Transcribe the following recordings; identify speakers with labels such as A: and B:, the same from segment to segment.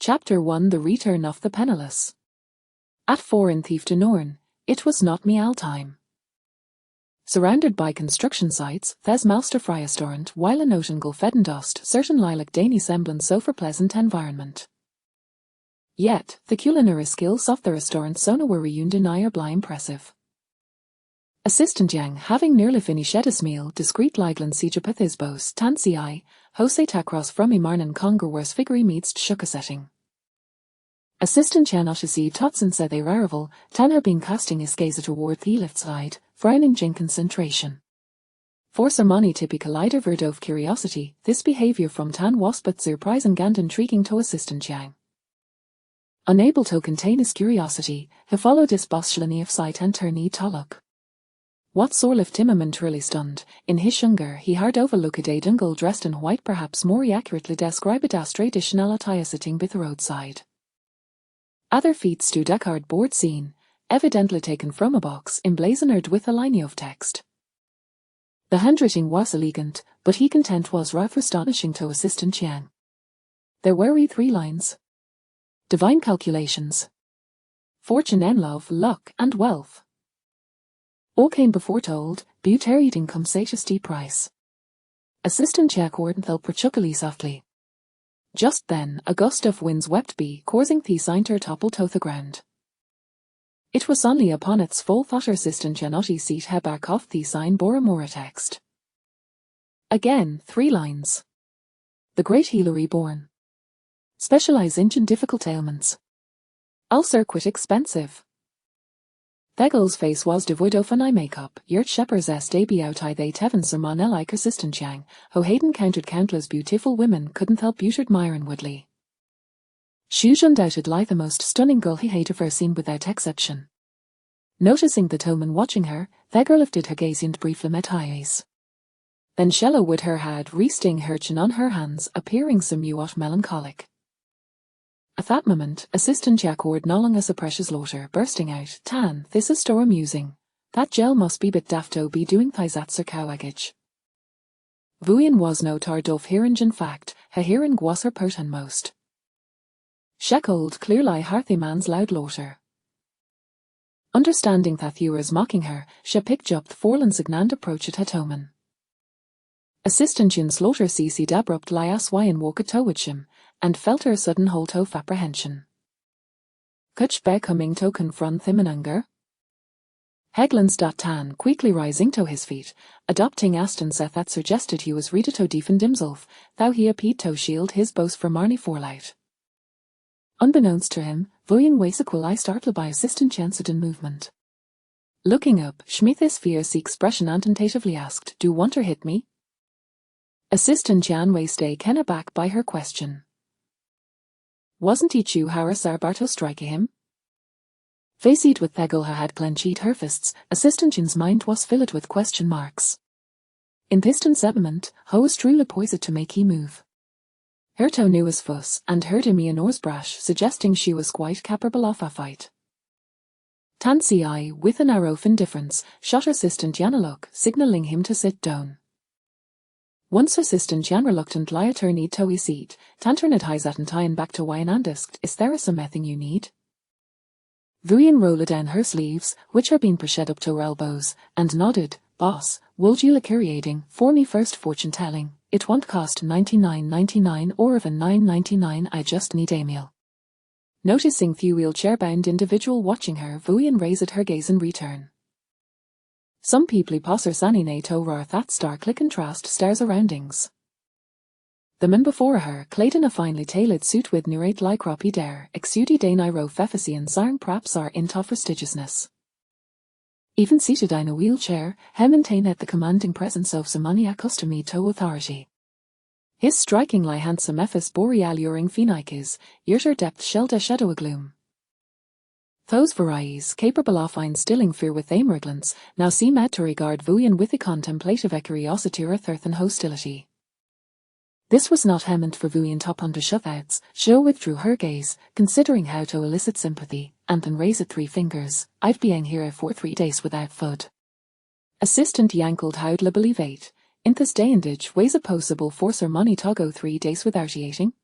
A: Chapter 1 The Return of the Penniless. At 4 in Thief de Norn, it was not me all time. Surrounded by construction sites, Thes Malster Friestorrent, while a noten Gulfeden Dost, certain lilac Dany semblance so for pleasant environment. Yet, the culinary skills of the restaurant Sona were reunited bly impressive. Assistant Yang, having nearly finished his meal, discreet Liglan Sijapeth Isbos, Tansi I, Jose Takros from Imarnan Conger wers figuri meets Shuka setting. Assistant Chan Ottasi Totson said they rarival, Tan had been casting his gaze toward the left side, frowning in concentration. For Sermoni typical Lider Verdove curiosity, this behavior from Tan was but surprising and intriguing to Assistant Yang. Unable to contain his curiosity, he followed his boslany of sight and turned to look. What sore left him momentarily stunned. In his hunger, he hard overlooked a dungle dressed in white, perhaps more accurately described as traditional attire sitting by the roadside. Other feet stood a cardboard scene, evidently taken from a box, emblazoned with a line of text. The handwriting was elegant, but he content was rather astonishing to Assistant Chiang. There were 3 lines. Divine calculations. Fortune and love, luck and wealth. All came before told, beauty eating come satiety price. Assistant Chiang Ordenthel perchukali softly. Just then, a gust of winds swept by, causing the sign to topple to the ground. It was only upon its full that Assistant Janotti seat back off the sign bore a more text. Again, 3 lines. The Great Healer Reborn. Specialize in difficult ailments. Also quite expensive. Thegel's face was devoid of an eye makeup, yet shepherd's debut out they teven sermon like Assistant Chang, ho Hayden counted countless beautiful women couldn't help beauty admiring Woodley. She's undoubtedly the most stunning girl he had ever seen without exception. Noticing the Toman watching her, Thegel lifted her gaze and briefly met eyes. Then Shella would her had resting her chin on her hands, appearing somewhat melancholic. At that moment, Assistant Jack Ward gnawing as a precious laughter, bursting out, Tan, this is so amusing. That gel must be bit dafto be doing thys at Sir Cowagage. Vuyen was no tard of hearing in fact, her hearing was her potent most. Sheckold clearly hearthy man's loud laughter. Understanding that you was mocking her, she picked up the forlorn signand approach at Hatoman. Assistant Jin slaughter ceased abrupt lias why and walked towards him, and felt her sudden hold of apprehension. Could she be coming to confront him in anger? Hegland's Tan, quickly rising to his feet, adopting Aston Seth that suggested he was ready to defend himself, though he appeared to shield his boast from Marnie Forlight. Unbeknownst to him, Vuyen was equally startled by Assistant Chan's sudden movement. Looking up, Schmith's fierce expression and tentatively asked, "Do you want to hit me?" Assistant Chan was taken aback by her question. Wasn't it you Harris Arbar strike him? Faced with Thegel who had clenched her fists, Assistant Chin's mind was filled with question marks. In this moment, ho was truly poised to make he move. Her tone knew his fuss, and heard him in Orsbrash, suggesting she was quite capable of a fight. Tansy I, with an arrow of indifference, shot Assistant Jan a look, signalling him to sit down. Once Assistant Jan reluctantly turned to his seat, Tanterned Hyzat and Tyan back to Wyan and asked, "Is there something you need?" Vuyen rolled down her sleeves, which had been pushed up to her elbows, and nodded, "Boss, would you like curating for me first fortune telling? It won't cost 99.99 or even 9.99, I just need a meal." Noticing the wheelchair-bound individual watching her, Vuyen raised her gaze in return. Some people posser sani nato rar that starkly contrast star surroundings. The man before her, clad in a finely tailored suit with narrate like croppy dare, exuded a nairo fefficy and sarn praps are in tough prestigiousness. Even seated in a wheelchair, he maintained the commanding presence of some money accustomed to authority. His strikingly handsome Ephus boreal uring phoenikes, yerter depth shelled a shadow gloom. Those varieties, capable of instilling fear with aimriglance, now seem to regard Vuyen with a contemplative curiosity or thirst hostility. This was not meant for Vuyen top under shutouts. She withdrew her gaze, considering how to elicit sympathy, and then raised 3 fingers. "I've been here for 3 days without food." Assistant yankled how'd le believe 8. In this day and age, ways it possible for Sir Money to go 3 days without eating?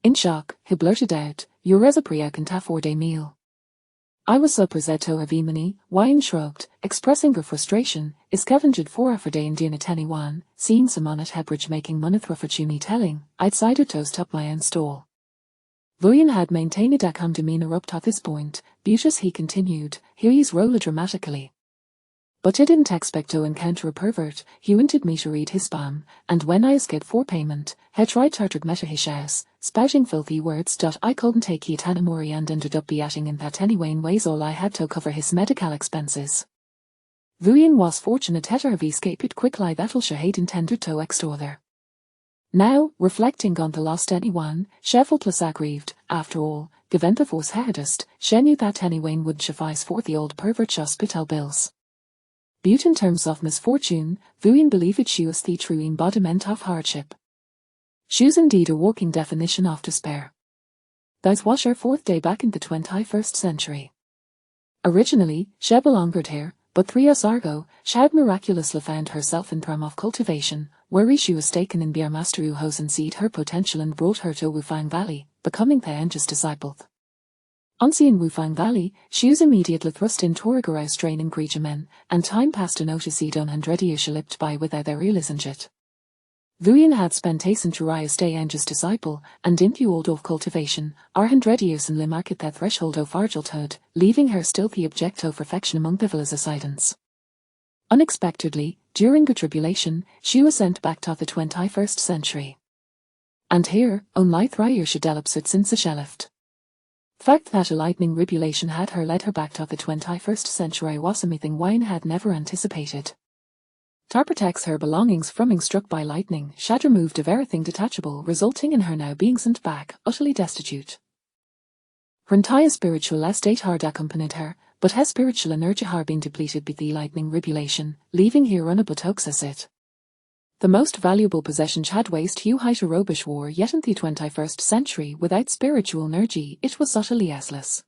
A: In shock, he blurted out, "Your recipe can ta 4-day meal." I was surpreso of Imani, Wyan shrugged, expressing her frustration, is Kevin jud for day in Dina Tennywan, seeing Simon at Hebridge making moneth Ruffertuni telling, I'd cider toast up my own stall. Vuyan had maintained a calm demeanour up to this point, beauteous he continued, here he's rolled dramatically. But I didn't expect to encounter a pervert, he wanted me to read his spam, and when I asked for payment, he tried to meta his house, spouting filthy words. I couldn't take it anymore and ended up beatting in that anyway in ways all I had to cover his medical expenses. Vuyan was fortunate to have escaped quickly that'll shahade intended to extort. Now, reflecting on the lost anyone, Sheffield was aggrieved, after all, given the force hardest, she knew that anyway would suffice for the old pervert's hospital bills. But in terms of misfortune, Vuyan believed she was the true embodiment of hardship. She was indeed a walking definition of despair. That was her 4th day back in the 21st century. Originally, she belonged here, but 3 years ago, she had miraculously found herself in term of cultivation, where she was taken in Beer Master who hose and seed her potential and brought her to Wufang Valley, becoming the Angel's disciple. On seeing Wufang Valley, she was immediately thrust into Toragorau's training regimen, and time passed a notice on and ready she lipped by without their realising it. Vuyan had spent a century as the Angel's disciple, and in the old of cultivation, Arhandredius and Limark at that threshold of adulthood, leaving her still the object of perfection among the villa's assidents. Unexpectedly, during the tribulation, she was sent back to the 21st century. And here, only 3 years she develops it since she left. Fact that a lightning ribulation had her led her back to the 21st century was something Wyan had never anticipated. To protect her belongings from being struck by lightning, she had removed of everything detachable, resulting in her now being sent back, utterly destitute. Her entire spiritual estate had accompanied her, but her spiritual energy had been depleted by the lightning ribulation, leaving her unable as it. The most valuable possession had waste Hugh height a robish war yet in the 21st century without spiritual energy it was utterly useless.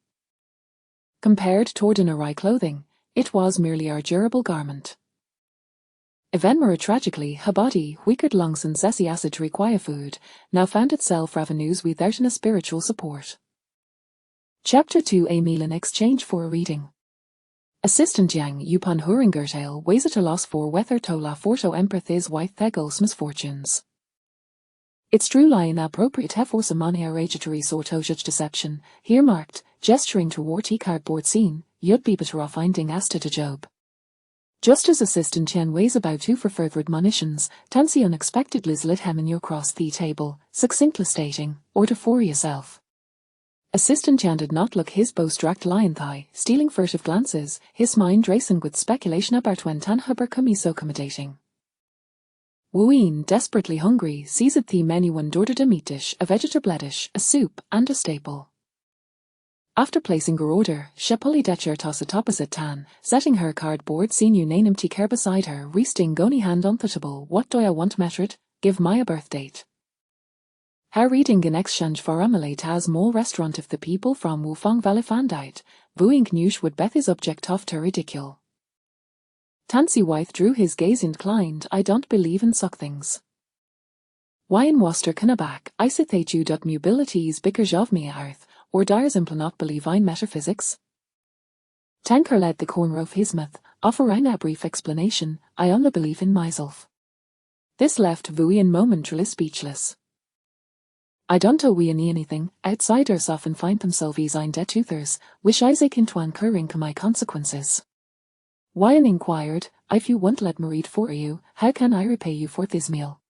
A: Compared to ordinary clothing, it was merely a durable garment. Even more tragically, her body, weakened long since cessy acid to require food, now found itself revenues without any spiritual support. Chapter 2 A meal in exchange for a reading. Assistant Yang Yupan Huringertail weighs at a loss for whether Tola Forto empathize with Thegel's misfortunes. It's true lie in appropriate for some money-arrangatory sort of deception, here marked, gesturing toward the cardboard scene, you'd be better off finding as to Job. Just as Assistant Yang weighs about 2 for further admonitions, Tansy unexpectedly slid him in across the table, succinctly stating, order for yourself. Assistant Yan did not look his bow-strapped lion thigh, stealing furtive glances, his mind racing with speculation about when Tan Huber could be so accommodating. Wuyin, desperately hungry, seized the menu and ordered a meat dish, a vegetable dish, a soup, and a staple. After placing her order, she pulled at her tossed opposite Tan, setting her cardboard scene unanimity care beside her, resting gony hand on the table. What do I want metred? Give my a birth date. Her reading in exchange for Amalate as mall restaurant if the people from Wufang Valley found out, Vuing Knush would bet his object off to ridicule. Tansy withdrew his gaze inclined, I don't believe in such things. Wyan Waster Kenneback, I say they you dot mobilities bickers of me earth, or dyers impl not believe in metaphysics. Tanker led the corner of his myth, offering a brief explanation, I only believe in myself. This left Vuyan momentarily speechless. I don't owe we anything, outsiders often find themselves in debt to others, wish Isaac into incurring my consequences. Wyan inquired, if you won't let me read for you, how can I repay you for this meal?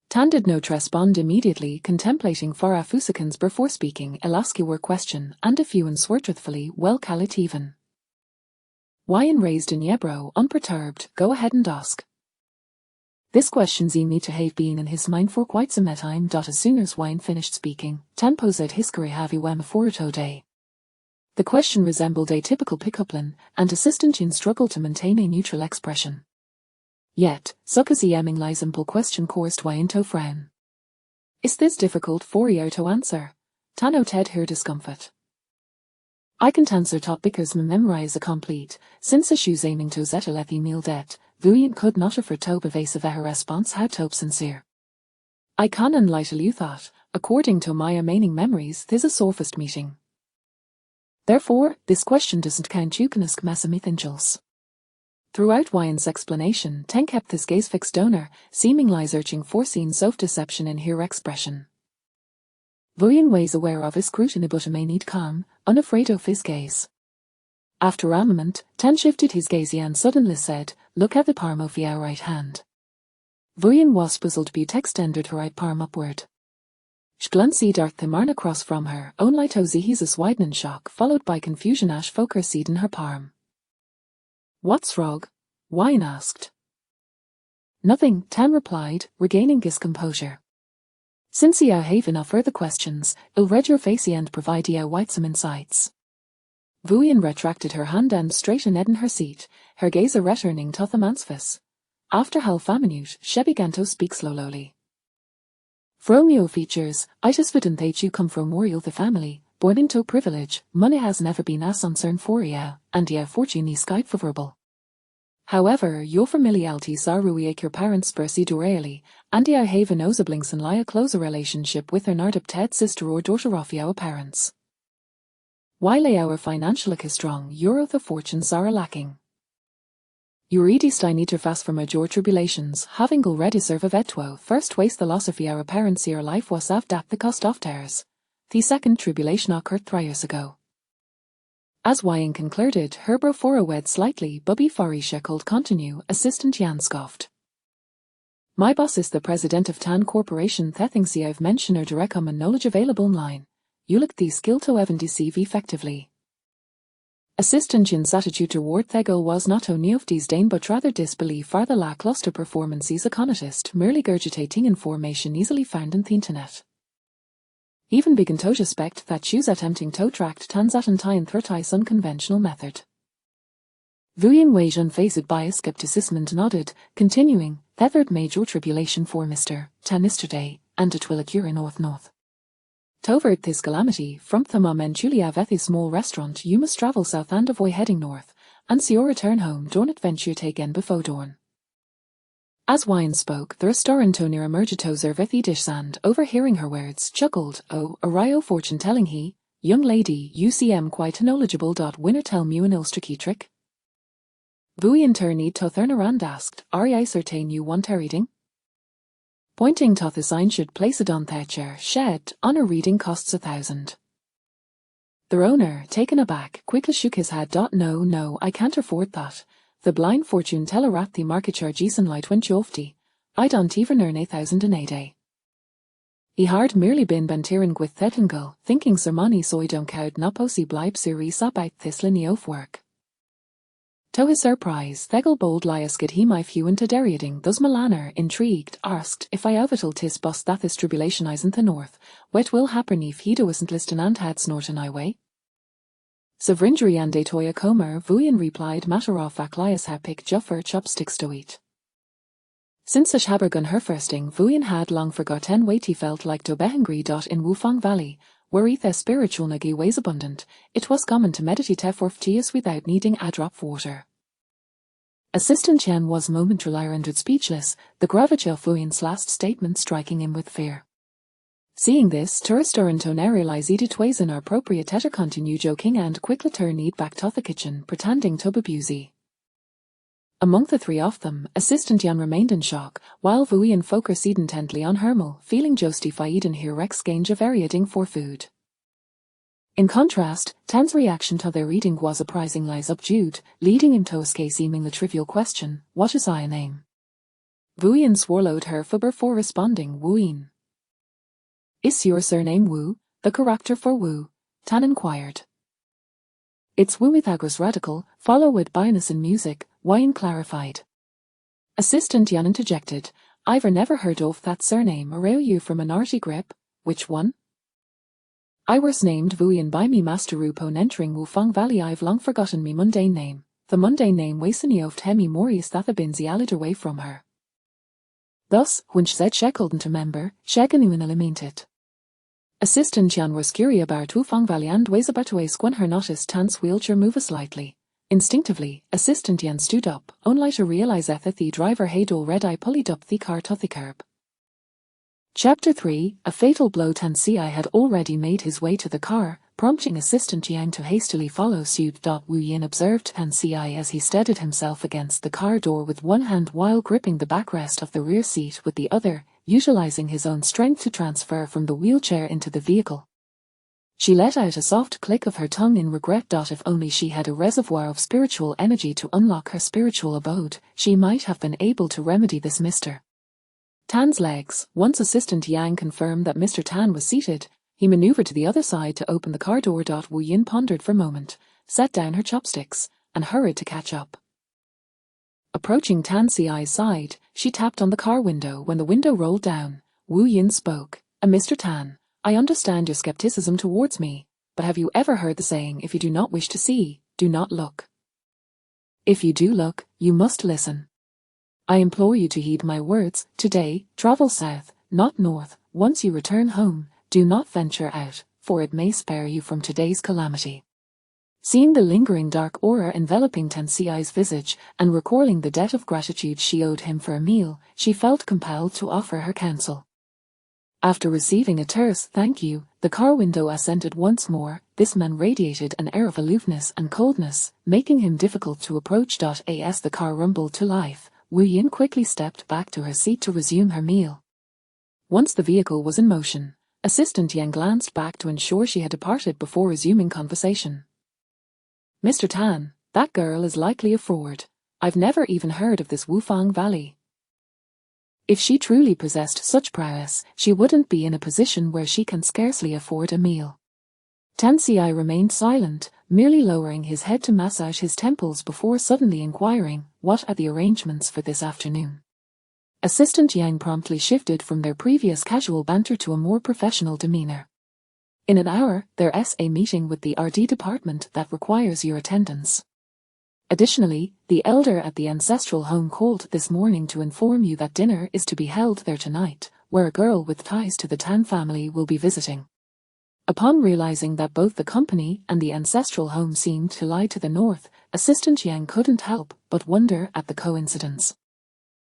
A: Tan did not respond immediately, contemplating for a few seconds before speaking a lasciver question, and a few answered truthfully, well call it even. Wyan raised an eyebrow, unperturbed, go ahead and ask. This question seemed to have been in his mind for quite some time. As soon as Wyan finished speaking, Tan posed his curry heavy wem for it day. The question resembled a typical pick-up line, and Assistant Yin struggled to maintain a neutral expression. Yet, such as the emming simple question caused Wyan to frown. Is this difficult for you to answer? Tan noted her discomfort. I can't answer top because my memory is complete, since issues aiming to settle at the meal debt, Vuyan could not afford to evasive her response how to sincere. I can enlighten you thought, according to my remaining memories, this a sophist meeting. Therefore, this question doesn't count Eucanusk Messamethingels. Throughout Wyon's explanation, Ten kept his gaze fixed on her, seemingly searching for scenes self-deception in her expression. Vuyen was aware of his scrutiny but may need calm, unafraid of his gaze. After a moment, Ten shifted his gaze and suddenly said, "Look at the palm of your right hand." Vuyen was puzzled but extended her right palm upward. Shglunsi dart the marn across from her, only to see his widening shock followed by confusion as Foker seed in her palm. "What's wrong?" Wyn asked. "Nothing," Ten replied, regaining his composure. "Since you have no further questions, I'll read your face and provide you with some insights." Vuyen retracted her hand and straightened in her seat, her gaze returning to the man's face. After half a minute, she began to speak slowly. "From your features, I just wouldn't that you come from royal the family, born into privilege. Money has never been a concern for you, and your fortune is quite favorable. However, your familiarities are ruining your parents' procedurally, and you have no siblings and a closer relationship with an adopted sister or daughter of your parents. While our financial is strong, your other fortunes are lacking. You ready need fast from your tribulations, having already served vetwo. First waste the loss of your parents' your life was after at the cost of theirs. The second tribulation occurred 3 years ago." As Wyan concluded, her brow forehead slightly, but before she could continue, Assistant Jan scoffed. "My boss is the president of Tan Corporation. The things I've mentioned are direct common knowledge available online. You lack the skill to even deceive effectively." Assistant Jan's attitude toward Thegel was not only of disdain but rather disbelief for the lackluster performances economist, merely gurgitating information easily found on the internet. Even began to suspect that she was attempting to tract Tan's attentine through this unconventional method. Vuyen was unfazed by a skepticism and nodded, continuing, "There'd major tribulation for Mr. Tan yesterday, and it will occur in north. To avert this calamity, from the moment Julia Vethi small restaurant you must travel south and avoid heading north, and see your return home don't adventure take in before dawn." As Wyan spoke, the restaurant owner emerged to serve Vethi dish and, overhearing her words, chuckled, "Oh, a Rio fortune telling he, young lady, you seem quite knowledgeable. Winner tell me an illustricky trick?" Vuyen turned to Thurner and asked, "Are you certain you want a reading?" Pointing to the sign should place it on the chair, shed, "On a reading costs 1,000. The owner, taken aback, quickly shook his head. No, I can't afford that. The blind fortune teller at the market charges and light went jofty. I don't even earn 1,000 in a day." He had merely been bantering with Thethengel, thinking Sir Money so I don't count naposi bleib series about this linear of work. To his surprise, Thegel boldly asked him if he went to Derriading. Thus Milaner, intrigued, asked, "If I overtold tis boss that this tribulation is in the north, what will happen if he doesn't listen and had snorten I way?" Savringery and a toya comer, Vuyen replied, "Matter of fact lias ha pick juffer chopsticks to eat." Since such habergun her firsting, Vuyen had long forgotten what he felt like to behangry. In Wufang Valley, where the spiritual nagi was abundant, it was common to meditate for 2 years without needing a drop of water. Assistant Chen was momentarily rendered speechless, the gravity of Vuyen's last statement striking him with fear. Seeing this, Turistoranton realized it was inappropriate to continue joking and quickly turned back to the kitchen, pretending to be busy. Among the 3 of them, Assistant Jan remained in shock, while Vuyen focused intently on Hermel, feeling justified in her exchange of reading for food. In contrast, Tan's reaction to their reading was surprisingly subdued, leading him to ask a seemingly trivial question, "What is your name?" Vuyen swallowed her fibber for responding, "Wuyin." "Is your surname Wu, the character for Wu?" Tan inquired. "It's Wu Pythagoras radical, followed by Inus in music," Wyan clarified. Assistant Jan interjected, "I've never heard of that surname. Are you from an arty grip? Which one?" "I was named Vuyen by me master upon entering Wufang Valley. I've long forgotten me mundane name. The mundane name wasn't of hemi morius that the binzi allied away from her." Thus, when she said she couldn't remember, she genuinely meant it. Assistant Jan was curious about Wufang Valley and was about to ask when her noticed Tan's wheelchair move slightly. Instinctively, Assistant Jan stood up, only to realize that the driver had already pulled up the car to the curb. Chapter 3. A fatal blow. Tan Ci had already made his way to the car, prompting Assistant Yang to hastily follow suit. Wu Yin observed Tan Ci as he steadied himself against the car door with one hand while gripping the backrest of the rear seat with the other, utilizing his own strength to transfer from the wheelchair into the vehicle. She let out a soft click of her tongue in regret. If only she had a reservoir of spiritual energy to unlock her spiritual abode, she might have been able to remedy this. Mr. Tan's legs. Once Assistant Yang confirmed that Mr. Tan was seated, he maneuvered to the other side to open the car door. Wu Yin pondered for a moment, set down her chopsticks, and hurried to catch up. Approaching Tan Ci's side, she tapped on the car window. When the window rolled down, Wu Yin spoke. Mr. Tan, I understand your skepticism towards me, but have you ever heard the saying, if you do not wish to see, do not look? If you do look, you must listen. I implore you to heed my words. Today, travel south, not north. Once you return home, do not venture out, for it may spare you from today's calamity. Seeing the lingering dark aura enveloping Tan Ci's visage, and recalling the debt of gratitude she owed him for a meal, she felt compelled to offer her counsel. After receiving a terse thank you, the car window ascended once more. This man radiated an air of aloofness and coldness, making him difficult to approach. As the car rumbled to life, Wu Yin quickly stepped back to her seat to resume her meal. Once the vehicle was in motion, Assistant Yang glanced back to ensure she had departed before resuming conversation. Mr. Tan, that girl is likely a fraud. I've never even heard of this Wufang Valley. If she truly possessed such prowess, she wouldn't be in a position where she can scarcely afford a meal. Tan Ci remained silent, merely lowering his head to massage his temples before suddenly inquiring, what are the arrangements for this afternoon? Assistant Yang promptly shifted from their previous casual banter to a more professional demeanor. In an hour, there's a meeting with the RD department that requires your attendance. Additionally, the elder at the ancestral home called this morning to inform you that dinner is to be held there tonight, where a girl with ties to the Tan family will be visiting. Upon realizing that both the company and the ancestral home seemed to lie to the north, Assistant Yang couldn't help but wonder at the coincidence.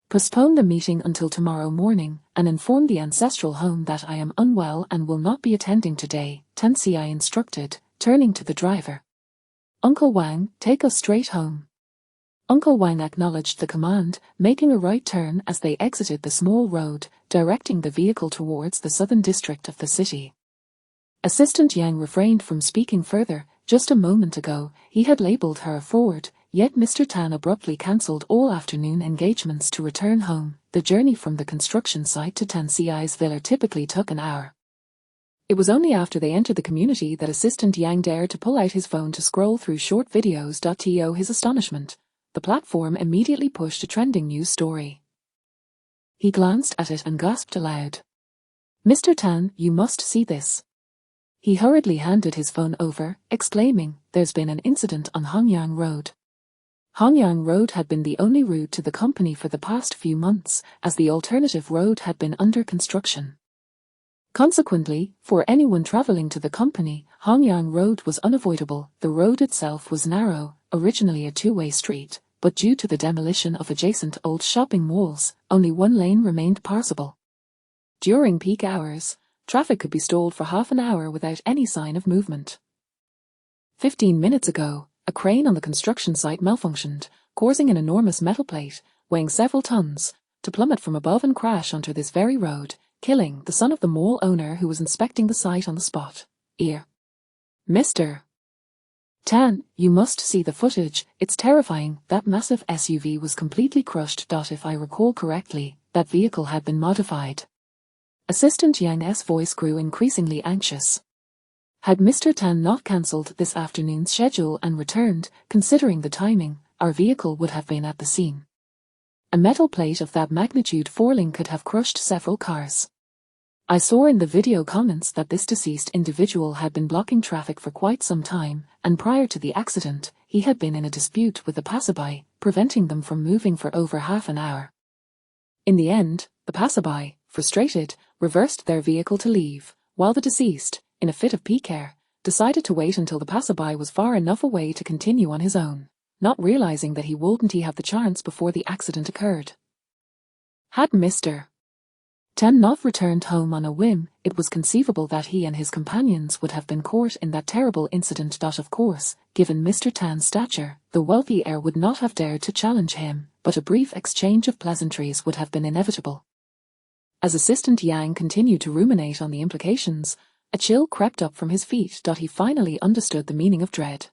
A: Postpone the meeting until tomorrow morning, and inform the ancestral home that I am unwell and will not be attending today, Tan Ci instructed, turning to the driver. Uncle Wang, take us straight home. Uncle Wang acknowledged the command, making a right turn as they exited the small road, directing the vehicle towards the southern district of the city. Assistant Yang refrained from speaking further. Just a moment ago, he had labeled her a fraud, yet Mr. Tan abruptly cancelled all afternoon engagements to return home. The journey from the construction site to Tan Ci's villa typically took an hour. It was only after they entered the community that Assistant Yang dared to pull out his phone to scroll through short videos. To his astonishment, the platform immediately pushed a trending news story. He glanced at it and gasped aloud. Mr. Tan, you must see this. He hurriedly handed his phone over, exclaiming, there's been an incident on Hongyang Road. Hongyang Road had been the only route to the company for the past few months, as the alternative road had been under construction. Consequently, for anyone traveling to the company, Hongyang Road was unavoidable. The road itself was narrow, originally a two-way street, but due to the demolition of adjacent old shopping malls, only one lane remained passable. During peak hours, traffic could be stalled for half an hour without any sign of movement. 15 minutes ago, a crane on the construction site malfunctioned, causing an enormous metal plate, weighing several tons, to plummet from above and crash onto this very road, killing the son of the mall owner who was inspecting the site on the spot. Mr. Tan, you must see the footage, it's terrifying. That massive SUV was completely crushed. If I recall correctly, that vehicle had been modified. Assistant Yang's voice grew increasingly anxious. Had Mr. Tan not cancelled this afternoon's schedule and returned, considering the timing, our vehicle would have been at the scene. A metal plate of that magnitude falling could have crushed several cars. I saw in the video comments that this deceased individual had been blocking traffic for quite some time, and prior to the accident, he had been in a dispute with a passerby, preventing them from moving for over half an hour. In the end, the passerby, frustrated, reversed their vehicle to leave, while the deceased, in a fit of pique, decided to wait until the passerby was far enough away to continue on his own, not realizing that he wouldn't have the chance before the accident occurred. Had Mr. Tan not returned home on a whim. It was conceivable that he and his companions would have been caught in that terrible incident. Of course, given Mr. Tan's stature, the wealthy heir would not have dared to challenge him, but a brief exchange of pleasantries would have been inevitable. As Assistant Yang continued to ruminate on the implications, a chill crept up from his feet. He finally understood the meaning of dread.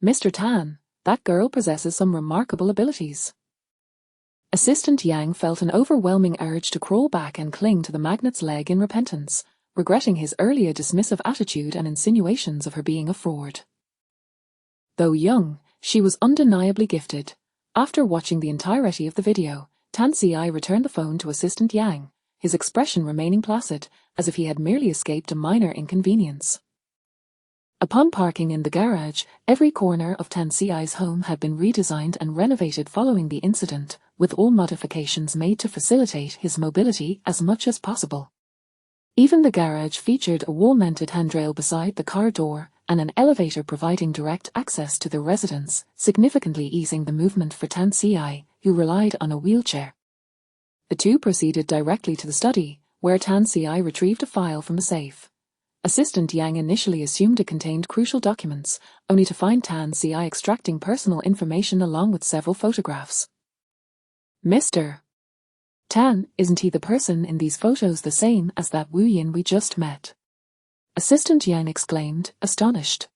A: Mr. Tan, that girl possesses some remarkable abilities. Assistant Yang felt an overwhelming urge to crawl back and cling to the magnet's leg in repentance, regretting his earlier dismissive attitude and insinuations of her being a fraud. Though young, she was undeniably gifted. After watching the entirety of the video, Tan Ci returned the phone to Assistant Yang, his expression remaining placid, as if he had merely escaped a minor inconvenience. Upon parking in the garage, every corner of Tan Ci's home had been redesigned and renovated following the incident, with all modifications made to facilitate his mobility as much as possible. Even the garage featured a wall-mounted handrail beside the car door and an elevator providing direct access to the residence, significantly easing the movement for Tan Ci, who relied on a wheelchair. The two proceeded directly to the study, where Tan Ci retrieved a file from a safe. Assistant Yang initially assumed it contained crucial documents, only to find Tan Ci extracting personal information along with several photographs. Mr. Tan, isn't he the person in these photos the same as that Wu Yin we just met? Assistant Yang exclaimed, astonished.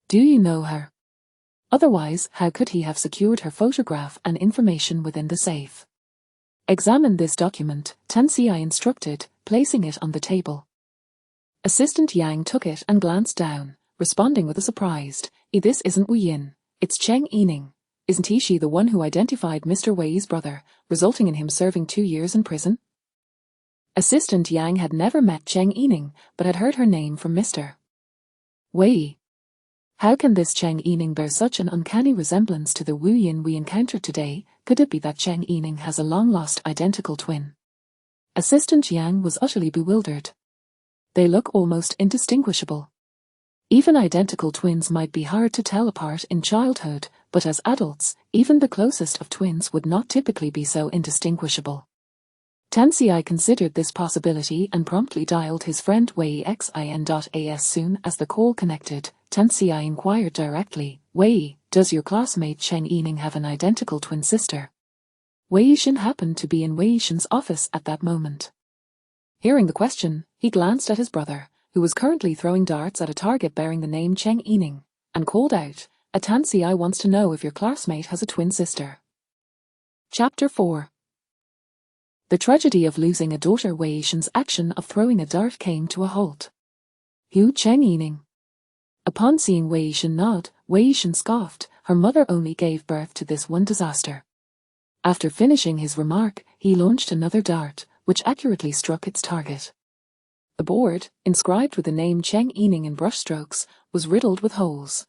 A: Do you know her? Otherwise, how could he have secured her photograph and information within the safe? Examine this document, Tan Ci instructed, placing it on the table. Assistant Yang took it and glanced down, responding with a surprised, This isn't Wu Yin, it's Cheng Yining. Isn't she the one who identified Mr. Wei's brother, resulting in him serving 2 years in prison? Assistant Yang had never met Cheng Yining, but had heard her name from Mr. Wei. How can this Cheng Yining bear such an uncanny resemblance to the Wu Yin we encountered today? Could it be that Cheng Yining has a long-lost identical twin? Assistant Yang was utterly bewildered. They look almost indistinguishable. Even identical twins might be hard to tell apart in childhood, but as adults, even the closest of twins would not typically be so indistinguishable. Tan Ci considered this possibility and promptly dialed his friend Wei Xin. As soon as the call connected, Tan Ci inquired directly, Wei, does your classmate Cheng Yining have an identical twin sister? Wei Xin happened to be in Wei Xin's office at that moment. Hearing the question, he glanced at his brother, who was currently throwing darts at a target bearing the name Cheng Yining, and called out, Tan Ci wants to know if your classmate has a twin sister. Chapter 4. The tragedy of losing a daughter. Wei Xin's action of throwing a dart came to a halt. Who Cheng Yining? Upon seeing Wei Xin nod, Wei Xin scoffed, her mother only gave birth to this one disaster. After finishing his remark, he launched another dart, which accurately struck its target. The board, inscribed with the name Cheng Yining in brushstrokes, was riddled with holes.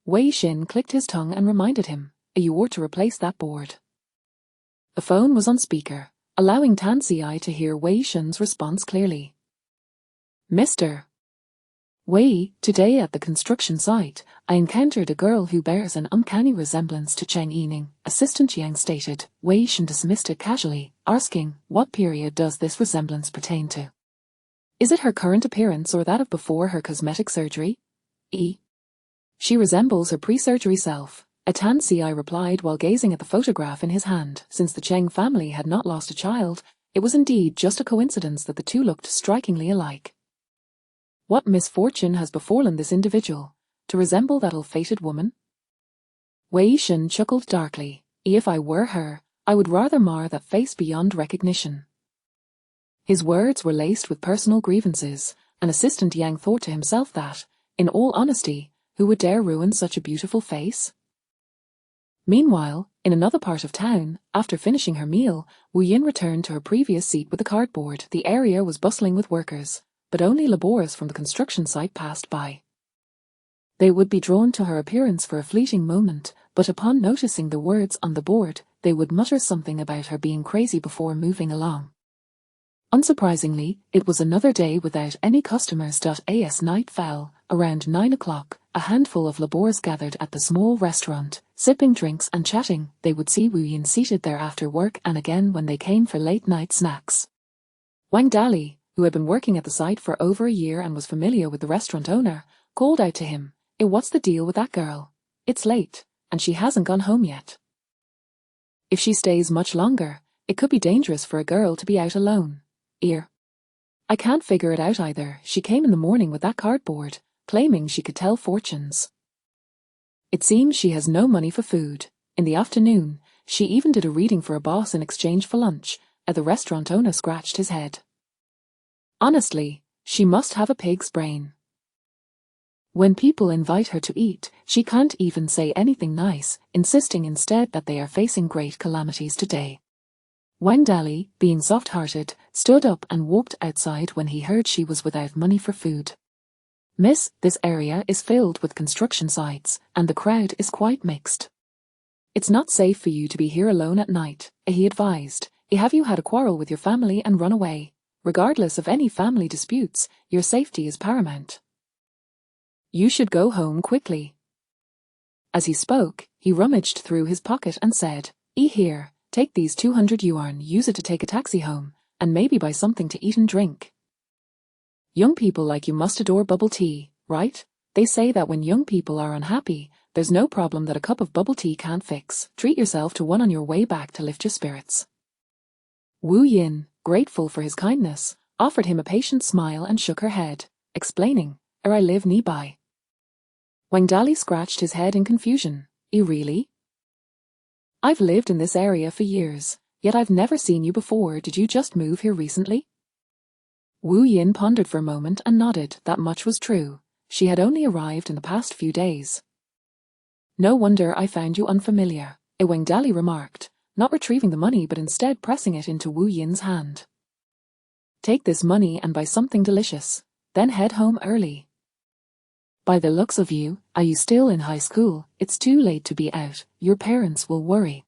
A: Wei Xin clicked his tongue and reminded him, You ought to replace that board. The phone was on speaker, allowing Tan Ci to hear Wei Xin's response clearly. Mr. Wei, today at the construction site, I encountered a girl who bears an uncanny resemblance to Cheng Yining, Assistant Yang stated. Wei Xin dismissed it casually, asking, What period does this resemblance pertain to? Is it her current appearance or that of before her cosmetic surgery? She resembles her pre-surgery self, Tan Ci replied while gazing at the photograph in his hand. Since the Cheng family had not lost a child, it was indeed just a coincidence that the two looked strikingly alike. What misfortune has befallen this individual, to resemble that ill-fated woman? Wei Xin chuckled darkly. If I were her, I would rather mar that face beyond recognition. His words were laced with personal grievances, and Assistant Yang thought to himself that, in all honesty, who would dare ruin such a beautiful face? Meanwhile, in another part of town, after finishing her meal, Wu Yin returned to her previous seat with the cardboard. The area was bustling with workers, but only laborers from the construction site passed by. They would be drawn to her appearance for a fleeting moment, but upon noticing the words on the board, they would mutter something about her being crazy before moving along. Unsurprisingly, it was another day without any customers. As night fell, around 9 o'clock, a handful of laborers gathered at the small restaurant, sipping drinks and chatting. They would see Wu Yin seated there after work and again when they came for late-night snacks. Wang Dali, who had been working at the site for over a year and was familiar with the restaurant owner, called out to him, What's the deal with that girl? It's late, and she hasn't gone home yet. If she stays much longer, it could be dangerous for a girl to be out alone. I can't figure it out either. She came in the morning with that cardboard, claiming she could tell fortunes. It seems she has no money for food. In the afternoon, she even did a reading for a boss in exchange for lunch, and the restaurant owner scratched his head. Honestly, she must have a pig's brain. When people invite her to eat, she can't even say anything nice, insisting instead that they are facing great calamities today. Wang Dali, being soft-hearted, stood up and walked outside when he heard she was without money for food. Miss, this area is filled with construction sites, and the crowd is quite mixed. It's not safe for you to be here alone at night, he advised. Have you had a quarrel with your family and run away? Regardless of any family disputes, your safety is paramount. You should go home quickly. As he spoke, he rummaged through his pocket and said, Here, take these 200 yuan, use it to take a taxi home, and maybe buy something to eat and drink. Young people like you must adore bubble tea, right? They say that when young people are unhappy, there's no problem that a cup of bubble tea can't fix. Treat yourself to one on your way back to lift your spirits. Wu Yin, grateful for his kindness, offered him a patient smile and shook her head, explaining, I live nearby. Wang Dali scratched his head in confusion. Really? I've lived in this area for years, yet I've never seen you before. Did you just move here recently? Wu Yin pondered for a moment and nodded. That much was true. She had only arrived in the past few days. No wonder I found you unfamiliar, Wang Dali remarked, not retrieving the money but instead pressing it into Wu Yin's hand. Take this money and buy something delicious, then head home early. By the looks of you, are you still in high school? It's too late to be out, your parents will worry.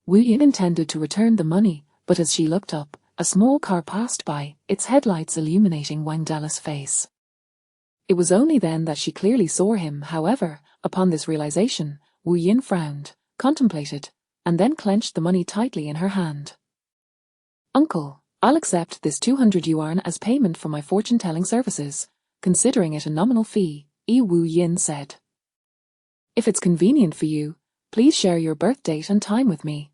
A: Wu Yin intended to return the money, but as she looked up, a small car passed by, its headlights illuminating Wang Dali's face. It was only then that she clearly saw him. However, upon this realization, Wu Yin frowned, contemplated, and then clenched the money tightly in her hand. Uncle, I'll accept this 200 yuan as payment for my fortune-telling services, considering it a nominal fee, Wu Yin said. If it's convenient for you, please share your birth date and time with me.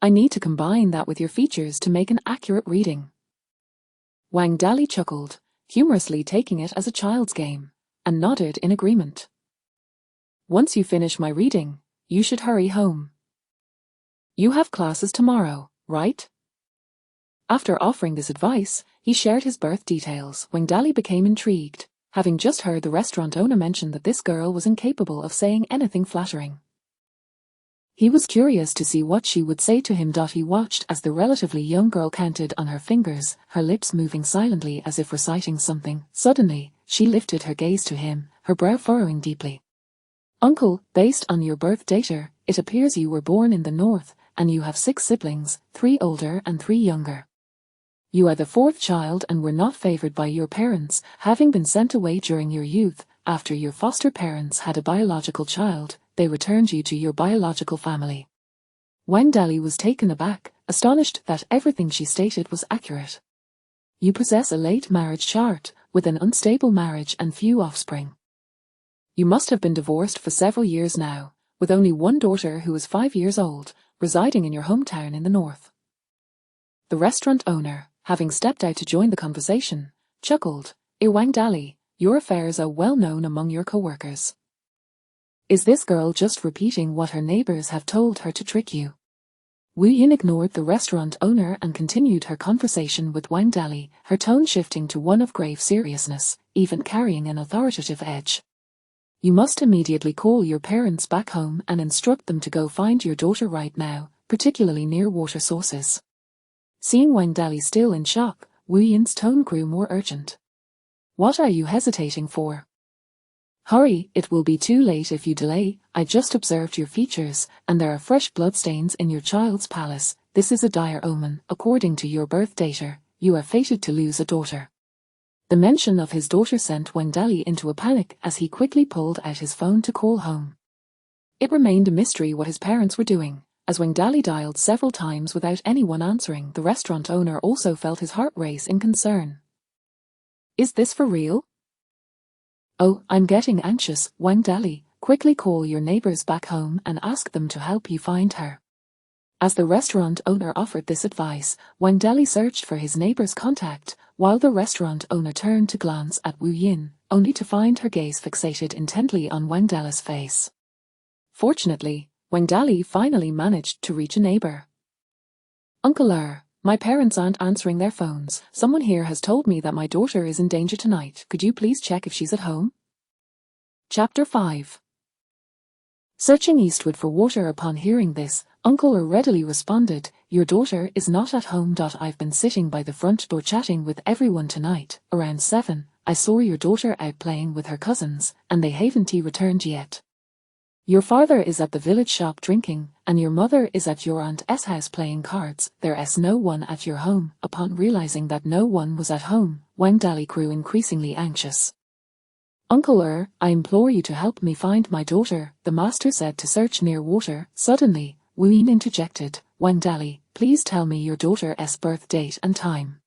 A: I need to combine that with your features to make an accurate reading. Wang Dali chuckled, humorously taking it as a child's game, and nodded in agreement. Once you finish my reading, you should hurry home. You have classes tomorrow, right? After offering this advice, he shared his birth details. Wang Dali became intrigued, having just heard the restaurant owner mention that this girl was incapable of saying anything flattering. He was curious to see what she would say to him. He watched as the relatively young girl counted on her fingers, her lips moving silently as if reciting something. Suddenly, she lifted her gaze to him, her brow furrowing deeply. Uncle, based on your birth data, it appears you were born in the north, and you have 6 siblings, 3 older and 3 younger. You are the 4th child and were not favored by your parents, having been sent away during your youth. After your foster parents had a biological child, they returned you to your biological family. Wang Dali was taken aback, astonished that everything she stated was accurate. You possess a late marriage chart, with an unstable marriage and few offspring. You must have been divorced for several years now, with only one daughter who is 5 years old, residing in your hometown in the north. The restaurant owner, having stepped out to join the conversation, chuckled. Wang Dali, your affairs are well known among your co-workers. Is this girl just repeating what her neighbors have told her to trick you? Wu Yin ignored the restaurant owner and continued her conversation with Wang Dali, her tone shifting to one of grave seriousness, even carrying an authoritative edge. You must immediately call your parents back home and instruct them to go find your daughter right now, particularly near water sources. Seeing Wang Dali still in shock, Wu Yin's tone grew more urgent. What are you hesitating for? Hurry, it will be too late if you delay. I just observed your features, and there are fresh bloodstains in your child's palace. This is a dire omen. According to your birth data, you are fated to lose a daughter. The mention of his daughter sent Wang Dali into a panic as he quickly pulled out his phone to call home. It remained a mystery what his parents were doing, As Wang Dali dialed several times without anyone answering, the restaurant owner also felt his heart race in concern. Is this for real? Oh, I'm getting anxious, Wang Dali. Quickly call your neighbors back home and ask them to help you find her. As the restaurant owner offered this advice, Wang Dali searched for his neighbor's contact, while the restaurant owner turned to glance at Wu Yin, only to find her gaze fixated intently on Wang Dali's face. Fortunately, Wang Dali finally managed to reach a neighbor. Uncle my parents aren't answering their phones. Someone here has told me that my daughter is in danger tonight. Could you please check if she's at home? Chapter 5. Searching eastward for water. Upon hearing this, Uncle readily responded, Your daughter is not at home. I've been sitting by the front door chatting with everyone tonight. Around 7, I saw your daughter out playing with her cousins, and they haven't returned yet. Your father is at the village shop drinking, and your mother is at your aunt's house playing cards. There's no one at your home. Upon realizing that no one was at home, Wang Dali grew increasingly anxious. Uncle I implore you to help me find my daughter, the master said to search near water. Suddenly, Wu Yin interjected, Wang Dali, please tell me your daughter's birth date and time.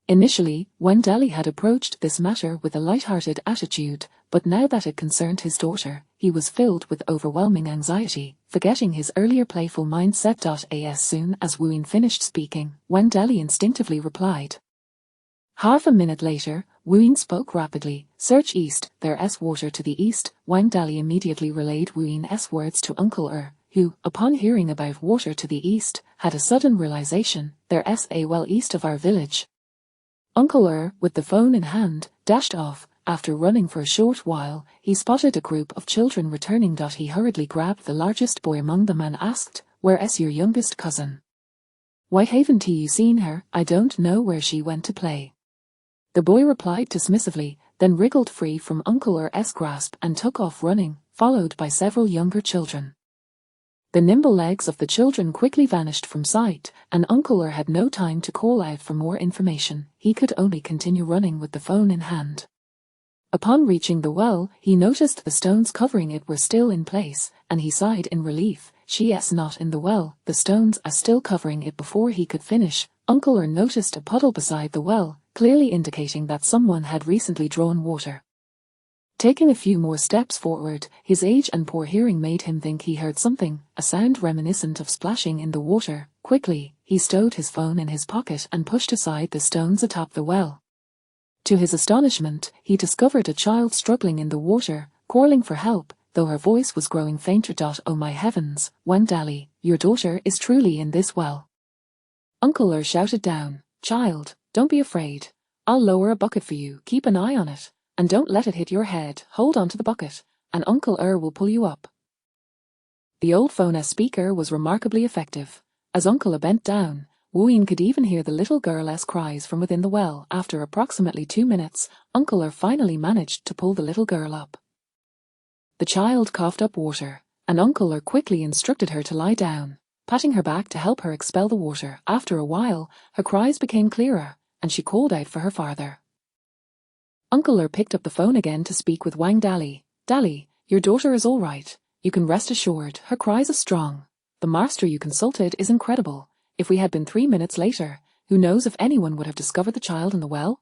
A: Initially, Wang Dali had approached this matter with a light-hearted attitude, but now that it concerned his daughter, he was filled with overwhelming anxiety, forgetting his earlier playful mindset. As soon as Wu Yin finished speaking, Wang Dali instinctively replied. Half a minute later, Wu Yin spoke rapidly, search east, there's water to the east. Wang Dali immediately relayed Wu Yin's words to Uncle who, upon hearing about water to the east, had a sudden realization, there's a well east of our village. Uncle with the phone in hand, dashed off. After running for a short while, he spotted a group of children returning. He hurriedly grabbed the largest boy among them and asked, Where's your youngest cousin? Why haven't you seen her? I don't know where she went to play. The boy replied dismissively, then wriggled free from Uncle's grasp and took off running, followed by several younger children. The nimble legs of the children quickly vanished from sight, and Uncle had no time to call out for more information. He could only continue running with the phone in hand. Upon reaching the well, he noticed the stones covering it were still in place, and he sighed in relief. She's not in the well, the stones are still covering it. Before he could finish, Uncle noticed a puddle beside the well, clearly indicating that someone had recently drawn water. Taking a few more steps forward, his age and poor hearing made him think he heard something, a sound reminiscent of splashing in the water. Quickly, he stowed his phone in his pocket and pushed aside the stones atop the well. To his astonishment, he discovered a child struggling in the water, calling for help, though her voice was growing fainter. Oh my heavens, Wang Dali, your daughter is truly in this well. Uncle shouted down, Child, don't be afraid. I'll lower a bucket for you. Keep an eye on it, and don't let it hit your head. Hold on to the bucket, and Uncle will pull you up. The old phone speaker was remarkably effective. As Uncle bent down, Wu Yin could even hear the little girl's cries from within the well. After approximately 2 minutes, Uncle finally managed to pull the little girl up. The child coughed up water, and Uncle quickly instructed her to lie down, patting her back to help her expel the water. After a while, her cries became clearer, and she called out for her father. Uncle picked up the phone again to speak with Wang Dali. Dali, your daughter is all right. You can rest assured, her cries are strong. The master you consulted is incredible. If we had been 3 minutes later, who knows if anyone would have discovered the child in the well?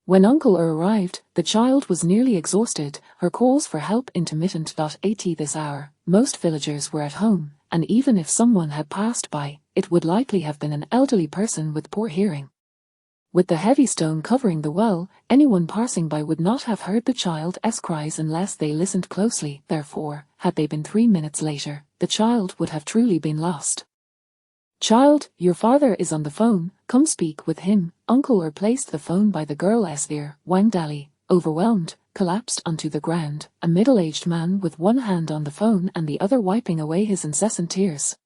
A: When Uncle arrived, the child was nearly exhausted, her calls for help intermittent. At this hour, most villagers were at home, and even if someone had passed by, it would likely have been an elderly person with poor hearing. With the heavy stone covering the well, anyone passing by would not have heard the child's cries unless they listened closely. Therefore, had they been 3 minutes later, the child would have truly been lost. Child, your father is on the phone, come speak with him. Uncle placed the phone by the girl's ear. Wang Dali, overwhelmed, collapsed onto the ground, a middle-aged man with one hand on the phone and the other wiping away his incessant tears.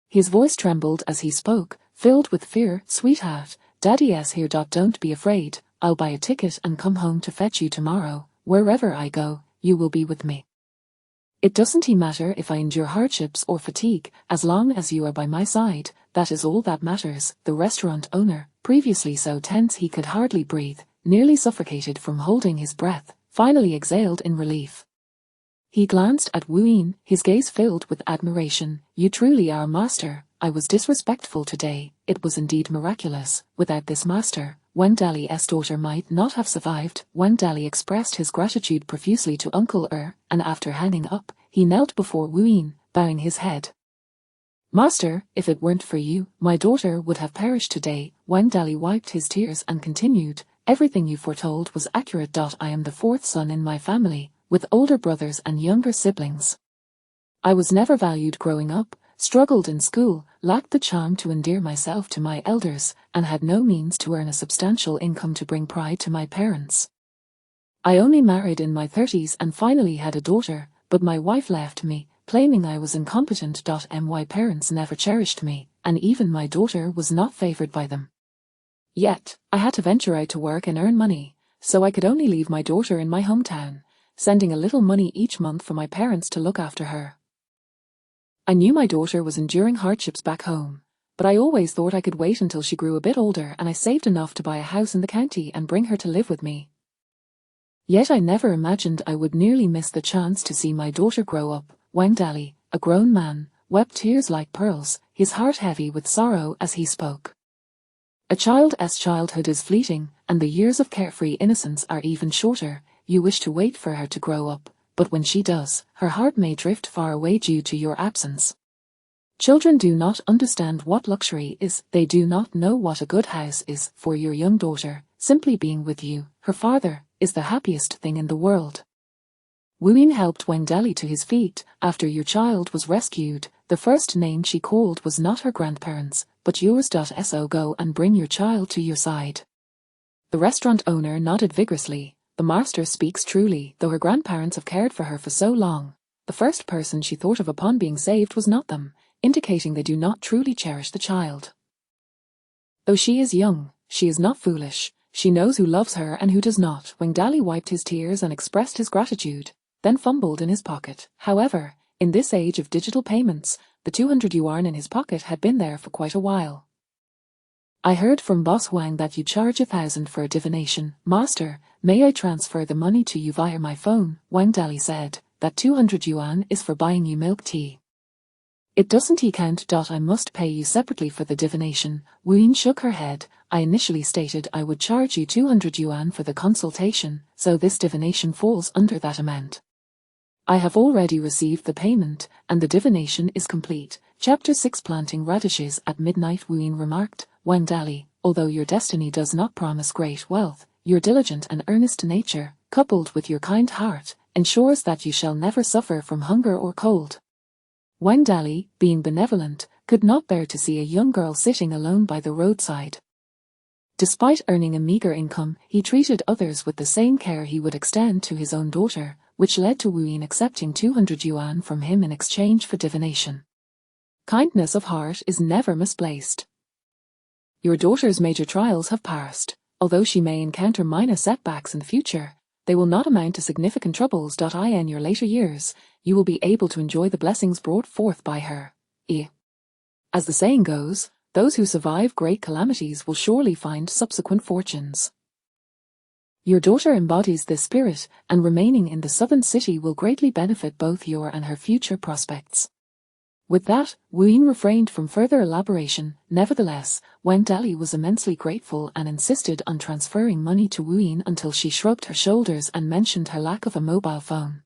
A: His voice trembled as he spoke, filled with fear. Sweetheart, Daddy's here. Don't be afraid, I'll buy a ticket and come home to fetch you tomorrow. Wherever I go, you will be with me. It doesn't matter if I endure hardships or fatigue, as long as you are by my side, that is all that matters. The restaurant owner, previously so tense he could hardly breathe, nearly suffocated from holding his breath, finally exhaled in relief. He glanced at Wu Yin, his gaze filled with admiration. "You truly are a master. I was disrespectful today. It was indeed miraculous. Without this master, Wen Dali's daughter might not have survived." Wen Dali expressed his gratitude profusely to Uncle and after hanging up, he knelt before Wu Yin, bowing his head. "Master, if it weren't for you, my daughter would have perished today." Wen Dali wiped his tears and continued, "Everything you foretold was accurate. I am the fourth son in my family, with older brothers and younger siblings. I was never valued growing up, struggled in school, lacked the charm to endear myself to my elders, and had no means to earn a substantial income to bring pride to my parents. I only married in my 30s and finally had a daughter, but my wife left me, claiming I was incompetent. My parents never cherished me, and even my daughter was not favored by them. Yet, I had to venture out to work and earn money, so I could only leave my daughter in my hometown, sending a little money each month for my parents to look after her. I knew my daughter was enduring hardships back home, but I always thought I could wait until she grew a bit older and I saved enough to buy a house in the county and bring her to live with me. Yet I never imagined I would nearly miss the chance to see my daughter grow up." Wen Dali, a grown man, wept tears like pearls, his heart heavy with sorrow as he spoke. "A child's childhood is fleeting, and the years of carefree innocence are even shorter. You wish to wait for her to grow up, but when she does, her heart may drift far away due to your absence. Children do not understand what luxury is. They do not know what a good house is. For your young daughter, simply being with you, her father, is the happiest thing in the world." Wu Yin helped Wen Dali to his feet. "After your child was rescued, the first name she called was not her grandparents, but yours. So go and bring your child to your side." The restaurant owner nodded vigorously. "The master speaks truly. Though her grandparents have cared for her for so long, the first person she thought of upon being saved was not them, indicating they do not truly cherish the child. Though she is young, she is not foolish. She knows who loves her and who does not." Wang Dali wiped his tears and expressed his gratitude, then fumbled in his pocket. However, in this age of digital payments, the 200 yuan in his pocket had been there for quite a while. "I heard from Boss Wang that you charge 1,000 for a divination. Master, may I transfer the money to you via my phone?" Wang Dali said. "That 200 yuan is for buying you milk tea. It doesn't count. I must pay you separately for the divination." Wu Yin shook her head. "I initially stated I would charge you 200 yuan for the consultation, so this divination falls under that amount. I have already received the payment, and the divination is complete." Chapter 6 Planting Radishes at Midnight. Wu Yin remarked, "Wen Dali, although your destiny does not promise great wealth, your diligent and earnest nature, coupled with your kind heart, ensures that you shall never suffer from hunger or cold." Wen Dali, being benevolent, could not bear to see a young girl sitting alone by the roadside. Despite earning a meager income, he treated others with the same care he would extend to his own daughter, which led to Wu Yin accepting 200 yuan from him in exchange for divination. Kindness of heart is never misplaced. Your daughter's major trials have passed. Although she may encounter minor setbacks in the future, they will not amount to significant troubles. In your later years, you will be able to enjoy the blessings brought forth by her. As the saying goes, those who survive great calamities will surely find subsequent fortunes. Your daughter embodies this spirit, and remaining in the southern city will greatly benefit both your and her future prospects." With that, Wu Yin refrained from further elaboration. Nevertheless, Wen Dali was immensely grateful and insisted on transferring money to Wu Yin until she shrugged her shoulders and mentioned her lack of a mobile phone.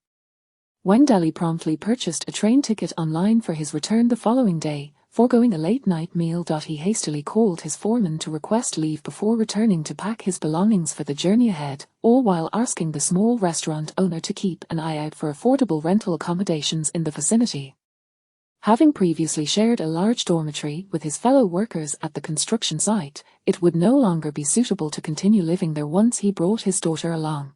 A: Wen Dali promptly purchased a train ticket online for his return the following day, foregoing a late-night meal. He hastily called his foreman to request leave before returning to pack his belongings for the journey ahead, all while asking the small restaurant owner to keep an eye out for affordable rental accommodations in the vicinity. Having previously shared a large dormitory with his fellow workers at the construction site, it would no longer be suitable to continue living there once he brought his daughter along.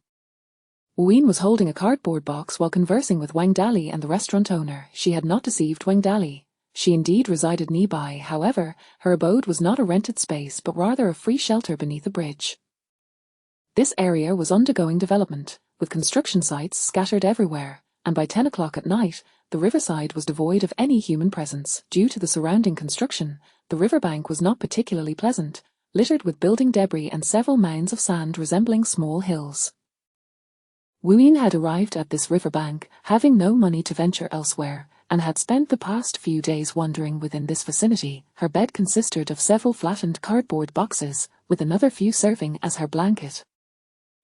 A: Wu Yin was holding a cardboard box while conversing with Wang Dali and the restaurant owner. She had not deceived Wang Dali. She indeed resided nearby. However, her abode was not a rented space but rather a free shelter beneath a bridge. This area was undergoing development, with construction sites scattered everywhere, and by 10 o'clock at night, the riverside was devoid of any human presence. Due to the surrounding construction, the riverbank was not particularly pleasant, littered with building debris and several mounds of sand resembling small hills. Wuyin had arrived at this riverbank, having no money to venture elsewhere, and had spent the past few days wandering within this vicinity. Her bed consisted of several flattened cardboard boxes, with another few serving as her blanket.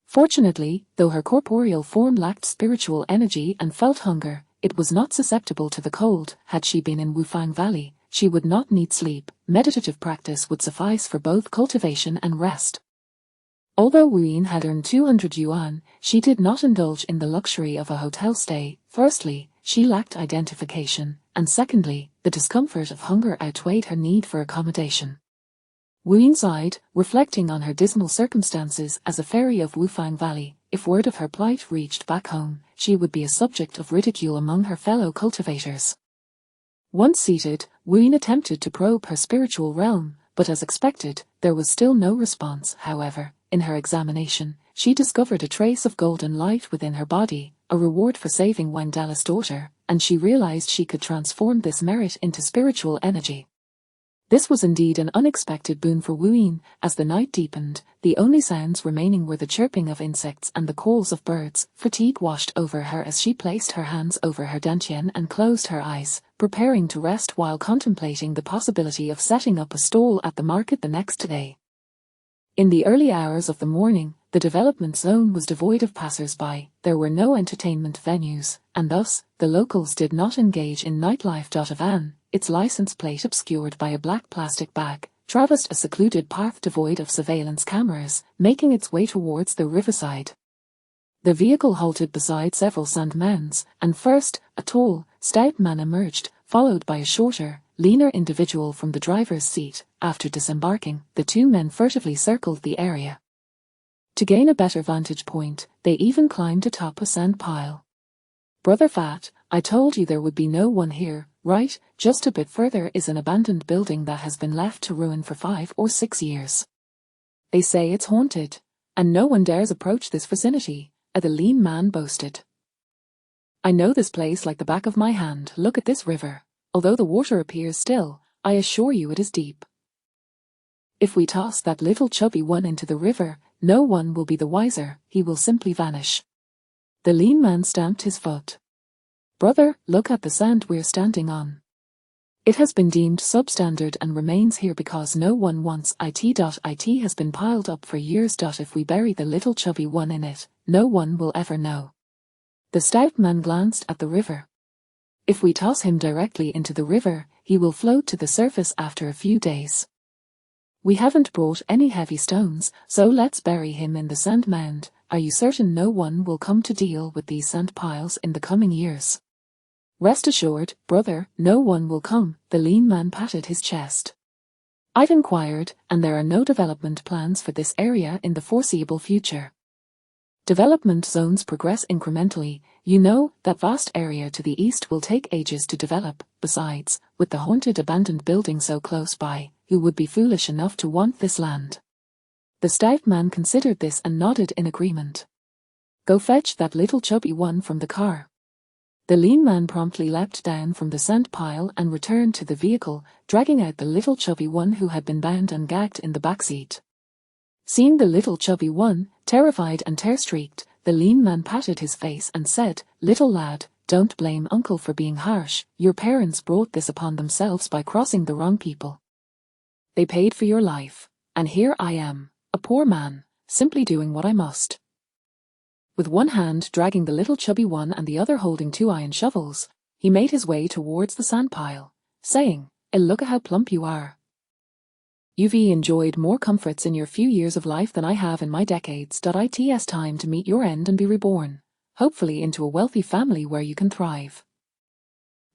A: Fortunately, though her corporeal form lacked spiritual energy and felt hunger, it was not susceptible to the cold. Had she been in Wufang Valley, she would not need sleep. Meditative practice would suffice for both cultivation and rest. Although Wuyin had earned 200 yuan, she did not indulge in the luxury of a hotel stay. Firstly, she lacked identification, and secondly, the discomfort of hunger outweighed her need for accommodation. Wuyin sighed, reflecting on her dismal circumstances as a fairy of Wufang Valley. If word of her plight reached back home, she would be a subject of ridicule among her fellow cultivators. Once seated, Wuyin attempted to probe her spiritual realm, but as expected, there was still no response. However, in her examination, she discovered a trace of golden light within her body, a reward for saving Wendela's daughter, and she realized she could transform this merit into spiritual energy. This was indeed an unexpected boon for Wuyin. As the night deepened, the only sounds remaining were the chirping of insects and the calls of birds. Fatigue washed over her as she placed her hands over her dantian and closed her eyes, preparing to rest while contemplating the possibility of setting up a stall at the market the next day. In the early hours of the morning, the development zone was devoid of passers-by. There were no entertainment venues, and thus, the locals did not engage in nightlife. A van, its license plate obscured by a black plastic bag, traversed a secluded path devoid of surveillance cameras, making its way towards the riverside. The vehicle halted beside several sand mounds, and first, a tall, stout man emerged, followed by a shorter, leaner individual from the driver's seat. After disembarking, the two men furtively circled the area. To gain a better vantage point, they even climbed atop a sand pile. "Brother Fat, I told you there would be no one here, right? Just a bit further is an abandoned building that has been left to ruin for 5 or 6 years. They say it's haunted, and no one dares approach this vicinity," the lean man boasted. "I know this place like the back of my hand. Look at this river. Although the water appears still, I assure you it is deep. If we toss that little chubby one into the river, no one will be the wiser. He will simply vanish." The lean man stamped his foot. "Brother, look at the sand we're standing on. It has been deemed substandard and remains here because no one wants it. It has been piled up for years. If we bury the little chubby one in it, no one will ever know." The stout man glanced at the river. "If we toss him directly into the river, he will float to the surface after a few days. We haven't brought any heavy stones, so let's bury him in the sand mound. Are you certain no one will come to deal with these sand piles in the coming years?" "Rest assured, brother, no one will come." The lean man patted his chest. "I've inquired, and there are no development plans for this area in the foreseeable future. Development zones progress incrementally. You know, that vast area to the east will take ages to develop. Besides, with the haunted abandoned building so close by, who would be foolish enough to want this land?" The stout man considered this and nodded in agreement. "Go fetch that little chubby one from the car." The lean man promptly leapt down from the sand pile and returned to the vehicle, dragging out the little chubby one who had been bound and gagged in the back seat. Seeing the little chubby one, terrified and tear-streaked, the lean man patted his face and said, "Little lad, don't blame uncle for being harsh. Your parents brought this upon themselves by crossing the wrong people. They paid for your life, and here I am, a poor man, simply doing what I must." With one hand dragging the little chubby one and the other holding 2 iron shovels, he made his way towards the sand pile, saying, "Look at how plump you are. You've enjoyed more comforts in your few years of life than I have in my decades. It's time to meet your end and be reborn, hopefully into a wealthy family where you can thrive."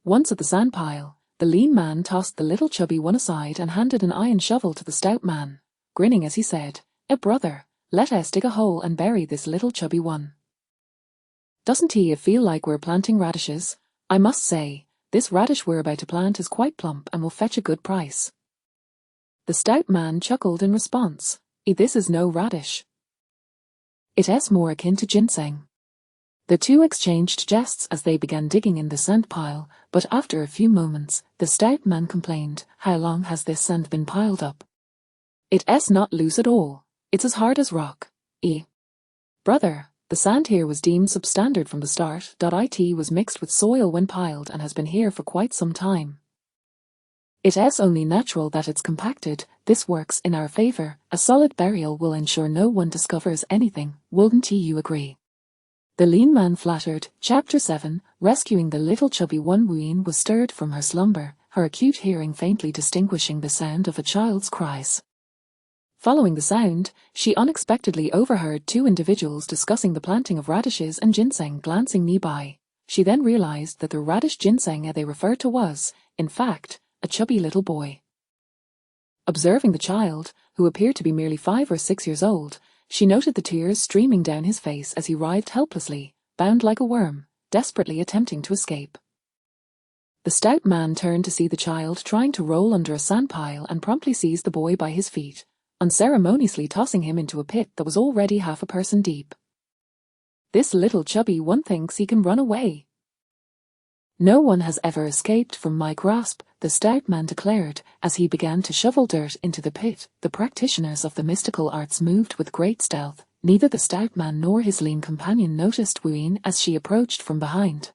A: Once at the sand pile, the lean man tossed the little chubby one aside and handed an iron shovel to the stout man, grinning as he said, Brother, let us dig a hole and bury this little chubby one. Doesn't he feel like we're planting radishes? I must say, this radish we're about to plant is quite plump and will fetch a good price." The stout man chuckled in response. This is no radish. It's more akin to ginseng." The two exchanged jests as they began digging in the sand pile, but after a few moments, the stout man complained, "How long has this sand been piled up? It's not loose at all. It's as hard as rock. Brother, The sand here was deemed substandard from the start. It was mixed with soil when piled and has been here for quite some time. It is only natural that it's compacted. This works in our favor. A solid burial will ensure no one discovers anything. Wouldn't you agree? The lean man flattered. Chapter 7. Rescuing the little chubby one. Ween was stirred from her slumber, her acute hearing faintly distinguishing the sound of a child's cries. Following the sound, she unexpectedly overheard two individuals discussing the planting of radishes and ginseng. Glancing nearby, she then realized that the radish ginseng they referred to was, in fact, a chubby little boy. Observing the child, who appeared to be merely 5 or 6 years old, she noted the tears streaming down his face as he writhed helplessly, bound like a worm, desperately attempting to escape. The stout man turned to see the child trying to roll under a sandpile and promptly seized the boy by his feet, unceremoniously tossing him into a pit that was already half a person deep. This little chubby one thinks he can run away. No one has ever escaped from my grasp, the stout man declared, as he began to shovel dirt into the pit. The practitioners of the mystical arts moved with great stealth. Neither the stout man nor his lean companion noticed Ween as she approached from behind.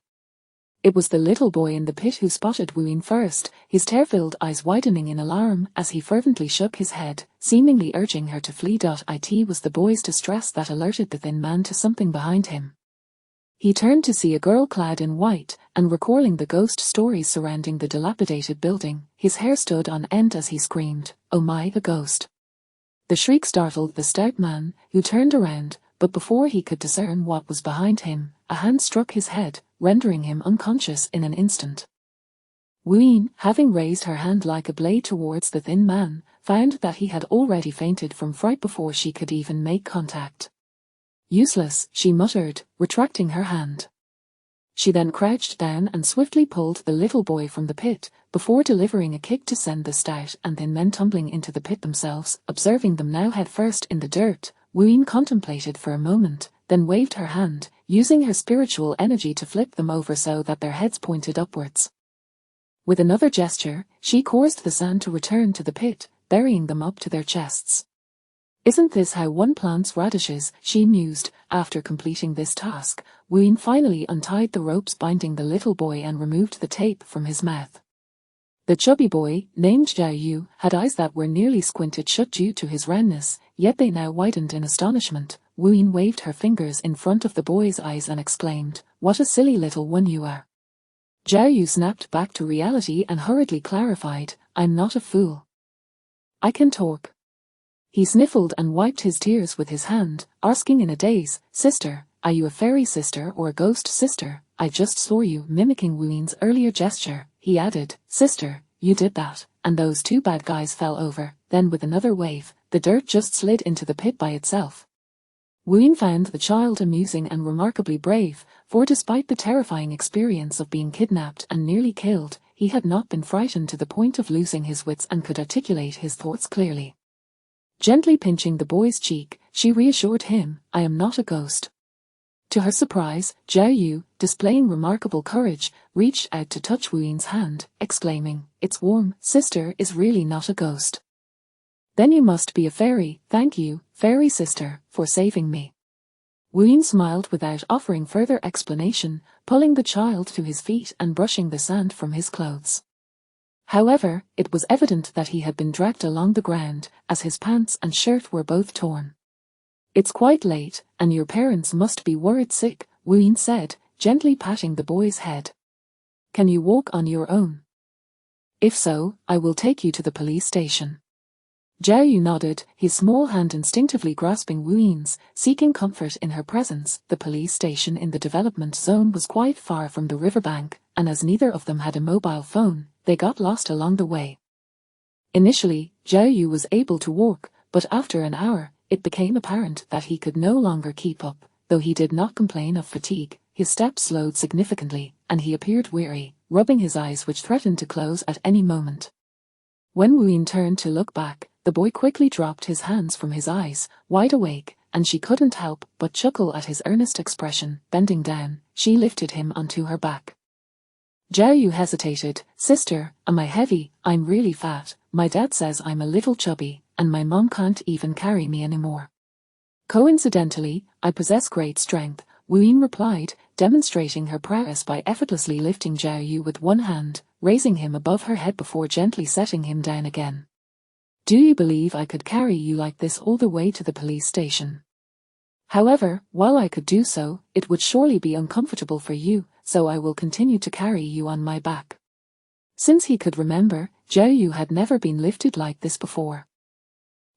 A: It was the little boy in the pit who spotted Ween first, his tear-filled eyes widening in alarm as he fervently shook his head, seemingly urging her to flee. It was the boy's distress that alerted the thin man to something behind him. He turned to see a girl clad in white, and recalling the ghost stories surrounding the dilapidated building, his hair stood on end as he screamed, "Oh my, a ghost!" The shriek startled the stout man, who turned around, but before he could discern what was behind him, a hand struck his head, rendering him unconscious in an instant. Ween, having raised her hand like a blade towards the thin man, found that he had already fainted from fright before she could even make contact. "Useless," she muttered, retracting her hand. She then crouched down and swiftly pulled the little boy from the pit, before delivering a kick to send the stout and thin men tumbling into the pit themselves. Observing them now head first in the dirt, Ween contemplated for a moment, then waved her hand, using her spiritual energy to flip them over so that their heads pointed upwards. With another gesture, she caused the sand to return to the pit, burying them up to their chests. "Isn't this how one plants radishes?" she mused. After completing this task, Ween finally untied the ropes binding the little boy and removed the tape from his mouth. The chubby boy, named Zhao Yu, had eyes that were nearly squinted shut due to his roundness, yet they now widened in astonishment. Ween waved her fingers in front of the boy's eyes and exclaimed, "What a silly little one you are." Zhao Yu snapped back to reality and hurriedly clarified, "I'm not a fool. I can talk." He sniffled and wiped his tears with his hand, asking in a daze, "Sister, are you a fairy sister or a ghost sister? I just saw you." Mimicking Ween's earlier gesture, he added, "Sister, you did that, and those two bad guys fell over." Then with another wave, the dirt just slid into the pit by itself. Ween found the child amusing and remarkably brave, for despite the terrifying experience of being kidnapped and nearly killed, he had not been frightened to the point of losing his wits and could articulate his thoughts clearly. Gently pinching the boy's cheek, she reassured him, "I am not a ghost." To her surprise, Zhao Yu, displaying remarkable courage, reached out to touch Ween's hand, exclaiming, "It's warm. Sister is really not a ghost." "Then you must be a fairy. Thank you, fairy sister, for saving me." Ween smiled without offering further explanation, pulling the child to his feet and brushing the sand from his clothes. However, it was evident that he had been dragged along the ground, as his pants and shirt were both torn. "It's quite late, and your parents must be worried sick," Ween said, gently patting the boy's head. "Can you walk on your own? If so, I will take you to the police station." Zhao Yu nodded, his small hand instinctively grasping Ween's, seeking comfort in her presence. The police station in the development zone was quite far from the riverbank, and as neither of them had a mobile phone, they got lost along the way. Initially, Zhao Yu was able to walk, but after an hour, it became apparent that he could no longer keep up. Though he did not complain of fatigue, his steps slowed significantly, and he appeared weary, rubbing his eyes which threatened to close at any moment. When Ween turned to look back, the boy quickly dropped his hands from his eyes, wide awake, and she couldn't help but chuckle at his earnest expression. Bending down, she lifted him onto her back. Zhao Yu hesitated. "Sister, am I heavy? I'm really fat. My dad says I'm a little chubby, and my mom can't even carry me anymore." Coincidentally, I possess great strength, Wu Yin replied, demonstrating her prowess by effortlessly lifting Zhao Yu with one hand, raising him above her head before gently setting him down again. Do you believe I could carry you like this all the way to the police station? However, while I could do so, it would surely be uncomfortable for you, so I will continue to carry you on my back. Since he could remember, Zhao Yu had never been lifted like this before.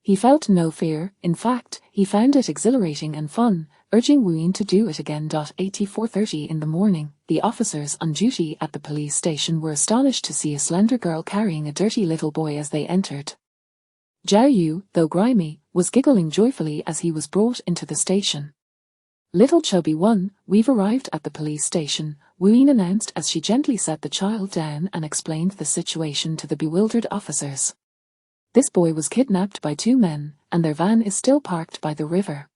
A: He felt no fear, in fact, he found it exhilarating and fun, urging Wu Yin to do it again. At 4:30 in the morning, the officers on duty at the police station were astonished to see a slender girl carrying a dirty little boy as they entered. Zhao Yu, though grimy, was giggling joyfully as he was brought into the station. Little chubby one, we've arrived at the police station, Wu Yin announced as she gently set the child down and explained the situation to the bewildered officers. This boy was kidnapped by two men, and their van is still parked by the river.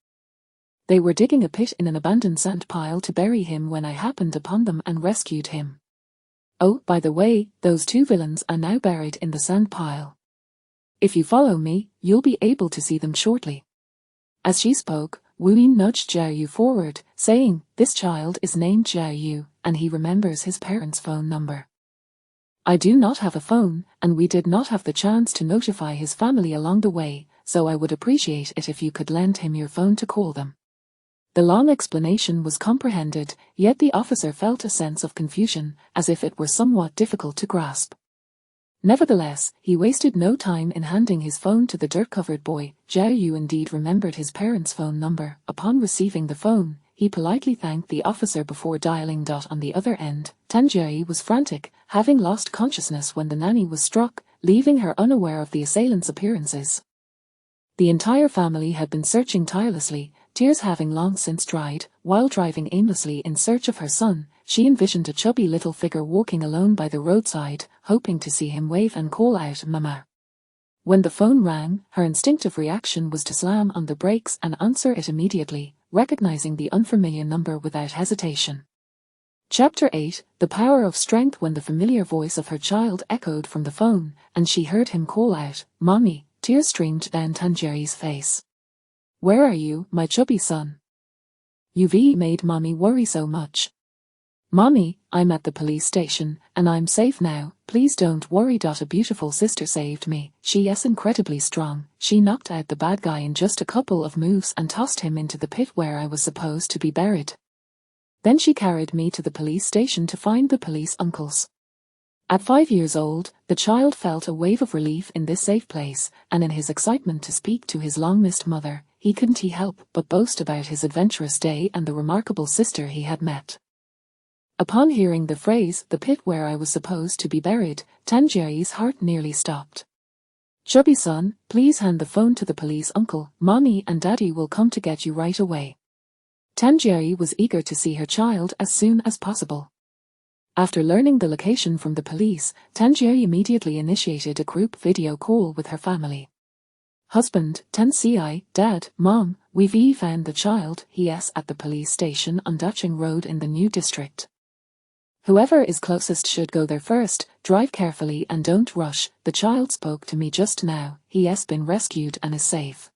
A: They were digging a pit in an abandoned sand pile to bury him when I happened upon them and rescued him. Oh, by the way, those two villains are now buried in the sand pile. If you follow me, you'll be able to see them shortly. As she spoke, Wu Yin nudged Zhao Yu forward, saying, this child is named Zhao Yu, and he remembers his parents' phone number. I do not have a phone, and we did not have the chance to notify his family along the way, so I would appreciate it if you could lend him your phone to call them. The long explanation was comprehended, yet the officer felt a sense of confusion, as if it were somewhat difficult to grasp. Nevertheless, he wasted no time in handing his phone to the dirt-covered boy. Zhao Yu indeed remembered his parents' phone number. Upon receiving the phone, he politely thanked the officer before dialing. On the other end, Tan Jie was frantic, having lost consciousness when the nanny was struck, leaving her unaware of the assailant's appearances. The entire family had been searching tirelessly, tears having long since dried. While driving aimlessly in search of her son, she envisioned a chubby little figure walking alone by the roadside, hoping to see him wave and call out, "Mama." When the phone rang, her instinctive reaction was to slam on the brakes and answer it immediately, recognizing the unfamiliar number without hesitation. Chapter 8, The Power of Strength. When the familiar voice of her child echoed from the phone, and she heard him call out, "Mommy," tears streamed down Tanjeri's face. "Where are you, my chubby son? You've made Mommy worry so much." "Mommy, I'm at the police station, and I'm safe now, please don't worry. A beautiful sister saved me. She's incredibly strong. She knocked out the bad guy in just a couple of moves and tossed him into the pit where I was supposed to be buried. Then she carried me to the police station to find the police uncles." At 5 years old, the child felt a wave of relief in this safe place, and in his excitement to speak to his long-missed mother, he couldn't help but boast about his adventurous day and the remarkable sister he had met. Upon hearing the phrase, "the pit where I was supposed to be buried," Tanjeri's heart nearly stopped. "Chubby son, please hand the phone to the police uncle. Mommy and Daddy will come to get you right away." Tanjeri was eager to see her child as soon as possible. After learning the location from the police, Tanjeri immediately initiated a group video call with her family. "Husband, Tanci, Dad, Mom, we've found the child. He's at the police station on Dacheng Road in the new district. Whoever is closest should go there first. Drive carefully and don't rush. The child spoke to me just now. He's been rescued and is safe."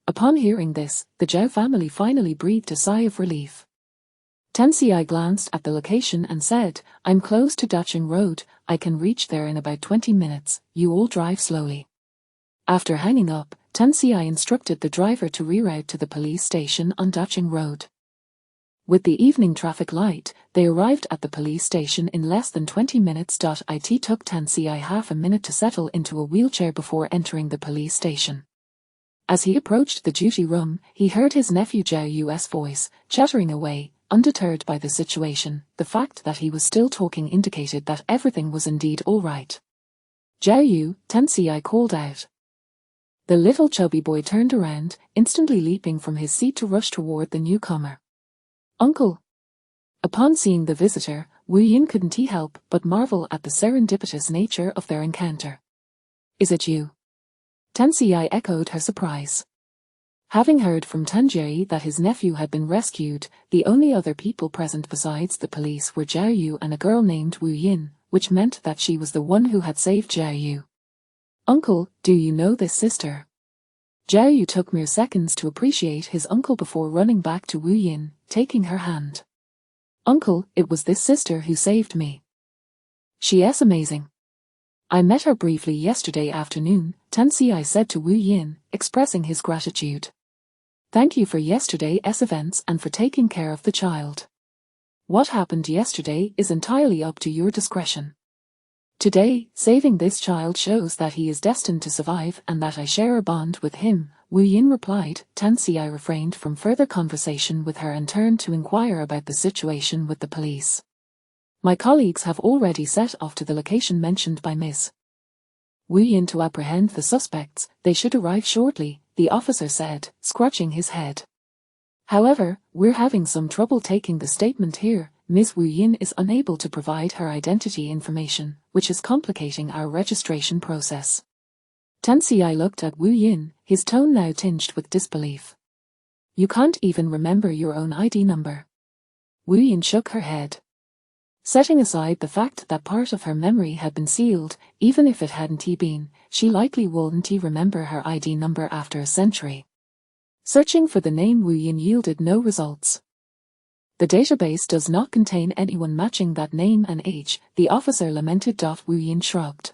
A: Upon hearing this, the Zhao family finally breathed a sigh of relief. Tanci glanced at the location and said, "I'm close to Dacheng Road. I can reach there in about 20 minutes. You all drive slowly." After hanging up, Tanci instructed the driver to reroute to the police station on Dacheng Road. With the evening traffic light, they arrived at the police station in less than 20 minutes. It took Tanci half a minute to settle into a wheelchair before entering the police station. As he approached the duty room, he heard his nephew Zhao Yu's voice, chattering away, undeterred by the situation. The fact that he was still talking indicated that everything was indeed all right. "Zhao Yu," Tanci called out. The little chubby boy turned around, instantly leaping from his seat to rush toward the newcomer. "Uncle." Upon seeing the visitor, Wu Yin couldn't help but marvel at the serendipitous nature of their encounter. "Is it you?" Tanci echoed her surprise. Having heard from Tanjeri that his nephew had been rescued, the only other people present besides the police were Zhao Yu and a girl named Wu Yin, which meant that she was the one who had saved Zhao Yu. "Uncle, do you know this sister?" Zhao Yu took mere seconds to appreciate his uncle before running back to Wu Yin, taking her hand. "Uncle, it was this sister who saved me. She's amazing. I met her briefly yesterday afternoon," Tan Xi said to Wu Yin, expressing his gratitude. "Thank you for yesterday's events and for taking care of the child. What happened yesterday is entirely up to your discretion. Today, saving this child shows that he is destined to survive and that I share a bond with him," Wu Yin replied. Tan Xi refrained from further conversation with her and turned to inquire about the situation with the police. "My colleagues have already set off to the location mentioned by Ms. Wu Yin to apprehend the suspects. They should arrive shortly," the officer said, scratching his head. "However, we're having some trouble taking the statement here. Ms. Wu Yin is unable to provide her identity information, which is complicating our registration process." Tan Xi looked at Wu Yin, his tone now tinged with disbelief. "You can't even remember your own ID number?" Wu Yin shook her head. Setting aside the fact that part of her memory had been sealed, even if it hadn't been, she likely wouldn't remember her ID number after a century. Searching for the name Wu Yin yielded no results. "The database does not contain anyone matching that name and age," the officer lamented. Wu Yin shrugged.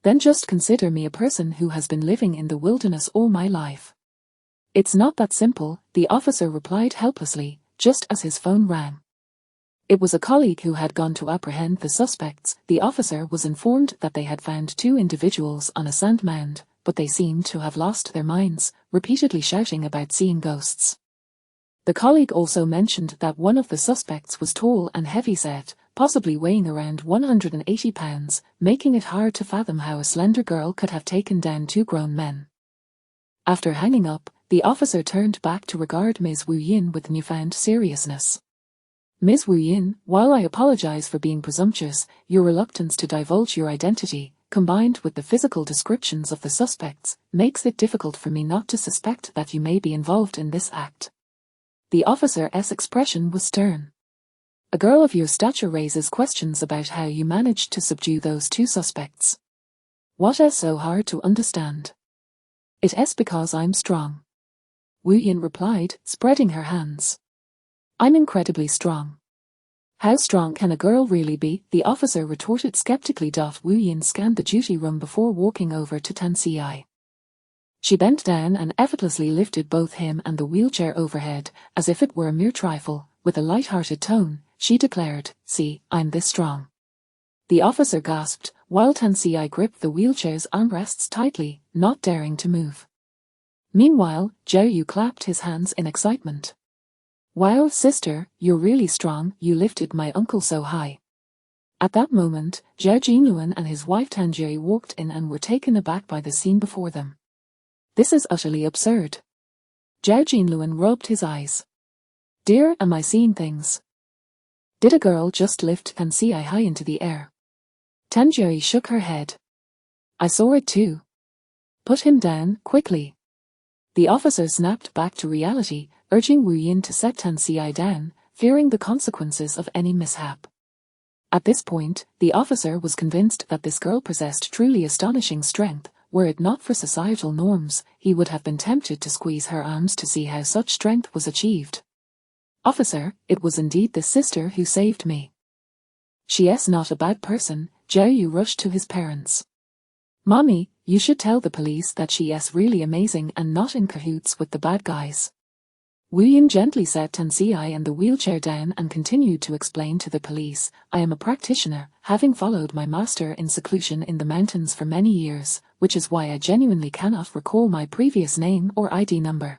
A: "Then just consider me a person who has been living in the wilderness all my life." "It's not that simple," the officer replied helplessly, just as his phone rang. It was a colleague who had gone to apprehend the suspects. The officer was informed that they had found 2 individuals on a sand mound, but they seemed to have lost their minds, repeatedly shouting about seeing ghosts. The colleague also mentioned that one of the suspects was tall and heavy-set, possibly weighing around 180 pounds, making it hard to fathom how a slender girl could have taken down 2 grown men. After hanging up, the officer turned back to regard Ms. Wu Yin with newfound seriousness. "Ms. Wu Yin, while I apologize for being presumptuous, your reluctance to divulge your identity, combined with the physical descriptions of the suspects, makes it difficult for me not to suspect that you may be involved in this act." The officer's expression was stern. "A girl of your stature raises questions about how you managed to subdue those 2 suspects. What is so hard to understand?" "It is because I'm strong," Wu Yin replied, spreading her hands. "I'm incredibly strong." "How strong can a girl really be?" the officer retorted skeptically. Wu Yin scanned the duty room before walking over to Tan Xi. She bent down and effortlessly lifted both him and the wheelchair overhead, as if it were a mere trifle. With a light-hearted tone, she declared, "See, I'm this strong." The officer gasped, while Tan Xi gripped the wheelchair's armrests tightly, not daring to move. Meanwhile, Zhao Yu clapped his hands in excitement. "Wow, sister, you're really strong. You lifted my uncle so high." At that moment, Zhao Jinluan and his wife Tanjie walked in and were taken aback by the scene before them. "This is utterly absurd." Zhao Jinluan rubbed his eyes. "Dear, am I seeing things? Did a girl just lift Tan Xi high into the air?" Tanjie shook her head. "I saw it too. Put him down, quickly." The officer snapped back to reality, urging Wu Yin to set Tan Xi down, fearing the consequences of any mishap. At this point, the officer was convinced that this girl possessed truly astonishing strength. Were it not for societal norms, he would have been tempted to squeeze her arms to see how such strength was achieved. "Officer, it was indeed this sister who saved me. She's not a bad person." Zhao Yu rushed to his parents. "Mommy, you should tell the police that she's really amazing and not in cahoots with the bad guys." Wu Yin gently set Tan Xi and the wheelchair down and continued to explain to the police, "I am a practitioner, having followed my master in seclusion in the mountains for many years, which is why I genuinely cannot recall my previous name or ID number."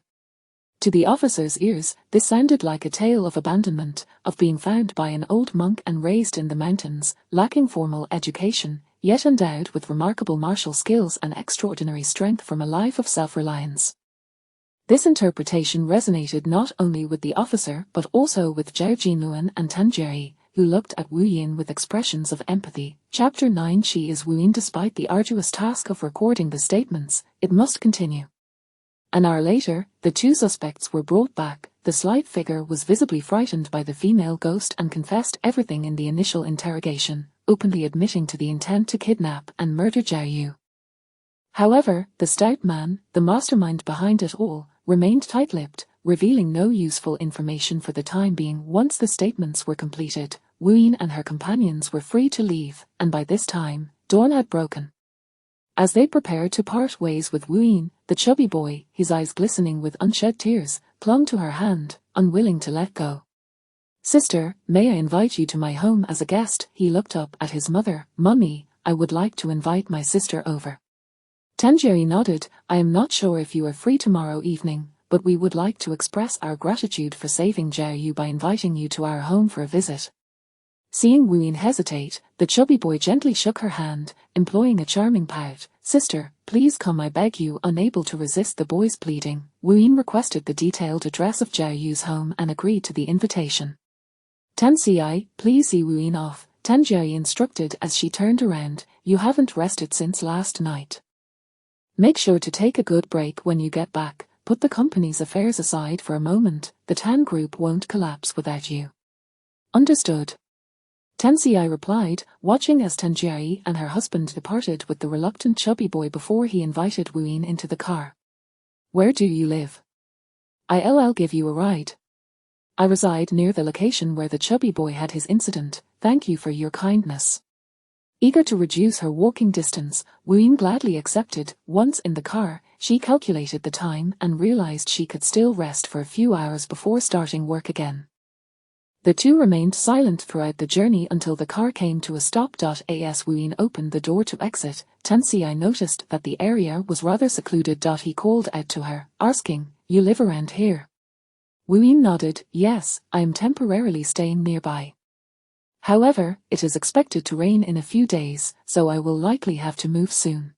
A: To the officer's ears, this sounded like a tale of abandonment, of being found by an old monk and raised in the mountains, lacking formal education, yet endowed with remarkable martial skills and extraordinary strength from a life of self-reliance. This interpretation resonated not only with the officer but also with Zhao Jinluan and Tanjie, who looked at Wu Yin with expressions of empathy. Chapter 9. She is Wu Yin. Despite the arduous task of recording the statements, it must continue. An hour later, the 2 suspects were brought back. The slight figure was visibly frightened by the female ghost and confessed everything in the initial interrogation, openly admitting to the intent to kidnap and murder Zhao Yu. However, the stout man, the mastermind behind it all, remained tight-lipped, revealing no useful information for the time being. Once the statements were completed, Wuyin and her companions were free to leave, and by this time, dawn had broken. As they prepared to part ways with Wuyin, the chubby boy, his eyes glistening with unshed tears, clung to her hand, unwilling to let go. "Sister, may I invite you to my home as a guest?" He looked up at his mother. "Mummy, I would like to invite my sister over." Tanjiri nodded. "I am not sure if you are free tomorrow evening, but we would like to express our gratitude for saving Jiaoyu by inviting you to our home for a visit." Seeing Wuyin hesitate, the chubby boy gently shook her hand, employing a charming pout. "Sister, please come, I beg you." Unable to resist the boy's pleading, Wuyin requested the detailed address of Jiaoyu's home and agreed to the invitation. "Tanci, please see Wuyin off," Tanjiri instructed as she turned around. "You haven't rested since last night. Make sure to take a good break when you get back. Put the company's affairs aside for a moment. The Tan group won't collapse without you." "Understood," Tanci replied, watching as Tanjiri and her husband departed with the reluctant chubby boy before he invited Wuyin into the car. "Where do you live? I'll give you a ride. I reside near the location where the chubby boy had his incident. Thank you for your kindness." Eager to reduce her walking distance, Wuyin gladly accepted. Once in the car, she calculated the time and realized she could still rest for a few hours before starting work again. The two remained silent throughout the journey until the car came to a stop. As Wuyin opened the door to exit, Tanci noticed that the area was rather secluded. He called out to her, asking, "You live around here?" Wuyin nodded. "Yes, I am temporarily staying nearby. However, it is expected to rain in a few days, so I will likely have to move soon."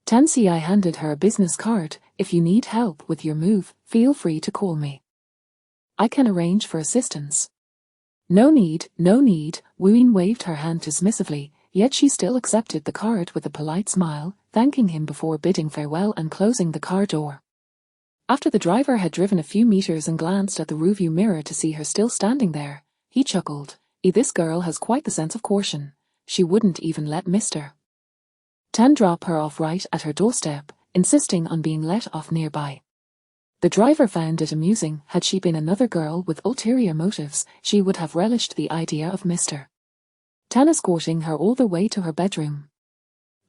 A: Tanci handed her a business card. "If you need help with your move, feel free to call me. I can arrange for assistance." No need, Wuyin waved her hand dismissively, yet she still accepted the card with a polite smile, thanking him before bidding farewell and closing the car door. After the driver had driven a few meters and glanced at the rearview mirror to see her still standing there, he chuckled. This girl has quite the sense of caution. She wouldn't even let Mr. Tan drop her off right at her doorstep, insisting on being let off nearby. The driver found it amusing. Had she been another girl with ulterior motives, she would have relished the idea of Mr. Tan escorting her all the way to her bedroom.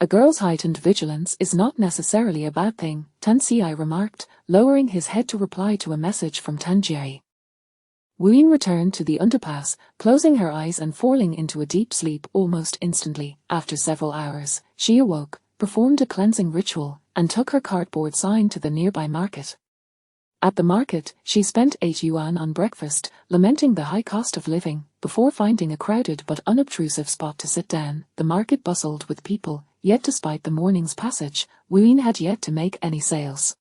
A: "A girl's heightened vigilance is not necessarily a bad thing," Tanci remarked, lowering his head to reply to a message from Tanjiri. Wuyin returned to the underpass, closing her eyes and falling into a deep sleep almost instantly. After several hours, she awoke, performed a cleansing ritual, and took her cardboard sign to the nearby market. At the market, she spent 8 yuan on breakfast, lamenting the high cost of living, before finding a crowded but unobtrusive spot to sit down. The market bustled with people, yet despite the morning's passage, Wuyin had yet to make any sales.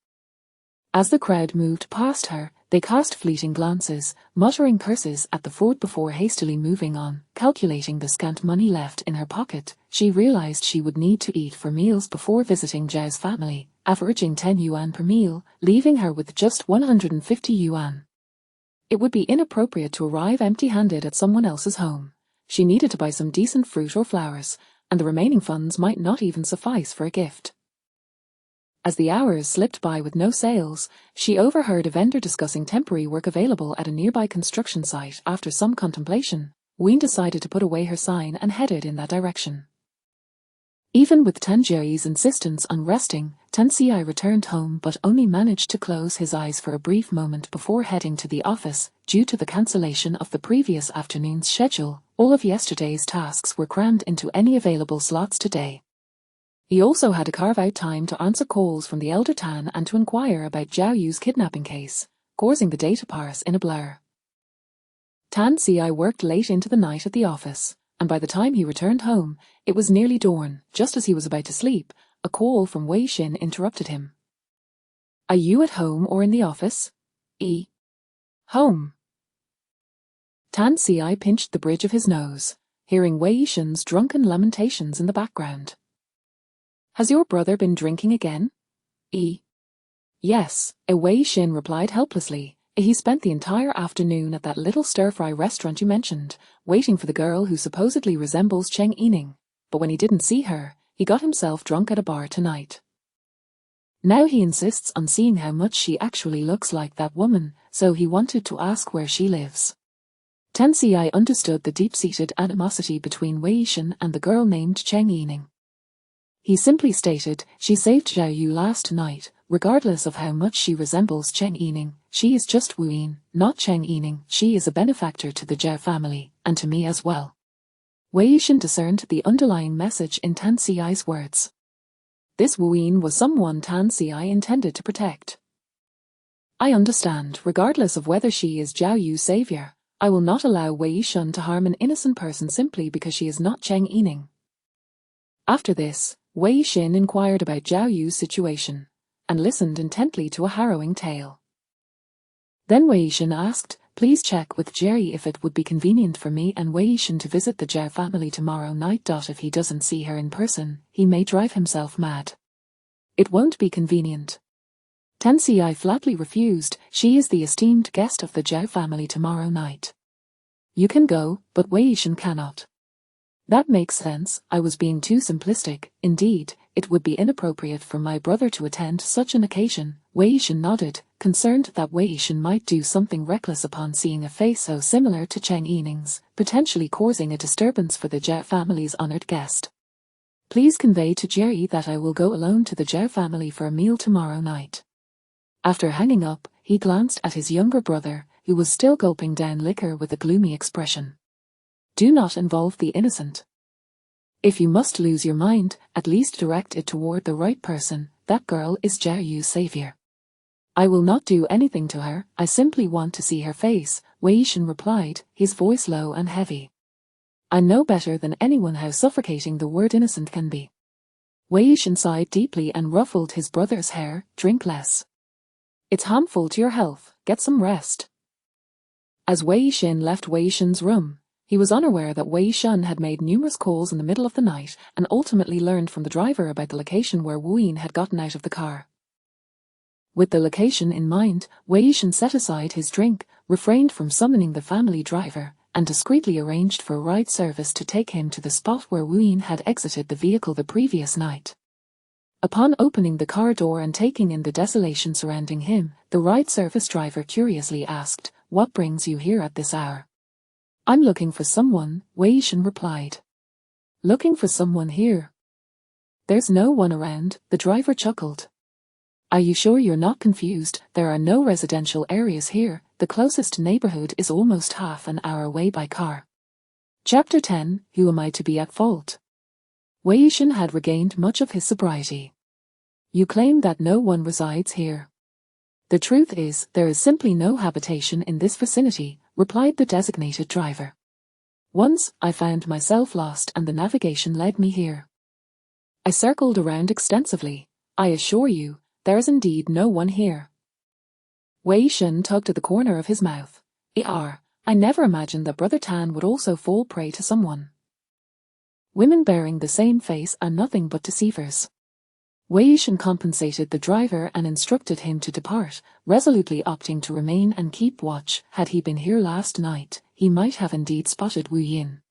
A: As the crowd moved past her, they cast fleeting glances, muttering curses at the fraud before hastily moving on. Calculating the scant money left in her pocket, she realized she would need to eat for meals before visiting Zhao's family, averaging 10 yuan per meal, leaving her with just 150 yuan. It would be inappropriate to arrive empty-handed at someone else's home. She needed to buy some decent fruit or flowers, and the remaining funds might not even suffice for a gift. As the hours slipped by with no sales, she overheard a vendor discussing temporary work available at a nearby construction site. After some contemplation, Wuyin decided to put away her sign and headed in that direction. Even with Tanjiri's insistence on resting, Tanci returned home but only managed to close his eyes for a brief moment before heading to the office. Due to the cancellation of the previous afternoon's schedule, all of yesterday's tasks were crammed into any available slots today. He also had to carve out time to answer calls from the elder Tan and to inquire about Jiaoyu's kidnapping case, causing the day to pass in a blur. Tanci worked late into the night at the office, and by the time he returned home, it was nearly dawn. Just as he was about to sleep, a call from Wei Xin interrupted him. "Are you at home or in the office?" "Home." Tanci pinched the bridge of his nose, hearing Wei Xin's drunken lamentations in the background. "Has your brother been drinking again?" "Yes," Wei Xin replied helplessly. "He spent the entire afternoon at that little stir-fry restaurant you mentioned, waiting for the girl who supposedly resembles Cheng Yining. But when he didn't see her, he got himself drunk at a bar tonight." Now he insists on seeing how much she actually looks like that woman, so he wanted to ask where she lives. Tan Xi understood the deep-seated animosity between Wei Yishan and the girl named Cheng Yining. He simply stated, she saved Zhao Yu last night. Regardless of how much she resembles Cheng Yining, she is just Wu Yin, not Cheng Yining. She is a benefactor to the Zhao family, and to me as well. Wei Yishan discerned the underlying message in Tan Xi's words. This Wu Yin was someone Tan Xi intended to protect. I understand, regardless of whether she is Zhao Yu's savior, I will not allow Wei Yishan to harm an innocent person simply because she is not Cheng Yining. After this, Wei Yishan inquired about Zhao Yu's situation, and listened intently to a harrowing tale. Then Wei Yishan asked, please check with Jerry if it would be convenient for me and Wei Yishan to visit the Zhao family tomorrow night. If he doesn't see her in person, he may drive himself mad. It won't be convenient. Tan Xi flatly refused. She is the esteemed guest of the Zhao family tomorrow night. You can go, but Wei Yishan cannot. That makes sense. I was being too simplistic. Indeed, it would be inappropriate for my brother to attend such an occasion. Wei Yishan nodded, concerned that Wei Yishan might do something reckless upon seeing a face so similar to Cheng Yining's, potentially causing a disturbance for the Zhao family's honored guest. Please convey to Jerry that I will go alone to the Zhao family for a meal tomorrow night. After hanging up, he glanced at his younger brother, who was still gulping down liquor with a gloomy expression. Do not involve the innocent. If you must lose your mind, at least direct it toward the right person. That girl is Zhao Yu's savior. I will not do anything to her, I simply want to see her face, Wei Yishan replied, his voice low and heavy. I know better than anyone how suffocating the word innocent can be. Wei Yishan sighed deeply and ruffled his brother's hair. Drink less. It's harmful to your health, get some rest. As Wei Yishan left Wei Yishan's room, he was unaware that Wei Yishan had made numerous calls in the middle of the night and ultimately learned from the driver about the location where Wu Yin had gotten out of the car. With the location in mind, Wei Yishan set aside his drink, refrained from summoning the family driver, and discreetly arranged for ride service to take him to the spot where Wu Yin had exited the vehicle the previous night. Upon opening the car door and taking in the desolation surrounding him, the ride service driver curiously asked, "What brings you here at this hour?" "I'm looking for someone," Wei Yishan replied. "Looking for someone here?" "There's no one around," the driver chuckled. "Are you sure you're not confused? There are no residential areas here. The closest neighborhood is almost half an hour away by car." Chapter 10, Who Am I to Be at Fault? Wei Yishan had regained much of his sobriety. "You claim that no one resides here." "The truth is, there is simply no habitation in this vicinity," replied the designated driver. "Once, I found myself lost and the navigation led me here. I circled around extensively. I assure you, there is indeed no one here." Wei Yishan tugged at the corner of his mouth. I never imagined that Brother Tan would also fall prey to someone. Women bearing the same face are nothing but deceivers. Wei Yishan compensated the driver and instructed him to depart, resolutely opting to remain and keep watch. Had he been here last night, he might have indeed spotted Wu Yin.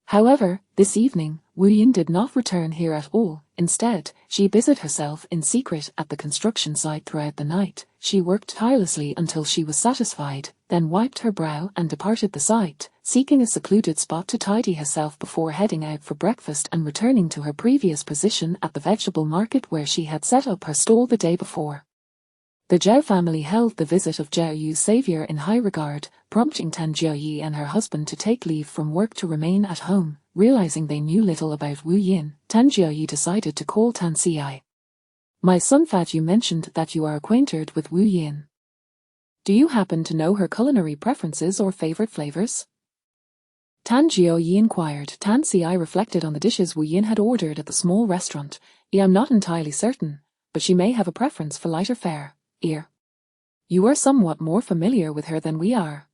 A: However, this evening, Wu Yin did not return here at all. Instead, she busied herself in secret at the construction site throughout the night. She worked tirelessly until she was satisfied, then wiped her brow and departed the site, seeking a secluded spot to tidy herself before heading out for breakfast and returning to her previous position at the vegetable market where she had set up her stall the day before. The Zhao family held the visit of Zhao Yu's savior in high regard, prompting Tan Jiayi and her husband to take leave from work to remain at home. Realizing they knew little about Wu Yin, Tan Jiayi decided to call Tan Xi. "My son Fat, you mentioned that you are acquainted with Wu Yin. Do you happen to know her culinary preferences or favorite flavors?" Tan Jiayi inquired. Tan Xi reflected on the dishes Wu Yin had ordered at the small restaurant. "I'm not entirely certain, but she may have a preference for lighter fare. You are somewhat more familiar with her than we are.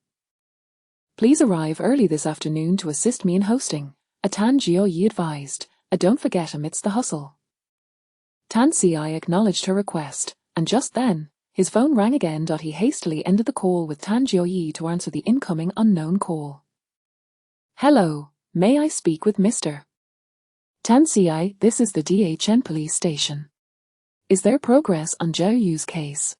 A: Please arrive early this afternoon to assist me in hosting," Tan Jiayi advised. "Don't forget amidst the hustle." Tan Xi acknowledged her request, and just then, his phone rang again. He hastily ended the call with Tan Jiayi to answer the incoming unknown call. "Hello, may I speak with Mr. Tan Xi? This is the DHN police station. Is there progress on Zhao Yu's case?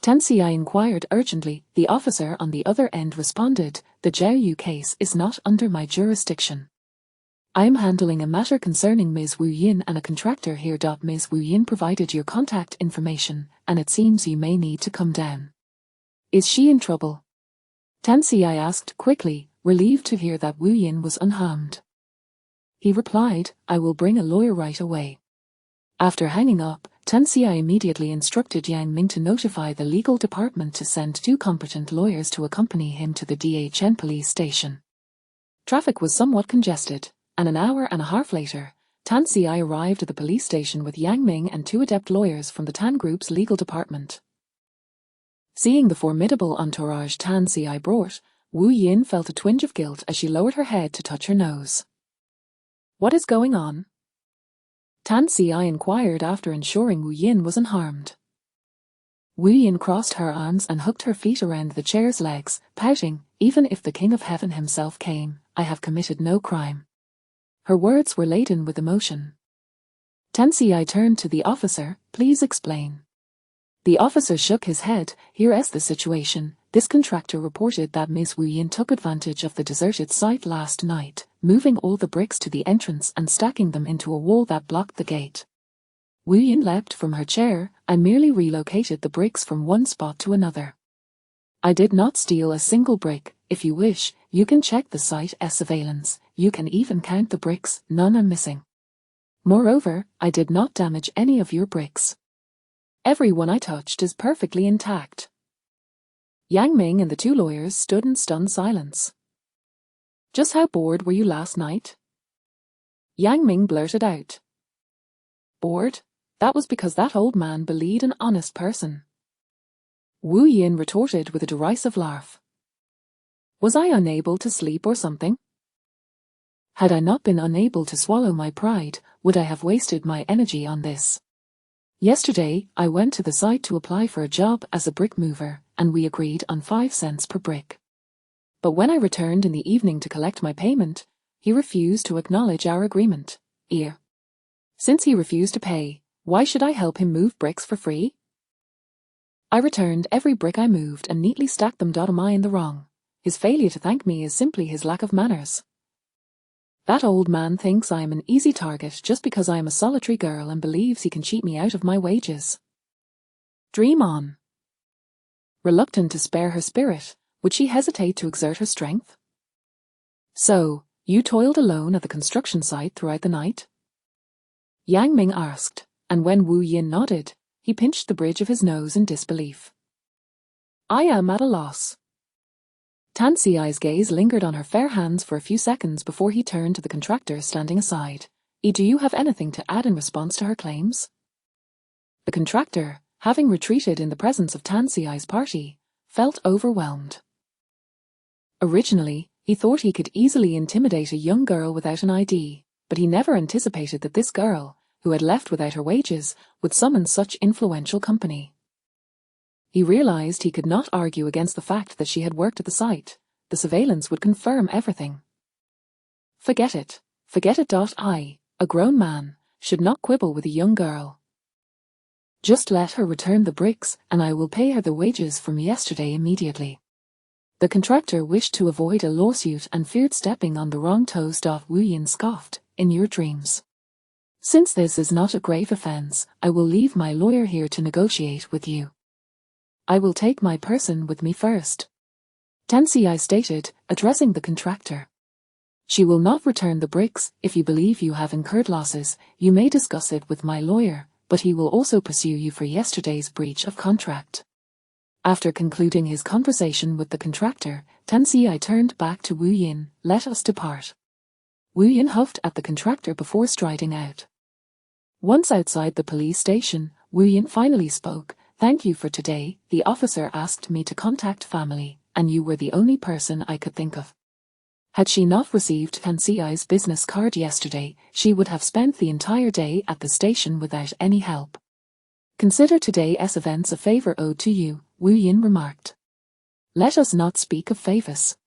A: Tan Xi inquired urgently. The officer on the other end responded, the Zhao Yu case is not under my jurisdiction. I am handling a matter concerning Ms. Wu Yin and a contractor here. Ms. Wu Yin provided your contact information, and it seems you may need to come down. Is she in trouble? Tan Xi asked quickly, relieved to hear that Wu Yin was unharmed. He replied, I will bring a lawyer right away. After hanging up, Tan Xi immediately instructed Yang Ming to notify the legal department to send 2 competent lawyers to accompany him to the DHN police station. Traffic was somewhat congested, and an hour and a half later, Tan Xi arrived at the police station with Yang Ming and 2 adept lawyers from the Tan Group's legal department. Seeing the formidable entourage Tan Xi brought, Wu Yin felt a twinge of guilt as she lowered her head to touch her nose. What is going on? Tan Xi inquired after ensuring Wu Yin was unharmed. Wu Yin crossed her arms and hooked her feet around the chair's legs, pouting, even if the King of Heaven himself came, I have committed no crime. Her words were laden with emotion. Tan Xi turned to the officer, please explain. The officer shook his head, here is the situation. This contractor reported that Ms. Wu Yin took advantage of the deserted site last night, moving all the bricks to the entrance and stacking them into a wall that blocked the gate. Wu Yin leapt from her chair, I merely relocated the bricks from one spot to another. I did not steal a single brick. If you wish, you can check the site's surveillance, you can even count the bricks, none are missing. Moreover, I did not damage any of your bricks. Every one I touched is perfectly intact. Yang Ming and the 2 lawyers stood in stunned silence. Just how bored were you last night? Yang Ming blurted out. Bored? That was because that old man believed an honest person. Wu Yin retorted with a derisive laugh. Was I unable to sleep or something? Had I not been unable to swallow my pride, would I have wasted my energy on this? Yesterday, I went to the site to apply for a job as a brick mover, and we agreed on 5 cents per brick. But when I returned in the evening to collect my payment, he refused to acknowledge our agreement. Since he refused to pay, why should I help him move bricks for free? I returned every brick I moved and neatly stacked them. Am I in the wrong? His failure to thank me is simply his lack of manners. That old man thinks I am an easy target just because I am a solitary girl and believes he can cheat me out of my wages. Dream on. Reluctant to spare her spirit, would she hesitate to exert her strength? So, you toiled alone at the construction site throughout the night? Yang Ming asked, and when Wu Yin nodded, he pinched the bridge of his nose in disbelief. I am at a loss. Tan Xi's gaze lingered on her fair hands for a few seconds before he turned to the contractor standing aside. Do you have anything to add in response to her claims? The contractor, having retreated in the presence of Tan Xi's party, felt overwhelmed. Originally, he thought he could easily intimidate a young girl without an ID, but he never anticipated that this girl, who had left without her wages, would summon such influential company. He realized he could not argue against the fact that she had worked at the site. The surveillance would confirm everything. Forget it. Forget it. I, a grown man, should not quibble with a young girl. Just let her return the bricks, and I will pay her the wages from yesterday immediately. The contractor wished to avoid a lawsuit and feared stepping on the wrong toes. Wu Yin scoffed, in your dreams. Since this is not a grave offense, I will leave my lawyer here to negotiate with you. I will take my person with me first. Tan Xi stated, addressing the contractor. She will not return the bricks. If you believe you have incurred losses, you may discuss it with my lawyer, but he will also pursue you for yesterday's breach of contract. After concluding his conversation with the contractor, Tan Xi turned back to Wu Yin, let us depart. Wu Yin huffed at the contractor before striding out. Once outside the police station, Wu Yin finally spoke. Thank you for today. The officer asked me to contact family, and you were the only person I could think of. Had she not received Tan Xi's business card yesterday, she would have spent the entire day at the station without any help. Consider today's events a favor owed to you, Wu Yin remarked. Let us not speak of favors.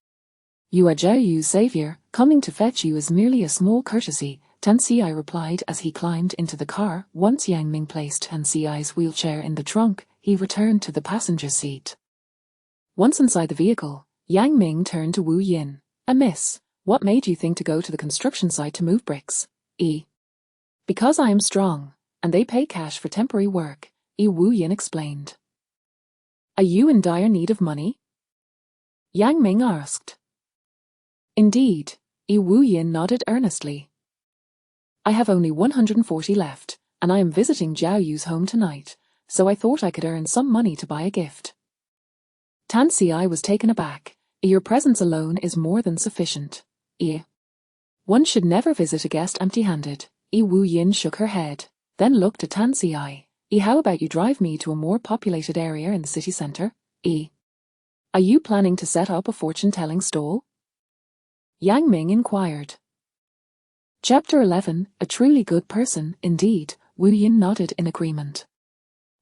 A: You are Zhao Yu's savior, coming to fetch you is merely a small courtesy. Tan Ci replied as he climbed into the car. Once Yang Ming placed Tan Ci's wheelchair in the trunk, he returned to the passenger seat. Once inside the vehicle, Yang Ming turned to Wu Yin. Miss, what made you think to go to the construction site to move bricks? Because I am strong, and they pay cash for temporary work, Wu Yin explained. Are you in dire need of money? Yang Ming asked. Indeed, Wu Yin nodded earnestly. I have only 140 left, and I am visiting Jiao Yu's home tonight, so I thought I could earn some money to buy a gift. Tan Ci was taken aback. Your presence alone is more than sufficient. One should never visit a guest empty-handed. Wu Yin shook her head, then looked at Tan Ci. How about you drive me to a more populated area in the city centre? Are you planning to set up a fortune-telling stall? Yang Ming inquired. Chapter 11, A Truly Good Person, Indeed. Wu Yin nodded in agreement.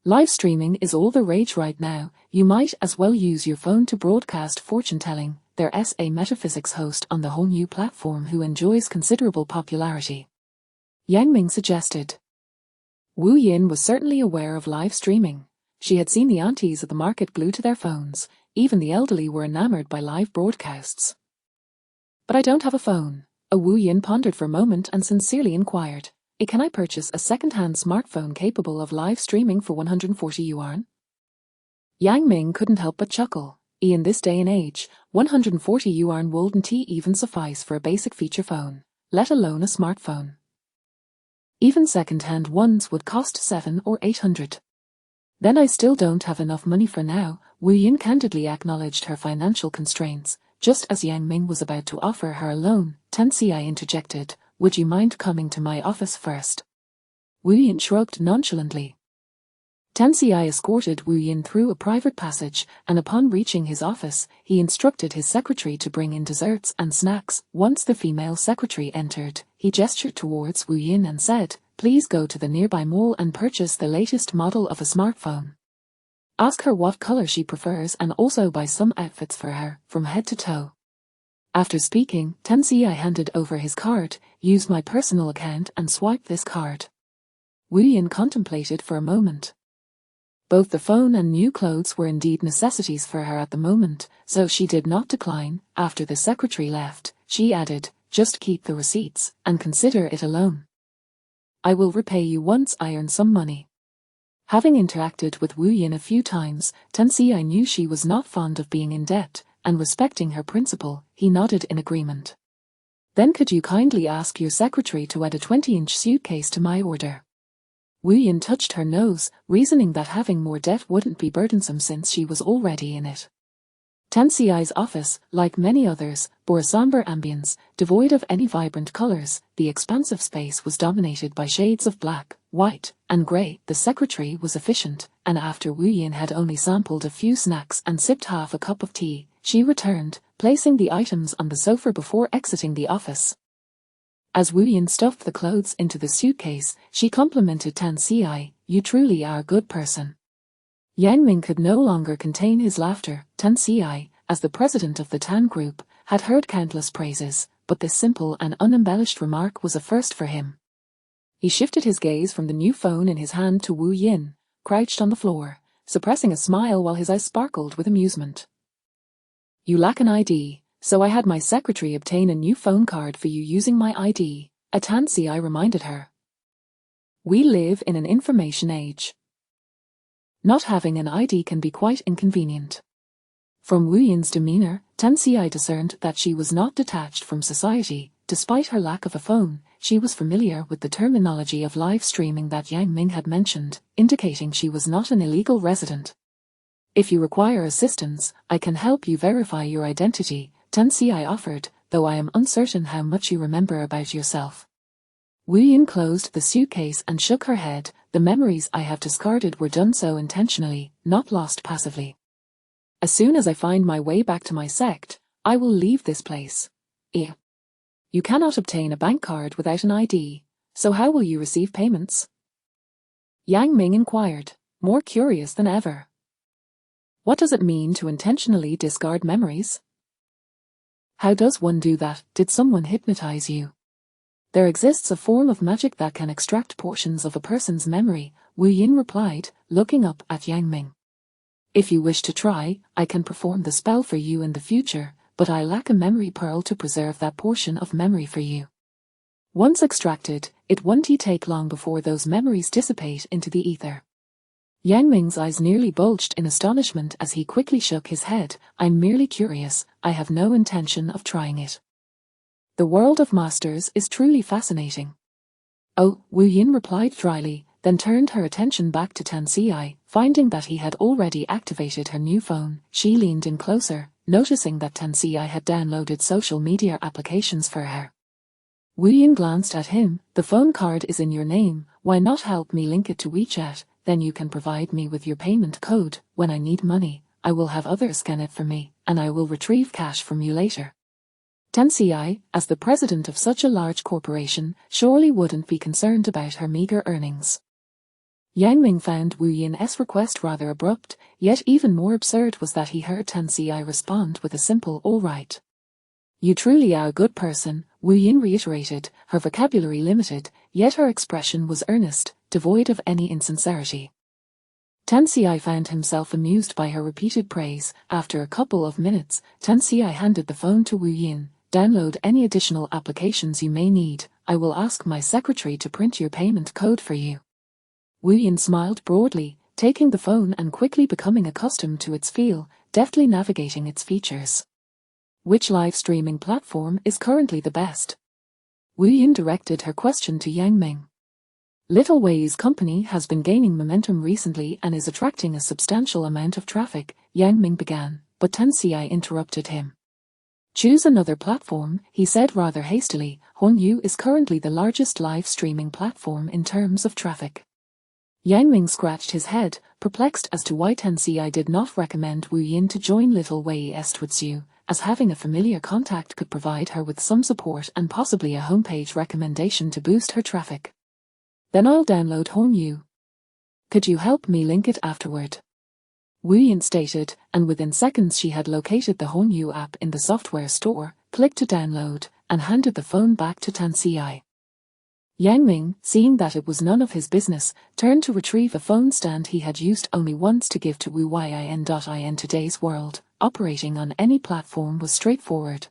A: Live streaming is all the rage right now. You might as well use your phone to broadcast fortune-telling. There's a metaphysics host on the whole new platform who enjoys considerable popularity. Yang Ming suggested. Wu Yin was certainly aware of live streaming. She had seen the aunties of the market glued to their phones. Even the elderly were enamored by live broadcasts. But I don't have a phone. Wu Yin pondered for a moment and sincerely inquired. Can I purchase a second-hand smartphone capable of live streaming for 140 yuan? Yang Ming couldn't help but chuckle. In this day and age, 140 yuan wouldn't even suffice for a basic feature phone, let alone a smartphone. Even second-hand ones would cost 700 or 800. Then I still don't have enough money for now. Wu Yin candidly acknowledged her financial constraints. Just as Yang Ming was about to offer her a loan, Tan Ci interjected, Would you mind coming to my office first? Wu Yin shrugged nonchalantly. Tan Ci escorted Wu Yin through a private passage, and upon reaching his office, he instructed his secretary to bring in desserts and snacks. Once the female secretary entered, he gestured towards Wu Yin and said, Please go to the nearby mall and purchase the latest model of a smartphone. Ask her what color she prefers and also buy some outfits for her, from head to toe. After speaking, Tan Ci handed over his card. Use my personal account and swipe this card. Wu Yin contemplated for a moment. Both the phone and new clothes were indeed necessities for her at the moment, so she did not decline. After the secretary left, she added, Just keep the receipts and consider it a loan. I will repay you once I earn some money. Having interacted with Wu Yin a few times, Tan Ci knew she was not fond of being in debt, and respecting her principle, he nodded in agreement. Then could you kindly ask your secretary to add a 20-inch suitcase to my order? Wu Yin touched her nose, reasoning that having more debt wouldn't be burdensome since she was already in it. Tan Ci's office, like many others, bore a somber ambience, devoid of any vibrant colors. The expansive space was dominated by shades of black, white, and grey. The secretary was efficient, and after Wu Yin had only sampled a few snacks and sipped half a cup of tea, she returned, placing the items on the sofa before exiting the office. As Wu Yin stuffed the clothes into the suitcase, she complimented Tan Ci, You truly are a good person. Yang Ming could no longer contain his laughter. Tan Ci, as the president of the Tan Group, had heard countless praises, but this simple and unembellished remark was a first for him. He shifted his gaze from the new phone in his hand to Wu Yin, crouched on the floor, suppressing a smile while his eyes sparkled with amusement. You lack an ID. So I had my secretary obtain a new phone card for you using my ID, Tan Ci reminded her. We live in an information age. Not having an ID can be quite inconvenient. From Wu Yin's demeanor, Tan Ci discerned that she was not detached from society. Despite her lack of a phone, she was familiar with the terminology of live streaming that Yang Ming had mentioned, indicating she was not an illegal resident. If you require assistance, I can help you verify your identity, Tan Ci offered, though I am uncertain how much you remember about yourself. Wu Yin closed the suitcase and shook her head. The memories I have discarded were done so intentionally, not lost passively. As soon as I find my way back to my sect, I will leave this place. You cannot obtain a bank card without an ID, so how will you receive payments? Yang Ming inquired, more curious than ever. What does it mean to intentionally discard memories? How does one do that? Did someone hypnotize you? There exists a form of magic that can extract portions of a person's memory, Wu Yin replied, looking up at Yang Ming. If you wish to try, I can perform the spell for you in the future, but I lack a memory pearl to preserve that portion of memory for you. Once extracted, it won't take long before those memories dissipate into the ether. Yang Ming's eyes nearly bulged in astonishment as he quickly shook his head. I'm merely curious, I have no intention of trying it. The world of masters is truly fascinating. Oh, Wu Yin replied dryly, then turned her attention back to Tan Xi. Finding that he had already activated her new phone, she leaned in closer, noticing that Tan Xi had downloaded social media applications for her. Wu Yin glanced at him. The phone card is in your name, why not help me link it to WeChat, then you can provide me with your payment code. When I need money, I will have others scan it for me, and I will retrieve cash from you later. Tan Xi, as the president of such a large corporation, surely wouldn't be concerned about her meager earnings. Yang Ming found Wu Yin's request rather abrupt, yet even more absurd was that he heard Tan Xi respond with a simple all right. You truly are a good person, Wu Yin reiterated, her vocabulary limited, yet her expression was earnest, devoid of any insincerity. Tan Xi found himself amused by her repeated praise. After a couple of minutes, Tan Xi handed the phone to Wu Yin. Download any additional applications you may need. I will ask my secretary to print your payment code for you. Wu Yin smiled broadly, taking the phone and quickly becoming accustomed to its feel, deftly navigating its features. Which live streaming platform is currently the best? Wu Yin directed her question to Yang Ming. Little Wei's company has been gaining momentum recently and is attracting a substantial amount of traffic, Yang Ming began, but Tan Xi interrupted him. Choose another platform, he said rather hastily. Hongyu is currently the largest live streaming platform in terms of traffic. Yang Ming scratched his head, perplexed as to why Tan Xi did not recommend Wu Yin to join Little Wei Estwitsu, as having a familiar contact could provide her with some support and possibly a homepage recommendation to boost her traffic. Then I'll download Hongyu. Could you help me link it afterward? Wu Yin stated, and within seconds she had located the Hongyu app in the software store, clicked to download, and handed the phone back to Tan Xi. Yang Ming, seeing that it was none of his business, turned to retrieve a phone stand he had used only once to give to Wu Yin. Today's world, operating on any platform was straightforward.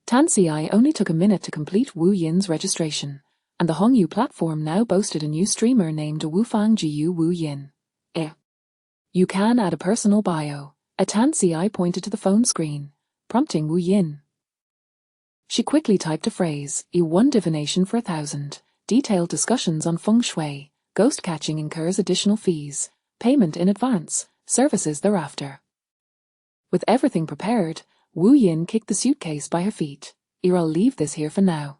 A: Tan Xi only took a minute to complete Wu Yin's registration, and the Hongyu platform now boasted a new streamer named Wufang Jiu Wu Yin. You can add a personal bio. Tan Xi pointed to the phone screen, prompting Wu Yin. She quickly typed a phrase, E1 divination for 1,000, detailed discussions on feng shui, ghost catching incurs additional fees, payment in advance, services thereafter. With everything prepared, Wu Yin kicked the suitcase by her feet. I'll leave this here for now.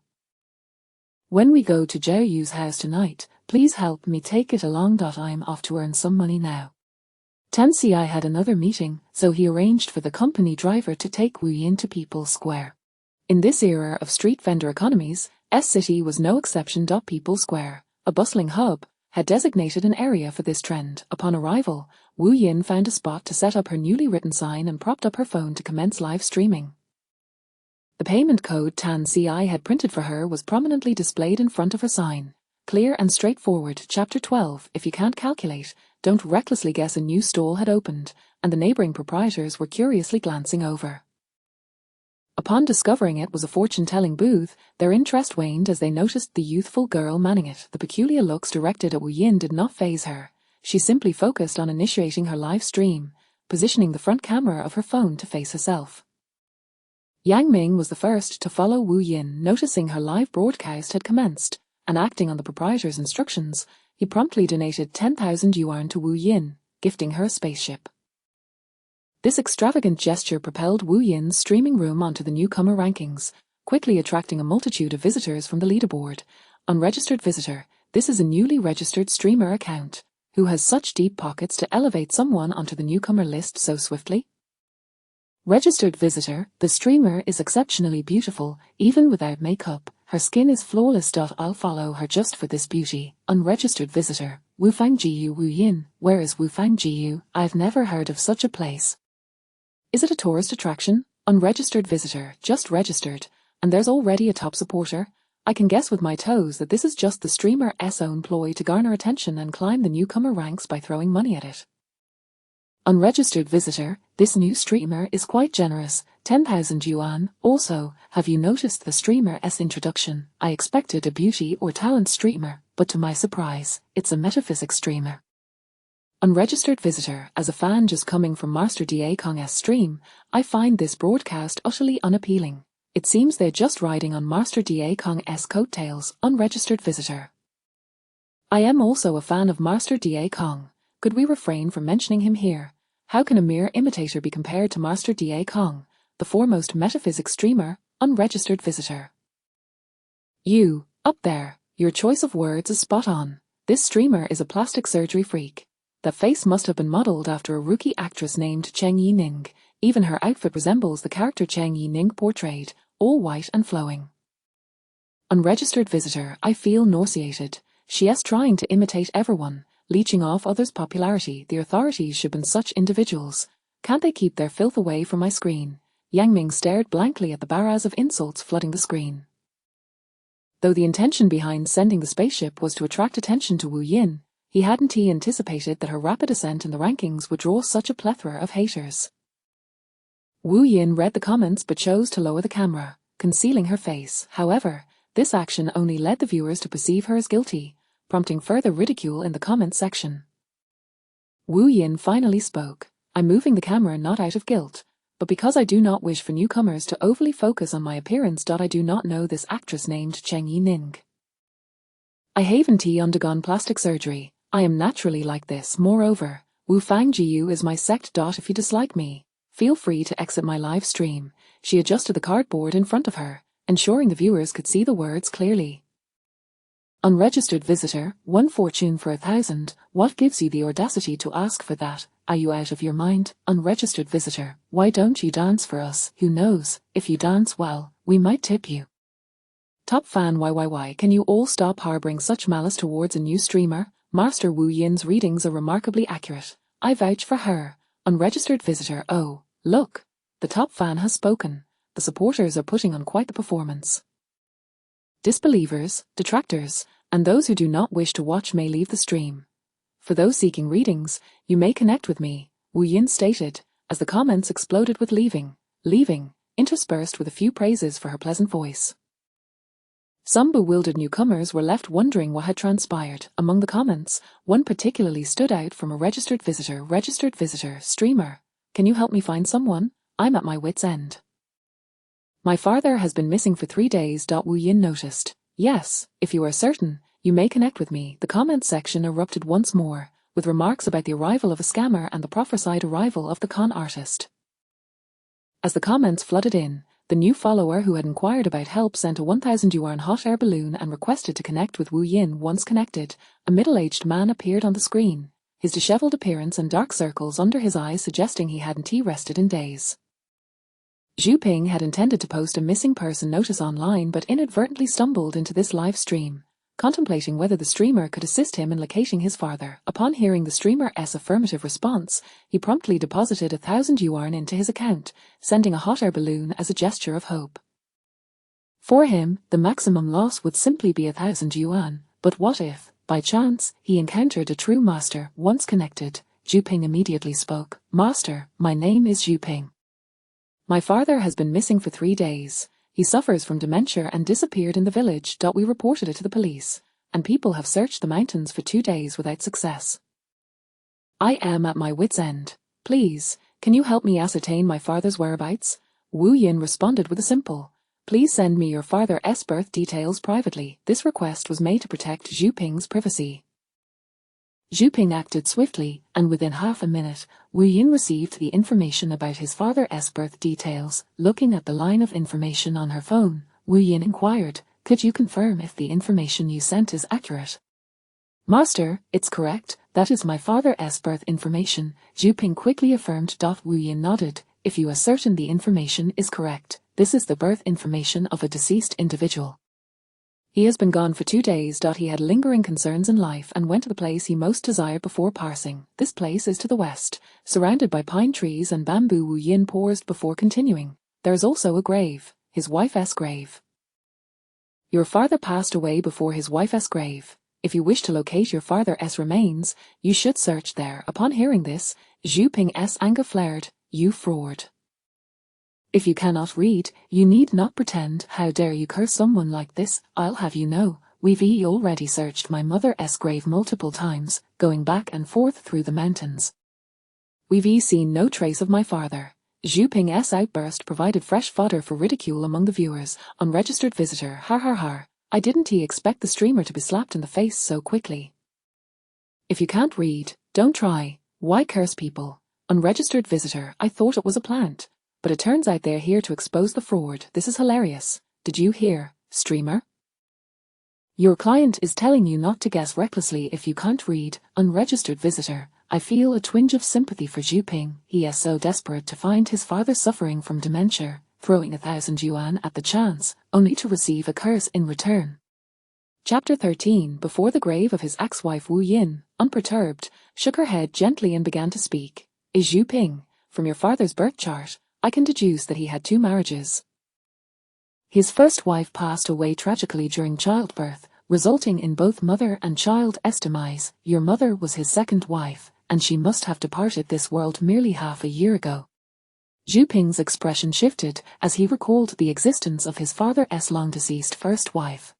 A: When we go to Zhao Yu's house tonight, please help me take it along. I'm off to earn some money now. Tan Xi had another meeting, so he arranged for the company driver to take Wu Yin to People's Square. In this era of street vendor economies, S-City was no exception. People's Square, a bustling hub, had designated an area for this trend. Upon arrival, Wu Yin found a spot to set up her newly written sign and propped up her phone to commence live streaming. The payment code Tan Xi had printed for her was prominently displayed in front of her sign. Clear and straightforward. Chapter 12. If you can't calculate, don't recklessly guess. A new stall had opened, and the neighboring proprietors were curiously glancing over. Upon discovering it was a fortune-telling booth, their interest waned as they noticed the youthful girl manning it. The peculiar looks directed at Wu Yin did not faze her. She simply focused on initiating her live stream, positioning the front camera of her phone to face herself. Yang Ming was the first to follow Wu Yin. Noticing her live broadcast had commenced, and acting on the proprietor's instructions, he promptly donated 10,000 yuan to Wu Yin, gifting her a spaceship. This extravagant gesture propelled Wu Yin's streaming room onto the newcomer rankings, quickly attracting a multitude of visitors from the leaderboard. Unregistered visitor, this is a newly registered streamer account. Who has such deep pockets to elevate someone onto the newcomer list so swiftly? Registered visitor, the streamer is exceptionally beautiful, even without makeup. Her skin is flawless. I'll follow her just for this beauty. Unregistered visitor, Wufang Jiu Wu Yin. Where is Wufang Jiu? I've never heard of such a place. Is it a tourist attraction? Unregistered visitor, just registered, and there's already a top supporter. I can guess with my toes that this is just the streamer's own ploy to garner attention and climb the newcomer ranks by throwing money at it. Unregistered visitor, this new streamer is quite generous, 10,000 yuan. Also, have you noticed the streamer's introduction? I expected a beauty or talent streamer, but to my surprise, it's a metaphysics streamer. Unregistered visitor, as a fan just coming from Master Da Kong's stream, I find this broadcast utterly unappealing. It seems they're just riding on Master Da Kong's coattails. Unregistered visitor. I am also a fan of Master Da Kong. Could we refrain from mentioning him here? How can a mere imitator be compared to Master Da Kong, the foremost metaphysics streamer? Unregistered visitor. You, up there, your choice of words is spot on. This streamer is a plastic surgery freak. That face must have been modeled after a rookie actress named Cheng Yi-ning. Even her outfit resembles the character Cheng Yi-ning portrayed, all white and flowing. Unregistered visitor, I feel nauseated. She is trying to imitate everyone, leeching off others' popularity. The authorities should ban such individuals. Can't they keep their filth away from my screen? Yang Ming stared blankly at the barrage of insults flooding the screen. Though the intention behind sending the spaceship was to attract attention to Wu Yin, he hadn't anticipated that her rapid ascent in the rankings would draw such a plethora of haters. Wu Yin read the comments but chose to lower the camera, concealing her face. However, this action only led the viewers to perceive her as guilty, prompting further ridicule in the comments section. Wu Yin finally spoke. I'm moving the camera not out of guilt, but because I do not wish for newcomers to overly focus on my appearance. I do not know this actress named Cheng Yi-ning. I haven't undergone plastic surgery. I am naturally like this. Moreover, Wu Fang Jiu is my sect. If you dislike me, feel free to exit my live stream. She adjusted the cardboard in front of her, ensuring the viewers could see the words clearly. Unregistered visitor, 1 fortune for 1,000. What gives you the audacity to ask for that? Are you out of your mind? Unregistered visitor, why don't you dance for us? Who knows, if you dance well, we might tip you. Top fan YYY, can you all stop harboring such malice towards a new streamer? Master Wu Yin's readings are remarkably accurate. I vouch for her. Unregistered visitor, oh, look, the top fan has spoken. The supporters are putting on quite the performance. Disbelievers, detractors, and those who do not wish to watch may leave the stream. For those seeking readings, you may connect with me, Wu Yin stated, as the comments exploded with leaving, interspersed with a few praises for her pleasant voice. Some bewildered newcomers were left wondering what had transpired. Among the comments, one particularly stood out from a registered visitor, streamer. Can you help me find someone? I'm at my wit's end. My father has been missing for 3 days. Wu Yin noticed. Yes, if you are certain, you may connect with me. The comments section erupted once more, with remarks about the arrival of a scammer and the prophesied arrival of the con artist. As the comments flooded in, the new follower who had inquired about help sent a 1,000 yuan hot air balloon and requested to connect with Wu Yin. Once connected, a middle-aged man appeared on the screen, his disheveled appearance and dark circles under his eyes suggesting he hadn't rested in days. Zhu Ping had intended to post a missing person notice online but inadvertently stumbled into this live stream, contemplating whether the streamer could assist him in locating his father. Upon hearing the streamer's affirmative response, he promptly deposited 1,000 yuan into his account, sending a hot air balloon as a gesture of hope. For him, the maximum loss would simply be 1,000 yuan, but what if, by chance, he encountered a true master? Once connected, Zhu Ping immediately spoke. Master, my name is Zhu Ping. My father has been missing for 3 days. He suffers from dementia and disappeared in the village. We reported it to the police, and people have searched the mountains for 2 days without success. I am at my wit's end. Please, can you help me ascertain my father's whereabouts? Wu Yin responded with a simple, please send me your father's birth details privately. This request was made to protect Zhu Ping's privacy. Zhu Ping acted swiftly, and within half a minute, Wu Yin received the information about his father's birth details. Looking at the line of information on her phone, Wu Yin inquired, could you confirm if the information you sent is accurate? Master, it's correct, that is my father's birth information, Zhu Ping quickly affirmed. Wu Yin nodded, if you are certain the information is correct, this is the birth information of a deceased individual. He has been gone for 2 days. He had lingering concerns in life and went to the place he most desired before passing. This place is to the west, surrounded by pine trees and bamboo. Wu Yin paused before continuing. There is also a grave, his wife's grave. Your father passed away before his wife's grave. If you wish to locate your father's remains, you should search there. Upon hearing this, Zhu Ping's anger flared. You fraud. If you cannot read, you need not pretend. How dare you curse someone like this? I'll have you know, we've already searched my mother's grave multiple times, going back and forth through the mountains. We've seen no trace of my father. Zhu Ping's outburst provided fresh fodder for ridicule among the viewers. Unregistered visitor, har har har. I didn't expect the streamer to be slapped in the face so quickly. If you can't read, don't try. Why curse people? Unregistered visitor, I thought it was a plant. But it turns out they're here to expose the fraud. This is hilarious. Did you hear, streamer? Your client is telling you not to guess recklessly if you can't read. Unregistered visitor, I feel a twinge of sympathy for Zhu Ping. He is so desperate to find his father suffering from dementia, throwing 1,000 yuan at the chance, only to receive a curse in return. Chapter 13. Before the grave of his ex-wife Wu Yin, unperturbed, shook her head gently and began to speak. Is Zhu Ping, from your father's birth chart, I can deduce that he had 2 marriages. His first wife passed away tragically during childbirth, resulting in both mother and child's demise. Your mother was his second wife, and she must have departed this world merely half a year ago. Zhu Ping's expression shifted as he recalled the existence of his father's long-deceased first wife.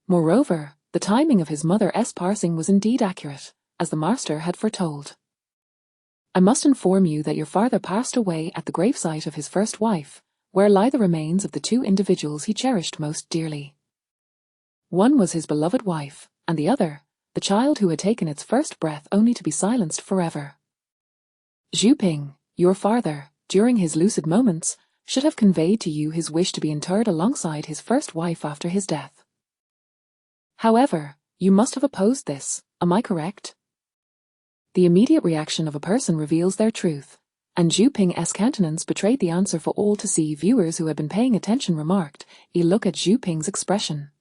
A: Moreover, the timing of his mother's passing was indeed accurate, as the master had foretold. I must inform you that your father passed away at the gravesite of his first wife, where lie the remains of the 2 individuals he cherished most dearly. One was his beloved wife, and the other, the child who had taken its first breath only to be silenced forever. Zhu Ping, your father, during his lucid moments, should have conveyed to you his wish to be interred alongside his first wife after his death. However, you must have opposed this, am I correct? The immediate reaction of a person reveals their truth, and Zhu Ping's countenance betrayed the answer for all to see. Viewers who had been paying attention remarked, look at Zhu Ping's expression.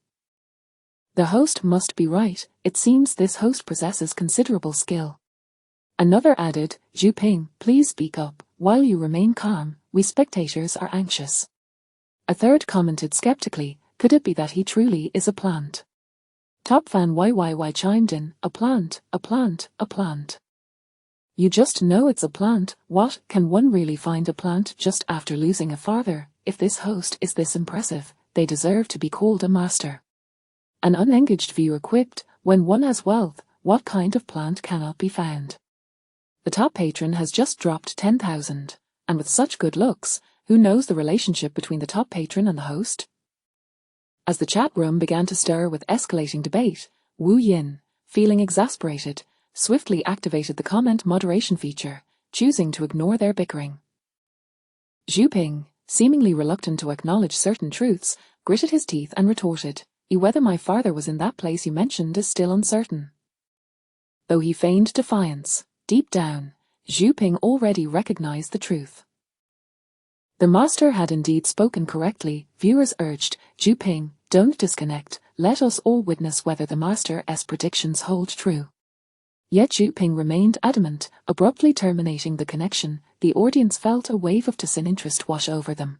A: The host must be right. It seems this host possesses considerable skill. Another added, Zhu Ping, please speak up. While you remain calm, we spectators are anxious. A third commented skeptically, could it be that he truly is a plant? Top fan YYY chimed in, a plant, a plant, a plant. You just know it's a plant. What, can one really find a plant just after losing a father? If this host is this impressive, they deserve to be called a master. An unengaged viewer quipped, when one has wealth, what kind of plant cannot be found? The top patron has just dropped 10,000, and with such good looks, who knows the relationship between the top patron and the host? As the chat room began to stir with escalating debate, Wu Yin, feeling exasperated, swiftly activated the comment moderation feature, choosing to ignore their bickering. Zhu Ping, seemingly reluctant to acknowledge certain truths, gritted his teeth and retorted, whether my father was in that place you mentioned is still uncertain. Though he feigned defiance, deep down, Zhu Ping already recognized the truth. The master had indeed spoken correctly. Viewers urged, Zhu Ping, don't disconnect, let us all witness whether the master's predictions hold true. Yet Zhu Ping remained adamant, abruptly terminating the connection. The audience felt a wave of disinterest wash over them.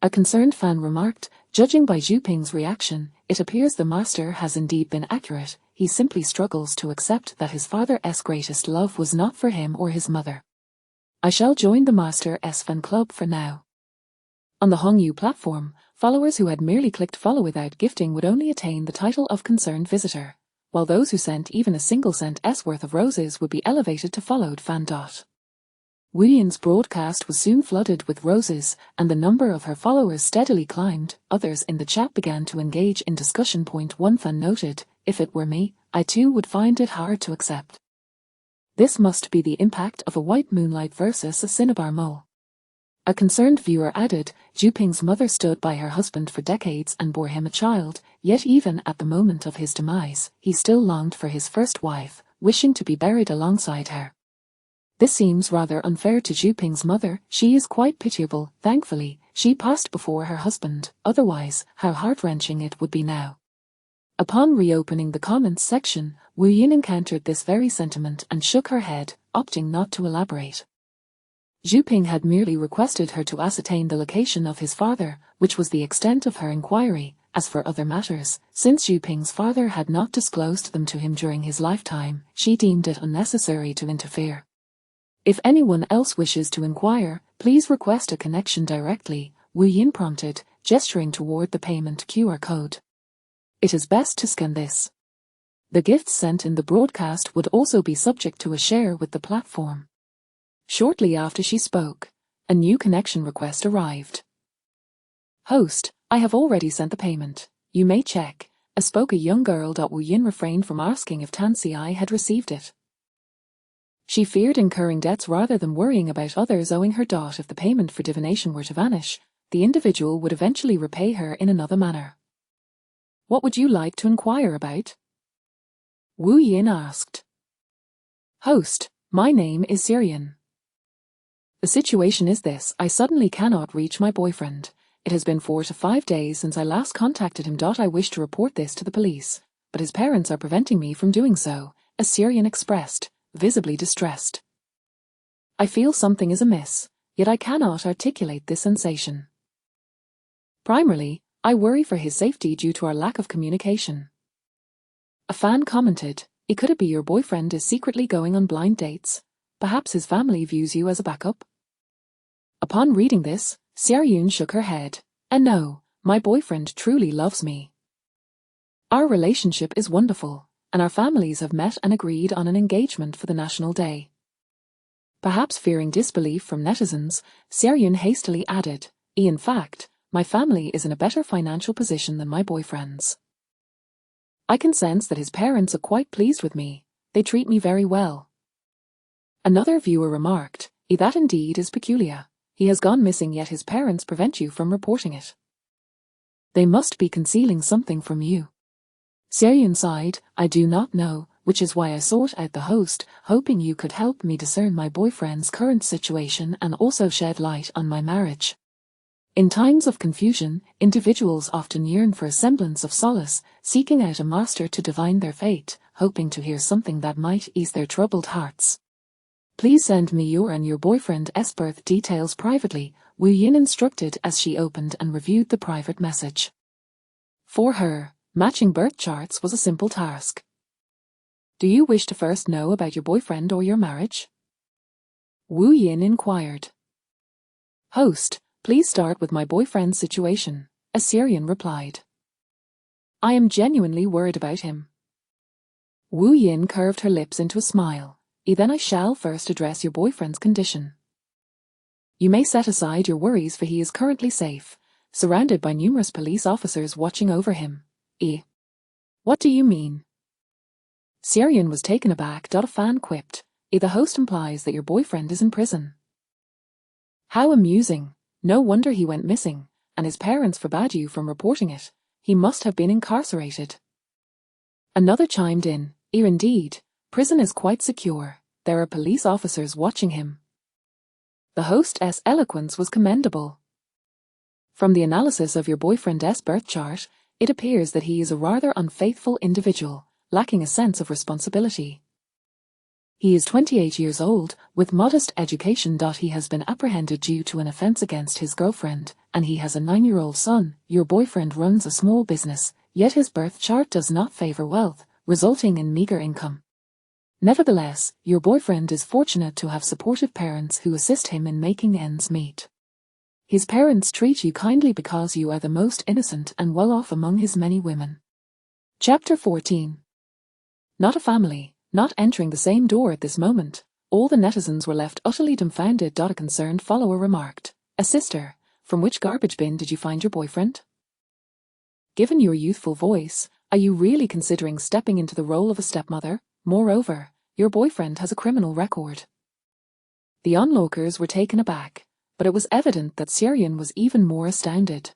A: A concerned fan remarked, judging by Zhu Ping's reaction, it appears the master has indeed been accurate. He simply struggles to accept that his father's greatest love was not for him or his mother. I shall join the master's fan club for now. On the Hongyu platform, followers who had merely clicked follow without gifting would only attain the title of concerned visitor, while those who sent even a single cent's worth of roses would be elevated to followed fan. Wu Yin's broadcast was soon flooded with roses, and the number of her followers steadily climbed. Others in the chat began to engage in discussion. One fan noted, if it were me, I too would find it hard to accept. This must be the impact of a white moonlight versus a cinnabar mole. A concerned viewer added, Zhu Ping's mother stood by her husband for decades and bore him a child, yet even at the moment of his demise, he still longed for his first wife, wishing to be buried alongside her. This seems rather unfair to Zhu Ping's mother. She is quite pitiable. Thankfully, she passed before her husband, otherwise, how heart-wrenching it would be now. Upon reopening the comments section, Wu Yin encountered this very sentiment and shook her head, opting not to elaborate. Zhu Ping had merely requested her to ascertain the location of his father, which was the extent of her inquiry. As for other matters, since Xu Ping's father had not disclosed them to him during his lifetime, she deemed it unnecessary to interfere. If anyone else wishes to inquire, please request a connection directly, Wu Yin prompted, gesturing toward the payment QR code. It is best to scan this. The gifts sent in the broadcast would also be subject to a share with the platform. Shortly after she spoke, a new connection request arrived. Host, I have already sent the payment. You may check, spoke a young girl. Wu Yin refrained from asking if Tan Xi had received it. She feared incurring debts rather than worrying about others owing her. If the payment for divination were to vanish, the individual would eventually repay her in another manner. What would you like to inquire about? Wu Yin asked. Host, my name is Syrian. The situation is this: I suddenly cannot reach my boyfriend. It has been 4 to 5 days since I last contacted him. I wish to report this to the police, but his parents are preventing me from doing so, as Syrian expressed, visibly distressed. I feel something is amiss, yet I cannot articulate this sensation. Primarily, I worry for his safety due to our lack of communication. A fan commented, could it be your boyfriend is secretly going on blind dates? Perhaps his family views you as a backup? Upon reading this, Xiaoyun shook her head. And no, my boyfriend truly loves me. Our relationship is wonderful, and our families have met and agreed on an engagement for the National Day. Perhaps fearing disbelief from netizens, Xiaoyun hastily added, in fact, my family is in a better financial position than my boyfriend's. I can sense that his parents are quite pleased with me. They treat me very well. Another viewer remarked, that indeed is peculiar. He has gone missing yet his parents prevent you from reporting it. They must be concealing something from you. Xiaoyun sighed, I do not know, which is why I sought out the host, hoping you could help me discern my boyfriend's current situation and also shed light on my marriage. In times of confusion, individuals often yearn for a semblance of solace, seeking out a master to divine their fate, hoping to hear something that might ease their troubled hearts. Please send me your and your boyfriend's birth details privately, Wu Yin instructed as she opened and reviewed the private message. For her, matching birth charts was a simple task. Do you wish to first know about your boyfriend or your marriage? Wu Yin inquired. Host, please start with my boyfriend's situation, Assyrian replied. I am genuinely worried about him. Wu Yin curved her lips into a smile. Then I shall first address your boyfriend's condition. You may set aside your worries for he is currently safe, surrounded by numerous police officers watching over him. What do you mean? Syrian was taken aback. A fan quipped, the host implies that your boyfriend is in prison. How amusing. No wonder he went missing, and his parents forbade you from reporting it. He must have been incarcerated. Another chimed in, indeed. Prison is quite secure. There are police officers watching him. The host's eloquence was commendable. From the analysis of your boyfriend's birth chart, it appears that he is a rather unfaithful individual, lacking a sense of responsibility. He is 28 years old, with modest education. He has been apprehended due to an offense against his girlfriend, and he has a 9-year-old son. Your boyfriend runs a small business, yet his birth chart does not favor wealth, resulting in meager income. Nevertheless, your boyfriend is fortunate to have supportive parents who assist him in making ends meet. His parents treat you kindly because you are the most innocent and well-off among his many women. Chapter 14. Not a family, not entering the same door at this moment. All the netizens were left utterly dumbfounded. A concerned follower remarked, a sister, from which garbage bin did you find your boyfriend? Given your youthful voice, are you really considering stepping into the role of a stepmother? Moreover, your boyfriend has a criminal record. The onlookers were taken aback, but it was evident that Syrian was even more astounded.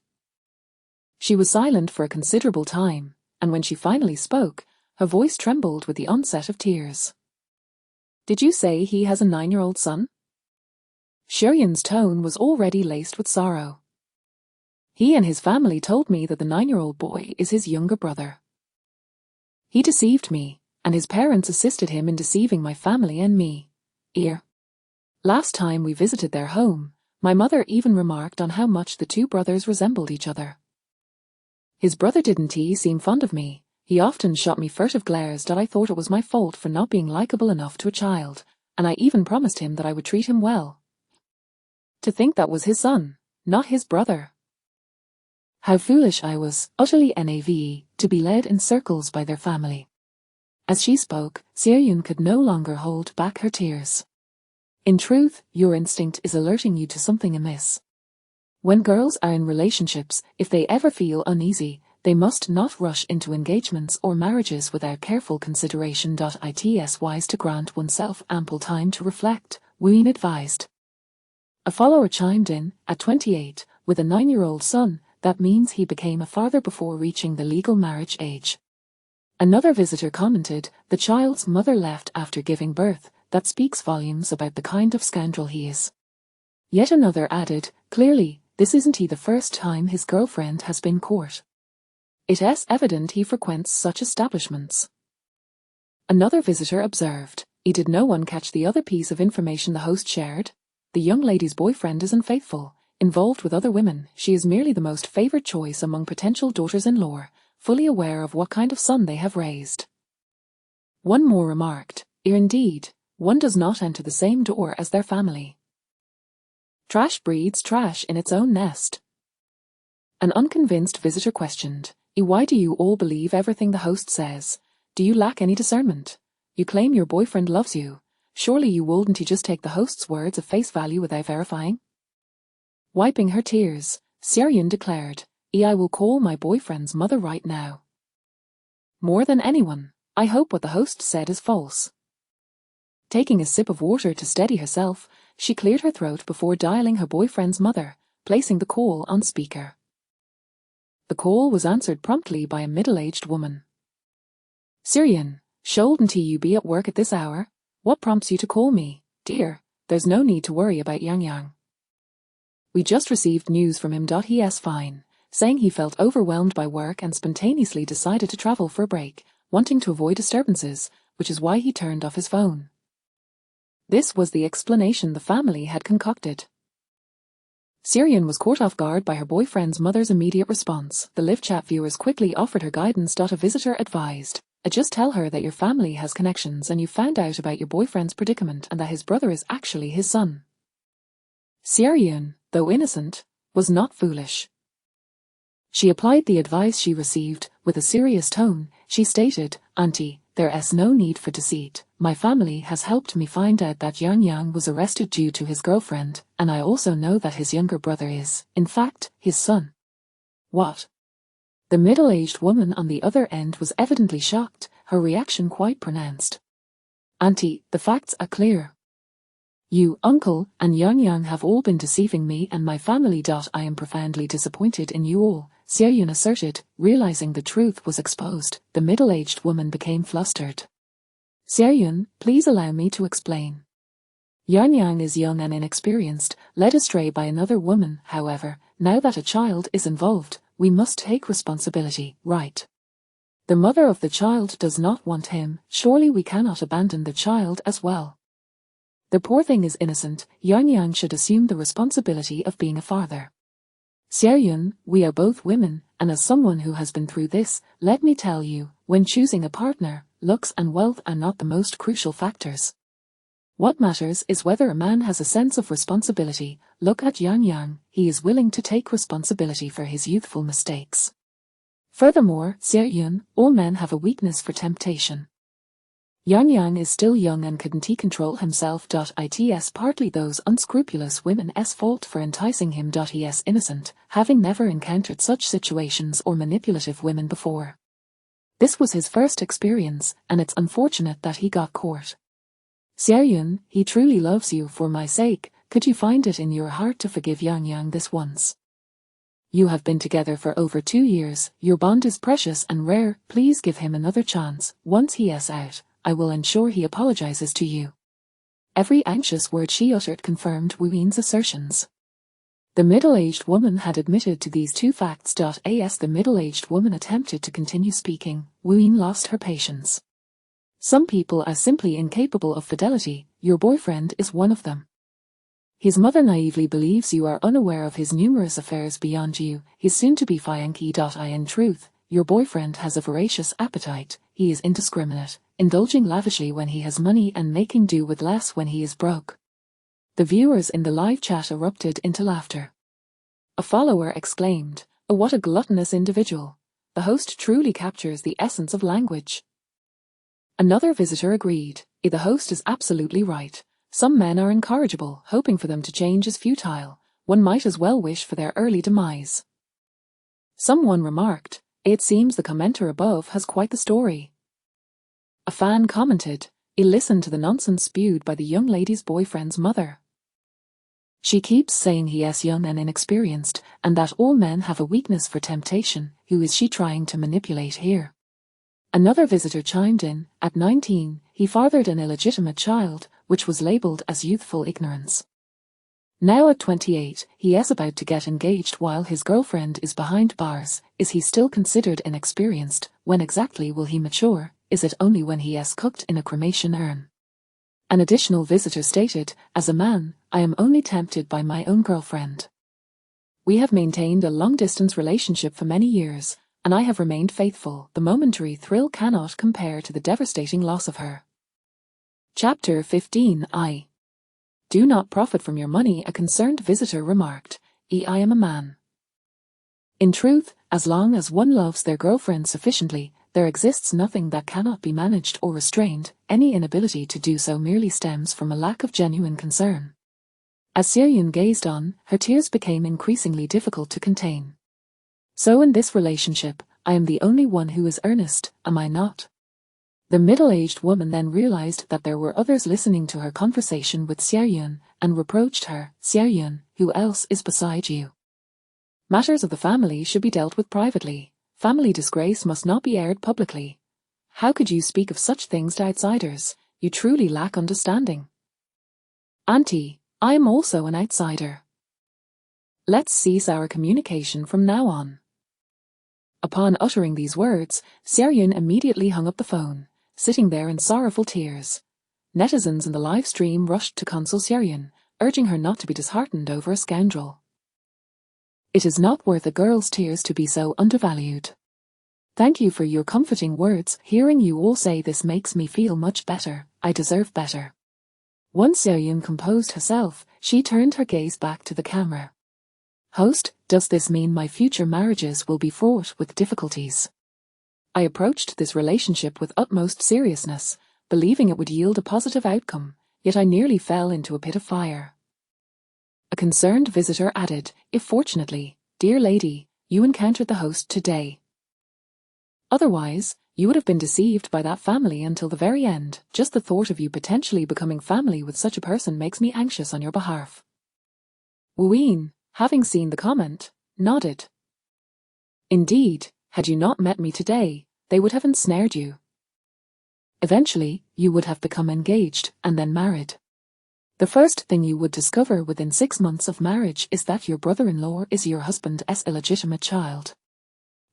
A: She was silent for a considerable time, and when she finally spoke, her voice trembled with the onset of tears. Did you say he has a 9-year-old son? Syrian's tone was already laced with sorrow. He and his family told me that the 9-year-old boy is his younger brother. He deceived me, and his parents assisted him in deceiving my family and me. Last time we visited their home, my mother even remarked on how much the two brothers resembled each other. His brother didn't he seem fond of me. He often shot me furtive glares that I thought it was my fault for not being likeable enough to a child, and I even promised him that I would treat him well. To think that was his son, not his brother. How foolish I was, utterly naive, to be led in circles by their family. As she spoke, Seryun could no longer hold back her tears. In truth, your instinct is alerting you to something amiss. When girls are in relationships, if they ever feel uneasy, they must not rush into engagements or marriages without careful consideration. It's wise to grant oneself ample time to reflect, Ween advised. A follower chimed in, at 28, with a 9-year-old son, that means he became a father before reaching the legal marriage age. Another visitor commented, the child's mother left after giving birth, that speaks volumes about the kind of scoundrel he is. Yet another added, clearly, this isn't he the first time his girlfriend has been caught. It's evident he frequents such establishments. Another visitor observed, did no one catch the other piece of information the host shared? The young lady's boyfriend is unfaithful, involved with other women. She is merely the most favored choice among potential daughters-in-law, fully aware of what kind of son they have raised. One more remarked, indeed, one does not enter the same door as their family. Trash breeds trash in its own nest. An unconvinced visitor questioned, why do you all believe everything the host says? Do you lack any discernment? You claim your boyfriend loves you. Surely you wouldn't just take the host's words at face value without verifying? Wiping her tears, Seryun declared, I will call my boyfriend's mother right now. More than anyone, I hope what the host said is false. Taking a sip of water to steady herself, she cleared her throat before dialing her boyfriend's mother, placing the call on speaker. The call was answered promptly by a middle-aged woman. Seryun, shouldn't you be at work at this hour? What prompts you to call me, dear? There's no need to worry about Yang. We just received news from him. He's fine, saying he felt overwhelmed by work and spontaneously decided to travel for a break, wanting to avoid disturbances, which is why he turned off his phone. This was the explanation the family had concocted. Seryun was caught off guard by her boyfriend's mother's immediate response. The live chat viewers quickly offered her guidance. A visitor advised, just tell her that your family has connections and you found out about your boyfriend's predicament and that his brother is actually his son. Seryun, though innocent, was not foolish. She applied the advice she received. With a serious tone, she stated, Auntie, there's no need for deceit. My family has helped me find out that Yang was arrested due to his girlfriend, and I also know that his younger brother is, in fact, his son. What? The middle-aged woman on the other end was evidently shocked, her reaction quite pronounced. Auntie, the facts are clear. You, uncle, and Yang have all been deceiving me and my family. I am profoundly disappointed in you all, Seryun asserted, realizing the truth was exposed. The middle-aged woman became flustered. Seryun, please allow me to explain. Yang is young and inexperienced, led astray by another woman. However, now that a child is involved, we must take responsibility, right? The mother of the child does not want him. Surely we cannot abandon the child as well. The poor thing is innocent. Yang should assume the responsibility of being a father. Seryun, we are both women, and as someone who has been through this, let me tell you, when choosing a partner, looks and wealth are not the most crucial factors. What matters is whether a man has a sense of responsibility. Look at Yang, he is willing to take responsibility for his youthful mistakes. Furthermore, Seryun, all men have a weakness for temptation. Yang is still young and couldn't he control himself. It's partly those unscrupulous women's fault for enticing him. He is innocent, having never encountered such situations or manipulative women before. This was his first experience, and it's unfortunate that he got caught. Seryun, he truly loves you. For my sake, could you find it in your heart to forgive Yang this once? You have been together for over 2 years, your bond is precious and rare. Please give him another chance. Once he is out, I will ensure he apologizes to you. Every anxious word she uttered confirmed Ween's assertions. The middle-aged woman had admitted to these two facts. As the middle-aged woman attempted to continue speaking, Ween lost her patience. Some people are simply incapable of fidelity. Your boyfriend is one of them. His mother naively believes you are unaware of his numerous affairs beyond you, his soon-to-be fiancé. In truth, your boyfriend has a voracious appetite. He is indiscriminate, indulging lavishly when he has money and making do with less when he is broke. The viewers in the live chat erupted into laughter. A follower exclaimed, "Oh, what a gluttonous individual. The host truly captures the essence of language." Another visitor agreed, "The host is absolutely right. Some men are incorrigible, hoping for them to change is futile. One might as well wish for their early demise." Someone remarked, "It seems the commenter above has quite the story." A fan commented, "Listen to the nonsense spewed by the young lady's boyfriend's mother. She keeps saying he is young and inexperienced, and that all men have a weakness for temptation. Who is she trying to manipulate here?" Another visitor chimed in, "At 19, he fathered an illegitimate child, which was labelled as youthful ignorance. Now at 28, he is about to get engaged while his girlfriend is behind bars. Is he still considered inexperienced? When exactly will he mature? Is it only when he is cooked in a cremation urn?" An additional visitor stated, "As a man, I am only tempted by my own girlfriend. We have maintained a long-distance relationship for many years, and I have remained faithful. The momentary thrill cannot compare to the devastating loss of her." Chapter 15. I do not profit from your money. A concerned visitor remarked, "I am a man. In truth, as long as one loves their girlfriend sufficiently, there exists nothing that cannot be managed or restrained. Any inability to do so merely stems from a lack of genuine concern." As Seryun gazed on, her tears became increasingly difficult to contain. "So in this relationship, I am the only one who is earnest, am I not?" The middle-aged woman then realized that there were others listening to her conversation with Seryun, and reproached her, "Seryun, who else is beside you? Matters of the family should be dealt with privately. Family disgrace must not be aired publicly. How could you speak of such things to outsiders? You truly lack understanding." "Auntie, I am also an outsider. Let's cease our communication from now on." Upon uttering these words, Seryun immediately hung up the phone, sitting there in sorrowful tears. Netizens in the live stream rushed to console Seryun, urging her not to be disheartened over a scoundrel. "It is not worth a girl's tears to be so undervalued. Thank you for your comforting words. Hearing you all say this makes me feel much better. I deserve better." Once Seryun composed herself, she turned her gaze back to the camera. "Host, does this mean my future marriages will be fraught with difficulties? I approached this relationship with utmost seriousness, believing it would yield a positive outcome, yet I nearly fell into a pit of fire." A concerned visitor added, "If fortunately, dear lady, you encountered the host today. Otherwise, you would have been deceived by that family until the very end. Just the thought of you potentially becoming family with such a person makes me anxious on your behalf." Wuyin, having seen the comment, nodded. "Indeed, had you not met me today, they would have ensnared you. Eventually, you would have become engaged and then married. The first thing you would discover within 6 months of marriage is that your brother-in-law is your husband's illegitimate child.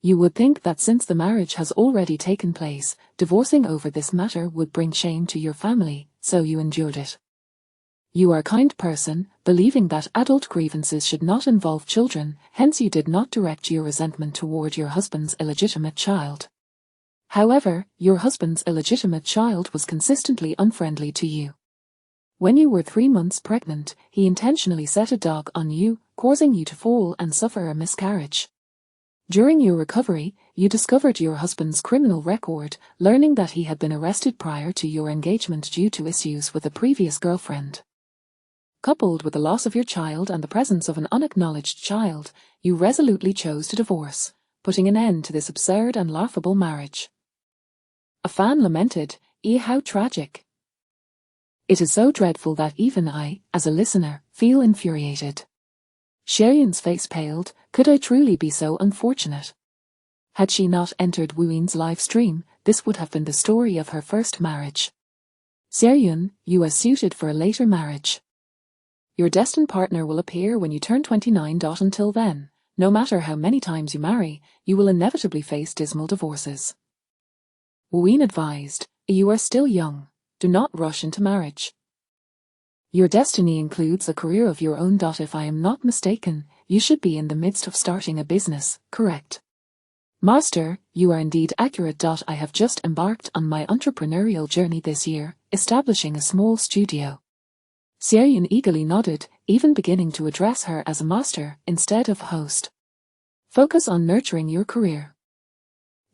A: You would think that since the marriage has already taken place, divorcing over this matter would bring shame to your family, so you endured it. You are a kind person, believing that adult grievances should not involve children, hence you did not direct your resentment toward your husband's illegitimate child. However, your husband's illegitimate child was consistently unfriendly to you. When you were 3 months pregnant, he intentionally set a dog on you, causing you to fall and suffer a miscarriage. During your recovery, you discovered your husband's criminal record, learning that he had been arrested prior to your engagement due to issues with a previous girlfriend. Coupled with the loss of your child and the presence of an unacknowledged child, you resolutely chose to divorce, putting an end to this absurd and laughable marriage." A fan lamented, How tragic. It is so dreadful that even I, as a listener, feel infuriated." Seryun's face paled. Could I truly be so unfortunate? Had she not entered Wuyin's live stream, this would have been the story of her first marriage. Seryun, you are suited for a later marriage. Your destined partner will appear when you turn 29. Until then, no matter how many times you marry, you will inevitably face dismal divorces. Wuyin advised, you are still young. Do not rush into marriage. Your destiny includes a career of your own. If I am not mistaken, you should be in the midst of starting a business, correct? Master, you are indeed accurate. I have just embarked on my entrepreneurial journey this year, establishing a small studio. Xiaoyun eagerly nodded, even beginning to address her as a master instead of host. Focus on nurturing your career.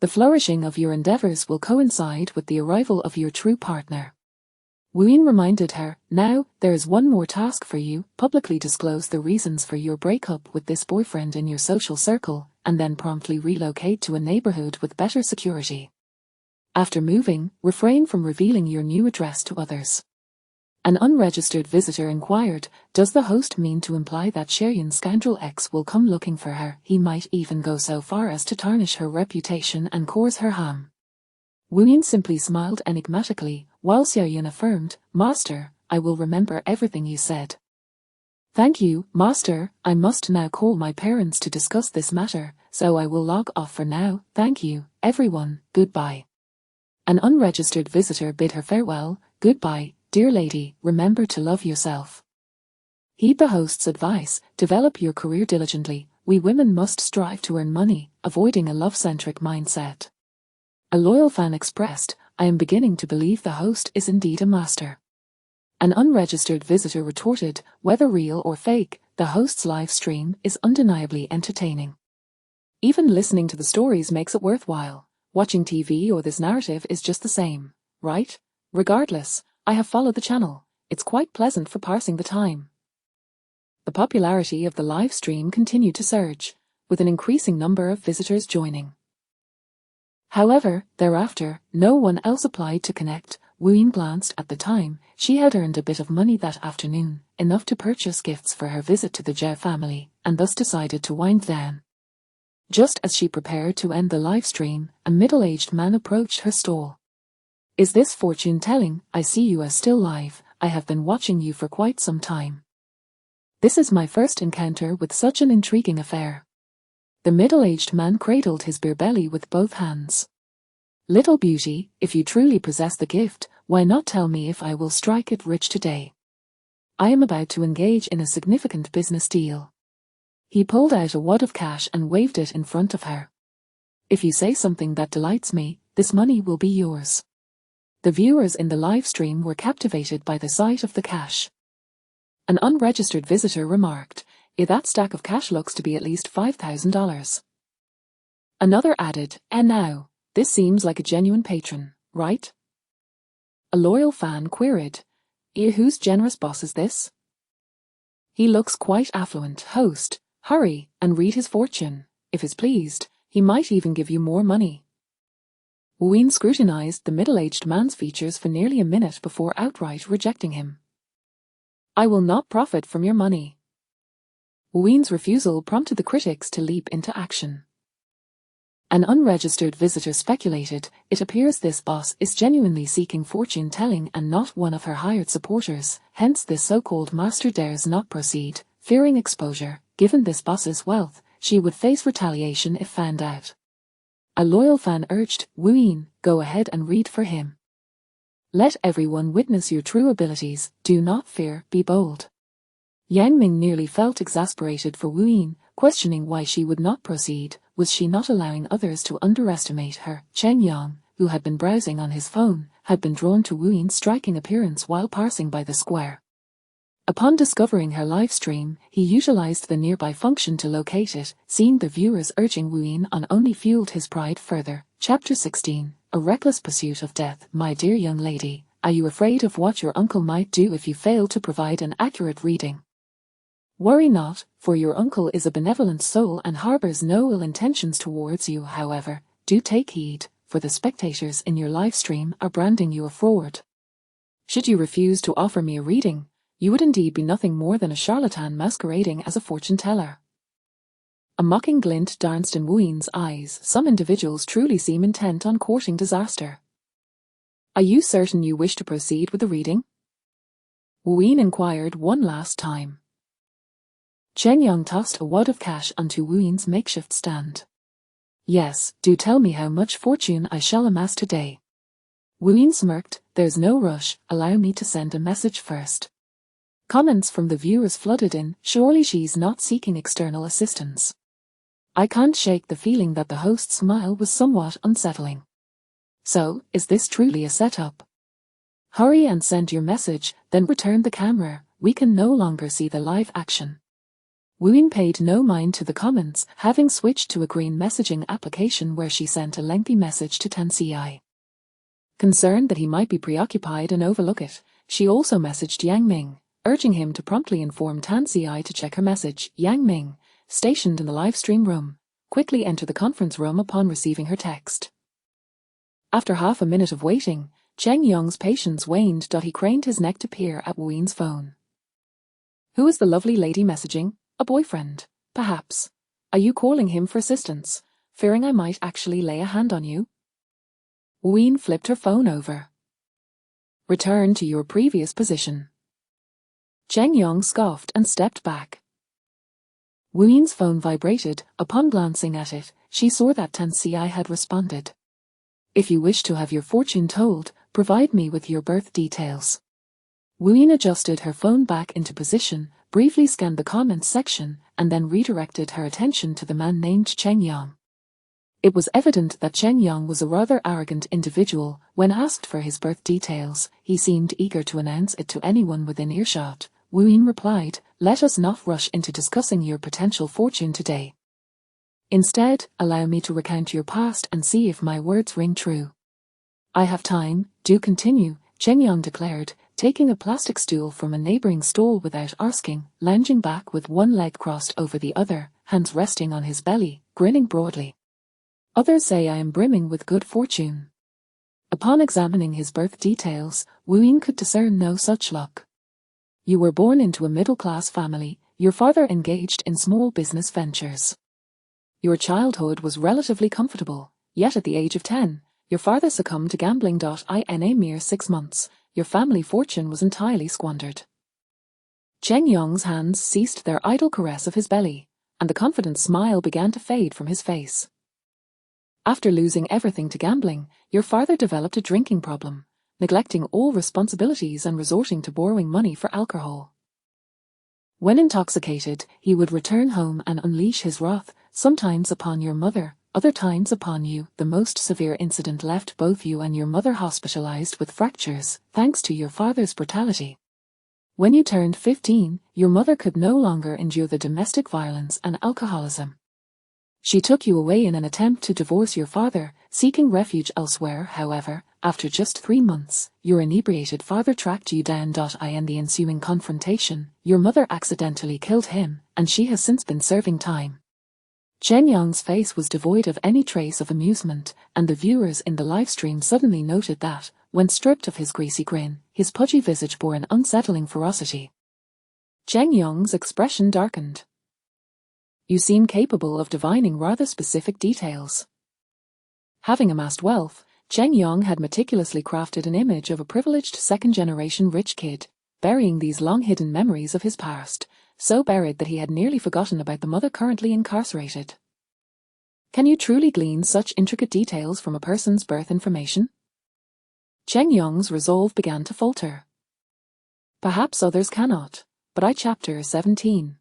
A: The flourishing of your endeavors will coincide with the arrival of your true partner. Wuyin reminded her, now, there is one more task for you, publicly disclose the reasons for your breakup with this boyfriend in your social circle, and then promptly relocate to a neighborhood with better security. After moving, refrain from revealing your new address to others. An unregistered visitor inquired, does the host mean to imply that Xiaoyun's scoundrel X will come looking for her? He might even go so far as to tarnish her reputation and cause her harm. Wuyin simply smiled enigmatically, while Xiaoyun affirmed, Master, I will remember everything you said. Thank you, Master, I must now call my parents to discuss this matter, so I will log off for now. Thank you, everyone, goodbye. An unregistered visitor bid her farewell, goodbye, dear lady, remember to love yourself. Heed the host's advice, develop your career diligently. We women must strive to earn money, avoiding a love-centric mindset. A loyal fan expressed, I am beginning to believe the host is indeed a master. An unregistered visitor retorted, whether real or fake, the host's live stream is undeniably entertaining. Even listening to the stories makes it worthwhile. Watching TV or this narrative is just the same, right? Regardless, I have followed the channel. It's quite pleasant for passing the time. The popularity of the live stream continued to surge, with an increasing number of visitors joining. However, thereafter, no one else applied to connect. Wuyin glanced at the time. She had earned a bit of money that afternoon, enough to purchase gifts for her visit to the Zhao family, and thus decided to wind down. Just as she prepared to end the live stream, a middle-aged man approached her stall. Is this fortune-telling? I see you are still live. I have been watching you for quite some time. This is my first encounter with such an intriguing affair. The middle-aged man cradled his beer belly with both hands. Little beauty, if you truly possess the gift, why not tell me if I will strike it rich today? I am about to engage in a significant business deal. He pulled out a wad of cash and waved it in front of her. If you say something that delights me, this money will be yours. The viewers in the live stream were captivated by the sight of the cash. An unregistered visitor remarked, that stack of cash looks to be at least $5,000. Another added, and now, this seems like a genuine patron, right? A loyal fan queried, whose generous boss is this? He looks quite affluent, host. Hurry, and read his fortune. If he's pleased, he might even give you more money. Wuyin scrutinized the middle-aged man's features for nearly a minute before outright rejecting him. I will not profit from your money. Wuyin's refusal prompted the critics to leap into action. An unregistered visitor speculated, it appears this boss is genuinely seeking fortune-telling and not one of her hired supporters, hence this so-called master dares not proceed, fearing exposure. Given this boss's wealth, she would face retaliation if found out. A loyal fan urged, Wuyin, go ahead and read for him. Let everyone witness your true abilities, do not fear, be bold. Yang Ming nearly felt exasperated for Wuyin, questioning why she would not proceed. Was she not allowing others to underestimate her? Chen Yang, who had been browsing on his phone, had been drawn to Wuyin's striking appearance while passing by the square. Upon discovering her live stream, he utilized the nearby function to locate it. Seeing the viewers urging Wuyin on only fueled his pride further. Chapter 16, A Reckless Pursuit of Death. My dear young lady, are you afraid of what your uncle might do if you fail to provide an accurate reading? Worry not, for your uncle is a benevolent soul and harbors no ill intentions towards you. However, do take heed, for the spectators in your live stream are branding you a fraud. Should you refuse to offer me a reading, you would indeed be nothing more than a charlatan masquerading as a fortune-teller. A mocking glint danced in Wuyin's eyes. Some individuals truly seem intent on courting disaster. Are you certain you wish to proceed with the reading? Wuyin inquired one last time. Chen Yang tossed a wad of cash onto Wuyin's makeshift stand. Yes, do tell me how much fortune I shall amass today. Wuyin smirked, there's no rush, allow me to send a message first. Comments from the viewers flooded in, surely she's not seeking external assistance. I can't shake the feeling that the host's smile was somewhat unsettling. So, is this truly a setup? Hurry and send your message, then return the camera, we can no longer see the live action. Wooin paid no mind to the comments, having switched to a green messaging application where she sent a lengthy message to Tan Si. Concerned that he might be preoccupied and overlook it, she also messaged Yang Ming, urging him to promptly inform Tan Si to check her message. Yang Ming, stationed in the live stream room, quickly entered the conference room upon receiving her text. After half a minute of waiting, Cheng Yong's patience waned. He craned his neck to peer at Wooin's phone. Who is the lovely lady messaging? A boyfriend, perhaps. Are you calling him for assistance, fearing I might actually lay a hand on you? Wooin flipped her phone over. Return to your previous position. Cheng Yong scoffed and stepped back. Wooin's phone vibrated. Upon glancing at it, she saw that Tan Si had responded. If you wish to have your fortune told, provide me with your birth details. Wooin adjusted her phone back into position, briefly scanned the comments section, and then redirected her attention to the man named Cheng Yong. It was evident that Cheng Yong was a rather arrogant individual. When asked for his birth details, he seemed eager to announce it to anyone within earshot. Wooin replied, "Let us not rush into discussing your potential fortune today. Instead, allow me to recount your past and see if my words ring true." "I have time, do continue," Cheng Yong declared, taking a plastic stool from a neighboring stall without asking, lounging back with one leg crossed over the other, hands resting on his belly, grinning broadly. "Others say I am brimming with good fortune." Upon examining his birth details, Wooin could discern no such luck. "You were born into a middle-class family, your father engaged in small business ventures. Your childhood was relatively comfortable, yet at the age of 10, your father succumbed to gambling. In a mere 6 months, your family fortune was entirely squandered." Cheng Yong's hands ceased their idle caress of his belly, and the confident smile began to fade from his face. "After losing everything to gambling, your father developed a drinking problem, neglecting all responsibilities and resorting to borrowing money for alcohol. When intoxicated, he would return home and unleash his wrath, sometimes upon your mother, other times upon you. The most severe incident left both you and your mother hospitalized with fractures, thanks to your father's brutality. When you turned 15, your mother could no longer endure the domestic violence and alcoholism. She took you away in an attempt to divorce your father, seeking refuge elsewhere. However, after just 3 months, your inebriated father tracked you down. In the ensuing confrontation, your mother accidentally killed him, and she has since been serving time." Cheng Yong's face was devoid of any trace of amusement, and the viewers in the livestream suddenly noted that, when stripped of his greasy grin, his pudgy visage bore an unsettling ferocity. Cheng Yong's expression darkened. "You seem capable of divining rather specific details." Having amassed wealth, Cheng Yong had meticulously crafted an image of a privileged second-generation rich kid, burying these long-hidden memories of his past, so buried that he had nearly forgotten about the mother currently incarcerated. "Can you truly glean such intricate details from a person's birth information?" Cheng Yong's resolve began to falter. "Perhaps others cannot, but I Chapter 17.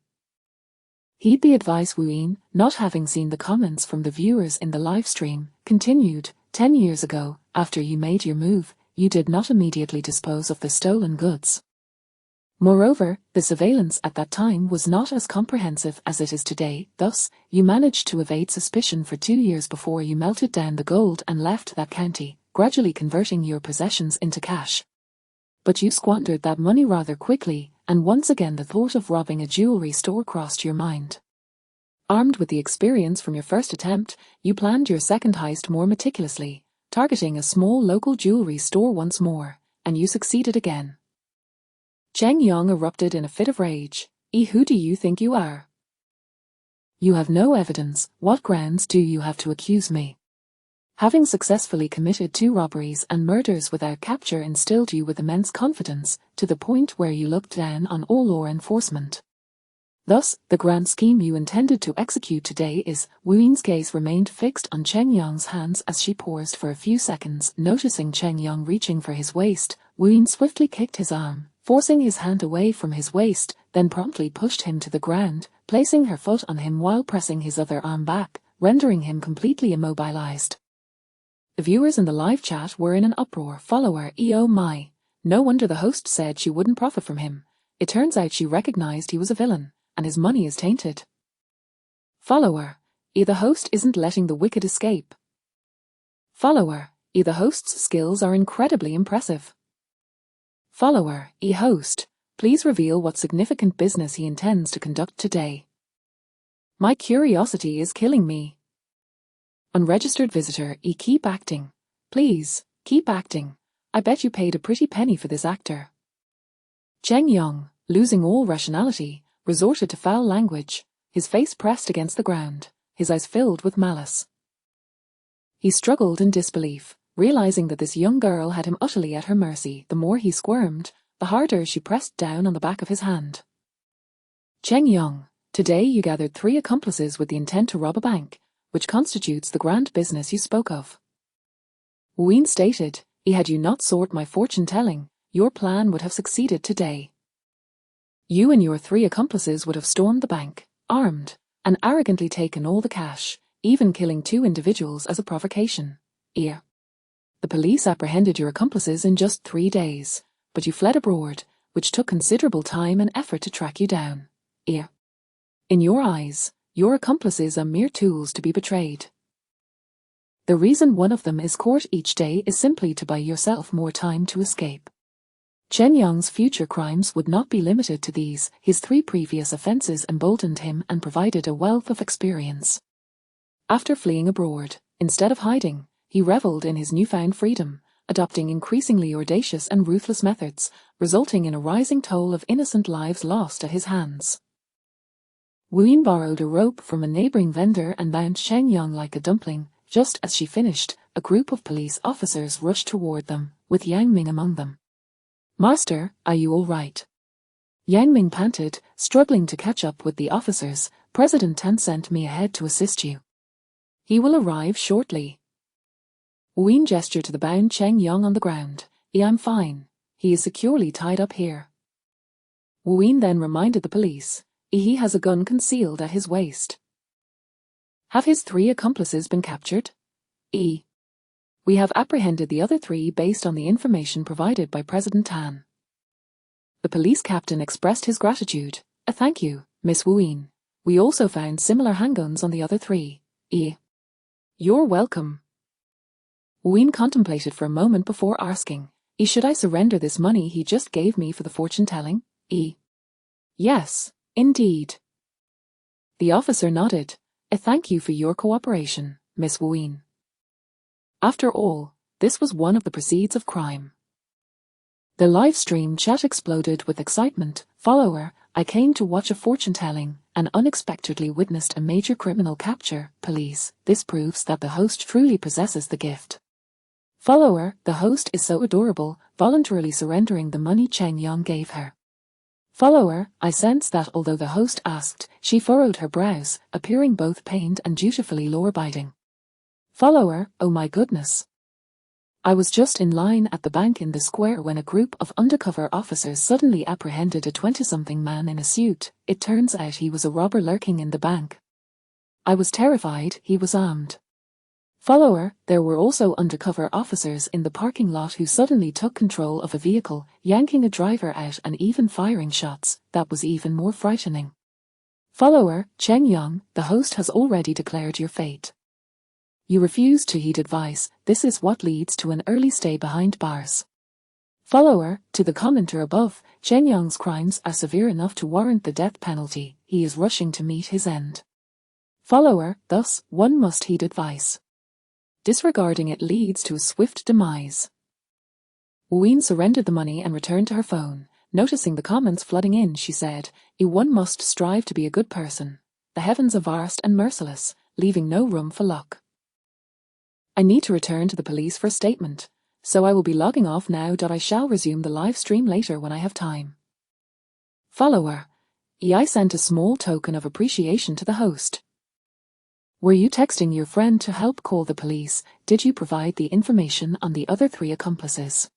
A: Heed the advice. Wooin, not having seen the comments from the viewers in the live stream, continued, 10 years ago, after you made your move, you did not immediately dispose of the stolen goods. Moreover, the surveillance at that time was not as comprehensive as it is today. Thus, you managed to evade suspicion for 2 years before you melted down the gold and left that county, gradually converting your possessions into cash. But you squandered that money rather quickly, and once again the thought of robbing a jewelry store crossed your mind. Armed with the experience from your first attempt, you planned your second heist more meticulously, targeting a small local jewelry store once more, and you succeeded again." Cheng Yong erupted in a fit of rage. Who do you think you are? You have no evidence. What grounds do you have to accuse me? Having successfully committed 2 robberies and murders without capture instilled you with immense confidence, to the point where you looked down on all law enforcement. Thus, the grand scheme you intended to execute today is. Wooin's gaze remained fixed on Cheng Yong's hands as she paused for a few seconds. Noticing Cheng Yong reaching for his waist, Wooin swiftly kicked his arm, forcing his hand away from his waist, then promptly pushed him to the ground, placing her foot on him while pressing his other arm back, rendering him completely immobilized. The viewers in the live chat were in an uproar. Follower, oh my. No wonder the host said she wouldn't profit from him. It turns out she recognized he was a villain, and his money is tainted. Follower, the host isn't letting the wicked escape. Follower, the host's skills are incredibly impressive. Follower, host, please reveal what significant business he intends to conduct today. My curiosity is killing me. Unregistered visitor, keep acting. Please, keep acting. I bet you paid a pretty penny for this actor. Cheng Yong, losing all rationality, resorted to foul language, his face pressed against the ground, his eyes filled with malice. He struggled in disbelief, realizing that this young girl had him utterly at her mercy. The more he squirmed, the harder she pressed down on the back of his hand. Cheng Yong, today you gathered 3 accomplices with the intent to rob a bank, which constitutes the grand business you spoke of. Ween stated, had you not sought my fortune-telling, your plan would have succeeded today. You and your 3 accomplices would have stormed the bank, armed, and arrogantly taken all the cash, even killing 2 individuals as a provocation. The police apprehended your accomplices in just 3 days, but you fled abroad, which took considerable time and effort to track you down. In your eyes, your accomplices are mere tools to be betrayed. The reason one of them is caught each day is simply to buy yourself more time to escape. Chen Yong's future crimes would not be limited to these. His 3 previous offenses emboldened him and provided a wealth of experience. After fleeing abroad, instead of hiding, he reveled in his newfound freedom, adopting increasingly audacious and ruthless methods, resulting in a rising toll of innocent lives lost at his hands. Ween borrowed a rope from a neighboring vendor and bound Chen Yong like a dumpling. Just as she finished, a group of police officers rushed toward them, with Yang Ming among them. Master, are you all right? Yang Ming panted, struggling to catch up with the officers. President Tan sent me ahead to assist you. He will arrive shortly. Ween gestured to the bound Cheng Yong on the ground. I'm fine. He is securely tied up here. Ween then reminded the police. He has a gun concealed at his waist. Have his 3 accomplices been captured? We have apprehended the other 3 based on the information provided by President Tan. The police captain expressed his gratitude. Thank you, Miss Ween. We also found similar handguns on the other 3. You're welcome. Ween contemplated for a moment before asking, should I surrender this money he just gave me for the fortune-telling? Yes, indeed. The officer nodded. Thank you for your cooperation, Miss Ween. After all, this was one of the proceeds of crime. The live stream chat exploded with excitement. Follower, I came to watch a fortune-telling and unexpectedly witnessed a major criminal capture. Police, this proves that the host truly possesses the gift. Follower, the host is so adorable, voluntarily surrendering the money Cheng Yong gave her. Follower, I sense that although the host asked, she furrowed her brows, appearing both pained and dutifully law-abiding. Follower, oh my goodness. I was just in line at the bank in the square when a group of undercover officers suddenly apprehended a 20-something man in a suit. It turns out he was a robber lurking in the bank. I was terrified. He was armed. Follower, there were also undercover officers in the parking lot who suddenly took control of a vehicle, yanking a driver out and even firing shots. That was even more frightening. Follower, Cheng Yong, the host has already declared your fate. You refuse to heed advice. This is what leads to an early stay behind bars. Follower, to the commenter above, Cheng Yong's crimes are severe enough to warrant the death penalty. He is rushing to meet his end. Follower, thus, one must heed advice. Disregarding it leads to a swift demise. Ween surrendered the money and returned to her phone. Noticing the comments flooding in, she said, one must strive to be a good person. The heavens are vast and merciless, leaving no room for luck. I need to return to the police for a statement, so I will be logging off now. I shall resume the live stream later when I have time. Follower, I sent a small token of appreciation to the host. Were you texting your friend to help call the police? Did you provide the information on the other 3 accomplices?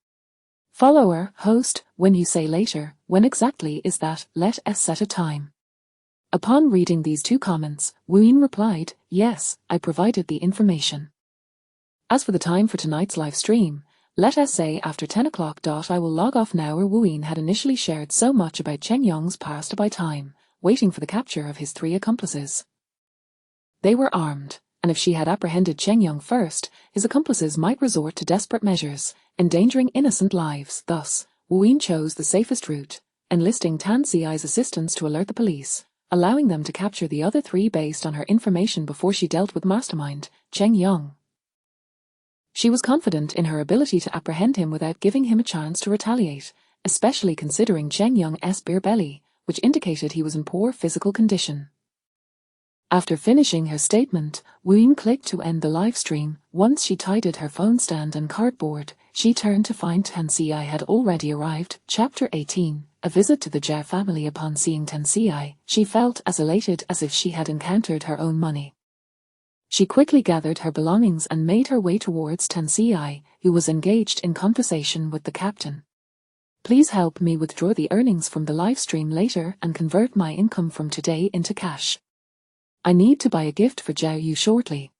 A: Follower, host, when you say later, when exactly is that? Let us set a time. Upon reading these two comments, Wooyin replied, yes, I provided the information. As for the time for tonight's live stream, let us say after 10 o'clock. I will log off now. Wooyin had initially shared so much about Cheng Yong's past by time, waiting for the capture of his 3 accomplices. They were armed, and if she had apprehended Cheng Yong first, his accomplices might resort to desperate measures, endangering innocent lives. Thus, Wooyin chose the safest route, enlisting Tan Siai's assistance to alert the police, allowing them to capture the other 3 based on her information before she dealt with mastermind, Cheng Yong. She was confident in her ability to apprehend him without giving him a chance to retaliate, especially considering Cheng Yong's beer belly, which indicated he was in poor physical condition. After finishing her statement, Wooyin clicked to end the live stream. Once she tidied her phone stand and cardboard, she turned to find Tan Siai had already arrived. Chapter 18. A visit to the Zhao family. Upon seeing Tan Siai, she felt as elated as if she had encountered her own money. She quickly gathered her belongings and made her way towards Tan Siai, who was engaged in conversation with the captain. Please help me withdraw the earnings from the live stream later and convert my income from today into cash. I need to buy a gift for Zhao Yu shortly.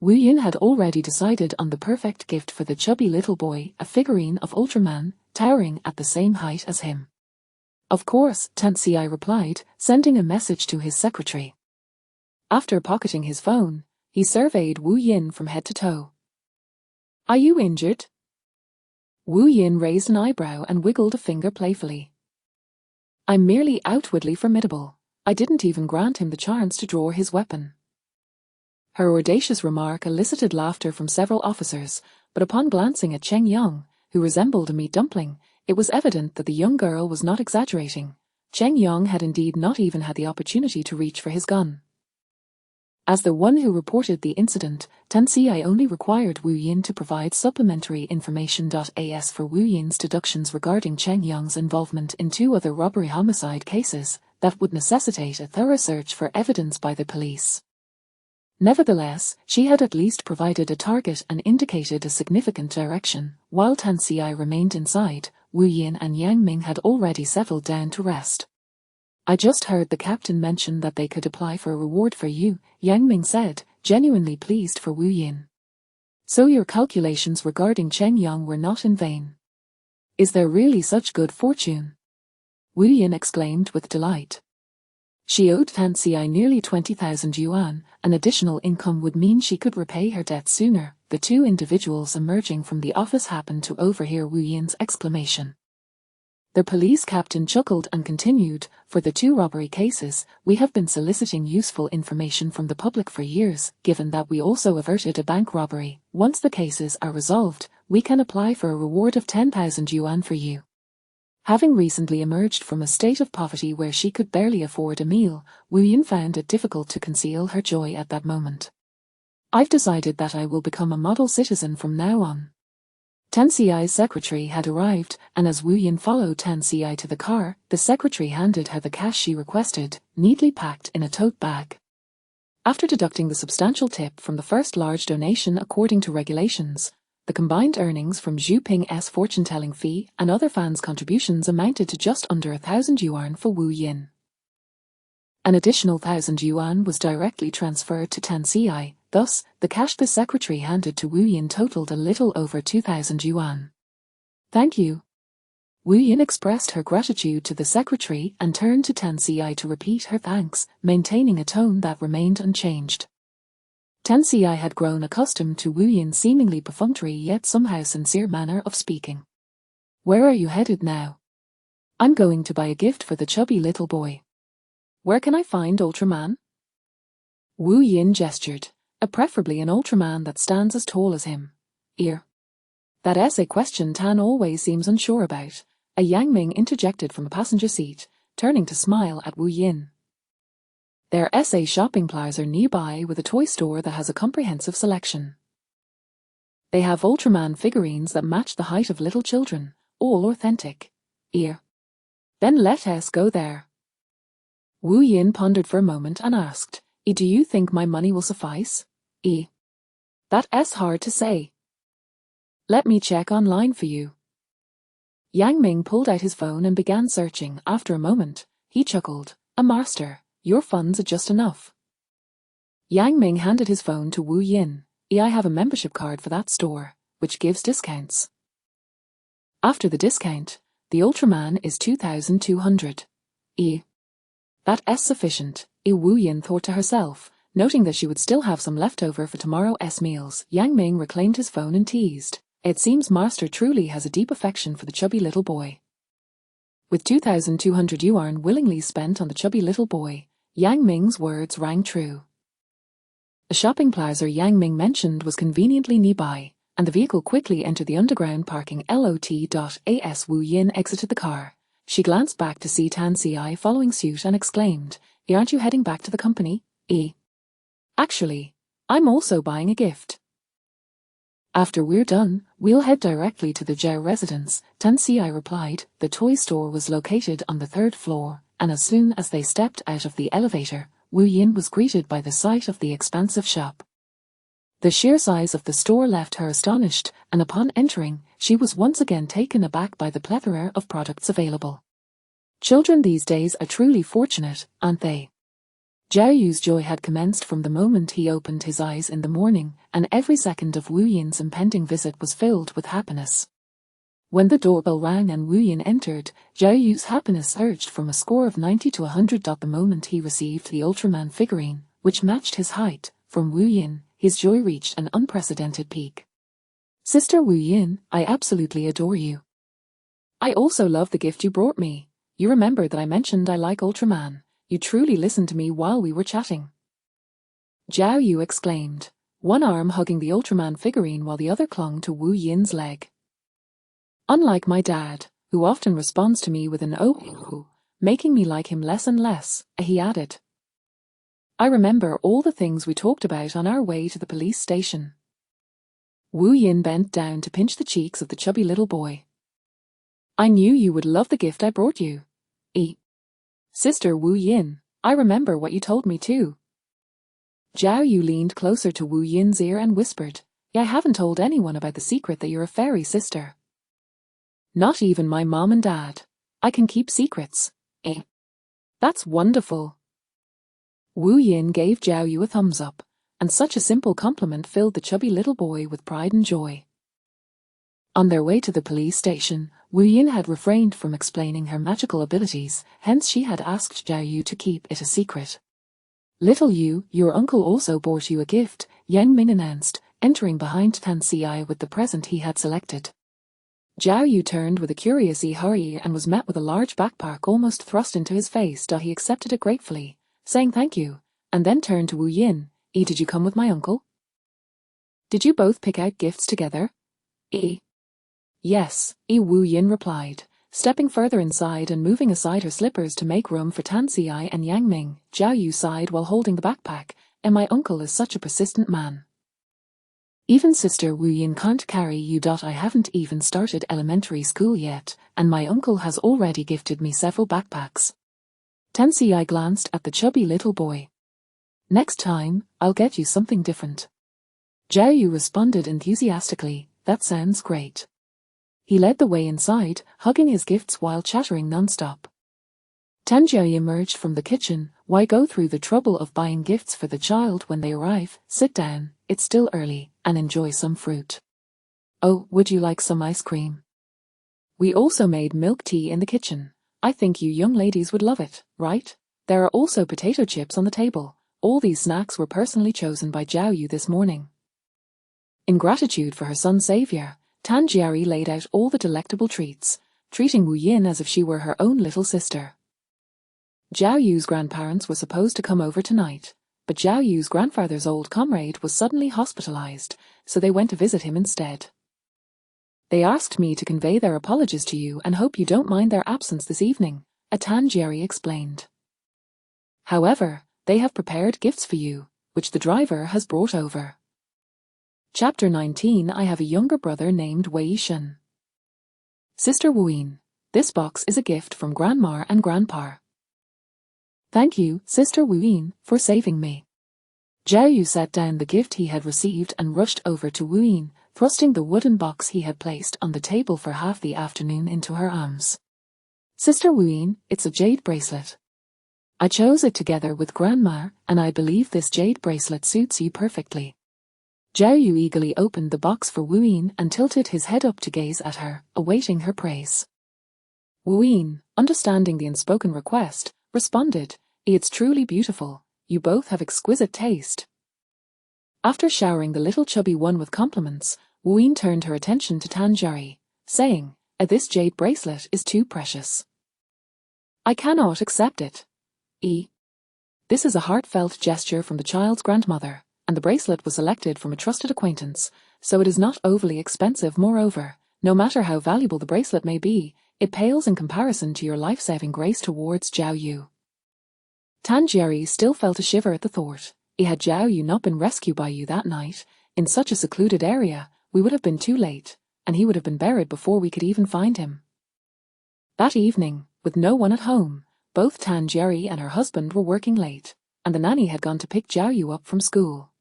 A: Wooyin had already decided on the perfect gift for the chubby little boy, a figurine of Ultraman, towering at the same height as him. Of course, Tan Siai replied, sending a message to his secretary. After pocketing his phone, he surveyed Wooyin from head to toe. Are you injured? Wooyin raised an eyebrow and wiggled a finger playfully. I'm merely outwardly formidable. I didn't even grant him the chance to draw his weapon. Her audacious remark elicited laughter from several officers, but upon glancing at Cheng Yong, who resembled a meat dumpling, it was evident that the young girl was not exaggerating. Cheng Yong had indeed not even had the opportunity to reach for his gun. As the one who reported the incident, Tan Siai only required Wooyin to provide supplementary information. As for Wouyin's deductions regarding Cheng Yong's involvement in 2 other robbery-homicide cases, that would necessitate a thorough search for evidence by the police. Nevertheless, she had at least provided a target and indicated a significant direction. While Tan Siai remained inside, Wooyin and Yang Ming had already settled down to rest. I just heard the captain mention that they could apply for a reward for you, Yang Ming said, genuinely pleased for Wooyin. So your calculations regarding Cheng Yong were not in vain. Is there really such good fortune? Wooyin exclaimed with delight. She owed Tan Siai nearly 20,000 yuan. An additional income would mean she could repay her debt sooner. The 2 individuals emerging from the office happened to overhear Wouyin's exclamation. The police captain chuckled and continued, for the 2 robbery cases, we have been soliciting useful information from the public for years, given that we also averted a bank robbery. Once the cases are resolved, we can apply for a reward of 10,000 yuan for you. Having recently emerged from a state of poverty where she could barely afford a meal, Wooyin found it difficult to conceal her joy at that moment. I've decided that I will become a model citizen from now on. Tan Siai's secretary had arrived, and as Wooyin followed Tan Siai to the car, the secretary handed her the cash she requested, neatly packed in a tote bag. After deducting the substantial tip from the first large donation according to regulations, the combined earnings from Zhu Ping's fortune-telling fee and other fans' contributions amounted to just under 1,000 yuan for Wooyin. An additional 1,000 yuan was directly transferred to Tan Siai, thus, the cash the secretary handed to Wooyin totaled a little over 2,000 yuan. Thank you. Wooyin expressed her gratitude to the secretary and turned to Tan Siai to repeat her thanks, maintaining a tone that remained unchanged. Tan Siai had grown accustomed to Wouyin's seemingly perfunctory yet somehow sincere manner of speaking. Where are you headed now? I'm going to buy a gift for the chubby little boy. Where can I find Ultraman? Wooyin gestured, preferably an Ultraman that stands as tall as him. Ear. That's a question Tan always seems unsure about, a Yang Ming interjected from a passenger seat, turning to smile at Wooyin. There's a shopping plaza nearby with a toy store that has a comprehensive selection. They have Ultraman figurines that match the height of little children, all authentic. Ear. Then let us go there. Wooyin pondered for a moment and asked, do you think my money will suffice? That's hard to say. Let me check online for you. Yang Ming pulled out his phone and began searching. After a moment, he chuckled. "A master, your funds are just enough." Yang Ming handed his phone to Wu Yin. "I have a membership card for that store, which gives discounts. After the discount, the Ultraman is 2,200. That's sufficient, Wu Yin thought to herself, noting that she would still have some left over for tomorrow's meals. Yang Ming reclaimed his phone and teased. "It seems Master truly has a deep affection for the chubby little boy." With 2,200 yuan willingly spent on the chubby little boy, Yang Ming's words rang true. The shopping plaza Yang Ming mentioned was conveniently nearby, and the vehicle quickly entered the underground parking lot. Wu Yin exited the car. She glanced back to see Tan Ci following suit and exclaimed, "Aren't you heading back to the company?" Actually, I'm also buying a gift. After we're done, we'll head directly to the Zhao residence, Tan Ci replied. The toy store was located on the 3rd floor, and as soon as they stepped out of the elevator, Wu Yin was greeted by the sight of the expansive shop. The sheer size of the store left her astonished, and upon entering, she was once again taken aback by the plethora of products available. Children these days are truly fortunate, aren't they? Zhao Yu's joy had commenced from the moment he opened his eyes in the morning, and every second of Wu Yin's impending visit was filled with happiness. When the doorbell rang and Wu Yin entered, Zhao Yu's happiness surged from a score of 90 to 100. The moment he received the Ultraman figurine, which matched his height, from Wu Yin, his joy reached an unprecedented peak. "Sister Wu Yin, I absolutely adore you. I also love the gift you brought me. You remember that I mentioned I like Ultraman. You truly listened to me while we were chatting." Zhao Yu exclaimed, one arm hugging the Ultraman figurine while the other clung to Wu Yin's leg. "Unlike my dad, who often responds to me with an oh, making me like him less and less," he added. "I remember all the things we talked about on our way to the police station." Wu Yin bent down to pinch the cheeks of the chubby little boy. "I knew you would love the gift I brought you. Sister Wu Yin, I remember what you told me too." Zhao Yu leaned closer to Wu Yin's ear and whispered, "I haven't told anyone about the secret that you're a fairy sister. Not even my mom and dad. I can keep secrets." "That's wonderful." Wu Yin gave Zhao Yu a thumbs up, and such a simple compliment filled the chubby little boy with pride and joy. On their way to the police station, Wu Yin had refrained from explaining her magical abilities, hence she had asked Zhao Yu to keep it a secret. "Little Yu, your uncle also brought you a gift," Yang Ming announced, entering behind Tan Ci with the present he had selected. Zhao Yu turned with a curious hurry and was met with a large backpack almost thrust into his face. He accepted it gratefully, saying thank you, and then turned to Wu Yin. "Did you come with my uncle? Did you both pick out gifts together?" "Yes," Wu Yin replied, stepping further inside and moving aside her slippers to make room for Tan Ci and Yang Ming. Zhao Yu sighed while holding the backpack, "And my uncle is such a persistent man. Even Sister Wu Yin can't carry you. I haven't even started elementary school yet, and my uncle has already gifted me several backpacks." Tan Ci glanced at the chubby little boy. "Next time, I'll get you something different." Zhao Yu responded enthusiastically, "That sounds great." He led the way inside, hugging his gifts while chattering non-stop. Tan Jiao emerged from the kitchen. "Why go through the trouble of buying gifts for the child when they arrive? Sit down, it's still early, and enjoy some fruit. Oh, would you like some ice cream? We also made milk tea in the kitchen. I think you young ladies would love it, right? There are also potato chips on the table. All these snacks were personally chosen by Zhao Yu this morning." In gratitude for her son's savior, Tan Jiari laid out all the delectable treats, treating Wu Yin as if she were her own little sister. Zhao Yu's grandparents were supposed to come over tonight, but Zhao Yu's grandfather's old comrade was suddenly hospitalized, so they went to visit him instead. "They asked me to convey their apologies to you and hope you don't mind their absence this evening," Tan Jiari explained. "However, they have prepared gifts for you, which the driver has brought over." Chapter 19. I have a younger brother named Wei Shen. Sister Wu Yin, this box is a gift from Grandma and Grandpa. Thank you, Sister Wu Yin, for saving me. Zhao Yu set down the gift he had received and rushed over to Wu Yin, thrusting the wooden box he had placed on the table for half the afternoon into her arms. "Sister Wuyin, it's a jade bracelet. I chose it together with Grandma, and I believe this jade bracelet suits you perfectly." Zhao Yu eagerly opened the box for Wuyin and tilted his head up to gaze at her, awaiting her praise. Wuyin, understanding the unspoken request, responded, "It's truly beautiful. You both have exquisite taste." After showering the little chubby one with compliments, Wuyin turned her attention to Tanjari, saying, "This jade bracelet is too precious. I cannot accept it." This is a heartfelt gesture from the child's grandmother, and the bracelet was selected from a trusted acquaintance, so it is not overly expensive. Moreover, no matter how valuable the bracelet may be, it pales in comparison to your life-saving grace towards Zhao Yu. Tanjari still felt a shiver at the thought. Had Zhao Yu not been rescued by you that night, in such a secluded area, we would have been too late, and he would have been buried before we could even find him. That evening, with no one at home, both Tanjari and her husband were working late, and the nanny had gone to pick Zhao Yu up from school.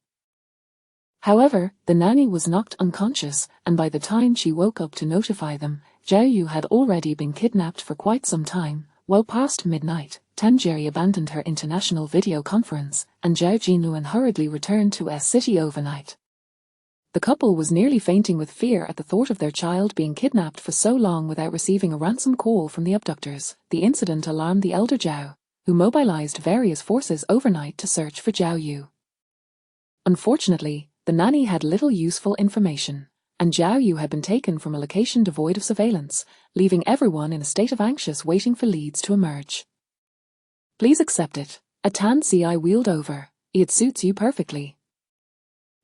A: However, the nanny was knocked unconscious, and by the time she woke up to notify them, Zhao Yu had already been kidnapped for quite some time. Well past midnight, Tanjari abandoned her international video conference, and Zhao Jinluan hurriedly returned to S-City overnight. The couple was nearly fainting with fear at the thought of their child being kidnapped for so long without receiving a ransom call from the abductors. The incident alarmed the elder Zhao, who mobilized various forces overnight to search for Zhao Yu. Unfortunately, the nanny had little useful information, and Zhao Yu had been taken from a location devoid of surveillance, leaving everyone in a state of anxious waiting for leads to emerge. "Please accept it," a Tan Si wheeled over. "It suits you perfectly."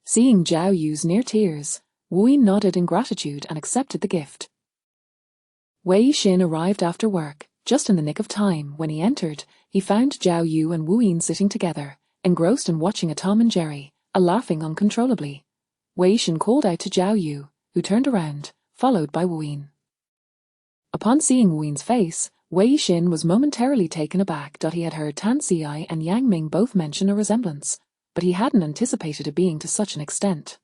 A: Seeing Zhao Yu's near tears, Wuyin nodded in gratitude and accepted the gift. Wei Xin arrived after work, just in the nick of time. When he entered, he found Zhao Yu and Wuyin sitting together, engrossed in watching a Tom and Jerry, laughing uncontrollably. Wei Xin called out to Zhao Yu, who turned around, followed by Wuyin. Upon seeing Wuyin's face, Wei Xin was momentarily taken aback. He had heard Tan Si and Yang Ming both mention a resemblance, but he hadn't anticipated it being to such an extent.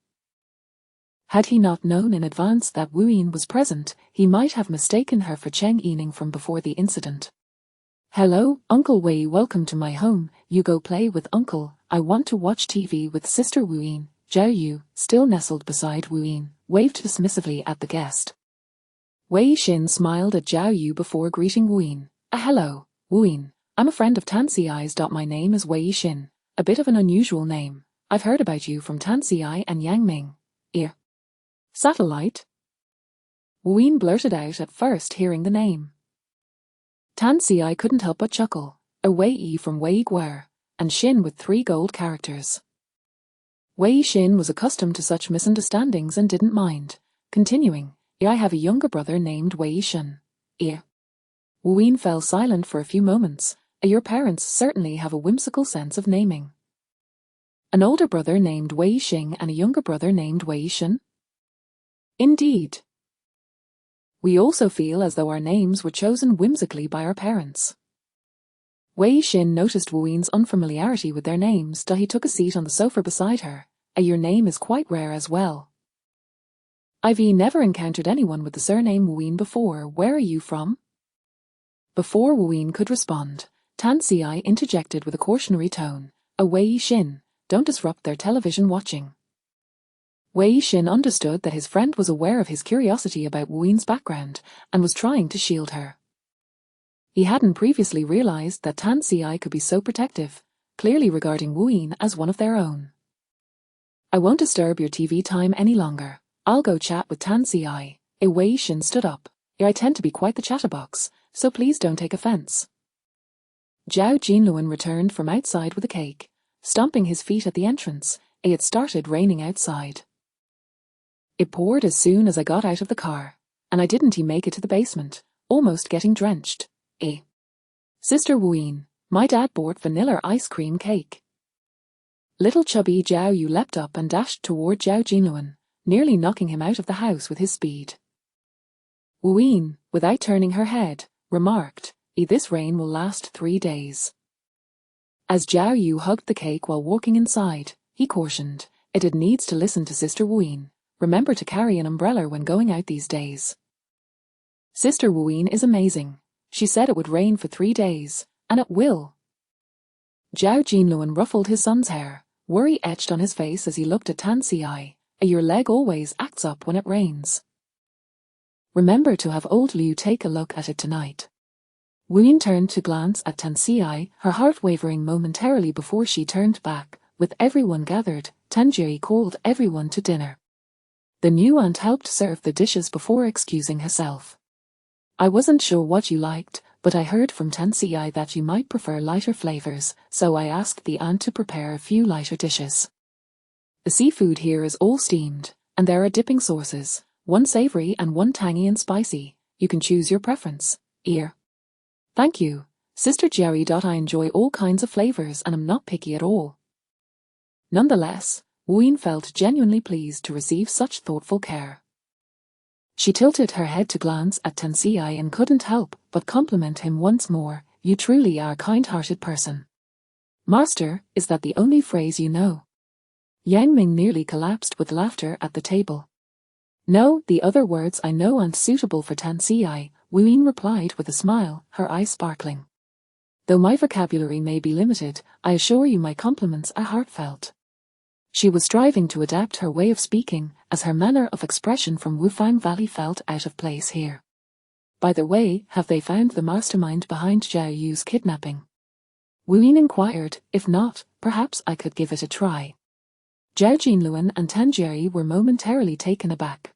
A: Had he not known in advance that Wuyin was present, he might have mistaken her for Cheng Yining from before the incident. "Hello, Uncle Wei, welcome to my home. You go play with Uncle. I want to watch TV with Sister Wuyin." Zhao Yu, still nestled beside Wuyin, waved dismissively at the guest. Wei Xin smiled at Zhao Yu before greeting Wuyin. "Hello, Wuyin. I'm a friend of Tan Si's. My name is Wei Xin. A bit of an unusual name. I've heard about you from Tan Si and Yang Ming." "Satellite?" Wuyin blurted out at first hearing the name. Tan Si couldn't help but chuckle. A Wei from Wei Guer, and Xin with 3 gold characters. Wei Xin was accustomed to such misunderstandings and didn't mind, continuing, "I have a younger brother named Wei Shen." Wuyin fell silent for a few moments. "Your parents certainly have a whimsical sense of naming." "An older brother named Wei Xing and a younger brother named Wei Shen?" "Indeed. We also feel as though our names were chosen whimsically by our parents." Wei Xin noticed Wuyin's unfamiliarity with their names. He took a seat on the sofa beside her. "Your name is quite rare as well. I've never encountered anyone with the surname Wuyin before. Where are you from?" Before Wuyin could respond, Tan Si interjected with a cautionary tone. Wei Xin, don't disrupt their television watching." Wei Xin understood that his friend was aware of his curiosity about Wuyin's background and was trying to shield her. He hadn't previously realized that Tan Si could be so protective, clearly regarding Wuyin as one of their own. "I won't disturb your TV time any longer. I'll go chat with Tan Si." Wei Xin stood up. "I tend to be quite the chatterbox, so please don't take offense." Zhao Jinluan returned from outside with a cake, stomping his feet at the entrance. It started raining outside. "It poured as soon as I got out of the car, and I didn't make it to the basement, almost getting drenched." "Sister Wuyin, my dad bought vanilla ice cream cake." Little chubby Zhao Yu leapt up and dashed toward Zhao Jinluan, nearly knocking him out of the house with his speed. Wuyin, without turning her head, remarked, "This rain will last 3 days." As Zhao Yu hugged the cake while walking inside, he cautioned, "It needs to listen to Sister Wuyin. remember to carry an umbrella when going out these days. Sister Wuyin is amazing. She said it would rain for 3 days, and it will. Zhao Jinluan ruffled his son's hair, worry etched on his face as he looked at Tan Ci. Your leg always acts up when it rains. Remember to have old Liu take a look at it tonight. Wuyin turned to glance at Tan Ci, her heart wavering momentarily before she turned back. With everyone gathered, Tanjiri called everyone to dinner. The new aunt helped serve the dishes before excusing herself. I wasn't sure what you liked, but I heard from Tan Ci that you might prefer lighter flavors, so I asked the aunt to prepare a few lighter dishes. The seafood here is all steamed, and there are dipping sauces, one savory and one tangy and spicy. You can choose your preference. Ear. Thank you, Sister Jerry. I enjoy all kinds of flavors and am not picky at all. Nonetheless, Wuyin felt genuinely pleased to receive such thoughtful care. She tilted her head to glance at Tan Ci and couldn't help but compliment him once more. You truly are a kind-hearted person. Master, is that the only phrase you know? Yang Ming nearly collapsed with laughter at the table. No, the other words I know aren't suitable for Tan Ci, Wuyin replied with a smile, her eyes sparkling. Though my vocabulary may be limited, I assure you my compliments are heartfelt. She was striving to adapt her way of speaking, as her manner of expression from Wufang Valley felt out of place here. By the way, have they found the mastermind behind Zhao Yu's kidnapping? Wuyin inquired. If not, perhaps I could give it a try. Zhao Jinluan and Tanjiri were momentarily taken aback.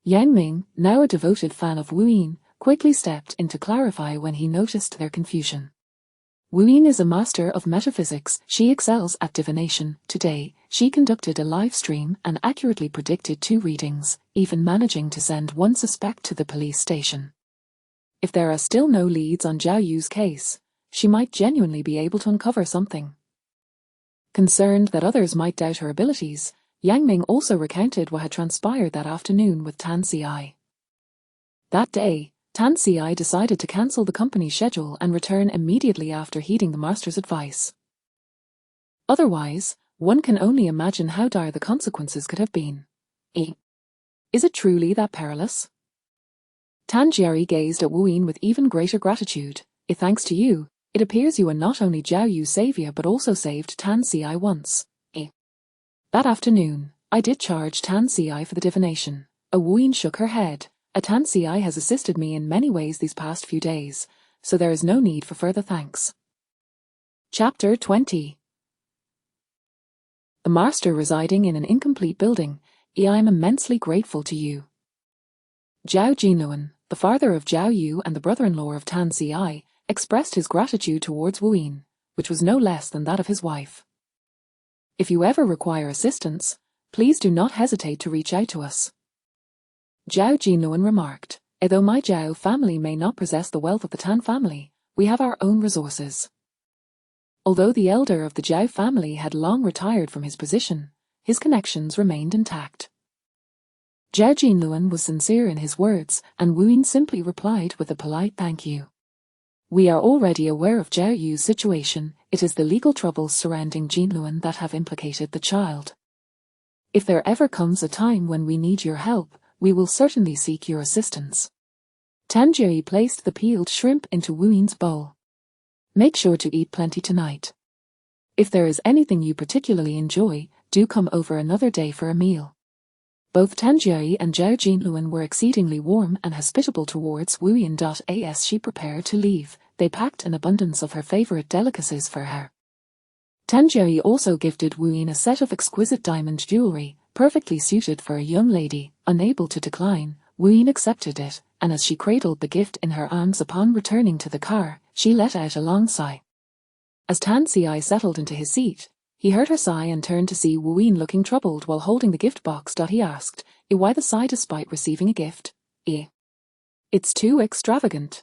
A: Yang Ming, now a devoted fan of Wuyin, quickly stepped in to clarify when he noticed their confusion. Wuyin is a master of metaphysics. She excels at divination. Today, she conducted a live stream and accurately predicted 2 readings, even managing to send one suspect to the police station. If there are still no leads on Zhao Yu's case, she might genuinely be able to uncover something. Concerned that others might doubt her abilities, Yang Ming also recounted what had transpired that afternoon with Tan Ci. That day, Tan Ci decided to cancel the company's schedule and return immediately after heeding the master's advice. Otherwise, one can only imagine how dire the consequences could have been. Is it truly that perilous? Tanjiri gazed at Wuyin with even greater gratitude. Thanks to you, it appears you are not only Zhao Yu's savior but also saved Tan Ci once. That afternoon, I did charge Tan Ci for the divination. Wuyin shook her head. Tan Ci has assisted me in many ways these past few days, so there is no need for further thanks. Chapter 20. The master residing in an incomplete building. I am immensely grateful to you. Zhao Jinluan, the father of Zhao Yu and the brother-in-law of Tan Ci, expressed his gratitude towards Wuyin, which was no less than that of his wife. If you ever require assistance, please do not hesitate to reach out to us. Zhao Jinluan remarked, though my Zhao family may not possess the wealth of the Tan family, we have our own resources. Although the elder of the Zhao family had long retired from his position, his connections remained intact. Zhao Jinluan was sincere in his words, and Wuyin simply replied with a polite thank you. We are already aware of Zhao Yu's situation. It is the legal troubles surrounding Jinluan that have implicated the child. If there ever comes a time when we need your help, we will certainly seek your assistance. Tanjiri placed the peeled shrimp into Wuyin's bowl. Make sure to eat plenty tonight. If there is anything you particularly enjoy, do come over another day for a meal. Both Tanjiri and Zhao Jinluan were exceedingly warm and hospitable towards Wuyin. As she prepared to leave, they packed an abundance of her favorite delicacies for her. Tanjiri also gifted Wuyin a set of exquisite diamond jewelry, perfectly suited for a young lady. Unable to decline, Wuyin accepted it, and as she cradled the gift in her arms upon returning to the car, she let out a long sigh. As Tan Ci settled into his seat, he heard her sigh and turned to see Wuyin looking troubled while holding the gift box. He asked, why the sigh despite receiving a gift? It's too extravagant.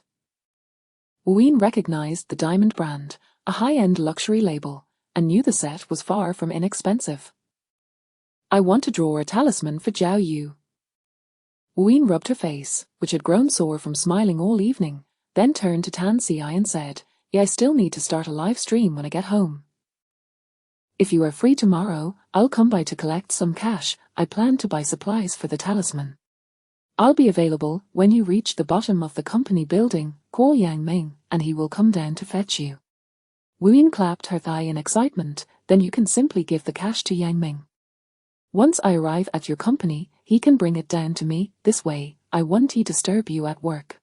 A: Wuyin recognized the diamond brand, a high-end luxury label, and knew the set was far from inexpensive. I want to draw a talisman for Zhao Yu. Wuyin rubbed her face, which had grown sore from smiling all evening, then turned to Tan Ci and said, I still need to start a live stream when I get home. If you are free tomorrow, I'll come by to collect some cash. I plan to buy supplies for the talisman. I'll be available when you reach the bottom of the company building. Call Yang Ming, and he will come down to fetch you. Wu Yin clapped her thigh in excitement. Then you can simply give the cash to Yang Ming. Once I arrive at your company, he can bring it down to me. This way, I won't disturb you at work.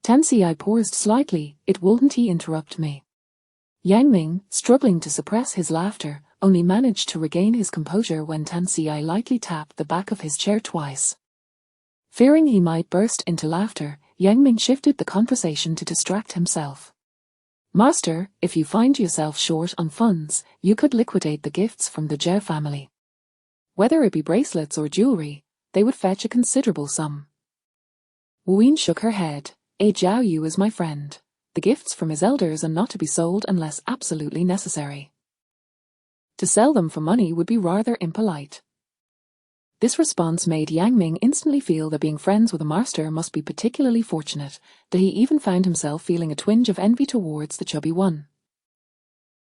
A: Tan Ci paused slightly. It wouldn't interrupt me. Yang Ming, struggling to suppress his laughter, only managed to regain his composure when Tan Ci lightly tapped the back of his chair twice. Fearing he might burst into laughter, Yang Ming shifted the conversation to distract himself. Master, if you find yourself short on funds, you could liquidate the gifts from the Zhao family. Whether it be bracelets or jewelry, they would fetch a considerable sum. Wu Yin shook her head. Zhao Yu is my friend. The gifts from his elders are not to be sold unless absolutely necessary. To sell them for money would be rather impolite. This response made Yang Ming instantly feel that being friends with a master must be particularly fortunate, that he even found himself feeling a twinge of envy towards the chubby one.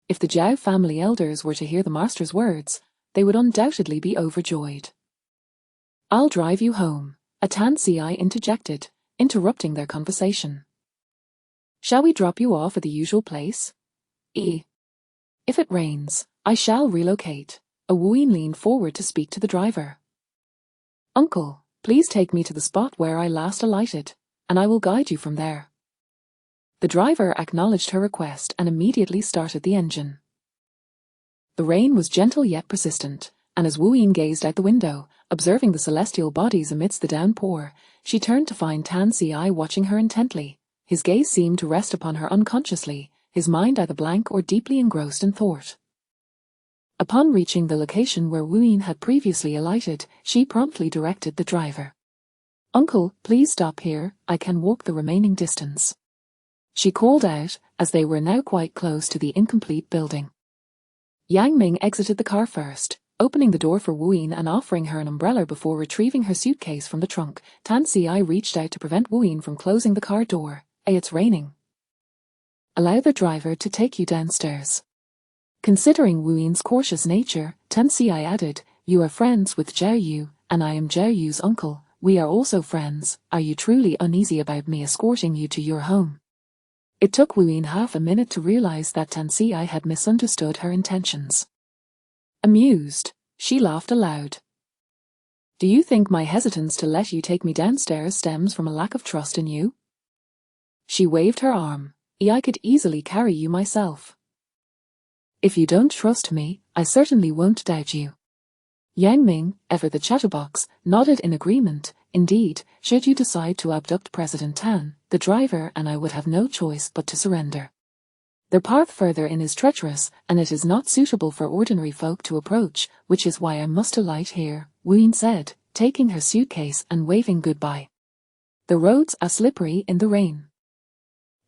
A: If the Zhao family elders were to hear the master's words, they would undoubtedly be overjoyed. I'll drive you home, a Tan Ci interjected, interrupting their conversation. Shall we drop you off at the usual place? If it rains, I shall relocate. A Wu Yin leaned forward to speak to the driver. Uncle, please take me to the spot where I last alighted, and I will guide you from there. The driver acknowledged her request and immediately started the engine. The rain was gentle yet persistent, and as Wu Yin gazed out the window, observing the celestial bodies amidst the downpour, she turned to find Tan Ci watching her intently. His gaze seemed to rest upon her unconsciously, his mind either blank or deeply engrossed in thought. Upon reaching the location where Wu Yin had previously alighted, she promptly directed the driver. Uncle, please stop here, I can walk the remaining distance. She called out, as they were now quite close to the incomplete building. Yang Ming exited the car first, opening the door for Wu Yin and offering her an umbrella before retrieving her suitcase from the trunk. Tan Ci reached out to prevent Wu Yin from closing the car door. It's raining. Allow the driver to take you downstairs. Considering Wu Yin's cautious nature, Tan Ci added, you are friends with Zhao Yu, and I am Zhao Yu's uncle. We are also friends. Are you truly uneasy about me escorting you to your home? It took Wu Yin half a minute to realize that Tan Ci had misunderstood her intentions. Amused, she laughed aloud. Do you think my hesitance to let you take me downstairs stems from a lack of trust in you? She waved her arm. I could easily carry you myself. If you don't trust me, I certainly won't doubt you. Yang Ming, ever the chatterbox, nodded in agreement. Indeed, should you decide to abduct President Tan, the driver and I would have no choice but to surrender. Their path further in is treacherous, and it is not suitable for ordinary folk to approach, which is why I must alight here, Wu Yin said, taking her suitcase and waving goodbye. The roads are slippery in the rain.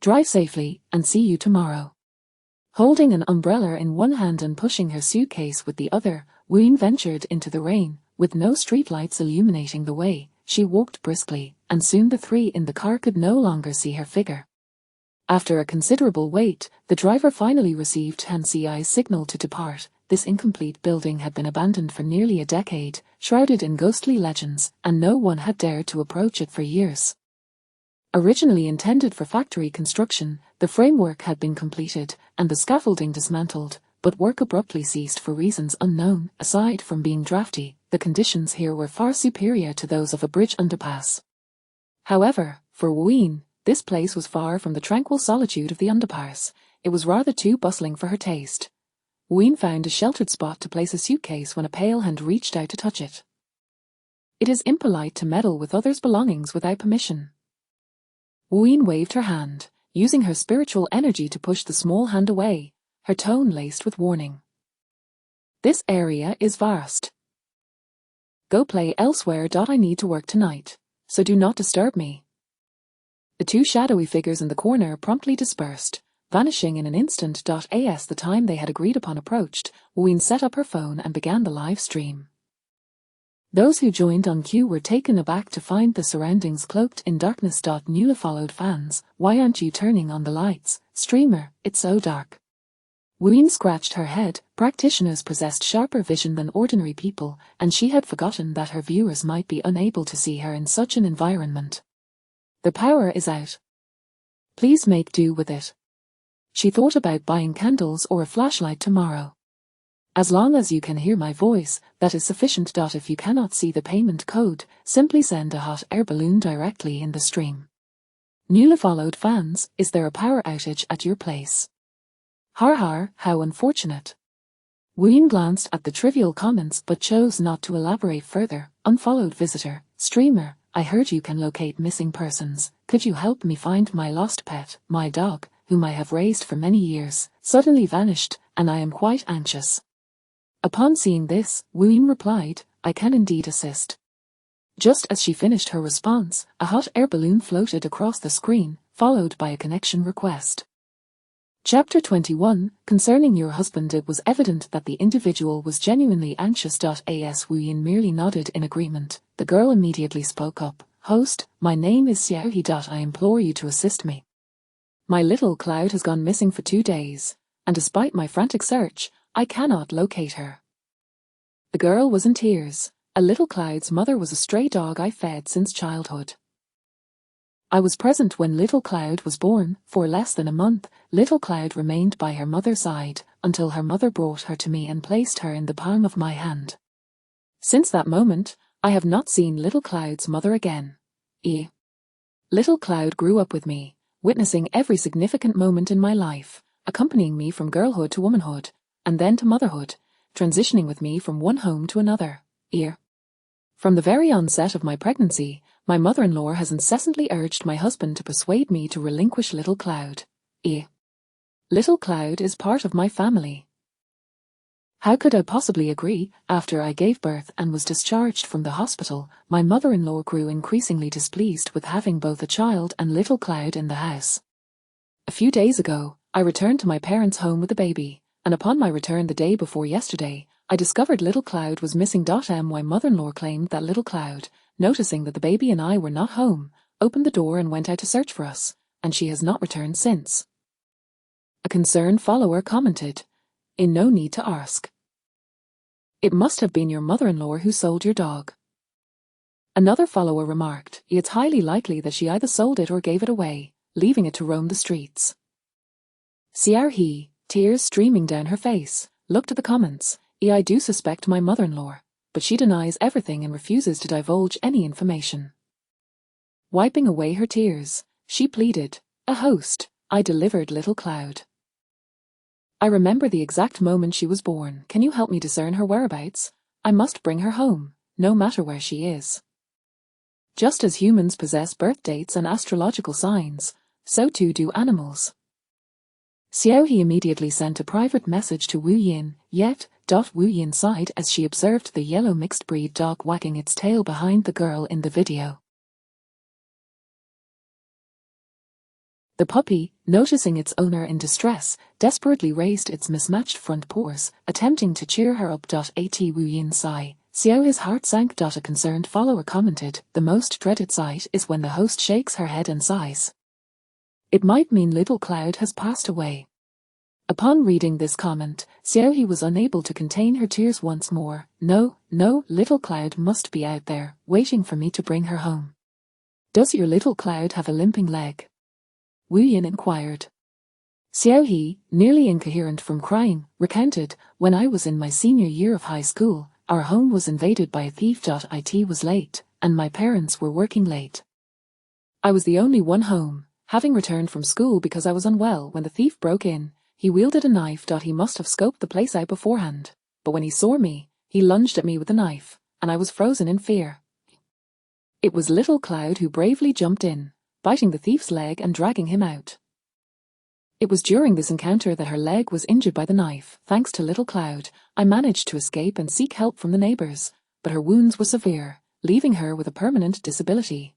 A: Drive safely, and see you tomorrow. Holding an umbrella in one hand and pushing her suitcase with the other, Wu Yin ventured into the rain. With no streetlights illuminating the way, she walked briskly, and soon the three in the car could no longer see her figure. After a considerable wait, the driver finally received Tan Ci's signal to depart. This incomplete building had been abandoned for nearly a decade, shrouded in ghostly legends, and no one had dared to approach it for years. Originally intended for factory construction, the framework had been completed, and the scaffolding dismantled, but work abruptly ceased for reasons unknown. Aside from being drafty, the conditions here were far superior to those of a bridge underpass. However, for Wu Yin, this place was far from the tranquil solitude of the underpass. It was rather too bustling for her taste. Wu Yin found a sheltered spot to place a suitcase when a pale hand reached out to touch it. It is impolite to meddle with others' belongings without permission. Wu Yin waved her hand, using her spiritual energy to push the small hand away, her tone laced with warning. This area is vast. Go play elsewhere. I need to work tonight, so do not disturb me. The two shadowy figures in the corner promptly dispersed, vanishing in an instant. As the time they had agreed upon approached, Wu Yin set up her phone and began the live stream. Those who joined on cue were taken aback to find the surroundings cloaked in darkness. Newly followed fans, why aren't you turning on the lights? Streamer, it's so dark. Wu Yin scratched her head. Practitioners possessed sharper vision than ordinary people, and she had forgotten that her viewers might be unable to see her in such an environment. The power is out. Please make do with it. She thought about buying candles or a flashlight tomorrow. As long as you can hear my voice, that is sufficient. If you cannot see the payment code, simply send a hot air balloon directly in the stream. Newly followed fans, is there a power outage at your place? Har har, how unfortunate. Wu Yin glanced at the trivial comments but chose not to elaborate further. Unfollowed visitor, streamer, I heard you can locate missing persons. Could you help me find my lost pet? My dog, whom I have raised for many years, suddenly vanished, and I am quite anxious. Upon seeing this, Wu Yin replied, I can indeed assist. Just as she finished her response, a hot air balloon floated across the screen, followed by a connection request. Chapter 21, Concerning your husband. It was evident that the individual was genuinely anxious. As Wu Yin merely nodded in agreement, the girl immediately spoke up. Host, my name is Xiao He. I implore you to assist me. My little Cloud has gone missing for 2 days, and despite my frantic search, I cannot locate her. The girl was in tears. A little Cloud's mother was a stray dog I fed since childhood. I was present when little Cloud was born. For less than a month, little Cloud remained by her mother's side, until her mother brought her to me and placed her in the palm of my hand. Since that moment, I have not seen little Cloud's mother again. Little Cloud grew up with me, witnessing every significant moment in my life, accompanying me from girlhood to womanhood, and then to motherhood, transitioning with me from one home to another. From the very onset of my pregnancy, my mother-in-law has incessantly urged my husband to persuade me to relinquish little Cloud. Little Cloud is part of my family. How could I possibly agree? After I gave birth and was discharged from the hospital, my mother-in-law grew increasingly displeased with having both a child and little Cloud in the house. A few days ago, I returned to my parents' home with a baby, and upon my return the day before yesterday, I discovered little Cloud was missing. My mother-in-law claimed that little Cloud, noticing that the baby and I were not home, opened the door and went out to search for us, and she has not returned since. A concerned follower commented, in no need to ask. It must have been your mother-in-law who sold your dog. Another follower remarked, it's highly likely that she either sold it or gave it away, leaving it to roam the streets. Xiao He, tears streaming down her face, looked at the comments. I do suspect my mother-in-law, but she denies everything and refuses to divulge any information. Wiping away her tears, she pleaded, a host, I delivered little Cloud. I remember the exact moment she was born. Can you help me discern her whereabouts? I must bring her home, no matter where she is. Just as humans possess birth dates and astrological signs, so too do animals. Xiao He immediately sent a private message to Wu Yin, yet, Wu Yin sighed as she observed the yellow mixed breed dog wagging its tail behind the girl in the video. The puppy, noticing its owner in distress, desperately raised its mismatched front paws, attempting to cheer her up. At Wu Yin sigh, Xiao His heart sank. A concerned follower commented, the most dreaded sight is when the host shakes her head and sighs. It might mean little Cloud has passed away. Upon reading this comment, Xiao He was unable to contain her tears once more. No, little Cloud must be out there, waiting for me to bring her home. Does your little Cloud have a limping leg? Wu Yin inquired. Xiao He, nearly incoherent from crying, recounted, when I was in my senior year of high school, our home was invaded by a thief. It was late, and my parents were working late. I was the only one home, having returned from school because I was unwell when the thief broke in. He wielded a knife. He must have scoped the place out beforehand, but when he saw me, he lunged at me with the knife, and I was frozen in fear. It was little Cloud who bravely jumped in, biting the thief's leg and dragging him out. It was during this encounter that her leg was injured by the knife. Thanks to little Cloud, I managed to escape and seek help from the neighbors, but her wounds were severe, leaving her with a permanent disability.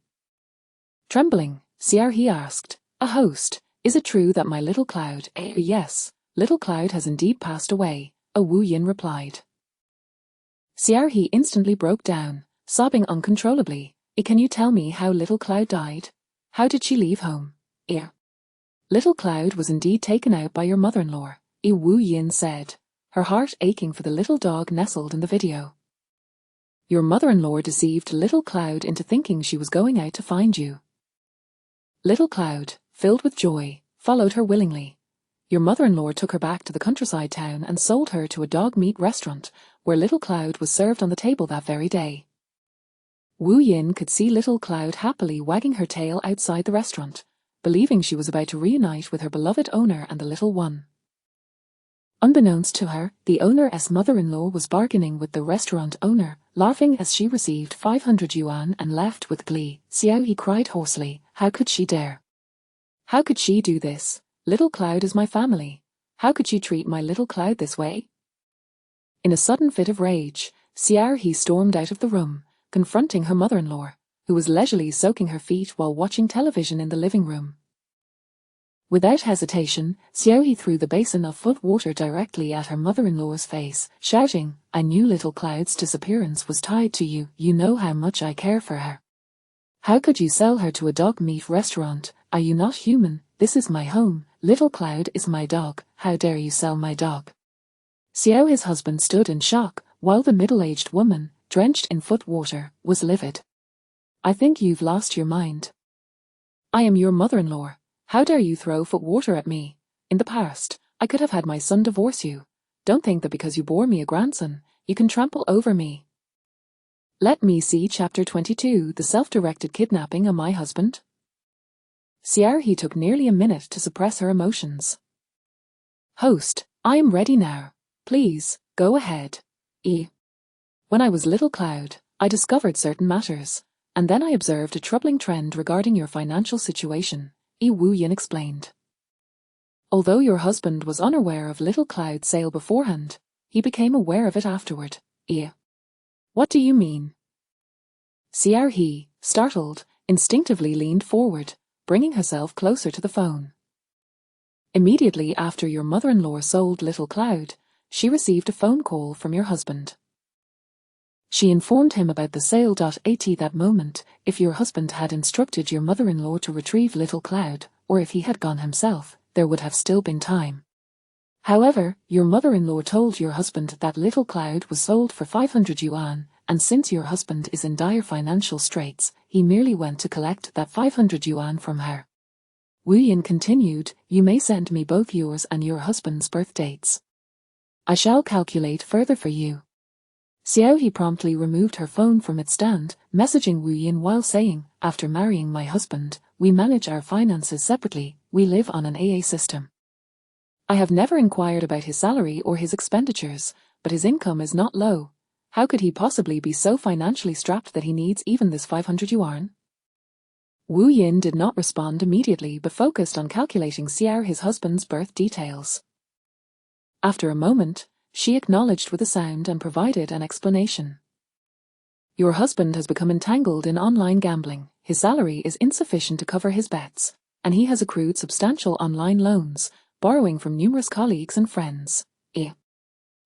A: Trembling, Xiao He asked, a host, is it true that my little Cloud? Yes, little Cloud has indeed passed away, Wu Yin replied. Xiao He instantly broke down, sobbing uncontrollably. Can you tell me how little Cloud died? How did she leave home? Little Cloud was indeed taken out by your mother-in-law. Wu Yin said, her heart aching for the little dog nestled in the video. Your mother-in-law deceived Little Cloud into thinking she was going out to find you. Little Cloud, filled with joy, followed her willingly. Your mother-in-law took her back to the countryside town and sold her to a dog meat restaurant, where Little Cloud was served on the table that very day. Wu Yin could see Little Cloud happily wagging her tail outside the restaurant, believing she was about to reunite with her beloved owner and the little one. Unbeknownst to her, the owner's mother-in-law was bargaining with the restaurant owner, laughing as she received 500 yuan and left with glee. Xiao He cried hoarsely, how could she dare? How could she do this? Little Cloud is my family. How could she treat my Little Cloud this way? In a sudden fit of rage, Xiao He stormed out of the room, confronting her mother-in-law, who was leisurely soaking her feet while watching television in the living room. Without hesitation, Xiao He threw the basin of foot water directly at her mother-in-law's face, shouting, I knew Little Cloud's disappearance was tied to you. You know how much I care for her. How could you sell her to a dog meat restaurant? Are you not human? This is my home. Little Cloud is my dog. How dare you sell my dog? Xiao He's husband stood in shock, while the middle-aged woman, drenched in foot water, was livid. I think you've lost your mind. I am your mother-in-law. How dare you throw foot water at me? In the past, I could have had my son divorce you. Don't think that because you bore me a grandson, you can trample over me. Let me see Chapter 22, The Self-Directed Kidnapping of My Husband. Xiao He took nearly a minute to suppress her emotions. Host, I am ready now. Please, go ahead. When I was Little Cloud, I discovered certain matters, and then I observed a troubling trend regarding your financial situation. Wu Yin explained. Although your husband was unaware of Little Cloud's sale beforehand, he became aware of it afterward. What do you mean? Xiao He, startled, instinctively leaned forward, bringing herself closer to the phone. Immediately after your mother-in-law sold Little Cloud, she received a phone call from your husband. She informed him about the sale. At that moment, if your husband had instructed your mother-in-law to retrieve Little Cloud, or if he had gone himself, there would have still been time. However, your mother-in-law told your husband that Little Cloud was sold for 500 yuan, and since your husband is in dire financial straits, he merely went to collect that 500 yuan from her. Wu Yin continued, you may send me both yours and your husband's birth dates. I shall calculate further for you. Xiao He promptly removed her phone from its stand, messaging Wu Yin while saying, after marrying my husband, we manage our finances separately, we live on an AA system. I have never inquired about his salary or his expenditures, but his income is not low. How could he possibly be so financially strapped that he needs even this 500 yuan? Wu Yin did not respond immediately but focused on calculating Xiao He's husband's birth details. After a moment, she acknowledged with a sound and provided an explanation. Your husband has become entangled in online gambling, his salary is insufficient to cover his bets, and he has accrued substantial online loans, borrowing from numerous colleagues and friends.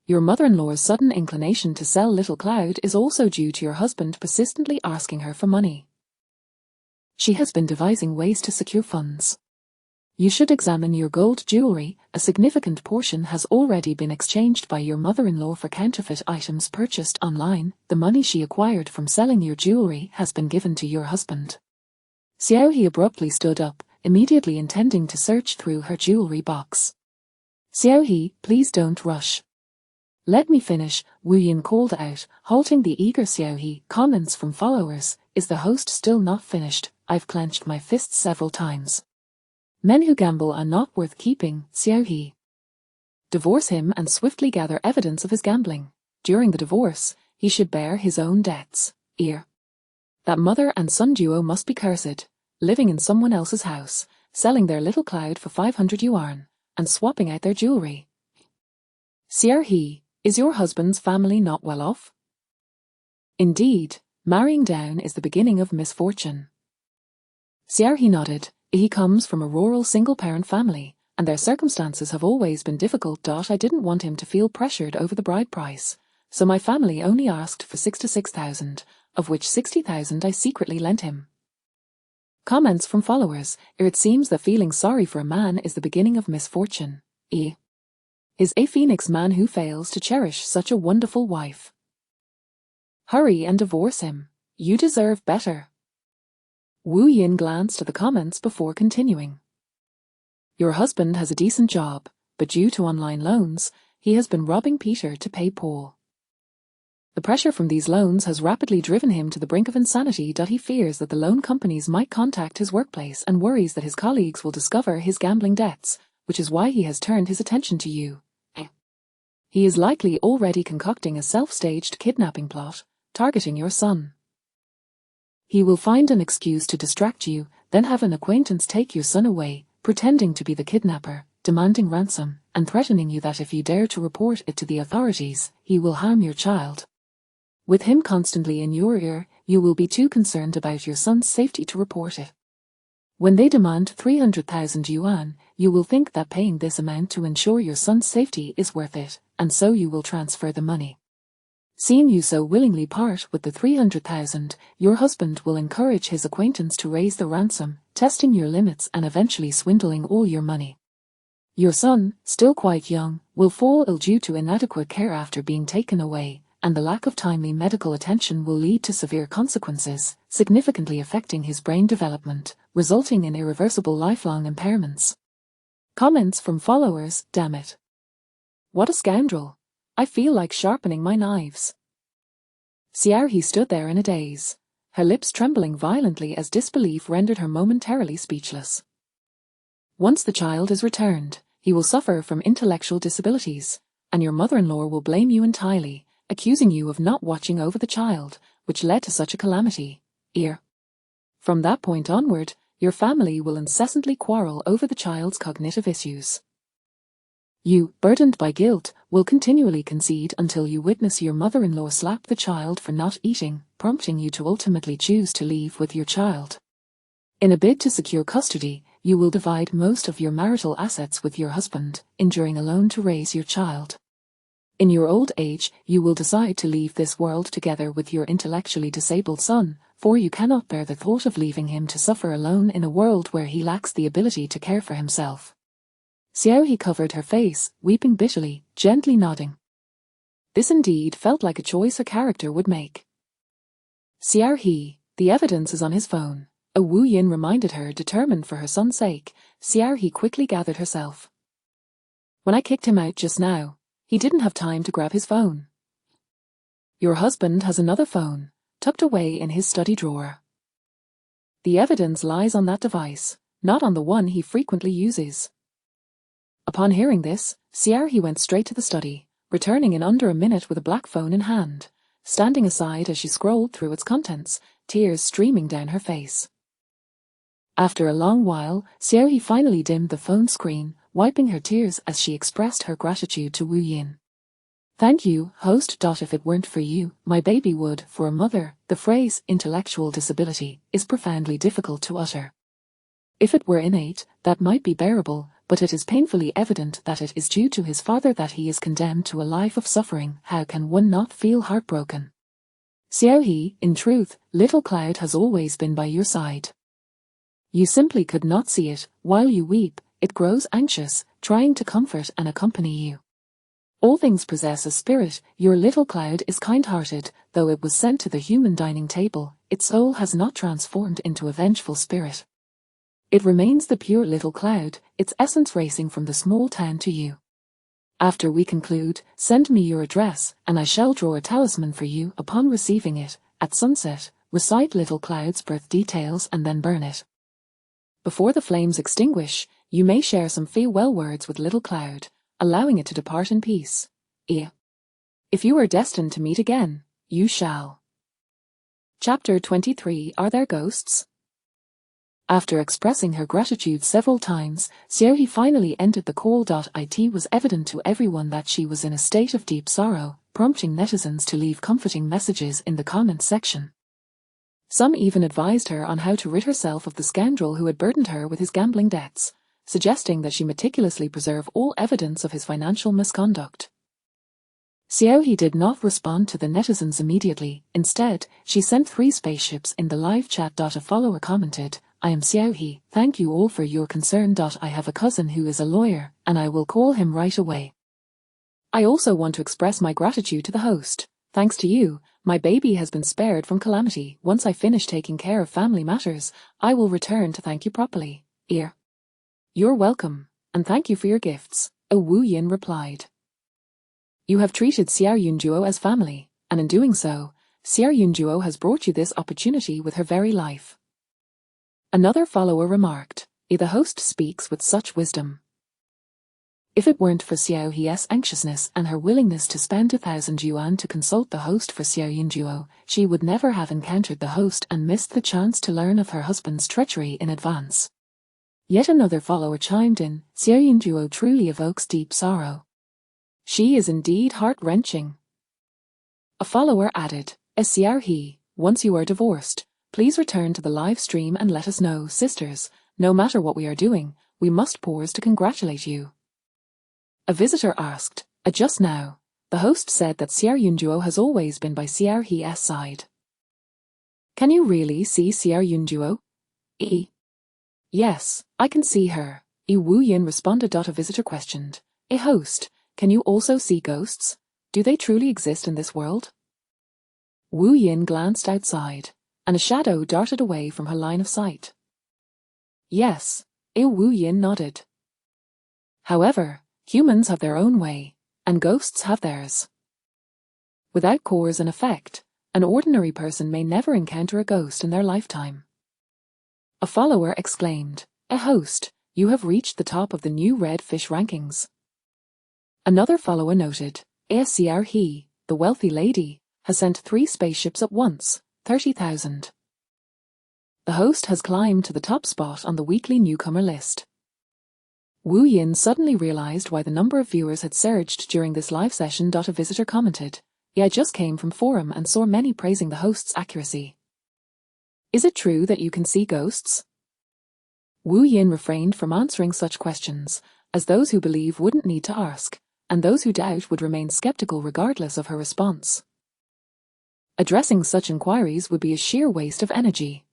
A: Your mother-in-law's sudden inclination to sell Little Cloud is also due to your husband persistently asking her for money. She has been devising ways to secure funds. You should examine your gold jewelry. A significant portion has already been exchanged by your mother-in-law for counterfeit items purchased online. The money she acquired from selling your jewelry has been given to your husband. Xiao He abruptly stood up, immediately intending to search through her jewelry box. Xiao He, please don't rush. Let me finish, Wu Yin called out, halting the eager Xiao He. Comments from followers, is the host still not finished? I've clenched my fists several times. Men who gamble are not worth keeping, Xiao He. Divorce him and swiftly gather evidence of his gambling. During the divorce, he should bear his own debts. That mother and son duo must be cursed, living in someone else's house, selling their Little Cloud for 500 yuan, and swapping out their jewelry. Xiao He, is your husband's family not well off? Indeed, marrying down is the beginning of misfortune. Xiao He nodded. He comes from a rural single-parent family, and their circumstances have always been difficult. I didn't want him to feel pressured over the bride price, so my family only asked for 66,000, of which 60,000 I secretly lent him. Comments from followers, it seems that feeling sorry for a man is the beginning of misfortune. Is a phoenix man who fails to cherish such a wonderful wife. Hurry and divorce him. You deserve better. Wu Yin glanced at the comments before continuing. Your husband has a decent job, but due to online loans, he has been robbing Peter to pay Paul. The pressure from these loans has rapidly driven him to the brink of insanity. He fears that the loan companies might contact his workplace and worries that his colleagues will discover his gambling debts, which is why he has turned his attention to you. He is likely already concocting a self-staged kidnapping plot, targeting your son. He will find an excuse to distract you, then have an acquaintance take your son away, pretending to be the kidnapper, demanding ransom, and threatening you that if you dare to report it to the authorities, he will harm your child. With him constantly in your ear, you will be too concerned about your son's safety to report it. When they demand 300,000 yuan, you will think that paying this amount to ensure your son's safety is worth it, and so you will transfer the money. Seeing you so willingly part with the 300,000, your husband will encourage his acquaintance to raise the ransom, testing your limits and eventually swindling all your money. Your son, still quite young, will fall ill due to inadequate care after being taken away, and the lack of timely medical attention will lead to severe consequences, significantly affecting his brain development, resulting in irreversible lifelong impairments. Comments from followers: damn it. What a scoundrel. I feel like sharpening my knives. Xiaohe stood there in a daze, her lips trembling violently as disbelief rendered her momentarily speechless. Once the child is returned, he will suffer from intellectual disabilities, and your mother-in-law will blame you entirely, accusing you of not watching over the child, which led to such a calamity. From that point onward, your family will incessantly quarrel over the child's cognitive issues. You, burdened by guilt, will continually concede until you witness your mother-in-law slap the child for not eating, prompting you to ultimately choose to leave with your child. In a bid to secure custody, you will divide most of your marital assets with your husband, enduring alone to raise your child. In your old age, you will decide to leave this world together with your intellectually disabled son, for you cannot bear the thought of leaving him to suffer alone in a world where he lacks the ability to care for himself. Xiaohe covered her face, weeping bitterly, gently nodding. This indeed felt like a choice her character would make. Xiaohe, the evidence is on his phone, a Wu Yin reminded her. Determined for her son's sake, Xiaohe quickly gathered herself. When I kicked him out just now, he didn't have time to grab his phone. Your husband has another phone, tucked away in his study drawer. The evidence lies on that device, not on the one he frequently uses. Upon hearing this, Xiaohe went straight to the study, returning in under a minute with a black phone in hand, standing aside as she scrolled through its contents, tears streaming down her face. After a long while, Xiaohe finally dimmed the phone screen, wiping her tears as she expressed her gratitude to Wu Yin. Thank you, host. If it weren't for you, my baby would. For a mother, the phrase intellectual disability is profoundly difficult to utter. If it were innate, that might be bearable, but it is painfully evident that it is due to his father that he is condemned to a life of suffering. How can one not feel heartbroken? Xiaohe, in truth, Little Cloud has always been by your side. You simply could not see it. While you weep, it grows anxious, trying to comfort and accompany you. All things possess a spirit. Your Little Cloud is kind-hearted, though it was sent to the human dining table, its soul has not transformed into a vengeful spirit. It remains the pure Little Cloud, its essence racing from the small town to you. After we conclude, send me your address, and I shall draw a talisman for you. Upon receiving it, at sunset, recite Little Cloud's birth details and then burn it. Before the flames extinguish, you may share some farewell words with Little Cloud, allowing it to depart in peace. If you are destined to meet again, you shall. Chapter 23. Are there ghosts? After expressing her gratitude several times, Xiaohe finally ended the call. It was evident to everyone that she was in a state of deep sorrow, prompting netizens to leave comforting messages in the comments section. Some even advised her on how to rid herself of the scoundrel who had burdened her with his gambling debts, suggesting that she meticulously preserve all evidence of his financial misconduct. Xiaohe did not respond to the netizens immediately. Instead, she sent 3 spaceships in the live chat. A follower commented, I am Xiaohe, thank you all for your concern. I have a cousin who is a lawyer, and I will call him right away. I also want to express my gratitude to the host. Thanks to you, my baby has been spared from calamity. Once I finish taking care of family matters, I will return to thank you properly. You're welcome, and thank you for your gifts, Wu Yin replied. You have treated Xiao Yunjuo as family, and in doing so, Xiao Yunjuo has brought you this opportunity with her very life. Another follower remarked, the host speaks with such wisdom. If it weren't for Xiao He's anxiousness and her willingness to spend 2,000 yuan to consult the host for Xiao Yunjuo, she would never have encountered the host and missed the chance to learn of her husband's treachery in advance. Yet another follower chimed in, Xiao Yunjuo truly evokes deep sorrow. She is indeed heart-wrenching. A follower added, Xiao He, once you are divorced, please return to the live stream and let us know, sisters, no matter what we are doing, we must pause to congratulate you. A visitor asked, just now, the host said that Xiao Yunjuo has always been by Xiao He's side. Can you really see Xiao Yunjuo? Yes, I can see her, Wu Yin responded. A visitor questioned, host, can you also see ghosts? Do they truly exist in this world? Wu Yin glanced outside, and a shadow darted away from her line of sight. Yes, Wu Yin nodded. However, humans have their own way, and ghosts have theirs. Without cause and effect, an ordinary person may never encounter a ghost in their lifetime. A follower exclaimed, host, you have reached the top of the new red fish rankings. Another follower noted, Xiao He, the wealthy lady, has sent 3 spaceships at once, 30,000. The host has climbed to the top spot on the weekly newcomer list. Wu Yin suddenly realized why the number of viewers had surged during this live session. A visitor commented, I just came from forum and saw many praising the host's accuracy. Is it true that you can see ghosts? Wu Yin refrained from answering such questions, as those who believe wouldn't need to ask, and those who doubt would remain skeptical regardless of her response. Addressing such inquiries would be a sheer waste of energy.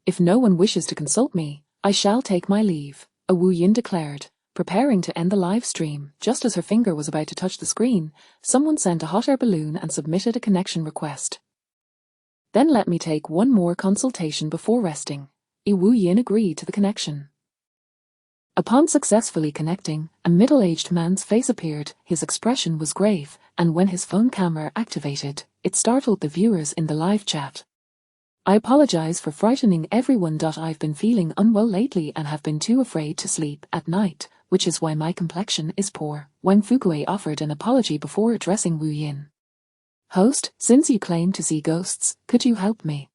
A: If no one wishes to consult me, I shall take my leave, Wu Yin declared, preparing to end the live stream. Just as her finger was about to touch the screen, someone sent a hot air balloon and submitted a connection request. Then let me take one more consultation before resting. Wu Yin agreed to the connection. Upon successfully connecting, a middle-aged man's face appeared. His expression was grave, and when his phone camera activated, it startled the viewers in the live chat. I apologize for frightening everyone. I've been feeling unwell lately and have been too afraid to sleep at night, which is why my complexion is poor. Wang Fugui offered an apology before addressing Wu Yin. Host, since you claim to see ghosts, could you help me?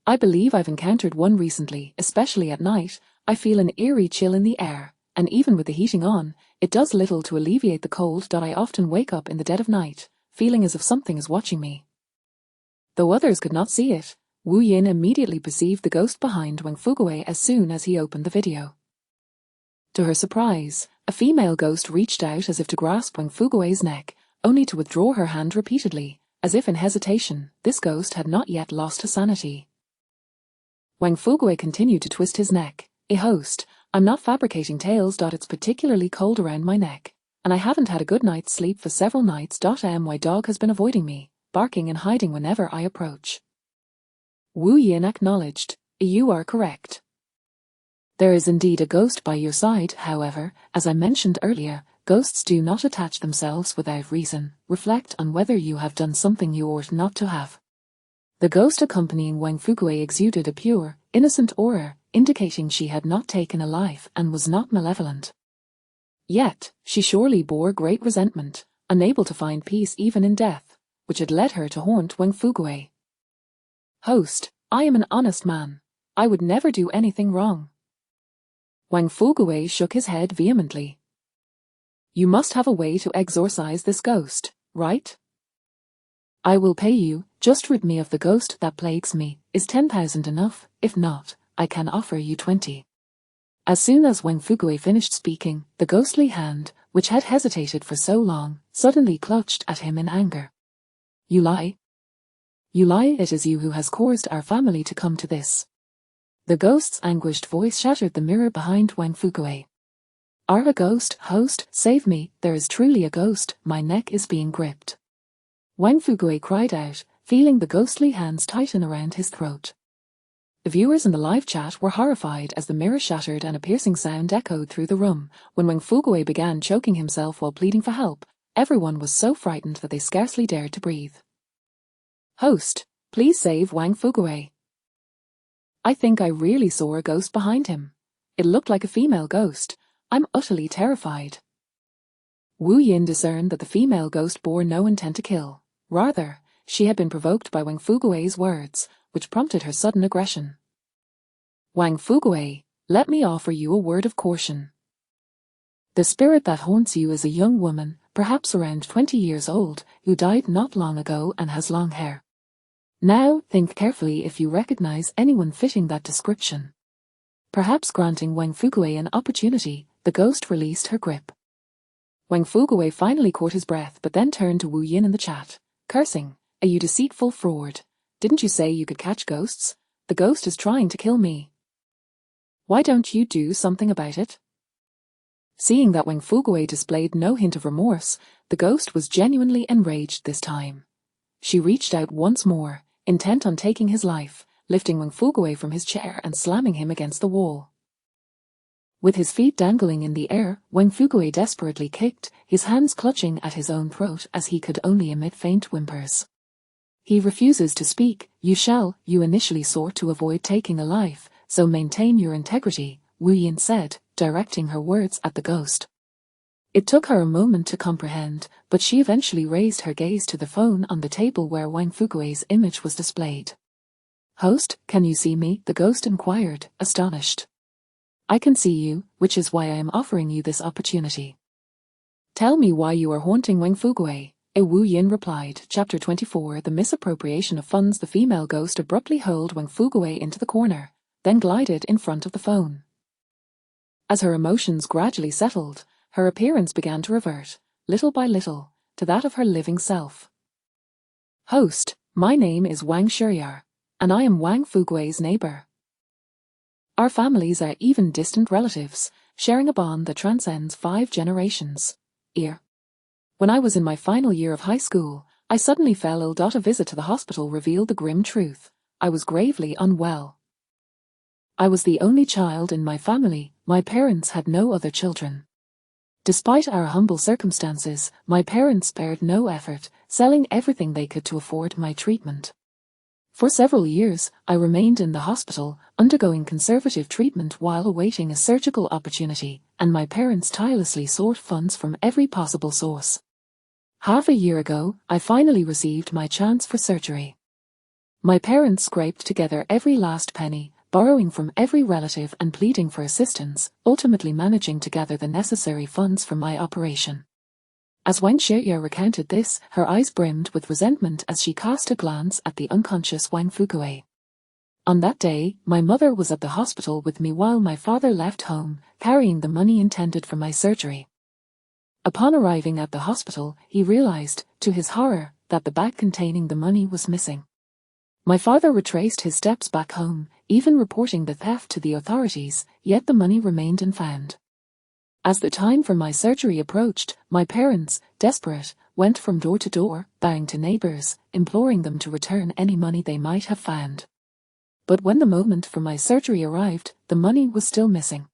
A: I believe I've encountered one recently, especially at night. I feel an eerie chill in the air, and even with the heating on, it does little to alleviate the cold. I often wake up in the dead of night, feeling as if something is watching me. Though others could not see it, Wu Yin immediately perceived the ghost behind Wang Fugui as soon as he opened the video. To her surprise, a female ghost reached out as if to grasp Wang Fugui's neck, only to withdraw her hand repeatedly, as if in hesitation. This ghost had not yet lost her sanity. Wang Fugui continued to twist his neck. Host, I'm not fabricating tales. It's particularly cold around my neck, and I haven't had a good night's sleep for several nights. My dog has been avoiding me, barking and hiding whenever I approach. Wu Yin acknowledged, you are correct. There is indeed a ghost by your side. However, as I mentioned earlier, ghosts do not attach themselves without reason. Reflect on whether you have done something you ought not to have. The ghost accompanying Wang Fugui exuded a pure, innocent aura, indicating she had not taken a life and was not malevolent. Yet, she surely bore great resentment, unable to find peace even in death, which had led her to haunt Wang Fugui. Host, I am an honest man. I would never do anything wrong. Wang Fugui shook his head vehemently. You must have a way to exorcise this ghost, right? I will pay you. Just rid me of the ghost that plagues me. Is 10,000 enough? If not, I can offer you 20. As soon as Wang Fugui finished speaking, the ghostly hand, which had hesitated for so long, suddenly clutched at him in anger. You lie. You lie. It is you who has caused our family to come to this. The ghost's anguished voice shattered the mirror behind Wang Fugui. Are a ghost, host, save me, there is truly a ghost, my neck is being gripped. Wang Fugui cried out, feeling the ghostly hands tighten around his throat. The viewers in the live chat were horrified as the mirror shattered and a piercing sound echoed through the room. When Wang Fugui began choking himself while pleading for help, everyone was so frightened that they scarcely dared to breathe. Host, please save Wang Fugui. I think I really saw a ghost behind him. It looked like a female ghost. I'm utterly terrified. Wu Yin discerned that the female ghost bore no intent to kill. Rather, she had been provoked by Wang Fugui's words, which prompted her sudden aggression. Wang Fugui, let me offer you a word of caution. The spirit that haunts you is a young woman, perhaps around 20 years old, who died not long ago and has long hair. Now, think carefully if you recognize anyone fitting that description. Perhaps granting Wang Fugui an opportunity, the ghost released her grip. Wang Fugui finally caught his breath but then turned to Wu Yin in the chat, cursing, you deceitful fraud. Didn't you say you could catch ghosts? The ghost is trying to kill me. Why don't you do something about it? Seeing that Wang Fugui displayed no hint of remorse, the ghost was genuinely enraged this time. She reached out once more, intent on taking his life, lifting Wang Fugui from his chair and slamming him against the wall. With his feet dangling in the air, Wang Fugui desperately kicked, his hands clutching at his own throat as he could only emit faint whimpers. He refuses to speak. You initially sought to avoid taking a life, so maintain your integrity, Wu Yin said, directing her words at the ghost. It took her a moment to comprehend, but she eventually raised her gaze to the phone on the table where Wang Fugui's image was displayed. Host, can you see me? The ghost inquired, astonished. I can see you, which is why I am offering you this opportunity. Tell me why you are haunting Wang Fugui. Wu Yin replied. Chapter 24 The misappropriation of funds. The female ghost abruptly hurled Wang Fugui into the corner, then glided in front of the phone. As her emotions gradually settled, her appearance began to revert, little by little, to that of her living self. Host, my name is Wang Shuyar, and I am Wang Fugui's neighbor. Our families are even distant relatives, sharing a bond that transcends 5 generations. When I was in my final year of high school, I suddenly fell ill. A visit to the hospital revealed the grim truth. I was gravely unwell. I was the only child in my family. My parents had no other children. Despite our humble circumstances, my parents spared no effort, selling everything they could to afford my treatment. For several years, I remained in the hospital, undergoing conservative treatment while awaiting a surgical opportunity, and my parents tirelessly sought funds from every possible source. Half a year ago, I finally received my chance for surgery. My parents scraped together every last penny, borrowing from every relative and pleading for assistance, ultimately managing to gather the necessary funds for my operation. As Wang Shuyar recounted this, her eyes brimmed with resentment as she cast a glance at the unconscious Wang Fugui. On that day, my mother was at the hospital with me while my father left home, carrying the money intended for my surgery. Upon arriving at the hospital, he realized, to his horror, that the bag containing the money was missing. My father retraced his steps back home, even reporting the theft to the authorities, yet the money remained unfound. As the time for my surgery approached, my parents, desperate, went from door to door, bowing to neighbors, imploring them to return any money they might have found. But when the moment for my surgery arrived, the money was still missing.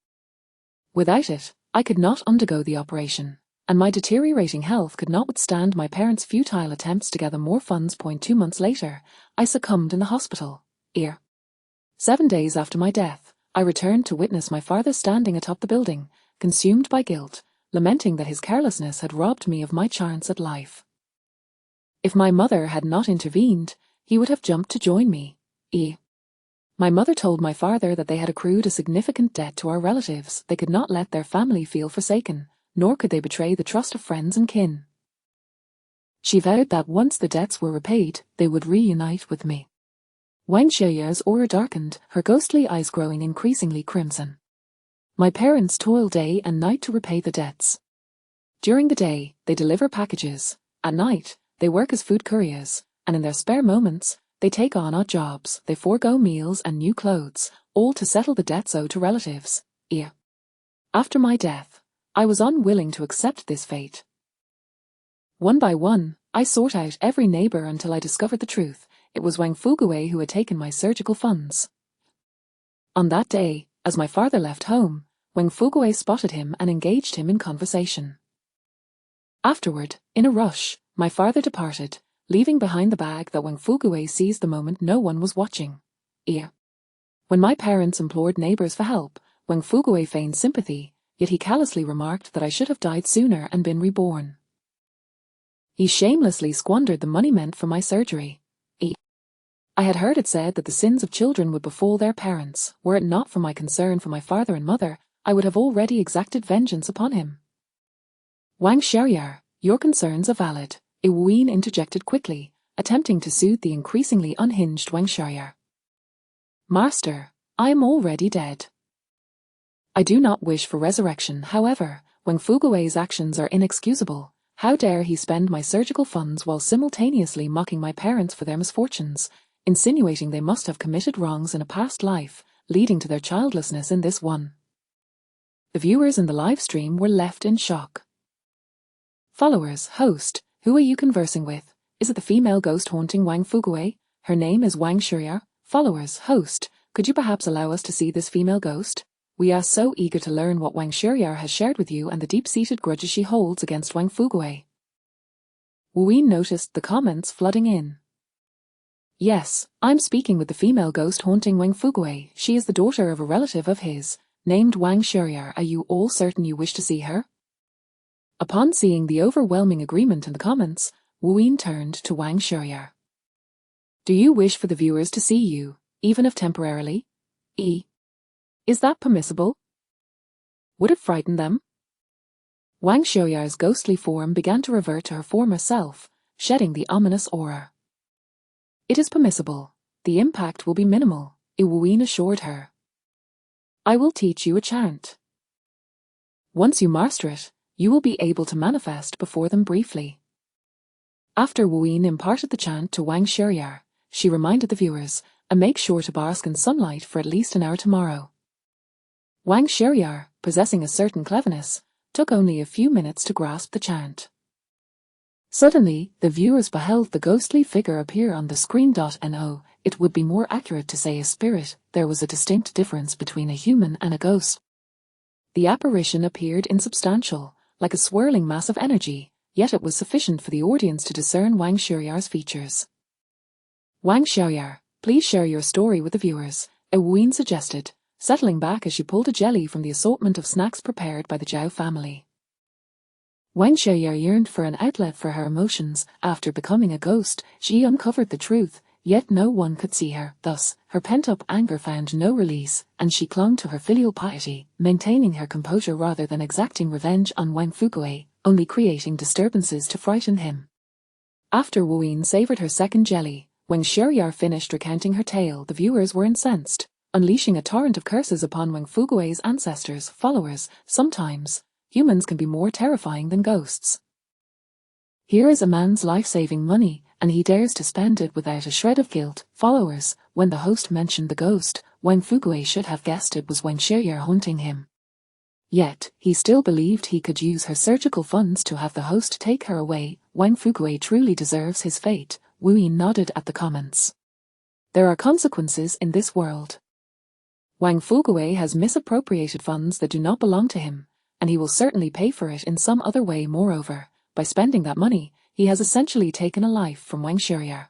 A: Without it, I could not undergo the operation, and my deteriorating health could not withstand my parents' futile attempts to gather more funds. 2 months later, I succumbed in the hospital. 7 days after my death, I returned to witness my father standing atop the building, consumed by guilt, lamenting that his carelessness had robbed me of my chance at life. If my mother had not intervened, he would have jumped to join me. My mother told my father that they had accrued a significant debt to our relatives. They could not let their family feel forsaken, nor could they betray the trust of friends and kin. She vowed that once the debts were repaid, they would reunite with me. Wang Shuyar's aura darkened, her ghostly eyes growing increasingly crimson. My parents toil day and night to repay the debts. During the day, they deliver packages. At night, they work as food couriers, and in their spare moments, they take on odd jobs. They forego meals and new clothes, all to settle the debts owed to relatives. After my death, I was unwilling to accept this fate. One by one, I sought out every neighbor until I discovered the truth. It was Wang Fugui who had taken my surgical funds. On that day, as my father left home, Wang Fugui spotted him and engaged him in conversation. Afterward, in a rush, my father departed, leaving behind the bag that Wang Fugui seized the moment no one was watching. When my parents implored neighbors for help, Wang Fugui feigned sympathy, yet he callously remarked that I should have died sooner and been reborn. He shamelessly squandered the money meant for my surgery. I had heard it said that the sins of children would befall their parents. Were it not for my concern for my father and mother, I would have already exacted vengeance upon him. Wang Xiaoyar, your concerns are valid, Wu Yin interjected quickly, attempting to soothe the increasingly unhinged Wang Xiaoyar. Master, I am already dead. I do not wish for resurrection, however. Wang Fugui's actions are inexcusable. How dare he spend my surgical funds while simultaneously mocking my parents for their misfortunes, insinuating they must have committed wrongs in a past life, leading to their childlessness in this one. The viewers in the live stream were left in shock. Followers, host, who are you conversing with? Is it the female ghost haunting Wang Fugui? Her name is Wang Xiaoyar. Followers, host, could you perhaps allow us to see this female ghost? We are so eager to learn what Wang Xiaoyar has shared with you and the deep-seated grudges she holds against Wang Fugui. Wu Yin noticed the comments flooding in. Yes, I'm speaking with the female ghost haunting Wang Fugui. She is the daughter of a relative of his, named Wang Xiaoyar. Are you all certain you wish to see her? Upon seeing the overwhelming agreement in the comments, Wu Yin turned to Wang Xiaoyar. Do you wish for the viewers to see you, even if temporarily? Is that permissible? Would it frighten them? Wang Xiaoyar's ghostly form began to revert to her former self, shedding the ominous aura. It is permissible. The impact will be minimal, Wu Yin assured her. I will teach you a chant. Once you master it, you will be able to manifest before them briefly. After Wu Yin imparted the chant to Wang Xiaoyar, she reminded the viewers, and make sure to bask in sunlight for at least an hour tomorrow. Wang Xiaoyar, possessing a certain cleverness, took only a few minutes to grasp the chant. Suddenly, the viewers beheld the ghostly figure appear on the screen. No, it would be more accurate to say a spirit. There was a distinct difference between a human and a ghost. The apparition appeared insubstantial, like a swirling mass of energy, yet it was sufficient for the audience to discern Wang Xiaoyar's features. Wang Xiaoyar, please share your story with the viewers, Wu Yin suggested, settling back as she pulled a jelly from the assortment of snacks prepared by the Zhao family. Wang Xiaoyar yearned for an outlet for her emotions. After becoming a ghost, she uncovered the truth, yet no one could see her. Thus, her pent-up anger found no release, and she clung to her filial piety, maintaining her composure rather than exacting revenge on Wang Fugui, only creating disturbances to frighten him. After Wu Yin savoured her second jelly, when Xiaoyar finished recounting her tale, the viewers were incensed, unleashing a torrent of curses upon Wang Fugui's ancestors, followers. Sometimes, humans can be more terrifying than ghosts. Here is a man's life-saving money, and he dares to spend it without a shred of guilt. Followers, when the host mentioned the ghost, Wang Fugui should have guessed it was Wang Xiaoyar haunting him. Yet, he still believed he could use her surgical funds to have the host take her away. Wang Fugui truly deserves his fate. Wu Yin nodded at the comments. There are consequences in this world. Wang Fugui has misappropriated funds that do not belong to him, and he will certainly pay for it in some other way. Moreover, by spending that money, he has essentially taken a life from Wang Xiaoyar.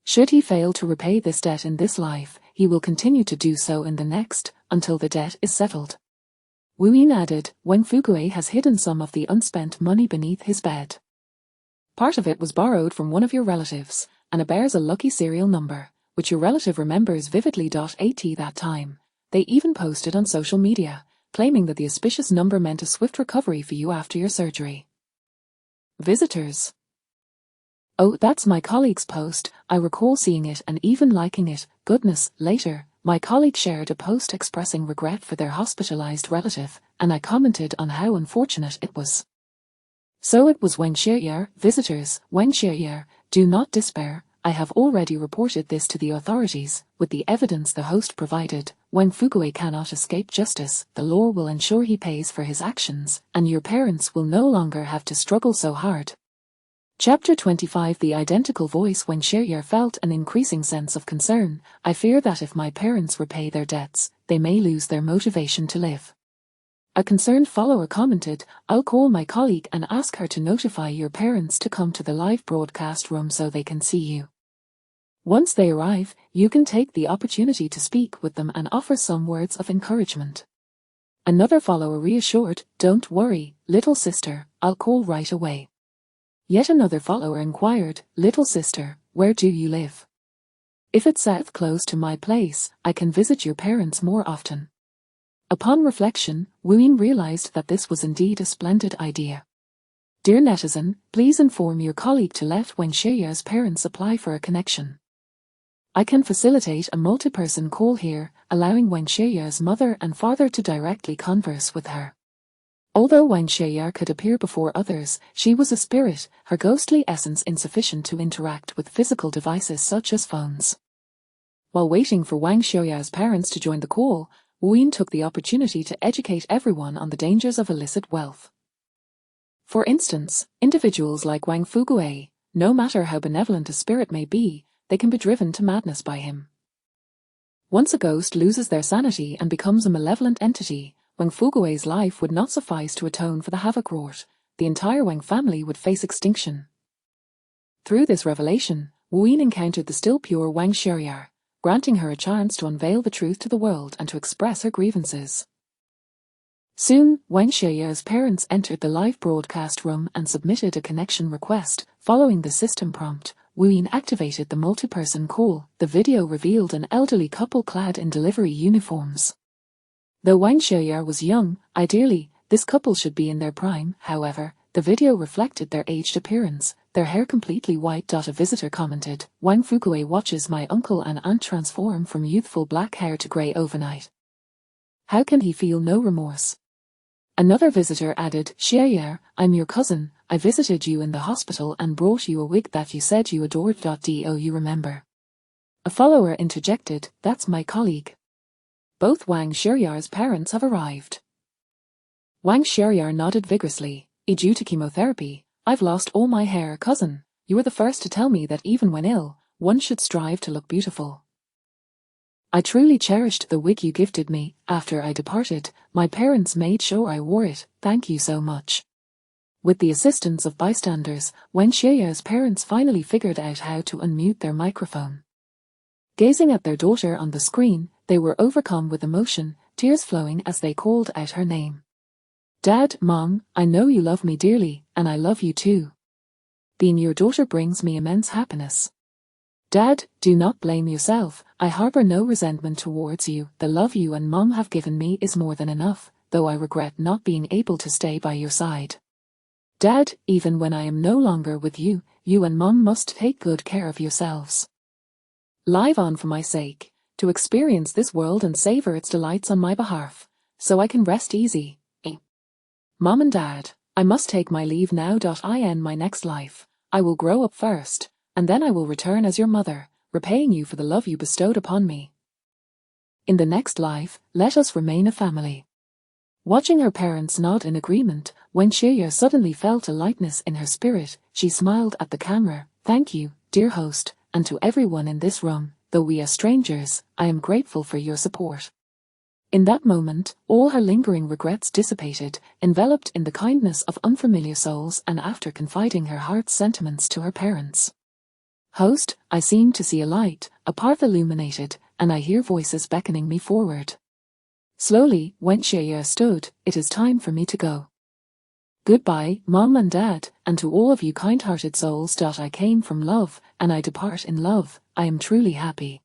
A: Should he fail to repay this debt in this life, he will continue to do so in the next, until the debt is settled. Wu Yin added, Wang Fugui has hidden some of the unspent money beneath his bed. Part of it was borrowed from one of your relatives, and it bears a lucky serial number, which your relative remembers vividly. At that time, they even posted on social media, claiming that the auspicious number meant a swift recovery for you after your surgery. Visitors. Oh, that's my colleague's post. I recall seeing it and even liking it. Goodness, later, my colleague shared a post expressing regret for their hospitalized relative, and I commented on how unfortunate it was. So it was Wang Xiaoyar. Visitors, Wang Xiaoyar, do not despair. I have already reported this to the authorities. With the evidence the host provided, Wang Fugui cannot escape justice. The law will ensure he pays for his actions, and your parents will no longer have to struggle so hard. Chapter 25. The identical voice. Wang Xiaoyar felt an increasing sense of concern. I fear that if my parents repay their debts, they may lose their motivation to live. A concerned follower commented, I'll call my colleague and ask her to notify your parents to come to the live broadcast room so they can see you. Once they arrive, you can take the opportunity to speak with them and offer some words of encouragement. Another follower reassured, don't worry, little sister, I'll call right away. Yet another follower inquired, little sister, where do you live? If it's south close to my place, I can visit your parents more often. Upon reflection, Wu Yin realized that this was indeed a splendid idea. Dear netizen, please inform your colleague to let Wang Xiaoyar's parents apply for a connection. I can facilitate a multi-person call here, allowing Wang Xiaoyar's mother and father to directly converse with her. Although Wang Xiaoyar could appear before others, she was a spirit, her ghostly essence insufficient to interact with physical devices such as phones. While waiting for Wang Xiaoyar's parents to join the call, Wu Yin took the opportunity to educate everyone on the dangers of illicit wealth. For instance, individuals like Wang Fugui, no matter how benevolent a spirit may be, they can be driven to madness by him. Once a ghost loses their sanity and becomes a malevolent entity, Wang Fugui's life would not suffice to atone for the havoc wrought. The entire Wang family would face extinction. Through this revelation, Wu Yin encountered the still pure Wang Xiaoyar, granting her a chance to unveil the truth to the world and to express her grievances. Soon, Wang Xiaoyar's parents entered the live broadcast room and submitted a connection request. Following the system prompt, Wu Yin activated the multi-person call. The video revealed an elderly couple clad in delivery uniforms. Though Wang Xiaoyar was young, ideally, this couple should be in their prime. However, the video reflected their aged appearance, their hair completely white. A visitor commented, Wang Fugui watches my uncle and aunt transform from youthful black hair to grey overnight. How can he feel no remorse? Another visitor added, Xiaoyar, I'm your cousin, I visited you in the hospital and brought you a wig that you said you adored. Do you remember? A follower interjected, that's my colleague. Both Wang Xiaoyar's parents have arrived. Wang Xiaoyar nodded vigorously, due to chemotherapy, I've lost all my hair. Cousin, you were the first to tell me that even when ill, one should strive to look beautiful. I truly cherished the wig you gifted me. After I departed, my parents made sure I wore it. Thank you so much. With the assistance of bystanders, Wang Xiaoyar's parents finally figured out how to unmute their microphone. Gazing at their daughter on the screen, they were overcome with emotion, tears flowing as they called out her name. Dad, Mom, I know you love me dearly, and I love you too. Being your daughter brings me immense happiness. Dad, do not blame yourself, I harbor no resentment towards you. The love you and Mom have given me is more than enough, though I regret not being able to stay by your side. Dad, even when I am no longer with you, you and Mom must take good care of yourselves. Live on for my sake, to experience this world and savor its delights on my behalf, so I can rest easy. Mom and Dad, I must take my leave now. In my next life, I will grow up first, and then I will return as your mother, repaying you for the love you bestowed upon me. In the next life, let us remain a family. Watching her parents nod in agreement, Wang Xiaoyar suddenly felt a lightness in her spirit. She smiled at the camera. Thank you, dear host, and to everyone in this room, though we are strangers, I am grateful for your support. In that moment, all her lingering regrets dissipated, enveloped in the kindness of unfamiliar souls, and after confiding her heart's sentiments to her parents. Host, I seem to see a light, a path illuminated, and I hear voices beckoning me forward. Slowly, Wang Xiaoyar stood. It is time for me to go. Goodbye, Mom and Dad, and to all of you kind-hearted souls. I came from love, and I depart in love. I am truly happy.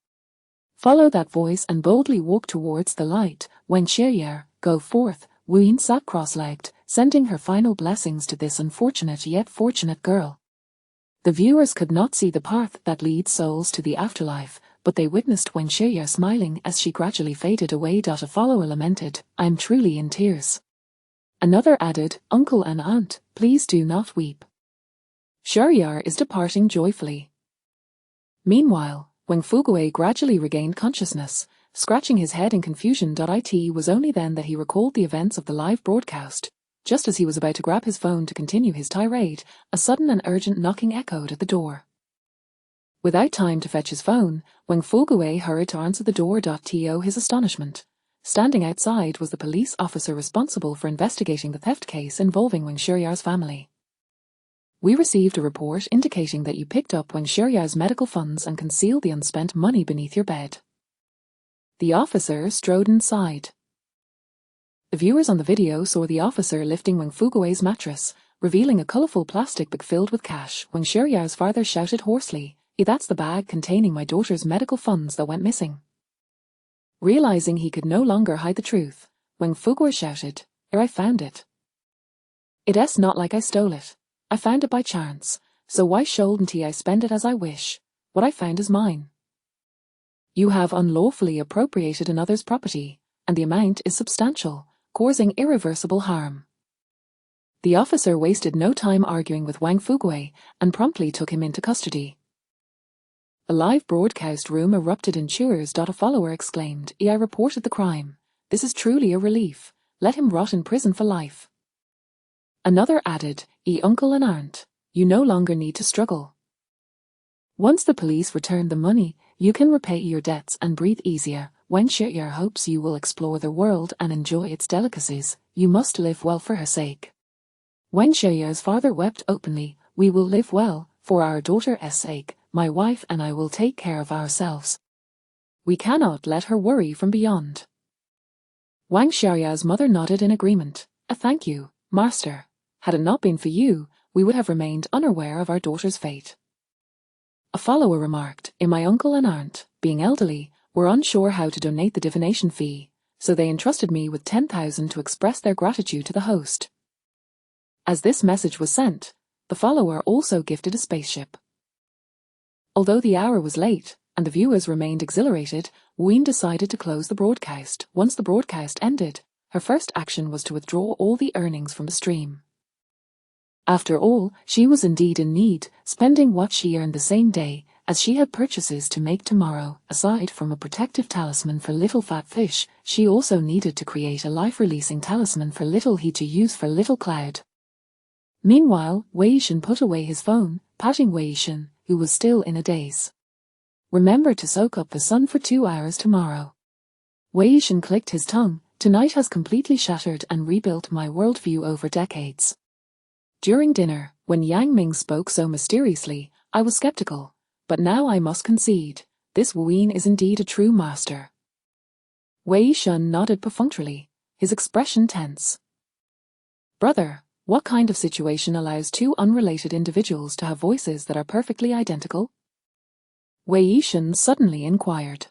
A: Follow that voice and boldly walk towards the light. Wang Xiaoyar, go forth. Wu Yin sat cross-legged, sending her final blessings to this unfortunate yet fortunate girl. The viewers could not see the path that leads souls to the afterlife, but they witnessed Wang Xiaoyar smiling as she gradually faded away. A follower lamented, I am truly in tears. Another added, Uncle and Aunt, please do not weep. Xiaoyar is departing joyfully. Meanwhile, Wang Fugui gradually regained consciousness. scratching his head in confusion. It was only then that he recalled the events of the live broadcast. Just as he was about to grab his phone to continue his tirade, a sudden and urgent knocking echoed at the door. Without time to fetch his phone, Wang Fugui hurried to answer the door. To his astonishment, standing outside was the police officer responsible for investigating the theft case involving Wang Shiryar's family. We received a report indicating that you picked up Wang Shiryar's medical funds and concealed the unspent money beneath your bed. The officer strode inside. The viewers on the video saw the officer lifting Wang Fugui's mattress, revealing a colourful plastic bag filled with cash. Wang Shiryar's father shouted hoarsely, "That's the bag containing my daughter's medical funds that went missing." Realizing he could no longer hide the truth, Wang Fugui shouted, "I found it. It's not like I stole it. I found it by chance, so why shouldn't I spend it as I wish? What I found is mine." "You have unlawfully appropriated another's property, and the amount is substantial, causing irreversible harm." The officer wasted no time arguing with Wang Fugui and promptly took him into custody. A live broadcast room erupted in cheers. A follower exclaimed, "I reported the crime. This is truly a relief. Let him rot in prison for life." Another added, "Uncle and aunt, you no longer need to struggle. Once the police return the money, you can repay your debts and breathe easier. Wang Shiryar hopes you will explore the world and enjoy its delicacies. You must live well for her sake." Wang Shiryar's father wept openly, "We will live well, for our daughter's sake. My wife and I will take care of ourselves. We cannot let her worry from beyond." Wang Shiryar's mother nodded in agreement. "Thank you, master. Had it not been for you, we would have remained unaware of our daughter's fate." A follower remarked, "My uncle and aunt, being elderly, were unsure how to donate the divination fee, so they entrusted me with 10,000 to express their gratitude to the host." As this message was sent, the follower also gifted a spaceship. Although the hour was late, and the viewers remained exhilarated, Ween decided to close the broadcast. Once the broadcast ended, her first action was to withdraw all the earnings from the stream. After all, she was indeed in need, spending what she earned the same day, as she had purchases to make tomorrow. Aside from a protective talisman for Little Fat Fish, she also needed to create a life-releasing talisman for Little He to use for Little Cloud. Meanwhile, Wei Yishan put away his phone, patting Wei Yishan, who was still in a daze. "Remember to soak up the sun for 2 hours tomorrow." Wei Yishan clicked his tongue. "Tonight has completely shattered and rebuilt my worldview over decades." During dinner, when Yang Ming spoke so mysteriously, I was skeptical, but now I must concede, this Wu Yin is indeed a true master. Wei Yishan nodded perfunctorily, his expression tense. "Brother, what kind of situation allows two unrelated individuals to have voices that are perfectly identical?" Wei Yishan suddenly inquired.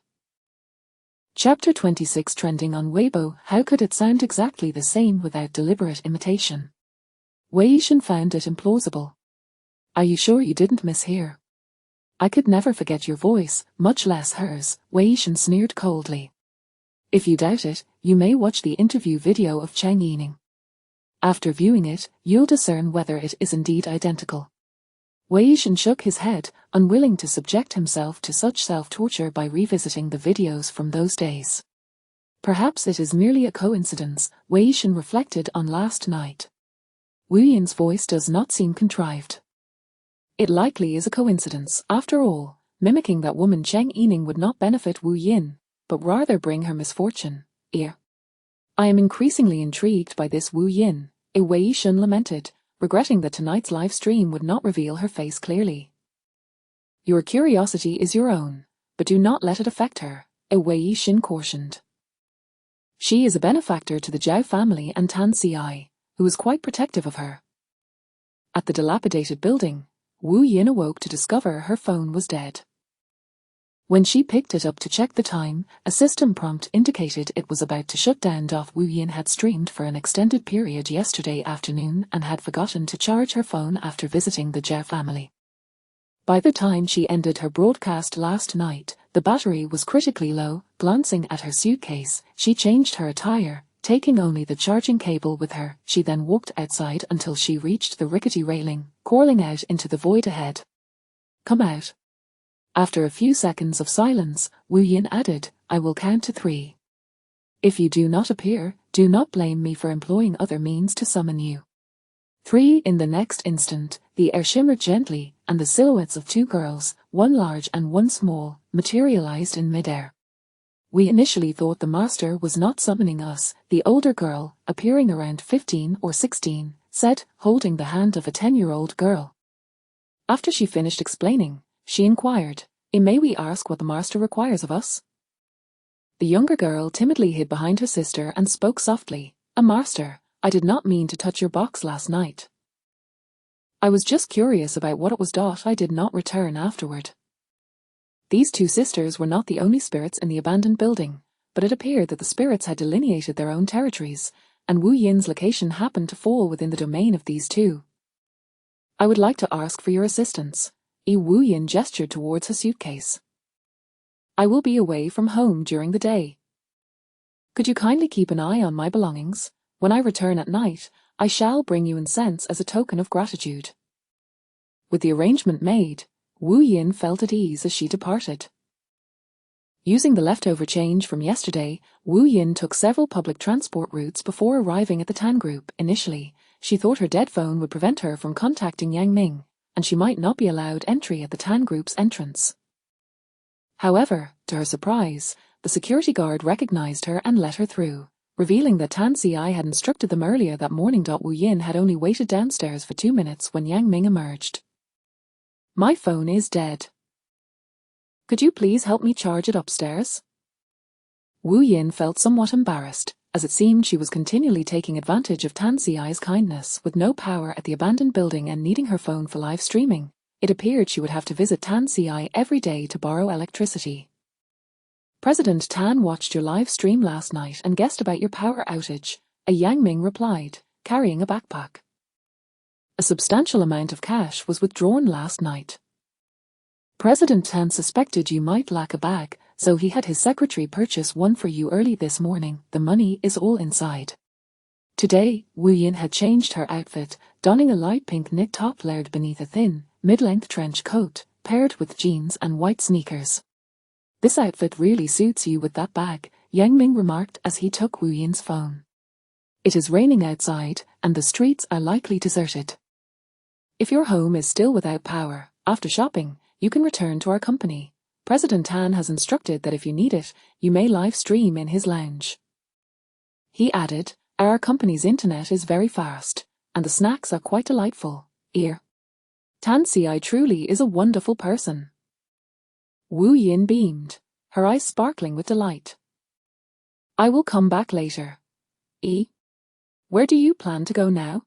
A: Chapter 26 trending on Weibo. How could it sound exactly the same without deliberate imitation? Wei Yishan found it implausible. "Are you sure you didn't mishear? I could never forget your voice, much less hers," Wei Yishan sneered coldly. "If you doubt it, you may watch the interview video of Chang Yining. After viewing it, you'll discern whether it is indeed identical." Wei Yishan shook his head, unwilling to subject himself to such self-torture by revisiting the videos from those days. Perhaps it is merely a coincidence, Wei Yishan reflected on last night. Wu Yin's voice does not seem contrived. It likely is a coincidence. After all, mimicking that woman Cheng Yining would not benefit Wu Yin, but rather bring her misfortune. I am increasingly intrigued by this Wu Yin, Wei Yishan lamented, regretting that tonight's live stream would not reveal her face clearly. "Your curiosity is your own, but do not let it affect her," Wei Yishan cautioned. "She is a benefactor to the Zhao family and Tan Ci, who is quite protective of her." At the dilapidated building, Wu Yin awoke to discover her phone was dead. When she picked it up to check the time, a system prompt indicated it was about to shut down. Wu Yin had streamed for an extended period yesterday afternoon and had forgotten to charge her phone after visiting the Zhao family. By the time she ended her broadcast last night, the battery was critically low. Glancing at her suitcase, she changed her attire, taking only the charging cable with her. She then walked outside until she reached the rickety railing, calling out into the void ahead. "Come out." After a few seconds of silence, Wu Yin added, "I will count to 3. If you do not appear, do not blame me for employing other means to summon you." 3. In the next instant, the air shimmered gently, and the silhouettes of 2 girls, one large and one small, materialized in midair. "We initially thought the master was not summoning us," the older girl, appearing around 15 or 16, said, holding the hand of a 10-year-old girl. After she finished explaining, she inquired, "May we ask what the master requires of us?" The younger girl timidly hid behind her sister and spoke softly, "Master, I did not mean to touch your box last night. I was just curious about what it was. I did not return afterward." These 2 sisters were not the only spirits in the abandoned building, but it appeared that the spirits had delineated their own territories, and Wu Yin's location happened to fall within the domain of these 2. "I would like to ask for your assistance." Wu Yin gestured towards her suitcase. "I will be away from home during the day. Could you kindly keep an eye on my belongings? When I return at night, I shall bring you incense as a token of gratitude." With the arrangement made, Wu Yin felt at ease as she departed. Using the leftover change from yesterday, Wu Yin took several public transport routes before arriving at the Tan group. Initially, she thought her dead phone would prevent her from contacting Yang Ming, and she might not be allowed entry at the Tan group's entrance. However, to her surprise, the security guard recognized her and let her through, revealing that Tan Ci had instructed them earlier that morning. Wu Yin had only waited downstairs for 2 minutes when Yang Ming emerged. "My phone is dead. Could you please help me charge it upstairs?" Wu Yin felt somewhat embarrassed, as it seemed she was continually taking advantage of Tan Ci's kindness. With no power at the abandoned building and needing her phone for live streaming, it appeared she would have to visit Tan Ci every day to borrow electricity. "President Tan watched your live stream last night and guessed about your power outage," Yang Ming replied, carrying a backpack. "A substantial amount of cash was withdrawn last night. President Tan suspected you might lack a bag, so he had his secretary purchase one for you early this morning. The money is all inside." Today, Wu Yin had changed her outfit, donning a light pink knit top layered beneath a thin, mid-length trench coat, paired with jeans and white sneakers. "This outfit really suits you with that bag," Yang Ming remarked as he took Wu Yin's phone. "It is raining outside, and the streets are likely deserted. If your home is still without power, after shopping, you can return to our company. President Tan has instructed that if you need it, you may live stream in his lounge." He added, "Our company's internet is very fast, and the snacks are quite delightful. Tan Ci truly is a wonderful person." Wu Yin beamed, her eyes sparkling with delight. "I will come back later." Where do you plan to go now?"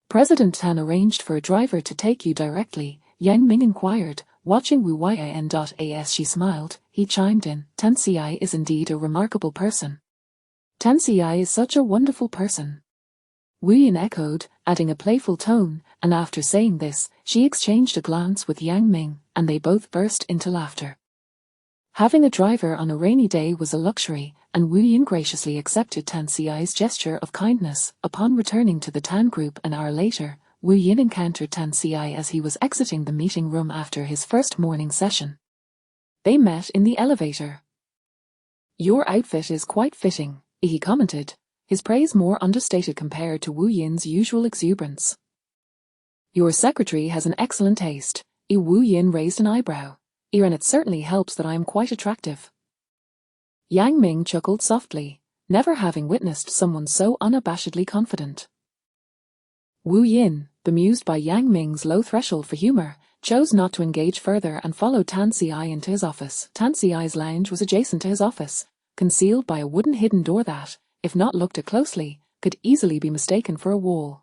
A: "President Tan arranged for a driver to take you directly," Yang Ming inquired, watching Wu Yin. As she smiled, he chimed in, "Tan Ci is indeed a remarkable person." "Tan Ci is such a wonderful person," Wu Yin echoed, adding a playful tone, and after saying this, she exchanged a glance with Yang Ming, and they both burst into laughter. Having a driver on a rainy day was a luxury, and Wu Yin graciously accepted Tan Ci's gesture of kindness. Upon returning to the Tan group an hour later, Wu Yin encountered Tan Ci as he was exiting the meeting room after his first morning session. They met in the elevator. "Your outfit is quite fitting," he commented, his praise more understated compared to Wu Yin's usual exuberance. "Your secretary has an excellent taste." Wu Yin raised an eyebrow. "And it certainly helps that I am quite attractive." Yang Ming chuckled softly, never having witnessed someone so unabashedly confident. Wu Yin, bemused by Yang Ming's low threshold for humor, chose not to engage further and followed Tan Ci into his office. Tan Ci's lounge was adjacent to his office, concealed by a wooden hidden door that, if not looked at closely, could easily be mistaken for a wall.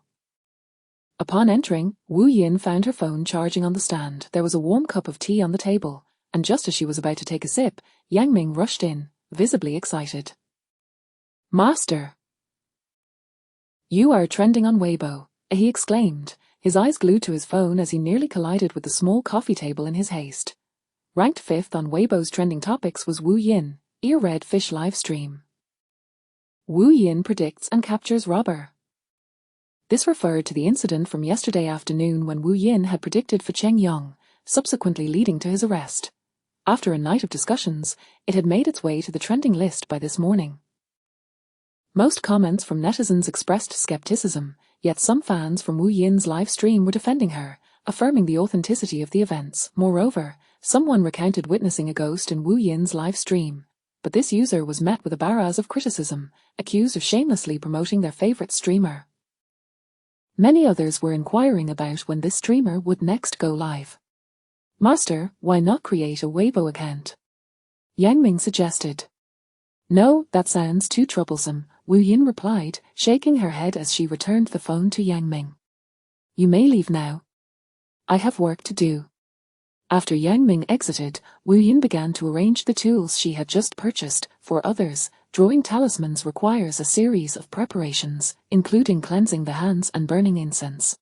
A: Upon entering, Wu Yin found her phone charging on the stand. There was a warm cup of tea on the table, and just as she was about to take a sip, Yang Ming rushed in, visibly excited. "Master! You are trending on Weibo," he exclaimed, his eyes glued to his phone as he nearly collided with the small coffee table in his haste. Ranked 5th on Weibo's trending topics was Wu Yin, ear-red fish live stream. Wu Yin predicts and captures robber. This referred to the incident from yesterday afternoon when Wu Yin had predicted for Cheng Yong, subsequently leading to his arrest. After a night of discussions, it had made its way to the trending list by this morning. Most comments from netizens expressed skepticism, yet some fans from Wu Yin's live stream were defending her, affirming the authenticity of the events. Moreover, someone recounted witnessing a ghost in Wu Yin's live stream, but this user was met with a barrage of criticism, accused of shamelessly promoting their favorite streamer. Many others were inquiring about when this streamer would next go live. Master, why not create a Weibo account? Yang Ming suggested. No, that sounds too troublesome, Wu Yin replied, shaking her head as she returned the phone to Yang Ming. You may leave now. I have work to do. After Yang Ming exited, Wu Yin began to arrange the tools she had just purchased. For others, drawing talismans requires a series of preparations, including cleansing the hands and burning incense.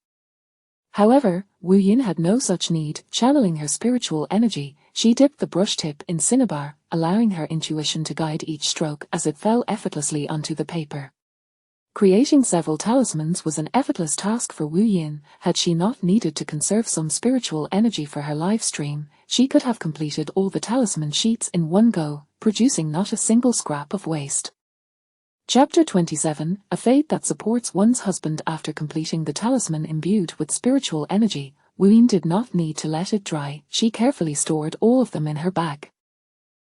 A: However, Wu Yin had no such need. Channeling her spiritual energy, she dipped the brush tip in cinnabar, allowing her intuition to guide each stroke as it fell effortlessly onto the paper. Creating several talismans was an effortless task for Wu Yin. Had she not needed to conserve some spiritual energy for her live stream, she could have completed all the talisman sheets in one go, producing not a single scrap of waste. Chapter 27, A Fate that supports one's husband. After completing the talisman imbued with spiritual energy, Wu Yin did not need to let it dry. She carefully stored all of them in her bag.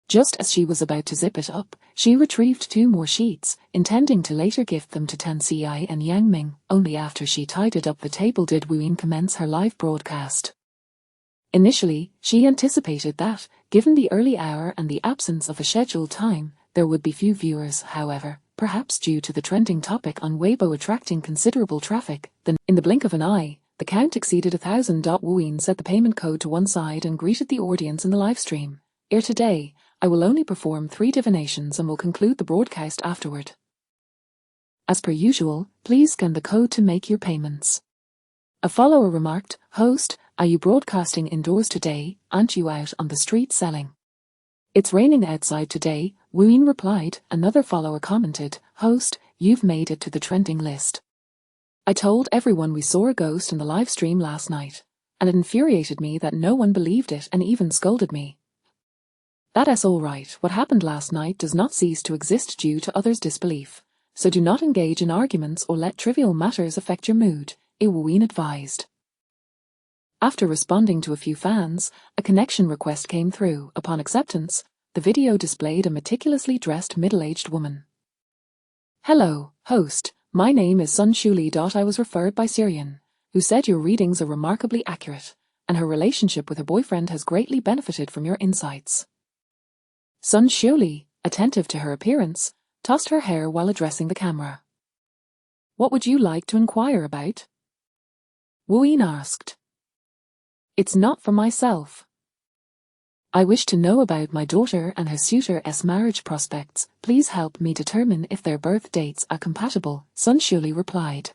A: Just as she was about to zip it up, she retrieved 2 more sheets, intending to later gift them to Tan Ci and Yang Ming. Only after she tidied up the table did Wu Yin commence her live broadcast. Initially, she anticipated that, given the early hour and the absence of a scheduled time, there would be few viewers. However, perhaps due to the trending topic on Weibo attracting considerable traffic, then, in the blink of an eye, the count exceeded 1,000. Wu Yin set the payment code to one side and greeted the audience in the livestream. Today, I will only perform 3 divinations and will conclude the broadcast afterward. As per usual, please scan the code to make your payments. A follower remarked, Host, are you broadcasting indoors today? Aren't you out on the street selling? It's raining outside today, Wu Yin replied. Another follower commented, Host, you've made it to the trending list. I told everyone we saw a ghost in the live stream last night, and it infuriated me that no one believed it and even scolded me. That's all right. What happened last night does not cease to exist due to others' disbelief, so do not engage in arguments or let trivial matters affect your mood, Wu Yin advised. After responding to a few fans, a connection request came through. Upon acceptance, the video displayed a meticulously dressed middle-aged woman. Hello, host, my name is Sun Shuli. I was referred by Syrian, who said your readings are remarkably accurate, and her relationship with her boyfriend has greatly benefited from your insights. Sun Shuli, attentive to her appearance, tossed her hair while addressing the camera. What would you like to inquire about? Wu Yin asked. It's not for myself. I wish to know about my daughter and her suitor's marriage prospects. Please help me determine if their birth dates are compatible, Sun Shuli replied.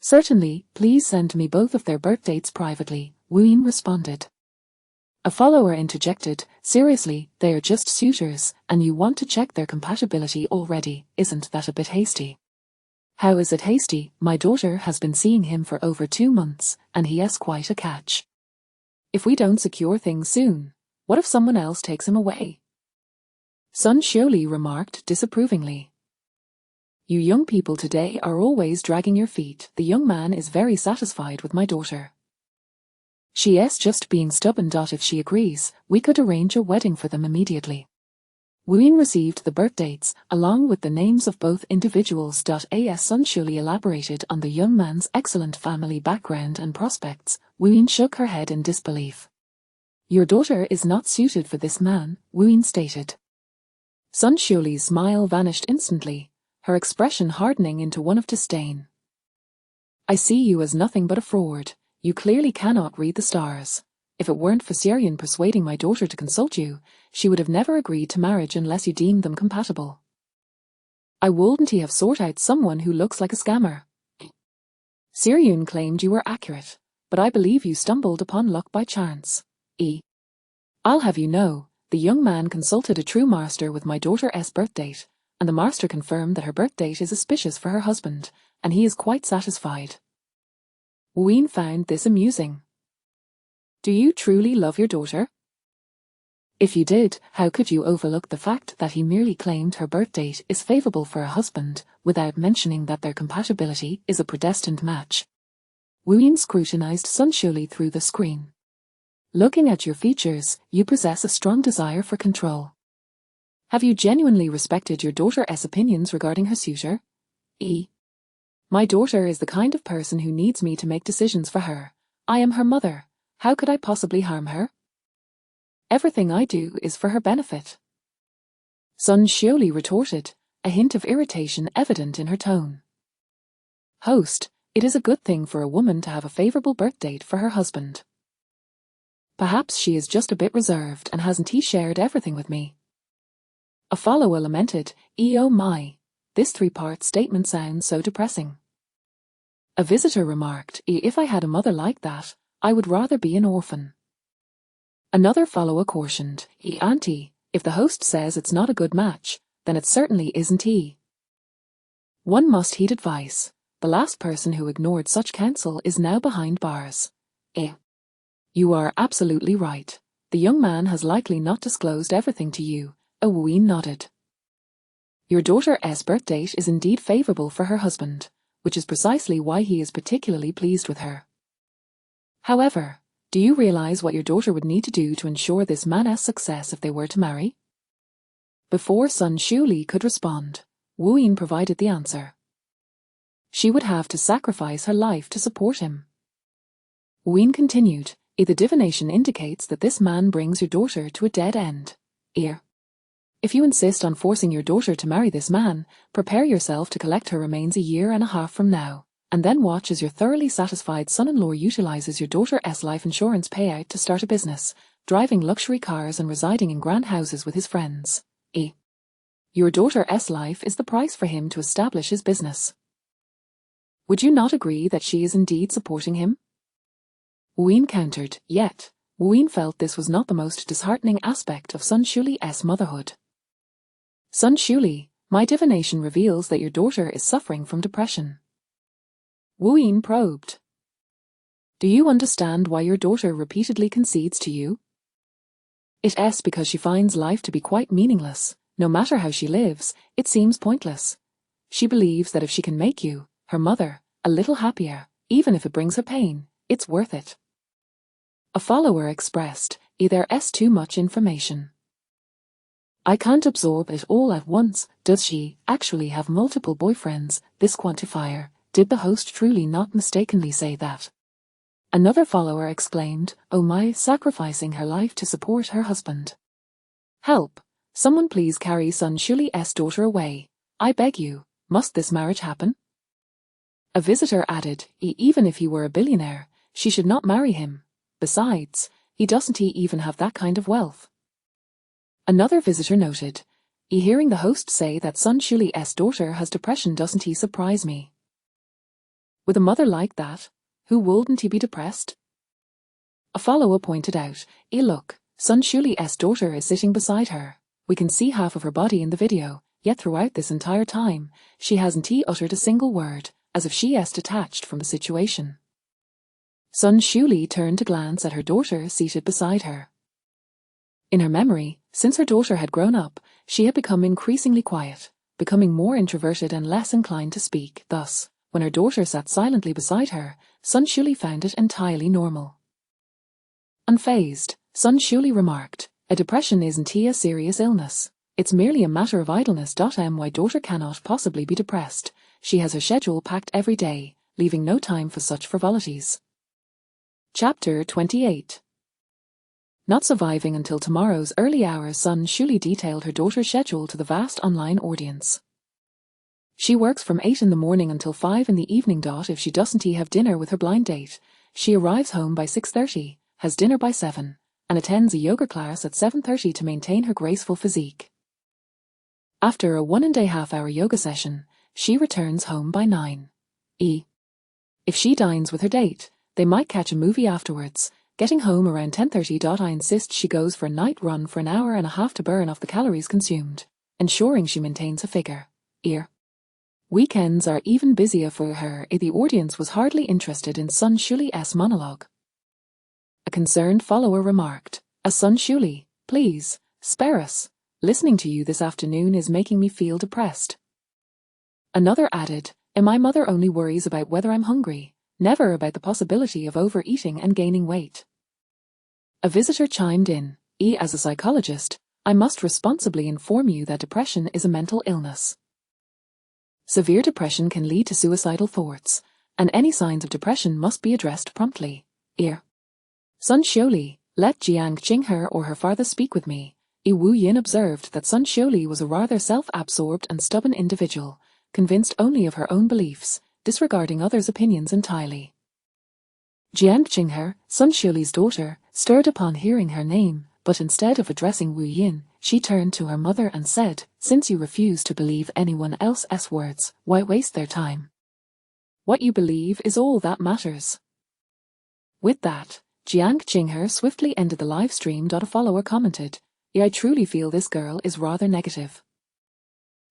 A: Certainly, please send me both of their birth dates privately, Wu Yin responded. A follower interjected, seriously, they are just suitors, and you want to check their compatibility already, isn't that a bit hasty? How is it hasty? My daughter has been seeing him for over 2 months, and he has quite a catch. If we don't secure things soon, what if someone else takes him away? Sun Shuli remarked disapprovingly. You young people today are always dragging your feet. The young man is very satisfied with my daughter. She's just being stubborn. If she agrees, we could arrange a wedding for them immediately. Wu Yin received the birth dates, along with the names of both individuals. As Sun Shuli elaborated on the young man's excellent family background and prospects, Wu Yin shook her head in disbelief. Your daughter is not suited for this man, Wu Yin stated. Sun Shuli's smile vanished instantly, her expression hardening into one of disdain. I see you as nothing but a fraud. You clearly cannot read the stars. If it weren't for Syrian persuading my daughter to consult you, she would have never agreed to marriage unless you deemed them compatible. I wouldn't he have sought out someone who looks like a scammer? Syrian claimed you were accurate, but I believe you stumbled upon luck by chance. I'll have you know, the young man consulted a true master with my daughter's birth date, and the master confirmed that her birth date is auspicious for her husband, and he is quite satisfied. Wu Yin found this amusing. Do you truly love your daughter? If you did, how could you overlook the fact that he merely claimed her birth date is favorable for a husband, without mentioning that their compatibility is a predestined match? Wu Yin scrutinized Sun Shuli through the screen. Looking at your features, you possess a strong desire for control. Have you genuinely respected your daughter's opinions regarding her suitor? My daughter is the kind of person who needs me to make decisions for her. I am her mother. How could I possibly harm her? Everything I do is for her benefit. Sun Shuli retorted, a hint of irritation evident in her tone. Host, it is a good thing for a woman to have a favorable birth date for her husband. Perhaps she is just a bit reserved and hasn't shared everything with me. A follower lamented, oh my, this three-part statement sounds so depressing. A visitor remarked, if I had a mother like that, I would rather be an orphan. Another follower cautioned, auntie, if the host says it's not a good match, then it certainly isn't he. One must heed advice. The last person who ignored such counsel is now behind bars. You are absolutely right. The young man has likely not disclosed everything to you. Wu Yin nodded. Your daughter's birth date is indeed favorable for her husband, which is precisely why he is particularly pleased with her. However, do you realize what your daughter would need to do to ensure this man's success if they were to marry? Before Sun Shuli could respond, Wu Yin provided the answer. She would have to sacrifice her life to support him. Wu Yin continued, the divination indicates that this man brings your daughter to a dead end. If you insist on forcing your daughter to marry this man, prepare yourself to collect her remains a year and a half from now, and then watch as your thoroughly satisfied son-in-law utilizes your daughter's life insurance payout to start a business, driving luxury cars and residing in grand houses with his friends. Your daughter's life is the price for him to establish his business. Would you not agree that she is indeed supporting him? Wu Yin countered, yet Wu Yin felt this was not the most disheartening aspect of Sun Shuli's motherhood. Sun Shuli, my divination reveals that your daughter is suffering from depression. Wu Yin probed. Do you understand why your daughter repeatedly concedes to you? It's because she finds life to be quite meaningless. No matter how she lives, it seems pointless. She believes that if she can make you, her mother, a little happier, even if it brings her pain, it's worth it. A follower expressed, there's too much information. I can't absorb it all at once. Does she actually have multiple boyfriends? This quantifier, did the host truly not mistakenly say that? Another follower exclaimed, oh my, sacrificing her life to support her husband. Help! Someone please carry Sun Shuli's daughter away. I beg you, must this marriage happen? A visitor added, even if he were a billionaire, she should not marry him. Besides, he doesn't even have that kind of wealth. Another visitor noted, hearing the host say that Sun Shuli's daughter has depression doesn't surprise me. With a mother like that, who wouldn't he be depressed? A follower pointed out, look, Sun Shuli's daughter is sitting beside her. We can see half of her body in the video, yet throughout this entire time, she hasn't uttered a single word, as if she is detached from the situation. Sun Shuli turned to glance at her daughter seated beside her. In her memory, since her daughter had grown up, she had become increasingly quiet, becoming more introverted and less inclined to speak. Thus, when her daughter sat silently beside her, Sun Shuli found it entirely normal. Unfazed, Sun Shuli remarked, a depression isn't a serious illness. It's merely a matter of idleness. My daughter cannot possibly be depressed. She has her schedule packed every day, leaving no time for such frivolities. Chapter 28. Not surviving until tomorrow's early hours, Sun Shuli detailed her daughter's schedule to the vast online audience. She works from 8 in the morning until 5 in the evening. If she doesn't have dinner with her blind date, she arrives home by 6:30, has dinner by 7, and attends a yoga class at 7:30 to maintain her graceful physique. After a 1.5 hour yoga session, she returns home by 9. If she dines with her date, they might catch a movie afterwards, getting home around 10:30. I insist she goes for a night run for an hour and a half to burn off the calories consumed, ensuring she maintains a figure. Weekends are even busier for her. The audience was hardly interested in Sun Shuli's monologue. A concerned follower remarked, "A Sun Shuli, please, spare us. Listening to you this afternoon is making me feel depressed." Another added, "My mother only worries about whether I'm hungry, never about the possibility of overeating and gaining weight." A visitor chimed in, As a psychologist, I must responsibly inform you that depression is a mental illness. Severe depression can lead to suicidal thoughts, and any signs of depression must be addressed promptly. Sun Xiuli, let Jiang Qinghe or her father speak with me. Wu Yin observed that Sun Xiuli was a rather self-absorbed and stubborn individual, convinced only of her own beliefs, disregarding others' opinions entirely. Jiang Qinghe, Sun Xiuli's daughter, stirred upon hearing her name, but instead of addressing Wu Yin, she turned to her mother and said, "Since you refuse to believe anyone else's words, why waste their time? What you believe is all that matters." With that, Jiang Qinghe swiftly ended the live stream. A follower commented, I truly feel this girl is rather negative."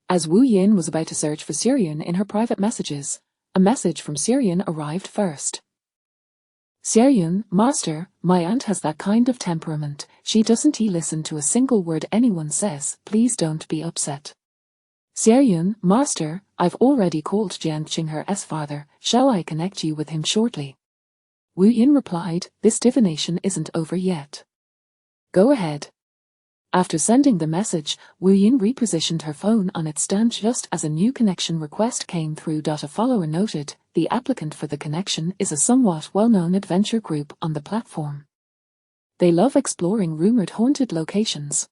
A: As Wu Yin was about to search for Syrian in her private messages, a message from Syrian arrived first. "Syrian, Master, my aunt has that kind of temperament, she doesn't listen to a single word anyone says, please don't be upset." "Syrian, Master, I've already called Jiang Qinghe's father, shall I connect you with him shortly?" Wu Yin replied, "This divination isn't over yet." "Go ahead." After sending the message, Wu Yin repositioned her phone on its stand just as a new connection request came through. A follower noted, the applicant for the connection is a somewhat well-known adventure group on the platform. They love exploring rumored haunted locations.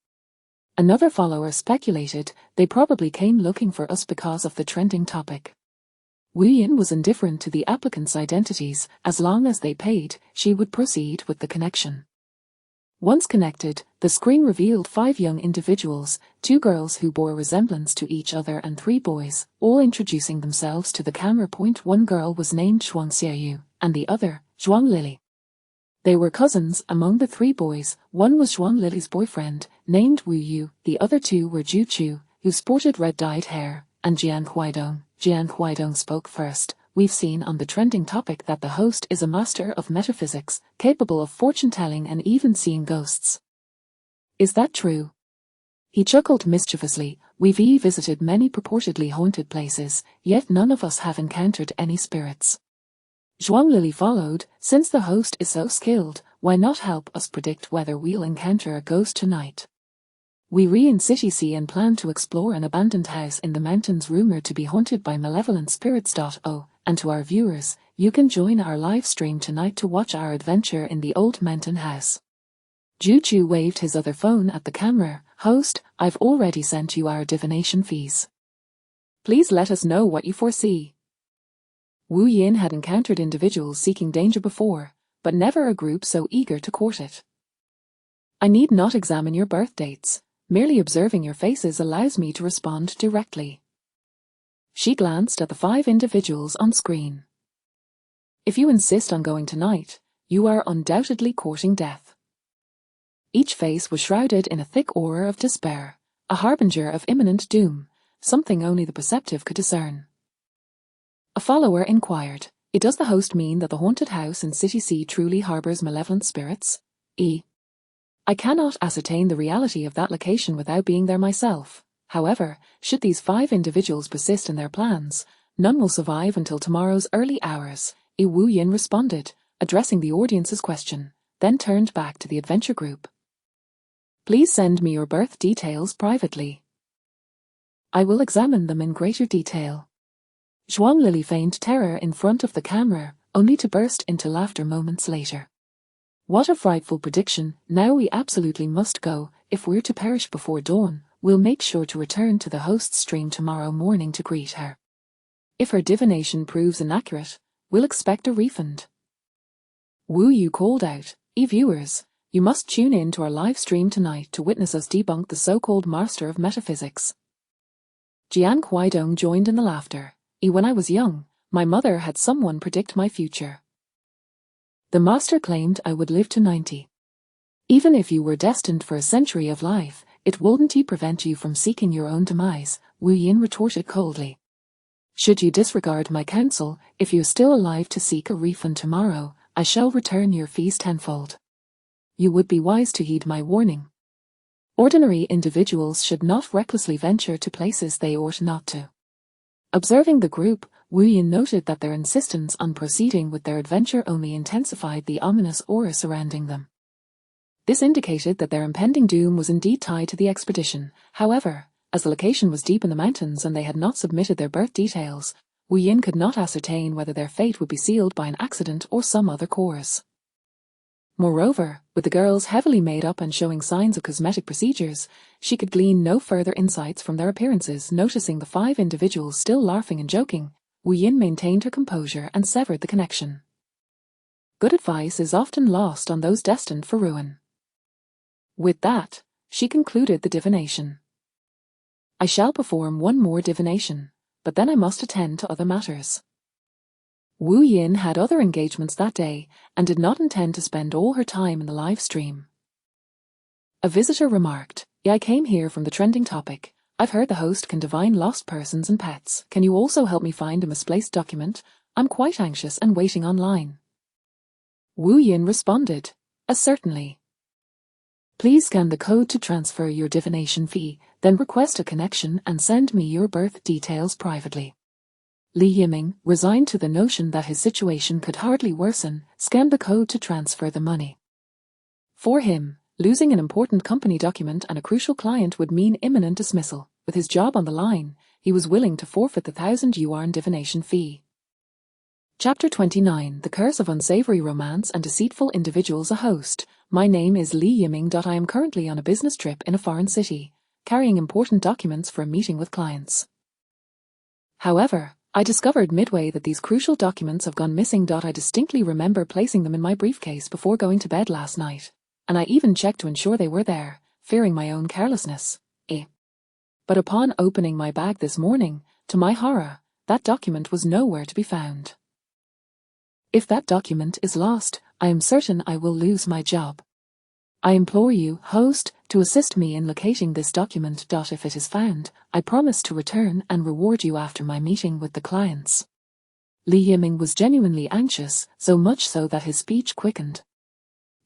A: Another follower speculated, they probably came looking for us because of the trending topic. Wu Yin was indifferent to the applicants' identities, as long as they paid, she would proceed with the connection. Once connected, the screen revealed 5 young individuals, 2 girls who bore resemblance to each other and 3 boys, all introducing themselves to the camera. One girl was named Zhuang Xiaoyu, and the other, Zhuang Lili. They were cousins among the 3 boys. One was Zhuang Lili's boyfriend, named Wu Yu, the other 2 were Ju Chu, who sported red-dyed hair, and Jian Huaidong. Jian Huaidong spoke first. "We've seen on the trending topic that the host is a master of metaphysics, capable of fortune-telling and even seeing ghosts. Is that true?" He chuckled mischievously. "We've visited many purportedly haunted places, yet none of us have encountered any spirits." Zhuang Lili followed, "Since the host is so skilled, why not help us predict whether we'll encounter a ghost tonight? We're in City C and plan to explore an abandoned house in the mountains rumored to be haunted by malevolent spirits. And to our viewers, you can join our live stream tonight to watch our adventure in the old mountain house." Ju Chu waved his other phone at the camera. "Host, I've already sent you our divination fees. Please let us know what you foresee." Wu Yin had encountered individuals seeking danger before, but never a group so eager to court it. "I need not examine your birth dates. Merely observing your faces allows me to respond directly." She glanced at the 5 individuals on screen. "If you insist on going tonight, you are undoubtedly courting death." Each face was shrouded in a thick aura of despair, a harbinger of imminent doom, something only the perceptive could discern. A follower inquired, "Does the host mean that the haunted house in City C truly harbors malevolent spirits?" "I cannot ascertain the reality of that location without being there myself. However, should these 5 individuals persist in their plans, none will survive until tomorrow's early hours," Wu Yin responded, addressing the audience's question, then turned back to the adventure group. "Please send me your birth details privately. I will examine them in greater detail." Zhuang Lili feigned terror in front of the camera, only to burst into laughter moments later. "What a frightful prediction, now we absolutely must go. If we're to perish before dawn, we'll make sure to return to the host's stream tomorrow morning to greet her. If her divination proves inaccurate, we'll expect a refund." Wu Yu called out, viewers, you must tune in to our live stream tonight to witness us debunk the so-called master of metaphysics." Jian Huaidong joined in the laughter. "When I was young, my mother had someone predict my future. The master claimed I would live to 90. Even if you were destined for a century of life, it wouldn't prevent you from seeking your own demise," Wu Yin retorted coldly. "Should you disregard my counsel, if you're still alive to seek a refund tomorrow, I shall return your fees tenfold." You would be wise to heed my warning. Ordinary individuals should not recklessly venture to places they ought not to. Observing the group, Wu Yin noted that their insistence on proceeding with their adventure only intensified the ominous aura surrounding them. This indicated that their impending doom was indeed tied to the expedition. However, as the location was deep in the mountains and they had not submitted their birth details, Wu Yin could not ascertain whether their fate would be sealed by an accident or some other cause. Moreover, with the girls heavily made up and showing signs of cosmetic procedures, she could glean no further insights from their appearances. Noticing the 5 individuals still laughing and joking, Wu Yin maintained her composure and severed the connection. Good advice is often lost on those destined for ruin. With that, she concluded the divination. I shall perform one more divination, but then I must attend to other matters. Wu Yin had other engagements that day and did not intend to spend all her time in the live stream. A visitor remarked, I came here from the trending topic. I've heard the host can divine lost persons and pets. Can you also help me find a misplaced document? I'm quite anxious and waiting online. Wu Yin responded, certainly. Please scan the code to transfer your divination fee, then request a connection and send me your birth details privately. Li Yiming, resigned to the notion that his situation could hardly worsen, scanned the code to transfer the money. For him, losing an important company document and a crucial client would mean imminent dismissal. With his job on the line, he was willing to forfeit the 1,000 yuan divination fee. Chapter 29: The Curse of Unsavory Romance and Deceitful Individuals. A host. My name is Li Yiming. I am currently on a business trip in a foreign city, carrying important documents for a meeting with clients. However, I discovered midway that these crucial documents have gone missing. I distinctly remember placing them in my briefcase before going to bed last night, and I even checked to ensure they were there, fearing my own carelessness. But upon opening my bag this morning, to my horror, that document was nowhere to be found. If that document is lost, I am certain I will lose my job. I implore you, host, to assist me in locating this document. If it is found, I promise to return and reward you after my meeting with the clients. Li Yiming was genuinely anxious, so much so that his speech quickened.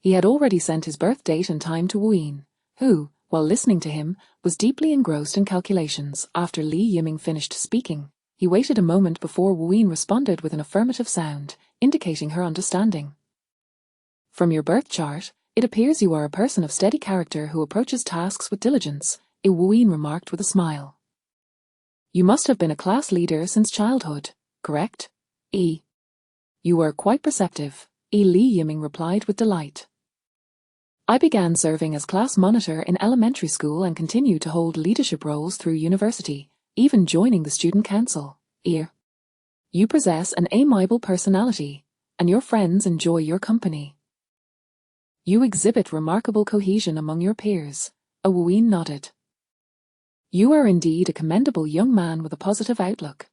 A: He had already sent his birth date and time to Wu Yin, who, while listening to him, was deeply engrossed in calculations. After Li Yiming finished speaking, he waited a moment before Wu Yin responded with an affirmative sound, indicating her understanding. From your birth chart, it appears you are a person of steady character who approaches tasks with diligence, Wu Yin remarked with a smile. You must have been a class leader since childhood, correct? You were quite perceptive, Li Yiming replied with delight. I began serving as class monitor in elementary school and continue to hold leadership roles through university, even joining the student council. You possess an amiable personality, and your friends enjoy your company. You exhibit remarkable cohesion among your peers, Wu Yin nodded. You are indeed a commendable young man with a positive outlook.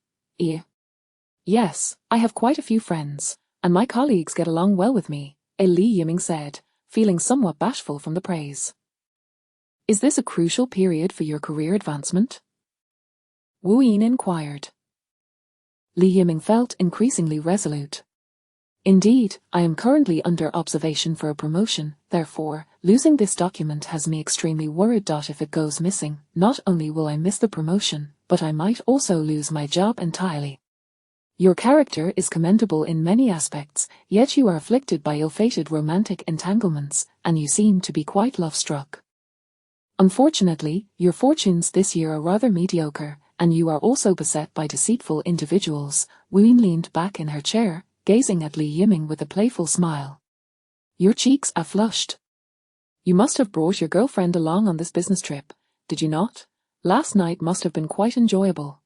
A: Yes, I have quite a few friends, and my colleagues get along well with me, Li Yiming said, feeling somewhat bashful from the praise. Is this a crucial period for your career advancement? Wu Yin inquired. Li Yiming felt increasingly resolute. Indeed, I am currently under observation for a promotion, therefore, losing this document has me extremely worried. If it goes missing, not only will I miss the promotion, but I might also lose my job entirely. Your character is commendable in many aspects, yet you are afflicted by ill-fated romantic entanglements, and you seem to be quite love-struck. Unfortunately, your fortunes this year are rather mediocre, and you are also beset by deceitful individuals. Wu Yin leaned back in her chair, gazing at Li Yiming with a playful smile. Your cheeks are flushed. You must have brought your girlfriend along on this business trip, did you not? Last night must have been quite enjoyable.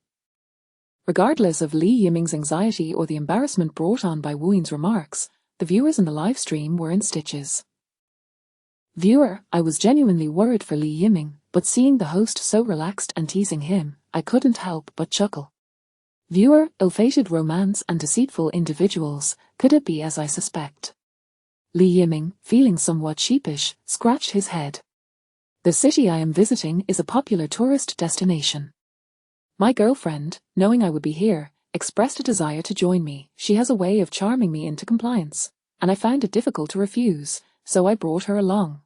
A: Regardless of Li Yiming's anxiety or the embarrassment brought on by Wu Yin's remarks, the viewers in the live stream were in stitches. Viewer, I was genuinely worried for Li Yiming, but seeing the host so relaxed and teasing him, I couldn't help but chuckle. Viewer, ill-fated romance and deceitful individuals, could it be as I suspect? Li Yiming, feeling somewhat sheepish, scratched his head. The city I am visiting is a popular tourist destination. My girlfriend, knowing I would be here, expressed a desire to join me. She has a way of charming me into compliance, and I found it difficult to refuse, so I brought her along.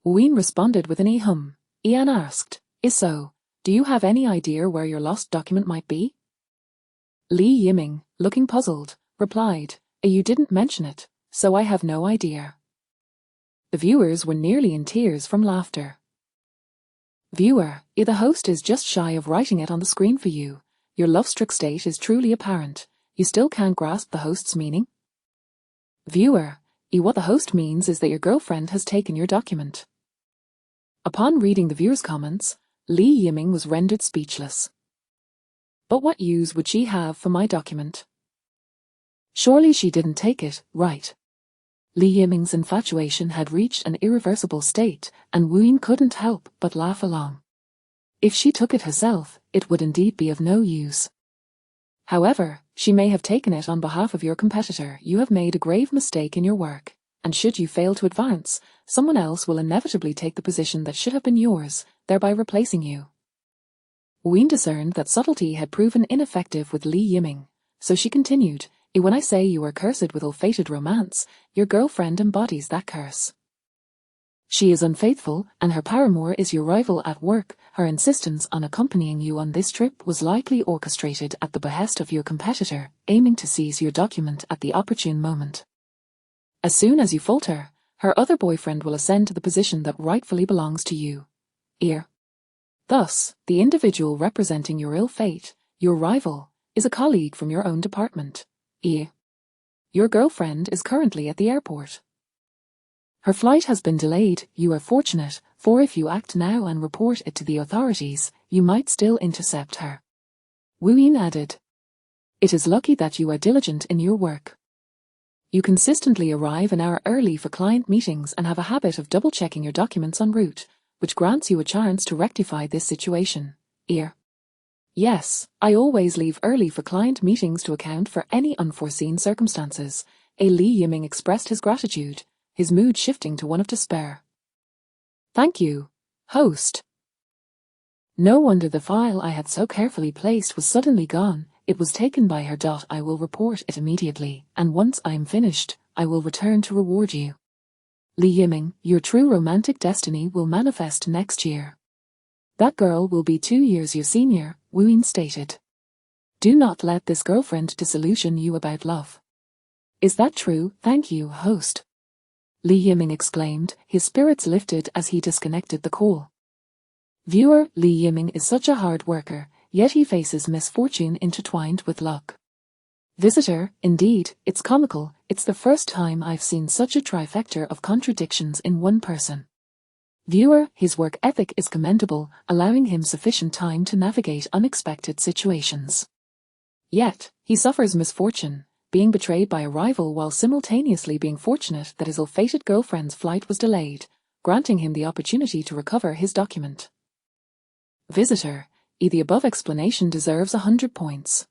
A: Ween responded with an hum. Ian asked, "Is so, do you have any idea where your lost document might be?" Li Yiming, looking puzzled, replied, "You didn't mention it, so I have no idea." The viewers were nearly in tears from laughter. Viewer, the host is just shy of writing it on the screen for you. Your love-struck state is truly apparent. You still can't grasp the host's meaning? Viewer, what the host means is that your girlfriend has taken your document. Upon reading the viewer's comments, Li Yiming was rendered speechless. But what use would she have for my document? Surely she didn't take it, right? Li Yiming's infatuation had reached an irreversible state, and Ween couldn't help but laugh along. If she took it herself, it would indeed be of no use. However, she may have taken it on behalf of your competitor. You have made a grave mistake in your work, and should you fail to advance, someone else will inevitably take the position that should have been yours, thereby replacing you. Ween discerned that subtlety had proven ineffective with Li Yiming, so she continued, "When I say you are cursed with ill-fated romance, your girlfriend embodies that curse. She is unfaithful, and her paramour is your rival at work. Her insistence on accompanying you on this trip was likely orchestrated at the behest of your competitor, aiming to seize your document at the opportune moment. As soon as you falter, her other boyfriend will ascend to the position that rightfully belongs to you. Thus, the individual representing your ill fate, your rival, is a colleague from your own department. Your girlfriend is currently at the airport. Her flight has been delayed. You are fortunate, for if you act now and report it to the authorities, you might still intercept her." Ween added, "It is lucky that you are diligent in your work. You consistently arrive an hour early for client meetings and have a habit of double-checking your documents en route, which grants you a chance to rectify this situation. Yes, I always leave early for client meetings to account for any unforeseen circumstances." Li Yiming expressed his gratitude, his mood shifting to one of despair. "Thank you, host." No wonder the file I had so carefully placed was suddenly gone. It was taken by her. I will report it immediately, and once I am finished, I will return to reward you. Li Yiming, your true romantic destiny will manifest next year. That girl will be 2 years your senior, Ween stated. Do not let this girlfriend disillusion you about love. Is that true? Thank you, host. Li Yiming exclaimed, his spirits lifted as he disconnected the call. Viewer, Li Yiming is such a hard worker, yet he faces misfortune intertwined with luck. Visitor, indeed, it's comical. It's the first time I've seen such a trifecta of contradictions in one person. Viewer, his work ethic is commendable, allowing him sufficient time to navigate unexpected situations. Yet, he suffers misfortune, being betrayed by a rival while simultaneously being fortunate that his ill-fated girlfriend's flight was delayed, granting him the opportunity to recover his document. Visitor, the above explanation deserves 100 points.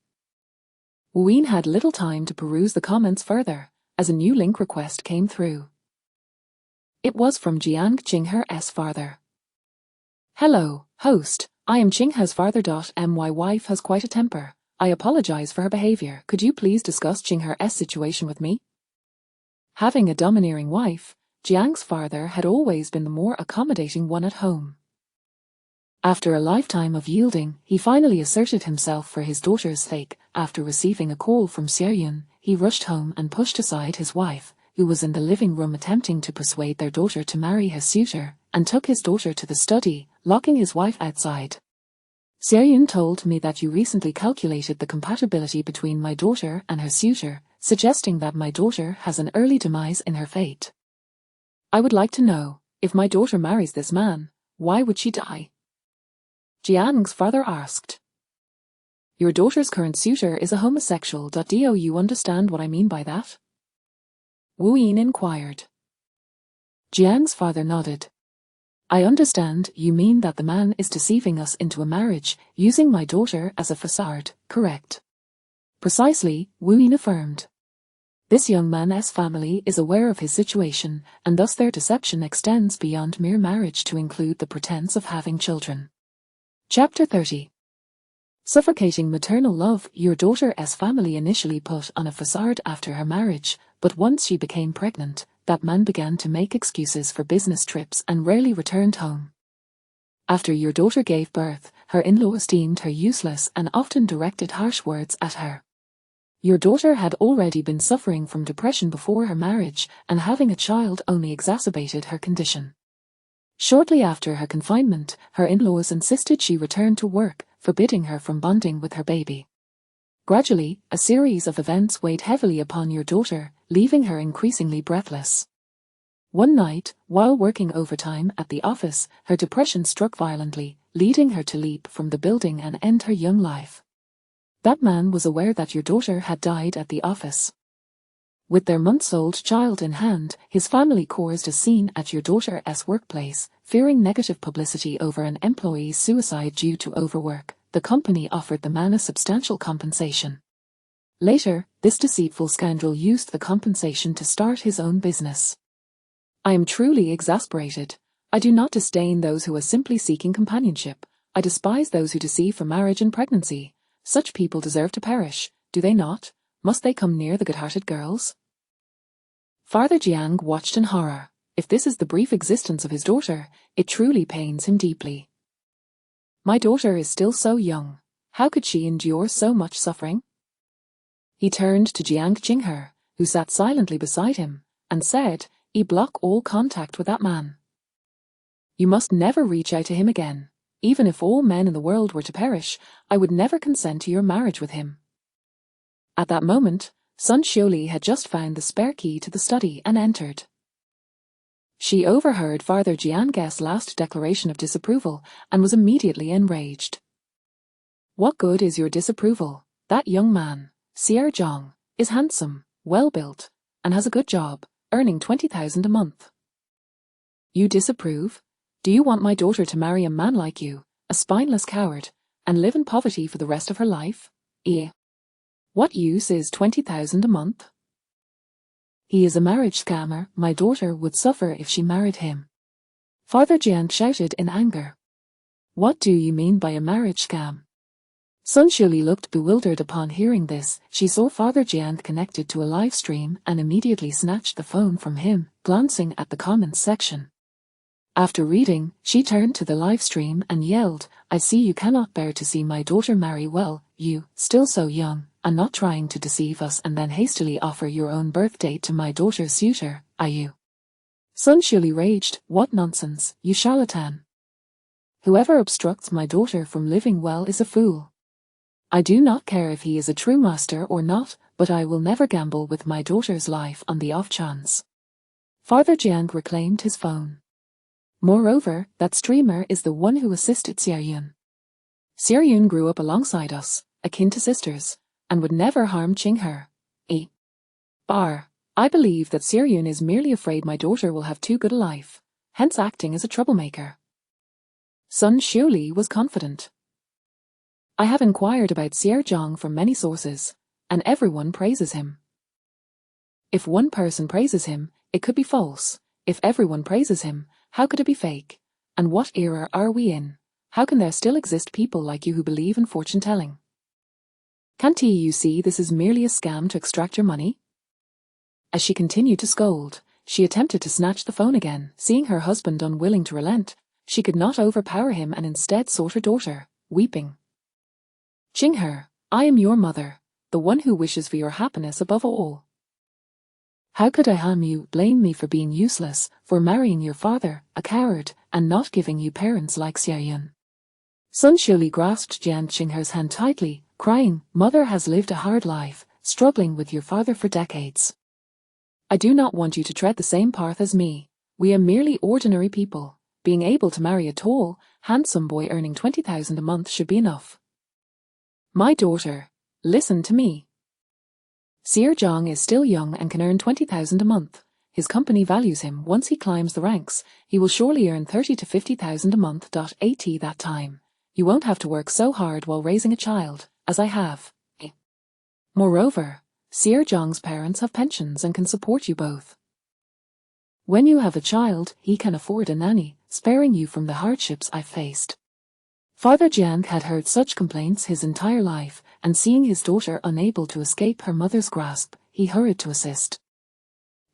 A: Ween had little time to peruse the comments further, as a new link request came through. It was from Jiang Qinghe's father. Hello, host, I am Qinghe's father. My wife has quite a temper. I apologize for her behavior. Could you please discuss Qinghe's situation with me? Having a domineering wife, Jiang's father had always been the more accommodating one at home. After a lifetime of yielding, he finally asserted himself for his daughter's sake. After receiving a call from Xiaoyun, he rushed home and pushed aside his wife, who was in the living room attempting to persuade their daughter to marry his suitor, and took his daughter to the study, locking his wife outside. Xiaoyun told me that you recently calculated the compatibility between my daughter and her suitor, suggesting that my daughter has an early demise in her fate. I would like to know, if my daughter marries this man, why would she die? Jiang's father asked. Your daughter's current suitor is a homosexual. Do you understand what I mean by that? Ween inquired. Jiang's father nodded. I understand. You mean that the man is deceiving us into a marriage, using my daughter as a facade, correct? Precisely, Ween affirmed. This young man's family is aware of his situation, and thus their deception extends beyond mere marriage to include the pretense of having children. Chapter 30. Suffocating maternal love. Your daughter's family initially put on a facade after her marriage, but once she became pregnant, that man began to make excuses for business trips and rarely returned home. After your daughter gave birth, her in-laws deemed her useless and often directed harsh words at her. Your daughter had already been suffering from depression before her marriage, and having a child only exacerbated her condition. Shortly after her confinement, her in-laws insisted she return to work, forbidding her from bonding with her baby. Gradually, a series of events weighed heavily upon your daughter, leaving her increasingly breathless. One night, while working overtime at the office, her depression struck violently, leading her to leap from the building and end her young life. That man was aware that your daughter had died at the office. With their months-old child in hand, his family caused a scene at your daughter's workplace, fearing negative publicity over an employee's suicide due to overwork. The company offered the man a substantial compensation. Later, this deceitful scoundrel used the compensation to start his own business. I am truly exasperated. I do not disdain those who are simply seeking companionship. I despise those who deceive for marriage and pregnancy. Such people deserve to perish, do they not? Must they come near the good-hearted girls? Father Jiang watched in horror. If this is the brief existence of his daughter, it truly pains him deeply. My daughter is still so young. How could she endure so much suffering? He turned to Jiang Qinghe, who sat silently beside him, and said, block all contact with that man. You must never reach out to him again. Even if all men in the world were to perish, I would never consent to your marriage with him. At that moment, Sun Xiuli had just found the spare key to the study and entered. She overheard Father Jiang's last declaration of disapproval and was immediately enraged. What good is your disapproval? That young man, Xie Zhang, is handsome, well-built, and has a good job, earning 20,000 a month. You disapprove? Do you want my daughter to marry a man like you, a spineless coward, and live in poverty for the rest of her life? What use is 20,000 a month? He is a marriage scammer. My daughter would suffer if she married him. Father Jiang shouted in anger. What do you mean by a marriage scam? Sun Xiuli looked bewildered upon hearing this. She saw Father Jiang connected to a live stream and immediately snatched the phone from him, glancing at the comments section. After reading, she turned to the live stream and yelled, I see you cannot bear to see my daughter marry well, you, still so young, and not trying to deceive us and then hastily offer your own birth date to my daughter's suitor, are you? Sun Xiuli raged, what nonsense, you charlatan. Whoever obstructs my daughter from living well is a fool. I do not care if he is a true master or not, but I will never gamble with my daughter's life on the off chance. Father Jiang reclaimed his phone. Moreover, that streamer is the one who assisted Xiaoyun. Xiaoyun grew up alongside us, akin to sisters, and would never harm Qinghe. I believe that Xiaoyun is merely afraid my daughter will have too good a life, hence acting as a troublemaker. Sun Xiuli was confident. I have inquired about Xie Zhang from many sources, and everyone praises him. If one person praises him, it could be false. If everyone praises him, how could it be fake? And what era are we in? How can there still exist people like you who believe in fortune-telling? Can't you see this is merely a scam to extract your money? As she continued to scold, she attempted to snatch the phone again. Seeing her husband unwilling to relent, she could not overpower him and instead sought her daughter, weeping. Qinghe, I am your mother, the one who wishes for your happiness above all. How could I harm you? Blame me for being useless, for marrying your father, a coward, and not giving you parents like Xiaoyun. Sun Xiuli grasped Jiang Qinghe's hand tightly, crying, Mother has lived a hard life, struggling with your father for decades. I do not want you to tread the same path as me. We are merely ordinary people. Being able to marry a tall, handsome boy earning 20,000 a month should be enough. My daughter, listen to me. Xie Zhang is still young and can earn 20,000 a month. His company values him. Once he climbs the ranks, he will surely earn 30 to 50,000 a month. At that time, you won't have to work so hard while raising a child, as I have. Moreover, Xie Zhang's parents have pensions and can support you both. When you have a child, he can afford a nanny, sparing you from the hardships I've faced. Father Jiang had heard such complaints his entire life, and seeing his daughter unable to escape her mother's grasp, he hurried to assist.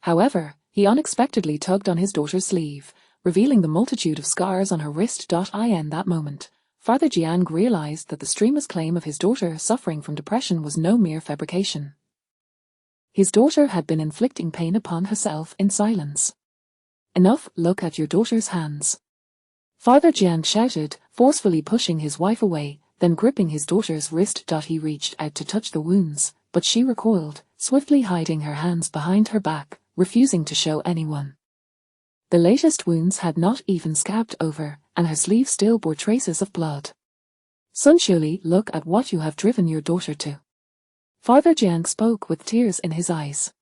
A: However, He unexpectedly tugged on his daughter's sleeve, revealing the multitude of scars on her wrist. In that moment, Father Jiang realized that the streamer's claim of his daughter suffering from depression was no mere fabrication. His daughter had been inflicting pain upon herself in silence. "Enough, look at your daughter's hands," Father Jiang shouted, forcefully pushing his wife away, then gripping his daughter's wrist. He reached out to touch the wounds, but she recoiled, swiftly hiding her hands behind her back, refusing to show anyone. The latest wounds had not even scabbed over, and her sleeve still bore traces of blood. "Sun Shuli, look at what you have driven your daughter to." Father Jiang spoke with tears in his eyes.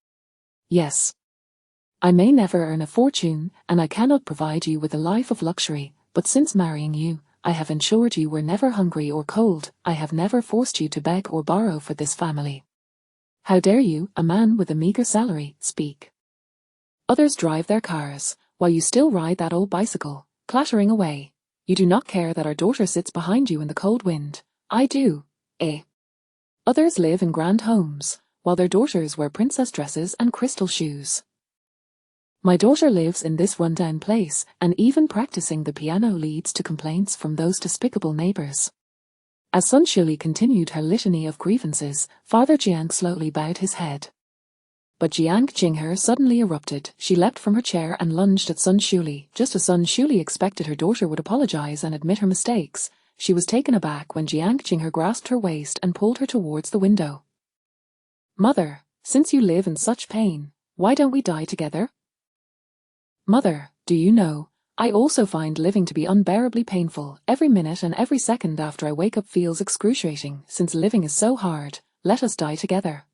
A: "Yes. I may never earn a fortune, and I cannot provide you with a life of luxury, but since marrying you, I have ensured you were never hungry or cold. I have never forced you to beg or borrow for this family. How dare you, a man with a meager salary, speak? Others drive their cars, while you still ride that old bicycle, clattering away. You do not care that our daughter sits behind you in the cold wind. I do, eh? Others live in grand homes, while their daughters wear princess dresses and crystal shoes. My daughter lives in this rundown place, and even practicing the piano leads to complaints from those despicable neighbors." As Sun Shuli continued her litany of grievances, Father Jiang slowly bowed his head. But Jiang Jinghe suddenly erupted. She leapt from her chair and lunged at Sun Shuli. Just as Sun Shuli expected her daughter would apologize and admit her mistakes, she was taken aback when Jiang Jinghe grasped her waist and pulled her towards the window. "Mother, since you live in such pain, why don't we die together?" "Mother, do you know, I also find living to be unbearably painful. Every minute and every second after I wake up feels excruciating. Since living is so hard, let us die together."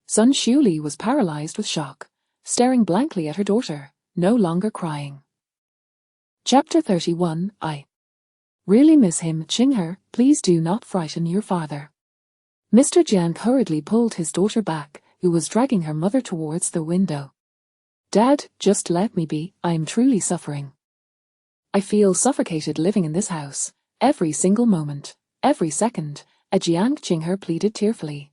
A: Sun Shuli was paralyzed with shock, staring blankly at her daughter, no longer crying. Chapter 31. I really miss him. Jinghe, please do not frighten your father. Mr. Jiang hurriedly pulled his daughter back, who was dragging her mother towards the window. "Dad, just let me be. I am truly suffering. I feel suffocated living in this house, every single moment, every second," Jiang Jinghe pleaded tearfully.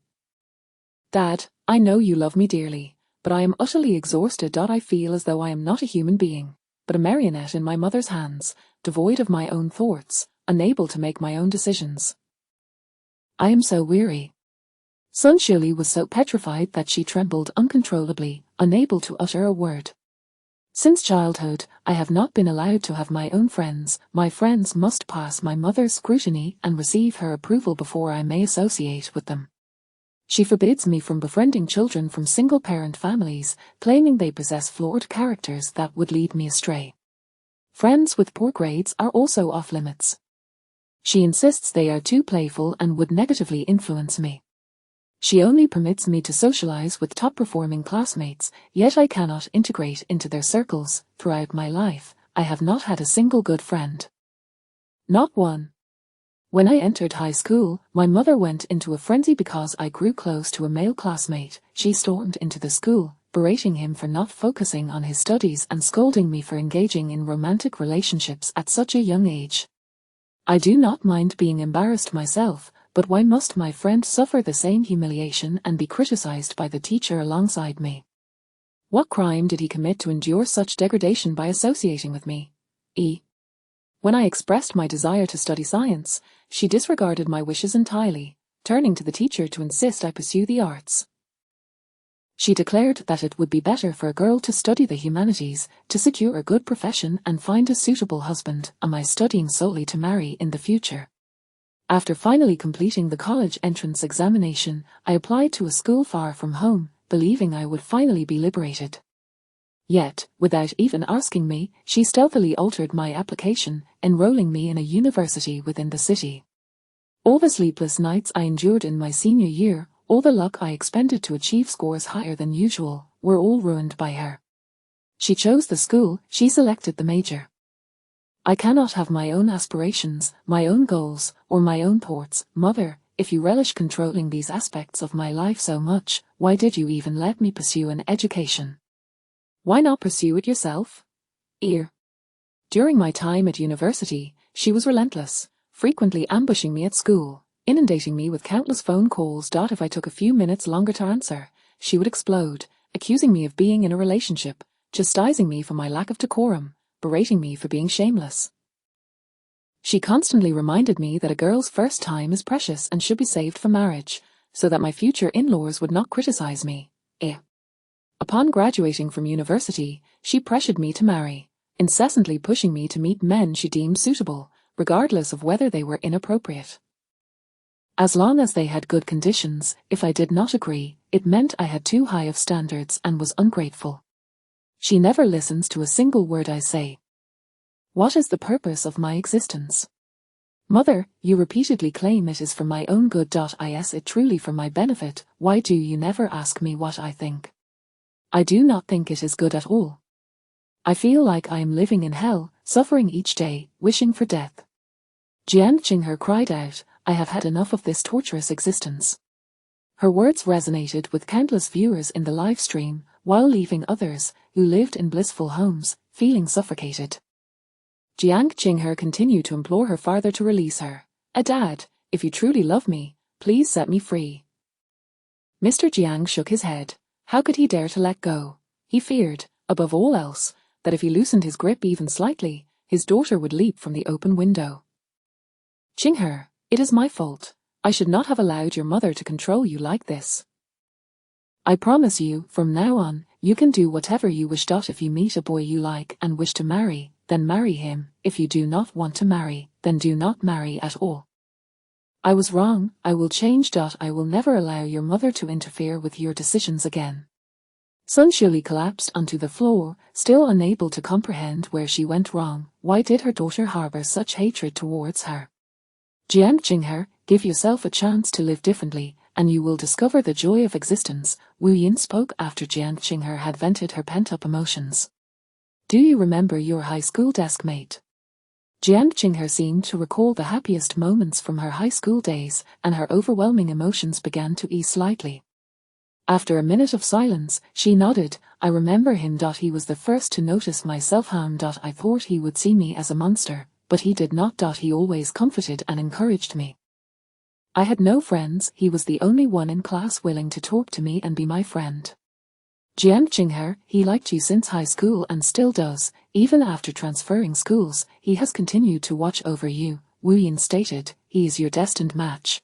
A: "Dad, I know you love me dearly, but I am utterly exhausted. I feel as though I am not a human being, but a marionette in my mother's hands, devoid of my own thoughts, unable to make my own decisions. I am so weary." Sun Shuli was so petrified that she trembled uncontrollably, unable to utter a word. "Since childhood, I have not been allowed to have my own friends. My friends must pass my mother's scrutiny and receive her approval before I may associate with them. She forbids me from befriending children from single-parent families, claiming they possess flawed characters that would lead me astray. Friends with poor grades are also off-limits. She insists they are too playful and would negatively influence me. She only permits me to socialize with top-performing classmates, yet I cannot integrate into their circles. Throughout my life, I have not had a single good friend. Not one. When I entered high school, my mother went into a frenzy because I grew close to a male classmate. She stormed into the school, berating him for not focusing on his studies and scolding me for engaging in romantic relationships at such a young age. I do not mind being embarrassed myself, but why must my friend suffer the same humiliation and be criticized by the teacher alongside me? What crime did he commit to endure such degradation by associating with me? When I expressed my desire to study science, she disregarded my wishes entirely, turning to the teacher to insist I pursue the arts. She declared that it would be better for a girl to study the humanities, to secure a good profession and find a suitable husband, am I studying solely to marry in the future? After finally completing the college entrance examination, I applied to a school far from home, believing I would finally be liberated. Yet, without even asking me, she stealthily altered my application, enrolling me in a university within the city. All the sleepless nights I endured in my senior year, all the luck I expended to achieve scores higher than usual, were all ruined by her. She chose the school, she selected the major. I cannot have my own aspirations, my own goals, or my own thoughts. Mother, if you relish controlling these aspects of my life so much, why did you even let me pursue an education? Why not pursue it yourself? During my time at university, she was relentless, frequently ambushing me at school, inundating me with countless phone calls. If I took a few minutes longer to answer, she would explode, accusing me of being in a relationship, chastising me for my lack of decorum, berating me for being shameless. She constantly reminded me that a girl's first time is precious and should be saved for marriage, so that my future in-laws would not criticize me. Upon graduating from university, she pressured me to marry, incessantly pushing me to meet men she deemed suitable, regardless of whether they were inappropriate. As long as they had good conditions, if I did not agree, it meant I had too high of standards and was ungrateful. She never listens to a single word I say. What is the purpose of my existence? Mother, you repeatedly claim it is for my own good. Is it truly for my benefit? Why do you never ask me what I think? I do not think it is good at all. I feel like I am living in hell, suffering each day, wishing for death. Jiang Qinghe cried out, I have had enough of this torturous existence. Her words resonated with countless viewers in the live stream, while leaving others, who lived in blissful homes, feeling suffocated. Jiang Qinghe continued to implore her father to release her. Dad, if you truly love me, please set me free. Mr. Jiang shook his head. How could he dare to let go? He feared, above all else, that if he loosened his grip even slightly, his daughter would leap from the open window. Qinghe, it is my fault. I should not have allowed your mother to control you like this. I promise you, from now on, you can do whatever you wish. If you meet a boy you like and wish to marry, then marry him. If you do not want to marry, then do not marry at all. I was wrong, I will change. I will never allow your mother to interfere with your decisions again. Sun Shuli collapsed onto the floor, still unable to comprehend where she went wrong. Why did her daughter harbor such hatred towards her? Jiang Qinghe, give yourself a chance to live differently, and you will discover the joy of existence. Wu Yin spoke after Jiang Qinghe had vented her pent-up emotions. Do you remember your high school desk mate? Jiang Qinghe seemed to recall the happiest moments from her high school days, and her overwhelming emotions began to ease slightly. After a minute of silence, she nodded. I remember him. He was the first to notice my self-harm. I thought he would see me as a monster, but he did not. He always comforted and encouraged me. I had no friends. He was the only one in class willing to talk to me and be my friend. Jiang Qinghe, he liked you since high school and still does. Even after transferring schools, he has continued to watch over you, Wu Yin stated. He is your destined match.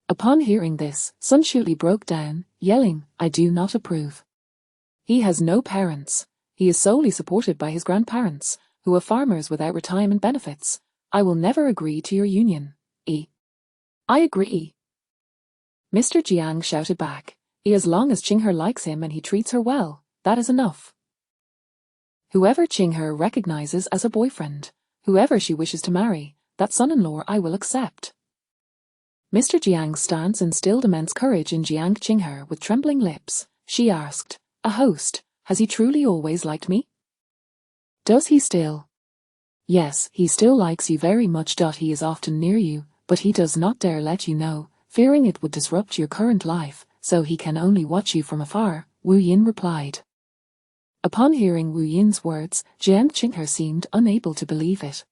A: Upon hearing this, Sun Shuli broke down, yelling, I do not approve. He has no parents. He is solely supported by his grandparents, who are farmers without retirement benefits. I will never agree to your union. I agree. Mr. Jiang shouted back. As long as Qinghe likes him and he treats her well, that is enough. Whoever Qinghe recognizes as a boyfriend, whoever she wishes to marry, that son-in-law I will accept. Mr. Jiang's stance instilled immense courage in Jiang Qinghe. With trembling lips, she asked, a host, has he truly always liked me? Does he still? Yes, he still likes you very much. He is often near you, but he does not dare let you know, fearing it would disrupt your current life, so he can only watch you from afar, Wu Yin replied. Upon hearing Wu Yin's words, Jiang Qinghe seemed unable to believe it.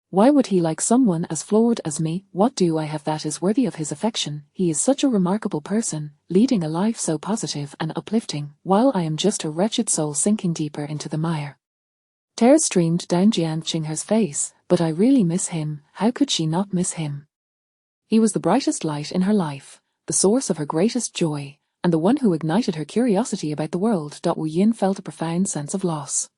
A: Why would he like someone as flawed as me? What do I have that is worthy of his affection? He is such a remarkable person, leading a life so positive and uplifting, while I am just a wretched soul sinking deeper into the mire. Tears streamed down Jiang Qinghe's face, but I really miss him. How could she not miss him? He was the brightest light in her life, the source of her greatest joy, and the one who ignited her curiosity about the world. Wu Yin felt a profound sense of loss.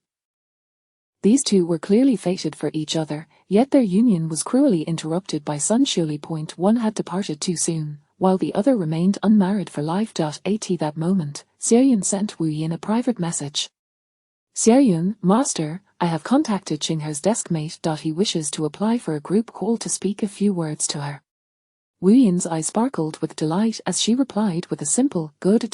A: These two were clearly fated for each other, yet their union was cruelly interrupted by Sun Shuli. One had departed too soon, while the other remained unmarried for life. At that moment, Xiaoyun sent Wu Yin a private message. Xiaoyun, Master, I have contacted Qinghe's deskmate. He wishes to apply for a group call to speak a few words to her. Wu Yin's eyes sparkled with delight as she replied with a simple, good.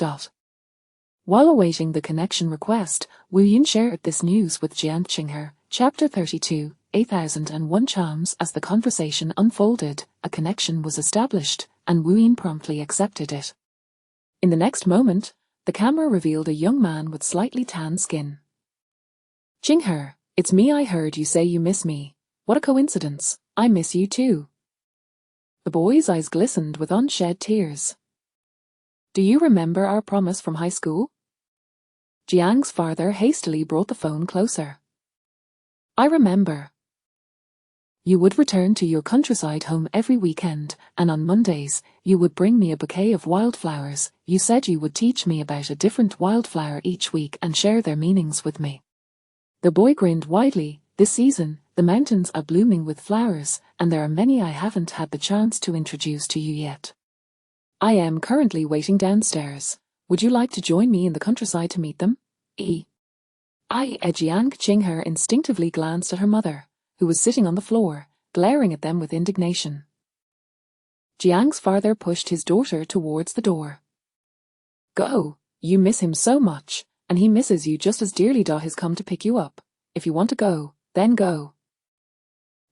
A: While awaiting the connection request, Wu Yin shared this news with Jiang Qinghe. Chapter 32, 8001 Charms. As the conversation unfolded, a connection was established, and Wu Yin promptly accepted it. In the next moment, the camera revealed a young man with slightly tanned skin. Qinghe, it's me. I heard you say you miss me. What a coincidence, I miss you too. The boy's eyes glistened with unshed tears. Do you remember our promise from high school? Jiang's father hastily brought the phone closer. I remember. You would return to your countryside home every weekend, and on Mondays, you would bring me a bouquet of wildflowers. You said you would teach me about a different wildflower each week and share their meanings with me. The boy grinned widely. This season, the mountains are blooming with flowers, and there are many I haven't had the chance to introduce to you yet. I am currently waiting downstairs. Would you like to join me in the countryside to meet them? Jiang Qinghe instinctively glanced at her mother, who was sitting on the floor, glaring at them with indignation. Jiang's father pushed his daughter towards the door. Go, you miss him so much, and he misses you just as dearly. He's come to pick you up. If you want to go, then go.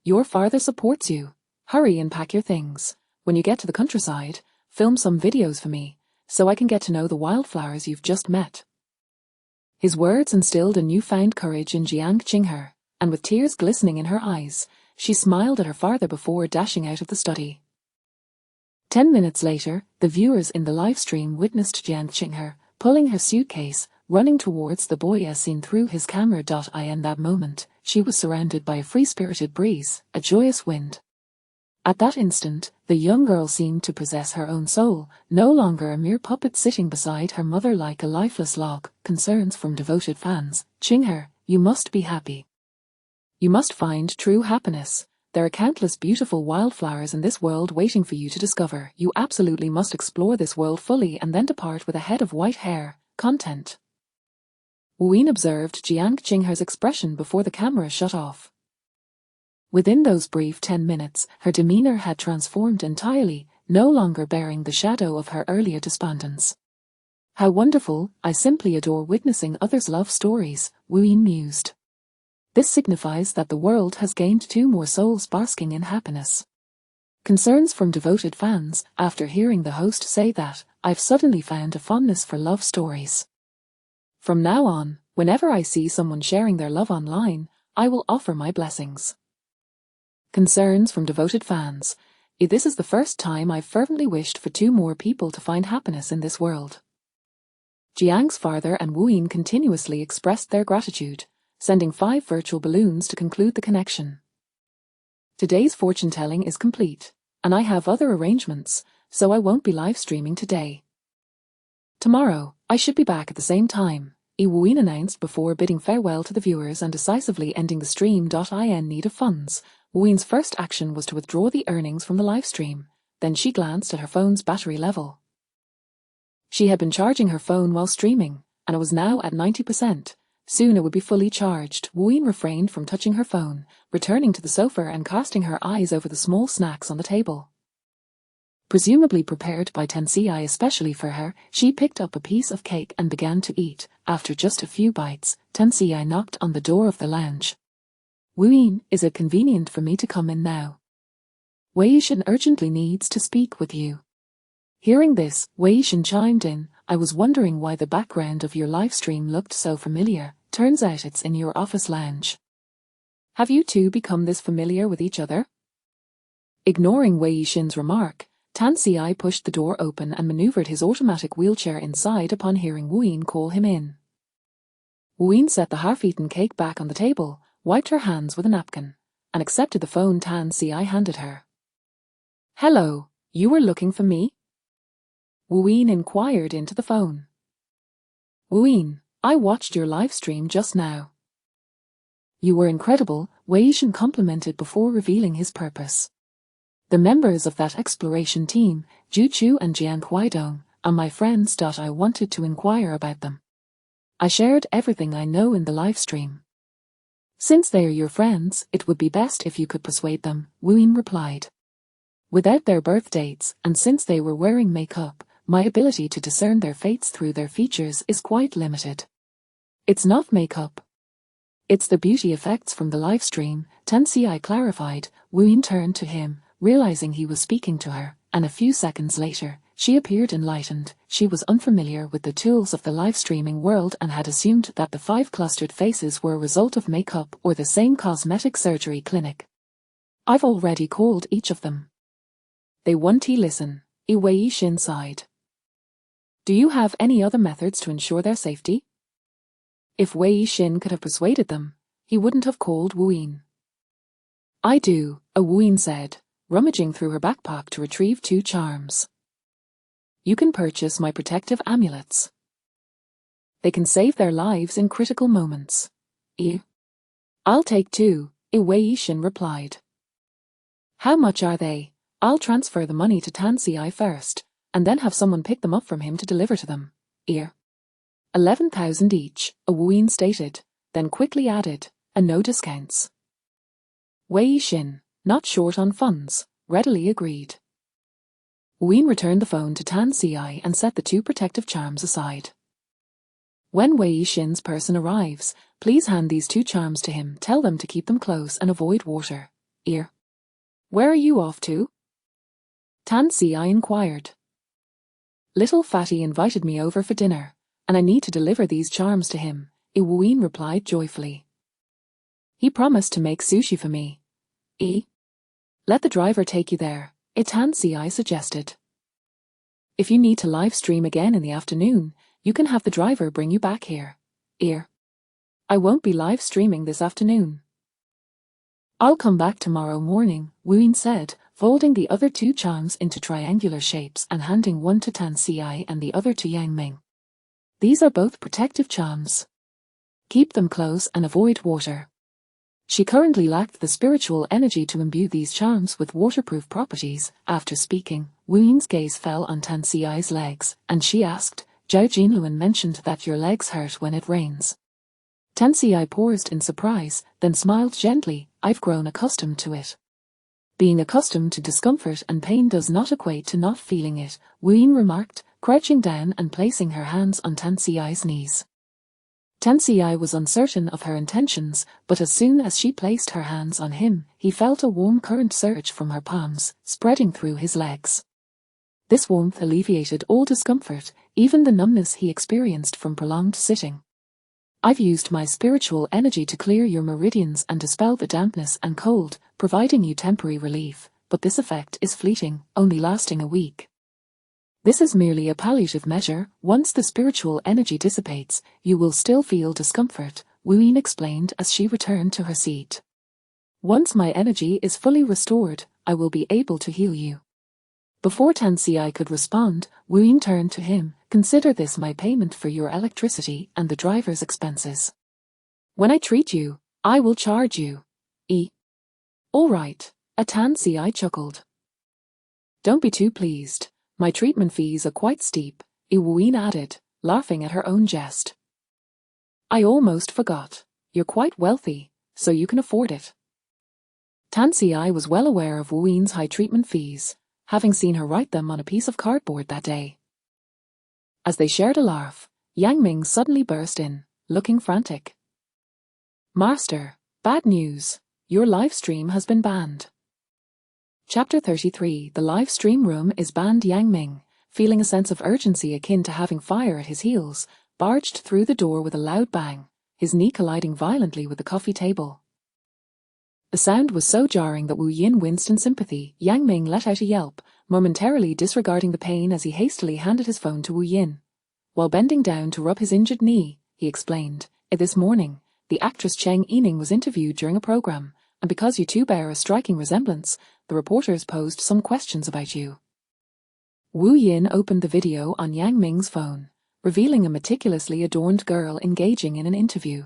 A: Your father supports you. Hurry and pack your things. When you get to the countryside, film some videos for me, so I can get to know the wildflowers you've just met. His words instilled a newfound courage in Jiang Qinghe, and with tears glistening in her eyes, she smiled at her father before dashing out of the study. 10 minutes later, the viewers in the live stream witnessed Jiang Qinghe pulling her suitcase, running towards the boy as seen through his camera. In that moment, she was surrounded by a free-spirited breeze, a joyous wind. At that instant, the young girl seemed to possess her own soul, no longer a mere puppet sitting beside her mother like a lifeless log. Concerns from devoted fans. Qinghe, you must be happy. You must find true happiness. There are countless beautiful wildflowers in this world waiting for you to discover. You absolutely must explore this world fully and then depart with a head of white hair. Content. Wuyin observed Jiang Qinghe's expression before the camera shut off. Within those brief 10 minutes, her demeanor had transformed entirely, no longer bearing the shadow of her earlier despondence. How wonderful, I simply adore witnessing others' love stories, Wuyin mused. This signifies that the world has gained 2 more souls basking in happiness. Concerns from devoted fans. After hearing the host say that, I've suddenly found a fondness for love stories. From now on, whenever I see someone sharing their love online, I will offer my blessings. Concerns from devoted fans. This is the first time I've fervently wished for 2 more people to find happiness in this world. Jiang's father and Wuyin continuously expressed their gratitude, sending 5 virtual balloons to conclude the connection. Today's fortune-telling is complete, and I have other arrangements, so I won't be live streaming today. Tomorrow, I should be back at the same time, Wuyin announced before bidding farewell to the viewers and decisively ending the stream. In need of funds, Wuyin's first action was to withdraw the earnings from the live stream, then she glanced at her phone's battery level. She had been charging her phone while streaming, and it was now at 90%. Soon it would be fully charged. Wuyin refrained from touching her phone, returning to the sofa and casting her eyes over the small snacks on the table. Presumably prepared by Tensi especially for her, she picked up a piece of cake and began to eat. After just a few bites, Tensi knocked on the door of the lounge. Wuyin, is it convenient for me to come in now? Wei Yixin urgently needs to speak with you. Hearing this, Wei Yixin chimed in, I was wondering why the background of your live stream looked so familiar. Turns out it's in your office lounge. Have you 2 become this familiar with each other? Ignoring Wei Yixin's remark, Tan Si pushed the door open and maneuvered his automatic wheelchair inside upon hearing Wuyin call him in. Wuyin set the half-eaten cake back on the table, wiped her hands with a napkin, and accepted the phone Tan Si handed her. Hello, you were looking for me? Wuyin inquired into the phone. Wuyin, I watched your live stream just now. You were incredible, Wei Yixin complimented before revealing his purpose. The members of that exploration team, Zhu Chu and Jian Huaidong, are my friends. I wanted to inquire about them. I shared everything I know in the live stream. Since they are your friends, it would be best if you could persuade them, Wuyin replied. Without their birth dates, and since they were wearing makeup, my ability to discern their fates through their features is quite limited. It's not makeup. It's the beauty effects from the live stream, Tan Si clarified. Wuyin turned to him, realizing he was speaking to her, and a few seconds later, she appeared enlightened. She was unfamiliar with the tools of the live streaming world and had assumed that the 5 clustered faces were a result of makeup or the same cosmetic surgery clinic. I've already called each of them. They won't listen, Wei Yixin sighed. Do you have any other methods to ensure their safety? If Wei Yixin could have persuaded them, he wouldn't have called Wu Yin. I do, Wu Yin said, rummaging through her backpack to retrieve 2 charms. You can purchase my protective amulets. They can save their lives in critical moments. I'll take 2, Wei Yixin replied. How much are they? I'll transfer the money to Tan Xi first, and then have someone pick them up from him to deliver to them. 11,000 each, Wu Yin stated, then quickly added, and no discounts. Wei Yixin, not short on funds, readily agreed. Wu Yin returned the phone to Tan Xi and set the 2 protective charms aside. When Wei Yixin's person arrives, please hand these 2 charms to him. Tell them to keep them close and avoid water. Where are you off to? Tan Xi inquired. Little Fatty invited me over for dinner, and I need to deliver these charms to him, Wu Yin replied joyfully. He promised to make sushi for me. Let the driver take you there, Tan Xi suggested. If you need to live stream again in the afternoon, you can have the driver bring you back here. I won't be live streaming this afternoon. I'll come back tomorrow morning, Wu Yin said, folding the other 2 charms into triangular shapes and handing one to Tan Xi and the other to Yang Ming. These are both protective charms. Keep them close and avoid water. She currently lacked the spiritual energy to imbue these charms with waterproof properties. After speaking, Wu Yin's gaze fell on Tan Xi's legs, and she asked, Zhao Jinluan mentioned that your legs hurt when it rains. Tan Xi paused in surprise, then smiled gently. I've grown accustomed to it. Being accustomed to discomfort and pain does not equate to not feeling it, Wu Yin remarked, crouching down and placing her hands on Tan Xi's knees. Tan Xi was uncertain of her intentions, but as soon as she placed her hands on him, he felt a warm current surge from her palms, spreading through his legs. This warmth alleviated all discomfort, even the numbness he experienced from prolonged sitting. I've used my spiritual energy to clear your meridians and dispel the dampness and cold, providing you temporary relief, but this effect is fleeting, only lasting a week. This is merely a palliative measure. Once the spiritual energy dissipates, you will still feel discomfort, Wu Yin explained as she returned to her seat. Once my energy is fully restored, I will be able to heal you. Before Tan Xi could respond, Wu Yin turned to him. Consider this my payment for your electricity and the driver's expenses. When I treat you, I will charge you. All right, Tan Xi chuckled. Don't be too pleased. My treatment fees are quite steep, Wu Yin added, laughing at her own jest. I almost forgot. You're quite wealthy, so you can afford it. Tan Xi was well aware of Wu Yin's high treatment fees, having seen her write them on a piece of cardboard that day. As they shared a laugh, Yang Ming suddenly burst in, looking frantic. Master, bad news. Your live stream has been banned. Chapter 33. The live stream room is banned. Yang Ming, feeling a sense of urgency akin to having fire at his heels, barged through the door with a loud bang, his knee colliding violently with the coffee table. The sound was so jarring that Wu Yin winced in sympathy. Yang Ming let out a yelp, momentarily disregarding the pain as he hastily handed his phone to Wu Yin. While bending down to rub his injured knee, he explained, This morning, the actress Cheng Yining was interviewed during a program, and because you two bear a striking resemblance, the reporters posed some questions about you. Wu Yin opened the video on Yang Ming's phone, revealing a meticulously adorned girl engaging in an interview.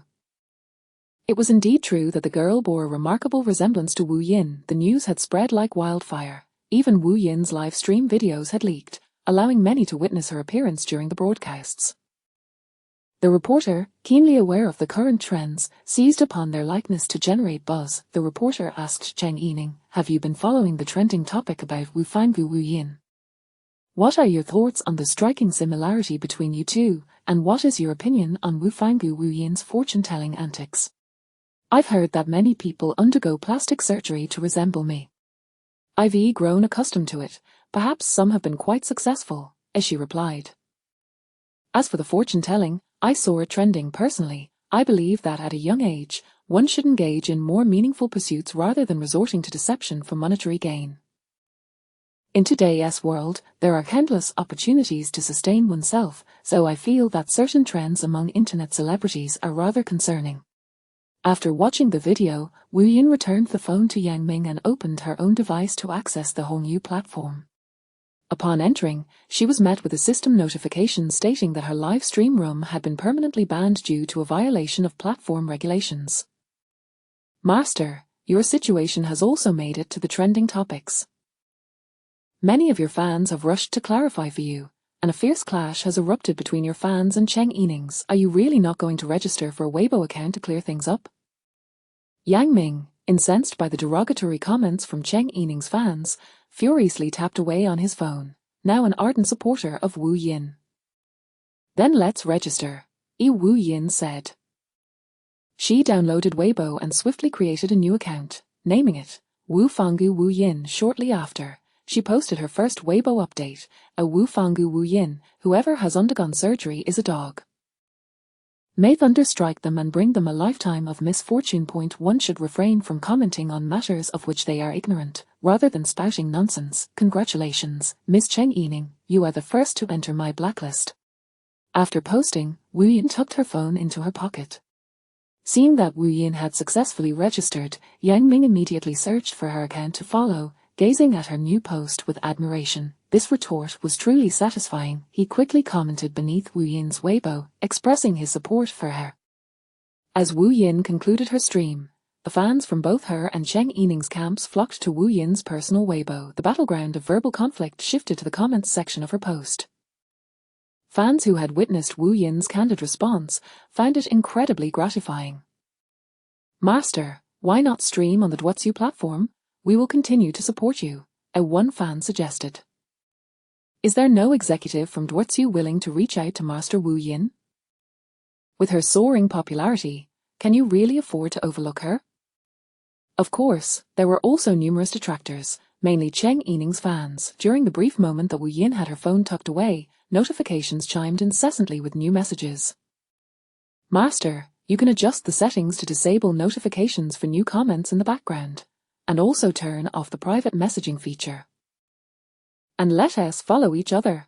A: It was indeed true that the girl bore a remarkable resemblance to Wu Yin. The news had spread like wildfire. Even Wu Yin's live stream videos had leaked, allowing many to witness her appearance during the broadcasts. The reporter, keenly aware of the current trends, seized upon their likeness to generate buzz. The reporter asked Cheng Yining, have you been following the trending topic about Wu Fanggu Wu Yin? What are your thoughts on the striking similarity between you two, and what is your opinion on Wu Fanggu Wu Yin's fortune-telling antics? I've heard that many people undergo plastic surgery to resemble me. I've grown accustomed to it. Perhaps some have been quite successful, as she replied. As for the fortune-telling, I saw it trending personally. I believe that at a young age, one should engage in more meaningful pursuits rather than resorting to deception for monetary gain. In today's world, there are countless opportunities to sustain oneself, so I feel that certain trends among internet celebrities are rather concerning. After watching the video, Wu Yin returned the phone to Yang Ming and opened her own device to access the whole new platform. Upon entering, she was met with a system notification stating that her live stream room had been permanently banned due to a violation of platform regulations. Master, your situation has also made it to the trending topics. Many of your fans have rushed to clarify for you, and a fierce clash has erupted between your fans and Cheng Yining's. Are you really not going to register for a Weibo account to clear things up? Yang Ming, incensed by the derogatory comments from Cheng Yining's fans, furiously tapped away on his phone, now an ardent supporter of Wu Yin. Then let's register, Wu Yin said. She downloaded Weibo and swiftly created a new account, naming it Wu Fanggu Wu Yin. Shortly after, she posted her first Weibo update, a Wu Fanggu Wu Yin, whoever has undergone surgery is a dog. May thunder strike them and bring them a lifetime of misfortune. One should refrain from commenting on matters of which they are ignorant, rather than spouting nonsense. Congratulations, Miss Cheng Yining, you are the first to enter my blacklist. After posting, Wu Yin tucked her phone into her pocket. Seeing that Wu Yin had successfully registered, Yang Ming immediately searched for her account to follow, gazing at her new post with admiration. This retort was truly satisfying. He quickly commented beneath Wu Yin's Weibo, expressing his support for her. As Wu Yin concluded her stream, the fans from both her and Cheng Yining's camps flocked to Wu Yin's personal Weibo. The battleground of verbal conflict shifted to the comments section of her post. Fans who had witnessed Wu Yin's candid response found it incredibly gratifying. Master, why not stream on the Duozi platform? We will continue to support you, one fan suggested. Is there no executive from Duozi willing to reach out to Master Wu Yin? With her soaring popularity, can you really afford to overlook her? Of course, there were also numerous detractors, mainly Cheng Yining's fans. During the brief moment that Wu Yin had her phone tucked away, notifications chimed incessantly with new messages. Master, you can adjust the settings to disable notifications for new comments in the background, and also turn off the private messaging feature. And let us follow each other.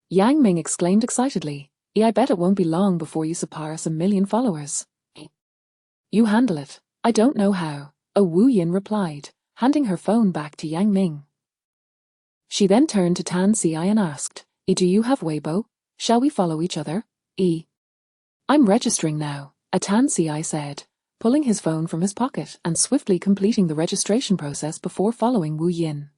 A: Yang Ming exclaimed excitedly, I bet it won't be long before you surpass 1 million followers. You handle it, I don't know how, Wu Yin replied, handing her phone back to Yang Ming. She then turned to Tan Ci and asked, do you have Weibo? Shall we follow each other? I'm registering now, Tan Ci said, pulling his phone from his pocket and swiftly completing the registration process before following Wu Yin.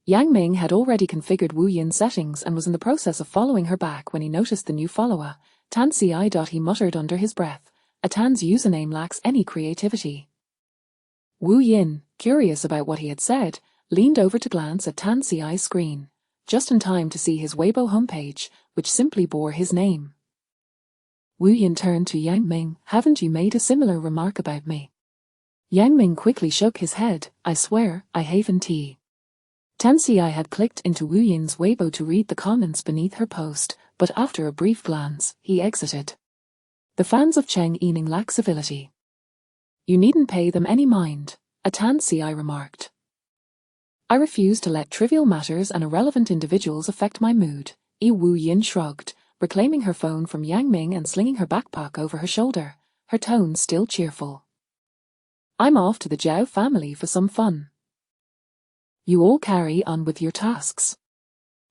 A: Yang Ming had already configured Wu Yin's settings and was in the process of following her back when he noticed the new follower, Tan Ci. He muttered under his breath, Tan's username lacks any creativity. Wu Yin, curious about what he had said, leaned over to glance at Tan Ci's screen, just in time to see his Weibo homepage, which simply bore his name. Wu Yin turned to Yang Ming, haven't you made a similar remark about me? Yang Ming quickly shook his head, I swear, I haven't. Tan Ci had clicked into Wu Yin's Weibo to read the comments beneath her post, but after a brief glance, he exited. The fans of Cheng Yining lack civility. You needn't pay them any mind, Tan Ci remarked. I refuse to let trivial matters and irrelevant individuals affect my mood, Wu Yin shrugged, reclaiming her phone from Yang Ming and slinging her backpack over her shoulder, her tone still cheerful. I'm off to the Zhao family for some fun. You all carry on with your tasks.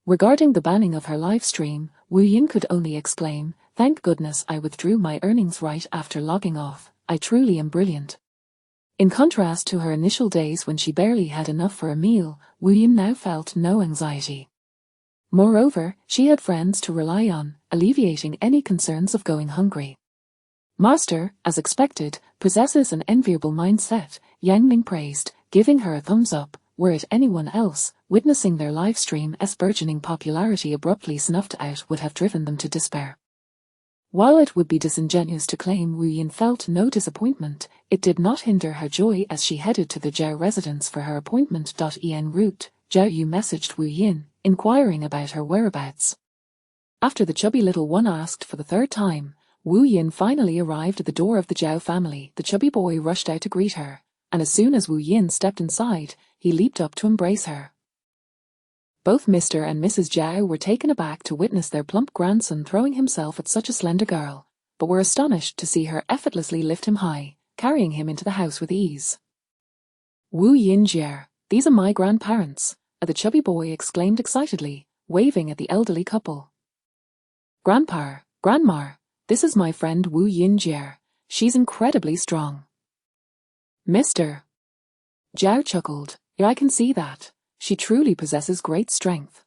A: Regarding the banning of her live stream, Wu Yin could only exclaim, thank goodness I withdrew my earnings right after logging off, I truly am brilliant. In contrast to her initial days when she barely had enough for a meal, Wu Yin now felt no anxiety. Moreover, she had friends to rely on, alleviating any concerns of going hungry. Master, as expected, possesses an enviable mindset, Yang Ming praised, giving her a thumbs up. Were it anyone else, witnessing their live stream's burgeoning popularity abruptly snuffed out would have driven them to despair. While it would be disingenuous to claim Wu Yin felt no disappointment, it did not hinder her joy as she headed to the Zhao residence for her appointment. En route, Zhao Yu messaged Wu Yin, inquiring about her whereabouts. After the chubby little one asked for the third time, Wu Yin finally arrived at the door of the Zhao family. The chubby boy rushed out to greet her, and as soon as Wu Yin stepped inside, he leaped up to embrace her. Both Mr. and Mrs. Zhao were taken aback to witness their plump grandson throwing himself at such a slender girl, but were astonished to see her effortlessly lift him high, carrying him into the house with ease. Wu Yinjie, these are my grandparents, the chubby boy exclaimed excitedly, waving at the elderly couple. Grandpa, Grandma, this is my friend Wu Yinjie. She's incredibly strong. Mr. Zhao chuckled. Yeah, I can see that. She truly possesses great strength.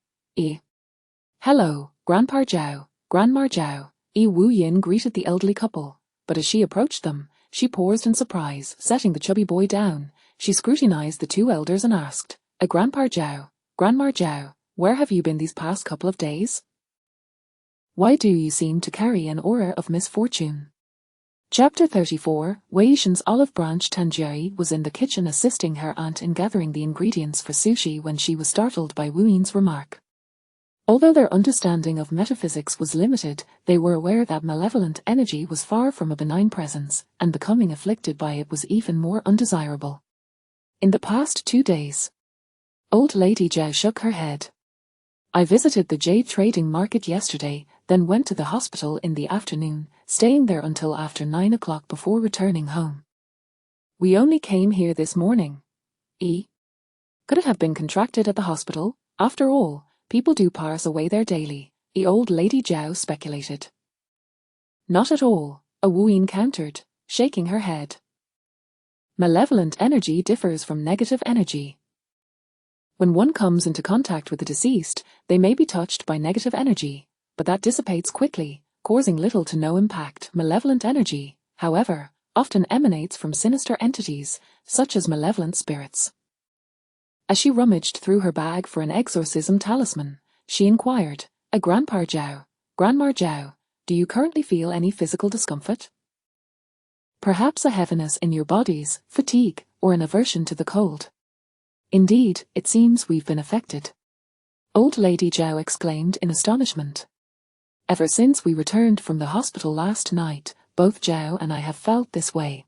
A: Hello, Grandpa Zhao, Grandma Zhao. Wu Yin greeted the elderly couple, but as she approached them, she paused in surprise, setting the chubby boy down. She scrutinized the two elders and asked, Grandpa Zhao, Grandma Zhao, where have you been these past couple of days? Why do you seem to carry an aura of misfortune? Chapter 34. Wei Yishan's olive branch Tanjie was in the kitchen assisting her aunt in gathering the ingredients for sushi when she was startled by Wu Yin's remark. Although their understanding of metaphysics was limited, they were aware that malevolent energy was far from a benign presence, and becoming afflicted by it was even more undesirable. In the past 2 days, Old Lady Zhao shook her head. I visited the jade trading market yesterday, then went to the hospital in the afternoon, staying there until after 9 o'clock before returning home. We only came here this morning. Could it have been contracted at the hospital? After all, people do pass away there daily, Old Lady Zhao speculated. Not at all, Wu Yin countered, shaking her head. Malevolent energy differs from negative energy. When one comes into contact with the deceased, they may be touched by negative energy, but that dissipates quickly, causing little to no impact. Malevolent energy, however, often emanates from sinister entities, such as malevolent spirits. As she rummaged through her bag for an exorcism talisman, she inquired, Grandpa Zhao, Grandma Zhao, do you currently feel any physical discomfort? Perhaps a heaviness in your bodies, fatigue, or an aversion to the cold. Indeed, it seems we've been affected. Old Lady Zhao exclaimed in astonishment. Ever since we returned from the hospital last night, both Zhao and I have felt this way.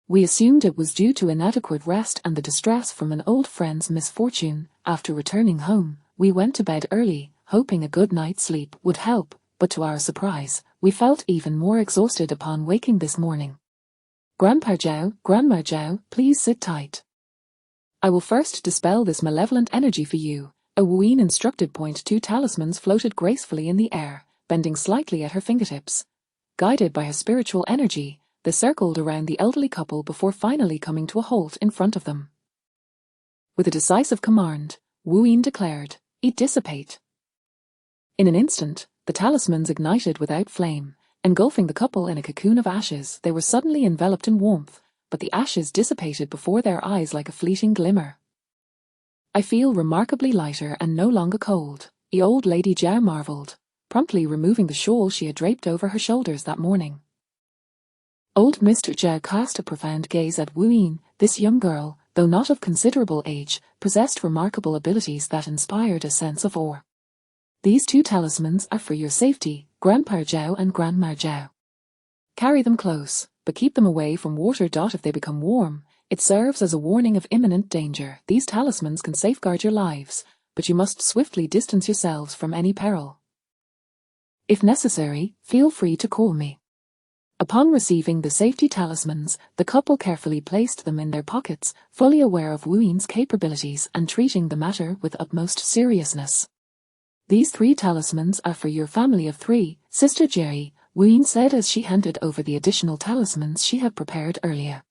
A: We assumed it was due to inadequate rest and the distress from an old friend's misfortune. After returning home, we went to bed early, hoping a good night's sleep would help, but to our surprise, we felt even more exhausted upon waking this morning. Grandpa Zhao, Grandma Zhao, please sit tight. I will first dispel this malevolent energy for you. Wu Yin instructed. 2 talismans floated gracefully in the air, bending slightly at her fingertips. Guided by her spiritual energy, they circled around the elderly couple before finally coming to a halt in front of them. With a decisive command, Wu Yin declared, dissipate. In an instant, the talismans ignited without flame, engulfing the couple in a cocoon of ashes. They were suddenly enveloped in warmth, but the ashes dissipated before their eyes like a fleeting glimmer. I feel remarkably lighter and no longer cold, Old Lady Zhao marveled, promptly removing the shawl she had draped over her shoulders that morning. Old Mr. Zhao cast a profound gaze at Wu Yin. This young girl, though not of considerable age, possessed remarkable abilities that inspired a sense of awe. These 2 talismans are for your safety, Grandpa Zhao and Grandma Zhao. Carry them close, but keep them away from water. If they become warm, it serves as a warning of imminent danger. These talismans can safeguard your lives, but you must swiftly distance yourselves from any peril. If necessary, feel free to call me. Upon receiving the safety talismans, the couple carefully placed them in their pockets, fully aware of Wu Yin's capabilities and treating the matter with utmost seriousness. These 3 talismans are for your family of 3, Sister Jerry, Wu Yin said as she handed over the additional talismans she had prepared earlier.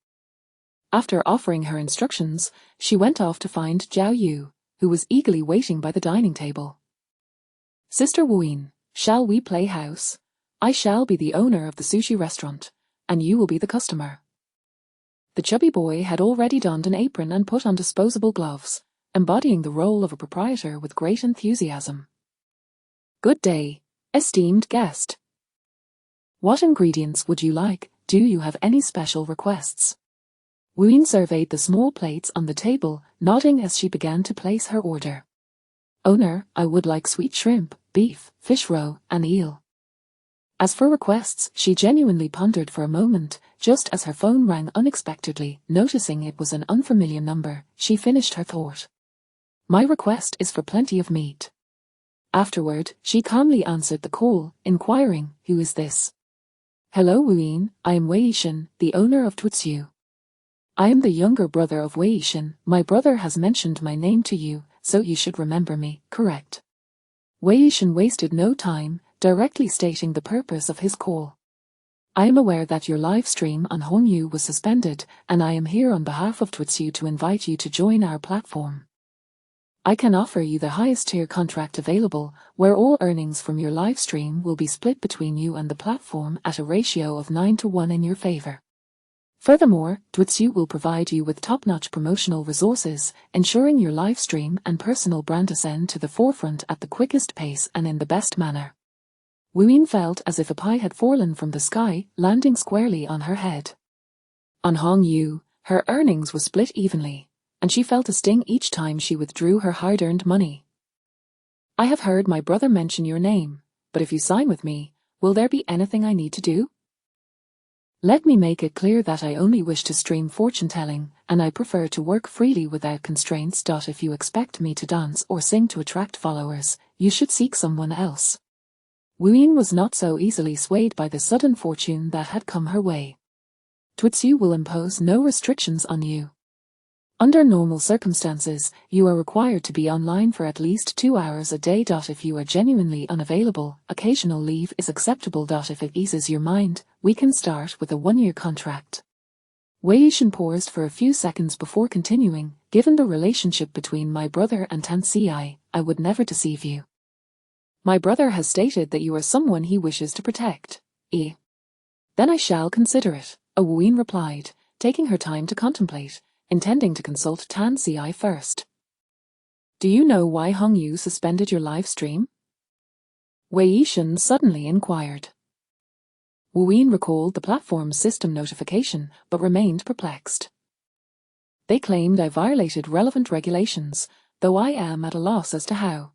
A: After offering her instructions, she went off to find Zhao Yu, who was eagerly waiting by the dining table. Sister Wu Yin, shall we play house? I shall be the owner of the sushi restaurant, and you will be the customer. The chubby boy had already donned an apron and put on disposable gloves, embodying the role of a proprietor with great enthusiasm. Good day, esteemed guest. What ingredients would you like? Do you have any special requests? Wu Yin surveyed the small plates on the table, nodding as she began to place her order. Owner, I would like sweet shrimp, beef, fish roe, and eel. As for requests, she genuinely pondered for a moment, just as her phone rang unexpectedly. Noticing it was an unfamiliar number, she finished her thought. My request is for plenty of meat. Afterward, she calmly answered the call, inquiring, who is this? Hello Wuyin, I am Wei Yishan, the owner of Twitsu. I am the younger brother of Wei Yishan. My brother has mentioned my name to you, so you should remember me, correct? Wei Yishan wasted no time, directly stating the purpose of his call. I am aware that your live stream on Hongyu was suspended, and I am here on behalf of Twitsu to invite you to join our platform. I can offer you the highest tier contract available, where all earnings from your live stream will be split between you and the platform at a ratio of 9-to-1 in your favor. Furthermore, Twitsu will provide you with top-notch promotional resources, ensuring your live stream and personal brand ascend to the forefront at the quickest pace and in the best manner. Wuyin felt as if a pie had fallen from the sky, landing squarely on her head. On Hongyu, her earnings were split evenly, and she felt a sting each time she withdrew her hard-earned money. I have heard my brother mention your name, but if you sign with me, will there be anything I need to do? Let me make it clear that I only wish to stream fortune-telling, and I prefer to work freely without constraints. If you expect me to dance or sing to attract followers, you should seek someone else. Wuyin was not so easily swayed by the sudden fortune that had come her way. Twitsu will impose no restrictions on you. Under normal circumstances, you are required to be online for at least 2 hours a day. If you are genuinely unavailable, occasional leave is acceptable. If it eases your mind, we can start with a 1-year contract. Wei Yishan paused for a few seconds before continuing. Given the relationship between my brother and Tan Ci, I would never deceive you. My brother has stated that you are someone he wishes to protect. Then I shall consider it, Wuyin replied, taking her time to contemplate, intending to consult Tan Ci first. Do you know why Hongyu suspended your live stream? Wei Yishan suddenly inquired. Wuyin recalled the platform's system notification, but remained perplexed. They claimed I violated relevant regulations, though I am at a loss as to how.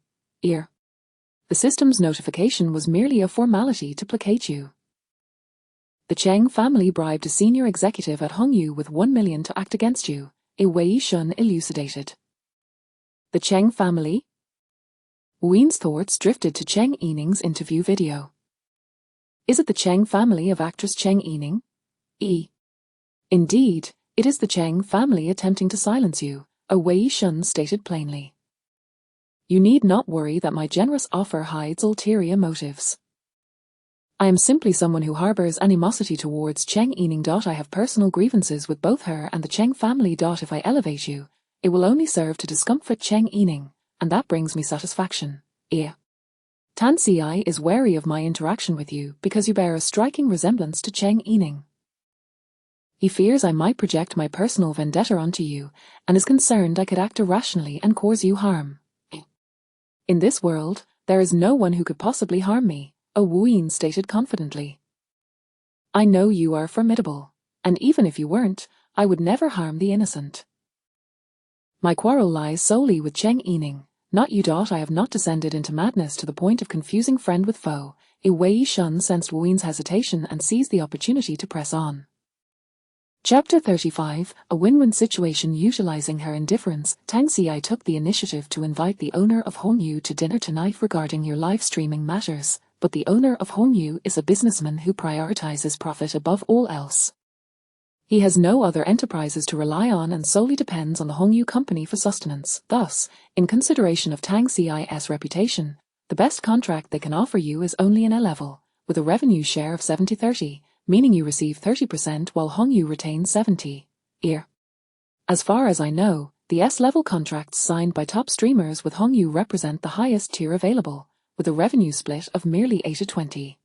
A: The system's notification was merely a formality to placate you. The Cheng family bribed a senior executive at Hongyu with 1 million to act against you, Wei Yishan elucidated. The Cheng family? Wuyin's thoughts drifted to Cheng Yining's interview video. Is it the Cheng family of actress Cheng Yining? Indeed, it is the Cheng family attempting to silence you, Wei Yishan stated plainly. You need not worry that my generous offer hides ulterior motives. I am simply someone who harbors animosity towards Cheng Yining. I have personal grievances with both her and the Cheng family. If I elevate you, it will only serve to discomfort Cheng Yining, and that brings me satisfaction. Tan Ci is wary of my interaction with you because you bear a striking resemblance to Cheng Yining. He fears I might project my personal vendetta onto you, and is concerned I could act irrationally and cause you harm. In this world, there is no one who could possibly harm me, Wuyin stated confidently. I know you are formidable, and even if you weren't, I would never harm the innocent. My quarrel lies solely with Cheng Yining, not you. I have not descended into madness to the point of confusing friend with foe. Wei Yishan sensed Wuyin's hesitation and seized the opportunity to press on. Chapter 35, a win-win situation. Utilizing her indifference, Tang Ci took the initiative to invite the owner of Hongyu to dinner tonight regarding your live streaming matters, but the owner of Hongyu is a businessman who prioritizes profit above all else. He has no other enterprises to rely on and solely depends on the Hongyu company for sustenance. Thus, in consideration of Tang Ci's reputation, the best contract they can offer you is only an A-level, with a revenue share of 70-30. Meaning you receive 30% while Hongyu retains 70%. As far as I know, the S-level contracts signed by top streamers with Hongyu represent the highest tier available, with a revenue split of merely 80-20.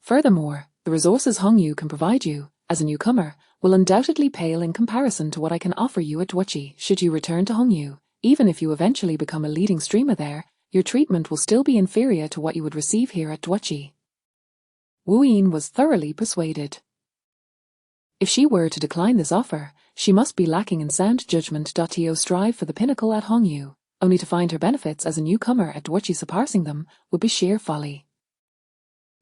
A: Furthermore, the resources Hongyu can provide you, as a newcomer, will undoubtedly pale in comparison to what I can offer you at Dwachi. Should you return to Hongyu, even if you eventually become a leading streamer there, your treatment will still be inferior to what you would receive here at Dwachi. Wuyin was thoroughly persuaded. If she were to decline this offer, she must be lacking in sound judgment. To strive for the pinnacle at Hongyu, only to find her benefits as a newcomer at Dwachi surpassing them, would be sheer folly.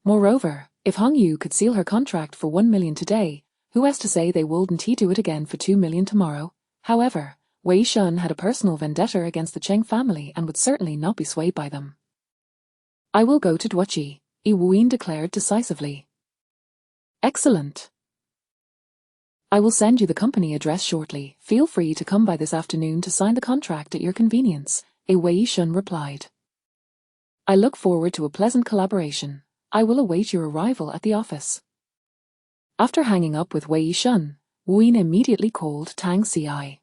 A: Moreover, if Hong Yu could seal her contract for 1 million today, who has to say they wouldn't do it again for 2 million tomorrow? However, Wei Shun had a personal vendetta against the Cheng family and would certainly not be swayed by them. I will go to Duoqi, Wu Yin declared decisively. Excellent. I will send you the company address shortly. Feel free to come by this afternoon to sign the contract at your convenience, Wei Shun replied. I look forward to a pleasant collaboration. I will await your arrival at the office. After hanging up with Wei Shun, Wu Yin immediately called Tang Ci.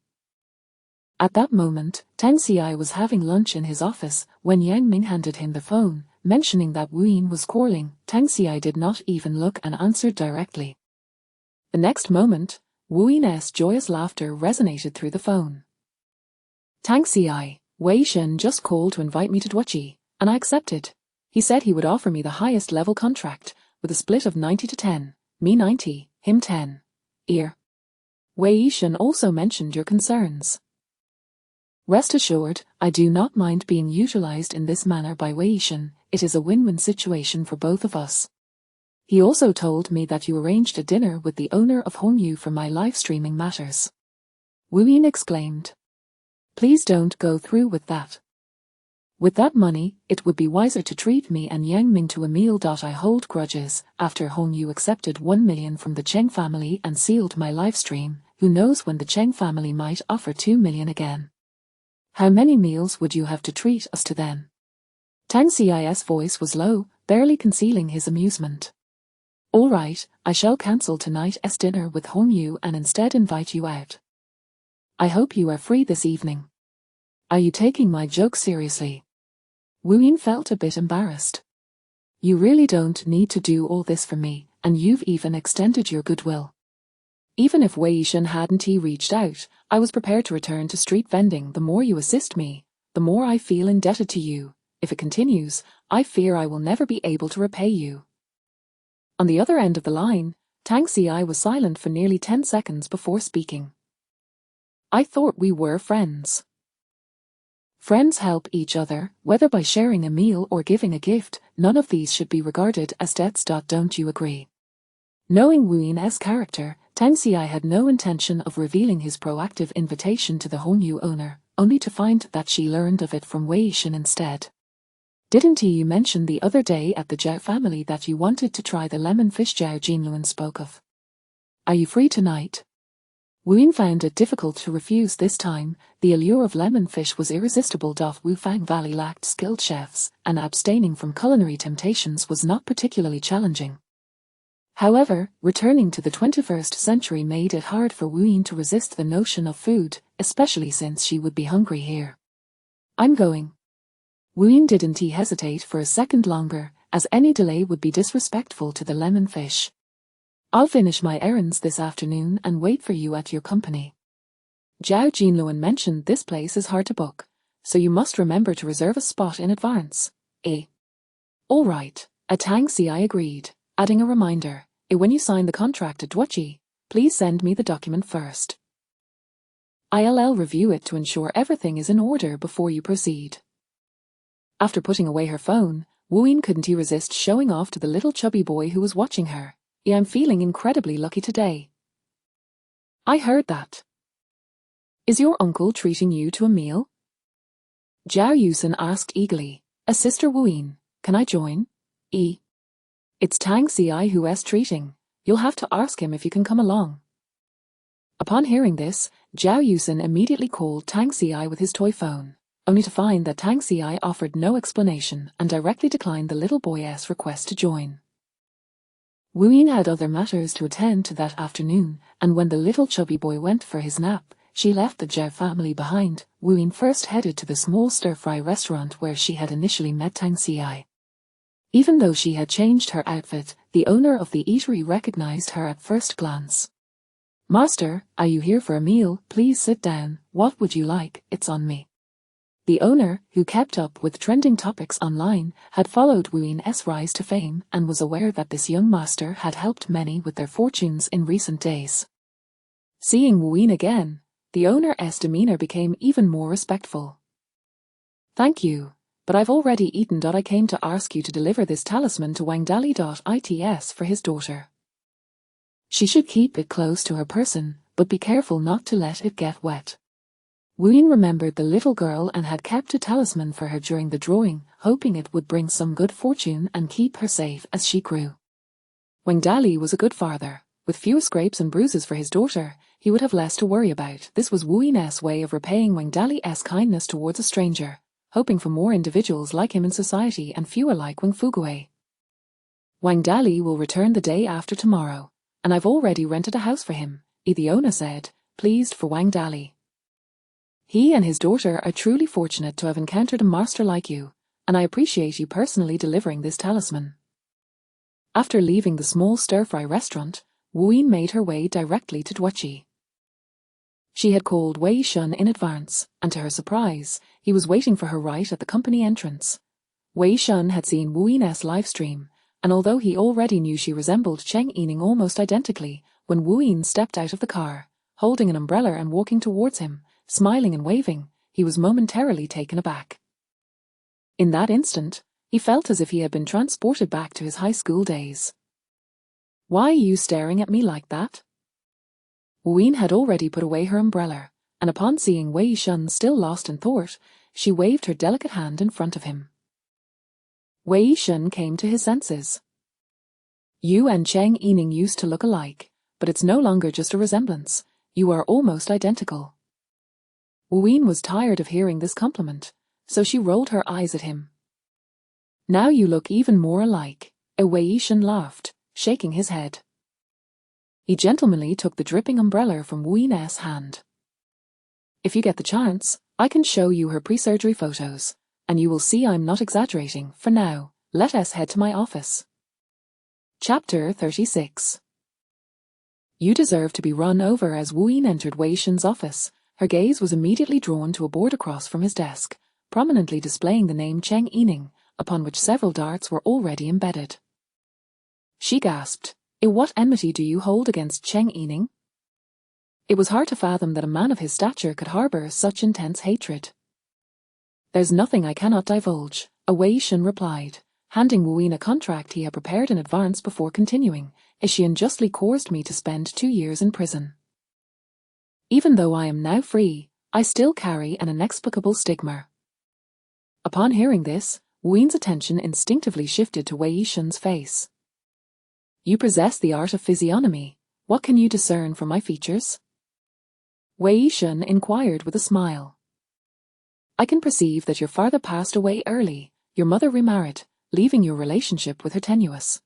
A: At that moment, Tang Ci was having lunch in his office when Yang Ming handed him the phone, mentioning that Wu Yin was calling. Tang Ci did not even look and answered directly. The next moment, Wu Yin's joyous laughter resonated through the phone. Tang Ci, Wei Shun just called to invite me to Duoqi, and I accepted. He said he would offer me the highest level contract, with a split of 90 to 10, me 90, him 10. Wei Shun also mentioned your concerns. Rest assured, I do not mind being utilized in this manner by Wei Shun. It is a win-win situation for both of us. He also told me that you arranged a dinner with the owner of Hong Yu for my live streaming matters. Wu Yin exclaimed. Please don't go through with that. With that money, it would be wiser to treat me and Yang Ming to a meal. I hold grudges. After Hong Yu accepted 1 million from the Cheng family and sealed my live stream, who knows when the Cheng family might offer 2 million again. How many meals would you have to treat us to then? Tang Ci's voice was low, barely concealing his amusement. All right, I shall cancel tonight's dinner with Hong Yu and instead invite you out. I hope you are free this evening. Are you taking my joke seriously? Wu Yin felt a bit embarrassed. You really don't need to do all this for me, and you've even extended your goodwill. Even if Wei Shun hadn't reached out, I was prepared to return to street vending. The more you assist me, the more I feel indebted to you. If it continues, I fear I will never be able to repay you. On the other end of the line, Tang Ci was silent for nearly 10 seconds before speaking. I thought we were friends. Friends help each other, whether by sharing a meal or giving a gift. None of these should be regarded as debts. Don't you agree? Knowing Wu Yin's character, Tang Ci had no intention of revealing his proactive invitation to the Hong Yu owner, only to find that she learned of it from Wei Shun instead. Didn't you mention the other day at the Zhao family that you wanted to try the lemon fish Zhao Jinluan spoke of? Are you free tonight? Wu Yin found it difficult to refuse this time. The allure of lemon fish was irresistible. Wu Fang Valley lacked skilled chefs, and abstaining from culinary temptations was not particularly challenging. However, returning to the 21st century made it hard for Wu Yin to resist the notion of food, especially since she would be hungry here. I'm going. Wu Yin didn't hesitate for a second longer, as any delay would be disrespectful to the lemon fish. I'll finish my errands this afternoon and wait for you at your company. Zhao Jinluan mentioned this place is hard to book, so you must remember to reserve a spot in advance. All right, Tang Ci agreed, adding a reminder. When you sign the contract at Duoqi, please send me the document first. I'll review it to ensure everything is in order before you proceed. After putting away her phone, Wu Yin couldn't resist showing off to the little chubby boy who was watching her. I'm feeling incredibly lucky today. I heard that. Is your uncle treating you to a meal? Zhao Yusen asked eagerly. Sister Wu Yin, can I join? It's Tang Ci who's treating. You'll have to ask him if you can come along. Upon hearing this, Zhao Yusen immediately called Tang Ci with his toy phone, only to find that Tang Ci offered no explanation and directly declined the little boy's request to join. Wu Yin had other matters to attend to that afternoon, and when the little chubby boy went for his nap, she left the Zhao family behind. Wu Yin first headed to the small stir-fry restaurant where she had initially met Tang Ci. Even though she had changed her outfit, the owner of the eatery recognized her at first glance. Master, are you here for a meal? Please sit down. What would you like? It's on me. The owner, who kept up with trending topics online, had followed Wu Yin's rise to fame and was aware that this young master had helped many with their fortunes in recent days. Seeing Wu Yin again, the owner's demeanor became even more respectful. Thank you. but I've already eaten. I came to ask you to deliver this talisman to Wangdali.its for his daughter. She should keep it close to her person, but be careful not to let it get wet. Wuyin remembered the little girl and had kept a talisman for her during the drawing, hoping it would bring some good fortune and keep her safe as she grew. Wangdali was a good father. With fewer scrapes and bruises for his daughter, he would have less to worry about. This was Wuyin's way of repaying Wangdali's kindness towards a stranger, hoping for more individuals like him in society and fewer like Wang Fugui. Wangdali will return the day after tomorrow, and I've already rented a house for him, Idiona said, pleased for Wangdali. He and his daughter are truly fortunate to have encountered a master like you, and I appreciate you personally delivering this talisman. After leaving the small stir-fry restaurant, Wuyin made her way directly to Duoqi. She had called Wei Shun in advance, and to her surprise, he was waiting for her right at the company entrance. Wei Shun had seen Wuyin's live stream, and although he already knew she resembled Cheng Yining almost identically, when Wuyin stepped out of the car, holding an umbrella and walking towards him, smiling and waving, he was momentarily taken aback. In that instant, he felt as if he had been transported back to his high school days. Why are you staring at me like that? Wuyin had already put away her umbrella, and upon seeing Wei Shun still lost in thought, she waved her delicate hand in front of him. Wei Shun came to his senses. You and Cheng Yining used to look alike, but it's no longer just a resemblance. You are almost identical. Wuyin was tired of hearing this compliment, so she rolled her eyes at him. Now you look even more alike, Wei Shun laughed, shaking his head. He gentlemanly took the dripping umbrella from Wuyin's hand. If you get the chance, I can show you her pre-surgery photos, and you will see I'm not exaggerating. For now, let us head to my office. Chapter 36. You deserve to be run over. As Wuyin entered Wei Shun's office, her gaze was immediately drawn to a board across from his desk, prominently displaying the name Cheng Yining, upon which several darts were already embedded. She gasped, What enmity do you hold against Cheng Yining? It was hard to fathom that a man of his stature could harbor such intense hatred. There's nothing I cannot divulge, Wei Shun replied, handing Wuyin a contract he had prepared in advance before continuing. She unjustly caused me to spend 2 years in prison. Even though I am now free, I still carry an inexplicable stigma. Upon hearing this, Wuyin's attention instinctively shifted to Wei Shun's face. You possess the art of physiognomy. What can you discern from my features? Wei Shun inquired with a smile. I can perceive that your father passed away early, your mother remarried, leaving your relationship with her tenuous.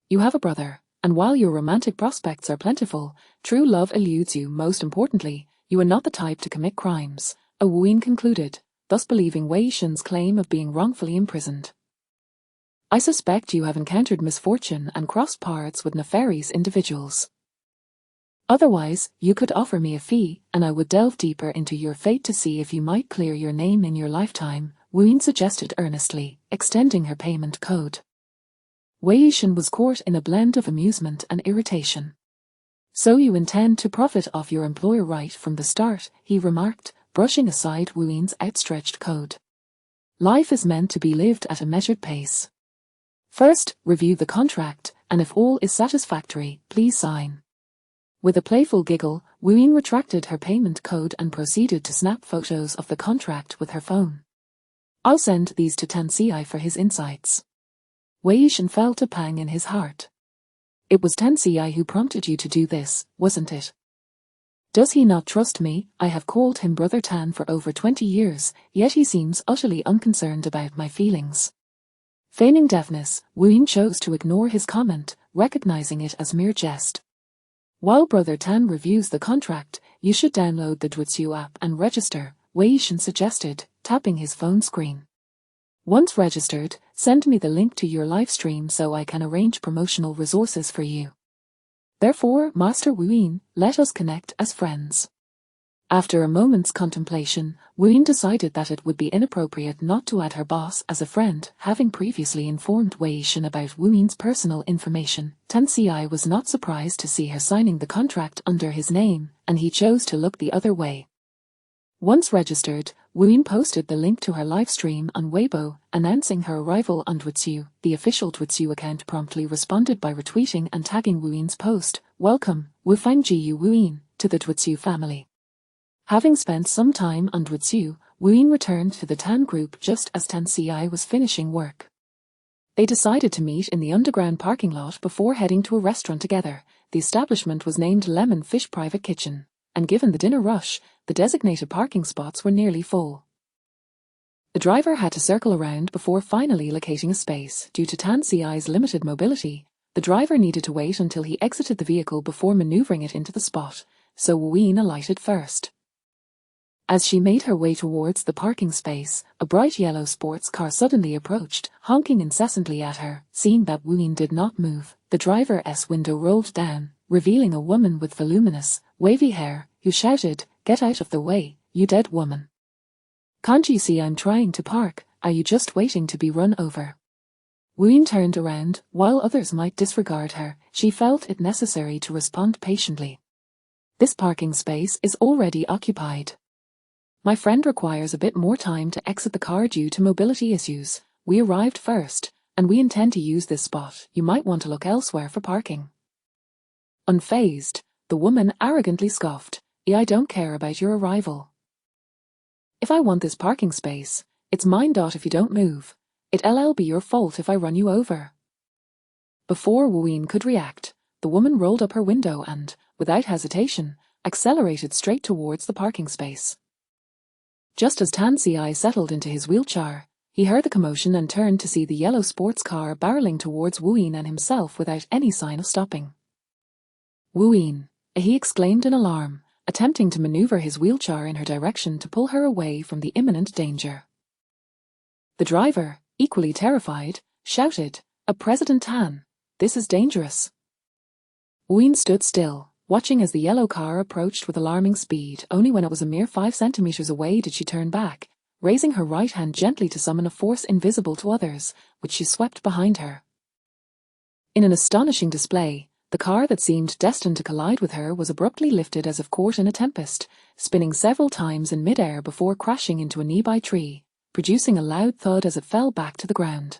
A: You have a brother, and while your romantic prospects are plentiful, true love eludes you. Most importantly, you are not the type to commit crimes, Wuyin concluded, thus believing Wei Shun's claim of being wrongfully imprisoned. I suspect you have encountered misfortune and crossed paths with nefarious individuals. Otherwise, you could offer me a fee, and I would delve deeper into your fate to see if you might clear your name in your lifetime, Wuyin suggested earnestly, extending her payment code. Wei Shun was caught in a blend of amusement and irritation. So you intend to profit off your employer right from the start, he remarked, brushing aside Wuyin's outstretched code. Life is meant to be lived at a measured pace. First, review the contract, and if all is satisfactory, please sign. With a playful giggle, Wuyin retracted her payment code and proceeded to snap photos of the contract with her phone. I'll send these to Tanxi for his insights. Wei Shun felt a pang in his heart. It was Tanxi who prompted you to do this, wasn't it? Does he not trust me? I have called him Brother Tan for over 20 years, yet he seems utterly unconcerned about my feelings. Feigning deafness, Wuyin chose to ignore his comment, recognizing it as mere jest. While Brother Tan reviews the contract, you should download the Duoxiu app and register, Wei Shun suggested, tapping his phone screen. Once registered, send me the link to your live stream so I can arrange promotional resources for you. Therefore, Master Wuyin, let us connect as friends. After a moment's contemplation, Wuyin decided that it would be inappropriate not to add her boss as a friend, having previously informed Wei Shun about Wuyin's personal information. Tanxi was not surprised to see her signing the contract under his name, and he chose to look the other way. Once registered, Wu posted the link to her livestream on Weibo, announcing her arrival on Twitsu. The official Twitsu account promptly responded by retweeting and tagging Wu's post. Welcome, Wu to the Twitsu family. Having spent some time on Twitsu, Wu returned to the Tan group just as Tan Ci was finishing work. They decided to meet in the underground parking lot before heading to a restaurant together. The establishment was named Lemon Fish Private Kitchen, and given the dinner rush, the designated parking spots were nearly full. The driver had to circle around before finally locating a space. Due to Tan Ci's limited mobility, the driver needed to wait until he exited the vehicle before maneuvering it into the spot, so Wu alighted first. As she made her way towards the parking space, a bright yellow sports car suddenly approached, honking incessantly at her. Seeing that Wu did not move, the driver's window rolled down, revealing a woman with voluminous, wavy hair, who shouted, "Get out of the way, you dead woman. Can't you see I'm trying to park? Are you just waiting to be run over?" Wu turned around. While others might disregard her, she felt it necessary to respond patiently. "This parking space is already occupied. My friend requires a bit more time to exit the car due to mobility issues. We arrived first, and we intend to use this spot. You might want to look elsewhere for parking." Unfazed, the woman arrogantly scoffed, "I don't care about your arrival. If I want this parking space, it's mine. If you don't move, it'll be your fault if I run you over." Before Wu could react, the woman rolled up her window and, without hesitation, accelerated straight towards the parking space. Just as Tan Ci settled into his wheelchair, he heard the commotion and turned to see the yellow sports car barreling towards Wu and himself without any sign of stopping. "Wu," he exclaimed in alarm, attempting to maneuver his wheelchair in her direction to pull her away from the imminent danger. The driver, equally terrified, shouted, "President Tan, this is dangerous." Wu stood still, watching as the yellow car approached with alarming speed. Only when it was a mere 5 centimeters away did she turn back, raising her right hand gently to summon a force invisible to others, which she swept behind her. In an astonishing display, the car that seemed destined to collide with her was abruptly lifted as if caught in a tempest, spinning several times in mid-air before crashing into a nearby tree, producing a loud thud as it fell back to the ground.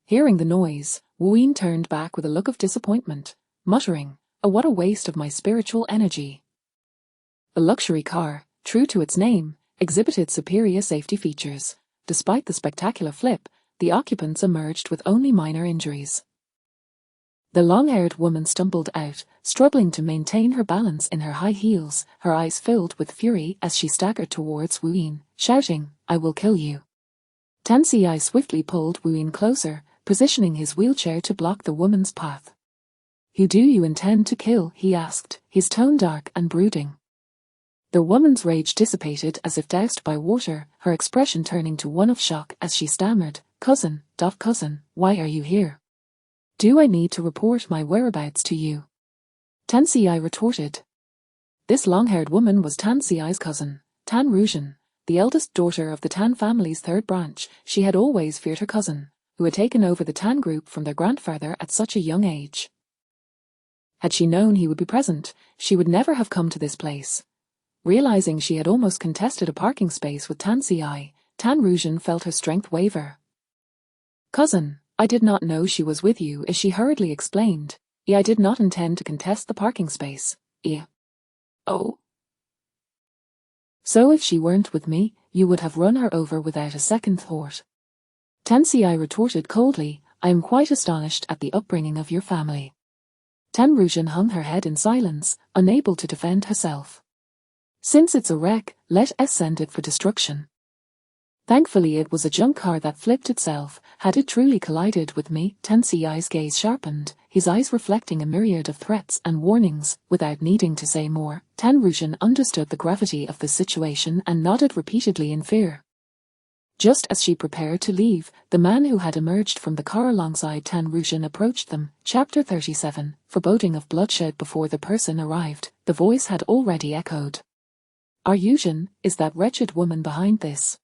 A: Hearing the noise, Wu turned back with a look of disappointment, muttering, "Oh, what a waste of my spiritual energy." The luxury car, true to its name, exhibited superior safety features. Despite the spectacular flip, the occupants emerged with only minor injuries. The long-haired woman stumbled out, struggling to maintain her balance in her high heels, her eyes filled with fury as she staggered towards Wu, shouting, "I will kill you." Tan Ci swiftly pulled Wu closer, positioning his wheelchair to block the woman's path. "Who do you intend to kill?" he asked, his tone dark and brooding. The woman's rage dissipated as if doused by water, her expression turning to one of shock as she stammered, Cousin, why are you here? Do I need to report my whereabouts to you?" Tan Ci retorted. This long-haired woman was Tan Ci's cousin, Tan Ruzhen, the eldest daughter of the Tan family's third branch. She had always feared her cousin, who had taken over the Tan group from their grandfather at such a young age. Had she known he would be present, she would never have come to this place. Realizing she had almost contested a parking space with Tan Ci, Tan Ruzhen felt her strength waver. "Cousin, I did not know she was with you," as she hurriedly explained. "I did not intend to contest the parking space. Oh. So if she weren't with me, you would have run her over without a second thought." Tan Ci retorted coldly, "I am quite astonished at the upbringing of your family." Tan Ruzhen hung her head in silence, unable to defend herself. Since it's a wreck, let us send it for destruction. Thankfully it was a junk car that flipped itself. Had it truly collided with me, Tensiai's gaze sharpened, his eyes reflecting a myriad of threats and warnings. Without needing to say more, Tenryushin understood the gravity of the situation and nodded repeatedly in fear. Just as she prepared to leave, the man who had emerged from the car alongside Tenryushin approached them. Chapter 37, Foreboding of bloodshed. Before the person arrived, the voice had already echoed. Aryushin, is that wretched woman behind this?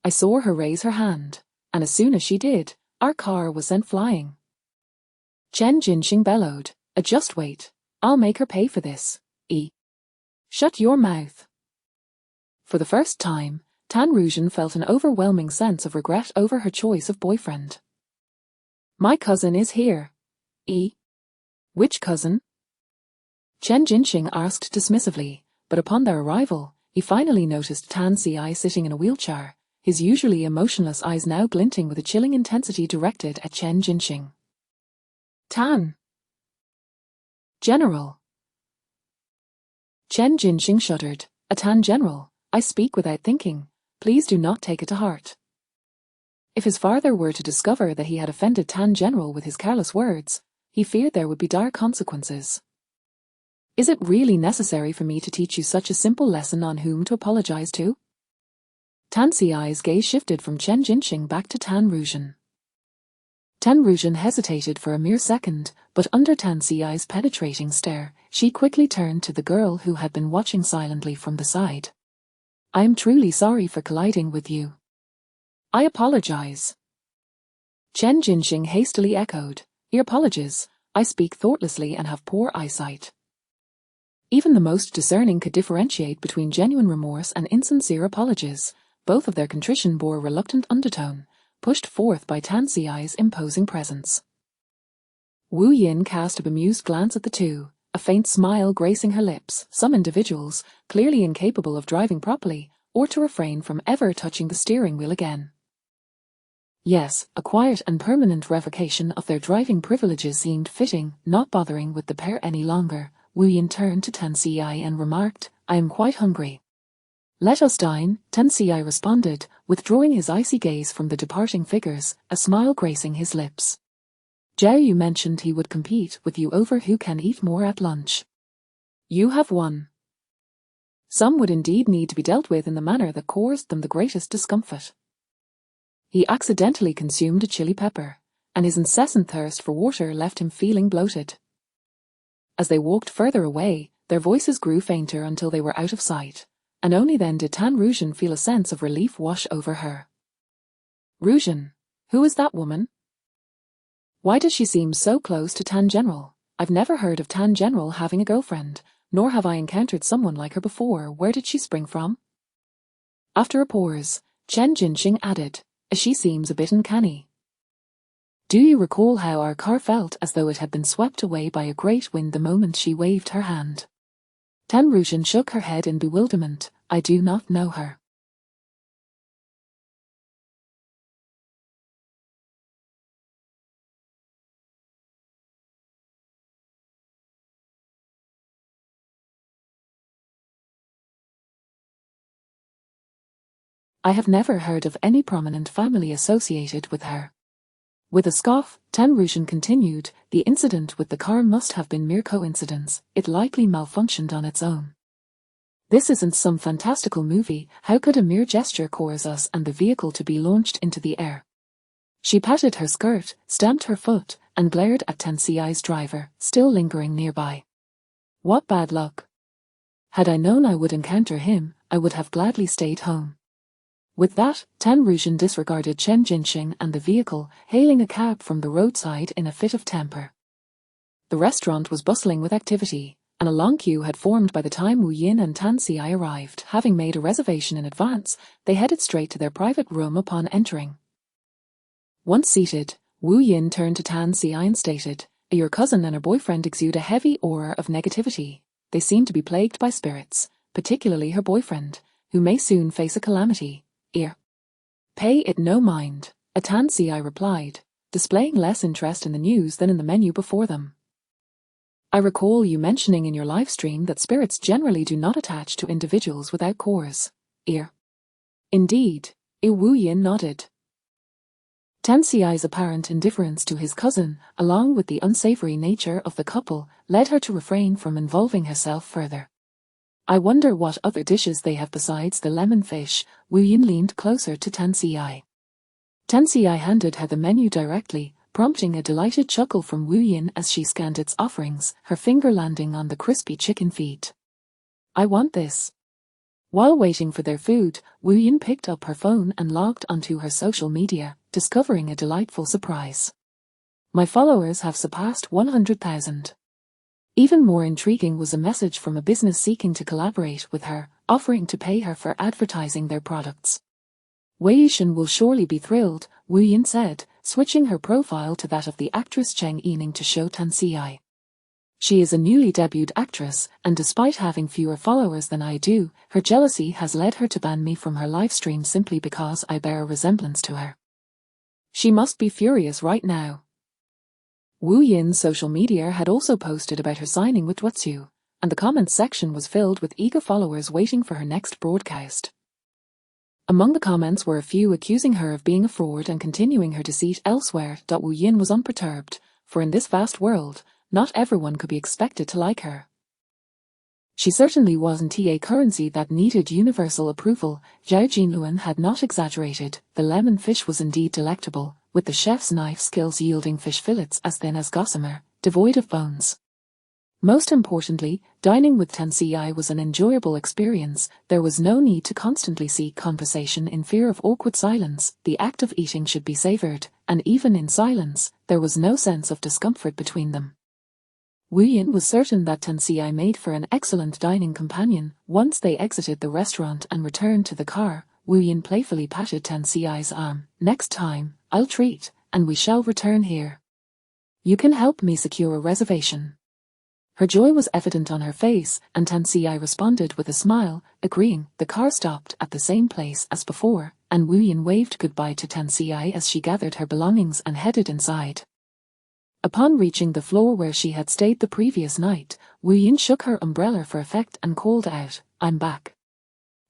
A: I saw her raise her hand, and as soon as she did, our car was sent flying. Chen Jinxing bellowed, just wait, I'll make her pay for this. Shut your mouth. For the first time, Tenryushin felt an overwhelming sense of regret over her choice of boyfriend. My cousin is here. Which cousin? Chen Jinxing asked dismissively, but upon their arrival, he finally noticed Tan Ci sitting in a wheelchair, his usually emotionless eyes now glinting with a chilling intensity directed at Chen Jinxing. Tan. General. Chen Jinxing shuddered. A Tan General, I speak without thinking, please do not take it to heart. If his father were to discover that he had offended Tan General with his careless words, he feared there would be dire consequences. Is it really necessary for me to teach you such a simple lesson on whom to apologize to? Tan Ci's gaze shifted from Chen Jinxing back to Tenryushin. Tenryushin hesitated for a mere second, but under Tan Ci's penetrating stare, she quickly turned to the girl who had been watching silently from the side. I am truly sorry for colliding with you. I apologize. Chen Jinxing hastily echoed, Your apologies, I speak thoughtlessly and have poor eyesight. Even the most discerning could differentiate between genuine remorse and insincere apologies. Both of their contrition bore a reluctant undertone, pushed forth by Tan Ci's imposing presence. Wu Yin cast a bemused glance at the two, a faint smile gracing her lips. Some individuals, clearly incapable of driving properly, or to refrain from ever touching the steering wheel again. Yes, a quiet and permanent revocation of their driving privileges seemed fitting. Not bothering with the pair any longer, Wu Yin turned to Tan Ci and remarked, I am quite hungry. Let us dine, Tan Ci responded, withdrawing his icy gaze from the departing figures, a smile gracing his lips. Zhao Yu mentioned he would compete with you over who can eat more at lunch. You have won. Some would indeed need to be dealt with in the manner that caused them the greatest discomfort. He accidentally consumed a chili pepper, and his incessant thirst for water left him feeling bloated. As they walked further away, their voices grew fainter until they were out of sight, and only then did Tenryushin feel a sense of relief wash over her. Ryushin, who is that woman? Why does she seem so close to Tan General? I've never heard of Tan General having a girlfriend, nor have I encountered someone like her before. Where did she spring from? After a pause, Chen Jinxing added, she seems a bit uncanny. Do you recall how our car felt as though it had been swept away by a great wind the moment she waved her hand? Tenryushin shook her head in bewilderment. I do not know her. I have never heard of any prominent family associated with her. With a scoff, Tenryushin continued, the incident with the car must have been mere coincidence. It likely malfunctioned on its own. This isn't some fantastical movie. How could a mere gesture cause us and the vehicle to be launched into the air? She patted her skirt, stamped her foot, and glared at Tan Ci's driver, still lingering nearby. What bad luck. Had I known I would encounter him, I would have gladly stayed home. With that, Tenryushin disregarded Chen Jinxing and the vehicle, hailing a cab from the roadside in a fit of temper. The restaurant was bustling with activity, and a long queue had formed by the time Wu Yin and Tan Ci arrived. Having made a reservation in advance, they headed straight to their private room upon entering. Once seated, Wu Yin turned to Tan Ci and stated, Your cousin and her boyfriend exude a heavy aura of negativity. They seem to be plagued by spirits, particularly her boyfriend, who may soon face a calamity. Pay it no mind, Tan Ci replied, displaying less interest in the news than in the menu before them. I recall you mentioning in your live stream that spirits generally do not attach to individuals without cause. Indeed, Wu Yin nodded. Tan Xi's apparent indifference to his cousin, along with the unsavory nature of the couple, led her to refrain from involving herself further. I wonder what other dishes they have besides the lemon fish. Wu Yin leaned closer to Tan Xi. Tan Xi handed her the menu directly, prompting a delighted chuckle from Wu Yin as she scanned its offerings, her finger landing on the crispy chicken feet. I want this. While waiting for their food, Wu Yin picked up her phone and logged onto her social media, discovering a delightful surprise. My followers have surpassed 100,000. Even more intriguing was a message from a business seeking to collaborate with her, offering to pay her for advertising their products. Wei Yishan will surely be thrilled, Wu Yin said, switching her profile to that of the actress Cheng Yining to show Tan Xi. She is a newly debuted actress, and despite having fewer followers than I do, her jealousy has led her to ban me from her livestream simply because I bear a resemblance to her. She must be furious right now. Wu Yin's social media had also posted about her signing with Duoziu, and the comments section was filled with eager followers waiting for her next broadcast. Among the comments were a few accusing her of being a fraud and continuing her deceit elsewhere. Wu Yin was unperturbed, for in this vast world, not everyone could be expected to like her. She certainly wasn't a currency that needed universal approval. Zhao Jinluan had not exaggerated. The lemon fish was indeed delectable, with the chef's knife skills yielding fish fillets as thin as gossamer, devoid of bones. Most importantly, dining with Tan Xi was an enjoyable experience. There was no need to constantly seek conversation in fear of awkward silence. The act of eating should be savored, and even in silence, there was no sense of discomfort between them. Wu Yin was certain that Tan Xi made for an excellent dining companion. Once they exited the restaurant and returned to the car, Wu Yin playfully patted Tan Xi's arm. Next time, I'll treat, and we shall return here. You can help me secure a reservation. Her joy was evident on her face, and Tan Xi responded with a smile, agreeing. The car stopped at the same place as before, and Wu Yin waved goodbye to Tan Xi as she gathered her belongings and headed inside. Upon reaching the floor where she had stayed the previous night, Wu Yin shook her umbrella for effect and called out, "I'm back."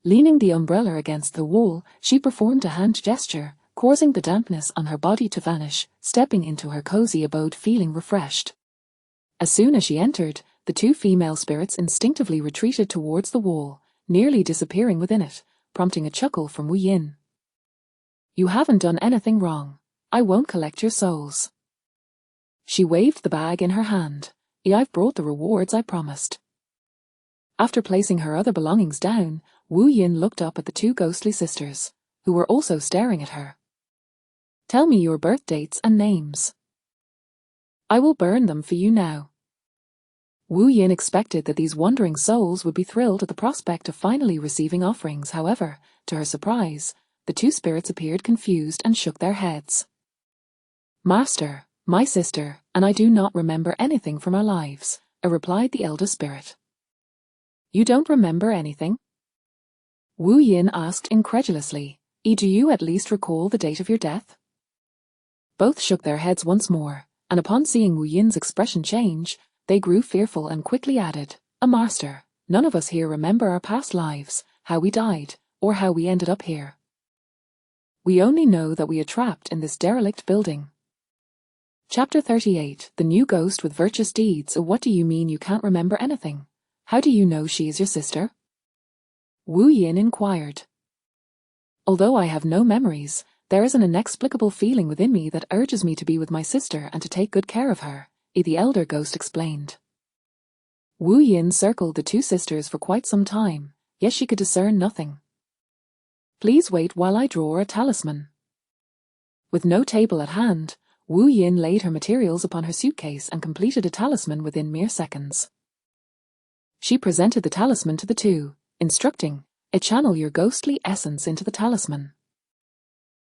A: Leaning the umbrella against the wall, she performed a hand gesture, causing the dampness on her body to vanish, stepping into her cozy abode feeling refreshed. As soon as she entered, the two female spirits instinctively retreated towards the wall, nearly disappearing within it, prompting a chuckle from Wu Yin. "You haven't done anything wrong. I won't collect your souls." She waved the bag in her hand. "I've brought the rewards I promised." After placing her other belongings down, Wu Yin looked up at the two ghostly sisters, who were also staring at her. "Tell me your birth dates and names. I will burn them for you now." Wu Yin expected that these wandering souls would be thrilled at the prospect of finally receiving offerings. However, to her surprise, the two spirits appeared confused and shook their heads. "Master, my sister, and I do not remember anything from our lives," replied the eldest spirit. "You don't remember anything?" Wu Yin asked incredulously. "Do you at least recall the date of your death?" Both shook their heads once more, and upon seeing Wu Yin's expression change, they grew fearful and quickly added, "Master, none of us here remember our past lives, how we died, or how we ended up here. We only know that we are trapped in this derelict building." Chapter 38, The New Ghost with Virtuous Deeds. What do you mean you can't remember anything? How do you know she is your sister? Wu Yin inquired. "Although I have no memories, there is an inexplicable feeling within me that urges me to be with my sister and to take good care of her," the elder ghost explained. Wu Yin circled the two sisters for quite some time, yet she could discern nothing. "Please wait while I draw a talisman." With no table at hand, Wu Yin laid her materials upon her suitcase and completed a talisman within mere seconds. She presented the talisman to the two, instructing, "Channel your ghostly essence into the talisman."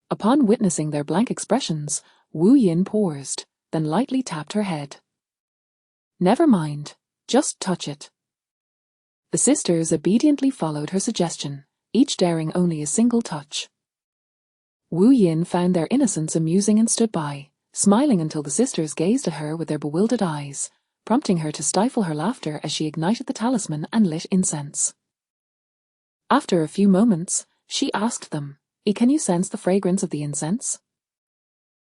A: Upon witnessing their blank expressions, Wu Yin paused, then lightly tapped her head. "Never mind, just touch it." The sisters obediently followed her suggestion, each daring only a single touch. Wu Yin found their innocence amusing and stood by, smiling until the sisters gazed at her with their bewildered eyes, prompting her to stifle her laughter as she ignited the talisman and lit incense. After a few moments, she asked them, "Can you sense the fragrance of the incense?"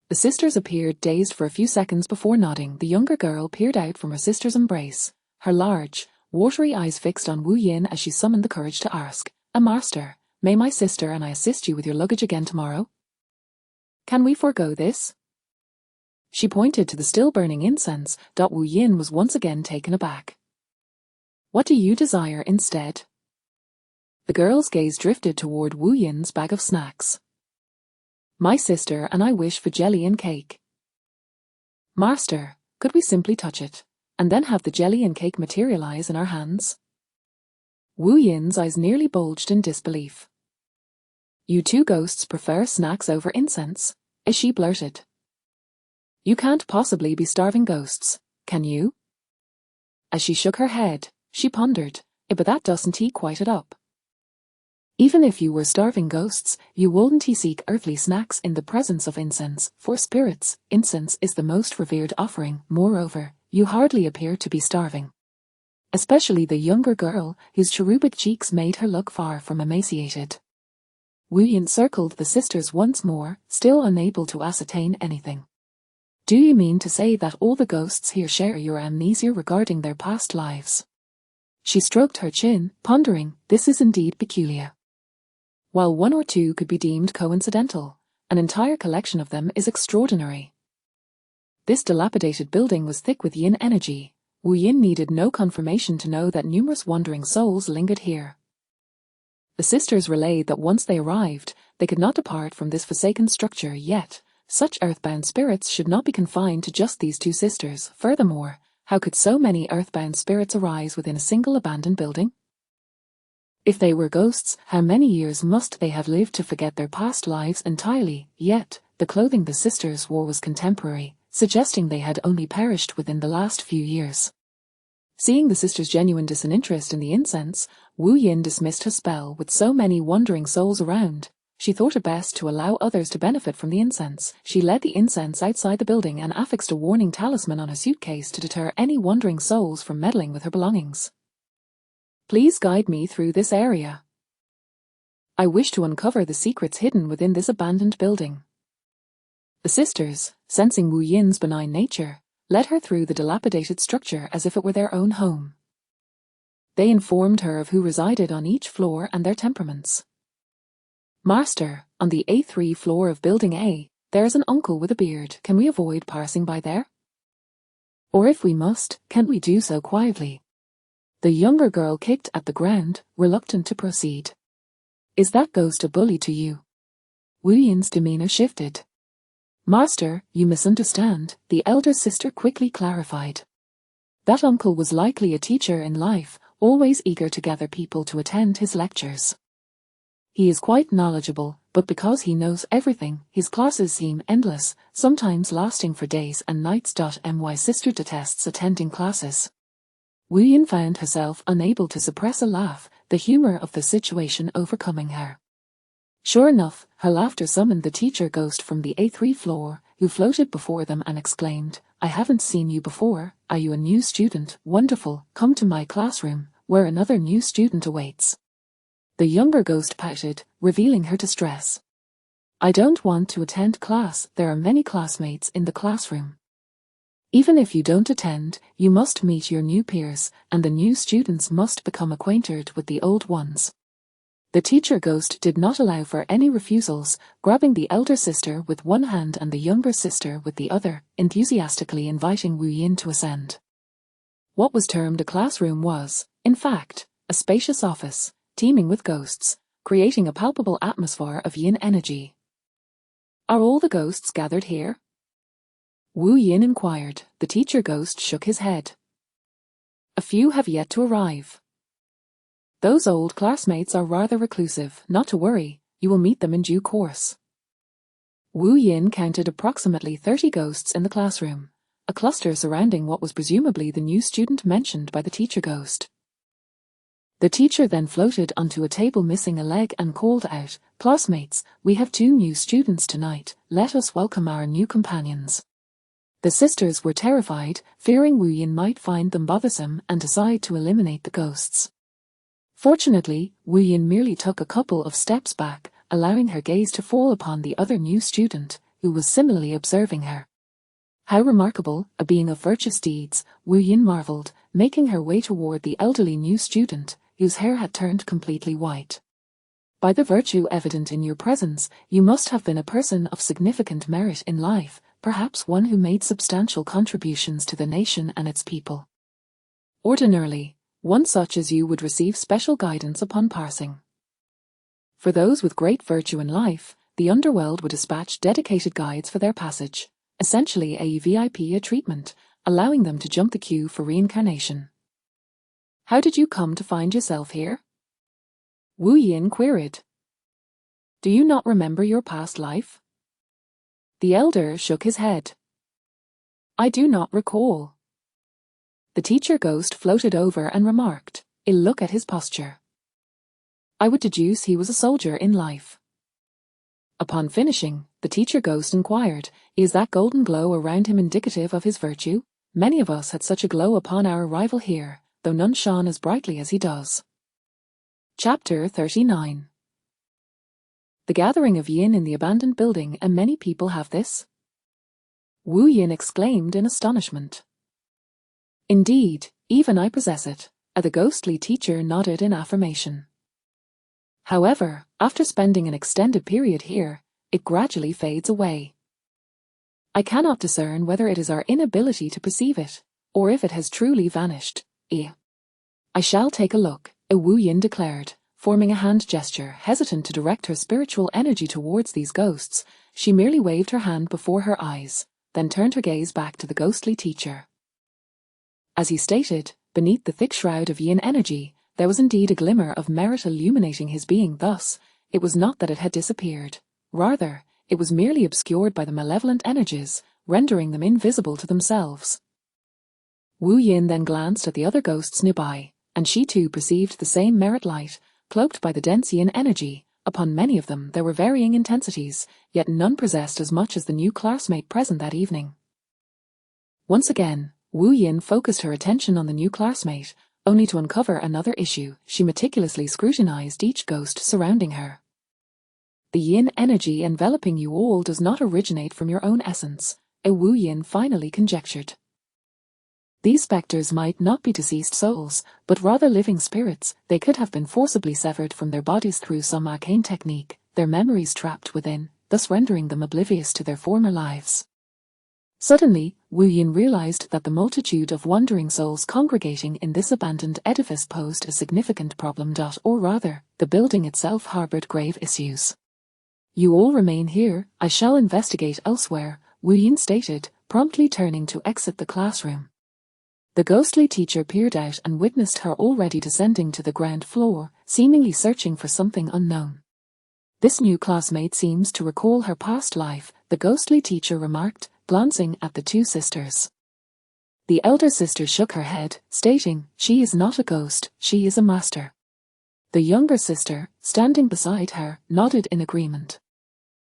A: The sisters appeared dazed for a few seconds before nodding. The younger girl peered out from her sister's embrace, her large, watery eyes fixed on Wu Yin as she summoned the courage to ask, "Master, may my sister and I assist you with your luggage again tomorrow? Can we forego this?" She pointed to the still-burning incense. Wu Yin was once again taken aback. "What do you desire instead?" The girl's gaze drifted toward Wu Yin's bag of snacks. "My sister and I wish for jelly and cake." "Master, could we simply touch it, and then have the jelly and cake materialize in our hands?" Wu Yin's eyes nearly bulged in disbelief. "You two ghosts prefer snacks over incense?" she blurted. "You can't possibly be starving ghosts, can you?" As she shook her head, she pondered, "But that doesn't quite add up. Even if you were starving ghosts, you wouldn't seek earthly snacks in the presence of incense. For spirits, incense is the most revered offering. Moreover, you hardly appear to be starving." Especially the younger girl, whose cherubic cheeks made her look far from emaciated. Wu Yin circled the sisters once more, still unable to ascertain anything. "Do you mean to say that all the ghosts here share your amnesia regarding their past lives?" She stroked her chin, pondering, "This is indeed peculiar. While one or two could be deemed coincidental, an entire collection of them is extraordinary." This dilapidated building was thick with yin energy. Wu Yin needed no confirmation to know that numerous wandering souls lingered here. The sisters relayed that once they arrived, they could not depart from this forsaken structure. Yet such earthbound spirits should not be confined to just these two sisters. Furthermore, how could so many earthbound spirits arise within a single abandoned building? If they were ghosts, how many years must they have lived to forget their past lives entirely? Yet, the clothing the sisters wore was contemporary, suggesting they had only perished within the last few years. Seeing the sisters' genuine disinterest in the incense, Wu Yin dismissed her spell. With so many wandering souls around, she thought it best to allow others to benefit from the incense. She led the incense outside the building and affixed a warning talisman on her suitcase to deter any wandering souls from meddling with her belongings. "Please guide me through this area. I wish to uncover the secrets hidden within this abandoned building." The sisters, sensing Wu Yin's benign nature, led her through the dilapidated structure as if it were their own home. They informed her of who resided on each floor and their temperaments. "Master, on the A3 floor of Building A, there is an uncle with a beard. Can we avoid passing by there? Or if we must, can we do so quietly?" The younger girl kicked at the ground, reluctant to proceed. "Is that ghost a bully to you?" Wu Yin's demeanor shifted. "Master, you misunderstand," the elder sister quickly clarified. "That uncle was likely a teacher in life, always eager to gather people to attend his lectures. He is quite knowledgeable, but because he knows everything, his classes seem endless, sometimes lasting for days and nights. My sister detests attending classes." Wu Yin found herself unable to suppress a laugh, the humor of the situation overcoming her. Sure enough, her laughter summoned the teacher ghost from the A3 floor, who floated before them and exclaimed, "I haven't seen you before. Are you a new student? Wonderful, come to my classroom, where another new student awaits." The younger ghost pouted, revealing her distress. "I don't want to attend class. There are many classmates in the classroom. Even if you don't attend, you must meet your new peers, and the new students must become acquainted with the old ones." The teacher ghost did not allow for any refusals, grabbing the elder sister with one hand and the younger sister with the other, enthusiastically inviting Wu Yin to ascend. What was termed a classroom was, in fact, a spacious office, teeming with ghosts, creating a palpable atmosphere of yin energy. "Are all the ghosts gathered here?" Wu Yin inquired. The teacher ghost shook his head. "A few have yet to arrive. Those old classmates are rather reclusive. Not to worry, you will meet them in due course." Wu Yin counted approximately 30 ghosts in the classroom, a cluster surrounding what was presumably the new student mentioned by the teacher ghost. The teacher then floated onto a table missing a leg and called out, "Classmates, we have 2 new students tonight. Let us welcome our new companions." The sisters were terrified, fearing Wu Yin might find them bothersome and decide to eliminate the ghosts. Fortunately, Wu Yin merely took a couple of steps back, allowing her gaze to fall upon the other new student, who was similarly observing her. How remarkable, a being of virtuous deeds, Wu Yin marveled, making her way toward the elderly new student, whose hair had turned completely white. By the virtue evident in your presence, you must have been a person of significant merit in life, perhaps one who made substantial contributions to the nation and its people. Ordinarily, one such as you would receive special guidance upon passing. For those with great virtue in life, the underworld would dispatch dedicated guides for their passage, essentially a VIP treatment, allowing them to jump the queue for reincarnation. How did you come to find yourself here? Wu Yin queried. Do you not remember your past life? The elder shook his head. I do not recall. The teacher ghost floated over and remarked, look at his posture. I would deduce he was a soldier in life. Upon finishing, the teacher ghost inquired, is that golden glow around him indicative of his virtue? Many of us had such a glow upon our arrival here, though none shone as brightly as he does. Chapter 39. The gathering of yin in the abandoned building, and many people have this? Wu Yin exclaimed in astonishment. Indeed, even I possess it, and the ghostly teacher nodded in affirmation. However, after spending an extended period here, it gradually fades away. I cannot discern whether it is our inability to perceive it, or if it has truly vanished. I shall take a look, Wu Yin declared, forming a hand gesture, hesitant to direct her spiritual energy towards these ghosts. She merely waved her hand before her eyes, then turned her gaze back to the ghostly teacher. As he stated, beneath the thick shroud of yin energy, there was indeed a glimmer of merit illuminating his being. Thus, it was not that it had disappeared. Rather, it was merely obscured by the malevolent energies, rendering them invisible to themselves. Wu Yin then glanced at the other ghosts nearby, and she too perceived the same merit light, cloaked by the dense yin energy. Upon many of them there were varying intensities, yet none possessed as much as the new classmate present that evening. Once again, Wu Yin focused her attention on the new classmate, only to uncover another issue. She meticulously scrutinized each ghost surrounding her. The yin energy enveloping you all does not originate from your own essence, Wu Yin finally conjectured. These spectres might not be deceased souls, but rather living spirits. They could have been forcibly severed from their bodies through some arcane technique, their memories trapped within, thus rendering them oblivious to their former lives. Suddenly, Wu Yin realized that the multitude of wandering souls congregating in this abandoned edifice posed a significant problem. Or rather, the building itself harbored grave issues. You all remain here, I shall investigate elsewhere, Wu Yin stated, promptly turning to exit the classroom. The ghostly teacher peered out and witnessed her already descending to the ground floor, seemingly searching for something unknown. This new classmate seems to recall her past life, the ghostly teacher remarked, glancing at the two sisters. The elder sister shook her head, stating, she is not a ghost, she is a master. The younger sister, standing beside her, nodded in agreement.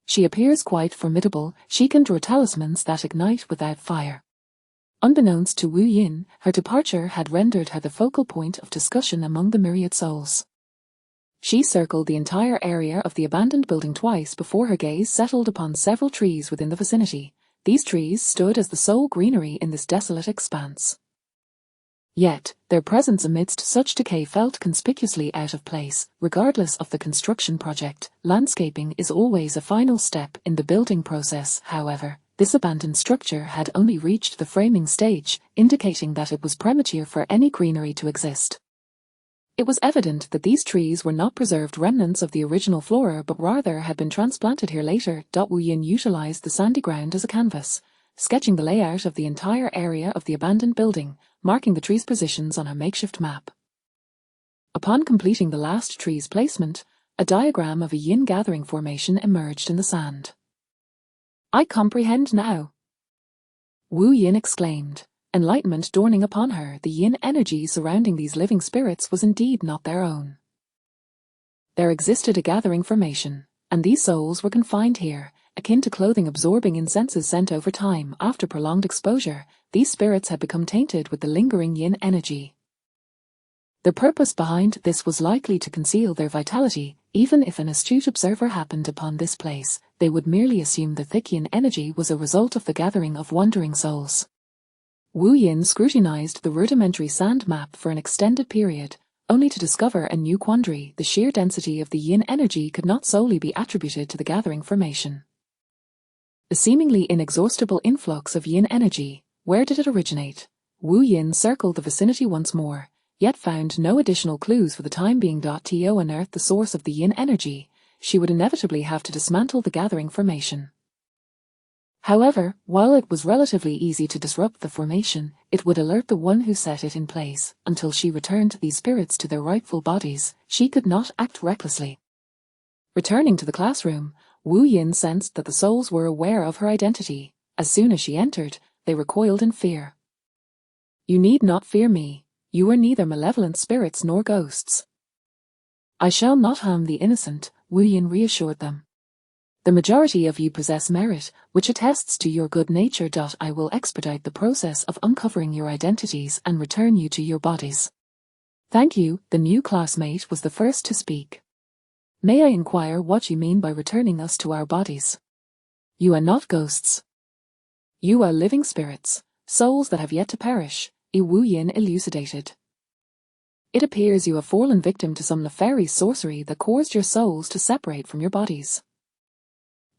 A: She appears quite formidable, she can draw talismans that ignite without fire. Unbeknownst to Wu Yin, her departure had rendered her the focal point of discussion among the myriad souls. She circled the entire area of the abandoned building twice before her gaze settled upon several trees within the vicinity. These trees stood as the sole greenery in this desolate expanse. Yet, their presence amidst such decay felt conspicuously out of place. Regardless of the construction project, landscaping is always a final step in the building process. However, this abandoned structure had only reached the framing stage, indicating that it was premature for any greenery to exist. It was evident that these trees were not preserved remnants of the original flora but rather had been transplanted here later. Wu Yin utilized the sandy ground as a canvas, sketching the layout of the entire area of the abandoned building, marking the trees' positions on her makeshift map. Upon completing the last tree's placement, a diagram of a yin gathering formation emerged in the sand. I comprehend now, Wu Yin exclaimed, enlightenment dawning upon her. The yin energy surrounding these living spirits was indeed not their own. There existed a gathering formation, and these souls were confined here, akin to clothing absorbing incenses sent over time. After prolonged exposure, these spirits had become tainted with the lingering yin energy. The purpose behind this was likely to conceal their vitality. Even if an astute observer happened upon this place, they would merely assume the thick yin energy was a result of the gathering of wandering souls. Wu Yin scrutinized the rudimentary sand map for an extended period, only to discover a new quandary. The sheer density of the yin energy could not solely be attributed to the gathering formation. The seemingly inexhaustible influx of yin energy, where did it originate? Wu Yin circled the vicinity once more, yet found no additional clues for the time being. To unearth the source of the yin energy, she would inevitably have to dismantle the gathering formation. However, while it was relatively easy to disrupt the formation, it would alert the one who set it in place. Until she returned these spirits to their rightful bodies, she could not act recklessly. Returning to the classroom, Wu Yin sensed that the souls were aware of her identity. As soon as she entered, they recoiled in fear. "You need not fear me. You are neither malevolent spirits nor ghosts. I shall not harm the innocent," Wu Yin reassured them. "The majority of you possess merit, which attests to your good nature. I will expedite the process of uncovering your identities and return you to your bodies." "Thank you." The new classmate was the first to speak. "May I inquire what you mean by returning us to our bodies?" "You are not ghosts. You are living spirits, souls that have yet to perish," Wu Yin elucidated. "It appears you have fallen victim to some nefarious sorcery that caused your souls to separate from your bodies."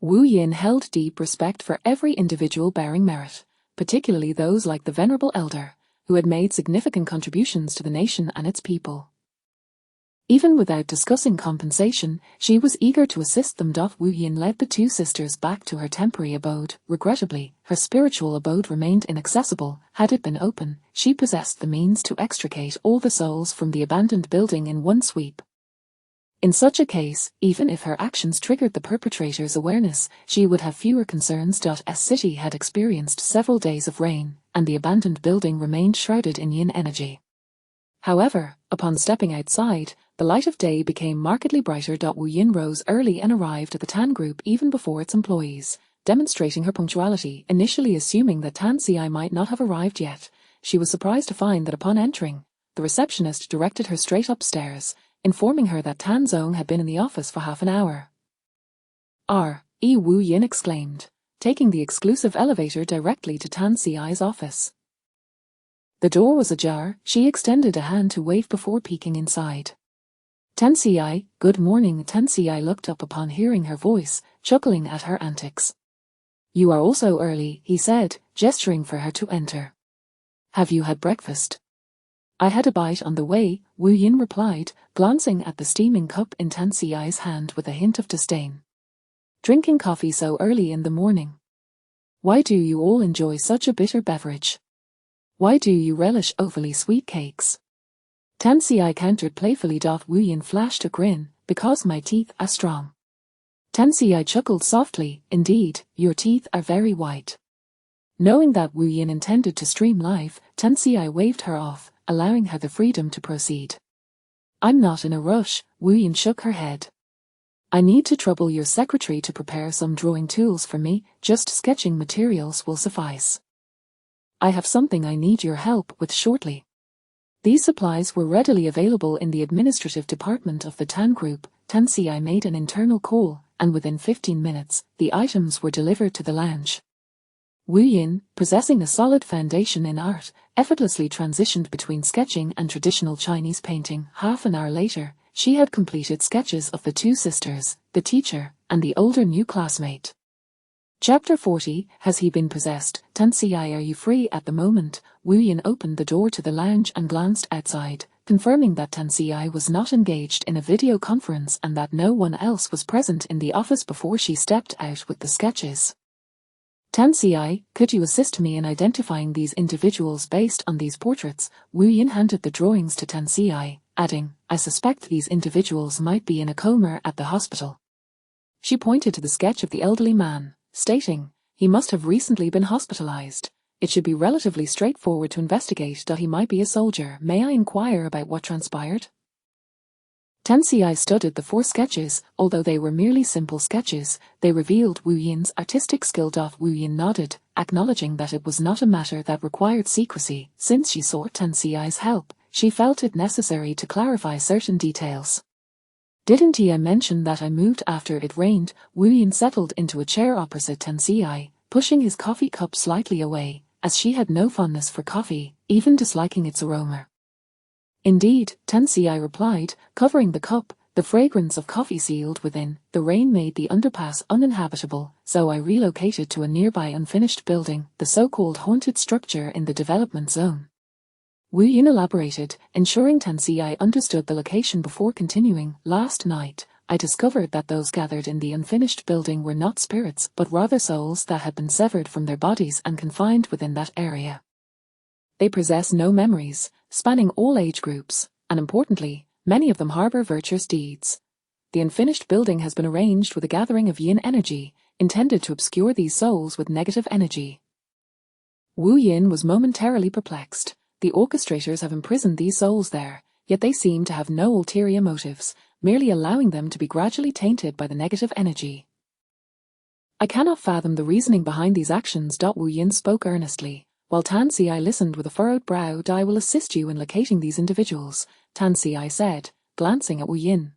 A: Wu Yin held deep respect for every individual bearing merit, particularly those like the venerable elder, who had made significant contributions to the nation and its people. Even without discussing compensation, she was eager to assist them. Wu Yin led the two sisters back to her temporary abode. Regrettably, her spiritual abode remained inaccessible. Had it been open, she possessed the means to extricate all the souls from the abandoned building in one sweep. In such a case, even if her actions triggered the perpetrator's awareness, she would have fewer concerns. As city had experienced several days of rain, and the abandoned building remained shrouded in yin energy. However, upon stepping outside, the light of day became markedly brighter. Wu Yin rose early and arrived at the Tan group even before its employees, demonstrating her punctuality. Initially assuming that Tan Ci might not have arrived yet, she was surprised to find that upon entering, the receptionist directed her straight upstairs, informing her that Tan Zong had been in the office for half an hour. Wu Yin exclaimed, taking the exclusive elevator directly to Tan Ci's office. The door was ajar. She extended a hand to wave before peeking inside. "Tan Ci, good morning." Tan Ci looked up upon hearing her voice, chuckling at her antics. "You are also early," he said, gesturing for her to enter. "Have you had breakfast?" "I had a bite on the way," Wu Yin replied, glancing at the steaming cup in Tan Ci's hand with a hint of disdain. "Drinking coffee so early in the morning? Why do you all enjoy such a bitter beverage? Why do you relish overly sweet cakes?" Tan Ci countered playfully. Wu Yin flashed a grin, "Because my teeth are strong." Tan Ci chuckled softly, "Indeed, your teeth are very white." Knowing that Wu Yin intended to stream live, Tan Ci waved her off, allowing her the freedom to proceed. "I'm not in a rush," Wu Yin shook her head. "I need to trouble your secretary to prepare some drawing tools for me. Just sketching materials will suffice. I have something I need your help with shortly." These supplies were readily available in the administrative department of the Tan Group. Tan Ci made an internal call, and within 15 minutes, the items were delivered to the lounge. Wu Yin, possessing a solid foundation in art, effortlessly transitioned between sketching and traditional Chinese painting. Half an hour later, she had completed sketches of the two sisters, the teacher, and the older new classmate. Chapter 40, Has he been possessed? Tan Ci, are you free at the moment? Wu Yin opened the door to the lounge and glanced outside, confirming that Tan Ci was not engaged in a video conference and that no one else was present in the office before she stepped out with the sketches. "Tan Ci, could you assist me in identifying these individuals based on these portraits?" Wu Yin handed the drawings to Tan Ci, adding, "I suspect these individuals might be in a coma at the hospital." She pointed to the sketch of the elderly man, stating, "He must have recently been hospitalized. It should be relatively straightforward to investigate. He might be a soldier. May I inquire about what transpired?" Tensei studied the 4 sketches. Although they were merely simple sketches, they revealed Wu Yin's artistic skill. Wu Yin nodded, acknowledging that it was not a matter that required secrecy. Since she sought Tensei's help, she felt it necessary to clarify certain details. Didn't I mention that I moved after it rained? Wu Yin settled into a chair opposite Tensei, pushing his coffee cup slightly away, as she had no fondness for coffee, even disliking its aroma. Indeed, Tensei replied, covering the cup. The fragrance of coffee sealed within. The rain made the underpass uninhabitable, so I relocated to a nearby unfinished building, the so-called haunted structure in the development zone. Wu Yin elaborated, ensuring Tensei understood the location before continuing. Last night, I discovered that those gathered in the unfinished building were not spirits, but rather souls that had been severed from their bodies and confined within that area. They possess no memories, spanning all age groups, and importantly, many of them harbor virtuous deeds. The unfinished building has been arranged with a gathering of yin energy, intended to obscure these souls with negative energy. Wu Yin was momentarily perplexed. The orchestrators have imprisoned these souls there, yet they seem to have no ulterior motives, merely allowing them to be gradually tainted by the negative energy. I cannot fathom the reasoning behind these actions. Wu Yin spoke earnestly. While Tensei listened with a furrowed brow. I will assist you in locating these individuals, Tensei said, glancing at Wu Yin.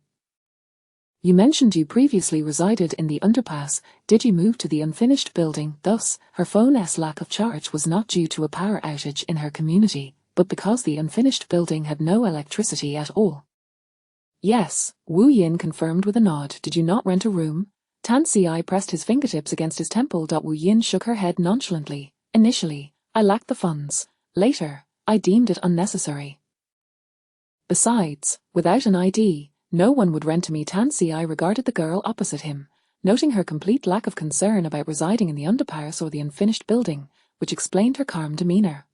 A: You mentioned you previously resided in the underpass. Did you move to the unfinished building? Thus, her phone's lack of charge was not due to a power outage in her community, but because the unfinished building had no electricity at all. Yes, Wu Yin confirmed with a nod. Did you not rent a room? Tensei pressed his fingertips against his temple. Wu Yin shook her head nonchalantly. Initially, I lacked the funds. Later, I deemed it unnecessary. Besides, without an ID, no one would rent to me. Tensei regarded the girl opposite him, noting her complete lack of concern about residing in the underpass or the unfinished building, which explained her calm demeanor.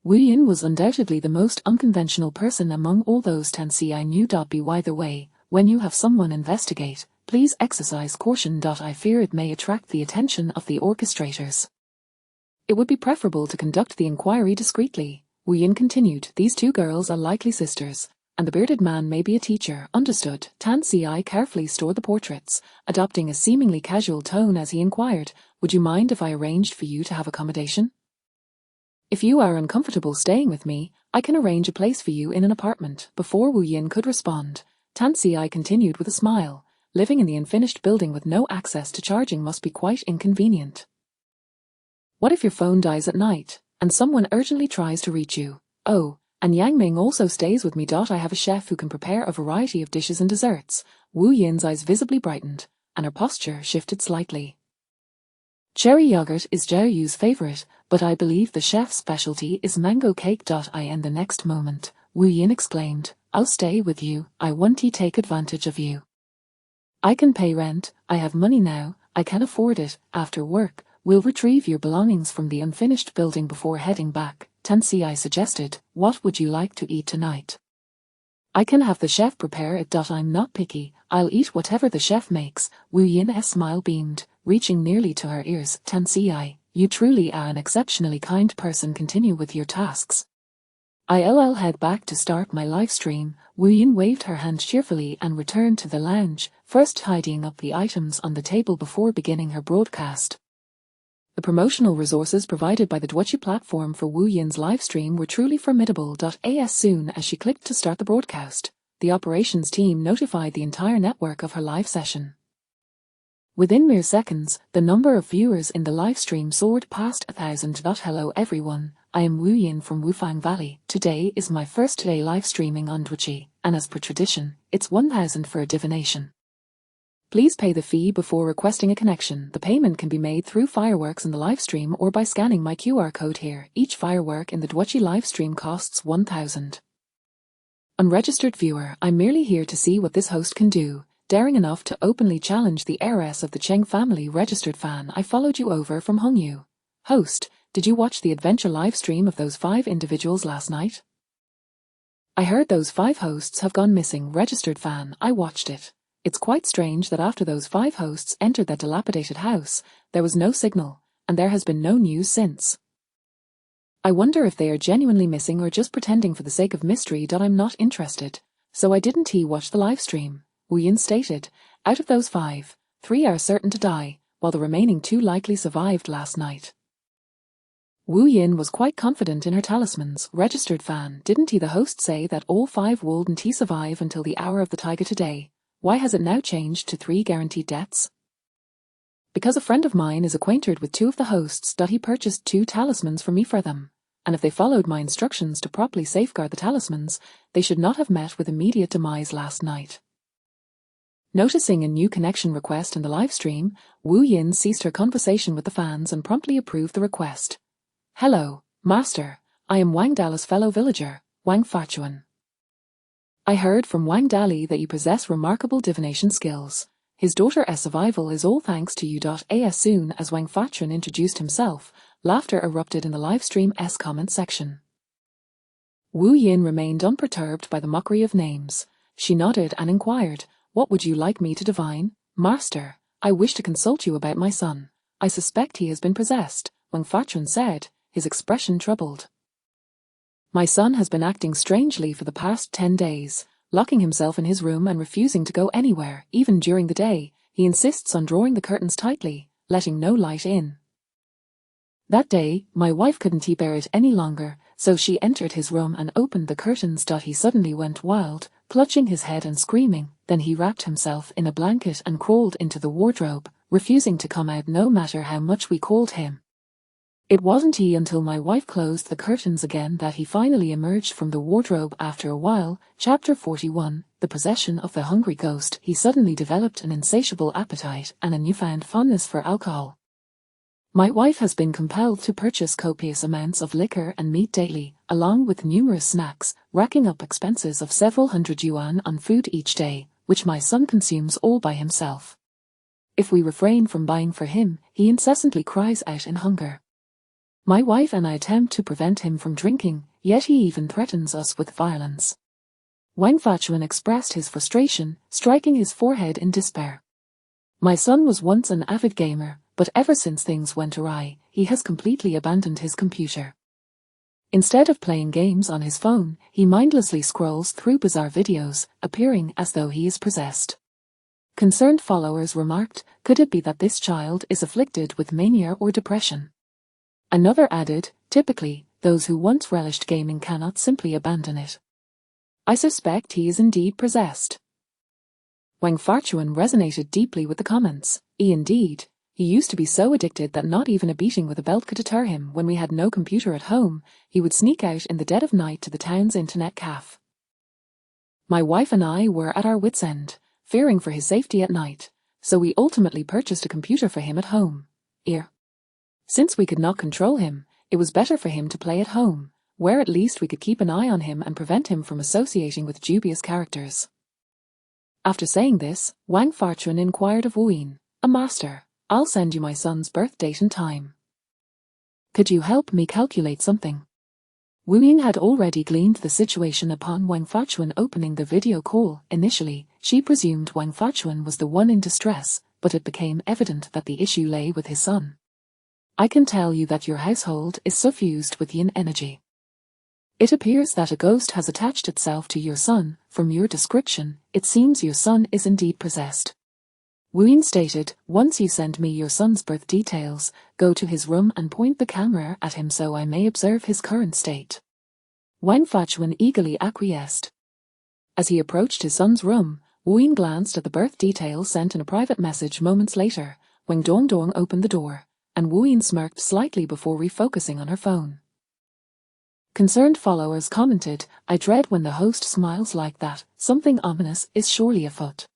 A: Wu Yin was undoubtedly the most unconventional person among all those Tensei knew. By the way, when you have someone investigate, please exercise caution. I fear it may attract the attention of the orchestrators. It would be preferable to conduct the inquiry discreetly. Wu Yin continued. These 2 girls are likely sisters, and the bearded man may be a teacher. Understood. Tensei carefully stored the portraits, adopting a seemingly casual tone as he inquired, would you mind if I arranged for you to have accommodation? If you are uncomfortable staying with me, I can arrange a place for you in an apartment. Before Wu Yin could respond, Tensei continued with a smile. Living in the unfinished building with no access to charging must be quite inconvenient. What if your phone dies at night, and someone urgently tries to reach you? Oh, and Yang Ming also stays with me. I have a chef who can prepare a variety of dishes and desserts. Wu Yin's eyes visibly brightened, and her posture shifted slightly. Cherry yogurt is Zhao Yu's favorite, but I believe the chef's specialty is mango cake. In the next moment, Wu Yin exclaimed, I'll stay with you. I want to take advantage of you. I can pay rent. I have money now. I can afford it. After work, we'll retrieve your belongings from the unfinished building before heading back. Tensei suggested, what would you like to eat tonight? I can have the chef prepare it. I'm not picky. I'll eat whatever the chef makes. Wu Yin's smile beamed, reaching nearly to her ears. Tensei, you truly are an exceptionally kind person. Continue with your tasks. I'll head back to start my live stream. Wu Yin waved her hand cheerfully and returned to the lounge, first tidying up the items on the table before beginning her broadcast. The promotional resources provided by the Twitch platform for Wu Yin's livestream were truly formidable. As soon as she clicked to start the broadcast, the operations team notified the entire network of her live session. Within mere seconds, the number of viewers in the livestream soared past 1,000. Hello everyone, I am Wu Yin from Wufang Valley. Today is my first day live streaming on Twitch, and as per tradition, it's 1,000 for a divination. Please pay the fee before requesting a connection. The payment can be made through fireworks in the livestream or by scanning my QR code here. Each firework in the Twitch livestream costs 1,000. Unregistered viewer, I'm merely here to see what this host can do. Daring enough to openly challenge the heiress of the Cheng family. Registered fan, I followed you over from Hongyu. Host, did you watch the adventure livestream of those 5 individuals last night? I heard those 5 hosts have gone missing. Registered fan, I watched it. It's quite strange that after those 5 hosts entered that dilapidated house, there was no signal, and there has been no news since. I wonder if they are genuinely missing or just pretending for the sake of mystery. I'm not interested. So I didn't watch the live stream, Wu Yin stated. Out of those 5, 3 are certain to die, while the remaining 2 likely survived last night. Wu Yin was quite confident in her talismans. Registered fan, didn't he? The host say that all 5 wouldn't survive until the hour of the tiger today. Why has it now changed to 3 guaranteed deaths? Because a friend of mine is acquainted with 2 of the hosts. He purchased 2 talismans for me for them, and if they followed my instructions to properly safeguard the talismans, they should not have met with immediate demise last night. Noticing a new connection request in the live stream, Wu Yin ceased her conversation with the fans and promptly approved the request. Hello, Master. I am Wang Dali's fellow villager, Wang Fachuan. I heard from Wang Dali that you possess remarkable divination skills. His daughter's survival is all thanks to you. As soon as Wang Fachuan introduced himself, laughter erupted in the live stream's comment section. Wu Yin remained unperturbed by the mockery of names. She nodded and inquired, "What would you like me to divine, Master? I wish to consult you about my son. I suspect he has been possessed," Wang Fachuan said, his expression troubled. "My son has been acting strangely for the past 10 days, locking himself in his room and refusing to go anywhere, even during the day. He insists on drawing the curtains tightly, letting no light in. That day, my wife couldn't bear it any longer, so she entered his room and opened the curtains. He suddenly went wild, clutching his head and screaming. Then he wrapped himself in a blanket and crawled into the wardrobe, refusing to come out no matter how much we called him. It wasn't until my wife closed the curtains again that he finally emerged from the wardrobe after a while." Chapter 41, The Possession of the Hungry Ghost. He suddenly developed an insatiable appetite and a newfound fondness for alcohol. My wife has been compelled to purchase copious amounts of liquor and meat daily, along with numerous snacks, racking up expenses of several hundred yuan on food each day, which my son consumes all by himself. If we refrain from buying for him, he incessantly cries out in hunger. My wife and I attempt to prevent him from drinking, yet he even threatens us with violence. Wang Fachuan expressed his frustration, striking his forehead in despair. My son was once an avid gamer, but ever since things went awry, he has completely abandoned his computer. Instead of playing games on his phone, he mindlessly scrolls through bizarre videos, appearing as though he is possessed. Concerned followers remarked, "Could it be that this child is afflicted with mania or depression?" Another added, "Typically, those who once relished gaming cannot simply abandon it. I suspect he is indeed possessed." Wang Fachuan resonated deeply with the comments. Indeed, he used to be so addicted that not even a beating with a belt could deter him. When we had no computer at home, he would sneak out in the dead of night to the town's internet cafe. My wife and I were at our wits' end, fearing for his safety at night, so we ultimately purchased a computer for him at home. Since we could not control him, it was better for him to play at home, where at least we could keep an eye on him and prevent him from associating with dubious characters. After saying this, Wang Fachuan inquired of Wu Yin, "A master, I'll send you my son's birth date and time. Could you help me calculate something?" Wu Yin had already gleaned the situation upon Wang Fachuan opening the video call. Initially, she presumed Wang Fachuan was the one in distress, but it became evident that the issue lay with his son. "I can tell you that your household is suffused with yin energy. It appears that a ghost has attached itself to your son. From your description, it seems your son is indeed possessed." Wu Yin stated, "Once you send me your son's birth details, go to his room and point the camera at him so I may observe his current state." Wang Fachuan eagerly acquiesced. As he approached his son's room, Wu Yin glanced at the birth details sent in a private message moments later. Wang Dongdong opened the door, and Wu Yin smirked slightly before refocusing on her phone. Concerned followers commented, "I dread when the host smiles like that, something ominous is surely afoot."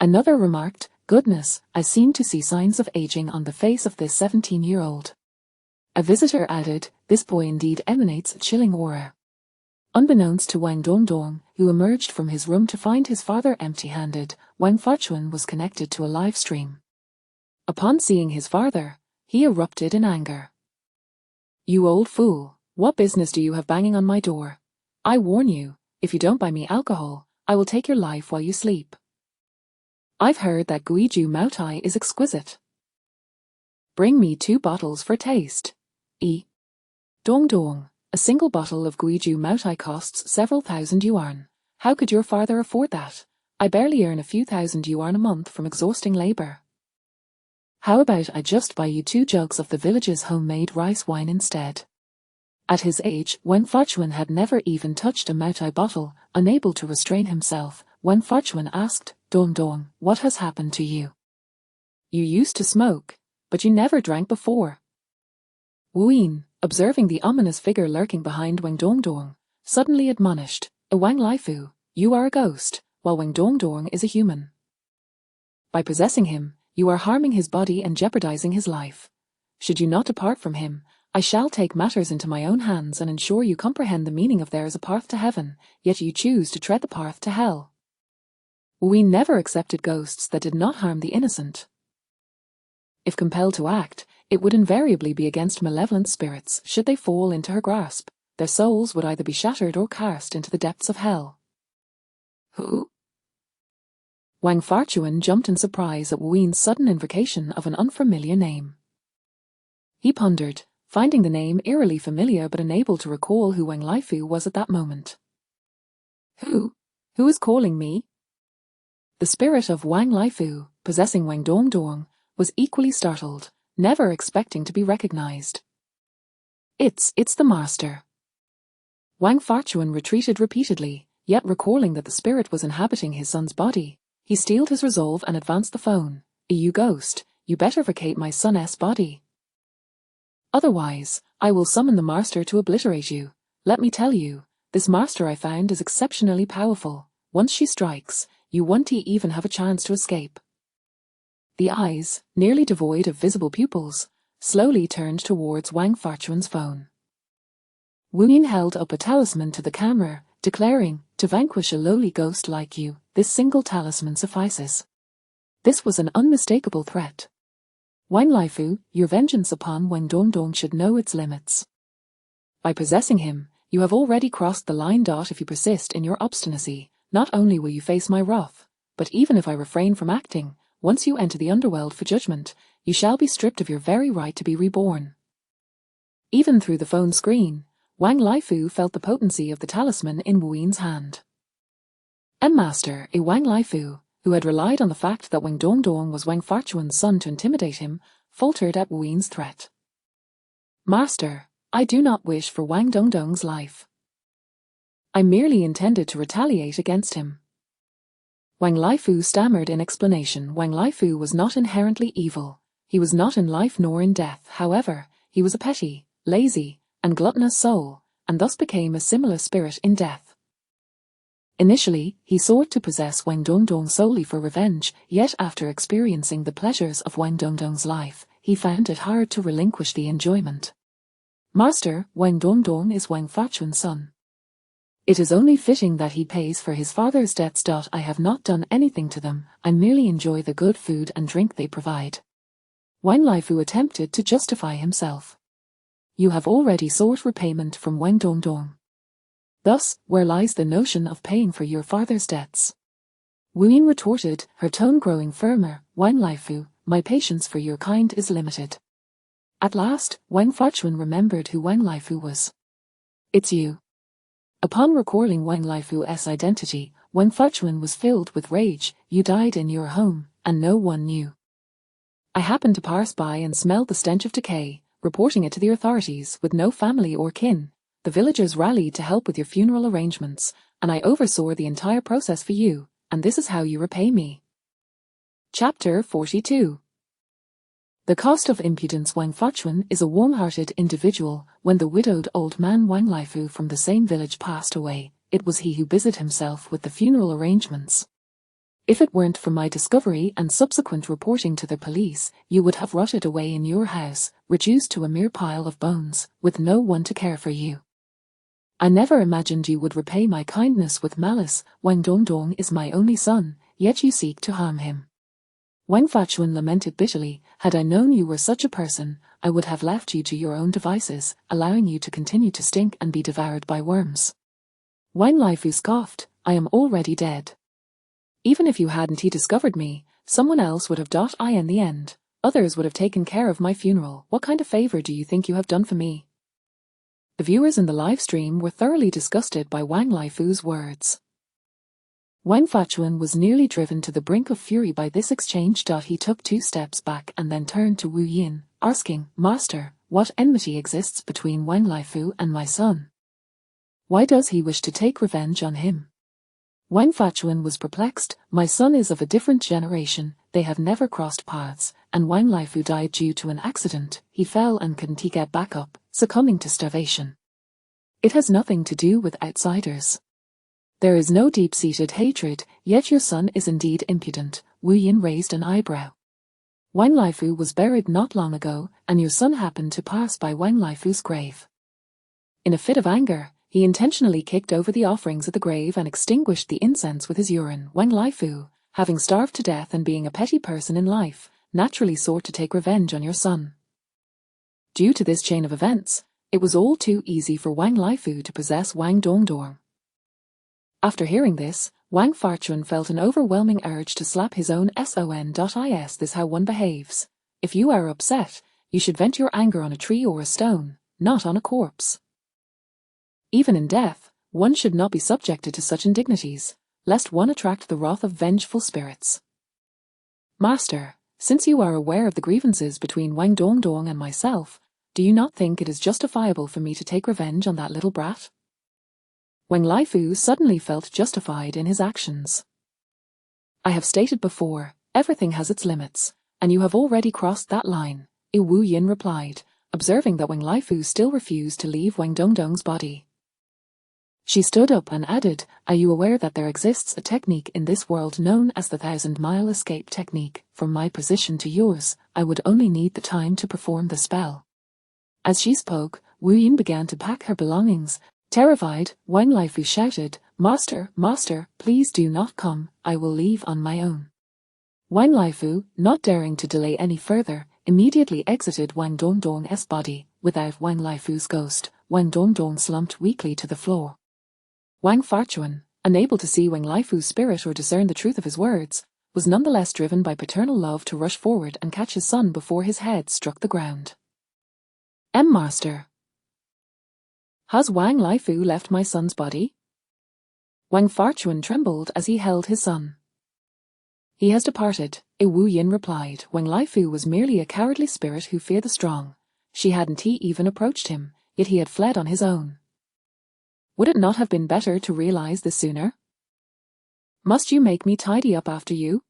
A: Another remarked, "Goodness, I seem to see signs of aging on the face of this 17-year-old. A visitor added, "This boy indeed emanates a chilling aura." Unbeknownst to Wang Dongdong, who emerged from his room to find his father empty-handed, Wang Fachuan was connected to a live stream. Upon seeing his father, he erupted in anger. "You old fool, what business do you have banging on my door? I warn you, if you don't buy me alcohol, I will take your life while you sleep. I've heard that Guiju Maotai is exquisite. Bring me 2 bottles for taste." Dong. A single bottle of Guiju Maotai costs several thousand yuan. How could your father afford that? I barely earn a few $1,000 a month from exhausting labor. How about I just buy you 2 jugs of the village's homemade rice wine instead? At his age, Wang Fachuan had never even touched a Moutai bottle. Unable to restrain himself, Wang Fachuan asked, Dong Dong, what has happened to you? You used to smoke, but you never drank before. Wu Yin, observing the ominous figure lurking behind Wang Dongdong, suddenly admonished, Wang Laifu, you are a ghost, while Wang Dongdong is a human. By possessing him, you are harming his body and jeopardizing his life. Should you not depart from him, I shall take matters into my own hands and ensure you comprehend the meaning of there is a path to heaven, yet you choose to tread the path to hell. Wu Yin never accepted ghosts that did not harm the innocent. If compelled to act, it would invariably be against malevolent spirits. Should they fall into her grasp, their souls would either be shattered or cast into the depths of hell. Who? Wang Fachuan jumped in surprise at Wu Yin's sudden invocation of an unfamiliar name. He pondered, finding the name eerily familiar but unable to recall who Wang Laifu was at that moment. Who is calling me? The spirit of Wang Laifu, possessing Wang Dongdong, was equally startled, never expecting to be recognized. It's the master. Wang Fachuan retreated repeatedly, yet recalling that the spirit was inhabiting his son's body, he steeled his resolve and advanced the phone. You ghost, you better vacate my son's body. Otherwise, I will summon the master to obliterate you. Let me tell you, this master I found is exceptionally powerful. Once she strikes, you won't even have a chance to escape. The eyes, nearly devoid of visible pupils, slowly turned towards Wang Fachuan's phone. Wu Yin held up a talisman to the camera, declaring, to vanquish a lowly ghost like you, this single talisman suffices. This was an unmistakable threat. Wang Laifu, your vengeance upon Wang Dongdong should know its limits. By possessing him, you have already crossed the line. If you persist in your obstinacy, not only will you face my wrath, but even if I refrain from acting, once you enter the underworld for judgment, you shall be stripped of your very right to be reborn. Even through the phone screen, Wang Laifu felt the potency of the talisman in Wu Yin's hand. Master Wang Laifu, who had relied on the fact that Wang Dongdong was Wang Fachuan's son to intimidate him, faltered at Wu Yin's threat. Master, I do not wish for Wang Dongdong's life. I merely intended to retaliate against him. Wang Laifu stammered in explanation. Wang Laifu was not inherently evil. He was not in life nor in death. However, he was a petty, lazy, and gluttonous soul, and thus became a similar spirit in death. Initially, he sought to possess Wang Dongdong solely for revenge, yet after experiencing the pleasures of Wang Dongdong's life, he found it hard to relinquish the enjoyment. Master, Wang Dongdong is Wang Fachuan's son. It is only fitting that he pays for his father's debts. I have not done anything to them, I merely enjoy the good food and drink they provide. Wang Laifu attempted to justify himself. You have already sought repayment from Wang Dongdong. Thus, where lies the notion of paying for your father's debts? Wu Yin retorted, her tone growing firmer. Wang Laifu, my patience for your kind is limited. At last, Wang Fachuan remembered who Wang Laifu was. It's you. Upon recalling Wang Laifu's identity, Wang Fachuan was filled with rage. You died in your home, and no one knew. I happened to pass by and smelled the stench of decay, reporting it to the authorities. With no family or kin, the villagers rallied to help with your funeral arrangements, and I oversaw the entire process for you, and this is how you repay me. Chapter 42. The cost of impudence. Wang Fachuan is a warm-hearted individual. When the widowed old man Wang Laifu from the same village passed away, it was he who busied himself with the funeral arrangements. If it weren't for my discovery and subsequent reporting to the police, you would have rotted away in your house, reduced to a mere pile of bones, with no one to care for you. I never imagined you would repay my kindness with malice. Wang Dongdong is my only son, yet you seek to harm him. Wang Fachuan lamented bitterly. Had I known you were such a person, I would have left you to your own devices, allowing you to continue to stink and be devoured by worms. Wang Laifu scoffed, I am already dead. Even if you hadn't discovered me, someone else would have in the end. Others would have taken care of my funeral. What kind of favor do you think you have done for me? The viewers in the live stream were thoroughly disgusted by Wang Laifu's words. Wang Fachuan was nearly driven to the brink of fury by this exchange. He took 2 steps back and then turned to Wu Yin, asking, "Master, what enmity exists between Wang Laifu and my son? Why does he wish to take revenge on him?" Wang Fachuan was perplexed. "My son is of a different generation, they have never crossed paths, and Wang Laifu died due to an accident. He fell and couldn't get back up, succumbing to starvation. It has nothing to do with outsiders. There is no deep-seated hatred, yet your son is indeed impudent." Wu Yin raised an eyebrow. "Wang Laifu was buried not long ago, and your son happened to pass by Wang Laifu's grave. In a fit of anger, he intentionally kicked over the offerings at the grave and extinguished the incense with his urine. Wang Laifu, having starved to death and being a petty person in life, naturally sought to take revenge on your son. Due to this chain of events, it was all too easy for Wang Laifu to possess Wang Dongdong." After hearing this, Wang Fachuan felt an overwhelming urge to slap his own son. Is this how one behaves? If you are upset, you should vent your anger on a tree or a stone, not on a corpse. Even in death, one should not be subjected to such indignities, lest one attract the wrath of vengeful spirits. "Master, since you are aware of the grievances between Wang Dongdong and myself, do you not think it is justifiable for me to take revenge on that little brat?" Wang Laifu suddenly felt justified in his actions. "I have stated before, everything has its limits, and you have already crossed that line," Wu Yin replied, observing that Wang Laifu still refused to leave Wang Dongdong's body. She stood up and added, "Are you aware that there exists a technique in this world known as the 1,000-mile escape technique? From my position to yours, I would only need the time to perform the spell." As she spoke, Wu Yin began to pack her belongings. Terrified, Wang Laifu shouted, "Master, master, please do not come, I will leave on my own." Wang Laifu, not daring to delay any further, immediately exited Wang Dongdong's body. Without Wang Laifu's ghost, Wang Dongdong slumped weakly to the floor. Wang Fachuan, unable to see Wang Laifu's spirit or discern the truth of his words, was nonetheless driven by paternal love to rush forward and catch his son before his head struck the ground. "Master, has Wang Laifu left my son's body?" Wang Fachuan trembled as he held his son. "He has departed," Wu Yin replied. "Wang Laifu was merely a cowardly spirit who feared the strong. She hadn't even approached him, yet he had fled on his own. Would it not have been better to realize this sooner? Must you make me tidy up after you?"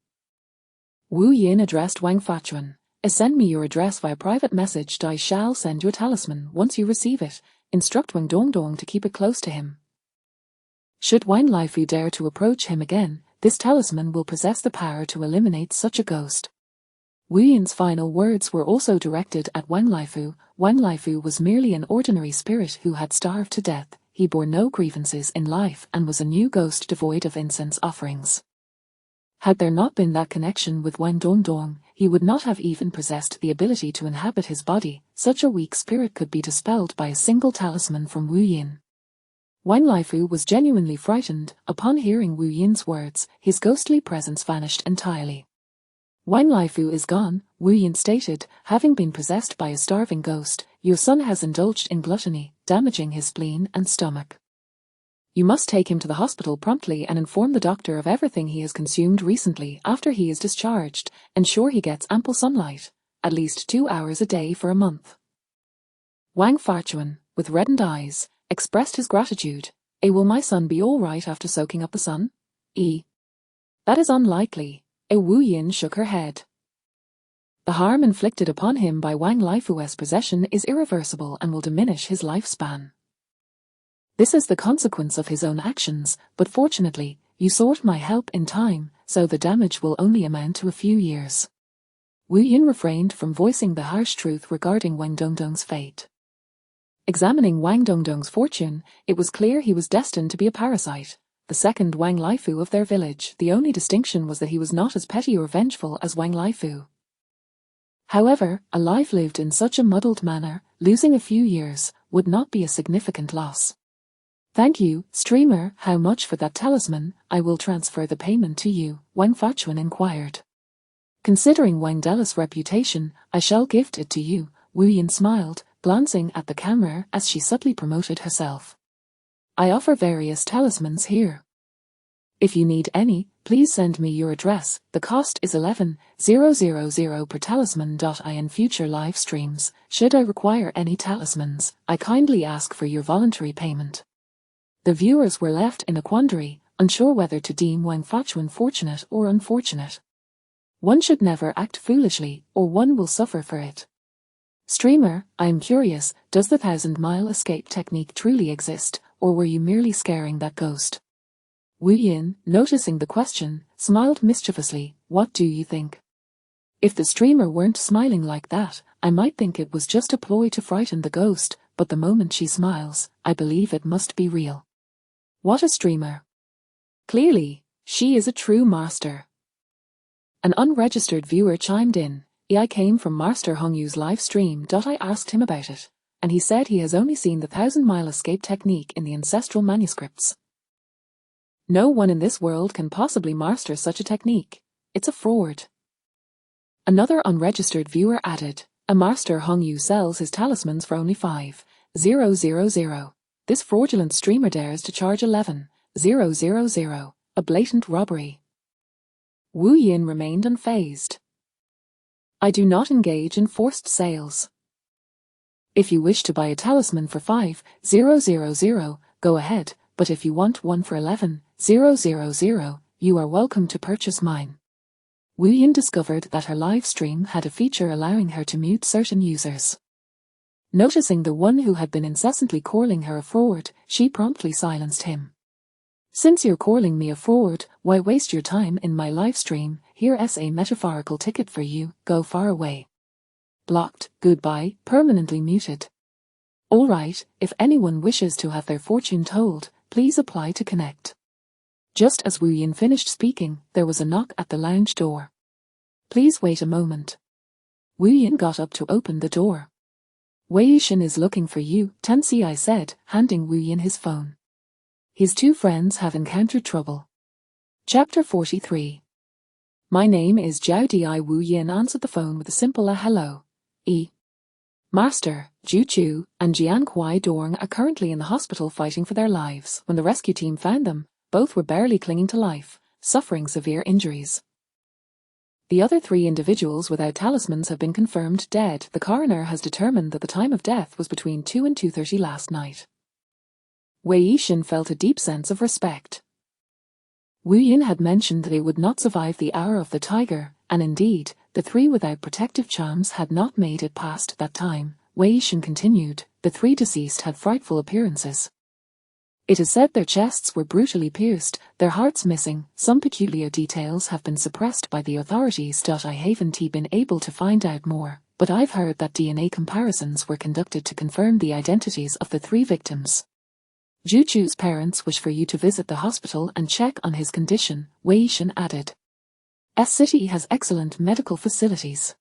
A: Wu Yin addressed Wang Fachuan. "Send me your address via private message. I shall send you a talisman. Once you receive it, instruct Wang Dongdong to keep it close to him. Should Wang Laifu dare to approach him again, this talisman will possess the power to eliminate such a ghost." Wu Yin's final words were also directed at Wang Laifu. Wang Laifu was merely an ordinary spirit who had starved to death. He bore no grievances in life and was a new ghost devoid of incense offerings. Had there not been that connection with Wang Dongdong, he would not have even possessed the ability to inhabit his body. Such a weak spirit could be dispelled by a single talisman from Wu Yin. Wang Laifu was genuinely frightened. Upon hearing Wu Yin's words, his ghostly presence vanished entirely. "Wang Laifu is gone," Wu Yin stated, "having been possessed by a starving ghost. Your son has indulged in gluttony, damaging his spleen and stomach. You must take him to the hospital promptly and inform the doctor of everything he has consumed recently. After he is discharged, ensure he gets ample sunlight, at least 2 hours a day for a month." Wang Fachuan, with reddened eyes, expressed his gratitude. "Will my son be all right after soaking up the sun?" "That is unlikely." Wu Yin shook her head. "The harm inflicted upon him by Wang Laifu's possession is irreversible and will diminish his lifespan. This is the consequence of his own actions, but fortunately, you sought my help in time, so the damage will only amount to a few years." Wu Yin refrained from voicing the harsh truth regarding Wang Dongdong's fate. Examining Wang Dongdong's fortune, it was clear he was destined to be a parasite, the second Wang Laifu of their village. The only distinction was that he was not as petty or vengeful as Wang Laifu. However, a life lived in such a muddled manner, losing a few years, would not be a significant loss. "Thank you, streamer. How much for that talisman? I will transfer the payment to you," Wang Fachuan inquired. "Considering Wang Dela's reputation, I shall gift it to you," Wu Yin smiled, glancing at the camera as she subtly promoted herself. "I offer various talismans here. If you need any, please send me your address. The cost is 11,000 per talisman. In future live streams, should I require any talismans, I kindly ask for your voluntary payment. The viewers were left in a quandary, unsure whether to deem Wang Fachuan fortunate or unfortunate. One should never act foolishly, or one will suffer for it. Streamer, I am curious, does the 1,000-mile escape technique truly exist, or were you merely scaring that ghost? Wu Yin, noticing the question, smiled mischievously. What do you think? If the streamer weren't smiling like that, I might think it was just a ploy to frighten the ghost, but the moment she smiles, I believe it must be real. What a streamer! Clearly, she is a true master. An unregistered viewer chimed in. I came from Master Hongyu's live stream. I asked him about it, and he said he has only seen the 1,000-mile escape technique in the ancestral manuscripts. No one in this world can possibly master such a technique. It's a fraud. Another unregistered viewer added, a Master Hongyu sells his talismans for only 5,000. This fraudulent streamer dares to charge 11,000. A blatant robbery. Wu Yin remained unfazed. I do not engage in forced sales. If you wish to buy a talisman for 5,000, go ahead, but if you want one for 11,000, you are welcome to purchase mine. Wu Yin discovered that her live stream had a feature allowing her to mute certain users. Noticing the one who had been incessantly calling her a fraud, she promptly silenced him. Since you're calling me a fraud, why waste your time in my live stream? Here's a metaphorical ticket for you, go far away. Blocked, goodbye, permanently muted. Alright, if anyone wishes to have their fortune told, please apply to connect. Just as Wu Yin finished speaking, there was a knock at the lounge door. Please wait a moment. Wu Yin got up to open the door. Wei Yixin is looking for you, Tensi said, handing Wu Yin his phone. His two friends have encountered trouble. Chapter 43. My name is Zhao Di. Wu Yin answered the phone with a simple hello. Master, Zhu Chu, and Jian Kuai Dong are currently in the hospital fighting for their lives. When the rescue team found them, both were barely clinging to life, suffering severe injuries. The other 3 individuals without talismans have been confirmed dead. The coroner has determined that the time of death was between 2 and 2:30 last night. Wei Yixin felt a deep sense of respect. Wu Yin had mentioned they would not survive the hour of the tiger, and indeed, the 3 without protective charms had not made it past that time. Wei Yixin continued, the 3 deceased had frightful appearances. It is said their chests were brutally pierced, their hearts missing. Some peculiar details have been suppressed by the authorities. I haven't been able to find out more, but I've heard that DNA comparisons were conducted to confirm the identities of the 3 victims. Zhu Chu's parents wish for you to visit the hospital and check on his condition, Wei Yixin added. S-City has excellent medical facilities.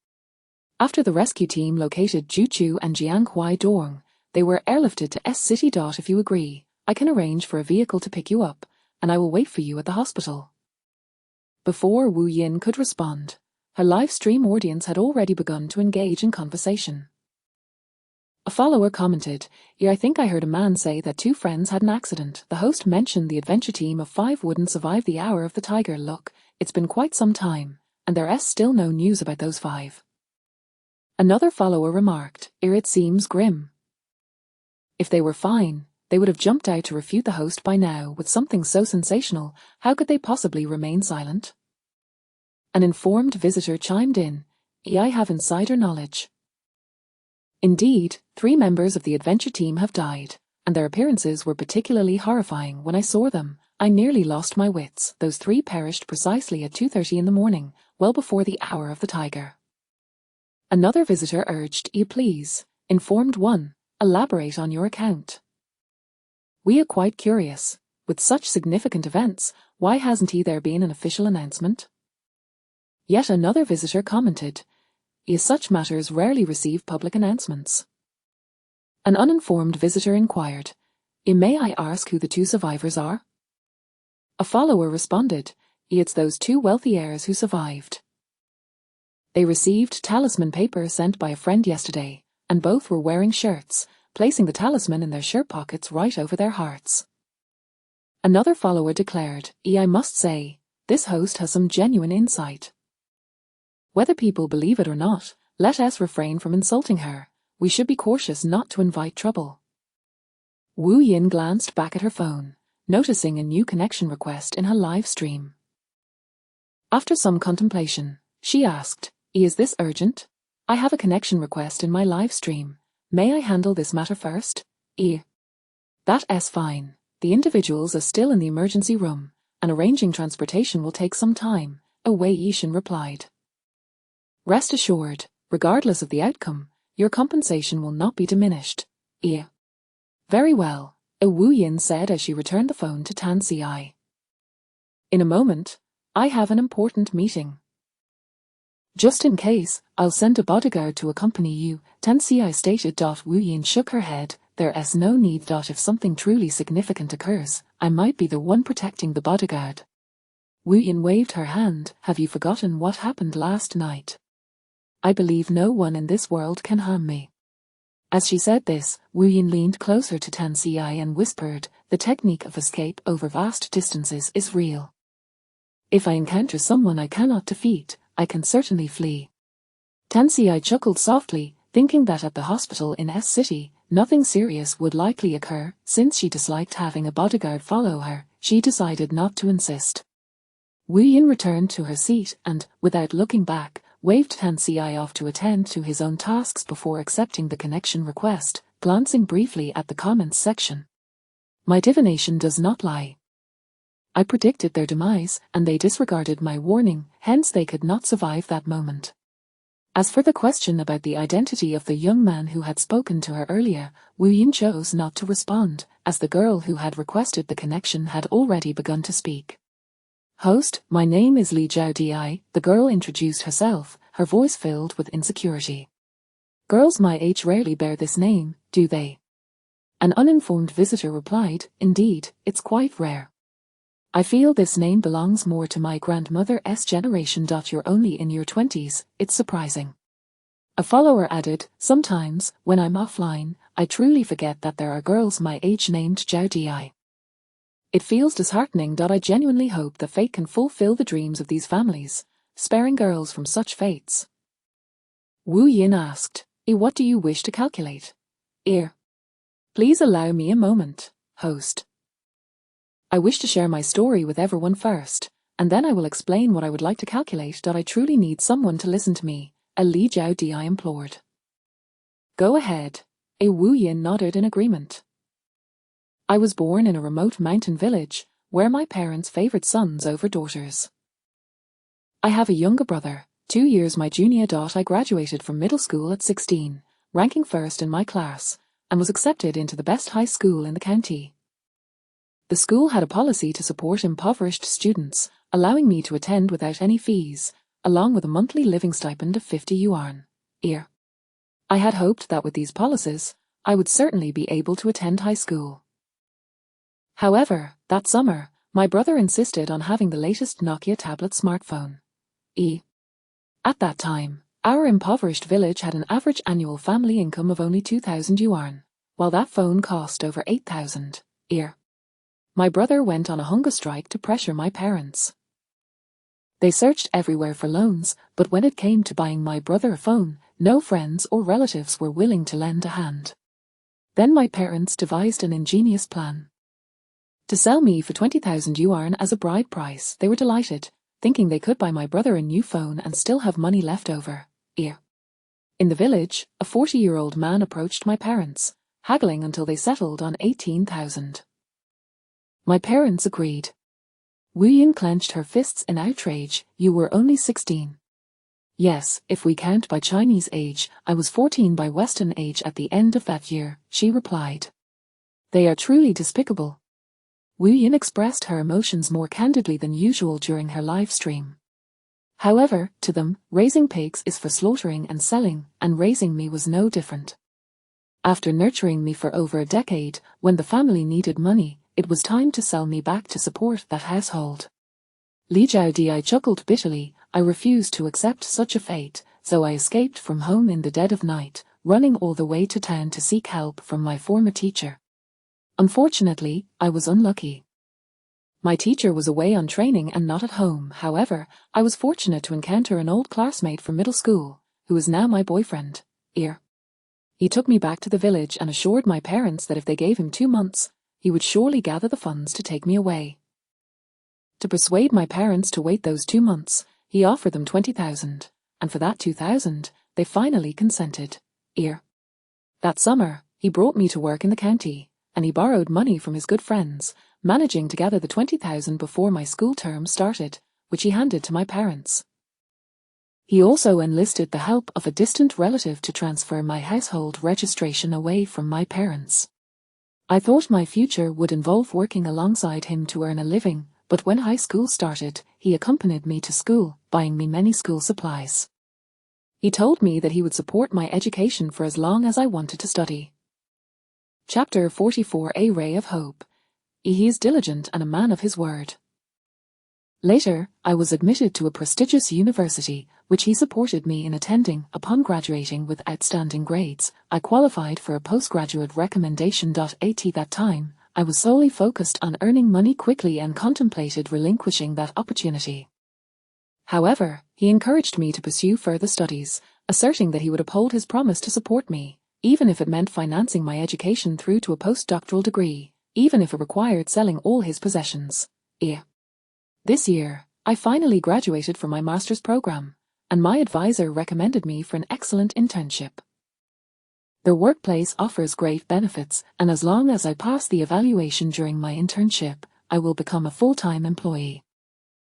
A: After the rescue team located Zhu Chu and Jian Kuai Dong, they were airlifted to S-City. If you agree, I can arrange for a vehicle to pick you up, and I will wait for you at the hospital. Before Wu Yin could respond, her live stream audience had already begun to engage in conversation. A follower commented, I think I heard a man say that 2 friends had an accident. The host mentioned the adventure team of 5 wouldn't survive the hour of the tiger. Look, it's been quite some time, and there's still no news about those 5. Another follower remarked, it seems grim. If they were fine, they would have jumped out to refute the host by now. With something so sensational, how could they possibly remain silent? An informed visitor chimed in, I have insider knowledge. Indeed, 3 members of the adventure team have died, and their appearances were particularly horrifying. When I saw them, I nearly lost my wits. Those 3 perished precisely at 2:30 in the morning, well before the hour of the tiger. Another visitor urged, please, informed one, elaborate on your account. We are quite curious. With such significant events, why hasn't there been an official announcement? Yet another visitor commented, such matters rarely receive public announcements. An uninformed visitor inquired, may I ask who the 2 survivors are? A follower responded, it's those 2 wealthy heirs who survived. They received talisman paper sent by a friend yesterday, and both were wearing shirts, placing the talisman in their shirt pockets right over their hearts. Another follower declared, I must say, this host has some genuine insight. Whether people believe it or not, let us refrain from insulting her. We should be cautious not to invite trouble. Wu Yin glanced back at her phone, noticing a new connection request in her live stream. After some contemplation, she asked, Is this urgent? I have a connection request in my live stream. May I handle this matter first? That's fine. The individuals are still in the emergency room, and arranging transportation will take some time, Wei Yishan replied. Rest assured, regardless of the outcome, your compensation will not be diminished. Very well, Wu Yin said as she returned the phone to Tan Ci. In a moment, I have an important meeting. Just in case, I'll send a bodyguard to accompany you, Tan Ci stated. Wu Yin shook her head. There's no need. If something truly significant occurs, I might be the one protecting the bodyguard. Wu Yin waved her hand. Have you forgotten what happened last night? I believe no one in this world can harm me. As she said this, Wu Yin leaned closer to Tan Ci and whispered, the technique of escape over vast distances is real. If I encounter someone I cannot defeat, I can certainly flee. Tan Ci chuckled softly, thinking that at the hospital in S City, nothing serious would likely occur. Since she disliked having a bodyguard follow her, she decided not to insist. Wu Yin returned to her seat and, without looking back, waved Tan Ci off to attend to his own tasks before accepting the connection request, glancing briefly at the comments section. My divination does not lie. I predicted their demise, and they disregarded my warning, hence they could not survive that moment. As for the question about the identity of the young man who had spoken to her earlier, Wu Yin chose not to respond, as the girl who had requested the connection had already begun to speak. Host, my name is Li Zhao Di, the girl introduced herself, her voice filled with insecurity. Girls my age rarely bear this name, do they? An uninformed visitor replied, Indeed, it's quite rare. I feel this name belongs more to my grandmother's generation. You're only in your 20s, it's surprising. A follower added, Sometimes, when I'm offline, I truly forget that there are girls my age named Zhao Di. It feels disheartening. I genuinely hope that fate can fulfill the dreams of these families, sparing girls from such fates. Wu Yin asked, What do you wish to calculate? Please allow me a moment, host. I wish to share my story with everyone first, and then I will explain what I would like to calculate. I truly need someone to listen to me, Li Zhao Di implored. Go ahead, Wu Yin nodded in agreement. I was born in a remote mountain village, where my parents favored sons over daughters. I have a younger brother, 2 years my junior. I graduated from middle school at 16, ranking first in my class, and was accepted into the best high school in the county. The school had a policy to support impoverished students, allowing me to attend without any fees, along with a monthly living stipend of 50 yuan. I had hoped that with these policies, I would certainly be able to attend high school. However, that summer, my brother insisted on having the latest Nokia tablet smartphone. At that time, our impoverished village had an average annual family income of only 2,000 yuan, while that phone cost over 8,000. My brother went on a hunger strike to pressure my parents. They searched everywhere for loans, but when it came to buying my brother a phone, no friends or relatives were willing to lend a hand. Then my parents devised an ingenious plan. To sell me for 20,000 yuan as a bride price. They were delighted, thinking they could buy my brother a new phone and still have money left over. In the village, a 40-year-old man approached my parents, haggling until they settled on 18,000. My parents agreed. Wu Yin clenched her fists in outrage. You were only 16. Yes, if we count by Chinese age, I was 14 by Western age at the end of that year, she replied. They are truly despicable. Wu Yin expressed her emotions more candidly than usual during her live stream. However, to them, raising pigs is for slaughtering and selling, and raising me was no different. After nurturing me for over a decade, when the family needed money, it was time to sell me back to support that household. Li Zhao Di chuckled bitterly. I refused to accept such a fate, so I escaped from home in the dead of night, running all the way to town to seek help from my former teacher. Unfortunately, I was unlucky. My teacher was away on training and not at home. However, I was fortunate to encounter an old classmate from middle school, who is now my boyfriend. He took me back to the village and assured my parents that if they gave him 2 months, he would surely gather the funds to take me away. To persuade my parents to wait those 2 months, he offered them 20,000, and for that 2,000, they finally consented. That summer, he brought me to work in the county, and he borrowed money from his good friends, managing to gather the 20,000 before my school term started, which he handed to my parents. He also enlisted the help of a distant relative to transfer my household registration away from my parents. I thought my future would involve working alongside him to earn a living, but when high school started, he accompanied me to school, buying me many school supplies. He told me that he would support my education for as long as I wanted to study. Chapter 44: A Ray of Hope. He is diligent and a man of his word. Later, I was admitted to a prestigious university, which he supported me in attending. Upon graduating with outstanding grades, I qualified for a postgraduate recommendation. At that time, I was solely focused on earning money quickly and contemplated relinquishing that opportunity. However, he encouraged me to pursue further studies, asserting that he would uphold his promise to support me, even if it meant financing my education through to a postdoctoral degree, even if it required selling all his possessions. This year, I finally graduated from my master's program, and my advisor recommended me for an excellent internship. The workplace offers great benefits, and as long as I pass the evaluation during my internship, I will become a full-time employee.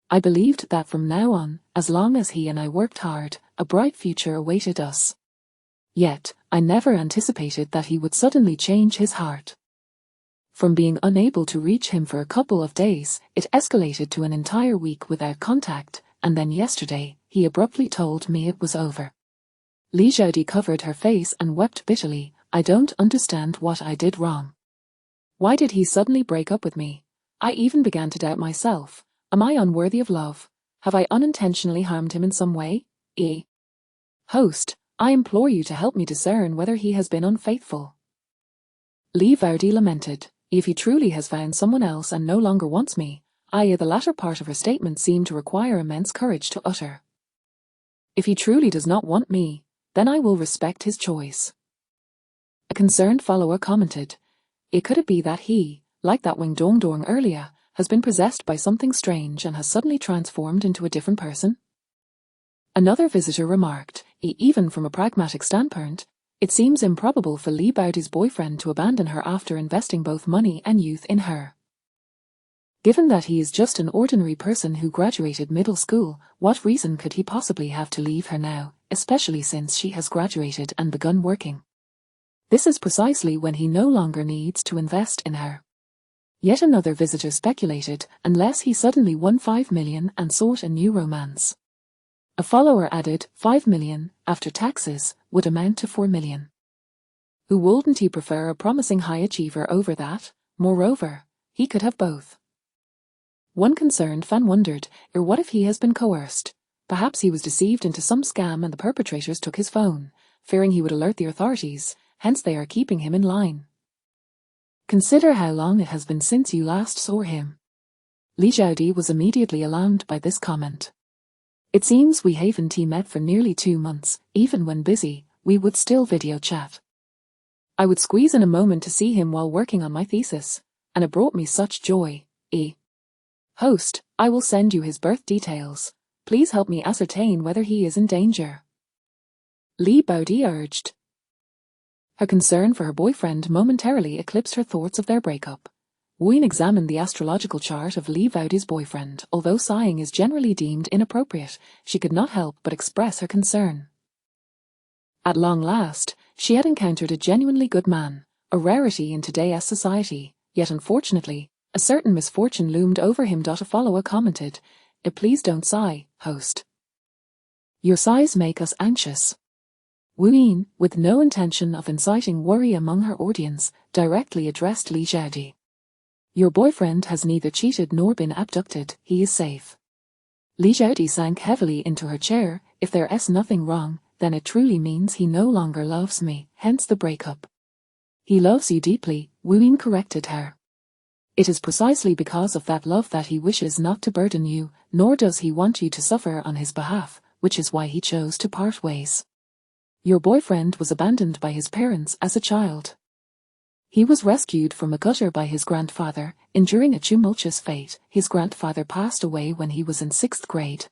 A: I believed that from now on, as long as he and I worked hard, a bright future awaited us. Yet, I never anticipated that he would suddenly change his heart. From being unable to reach him for a couple of days, it escalated to an entire week without contact, and then yesterday, he abruptly told me it was over. Li Zhaodi covered her face and wept bitterly. I don't understand what I did wrong. Why did he suddenly break up with me? I even began to doubt myself. Am I unworthy of love? Have I unintentionally harmed him in some way? Host, I implore you to help me discern whether he has been unfaithful. Li Zhaodi lamented. If he truly has found someone else and no longer wants me, the latter part of her statement seemed to require immense courage to utter. If he truly does not want me, then I will respect his choice. A concerned follower commented, could it be that he, like that Wing Dong Dong earlier, has been possessed by something strange and has suddenly transformed into a different person? Another visitor remarked, even from a pragmatic standpoint, it seems improbable for Li Zhaodi's boyfriend to abandon her after investing both money and youth in her. Given that he is just an ordinary person who graduated middle school, what reason could he possibly have to leave her now, especially since she has graduated and begun working? This is precisely when he no longer needs to invest in her. Yet another visitor speculated, unless he suddenly won 5 million and sought a new romance. A follower added, 5 million, after taxes, would amount to 4 million. Who wouldn't he prefer a promising high achiever over that? Moreover, he could have both. One concerned fan wondered, what if he has been coerced? Perhaps he was deceived into some scam and the perpetrators took his phone, fearing he would alert the authorities, hence they are keeping him in line. Consider how long it has been since you last saw him. Li Zhaodi was immediately alarmed by this comment. It seems we haven't met for nearly 2 months. Even when busy, we would still video chat. I would squeeze in a moment to see him while working on my thesis, and it brought me such joy. Host, I will send you his birth details. Please help me ascertain whether he is in danger. Li Zhaodi urged. Her concern for her boyfriend momentarily eclipsed her thoughts of their breakup. Ween examined the astrological chart of Li Zhaodi's boyfriend. Although sighing is generally deemed inappropriate, she could not help but express her concern. At long last, she had encountered a genuinely good man, a rarity in today's society, yet unfortunately, a certain misfortune loomed over him. A follower commented, please don't sigh, host. Your sighs make us anxious. Ween, with no intention of inciting worry among her audience, directly addressed Li Zhaodi. Your boyfriend has neither cheated nor been abducted, he is safe. Li Zhaodi sank heavily into her chair. If there's nothing wrong, then it truly means he no longer loves me, hence the breakup. He loves you deeply, Ween corrected her. It is precisely because of that love that he wishes not to burden you, nor does he want you to suffer on his behalf, which is why he chose to part ways. Your boyfriend was abandoned by his parents as a child. He was rescued from a gutter by his grandfather. Enduring a tumultuous fate, his grandfather passed away when he was in 6th grade.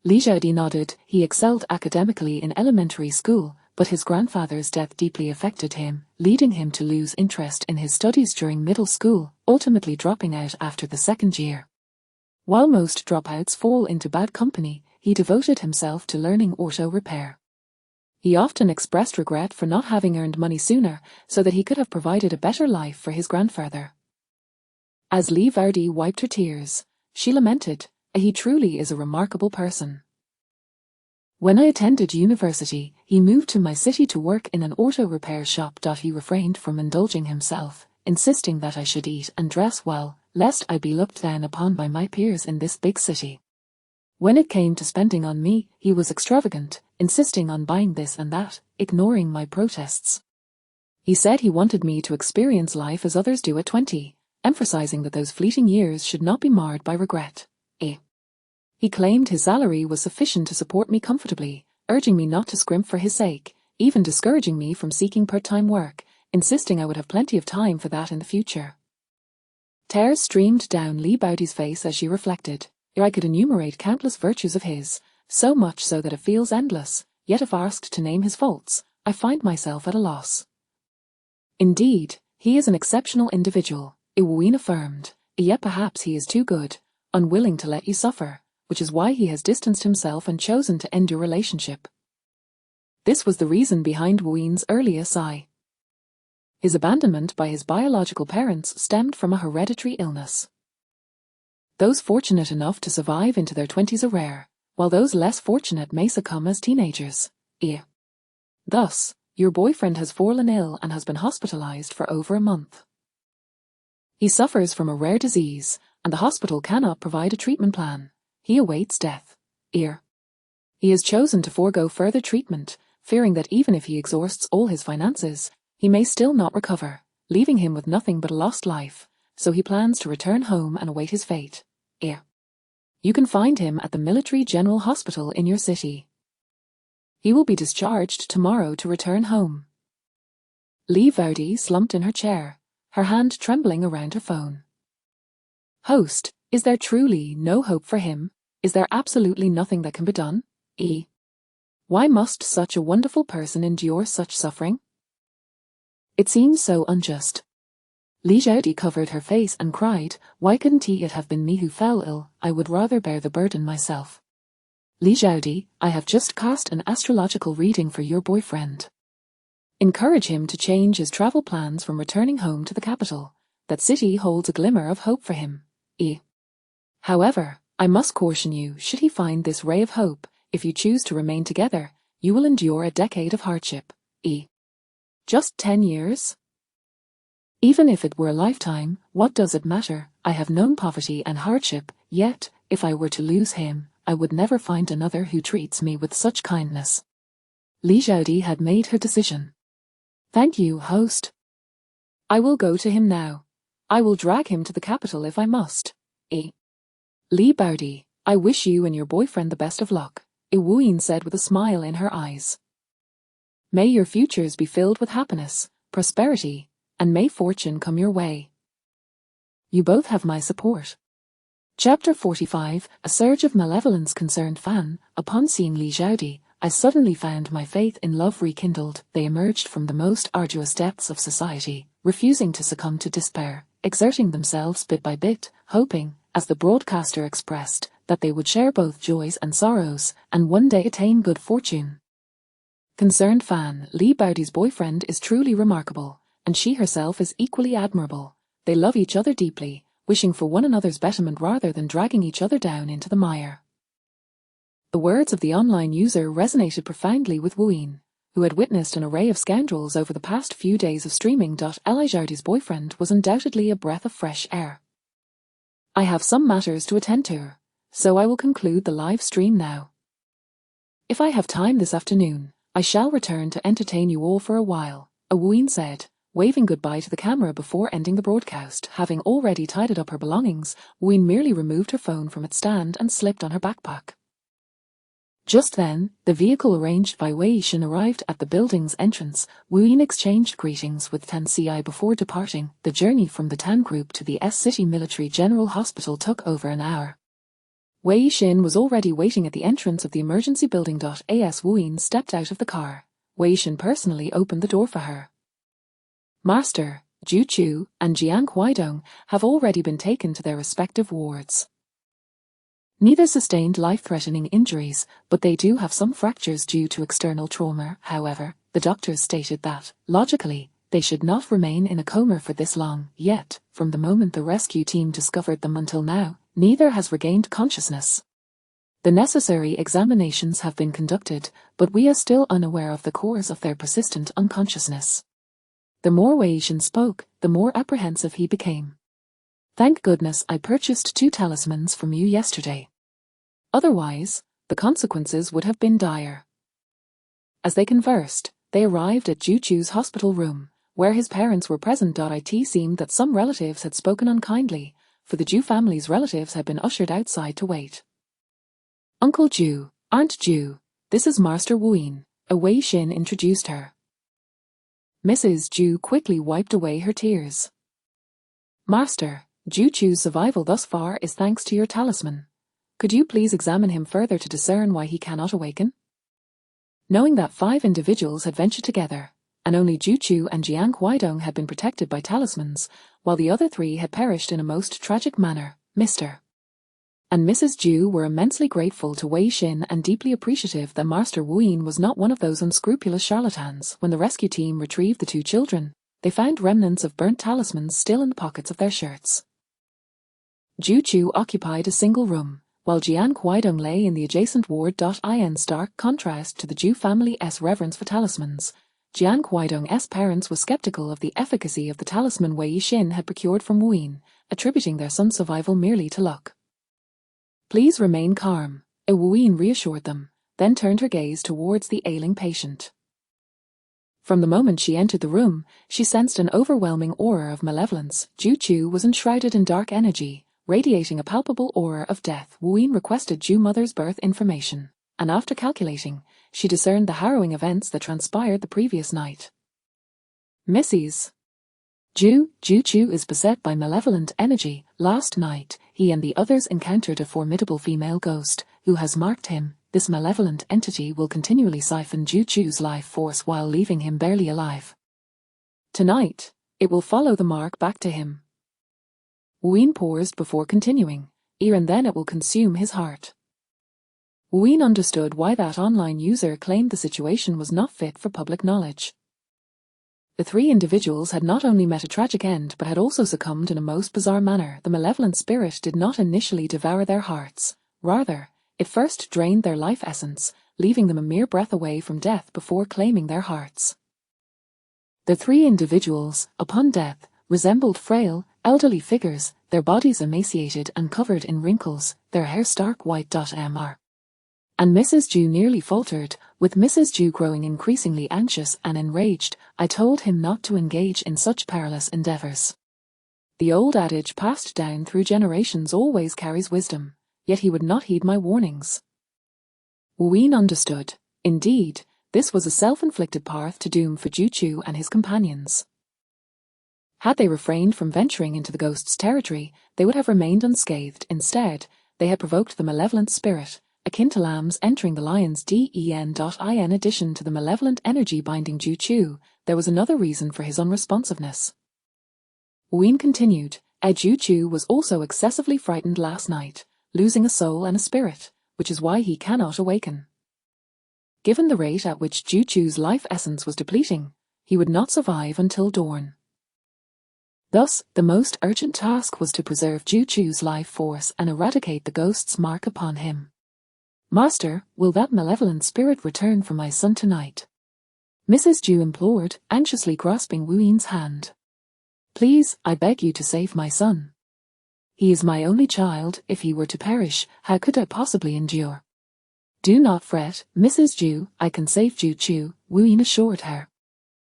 A: Li Xiaodi nodded. He excelled academically in elementary school, but his grandfather's death deeply affected him, leading him to lose interest in his studies during middle school, ultimately dropping out after the 2nd year. While most dropouts fall into bad company, he devoted himself to learning auto repair. He often expressed regret for not having earned money sooner, so that he could have provided a better life for his grandfather. As Li Xiaodi wiped her tears, she lamented, "He truly is a remarkable person. When I attended university, he moved to my city to work in an auto repair shop. He refrained from indulging himself, insisting that I should eat and dress well, lest I be looked down upon by my peers in this big city. When it came to spending on me, he was extravagant, insisting on buying this and that, ignoring my protests. He said he wanted me to experience life as others do at 20, emphasizing that those fleeting years should not be marred by regret. He claimed his salary was sufficient to support me comfortably, urging me not to scrimp for his sake, even discouraging me from seeking part-time work, insisting I would have plenty of time for that in the future." Tears streamed down Li Xiaodi's face as she reflected. I could enumerate countless virtues of his, so much so that it feels endless, yet if asked to name his faults, I find myself at a loss. "Indeed, he is an exceptional individual," Wu Yin affirmed, "yet perhaps he is too good, unwilling to let you suffer, which is why he has distanced himself and chosen to end your relationship." This was the reason behind Wu Yin's earlier sigh. His abandonment by his biological parents stemmed from a hereditary illness. Those fortunate enough to survive into their 20s are rare, while those less fortunate may succumb as teenagers. Thus, your boyfriend has fallen ill and has been hospitalized for over a month. He suffers from a rare disease, and the hospital cannot provide a treatment plan. He awaits death. He has chosen to forego further treatment, fearing that even if he exhausts all his finances, he may still not recover, leaving him with nothing but a lost life, so he plans to return home and await his fate. You can find him at the Military General Hospital in your city. He will be discharged tomorrow to return home. Li Xiaodi slumped in her chair, her hand trembling around her phone. "Host, is there truly no hope for him? Is there absolutely nothing that can be done? Why must such a wonderful person endure such suffering? It seems so unjust." Li Xiaodi covered her face and cried, "Why couldn't it have been me who fell ill? I would rather bear the burden myself. Li Xiaodi, I have just cast an astrological reading for your boyfriend. Encourage him to change his travel plans from returning home to the capital. That city holds a glimmer of hope for him. However, I must caution you, should he find this ray of hope, if you choose to remain together, you will endure a decade of hardship. Just 10 years? Even if it were a lifetime, what does it matter? I have known poverty and hardship, yet, if I were to lose him, I would never find another who treats me with such kindness." Li Xiaodi had made her decision. "Thank you, host. I will go to him now. I will drag him to the capital if I must. Li Xiaodi, I wish you and your boyfriend the best of luck," Wu Yin said with a smile in her eyes. "May your futures be filled with happiness, prosperity, and may fortune come your way. You both have my support." Chapter 45, A surge of malevolence concerned Fan. Upon seeing Li Xiaodi, I suddenly found my faith in love rekindled. They emerged from the most arduous depths of society, refusing to succumb to despair, exerting themselves bit by bit, hoping, as the broadcaster expressed, that they would share both joys and sorrows, and one day attain good fortune. Concerned Fan, Li Xiaodi's boyfriend is truly remarkable, and she herself is equally admirable. They love each other deeply, wishing for one another's betterment rather than dragging each other down into the mire. The words of the online user resonated profoundly with Wu Yin, who had witnessed an array of scoundrels over the past few days of streaming. Li Xiaodi's boyfriend was undoubtedly a breath of fresh air. I have some matters to attend to, so I will conclude the live stream now. If I have time this afternoon, I shall return to entertain you all for a while, Wu Yin said, Waving goodbye to the camera before ending the broadcast, having already tidied up her belongings, Wu Yin merely removed her phone from its stand and slipped on her backpack. Just then, the vehicle arranged by Wei Xin arrived at the building's entrance. Wu Yin exchanged greetings with Tan Ci before departing. The journey from the Tan Group to the S-City Military General Hospital took over an hour. Wei Xin was already waiting at the entrance of the emergency building. As Wu Yin stepped out of the car, Wei Xin personally opened the door for her. Master, Ju Chu, and Jiang Huaidong have already been taken to their respective wards. Neither sustained life-threatening injuries, but they do have some fractures due to external trauma. However, the doctors stated that, logically, they should not remain in a coma for this long. Yet, from the moment the rescue team discovered them until now, neither has regained consciousness. The necessary examinations have been conducted, but we are still unaware of the cause of their persistent unconsciousness. The more Wei Xin spoke, the more apprehensive he became. Thank goodness I purchased 2 talismans from you yesterday. Otherwise, the consequences would have been dire. As they conversed, they arrived at Ju Chu's hospital room, where his parents were present. It seemed that some relatives had spoken unkindly, for the Ju family's relatives had been ushered outside to wait. Uncle Ju, Aunt Ju, this is Master Wu Yin, Wei Xin introduced her. Mrs. Ju quickly wiped away her tears. Master, Ju Chu's survival thus far is thanks to your talisman. Could you please examine him further to discern why he cannot awaken? Knowing that 5 individuals had ventured together, and only Ju Chu and Jiang Huaidong had been protected by talismans, while the other 3 had perished in a most tragic manner, Mr. and Mrs. Ju were immensely grateful to Wei Xin and deeply appreciative that Master Wu Yin was not one of those unscrupulous charlatans. When the rescue team retrieved the 2 children, they found remnants of burnt talismans still in the pockets of their shirts. Ju Chu occupied a single room, while Jiang Huaidong lay in the adjacent ward. In stark contrast to the Ju family's reverence for talismans, Jiang Huaidong's parents were skeptical of the efficacy of the talisman Wei Xin had procured from Wu Yin, attributing their son's survival merely to luck. Please remain calm, Wu Yin reassured them, then turned her gaze towards the ailing patient. From the moment she entered the room, she sensed an overwhelming aura of malevolence. Ju Chu was enshrouded in dark energy, radiating a palpable aura of death. Wu Yin requested Ju mother's birth information, and after calculating, she discerned the harrowing events that transpired the previous night. Mrs. Ju Chu is beset by malevolent energy. Last night, he and the others encountered a formidable female ghost, who has marked him. This malevolent entity will continually siphon Ju Chu's life force while leaving him barely alive. Tonight, it will follow the mark back to him. Wu Yin paused before continuing, and then it will consume his heart. Wu Yin understood why that online user claimed the situation was not fit for public knowledge. The 3 individuals had not only met a tragic end but had also succumbed in a most bizarre manner. The malevolent spirit did not initially devour their hearts, rather, it first drained their life essence, leaving them a mere breath away from death before claiming their hearts. The 3 individuals, upon death, resembled frail, elderly figures, their bodies emaciated and covered in wrinkles, their hair stark white. Mr. and Mrs. Ju nearly faltered, with Mrs. Ju growing increasingly anxious and enraged. I told him not to engage in such perilous endeavors. The old adage passed down through generations always carries wisdom, yet he would not heed my warnings. Wu Yin understood. Indeed, this was a self-inflicted path to doom for Ju Chu and his companions. Had they refrained from venturing into the ghost's territory, they would have remained unscathed. Instead, they had provoked the malevolent spirit, akin to lambs entering the lion's den. In addition to the malevolent energy binding Ju Chu, there was another reason for his unresponsiveness. Wu Yin continued, Ju Chu was also excessively frightened last night, losing a soul and a spirit, which is why he cannot awaken. Given the rate at which Ju Chu's life essence was depleting, he would not survive until dawn. Thus, the most urgent task was to preserve Ju Chu's life force and eradicate the ghost's mark upon him. Master, will that malevolent spirit return for my son tonight? Mrs. Ju implored, anxiously grasping Wu Yin's hand. Please, I beg you to save my son. He is my only child. If he were to perish, how could I possibly endure? Do not fret, Mrs. Ju, I can save Ju Chu, Wu Yin assured her.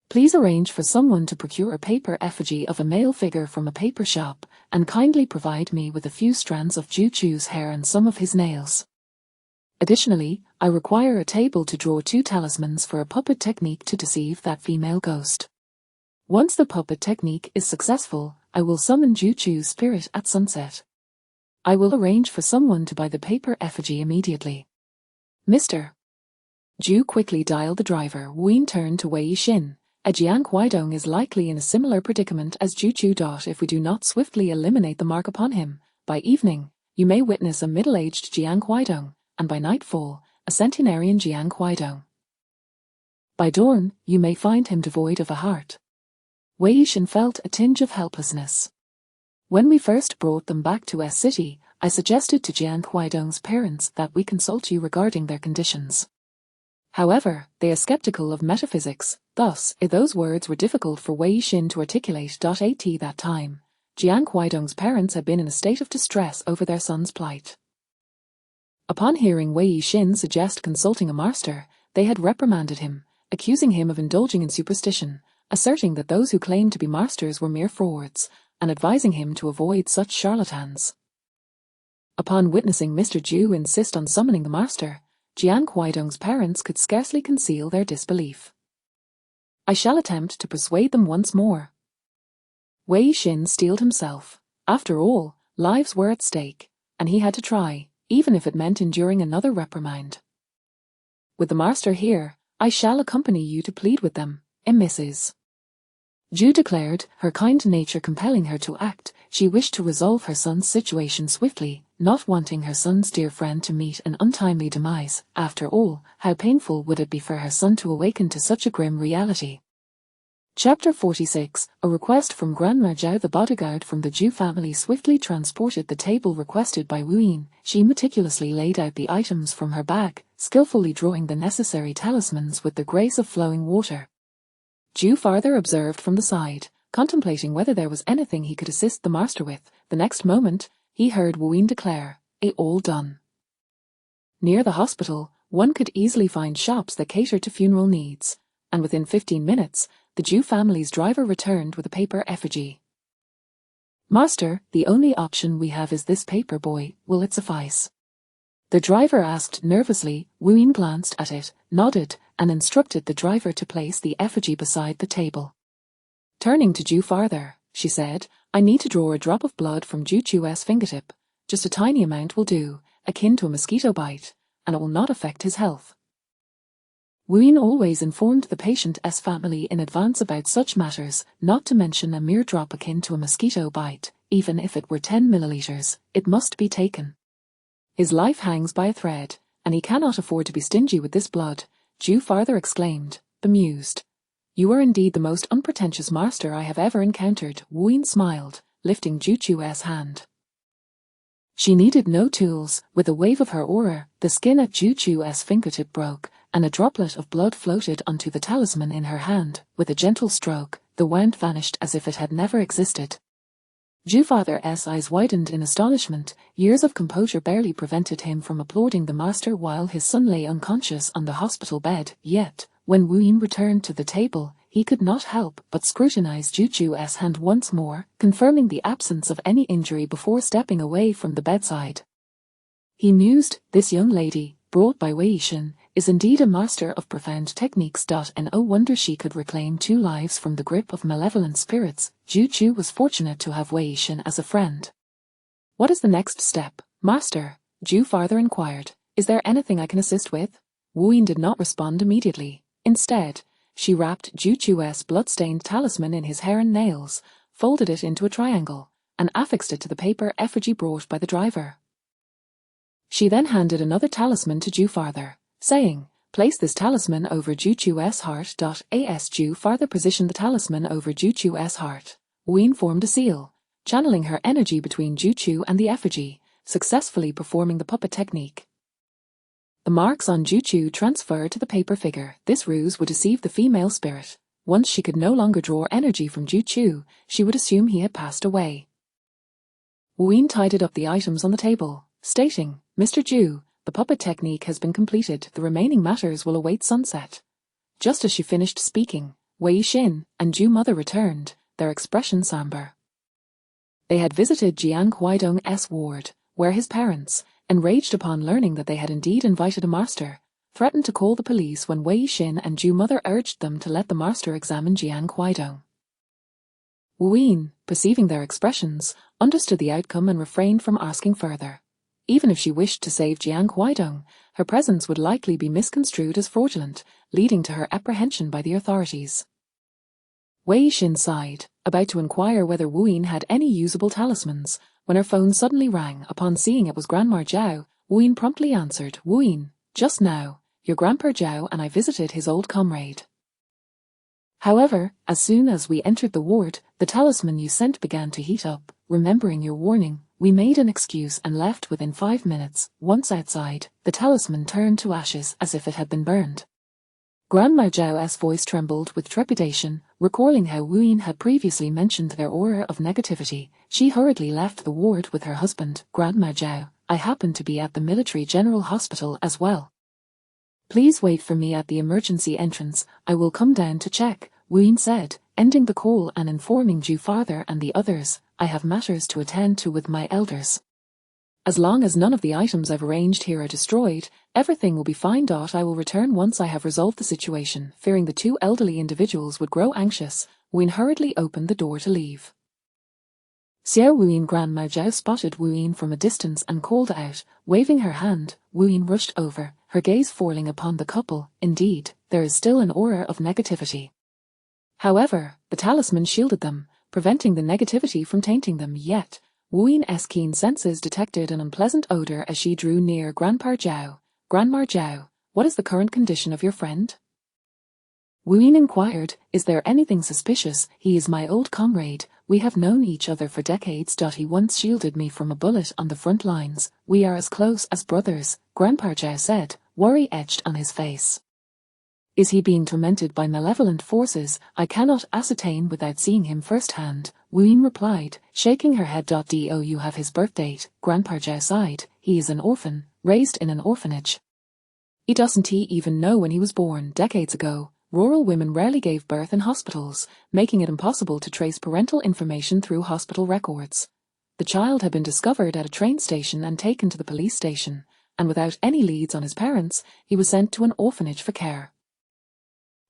A: Please arrange for someone to procure a paper effigy of a male figure from a paper shop, and kindly provide me with a few strands of Ju-Chu's hair and some of his nails. Additionally, I require a table to draw 2 talismans for a puppet technique to deceive that female ghost. Once the puppet technique is successful, I will summon Ju-Chu's spirit at sunset. I will arrange for someone to buy the paper effigy immediately. Mr. Ju quickly dialed the driver. Wuyin turned to Wei Yixin. A Jiang Huaidong is likely in a similar predicament as Ju-Chu. If we do not swiftly eliminate the mark upon him, by evening, you may witness a middle-aged Jiang Huaidong, and by nightfall, a centenarian Jiang Huaidong. By dawn, you may find him devoid of a heart. Wei Yixin felt a tinge of helplessness. When we first brought them back to S City, I suggested to Jiang Huaidong's parents that we consult you regarding their conditions. However, they are skeptical of metaphysics, thus, if those words were difficult for Wei Yixin to articulate. At that time, Jiang Huaidong's parents had been in a state of distress over their son's plight. Upon hearing Wei Yixin suggest consulting a master, they had reprimanded him, accusing him of indulging in superstition, asserting that those who claimed to be masters were mere frauds, and advising him to avoid such charlatans. Upon witnessing Mr. Ju insist on summoning the master, Jiang Huaidong's parents could scarcely conceal their disbelief. I shall attempt to persuade them once more. Wei Yixin steeled himself. After all, lives were at stake, and he had to try, even if it meant enduring another reprimand. With the master here, I shall accompany you to plead with them, Mrs. Ju declared, her kind nature compelling her to act. She wished to resolve her son's situation swiftly, not wanting her son's dear friend to meet an untimely demise. After all, how painful would it be for her son to awaken to such a grim reality? Chapter 46, a request from Grandma Zhao. The bodyguard from the Ju family swiftly transported the table requested by Wuyin. She meticulously laid out the items from her bag, skillfully drawing the necessary talismans with the grace of flowing water. Ju farther observed from the side, contemplating whether there was anything he could assist the master with. The next moment, he heard Wuyin declare, all done. Near the hospital, one could easily find shops that cater to funeral needs, and within 15 minutes, the Ju family's driver returned with a paper effigy. Master, the only option we have is this paper boy, will it suffice? The driver asked nervously. Wuyin glanced at it, nodded, and instructed the driver to place the effigy beside the table. Turning to Ju farther, she said, I need to draw a drop of blood from Ju-Chu's fingertip. Just a tiny amount will do, akin to a mosquito bite, and it will not affect his health. Wuyin always informed the patient's family in advance about such matters, not to mention a mere drop akin to a mosquito bite. Even if it were 10 milliliters, it must be taken. His life hangs by a thread, and he cannot afford to be stingy with this blood, Ju farther exclaimed, bemused. You are indeed the most unpretentious master I have ever encountered. Wuyin smiled, lifting Ju-Chu's hand. She needed no tools. With a wave of her aura, the skin at Ju-Chu's fingertip broke, and a droplet of blood floated onto the talisman in her hand. With a gentle stroke, the wound vanished as if it had never existed. Ju father's eyes widened in astonishment. Years of composure barely prevented him from applauding the master while his son lay unconscious on the hospital bed. Yet, when Wuyin returned to the table, he could not help but scrutinize Ju-Chu's hand once more, confirming the absence of any injury before stepping away from the bedside. He mused, this young lady, brought by Wei Yixin, is indeed a master of profound techniques. No wonder she could reclaim 2 lives from the grip of malevolent spirits. Ju-Chu was fortunate to have Wei Yixin as a friend. What is the next step, master? Ju farther inquired. Is there anything I can assist with? Wuyin did not respond immediately. Instead, she wrapped Ju-Chu's blood-stained talisman in his hair and nails, folded it into a triangle, and affixed it to the paper effigy brought by the driver. She then handed another talisman to Ju farther, saying, place this talisman over Ju-Chu's heart. As Ju farther positioned the talisman over Ju-Chu's heart, Wuyin formed a seal, channeling her energy between Ju-Chu and the effigy, successfully performing the puppet technique. The marks on Ju-Chu transferred to the paper figure. This ruse would deceive the female spirit. Once she could no longer draw energy from Ju-Chu, she would assume he had passed away. Wuyin tidied up the items on the table, stating, Mr. Ju, the puppet technique has been completed. The remaining matters will await sunset. Just as she finished speaking, Wei Xin and Ju mother returned, their expression somber. They had visited Jiang Huaidong's ward, where his parents, enraged upon learning that they had indeed invited a master, threatened to call the police when Wei Xin and Ju mother urged them to let the master examine Jiang Huaidong. Wu Yin, perceiving their expressions, understood the outcome and refrained from asking further. Even if she wished to save Jiang Huaidong, her presence would likely be misconstrued as fraudulent, leading to her apprehension by the authorities. Wei Xin sighed, about to inquire whether Wu Yin had any usable talismans, when her phone suddenly rang. Upon seeing it was Grandma Zhao, Wu Yin promptly answered, "Wu Yin, just now, your Grandpa Zhao and I visited his old comrade. However, as soon as we entered the ward, the talisman you sent began to heat up. Remembering your warning, we made an excuse and left within 5 minutes. Once outside, the talisman turned to ashes as if it had been burned." Grandma Zhao's voice trembled with trepidation, recalling how Wu Yin had previously mentioned their aura of negativity. She hurriedly left the ward with her husband. "Grandma Zhao, I happen to be at the military general hospital as well. Please wait for me at the emergency entrance, I will come down to check," Wu Yin said, ending the call and informing Ju father and the others, "I have matters to attend to with my elders. As long as none of the items I've arranged here are destroyed, everything will be fine. I will return once I have resolved the situation." Fearing the two elderly individuals would grow anxious, Wu Yin hurriedly opened the door to leave. Xiao Wu Yin. Grandma Zhao spotted Wu Yin from a distance and called out, waving her hand. Wu Yin rushed over, her gaze falling upon the couple. Indeed, there is still an aura of negativity. However, the talisman shielded them, preventing the negativity from tainting them. Yet, Wu Yin's keen senses detected an unpleasant odor as she drew near Grandpa Zhao. "Grandma Zhao, what is the current condition of your friend?" Wu Yin inquired. "Is there anything suspicious? He is my old comrade. We have known each other for decades. He once shielded me from a bullet on the front lines. We are as close as brothers," Grandpa Zhao said, worry etched on his face. "Is he being tormented by malevolent forces? I cannot ascertain without seeing him firsthand," Wu Yin replied, shaking her head. "Do you have his birth date?" Grandpa Zhao sighed. "He is an orphan, raised in an orphanage. Doesn't he even know when he was born? Decades ago, rural women rarely gave birth in hospitals, making it impossible to trace parental information through hospital records. The child had been discovered at a train station and taken to the police station, and without any leads on his parents, he was sent to an orphanage for care.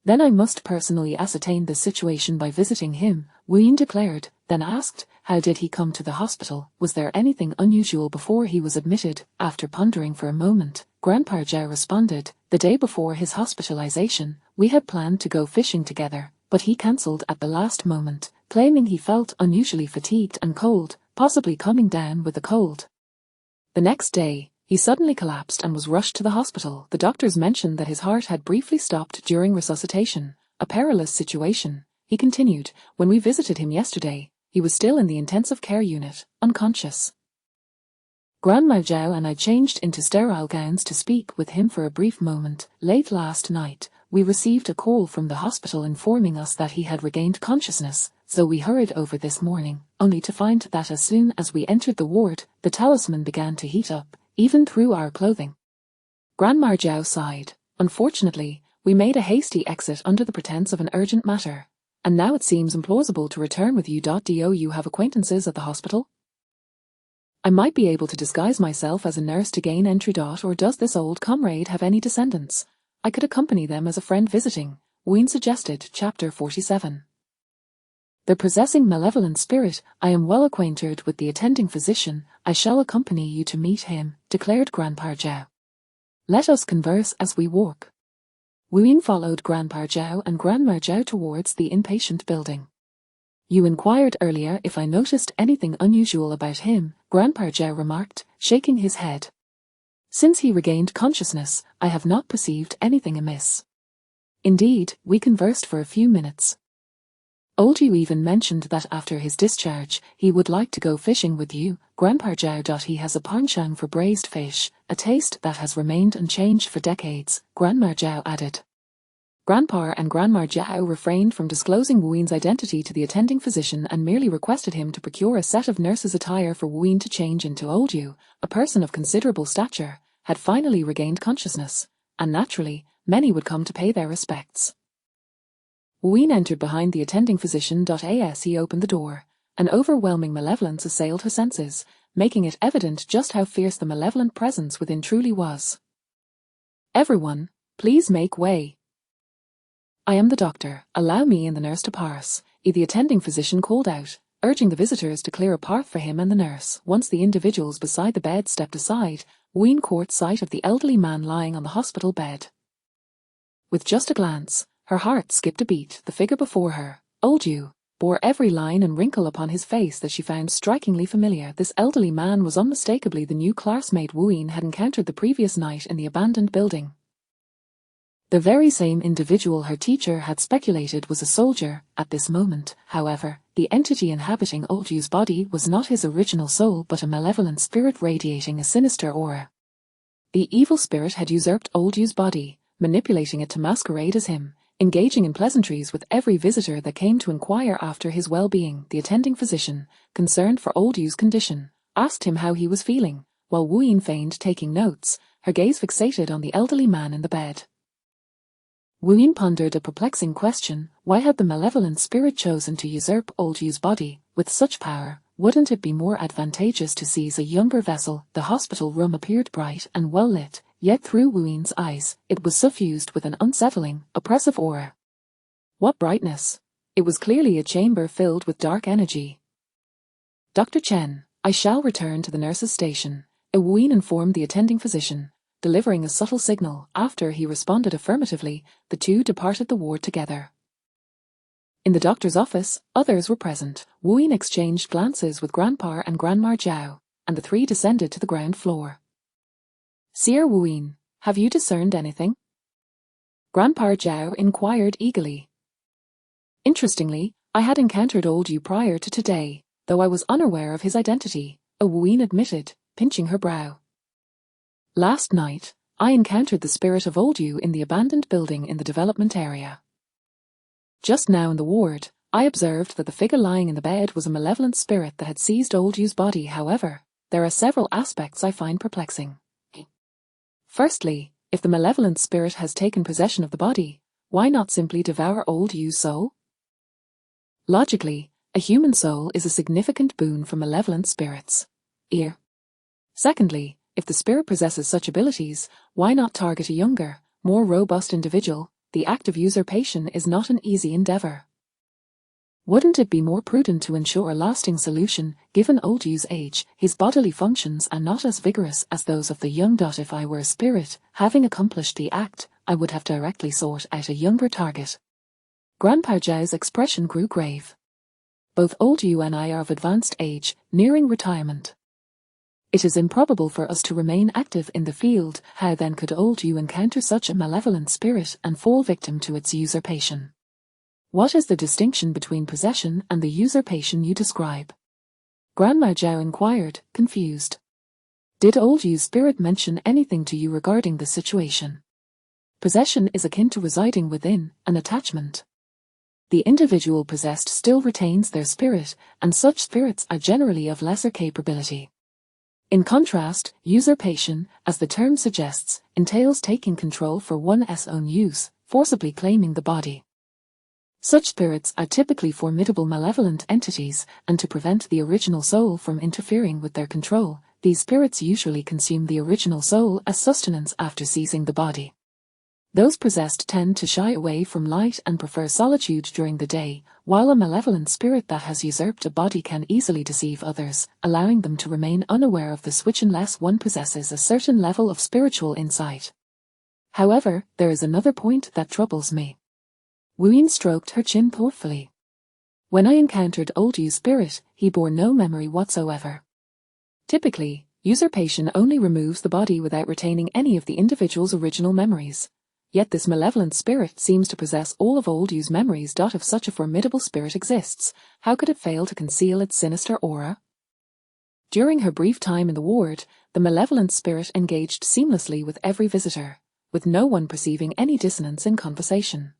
A: Then I must personally ascertain the situation by visiting him," Wu Yin declared, then asked, "How did he come to the hospital? Was there anything unusual before he was admitted?" After pondering for a moment, Grandpa Zhao responded, "The day before his hospitalization, we had planned to go fishing together, but he cancelled at the last moment, claiming he felt unusually fatigued and cold, possibly coming down with a cold. The next day, he suddenly collapsed and was rushed to the hospital. The doctors mentioned that his heart had briefly stopped during resuscitation, a perilous situation," he continued. "When we visited him yesterday, he was still in the intensive care unit, unconscious. Grandma Zhao and I changed into sterile gowns to speak with him for a brief moment. Late last night, we received a call from the hospital informing us that he had regained consciousness, so we hurried over this morning, only to find that as soon as we entered the ward, the talisman began to heat up, even through our clothing." Grandma Zhao sighed. "Unfortunately, we made a hasty exit under the pretense of an urgent matter, and now it seems implausible to return with you. Do you have acquaintances at the hospital? I might be able to disguise myself as a nurse to gain entry. Or does this old comrade have any descendants? I could accompany them as a friend visiting," Wu Yin suggested. Chapter 47. The possessing malevolent spirit. "I am well acquainted with the attending physician. I shall accompany you to meet him," declared Grandpa Zhao. "Let us converse as we walk." Wu Yin followed Grandpa Zhao and Grandma Zhao towards the inpatient building. "You inquired earlier if I noticed anything unusual about him," Grandpa Zhao remarked, shaking his head. "Since he regained consciousness, I have not perceived anything amiss. Indeed, we conversed for a few minutes. Old Yu even mentioned that after his discharge, he would like to go fishing with you, Grandpa Zhao. He has a penchant for braised fish, a taste that has remained unchanged for decades," Grandma Zhao added. Grandpa and Grandma Zhao refrained from disclosing Wu Yin's identity to the attending physician and merely requested him to procure a set of nurse's attire for Wu Yin to change into. Old Yu, a person of considerable stature, had finally regained consciousness, and naturally, many would come to pay their respects. Ween entered behind the attending physician. As he opened the door, an overwhelming malevolence assailed her senses, making it evident just how fierce the malevolent presence within truly was. "Everyone, please make way. I am the doctor, allow me and the nurse to pass," the attending physician called out, urging the visitors to clear a path for him and the nurse. Once the individuals beside the bed stepped aside, Ween caught sight of the elderly man lying on the hospital bed. With just a glance, her heart skipped a beat. The figure before her, Oldju, bore every line and wrinkle upon his face that she found strikingly familiar. This elderly man was unmistakably the new classmate Ween had encountered the previous night in the abandoned building. The very same individual her teacher had speculated was a soldier. At this moment, however, the entity inhabiting Oldju's body was not his original soul but a malevolent spirit radiating a sinister aura. The evil spirit had usurped Oldju's body, manipulating it to masquerade as him, engaging in pleasantries with every visitor that came to inquire after his well-being. The attending physician, concerned for Oldju's condition, asked him how he was feeling, while Ween feigned taking notes, her gaze fixated on the elderly man in the bed. Ween pondered a perplexing question. Why had the malevolent spirit chosen to usurp Oldju's body? With such power, wouldn't it be more advantageous to seize a younger vessel? The hospital room appeared bright and well lit, yet through Ween's eyes, it was suffused with an unsettling, oppressive aura. What brightness! It was clearly a chamber filled with dark energy. "Dr. Chen, I shall return to the nurse's station," Ween informed the attending physician. Delivering a subtle signal. After he responded affirmatively, the two departed the ward together. In the doctor's office, others were present. Ween exchanged glances with Grandpa and Grandma Zhao, and the three descended to the ground floor. "Sir Ween, have you discerned anything?" Grandpa Zhao inquired eagerly. "Interestingly, I had encountered Oldju prior to today, though I was unaware of his identity," Ween admitted, pinching her brow. "Last night, I encountered the spirit of Oldju in the abandoned building in the development area. Just now in the ward, I observed that the figure lying in the bed was a malevolent spirit that had seized Oldju's body. However, there are several aspects I find perplexing. Firstly, if the malevolent spirit has taken possession of the body, why not simply devour Oldju's soul? Logically, a human soul is a significant boon for malevolent spirits. Secondly, if the spirit possesses such abilities, why not target a younger, more robust individual? The act of usurpation is not an easy endeavor. Wouldn't it be more prudent to ensure a lasting solution? Given Oldju's age, his bodily functions are not as vigorous as those of the young. If I were a spirit, having accomplished the act, I would have directly sought out a younger target. Grandpa Zhao's expression grew grave. Both Oldju and I are of advanced age, nearing retirement. It is improbable for us to remain active in the field. How then could Oldju encounter such a malevolent spirit and fall victim to its usurpation? What is the distinction between possession and the usurpation you describe? Grandma Zhao inquired, confused. Did Oldju's spirit mention anything to you regarding the situation? Possession is akin to residing within, an attachment. The individual possessed still retains their spirit, and such spirits are generally of lesser capability. In contrast, usurpation, as the term suggests, entails taking control for one's own use, forcibly claiming the body. Such spirits are typically formidable malevolent entities, and to prevent the original soul from interfering with their control, these spirits usually consume the original soul as sustenance after seizing the body. Those possessed tend to shy away from light and prefer solitude during the day, while a malevolent spirit that has usurped a body can easily deceive others, allowing them to remain unaware of the switch unless one possesses a certain level of spiritual insight. However, there is another point that troubles me. Ween stroked her chin thoughtfully. When I encountered Oldju's spirit, he bore no memory whatsoever. Typically, usurpation only removes the body without retaining any of the individual's original memories. Yet this malevolent spirit seems to possess all of Oldju's memories. If such a formidable spirit exists, how could it fail to conceal its sinister aura? During her brief time in the ward, the malevolent spirit engaged seamlessly with every visitor, with no one perceiving any dissonance in conversation.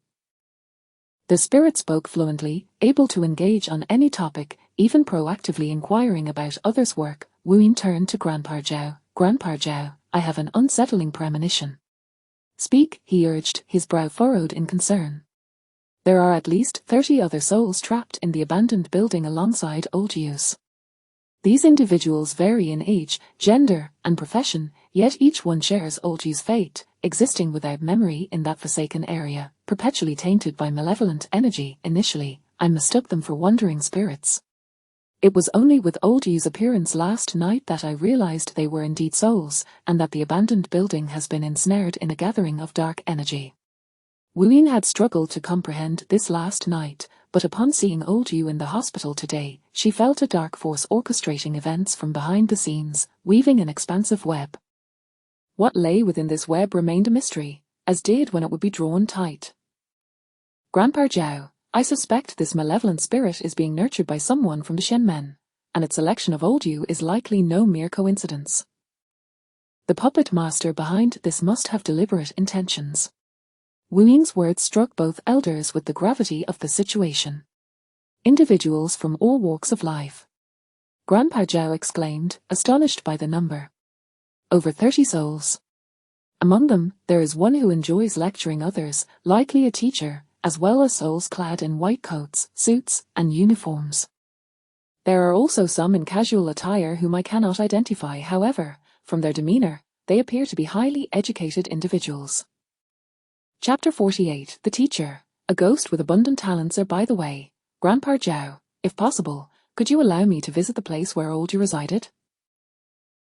A: The spirit spoke fluently, able to engage on any topic, even proactively inquiring about others' work. Ween turned to Grandpa Zhao. Grandpa Zhao, I have an unsettling premonition. Speak, he urged, his brow furrowed in concern. There are at least 30 other souls trapped in the abandoned building alongside old Yu's. These individuals vary in age, gender, and profession, yet each one shares old Yu's fate, existing without memory in that forsaken area, perpetually tainted by malevolent energy. Initially, I mistook them for wandering spirits. It was only with old Yu's appearance last night that I realized they were indeed souls, and that the abandoned building has been ensnared in a gathering of dark energy. Wu Yin had struggled to comprehend this last night, but upon seeing old Yu in the hospital today, she felt a dark force orchestrating events from behind the scenes, weaving an expansive web. What lay within this web remained a mystery, as did when it would be drawn tight. Grandpa Zhao, I suspect this malevolent spirit is being nurtured by someone from the Shenmen, and its selection of old Yu is likely no mere coincidence. The puppet master behind this must have deliberate intentions. Wu Yin's words struck both elders with the gravity of the situation. Individuals from all walks of life. Grandpa Zhao exclaimed, astonished by the number. Over 30 souls. Among them, there is one who enjoys lecturing others, likely a teacher, as well as souls clad in white coats, suits, and uniforms. There are also some in casual attire whom I cannot identify. However, from their demeanor, they appear to be highly educated individuals. Chapter 48. The Teacher, a ghost with abundant talents. By the way, Grandpa Zhao, if possible, could you allow me to visit the place where old Yu resided?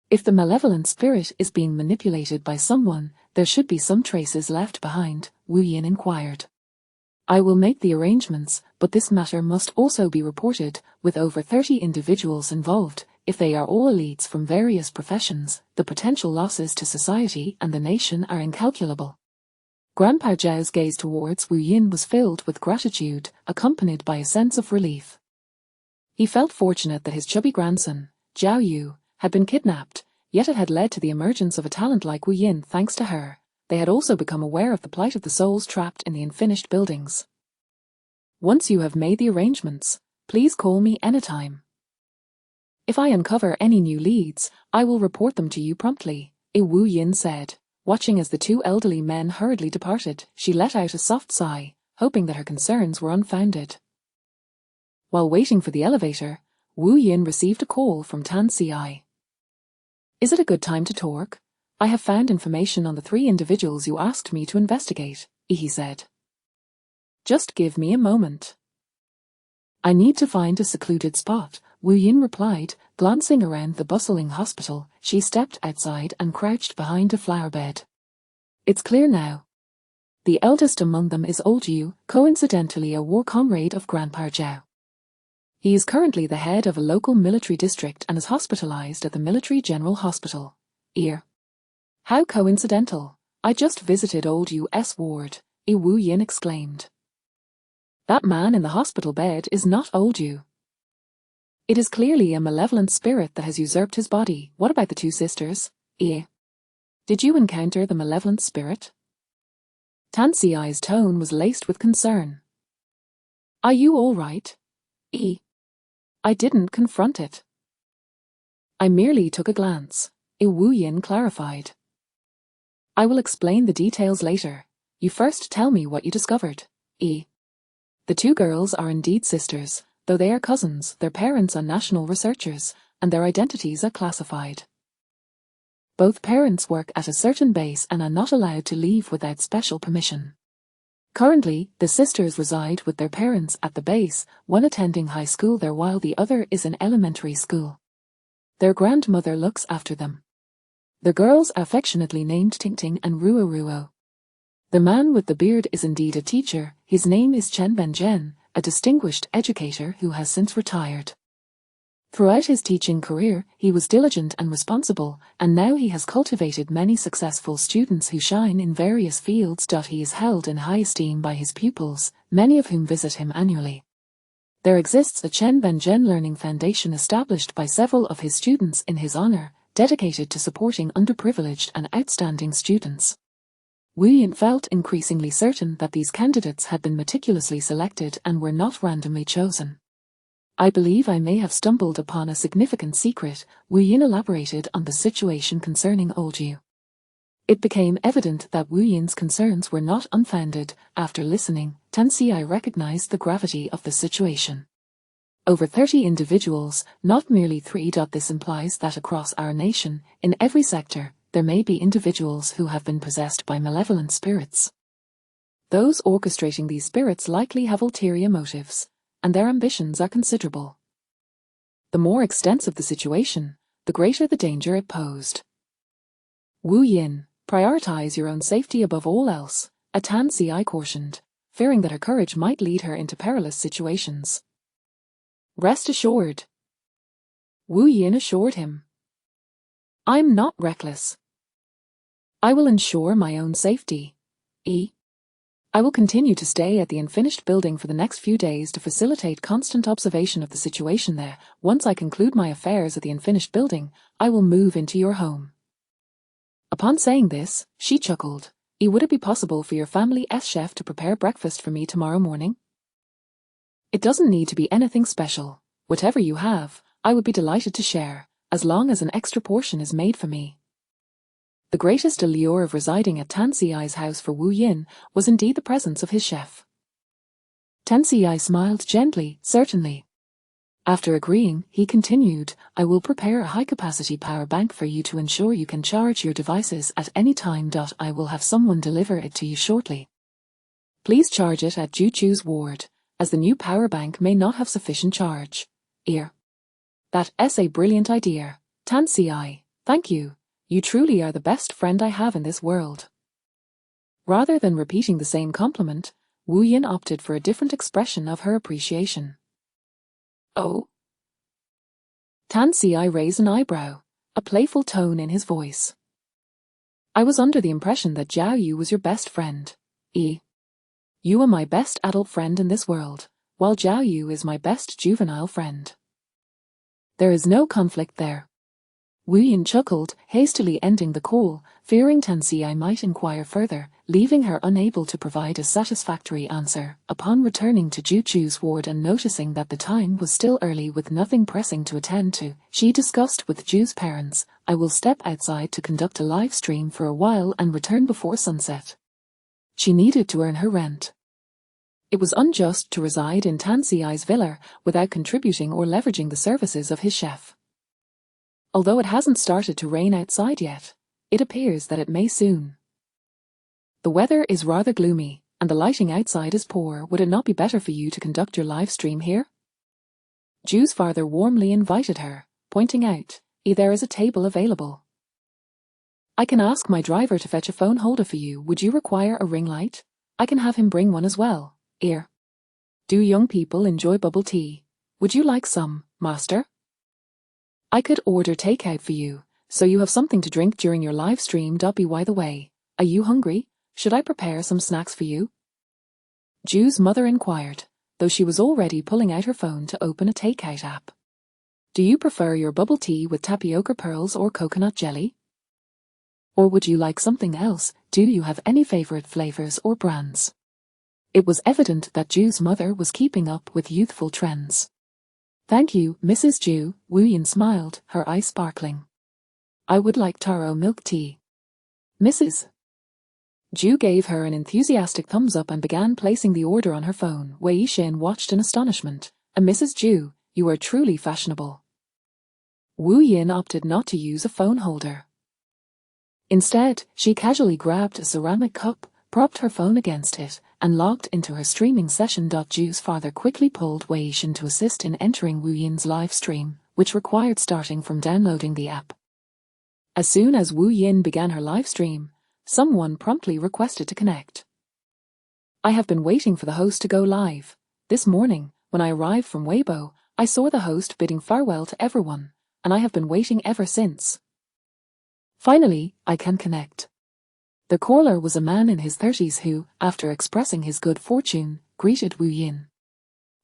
A: If the malevolent spirit is being manipulated by someone, there should be some traces left behind, Wu Yin inquired. I will make the arrangements, but this matter must also be reported. With over 30 individuals involved, if they are all elites from various professions, the potential losses to society and the nation are incalculable. Grandpa Zhao's gaze towards Wu Yin was filled with gratitude, accompanied by a sense of relief. He felt fortunate that his chubby grandson, Zhao Yu, had been kidnapped, yet it had led to the emergence of a talent like Wu Yin. Thanks to her, they had also become aware of the plight of the souls trapped in the unfinished buildings. Once you have made the arrangements, please call me anytime. If I uncover any new leads, I will report them to you promptly, Wu Yin said. Watching as the two elderly men hurriedly departed, she let out a soft sigh, hoping that her concerns were unfounded. While waiting for the elevator, Wu Yin received a call from Tan Ci. Is it a good time to talk? I have found information on the 3 individuals you asked me to investigate, he said. Just give me a moment. I need to find a secluded spot, Wu Yin replied, glancing around the bustling hospital. She stepped outside and crouched behind a flower bed. It's clear now. The eldest among them is old Yu, coincidentally a war comrade of Grandpa Zhao. He is currently the head of a local military district and is hospitalized at the Military General Hospital. How coincidental. I just visited old Yu's ward, Wu Yin exclaimed. That man in the hospital bed is not old Yu. It is clearly a malevolent spirit that has usurped his body. What about the 2 sisters? Did you encounter the malevolent spirit? Tan Ci's tone was laced with concern. Are you all right? I didn't confront it. I merely took a glance, Wu Yin clarified. I will explain the details later. You first tell me what you discovered. The 2 girls are indeed sisters. Though they are cousins, their parents are national researchers, and their identities are classified. Both parents work at a certain base and are not allowed to leave without special permission. Currently, the sisters reside with their parents at the base, one attending high school there while the other is in elementary school. Their grandmother looks after them. The girls are affectionately named Tingting and Ruo. The man with the beard is indeed a teacher. His name is Chen Benjen, a distinguished educator who has since retired. Throughout his teaching career, he was diligent and responsible, and now he has cultivated many successful students who shine in various fields. He is held in high esteem by his pupils, many of whom visit him annually. There exists a Chen Benjen Learning Foundation established by several of his students in his honor, dedicated to supporting underprivileged and outstanding students. Wu Yin felt increasingly certain that these candidates had been meticulously selected and were not randomly chosen. I believe I may have stumbled upon a significant secret. Wu Yin elaborated on the situation concerning old Yu. It became evident that Wu Yin's concerns were not unfounded. After listening, Tan Xi recognized the gravity of the situation. Over 30 individuals, not merely 3. This implies that across our nation, in every sector, there may be individuals who have been possessed by malevolent spirits. Those orchestrating these spirits likely have ulterior motives, and their ambitions are considerable. The more extensive the situation, the greater the danger it posed. Wu Yin, prioritize your own safety above all else, Tan Xi cautioned, fearing that her courage might lead her into perilous situations. Rest assured, Wu Yin assured him. I'm not reckless. I will ensure my own safety. I will continue to stay at the unfinished building for the next few days to facilitate constant observation of the situation there. Once I conclude my affairs at the unfinished building, I will move into your home. Upon saying this, she chuckled. Would it be possible for your family's chef to prepare breakfast for me tomorrow morning? It doesn't need to be anything special. Whatever you have, I would be delighted to share, as long as an extra portion is made for me. The greatest allure of residing at Tan Xi's house for Wu Yin was indeed the presence of his chef. Tan Xi smiled gently. Certainly. After agreeing, he continued, I will prepare a high-capacity power bank for you to ensure you can charge your devices at any time. I will have someone deliver it to you shortly. Please charge it at Juju's ward, as the new power bank may not have sufficient charge. That's a brilliant idea, Tan Xi. Thank you. You truly are the best friend I have in this world. Rather than repeating the same compliment, Wu Yin opted for a different expression of her appreciation. Oh? Tan Xi raised an eyebrow, a playful tone in his voice. I was under the impression that Zhao Yu was your best friend. You are my best adult friend in this world, while Zhao Yu is my best juvenile friend. There is no conflict there. Wu Yin chuckled, hastily ending the call, fearing Tan Xi might inquire further, leaving her unable to provide a satisfactory answer. Upon returning to Juju's ward and noticing that the time was still early with nothing pressing to attend to, she discussed with Ju's parents, I will step outside to conduct a live stream for a while and return before sunset. She needed to earn her rent. It was unjust to reside in Tan Xi's villa without contributing or leveraging the services of his chef. Although it hasn't started to rain outside yet, it appears that it may soon. The weather is rather gloomy, and the lighting outside is poor. Would it not be better for you to conduct your live stream here? Ju's father warmly invited her, pointing out, there is a table available. I can ask my driver to fetch a phone holder for you. Would you require a ring light? I can have him bring one as well. Do young people enjoy bubble tea? Would you like some, master? I could order takeout for you, so you have something to drink during your live stream. By the way, are you hungry? Should I prepare some snacks for you? Ju's mother inquired, though she was already pulling out her phone to open a takeout app. Do you prefer your bubble tea with tapioca pearls or coconut jelly? Or would you like something else? Do you have any favorite flavors or brands? It was evident that Ju's mother was keeping up with youthful trends. Thank you, Mrs. Ju, Wu Yin smiled, her eyes sparkling. I would like taro milk tea. Mrs. Ju gave her an enthusiastic thumbs up and began placing the order on her phone. Wei Xin watched in astonishment. Mrs. Ju, you are truly fashionable. Wu Yin opted not to use a phone holder. Instead, she casually grabbed a ceramic cup, propped her phone against it, and logged into her streaming session. Ju's father quickly pulled Wei Xin to assist in entering Wu Yin's live stream, which required starting from downloading the app. As soon as Wu Yin began her live stream, someone promptly requested to connect. I have been waiting for the host to go live. This morning, when I arrived from Weibo, I saw the host bidding farewell to everyone, and I have been waiting ever since. Finally, I can connect. The caller was a man in his 30s who, after expressing his good fortune, greeted Wu Yin.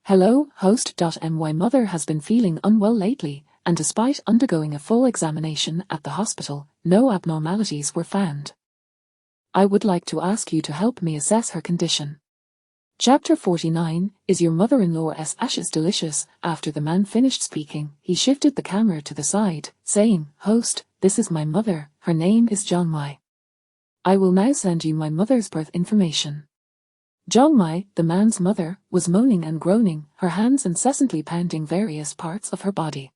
A: Hello, host. My mother has been feeling unwell lately, and despite undergoing a full examination at the hospital, no abnormalities were found. I would like to ask you to help me assess her condition. Chapter 49, Is your mother-in-law's ashes delicious? After the man finished speaking, he shifted the camera to the side, saying, Host, this is my mother, her name is Zhang Mai. I will now send you my mother's birth information. Jongmai, the man's mother, was moaning and groaning, her hands incessantly pounding various parts of her body.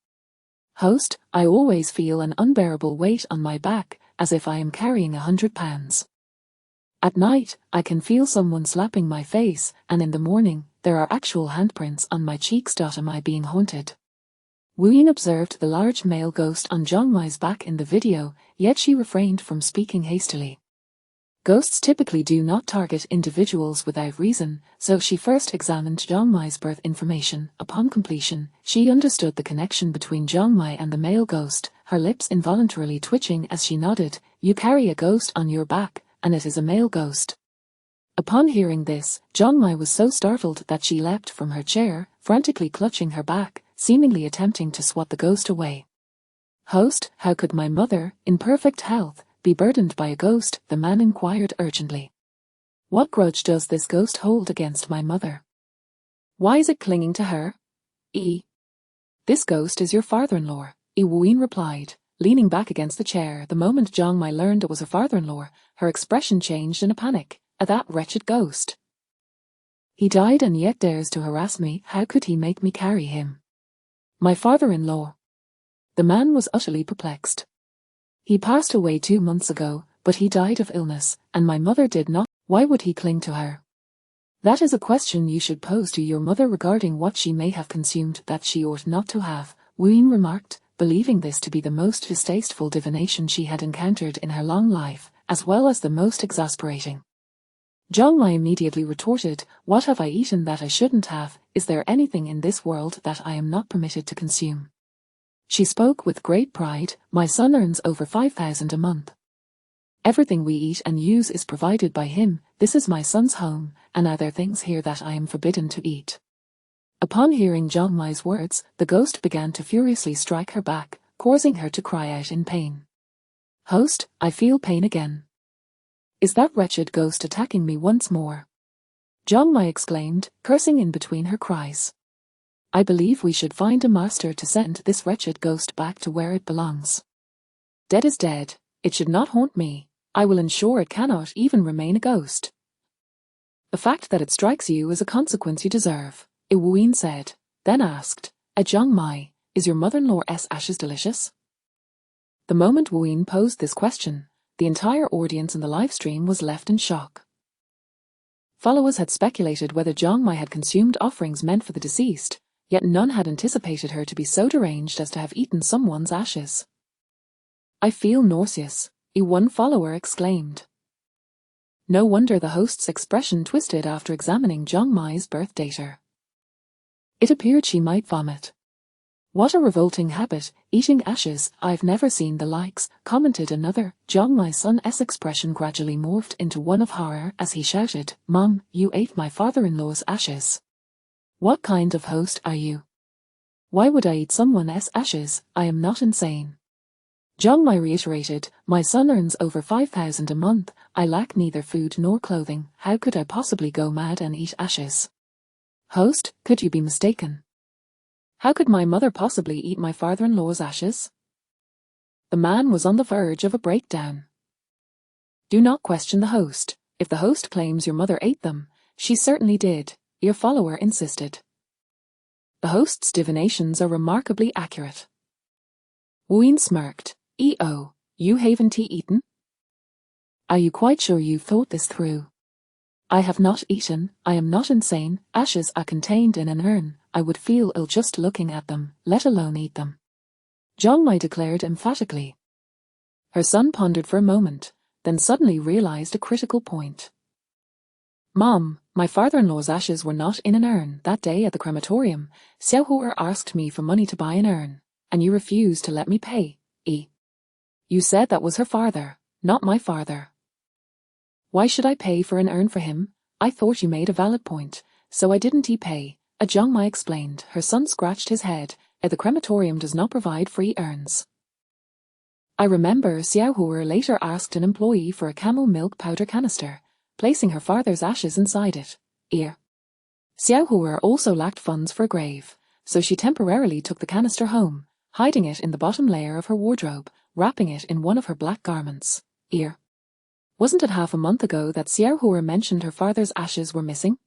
A: Host, I always feel an unbearable weight on my back, as if I am carrying 100 pounds. At night, I can feel someone slapping my face, and in the morning, there are actual handprints on my cheeks. Am I being haunted? Wu-yin observed the large male ghost on Jongmai's back in the video, yet she refrained from speaking hastily. Ghosts typically do not target individuals without reason, so she first examined Jongmai's birth information. Upon completion, she understood the connection between Jongmai and the male ghost, her lips involuntarily twitching as she nodded. You carry a ghost on your back, and it is a male ghost. Upon hearing this, Jongmai was so startled that she leapt from her chair, frantically clutching her back, seemingly attempting to swat the ghost away. Host, how could my mother, in perfect health, be burdened by a ghost? The man inquired urgently. What grudge does this ghost hold against my mother? Why is it clinging to her? This ghost is your father-in-law, Wu-yin replied, leaning back against the chair. The moment Jongmai learned it was her father-in-law, her expression changed in a panic. That wretched ghost. He died and yet dares to harass me. How could he make me carry him? My father-in-law. The man was utterly perplexed. He passed away 2 months ago, but he died of illness, and my mother did not. Why would he cling to her? That is a question you should pose to your mother regarding what she may have consumed that she ought not to have, Wu-yin remarked, believing this to be the most distasteful divination she had encountered in her long life, as well as the most exasperating. Jongmai immediately retorted, what have I eaten that I shouldn't have? Is there anything in this world that I am not permitted to consume? She spoke with great pride, my son earns over 5,000 a month. Everything we eat and use is provided by him. This is my son's home, and are there things here that I am forbidden to eat? Upon hearing Jongmai's words, the ghost began to furiously strike her back, causing her to cry out in pain. Host, I feel pain again. Is that wretched ghost attacking me once more? Jongmai exclaimed, cursing in between her cries. I believe we should find a master to send this wretched ghost back to where it belongs. Dead is dead, it should not haunt me. I will ensure it cannot even remain a ghost. The fact that it strikes you is a consequence you deserve, Wu-yin said, then asked, Jongmai, is your mother-in-law's ashes delicious? The moment Wu-yin posed this question, the entire audience in the live stream was left in shock. Followers had speculated whether Jongmai had consumed offerings meant for the deceased, yet none had anticipated her to be so deranged as to have eaten someone's ashes. I feel nauseous, one follower exclaimed. No wonder the host's expression twisted after examining Jongmai's birth data. It appeared she might vomit. What a revolting habit, eating ashes, I've never seen the likes, commented another. Jongmai's son's expression gradually morphed into one of horror as he shouted, Mom, you ate my father-in-law's ashes. What kind of host are you? Why would I eat someone's ashes? I am not insane. Jongmai reiterated, my son earns over 5,000 a month, I lack neither food nor clothing, how could I possibly go mad and eat ashes? Host, could you be mistaken? How could my mother possibly eat my father-in-law's ashes? The man was on the verge of a breakdown. Do not question the host. If the host claims your mother ate them, she certainly did, your follower insisted. The host's divinations are remarkably accurate. Wu-yin smirked. You haven't eaten? Are you quite sure you've thought this through? I have not eaten, I am not insane, ashes are contained in an urn, I would feel ill just looking at them, let alone eat them. Jongmai declared emphatically. Her son pondered for a moment, then suddenly realized a critical point. Mom, my father-in-law's ashes were not in an urn. That day at the crematorium, Xiaohuer asked me for money to buy an urn, and you refused to let me pay. You said that was her father, not my father. Why should I pay for an urn for him? I thought you made a valid point, so I didn't pay, Jongmai explained. Her son scratched his head. The crematorium does not provide free urns. I remember Xiaohuer later asked an employee for a camel milk powder canister, placing her father's ashes inside it. Xiaohuer also lacked funds for a grave, so she temporarily took the canister home, hiding it in the bottom layer of her wardrobe, wrapping it in one of her black garments. Wasn't it half a month ago that Xiaohua mentioned her father's ashes were missing?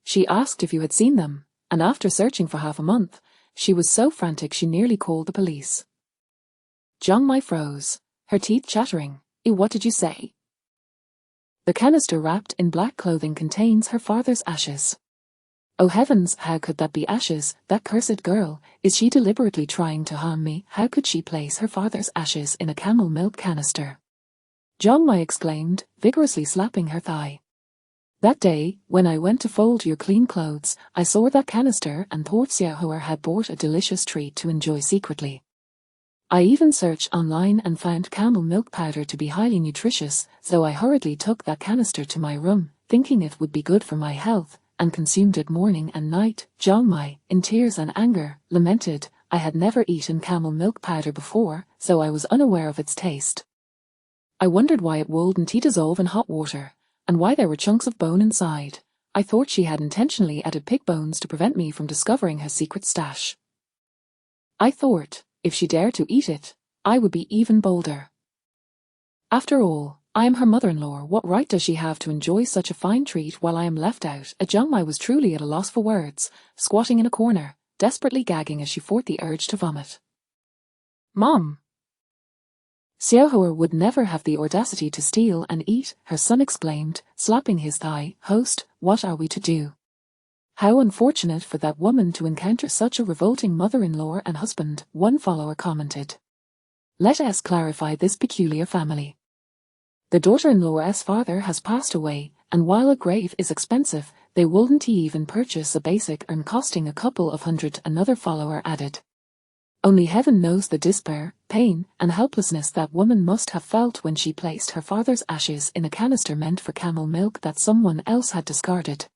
A: She asked if you had seen them, and after searching for half a month, she was so frantic she nearly called the police. Jiang Mai froze, her teeth chattering. What did you say? The canister wrapped in black clothing contains her father's ashes. Oh heavens, how could that be ashes? That cursed girl, is she deliberately trying to harm me? How could she place her father's ashes in a camel milk canister? Jiang Mai exclaimed, vigorously slapping her thigh. That day, when I went to fold your clean clothes, I saw that canister and thought Xiaohua had bought a delicious treat to enjoy secretly. I even searched online and found camel milk powder to be highly nutritious, so I hurriedly took that canister to my room, thinking it would be good for my health, and consumed it morning and night. Jiang Mai, in tears and anger, lamented, I had never eaten camel milk powder before, so I was unaware of its taste. I wondered why it wouldn't dissolve in hot water, and why there were chunks of bone inside. I thought she had intentionally added pig bones to prevent me from discovering her secret stash. I thought, if she dared to eat it, I would be even bolder. After all, I am her mother-in-law. What right does she have to enjoy such a fine treat while I am left out? Jiang Mai was truly at a loss for words, squatting in a corner, desperately gagging as she fought the urge to vomit. Mom! Xiaohua would never have the audacity to steal and eat, her son exclaimed, slapping his thigh. Host, what are we to do? How unfortunate for that woman to encounter such a revolting mother-in-law and husband, one follower commented. Let us clarify this peculiar family. The daughter-in-law's father has passed away, and while a grave is expensive, they wouldn't even purchase a basic urn costing a couple of hundred, another follower added. Only heaven knows the despair, pain, and helplessness that woman must have felt when she placed her father's ashes in a canister meant for camel milk that someone else had discarded.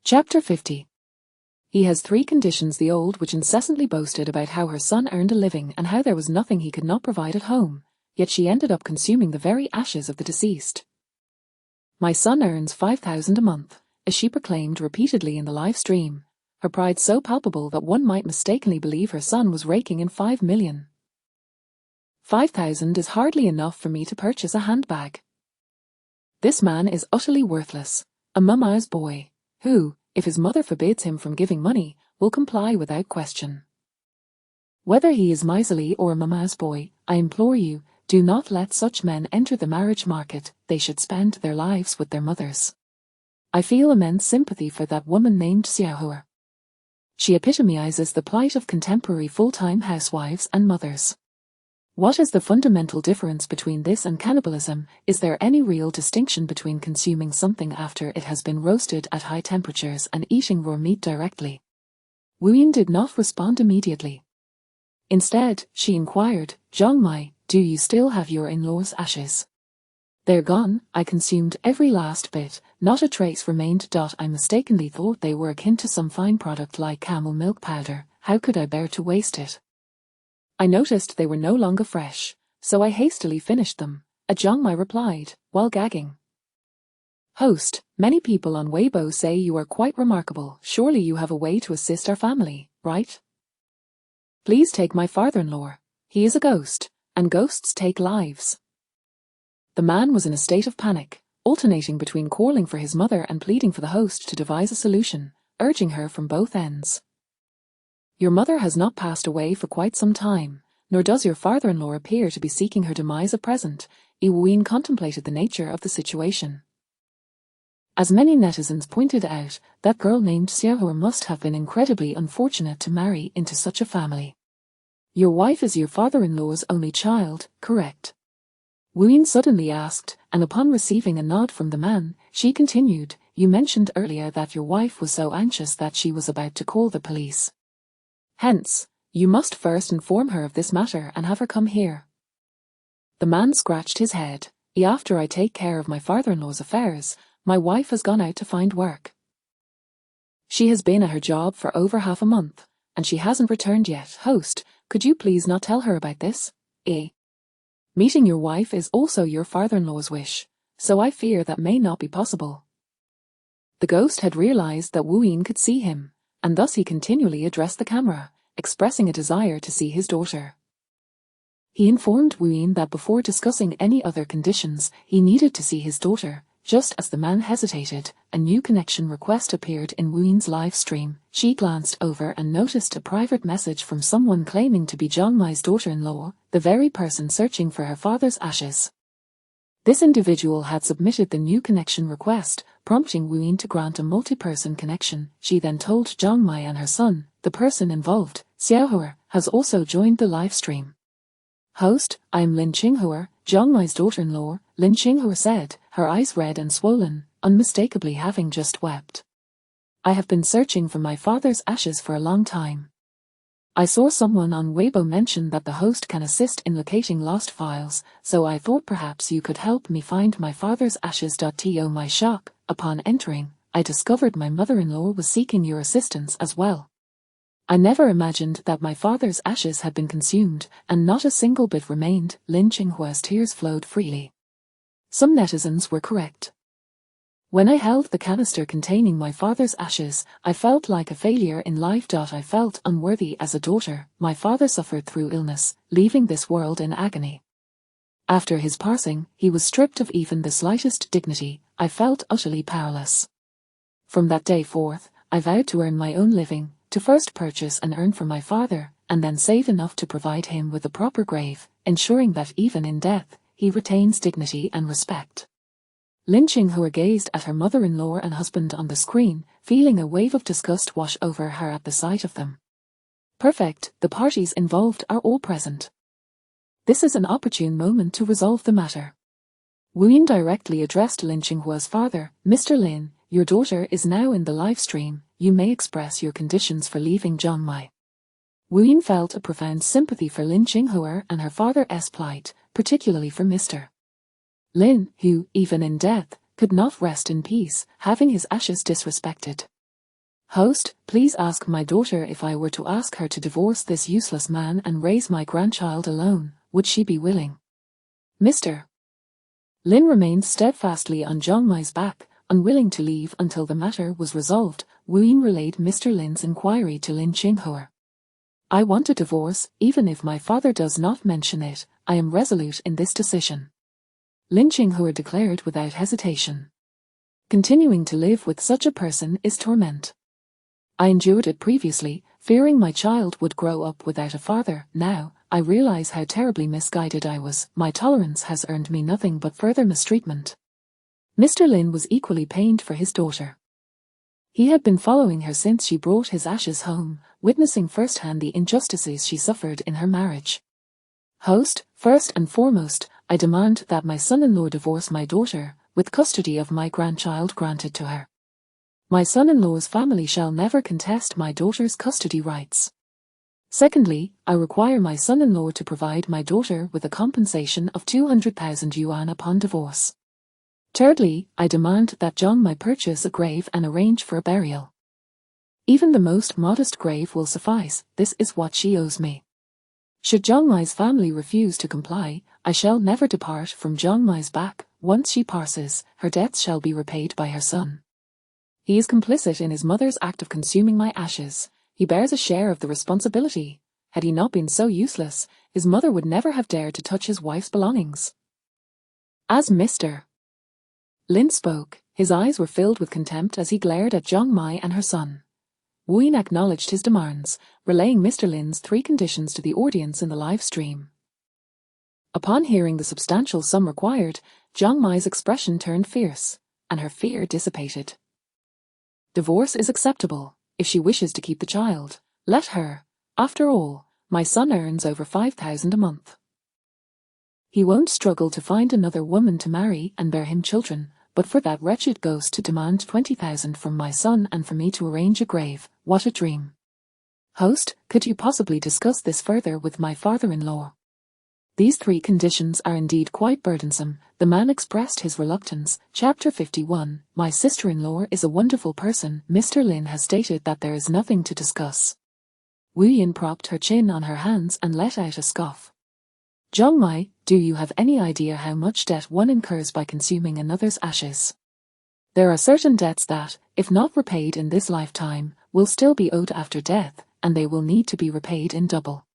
A: Chapter 50. He has three conditions. The old witch incessantly boasted about how her son earned a living and how there was nothing he could not provide at home, yet she ended up consuming the very ashes of the deceased. My son earns 5,000 a month, as she proclaimed repeatedly in the live stream, her pride so palpable that one might mistakenly believe her son was raking in 5 million. 5,000 is hardly enough for me to purchase a handbag. This man is utterly worthless, a mama's boy, who, if his mother forbids him from giving money, will comply without question. Whether he is miserly or a mama's boy, I implore you, do not let such men enter the marriage market. They should spend their lives with their mothers. I feel immense sympathy for that woman named Xiaohua. She epitomizes the plight of contemporary full-time housewives and mothers. What is the fundamental difference between this and cannibalism? Is there any real distinction between consuming something after it has been roasted at high temperatures and eating raw meat directly? Wu Yin did not respond immediately. Instead, she inquired, Jiang Mai, do you still have your in-law's ashes? They're gone. I consumed every last bit, not a trace remained. I mistakenly thought they were akin to some fine product like camel milk powder. How could I bear to waste it? I noticed they were no longer fresh, so I hastily finished them, Jiang Mai replied, while gagging. Host, many people on Weibo say you are quite remarkable. Surely you have a way to assist our family, right? Please take my father-in-law. He is a ghost, and ghosts take lives. The man was in a state of panic, alternating between calling for his mother and pleading for the host to devise a solution, urging her from both ends. Your mother has not passed away for quite some time, nor does your father-in-law appear to be seeking her demise at present. Wu Yin contemplated the nature of the situation. As many netizens pointed out, that girl named Xiaohua must have been incredibly unfortunate to marry into such a family. Your wife is your father-in-law's only child, correct? Wu Yin suddenly asked, and upon receiving a nod from the man, she continued, you mentioned earlier that your wife was so anxious that she was about to call the police. Hence, you must first inform her of this matter and have her come here. The man scratched his head. After I take care of my father-in-law's affairs, my wife has gone out to find work. She has been at her job for over half a month, and she hasn't returned yet. Host, could you please not tell her about this? Meeting your wife is also your father-in-law's wish, so I fear that may not be possible. The ghost had realized that Wu Yin could see him, and thus he continually addressed the camera, expressing a desire to see his daughter. He informed Wu Yin that before discussing any other conditions, he needed to see his daughter. Just as the man hesitated, a new connection request appeared in Wu Yin's live stream. She glanced over and noticed a private message from someone claiming to be Zhang Mai's daughter-in-law, the very person searching for her father's ashes. This individual had submitted the new connection request, prompting Wu Yin to grant a multi-person connection. She then told Zhang Mai and her son, the person involved, Xiaohua, has also joined the live stream. Host, I am Lin Qinghua, Zhang Mai's daughter-in-law, Lin Qinghua said, her eyes red and swollen, unmistakably having just wept. I have been searching for my father's ashes for a long time. I saw someone on Weibo mention that the host can assist in locating lost files, so I thought perhaps you could help me find my father's ashes. To my shock, upon entering, I discovered my mother-in-law was seeking your assistance as well. I never imagined that my father's ashes had been consumed, and not a single bit remained. Lin Qinghua's tears flowed freely. Some netizens were correct. When I held the canister containing my father's ashes, I felt like a failure in life. I felt unworthy as a daughter. My father suffered through illness, leaving this world in agony. After his passing, he was stripped of even the slightest dignity. I felt utterly powerless. From that day forth, I vowed to earn my own living, to first purchase and earn for my father, and then save enough to provide him with a proper grave, ensuring that even in death, he retains dignity and respect. Lin Qinghua gazed at her mother-in-law and husband on the screen, feeling a wave of disgust wash over her at the sight of them. Perfect, the parties involved are all present. This is an opportune moment to resolve the matter. Wu Yin directly addressed Lin Qinghua's father, Mr. Lin, your daughter is now in the live stream, you may express your conditions for leaving Zhang Mai. Wu Yin felt a profound sympathy for Lin Qinghua and her father's plight, particularly for Mr. Lin, who, even in death, could not rest in peace, having his ashes disrespected. Host, please ask my daughter if I were to ask her to divorce this useless man and raise my grandchild alone, would she be willing? Mr. Lin remained steadfastly on Zhang Mai's back, unwilling to leave until the matter was resolved. Wu Yin relayed Mr. Lin's inquiry to Lin Qinghua. I want a divorce, even if my father does not mention it. I am resolute in this decision. Lin Qinghua declared without hesitation. Continuing to live with such a person is torment. I endured it previously, fearing my child would grow up without a father. Now, I realize how terribly misguided I was. My tolerance has earned me nothing but further mistreatment. Mr. Lin was equally pained for his daughter. He had been following her since she brought his ashes home, witnessing firsthand the injustices she suffered in her marriage. Host, first and foremost, I demand that my son-in-law divorce my daughter, with custody of my grandchild granted to her. My son-in-law's family shall never contest my daughter's custody rights. Secondly, I require my son-in-law to provide my daughter with a compensation of 200,000 yuan upon divorce. Thirdly, I demand that Zhang Mai purchase a grave and arrange for a burial. Even the most modest grave will suffice. This is what she owes me. Should Zhang Mai's family refuse to comply, I shall never depart from Zhang Mai's back. Once she passes, her debts shall be repaid by her son. He is complicit in his mother's act of consuming my ashes. He bears a share of the responsibility. Had he not been so useless, his mother would never have dared to touch his wife's belongings. As Mr. Lin spoke, his eyes were filled with contempt as he glared at Zhang Mai and her son. Wu Yin acknowledged his demands, relaying Mr. Lin's 3 conditions to the audience in the live stream. Upon hearing the substantial sum required, Zhang Mai's expression turned fierce, and her fear dissipated. Divorce is acceptable. If she wishes to keep the child, let her. After all, my son earns over 5,000 a month. He won't struggle to find another woman to marry and bear him children, but for that wretched ghost to demand 20,000 from my son and for me to arrange a grave, what a dream. Host, could you possibly discuss this further with my father-in-law? These 3 conditions are indeed quite burdensome. The man expressed his reluctance. Chapter 51. My sister-in-law is a wonderful person. Mr. Lin has stated that there is nothing to discuss. Wu Yin propped her chin on her hands and let out a scoff. Zhang Mai, do you have any idea how much debt one incurs by consuming another's ashes? There are certain debts that, if not repaid in this lifetime, will still be owed after death, and they will need to be repaid in double.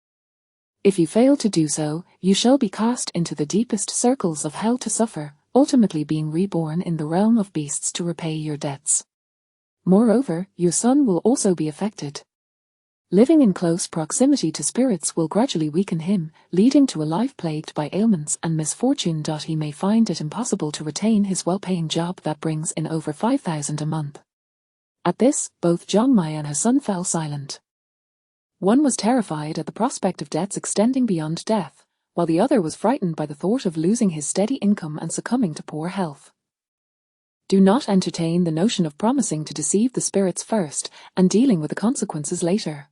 A: If you fail to do so, you shall be cast into the deepest circles of hell to suffer, ultimately being reborn in the realm of beasts to repay your debts. Moreover, your son will also be affected. Living in close proximity to spirits will gradually weaken him, leading to a life plagued by ailments and misfortune. He may find it impossible to retain his well-paying job that brings in over 5,000 a month. At this, both Jongmai and her son fell silent. One was terrified at the prospect of debts extending beyond death, while the other was frightened by the thought of losing his steady income and succumbing to poor health. Do not entertain the notion of promising to deceive the spirits first and dealing with the consequences later.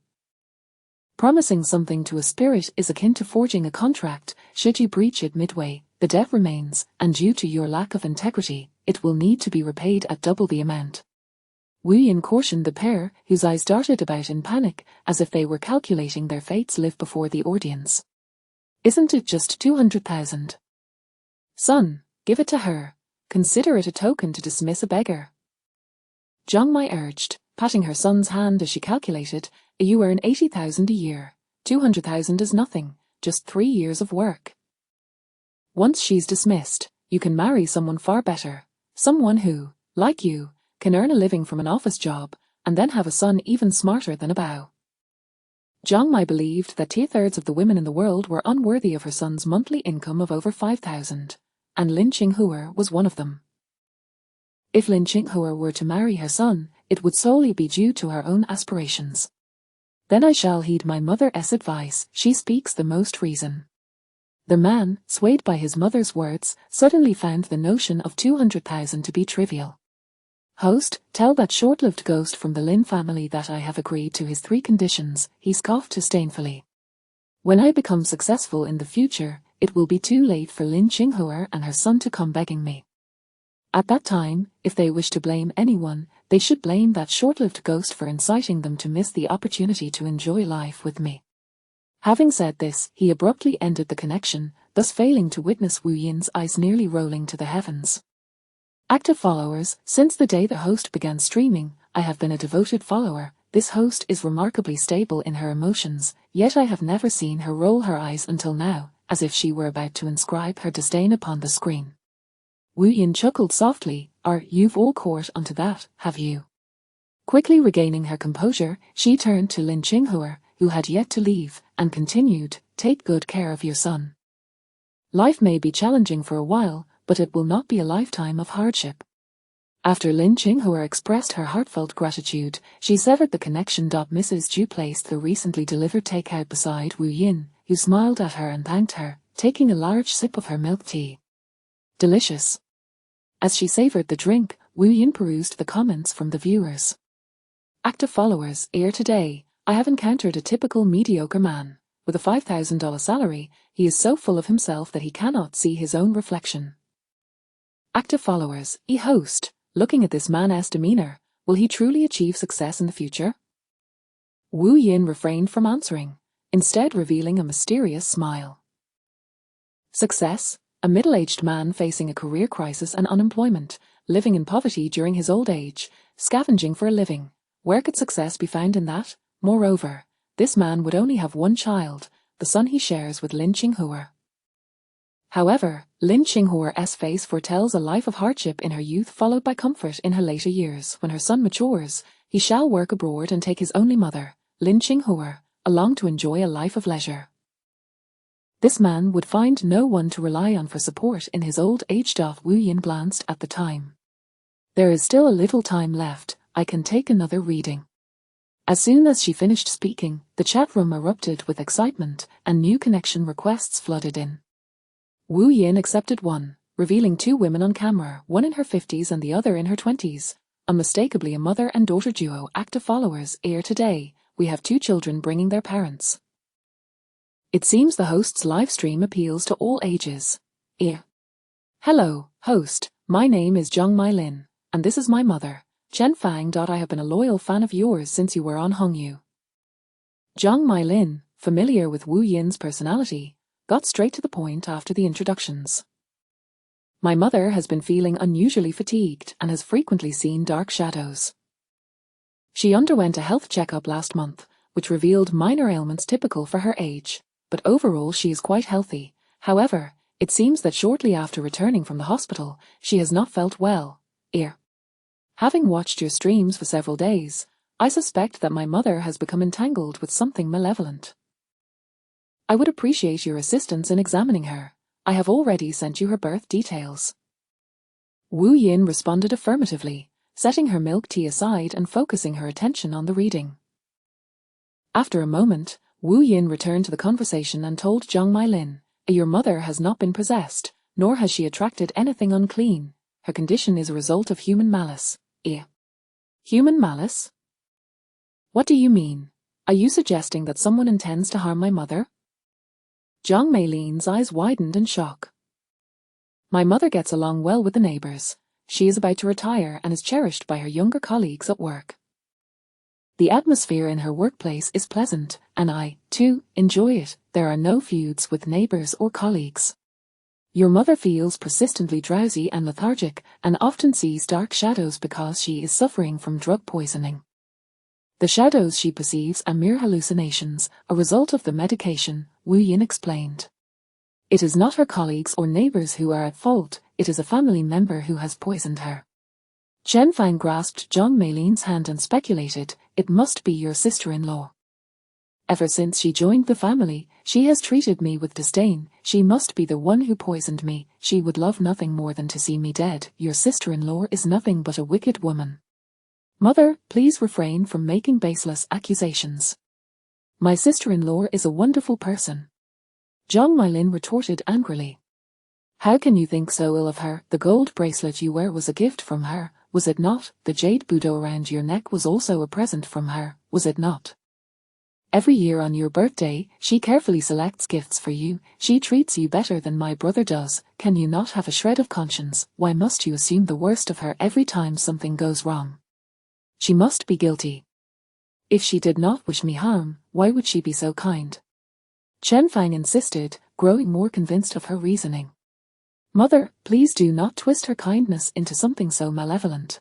A: Promising something to a spirit is akin to forging a contract. Should you breach it midway, the debt remains, and due to your lack of integrity, it will need to be repaid at double the amount. Wu Yin cautioned the pair, whose eyes darted about in panic, as if they were calculating their fates live before the audience. Isn't it just 200,000? Son, give it to her. Consider it a token to dismiss a beggar. Jongmai urged, patting her son's hand as she calculated, you earn 80,000 a year. 200,000 is nothing, just 3 years of work. Once she's dismissed, you can marry someone far better, someone who, like you, can earn a living from an office job, and then have a son even smarter than a Bao. Jongmai believed that 2/3 of the women in the world were unworthy of her son's monthly income of over 5,000, and Lin Qinghua was one of them. If Lin Qinghua were to marry her son, it would solely be due to her own aspirations. Then I shall heed my mother's advice, she speaks the most reason. The man, swayed by his mother's words, suddenly found the notion of 200,000 to be trivial. Host, tell that short-lived ghost from the Lin family that I have agreed to his 3 conditions, he scoffed disdainfully. When I become successful in the future, it will be too late for Lin Qinghua and her son to come begging me. At that time, if they wish to blame anyone, they should blame that short-lived ghost for inciting them to miss the opportunity to enjoy life with me. Having said this, he abruptly ended the connection, thus failing to witness Wu Yin's eyes nearly rolling to the heavens. Active followers, since the day the host began streaming, I have been a devoted follower. This host is remarkably stable in her emotions, yet I have never seen her roll her eyes until now, as if she were about to inscribe her disdain upon the screen. Wu Yin chuckled softly, you've all caught onto that, have you? Quickly regaining her composure, she turned to Lin Qinghua, who had yet to leave, and continued, take good care of your son. Life may be challenging for a while, but it will not be a lifetime of hardship. After Lin Qinghua expressed her heartfelt gratitude, she severed the connection. Mrs. Zhu placed the recently delivered takeout beside Wu Yin, who smiled at her and thanked her, taking a large sip of her milk tea. Delicious. As she savored the drink, Wu Yin perused the comments from the viewers. Active followers, today, I have encountered a typical mediocre man. With a $5,000 salary, he is so full of himself that he cannot see his own reflection. Active followers, host, looking at this man's demeanor, will he truly achieve success in the future? Wu Yin refrained from answering, instead revealing a mysterious smile. Success? A middle-aged man facing a career crisis and unemployment, living in poverty during his old age, scavenging for a living. Where could success be found in that? Moreover, this man would only have one child, the son he shares with Lin Qinghua. However, Lin Qinghua's face foretells a life of hardship in her youth followed by comfort in her later years. When her son matures, he shall work abroad and take his only mother, Lin Qinghua, along to enjoy a life of leisure. This man would find no one to rely on for support in his old age. Wu Yin glanced at the time. There is still a little time left, I can take another reading. As soon as she finished speaking, the chat room erupted with excitement, and new connection requests flooded in. Wu Yin accepted one, revealing 2 women on camera, one in her 50s and the other in her 20s, unmistakably a mother and daughter duo. Active followers, today, we have 2 children bringing their parents. It seems the host's live stream appeals to all ages. Hello, host, my name is Jongmai Lin, and this is my mother, Chen Fang. I have been a loyal fan of yours since you were on Hongyu. Jongmai Lin, familiar with Wu Yin's personality, got straight to the point after the introductions. My mother has been feeling unusually fatigued and has frequently seen dark shadows. She underwent a health checkup last month, which revealed minor ailments typical for her age. but overall she is quite healthy. However, it seems that shortly after returning from the hospital, she has not felt well. Having watched your streams for several days, I suspect that my mother has become entangled with something malevolent. I would appreciate your assistance in examining her. I have already sent you her birth details. Wu Yin responded affirmatively, setting her milk tea aside and focusing her attention on the reading. After a moment, Wu Yin returned to the conversation and told Zhang Mailin, "Your mother has not been possessed, nor has she attracted anything unclean. Her condition is a result of human malice." Human malice? What do you mean? Are you suggesting that someone intends to harm my mother? Zhang Meilin's eyes widened in shock. My mother gets along well with the neighbors. She is about to retire and is cherished by her younger colleagues at work. The atmosphere in her workplace is pleasant, and I, too, enjoy it. There are no feuds with neighbors or colleagues. Your mother feels persistently drowsy and lethargic, and often sees dark shadows because she is suffering from drug poisoning. The shadows she perceives are mere hallucinations, a result of the medication, Wu Yin explained. It is not her colleagues or neighbors who are at fault, it is a family member who has poisoned her. Chen Fang grasped Zhang Meilin's hand and speculated, "It must be your sister-in-law. Ever since she joined the family, she has treated me with disdain. She must be the one who poisoned me. She would love nothing more than to see me dead. Your sister-in-law is nothing but a wicked woman." Mother, please refrain from making baseless accusations. My sister-in-law is a wonderful person. Zhang Mailin retorted angrily. How can you think so ill of her? The gold bracelet you wear was a gift from her, was it not? The jade budo around your neck was also a present from her, was it not? Every year on your birthday, she carefully selects gifts for you. She treats you better than my brother does. Can you not have a shred of conscience? Why must you assume the worst of her every time something goes wrong? She must be guilty. If she did not wish me harm, why would she be so kind? Chen Fang insisted, growing more convinced of her reasoning. Mother, please do not twist her kindness into something so malevolent.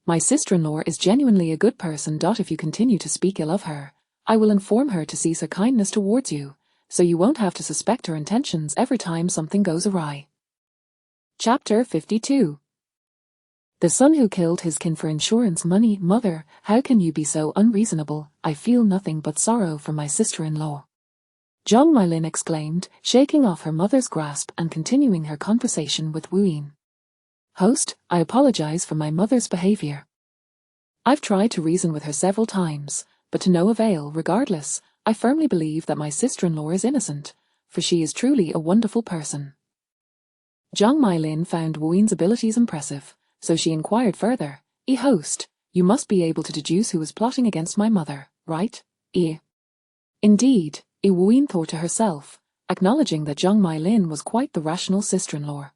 A: My sister-in-law is genuinely a good person. If you continue to speak ill of her, I will inform her to cease her kindness towards you, so you won't have to suspect her intentions every time something goes awry. Chapter 52. The son who killed his kin for insurance money. Mother, how can you be so unreasonable? I feel nothing but sorrow for my sister-in-law. Zhang Mailin exclaimed, shaking off her mother's grasp and continuing her conversation with Wu Yin. Host, I apologize for my mother's behavior. I've tried to reason with her several times, but to no avail. Regardless, I firmly believe that my sister-in-law is innocent, for she is truly a wonderful person. Zhang Mailin found Wu Yin's abilities impressive, so she inquired further, Host, you must be able to deduce who is plotting against my mother, right? Indeed, Wu Yin thought to herself, acknowledging that Zhang Mailin was quite the rational sister-in-law.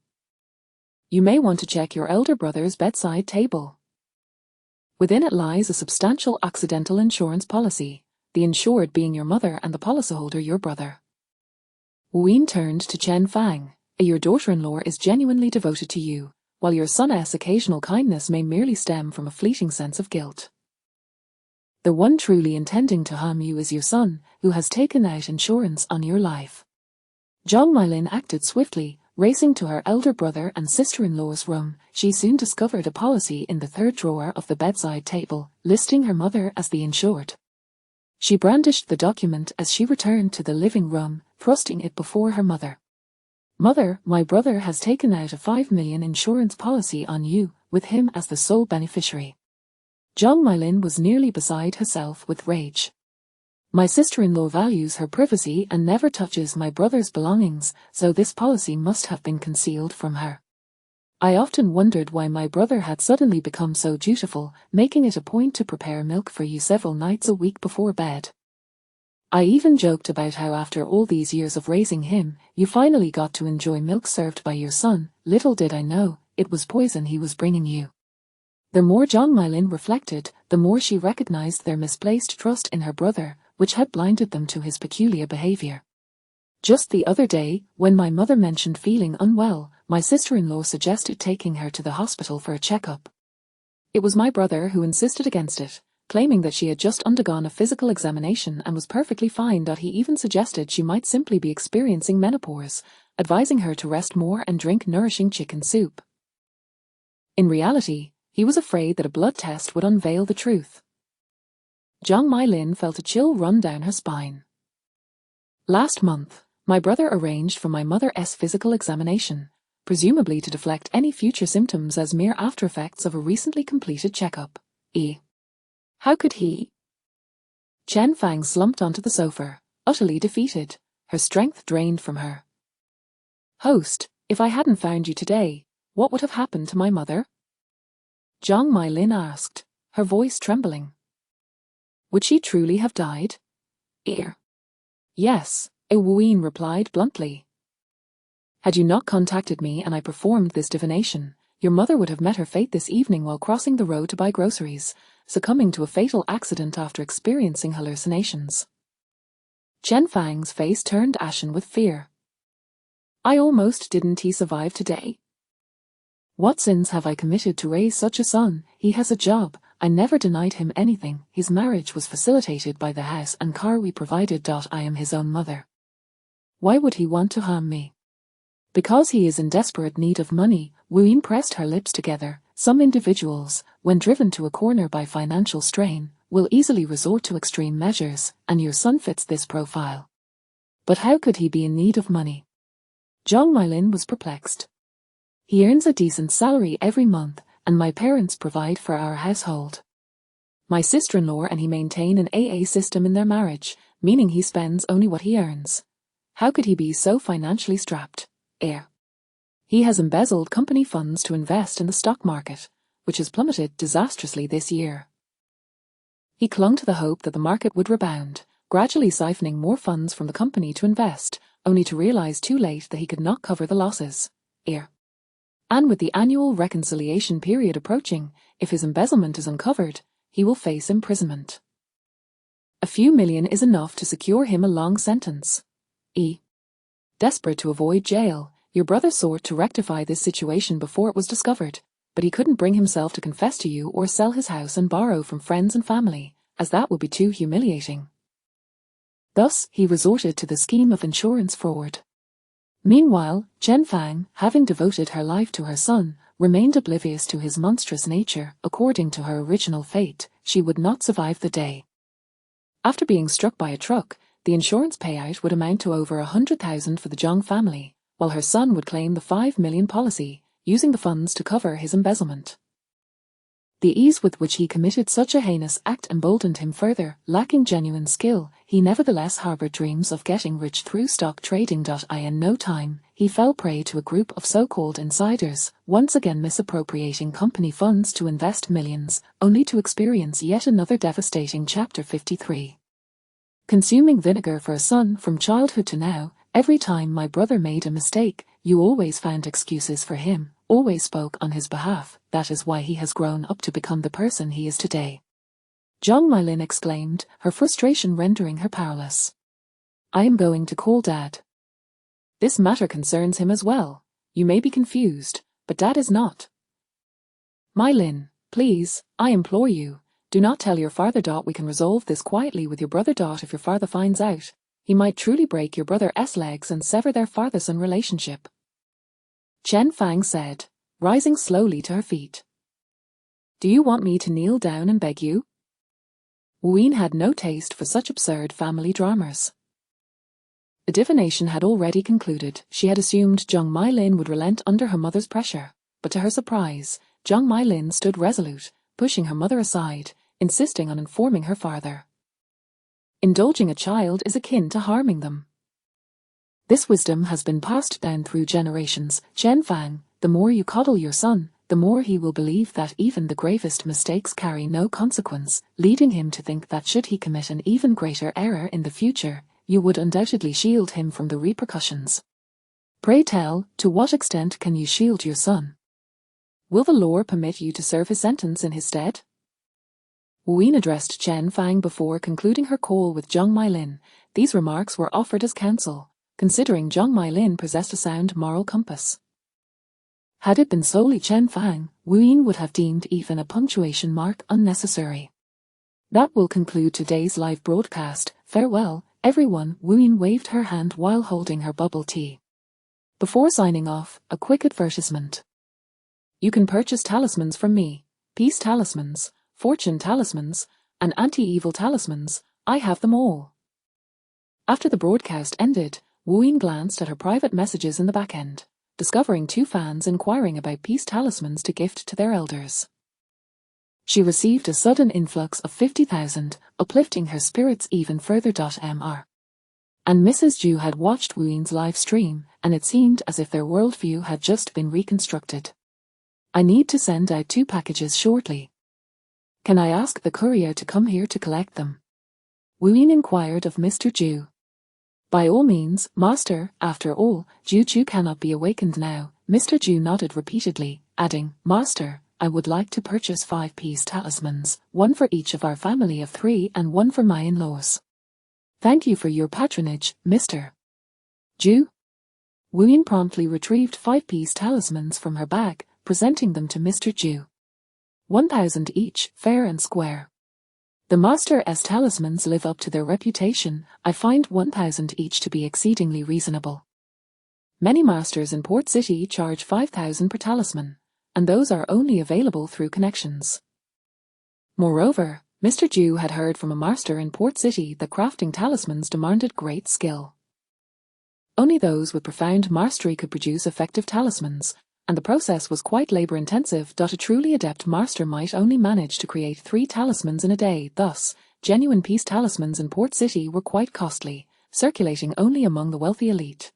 A: You may want to check your elder brother's bedside table. Within it lies a substantial accidental insurance policy, the insured being your mother and the policyholder your brother. Wu Yin turned to Chen Fang. Your daughter-in-law is genuinely devoted to you, while your son's occasional kindness may merely stem from a fleeting sense of guilt. The one truly intending to harm you is your son, who has taken out insurance on your life. Zhang Mailin acted swiftly. Racing to her elder brother and sister-in-law's room, she soon discovered a policy in the third drawer of the bedside table, listing her mother as the insured. She brandished the document as she returned to the living room, thrusting it before her mother. Mother, my brother has taken out a 5 million insurance policy on you, with him as the sole beneficiary. Zhang Mailin was nearly beside herself with rage. My sister-in-law values her privacy and never touches my brother's belongings, so this policy must have been concealed from her. I often wondered why my brother had suddenly become so dutiful, making it a point to prepare milk for you several nights a week before bed. I even joked about how after all these years of raising him, you finally got to enjoy milk served by your son. Little did I know, it was poison he was bringing you. The more Zhang Mailin reflected, the more she recognized their misplaced trust in her brother, which had blinded them to his peculiar behavior. Just the other day, when my mother mentioned feeling unwell, my sister-in-law suggested taking her to the hospital for a checkup. It was my brother who insisted against it, claiming that she had just undergone a physical examination and was perfectly fine. He even suggested she might simply be experiencing menopause, advising her to rest more and drink nourishing chicken soup. In reality, he was afraid that a blood test would unveil the truth. Jiang Mai-lin felt a chill run down her spine. Last month, my brother arranged for my mother's physical examination, presumably to deflect any future symptoms as mere aftereffects of a recently completed checkup. How could he? Chen Fang slumped onto the sofa, utterly defeated, her strength drained from her. Host, if I hadn't found you today, what would have happened to my mother? Jiang Mai-lin asked, her voice trembling. Would she truly have died? Yes, Wu Yin replied bluntly. Had you not contacted me and I performed this divination, your mother would have met her fate this evening while crossing the road to buy groceries, succumbing to a fatal accident after experiencing hallucinations. Chen Fang's face turned ashen with fear. I almost didn't he survive today? What sins have I committed to raise such a son? He has a job, I never denied him anything, his marriage was facilitated by the house and car we provided. I am his own mother. Why would he want to harm me? Because he is in desperate need of money. Wu Yin pressed her lips together. Some individuals, when driven to a corner by financial strain, will easily resort to extreme measures, and your son fits this profile. But how could he be in need of money? Jiang Mai-lin was perplexed. He earns a decent salary every month, and my parents provide for our household. My sister-in-law and he maintain an AA system in their marriage, meaning he spends only what he earns. How could he be so financially strapped? He has embezzled company funds to invest in the stock market, which has plummeted disastrously this year. He clung to the hope that the market would rebound, gradually siphoning more funds from the company to invest, only to realize too late that he could not cover the losses. And with the annual reconciliation period approaching, if his embezzlement is uncovered, he will face imprisonment. A few million is enough to secure him a long sentence. Desperate to avoid jail, your brother sought to rectify this situation before it was discovered, but he couldn't bring himself to confess to you or sell his house and borrow from friends and family, as that would be too humiliating. Thus, he resorted to the scheme of insurance fraud. Meanwhile, Chen Fang, having devoted her life to her son, remained oblivious to his monstrous nature. According to her original fate, she would not survive the day. After being struck by a truck, the insurance payout would amount to over 100,000 for the Zhang family, while her son would claim the 5 million policy, using the funds to cover his embezzlement. The ease with which he committed such a heinous act emboldened him further. Lacking genuine skill, he nevertheless harbored dreams of getting rich through stock trading. In no time, he fell prey to a group of so-called insiders, once again misappropriating company funds to invest millions, only to experience yet another devastating Chapter 53. Consuming vinegar for a son from childhood to now, every time my brother made a mistake, you always found excuses for him, always spoke on his behalf. That is why he has grown up to become the person he is today. Jiang Mai-lin exclaimed, her frustration rendering her powerless. I am going to call Dad. This matter concerns him as well. You may be confused, but Dad is not. Mai-lin, please, I implore you, do not tell your father. We can resolve this quietly with your brother. If your father finds out, he might truly break your brother's legs and sever their father-son relationship. Chen Fang said, rising slowly to her feet. Do you want me to kneel down and beg you? Wu Yin had no taste for such absurd family dramas. The divination had already concluded. She had assumed Jiang Mai-lin would relent under her mother's pressure, but to her surprise, Jiang Mai-lin stood resolute, pushing her mother aside, insisting on informing her father. Indulging a child is akin to harming them. This wisdom has been passed down through generations. Chen Fang, the more you coddle your son, the more he will believe that even the gravest mistakes carry no consequence, leading him to think that should he commit an even greater error in the future, you would undoubtedly shield him from the repercussions. Pray tell, to what extent can you shield your son? Will the law permit you to serve his sentence in his stead? Wu Yin addressed Chen Fang before concluding her call with Jiang Mai-lin. These remarks were offered as counsel, considering Jiang Mai-lin possessed a sound moral compass. Had it been solely Chen Fang, Wu Yin would have deemed even a punctuation mark unnecessary. That will conclude today's live broadcast. Farewell, everyone. Wu Yin waved her hand while holding her bubble tea. Before signing off, a quick advertisement. You can purchase talismans from me. Peace talismans, fortune talismans, and anti-evil talismans. I have them all. After the broadcast ended, Wu Yin glanced at her private messages in the back end, discovering 2 fans inquiring about peace talismans to gift to their elders. She received a sudden influx of 50,000, uplifting her spirits even further. Mr. and Mrs. Ju had watched Wu Yin's live stream, and it seemed as if their worldview had just been reconstructed. I need to send out 2 packages shortly. Can I ask the courier to come here to collect them? Wu Yin inquired of Mr. Ju. By all means, master. After all, Ju cannot be awakened now. Mr. Ju nodded repeatedly, adding, Master, I would like to purchase 5 peace talismans, 1 for each of our family of 3 and 1 for my in-laws. Thank you for your patronage, Mr. Ju. Wu Yin promptly retrieved 5 peace talismans from her bag, presenting them to Mr. Ju. 1,000 each, fair and square. The Master's talismans live up to their reputation. I find 1,000 each to be exceedingly reasonable. Many masters in Port City charge 5,000 per talisman, and those are only available through connections. Moreover, Mr. Ju had heard from a master in Port City that crafting talismans demanded great skill. Only those with profound mastery could produce effective talismans, and the process was quite labor-intensive. A truly adept master might only manage to create 3 talismans in a day. Thus, genuine peace talismans in Port City were quite costly, circulating only among the wealthy elite.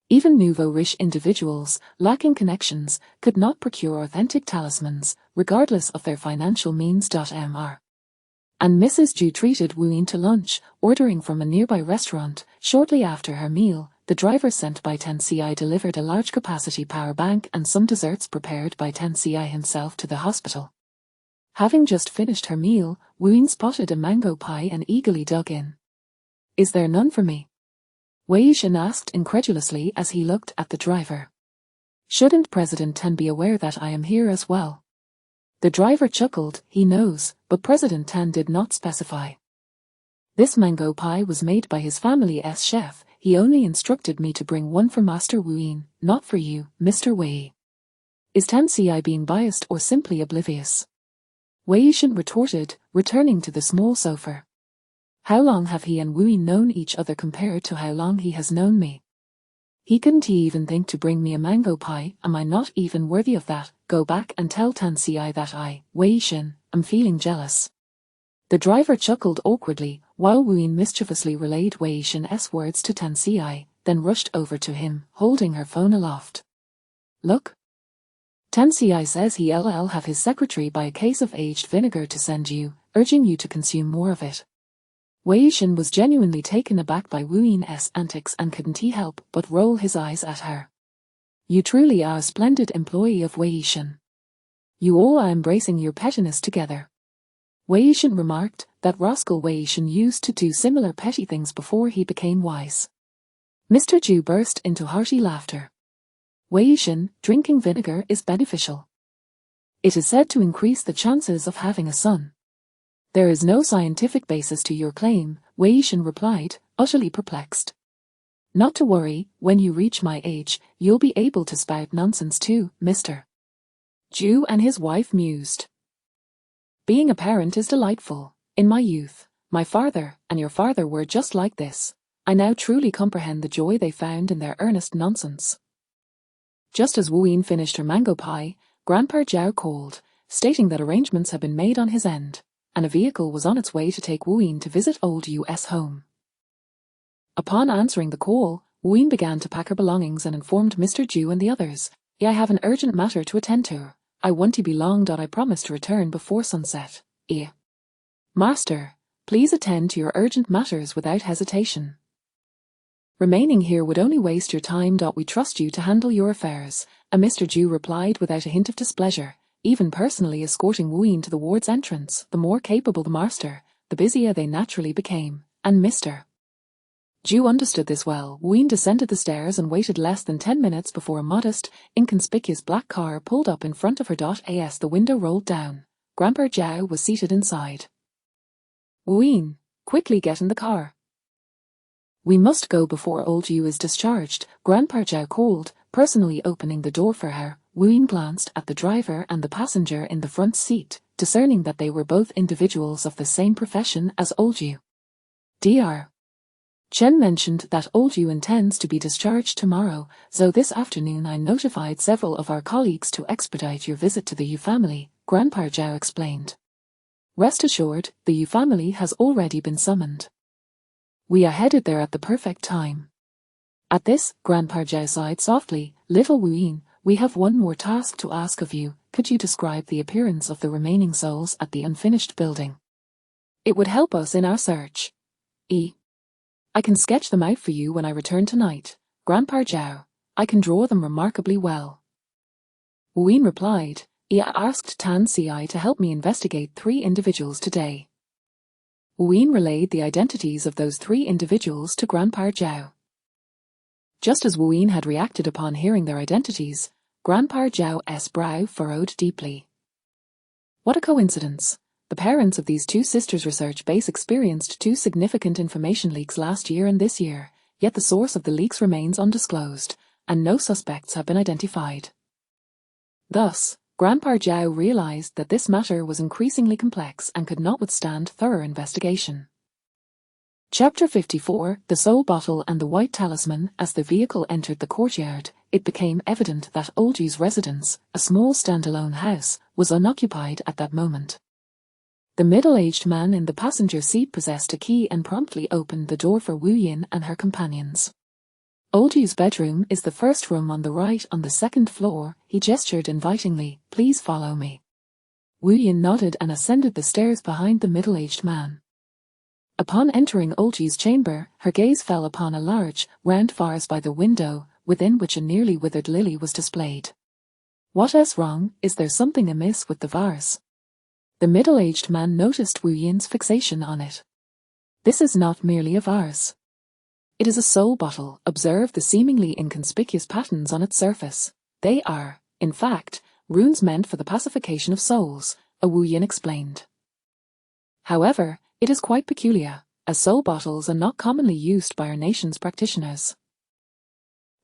A: Even nouveau-riche individuals, lacking connections, could not procure authentic talismans, regardless of their financial means. Mr. and Mrs. Ju treated Wu Yin to lunch, ordering from a nearby restaurant. Shortly after her meal, the driver sent by Tenci delivered a large-capacity power bank and some desserts prepared by Tenci himself to the hospital. Having just finished her meal, Wu Yin spotted a mango pie and eagerly dug in. Is there none for me? Wei Yishan asked incredulously as he looked at the driver. Shouldn't President Tan be aware that I am here as well? The driver chuckled. He knows, but President Tan did not specify. This mango pie was made by his family's chef. He only instructed me to bring 1 for Master Wu Yin, not for you, Mr. Wei. Is Tenci being biased or simply oblivious? Wei Yishan retorted, returning to the small sofa. How long have he and Wu Yin known each other compared to how long he has known me? He couldn't even think to bring me a mango pie. Am I not even worthy of that? Go back and tell Tenci that I, Wei Yishan, am feeling jealous. The driver chuckled awkwardly, while Wu Yin mischievously relayed Wei Yishan's words to Tenci, then rushed over to him, holding her phone aloft. Look. Tenci says he'll have his secretary buy a case of aged vinegar to send you, urging you to consume more of it. Wei Yishan was genuinely taken aback by Wu Yin's antics and couldn't help but roll his eyes at her. You truly are a splendid employee of Wei Yishan. You all are embracing your pettiness together. Wei Yishan remarked that rascal Wei Yishan used to do similar petty things before he became wise. Mr. Ju burst into hearty laughter. Wei Yishan, drinking vinegar is beneficial. It is said to increase the chances of having a son. There is no scientific basis to your claim, Wei Yishan replied, utterly perplexed. Not to worry, when you reach my age, you'll be able to spout nonsense too, Mr. Ju and his wife mused. Being a parent is delightful. In my youth, my father and your father were just like this. I now truly comprehend the joy they found in their earnest nonsense. Just as Wu Yin finished her mango pie, Grandpa Zhao called, stating that arrangements had been made on his end, and a vehicle was on its way to take Wu Yin to visit old U.S. home. Upon answering the call, Wu Yin began to pack her belongings and informed Mr. Ju and the others, I have an urgent matter to attend to. I won't be long. I promise to return before sunset. Master, please attend to your urgent matters without hesitation. Remaining here would only waste your time. We trust you to handle your affairs, and Mr. Ju replied without a hint of displeasure, even personally escorting Wu Yin to the ward's entrance. The more capable the master, the busier they naturally became, and Mr. Ju understood this well. Wu Yin descended the stairs and waited less than 10 minutes before a modest, inconspicuous black car pulled up in front of her. As the window rolled down, Grandpa Zhao was seated inside. Ween, quickly get in the car. We must go before old Yu is discharged, Grandpa Zhao called, personally opening the door for her. Ween glanced at the driver and the passenger in the front seat, discerning that they were both individuals of the same profession as old Yu. Dr. Chen mentioned that old Yu intends to be discharged tomorrow, so this afternoon I notified several of our colleagues to expedite your visit to the Yu family, Grandpa Zhao explained. Rest assured, the Yu family has already been summoned. We are headed there at the perfect time. At this, Grandpa Zhao sighed softly. Little Ween, we have one more task to ask of you. Could you describe the appearance of the remaining souls at the unfinished building? It would help us in our search. I can sketch them out for you when I return tonight, Grandpa Zhao. I can draw them remarkably well. Ween replied. I asked Tan Ci to help me investigate 3 individuals today. Ween relayed the identities of those 3 individuals to Grandpa Zhao. Just as Ween had reacted upon hearing their identities, Grandpa Zhao's brow furrowed deeply. What a coincidence. The parents of these 2 sisters' research base experienced 2 significant information leaks last year and this year, yet the source of the leaks remains undisclosed, and no suspects have been identified. Thus, Grandpa Zhao realized that this matter was increasingly complex and could not withstand thorough investigation. Chapter 54, The Soul Bottle and the White Talisman. As the vehicle entered the courtyard, it became evident that Old Yu's residence, a small standalone house, was unoccupied at that moment. The middle-aged man in the passenger seat possessed a key and promptly opened the door for Wu Yin and her companions. Old Yu's bedroom is the first room on the right on the 2nd floor, he gestured invitingly. Please follow me. Wu Yin nodded and ascended the stairs behind the middle-aged man. Upon entering Old Yu's chamber, her gaze fell upon a large, round vase by the window, within which a nearly withered lily was displayed. What is wrong? Is there something amiss with the vase? The middle-aged man noticed Wu Yin's fixation on it. This is not merely a vase. It is a soul bottle. Observe the seemingly inconspicuous patterns on its surface. They are, in fact, runes meant for the pacification of souls, Wu Yin explained. However, it is quite peculiar, as soul bottles are not commonly used by our nation's practitioners.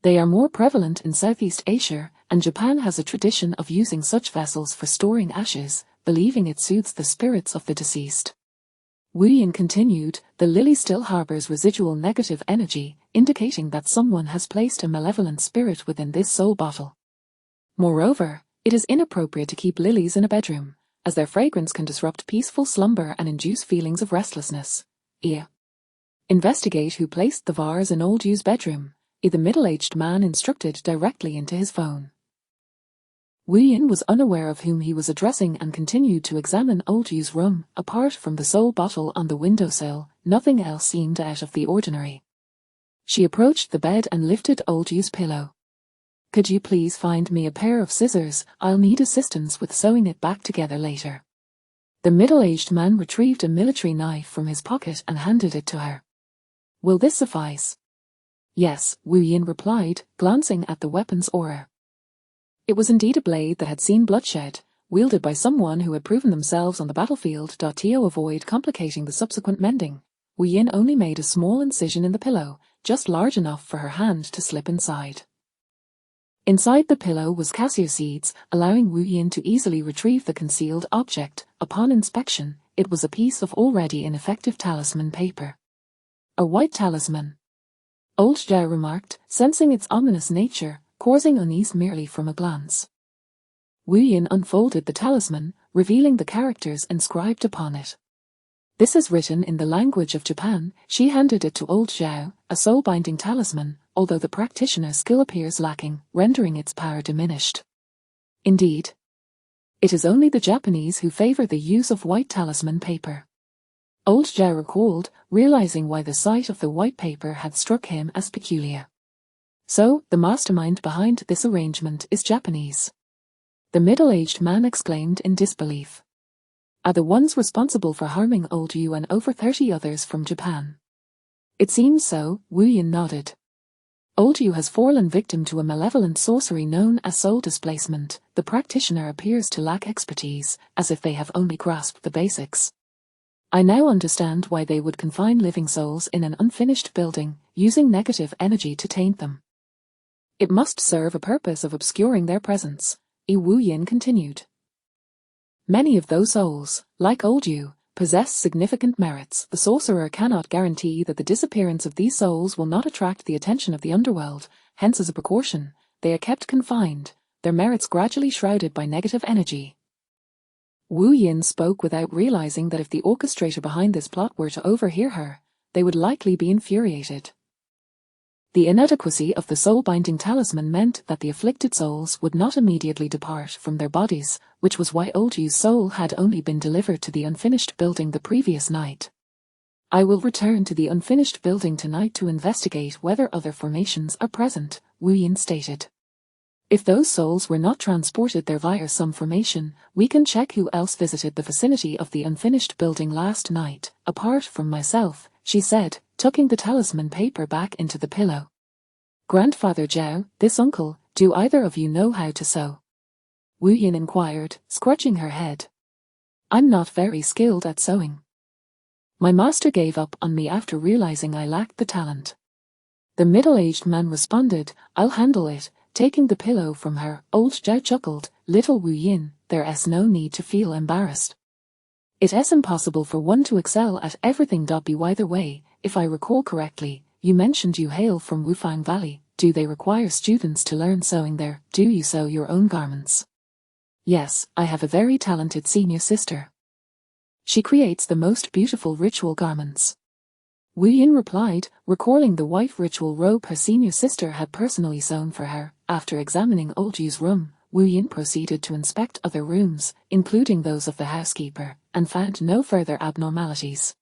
A: They are more prevalent in Southeast Asia, and Japan has a tradition of using such vessels for storing ashes, believing it soothes the spirits of the deceased. Wu Yin continued, the lily still harbors residual negative energy, indicating that someone has placed a malevolent spirit within this soul bottle. Moreover, it is inappropriate to keep lilies in a bedroom, as their fragrance can disrupt peaceful slumber and induce feelings of restlessness. Investigate who placed the vase in Old Yu's bedroom. The middle-aged man instructed directly into his phone. Wu Yin was unaware of whom he was addressing and continued to examine Old Yu's room. Apart from the soul bottle on the windowsill, nothing else seemed out of the ordinary. She approached the bed and lifted Old Yu's pillow. Could you please find me a pair of scissors? I'll need assistance with sewing it back together later. The middle-aged man retrieved a military knife from his pocket and handed it to her. Will this suffice? Yes, Wu Yin replied, glancing at the weapon's aura. It was indeed a blade that had seen bloodshed, wielded by someone who had proven themselves on the battlefield. To avoid complicating the subsequent mending, Wu Yin only made a small incision in the pillow, just large enough for her hand to slip inside. Inside the pillow was cassia seeds, allowing Wu Yin to easily retrieve the concealed object. Upon inspection, it was a piece of already ineffective talisman paper. A white talisman. Old Zhao remarked, sensing its ominous nature, causing unease merely from a glance. Wu Yin unfolded the talisman, revealing the characters inscribed upon it. This is written in the language of Japan. She handed it to Old Zhao, a soul-binding talisman, although the practitioner's skill appears lacking, rendering its power diminished. Indeed, it is only the Japanese who favor the use of white talisman paper. Old Zhao recalled, realizing why the sight of the white paper had struck him as peculiar. So, the mastermind behind this arrangement is Japanese. The middle-aged man exclaimed in disbelief. Are the ones responsible for harming Old Yu and over 30 others from Japan? It seems so, Wu Yin nodded. Old Yu has fallen victim to a malevolent sorcery known as soul displacement. The practitioner appears to lack expertise, as if they have only grasped the basics. I now understand why they would confine living souls in an unfinished building, using negative energy to taint them. It must serve a purpose of obscuring their presence, Wu Yin continued. Many of those souls, like old you, possess significant merits. The sorcerer cannot guarantee that the disappearance of these souls will not attract the attention of the underworld, hence as a precaution, they are kept confined, their merits gradually shrouded by negative energy. Wu Yin spoke without realizing that if the orchestrator behind this plot were to overhear her, they would likely be infuriated. The inadequacy of the soul-binding talisman meant that the afflicted souls would not immediately depart from their bodies, which was why Old Yu's soul had only been delivered to the unfinished building the previous night. I will return to the unfinished building tonight to investigate whether other formations are present, Wu Yin stated. If those souls were not transported there via some formation, we can check who else visited the vicinity of the unfinished building last night, apart from myself, she said, tucking the talisman paper back into the pillow. Grandfather Zhao, this uncle, do either of you know how to sew? Wu Yin inquired, scratching her head. I'm not very skilled at sewing. My master gave up on me after realizing I lacked the talent. The middle-aged man responded, I'll handle it. Taking the pillow from her, old Zhao chuckled, little Wu Yin, there's no need to feel embarrassed. It is impossible for one to excel at everything. By the way, if I recall correctly, you mentioned you hail from Wufang Valley. Do they require students to learn sewing there? Do you sew your own garments? Yes, I have a very talented senior sister. She creates the most beautiful ritual garments. Wu Yin replied, recalling the white ritual robe her senior sister had personally sewn for her. After examining Old Yu's room, Wu Yin proceeded to inspect other rooms, including those of the housekeeper, and found no further abnormalities.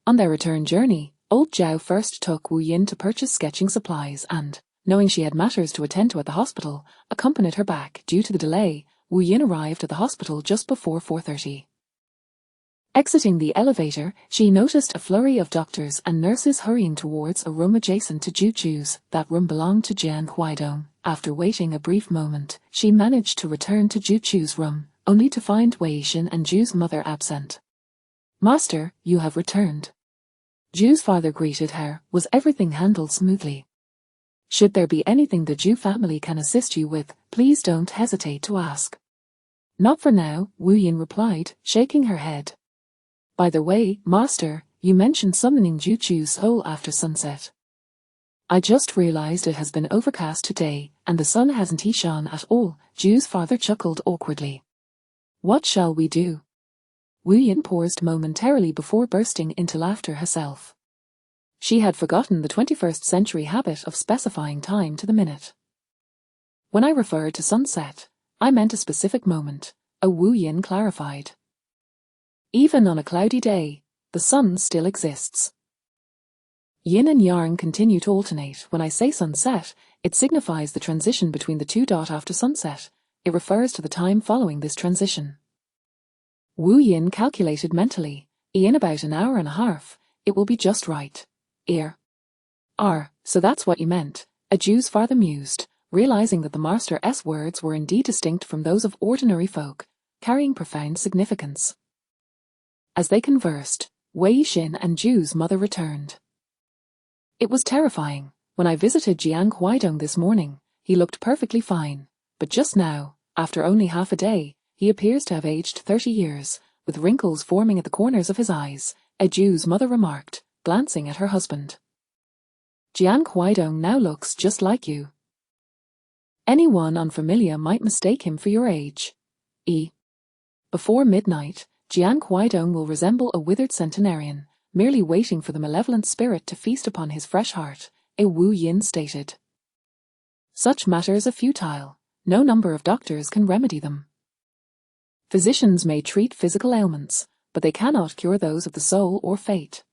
A: On their return journey, Old Zhao first took Wu Yin to purchase sketching supplies and, knowing she had matters to attend to at the hospital, accompanied her back. Due to the delay, Wu Yin arrived at the hospital just before 4:30. Exiting the elevator, she noticed a flurry of doctors and nurses hurrying towards a room adjacent to Zhu Chu's. That room belonged to Jian Huaidong. After waiting a brief moment, she managed to return to Zhu Chu's room, only to find Wei Xin and Zhu's mother absent. Master, you have returned. Zhu's father greeted her. Was everything handled smoothly? Should there be anything the Zhu family can assist you with, please don't hesitate to ask. Not for now, Wu Yin replied, shaking her head. By the way, Master, you mentioned summoning Zhu Chu's soul after sunset. I just realized it has been overcast today, and the sun hasn't shone at all. Zhu's father chuckled awkwardly. What shall we do? Wu Yin paused momentarily before bursting into laughter herself. She had forgotten the 21st century habit of specifying time to the minute. When I referred to sunset, I meant a specific moment, Wu Yin clarified. Even on a cloudy day, the sun still exists. Yin and yang continue to alternate. When I say sunset, it signifies the transition between the two. After sunset, it refers to the time following this transition. Wu Yin calculated mentally, in about an hour and a half, it will be just right. So that's what you meant, Zhu's father mused, realizing that the master's words were indeed distinct from those of ordinary folk, carrying profound significance. As they conversed, Wei Xin and Zhu's mother returned. It was terrifying. When I visited Jian Huaidong this morning, he looked perfectly fine, but just now, after only half a day, he appears to have aged 30 years, with wrinkles forming at the corners of his eyes, Zhu's mother remarked, glancing at her husband. Jian Huaidong now looks just like you. Anyone unfamiliar might mistake him for your age. Before midnight, Jian Huaidong will resemble a withered centenarian, merely waiting for the malevolent spirit to feast upon his fresh heart, Wu Yin stated. Such matters are futile. No number of doctors can remedy them. Physicians may treat physical ailments, but they cannot cure those of the soul or fate.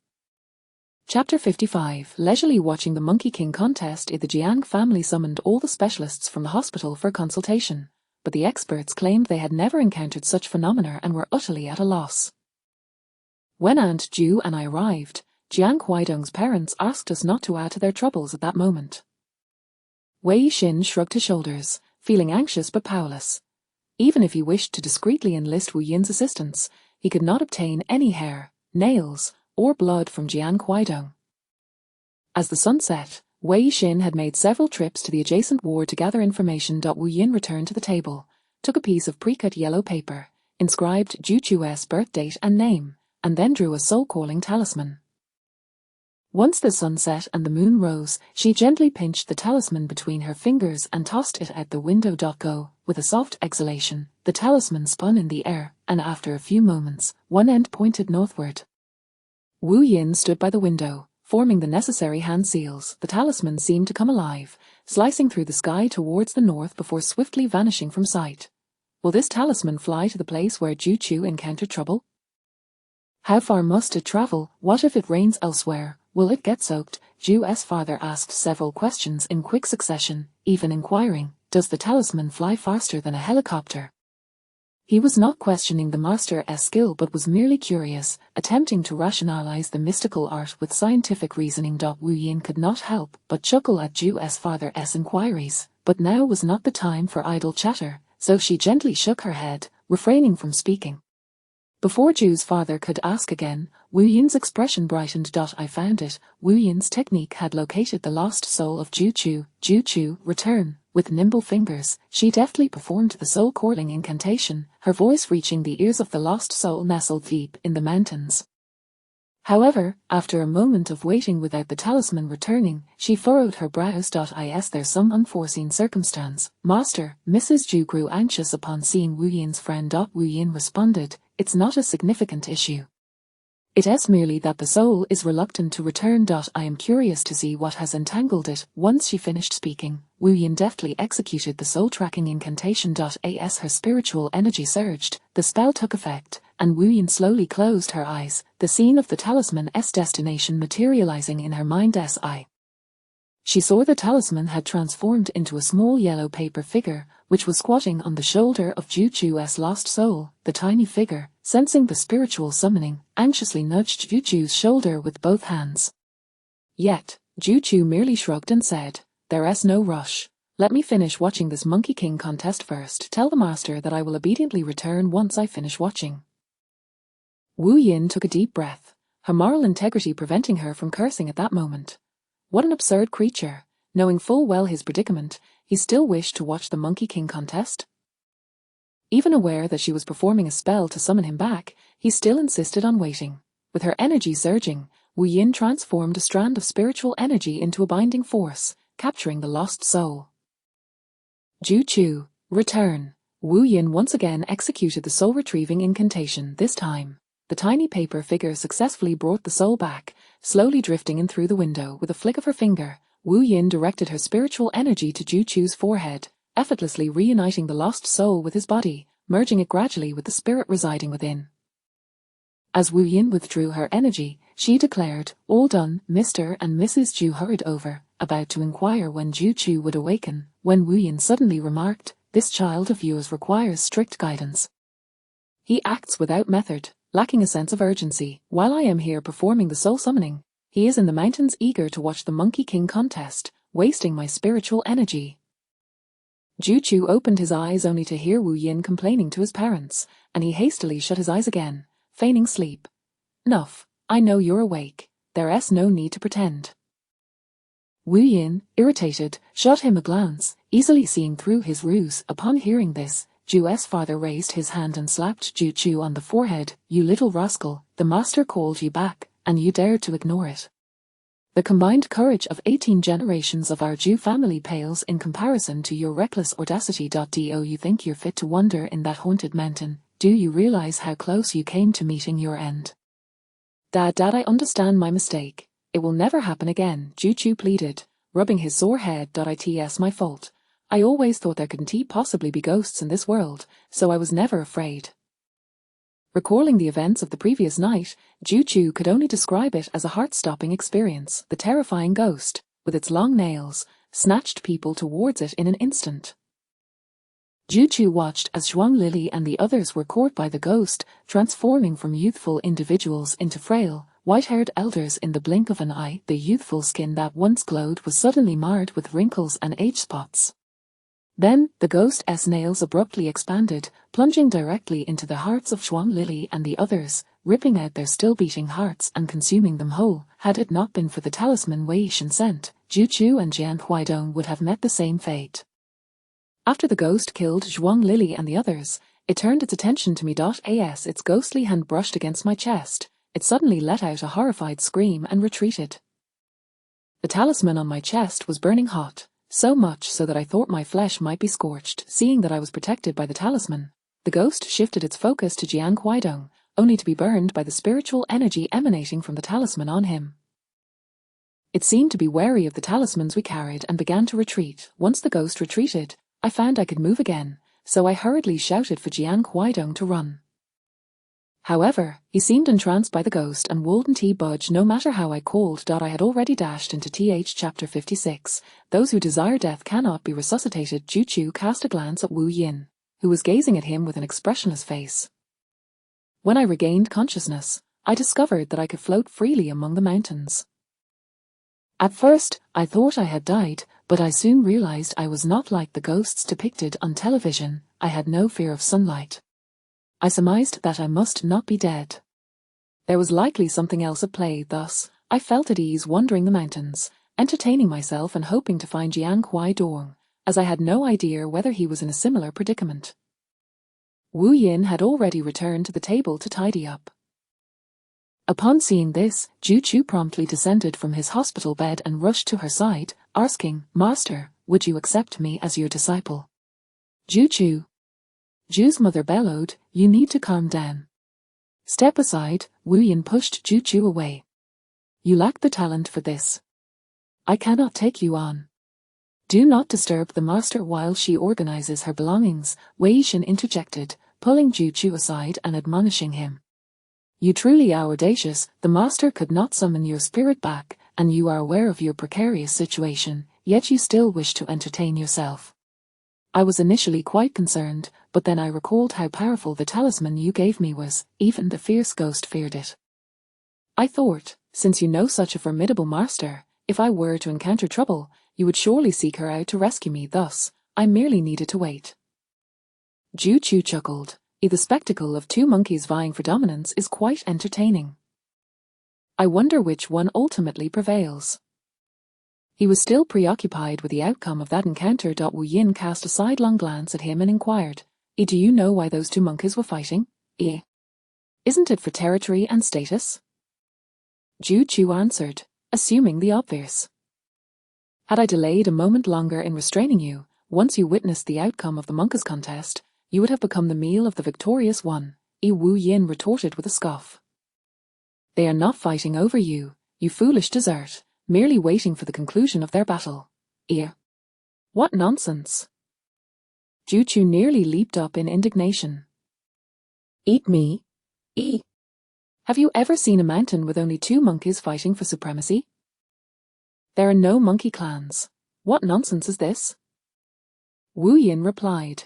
A: Chapter 55. Leisurely watching the Monkey King contest, the Jiang family summoned all the specialists from the hospital for consultation, but the experts claimed they had never encountered such phenomena and were utterly at a loss. When Aunt Zhu and I arrived, Jiang Huaidong's parents asked us not to add to their troubles at that moment. Wei Xin shrugged his shoulders, feeling anxious but powerless. Even if he wished to discreetly enlist Wu Yin's assistance, he could not obtain any heir, nails, or blood from Jian Guidong. As the sun set, Wei Xin had made several trips to the adjacent ward to gather information. Wu Yin returned to the table, took a piece of pre-cut yellow paper, inscribed Ju Chu's birth date and name, and then drew a soul-calling talisman. Once the sun set and the moon rose, she gently pinched the talisman between her fingers and tossed it out the window. Go, with a soft exhalation, the talisman spun in the air, and after a few moments, one end pointed northward. Wu Yin stood by the window, forming the necessary hand seals. The talisman seemed to come alive, slicing through the sky towards the north before swiftly vanishing from sight. Will this talisman fly to the place where Ju Chu encountered trouble? How far must it travel? What if it rains elsewhere? Will it get soaked? Ju's father asked several questions in quick succession, even inquiring, does the talisman fly faster than a helicopter? He was not questioning the master's skill but was merely curious, attempting to rationalize the mystical art with scientific reasoning. Wu Yin could not help but chuckle at Ju's father's inquiries, but now was not the time for idle chatter, so she gently shook her head, refraining from speaking. Before Ju's father could ask again, Wu Yin's expression brightened. I found it. Wu Yin's technique had located the lost soul of Ju Chu. Ju Chu, return. With nimble fingers, she deftly performed the soul-calling incantation, her voice reaching the ears of the lost soul nestled deep in the mountains. However, after a moment of waiting without the talisman returning, she furrowed her brows. Is there some unforeseen circumstance? Master, Mrs. Ju grew anxious upon seeing Wu Yin's friend. Wu Yin responded, it's not a significant issue. It is merely that the soul is reluctant to return. I am curious to see what has entangled it. Once she finished speaking, Wu Yin deftly executed the soul-tracking incantation. As her spiritual energy surged, the spell took effect, and Wu Yin slowly closed her eyes, the scene of the talisman's destination materializing in her mind's eye. She saw the talisman had transformed into a small yellow paper figure, which was squatting on the shoulder of Ju Chu's lost soul. The tiny figure, sensing the spiritual summoning, anxiously nudged Ju Chu's shoulder with both hands. Yet, Ju Chu merely shrugged and said, there is no rush. Let me finish watching this Monkey King contest first. Tell the master that I will obediently return once I finish watching. Wu Yin took a deep breath, her moral integrity preventing her from cursing at that moment. What an absurd creature. Knowing full well his predicament, he still wished to watch the Monkey King contest. Even aware that she was performing a spell to summon him back, he still insisted on waiting. With her energy surging, Wu Yin transformed a strand of spiritual energy into a binding force, capturing the lost soul. Ju Chu, return. Wu Yin once again executed the soul-retrieving incantation. This time, the tiny paper figure successfully brought the soul back, slowly drifting in through the window. With a flick of her finger, Wu Yin directed her spiritual energy to Ju Chu's forehead, effortlessly reuniting the lost soul with his body, merging it gradually with the spirit residing within. As Wu Yin withdrew her energy, she declared, all done. Mr. and Mrs. Ju hurried over, about to inquire when Ju Chu would awaken, when Wu Yin suddenly remarked, this child of yours requires strict guidance. He acts without method, lacking a sense of urgency. While I am here performing the soul summoning, he is in the mountains eager to watch the Monkey King contest, wasting my spiritual energy. Ju Chu opened his eyes only to hear Wu Yin complaining to his parents, and he hastily shut his eyes again, feigning sleep. Enough, I know you're awake, there is no need to pretend. Wu Yin, irritated, shot him a glance, easily seeing through his ruse. Upon hearing this, Ju's father raised his hand and slapped Ju Chu on the forehead. You little rascal, the master called you back, and you dared to ignore it. The combined courage of 18 generations of our Ju family pales in comparison to your reckless audacity. Do you think you're fit to wander in that haunted mountain? Do you realize how close you came to meeting your end? Dad, I understand my mistake. It will never happen again, Ju Chu pleaded, rubbing his sore head. It's my fault. I always thought there couldn't possibly be ghosts in this world, so I was never afraid. Recalling the events of the previous night, Ju Chu could only describe it as a heart-stopping experience. The terrifying ghost, with its long nails, snatched people towards it in an instant. Ju Chu watched as Zhuang Lili and the others were caught by the ghost, transforming from youthful individuals into frail, white-haired elders in the blink of an eye. The youthful skin that once glowed was suddenly marred with wrinkles and age spots. Then, the ghost's nails abruptly expanded, plunging directly into the hearts of Zhuang Lili and the others, ripping out their still-beating hearts and consuming them whole. Had it not been for the talisman Wei Yishan sent, Ju Chu and Jian Huaidong would have met the same fate. After the ghost killed Zhuang Lili and the others, it turned its attention to me. As its ghostly hand brushed against my chest, it suddenly let out a horrified scream and retreated. The talisman on my chest was burning hot, so much so that I thought my flesh might be scorched. Seeing that I was protected by the talisman, the ghost shifted its focus to Jian Huaidong, only to be burned by the spiritual energy emanating from the talisman on him. It seemed to be wary of the talismans we carried and began to retreat. Once the ghost retreated, I found I could move again, so I hurriedly shouted for Jian Huaidong to run. However, he seemed entranced by the ghost and wouldn't budge no matter how I called. I had already dashed into chapter 56. Those who desire death cannot be resuscitated. Ju Chu cast a glance at Wu Yin, who was gazing at him with an expressionless face. When I regained consciousness, I discovered that I could float freely among the mountains. At first, I thought I had died, but I soon realized I was not like the ghosts depicted on television. I had no fear of sunlight. I surmised that I must not be dead. There was likely something else at play. Thus, I felt at ease wandering the mountains, entertaining myself and hoping to find Jian Huaidong, as I had no idea whether he was in a similar predicament. Wu Yin had already returned to the table to tidy up. Upon seeing this, Ju Chu promptly descended from his hospital bed and rushed to her side, asking, "Master, would you accept me as your disciple?" Ju Chu. Ju's mother bellowed, "You need to calm down." Step aside, Wu Yin pushed Ju Chu away. "You lack the talent for this. I cannot take you on. Do not disturb the master while she organizes her belongings," Wei Yishan interjected, pulling Ju Chu aside and admonishing him. "You truly are audacious. The master could not summon your spirit back, and you are aware of your precarious situation, yet you still wish to entertain yourself. I was initially quite concerned, but then I recalled how powerful the talisman you gave me was. Even the fierce ghost feared it. I thought, since you know such a formidable master, if I were to encounter trouble, you would surely seek her out to rescue me. Thus, I merely needed to wait." Ju Chu chuckled. The spectacle of two monkeys vying for dominance is quite entertaining. I wonder which one ultimately prevails. He was still preoccupied with the outcome of that encounter. Wu Yin cast a sidelong glance at him and inquired, "Do you know why those two monkeys were fighting?" "Isn't it for territory and status?" Ju Chu answered, assuming the obvious. "Had I delayed a moment longer in restraining you, once you witnessed the outcome of the monkeys' contest, you would have become the meal of the victorious one," Wu Yin retorted with a scoff. "They are not fighting over you, you foolish desert, merely waiting for the conclusion of their battle." What nonsense! Ju Chu nearly leaped up in indignation. "Eat me? Have you ever seen a mountain with only two monkeys fighting for supremacy? There are no monkey clans. What nonsense is this?" Wu Yin replied,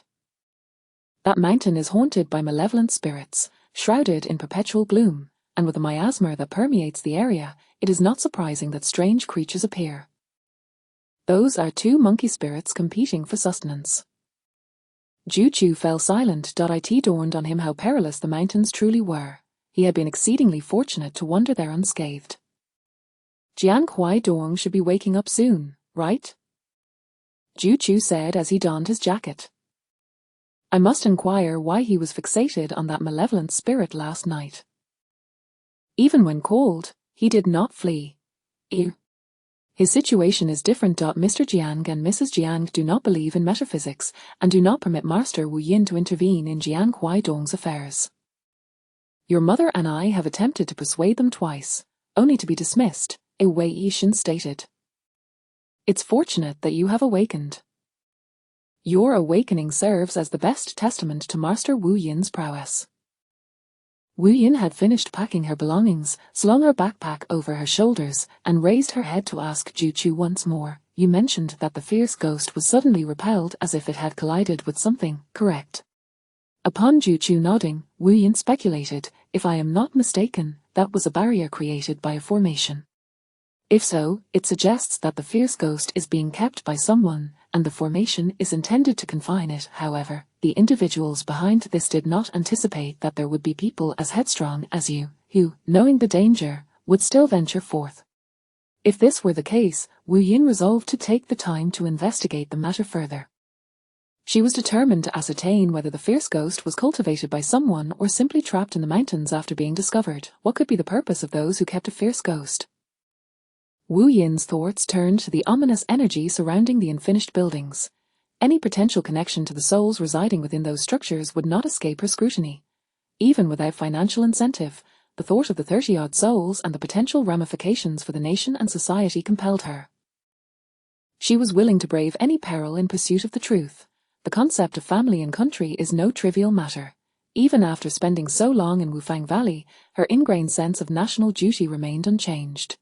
A: "That mountain is haunted by malevolent spirits, shrouded in perpetual gloom, and with a miasma that permeates the area, it is not surprising that strange creatures appear. Those are two monkey spirits competing for sustenance." Ju Chu fell silent. It dawned on him how perilous the mountains truly were. He had been exceedingly fortunate to wander there unscathed. "Jian Huaidong should be waking up soon, right?" Ju Chu said as he donned his jacket. "I must inquire why he was fixated on that malevolent spirit last night. Even when called, he did not flee. His situation is different. Mr. Jiang and Mrs. Jiang do not believe in metaphysics and do not permit Master Wu Yin to intervene in Jian Huaidong's affairs. Your mother and I have attempted to persuade them twice, only to be dismissed," Wei Yishan stated. "It's fortunate that you have awakened. Your awakening serves as the best testament to Master Wu Yin's prowess." Wu Yin had finished packing her belongings, slung her backpack over her shoulders, and raised her head to ask Ju Chu once more, "You mentioned that the fierce ghost was suddenly repelled as if it had collided with something, correct?" Upon Ju Chu nodding, Wu Yin speculated, "If I am not mistaken, that was a barrier created by a formation. If so, it suggests that the fierce ghost is being kept by someone, and the formation is intended to confine it. However, the individuals behind this did not anticipate that there would be people as headstrong as you, who, knowing the danger, would still venture forth. If this were the case, Wu Yin resolved to take the time to investigate the matter further. She was determined to ascertain whether the fierce ghost was cultivated by someone or simply trapped in the mountains after being discovered. What could be the purpose of those who kept a fierce ghost? Wu Yin's thoughts turned to the ominous energy surrounding the unfinished buildings. Any potential connection to the souls residing within those structures would not escape her scrutiny. Even without financial incentive, the thought of the 30-odd souls and the potential ramifications for the nation and society compelled her. She was willing to brave any peril in pursuit of the truth. The concept of family and country is no trivial matter. Even after spending so long in Wufang Valley, her ingrained sense of national duty remained unchanged.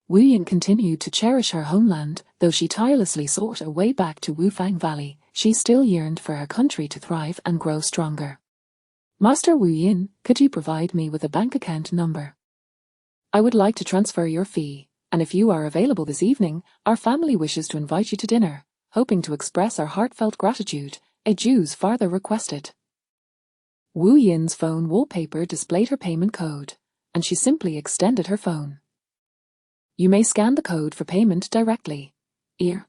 A: Wu Yin continued to cherish her homeland, though she tirelessly sought a way back to Wufang Valley. She still yearned for her country to thrive and grow stronger. Master Wu Yin, could you provide me with a bank account number? I would like to transfer your fee, and if you are available this evening, our family wishes to invite you to dinner. Hoping to express our heartfelt gratitude, a Jew's father requested. Wu Yin's phone wallpaper displayed her payment code, and she simply extended her phone. You may scan the code for payment directly. Here.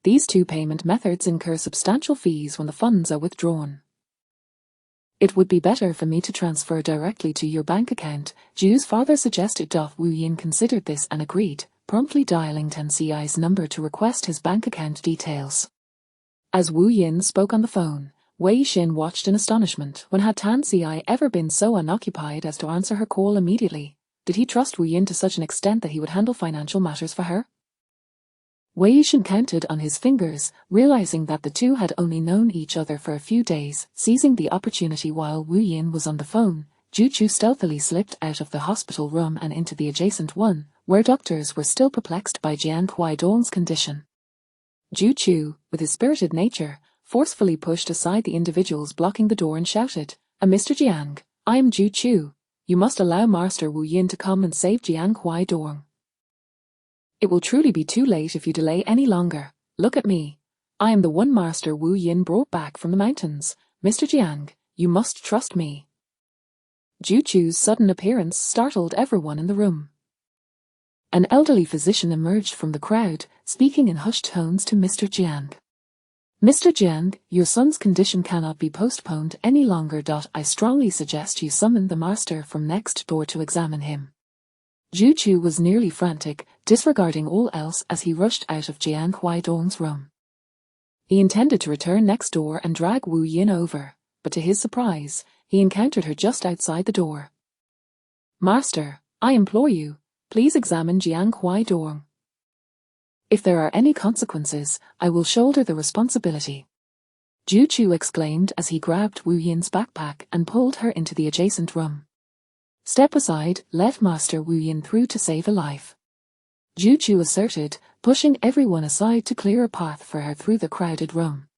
A: These two payment methods incur substantial fees when the funds are withdrawn. It would be better for me to transfer directly to your bank account, Jew's father suggested. Wu Yin considered this and agreed, promptly dialing Tan Ci's number to request his bank account details. As Wu Yin spoke on the phone, Wei Xin watched in astonishment. When had Tan Ci ever been so unoccupied as to answer her call immediately? Did he trust Wu Yin to such an extent that he would handle financial matters for her? Wei Xin counted on his fingers, realizing that the two had only known each other for a few days. Seizing the opportunity while Wu Yin was on the phone, Ju Chu stealthily slipped out of the hospital room and into the adjacent one, where doctors were still perplexed by Jiang Huaidong's condition. Ju Chu, with his spirited nature, forcefully pushed aside the individuals blocking the door and shouted, Mr. Jiang, I am Ju Chu. You must allow Master Wu Yin to come and save Jiang Huaidong. It will truly be too late if you delay any longer. Look at me. I am the one Master Wu Yin brought back from the mountains. Mr. Jiang, you must trust me. Ju Chu's sudden appearance startled everyone in the room. An elderly physician emerged from the crowd, speaking in hushed tones to Mr. Jiang. Mr. Jiang, your son's condition cannot be postponed any longer. I strongly suggest you summon the master from next door to examine him. Ju Chu was nearly frantic, disregarding all else as he rushed out of Jiang Huaidong's room. He intended to return next door and drag Wu Yin over, but to his surprise, he encountered her just outside the door. Master, I implore you, please examine Jiang Huaidong. If there are any consequences, I will shoulder the responsibility. Ju Chu exclaimed as he grabbed Wu Yin's backpack and pulled her into the adjacent room. Step aside, let Master Wu Yin through to save a life. Ju Chu asserted, pushing everyone aside to clear a path for her through the crowded room.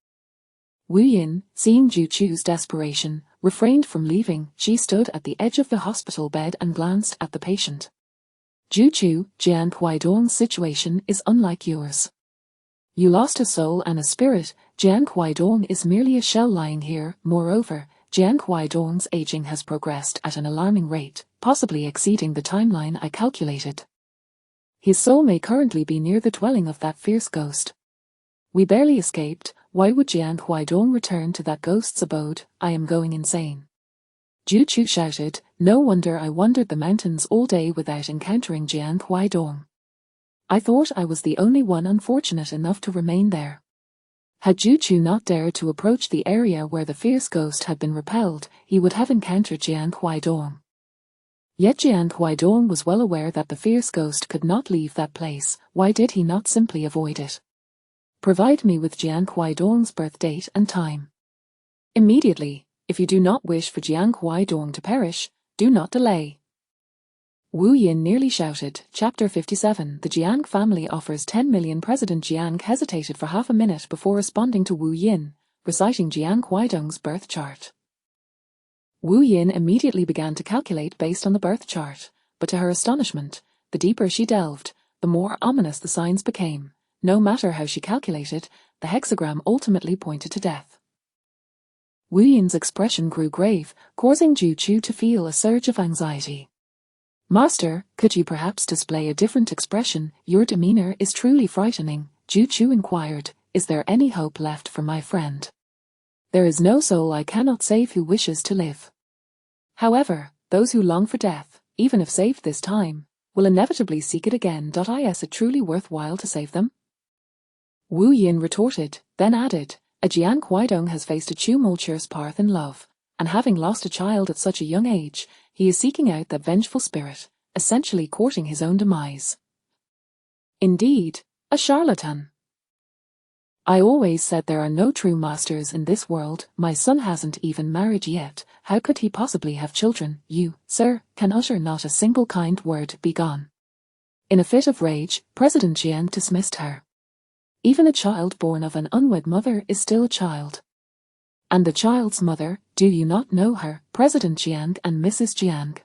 A: Wu Yin, seeing Ju Chu's desperation, refrained from leaving. She stood at the edge of the hospital bed and glanced at the patient. Ju Chu, Jiang Huaidong's situation is unlike yours. You lost a soul and a spirit. Jiang Huaidong is merely a shell lying here. Moreover, Jiang Huaidong's aging has progressed at an alarming rate, possibly exceeding the timeline I calculated. His soul may currently be near the dwelling of that fierce ghost. We barely escaped. Why would Jiang Huaidong return to that ghost's abode? I am going insane. Ju Chu shouted, no wonder I wandered the mountains all day without encountering Jiang Huaidong. I thought I was the only one unfortunate enough to remain there. Had Ju Chu not dared to approach the area where the fierce ghost had been repelled, he would have encountered Jiang Huaidong. Yet Jiang Huaidong was well aware that the fierce ghost could not leave that place. Why did he not simply avoid it? Provide me with Jiang Huaidong's birth date and time. Immediately. If you do not wish for Jiang Huaidong to perish, do not delay. Wu Yin nearly shouted. Chapter 57. The Jiang family offers 10 million. President Jiang hesitated for half a minute before responding to Wu Yin, reciting Jiang Huaidong's birth chart. Wu Yin immediately began to calculate based on the birth chart, but to her astonishment, the deeper she delved, the more ominous the signs became. No matter how she calculated, the hexagram ultimately pointed to death. Wu Yin's expression grew grave, causing Ju Chu to feel a surge of anxiety. "Master, could you perhaps display a different expression? Your demeanor is truly frightening," Ju Chu inquired. "Is there any hope left for my friend?" "There is no soul I cannot save who wishes to live. However, those who long for death, even if saved this time, will inevitably seek it again. Is it truly worthwhile to save them?" Wu Yin retorted, then added, "A Jian Huaidong has faced a tumultuous path in love, and having lost a child at such a young age, he is seeking out that vengeful spirit, essentially courting his own demise." "Indeed, a charlatan. I always said there are no true masters in this world. My son hasn't even married yet. How could he possibly have children? You, sir, can utter not a single kind word. Begone." In a fit of rage, President Jiang dismissed her. "Even a child born of an unwed mother is still a child. And the child's mother, do you not know her, President Jiang and Mrs. Jiang?"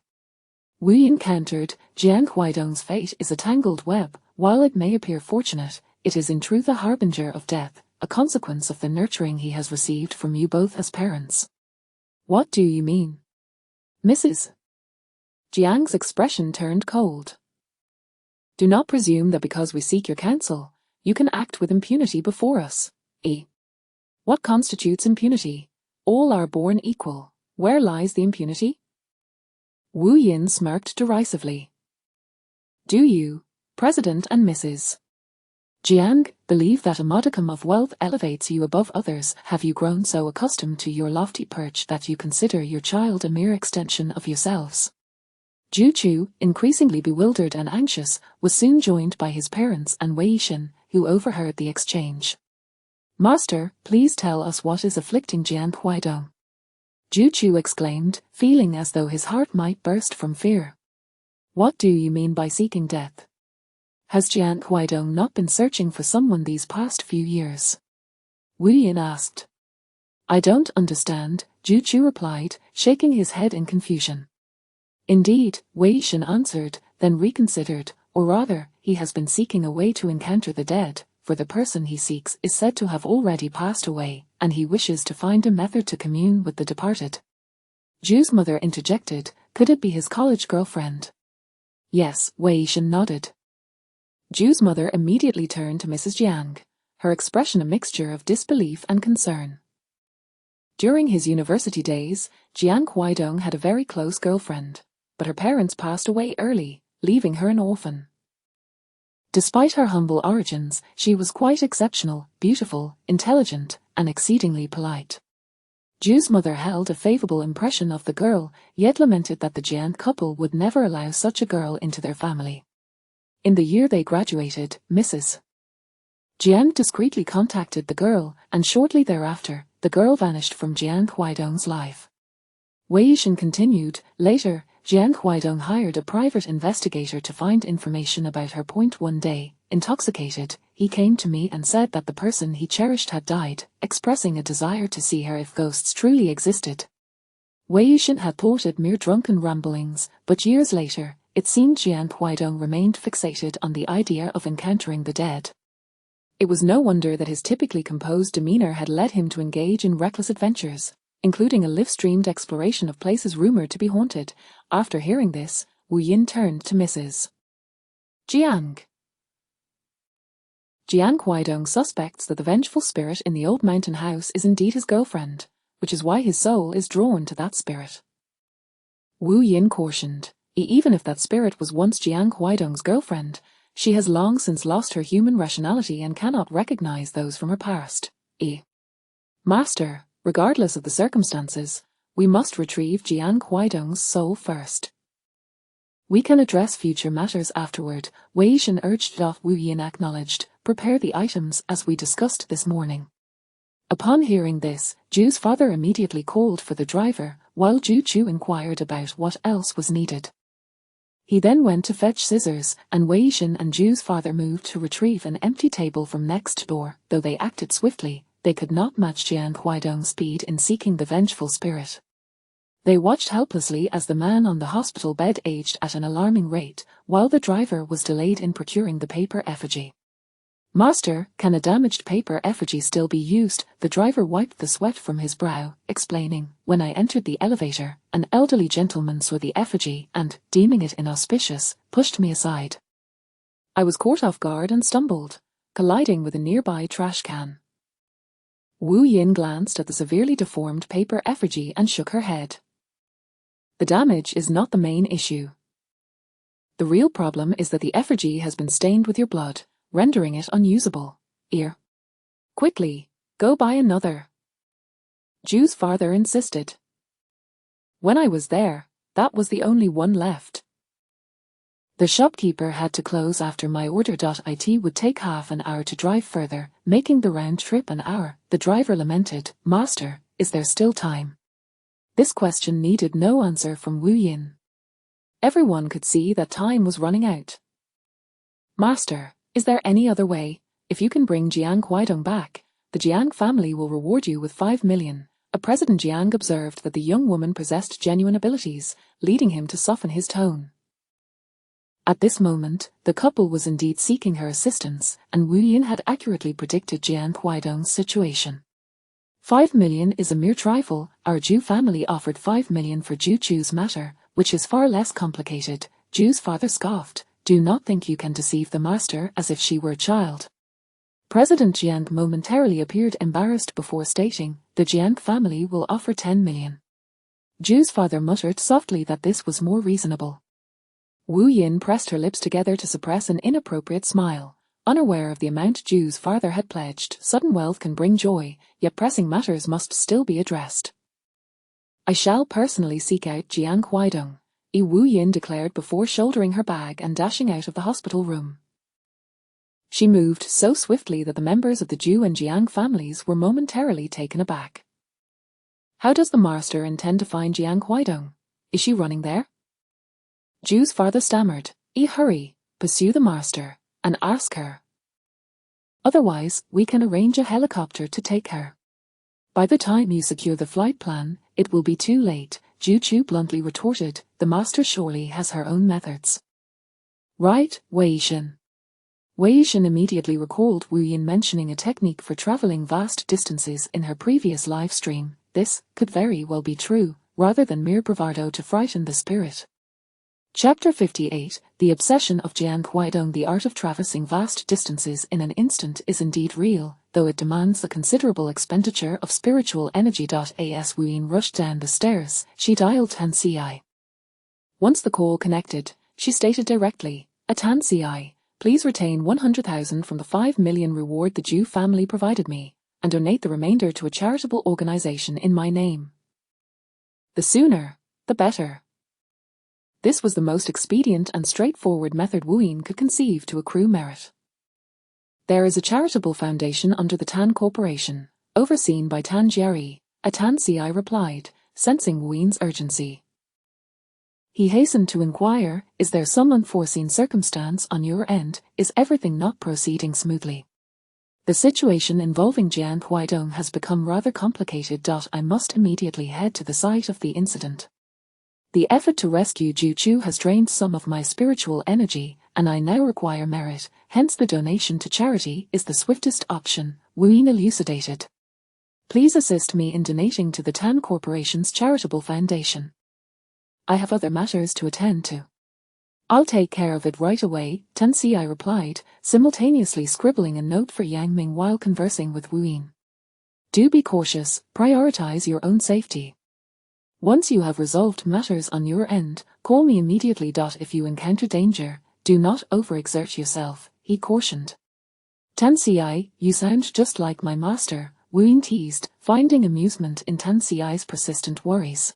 A: Wu Yin countered, "Jiang Huaidong's fate is a tangled web. While it may appear fortunate, it is in truth a harbinger of death, a consequence of the nurturing he has received from you both as parents." "What do you mean, Mrs.?" Jiang's expression turned cold. "Do not presume that because we seek your counsel, you can act with impunity before us. What constitutes impunity? All are born equal. Where lies the impunity?" Wu Yin smirked derisively. "Do you, President and Mrs. Jiang, believe that a modicum of wealth elevates you above others? Have you grown so accustomed to your lofty perch that you consider your child a mere extension of yourselves?" Ju Chu, increasingly bewildered and anxious, was soon joined by his parents and Wei Yishan, who overheard the exchange. "Master, please tell us what is afflicting Jiang Huaidong," Ju Chu exclaimed, feeling as though his heart might burst from fear. "What do you mean by seeking death? Has Jiang Huaidong not been searching for someone these past few years?" Wu Yin asked. "I don't understand," Ju Chu replied, shaking his head in confusion. "Indeed," Wei Yishan answered, then reconsidered, "or rather, he has been seeking a way to encounter the dead, for the person he seeks is said to have already passed away, and he wishes to find a method to commune with the departed." Ju's mother interjected, "Could it be his college girlfriend?" "Yes," Wei Yishan nodded. Ju's mother immediately turned to Mrs. Jiang, her expression a mixture of disbelief and concern. During his university days, Jiang Huaidong had a very close girlfriend, but her parents passed away early, leaving her an orphan. Despite her humble origins, she was quite exceptional, beautiful, intelligent, and exceedingly polite. Ju's mother held a favorable impression of the girl, yet lamented that the Jiang couple would never allow such a girl into their family. In the year they graduated, Mrs. Jiang discreetly contacted the girl, and shortly thereafter, the girl vanished from Jiang Huaidong's life. Wei Yishan continued, "Later, Jiang Huaidong hired a private investigator to find information about her. One day, intoxicated, he came to me and said that the person he cherished had died, expressing a desire to see her if ghosts truly existed." Wei Yishan had thought it mere drunken ramblings, but years later, it seemed Jiang Huaidong remained fixated on the idea of encountering the dead. It was no wonder that his typically composed demeanor had led him to engage in reckless adventures, including a live-streamed exploration of places rumored to be haunted. After hearing this, Wu Yin turned to Mrs. Jiang. Jiang Huaidong suspects that the vengeful spirit in the old mountain house is indeed his girlfriend, which is why his soul is drawn to that spirit. Wu Yin cautioned, even if that spirit was once Jiang Huaidong's girlfriend, she has long since lost her human rationality and cannot recognize those from her past. Master, regardless of the circumstances, we must retrieve Jiang Huaidong's soul first. We can address future matters afterward, Wei Yishan urged. Wu Yin acknowledged, "Prepare the items as we discussed this morning." Upon hearing this, Ju's father immediately called for the driver, while Ju Chu inquired about what else was needed. He then went to fetch scissors, and Wei Yishan and Ju's father moved to retrieve an empty table from next door. Though they acted swiftly, they could not match Jiang Huaidong's speed in seeking the vengeful spirit. They watched helplessly as the man on the hospital bed aged at an alarming rate, while the driver was delayed in procuring the paper effigy. Master, can a damaged paper effigy still be used? The driver wiped the sweat from his brow, explaining, when I entered the elevator, an elderly gentleman saw the effigy and, deeming it inauspicious, pushed me aside. I was caught off guard and stumbled, colliding with a nearby trash can. Wu Yin glanced at the severely deformed paper effigy and shook her head. The damage is not the main issue. The real problem is that the effigy has been stained with your blood, rendering it unusable. Quickly, go buy another. Ju's father insisted. When I was there, that was the only one left. The shopkeeper had to close after my order. It would take half an hour to drive further, making the round trip an hour. The driver lamented, Master, is there still time? This question needed no answer from Wu Yin. Everyone could see that time was running out. Master, is there any other way? If you can bring Jiang Huaidong back, the Jiang family will reward you with 5 million. President Jiang observed that the young woman possessed genuine abilities, leading him to soften his tone. At this moment, the couple was indeed seeking her assistance, and Wu Yin had accurately predicted Jiang Huaidong's situation. 5 million is a mere trifle. Our Ju family offered 5 million for Ju Chu's matter, which is far less complicated. Ju's father scoffed. Do not think you can deceive the master as if she were a child. President Jiang momentarily appeared embarrassed before stating, the Jiang family will offer 10 million. Ju's father muttered softly that this was more reasonable. Wu Yin pressed her lips together to suppress an inappropriate smile, unaware of the amount Ju's father had pledged. Sudden wealth can bring joy, yet pressing matters must still be addressed. I shall personally seek out Jiang Huaidong, Wu Yin declared before shouldering her bag and dashing out of the hospital room. She moved so swiftly that the members of the Ju and Jiang families were momentarily taken aback. How does the master intend to find Jiang Huaidong? Is she running there? Ju's father stammered, hurry, pursue the master, and ask her. Otherwise, we can arrange a helicopter to take her. By the time you secure the flight plan, it will be too late, Ju Chu bluntly retorted, the master surely has her own methods. Right, Wei Yixin. Wei Yixin immediately recalled Wu Yin mentioning a technique for traveling vast distances in her previous live stream. This could very well be true, rather than mere bravado to frighten the spirit. Chapter 58, The Obsession of Jiang Huaidong. The art of traversing vast distances in an instant is indeed real, though it demands a considerable expenditure of spiritual energy. As Wu Yin rushed down the stairs, she dialed Tan Ci. Once the call connected, she stated directly, Tan Ci, please retain 100,000 from the 5 million reward the Ju family provided me, and donate the remainder to a charitable organization in my name. The sooner, the better. This was the most expedient and straightforward method Wu Yin could conceive to accrue merit. There is a charitable foundation under the Tan Corporation, overseen by Tan Jiari, Tan Ci replied, sensing Wu Yin's urgency. He hastened to inquire, is there some unforeseen circumstance on your end? Is everything not proceeding smoothly? The situation involving Jiang Huaidong has become rather complicated. I must immediately head to the site of the incident. The effort to rescue Ju Chu has drained some of my spiritual energy, and I now require merit, hence the donation to charity is the swiftest option, Wu Yin elucidated. Please assist me in donating to the Tan Corporation's charitable foundation. I have other matters to attend to. I'll take care of it right away, Tan Ci replied, simultaneously scribbling a note for Yang Ming while conversing with Wu Yin. Do be cautious, prioritize your own safety. Once you have resolved matters on your end, call me immediately. If you encounter danger, do not overexert yourself, he cautioned. Tan Ci, you sound just like my master, Wu Yin teased, finding amusement in Tan Ci's persistent worries.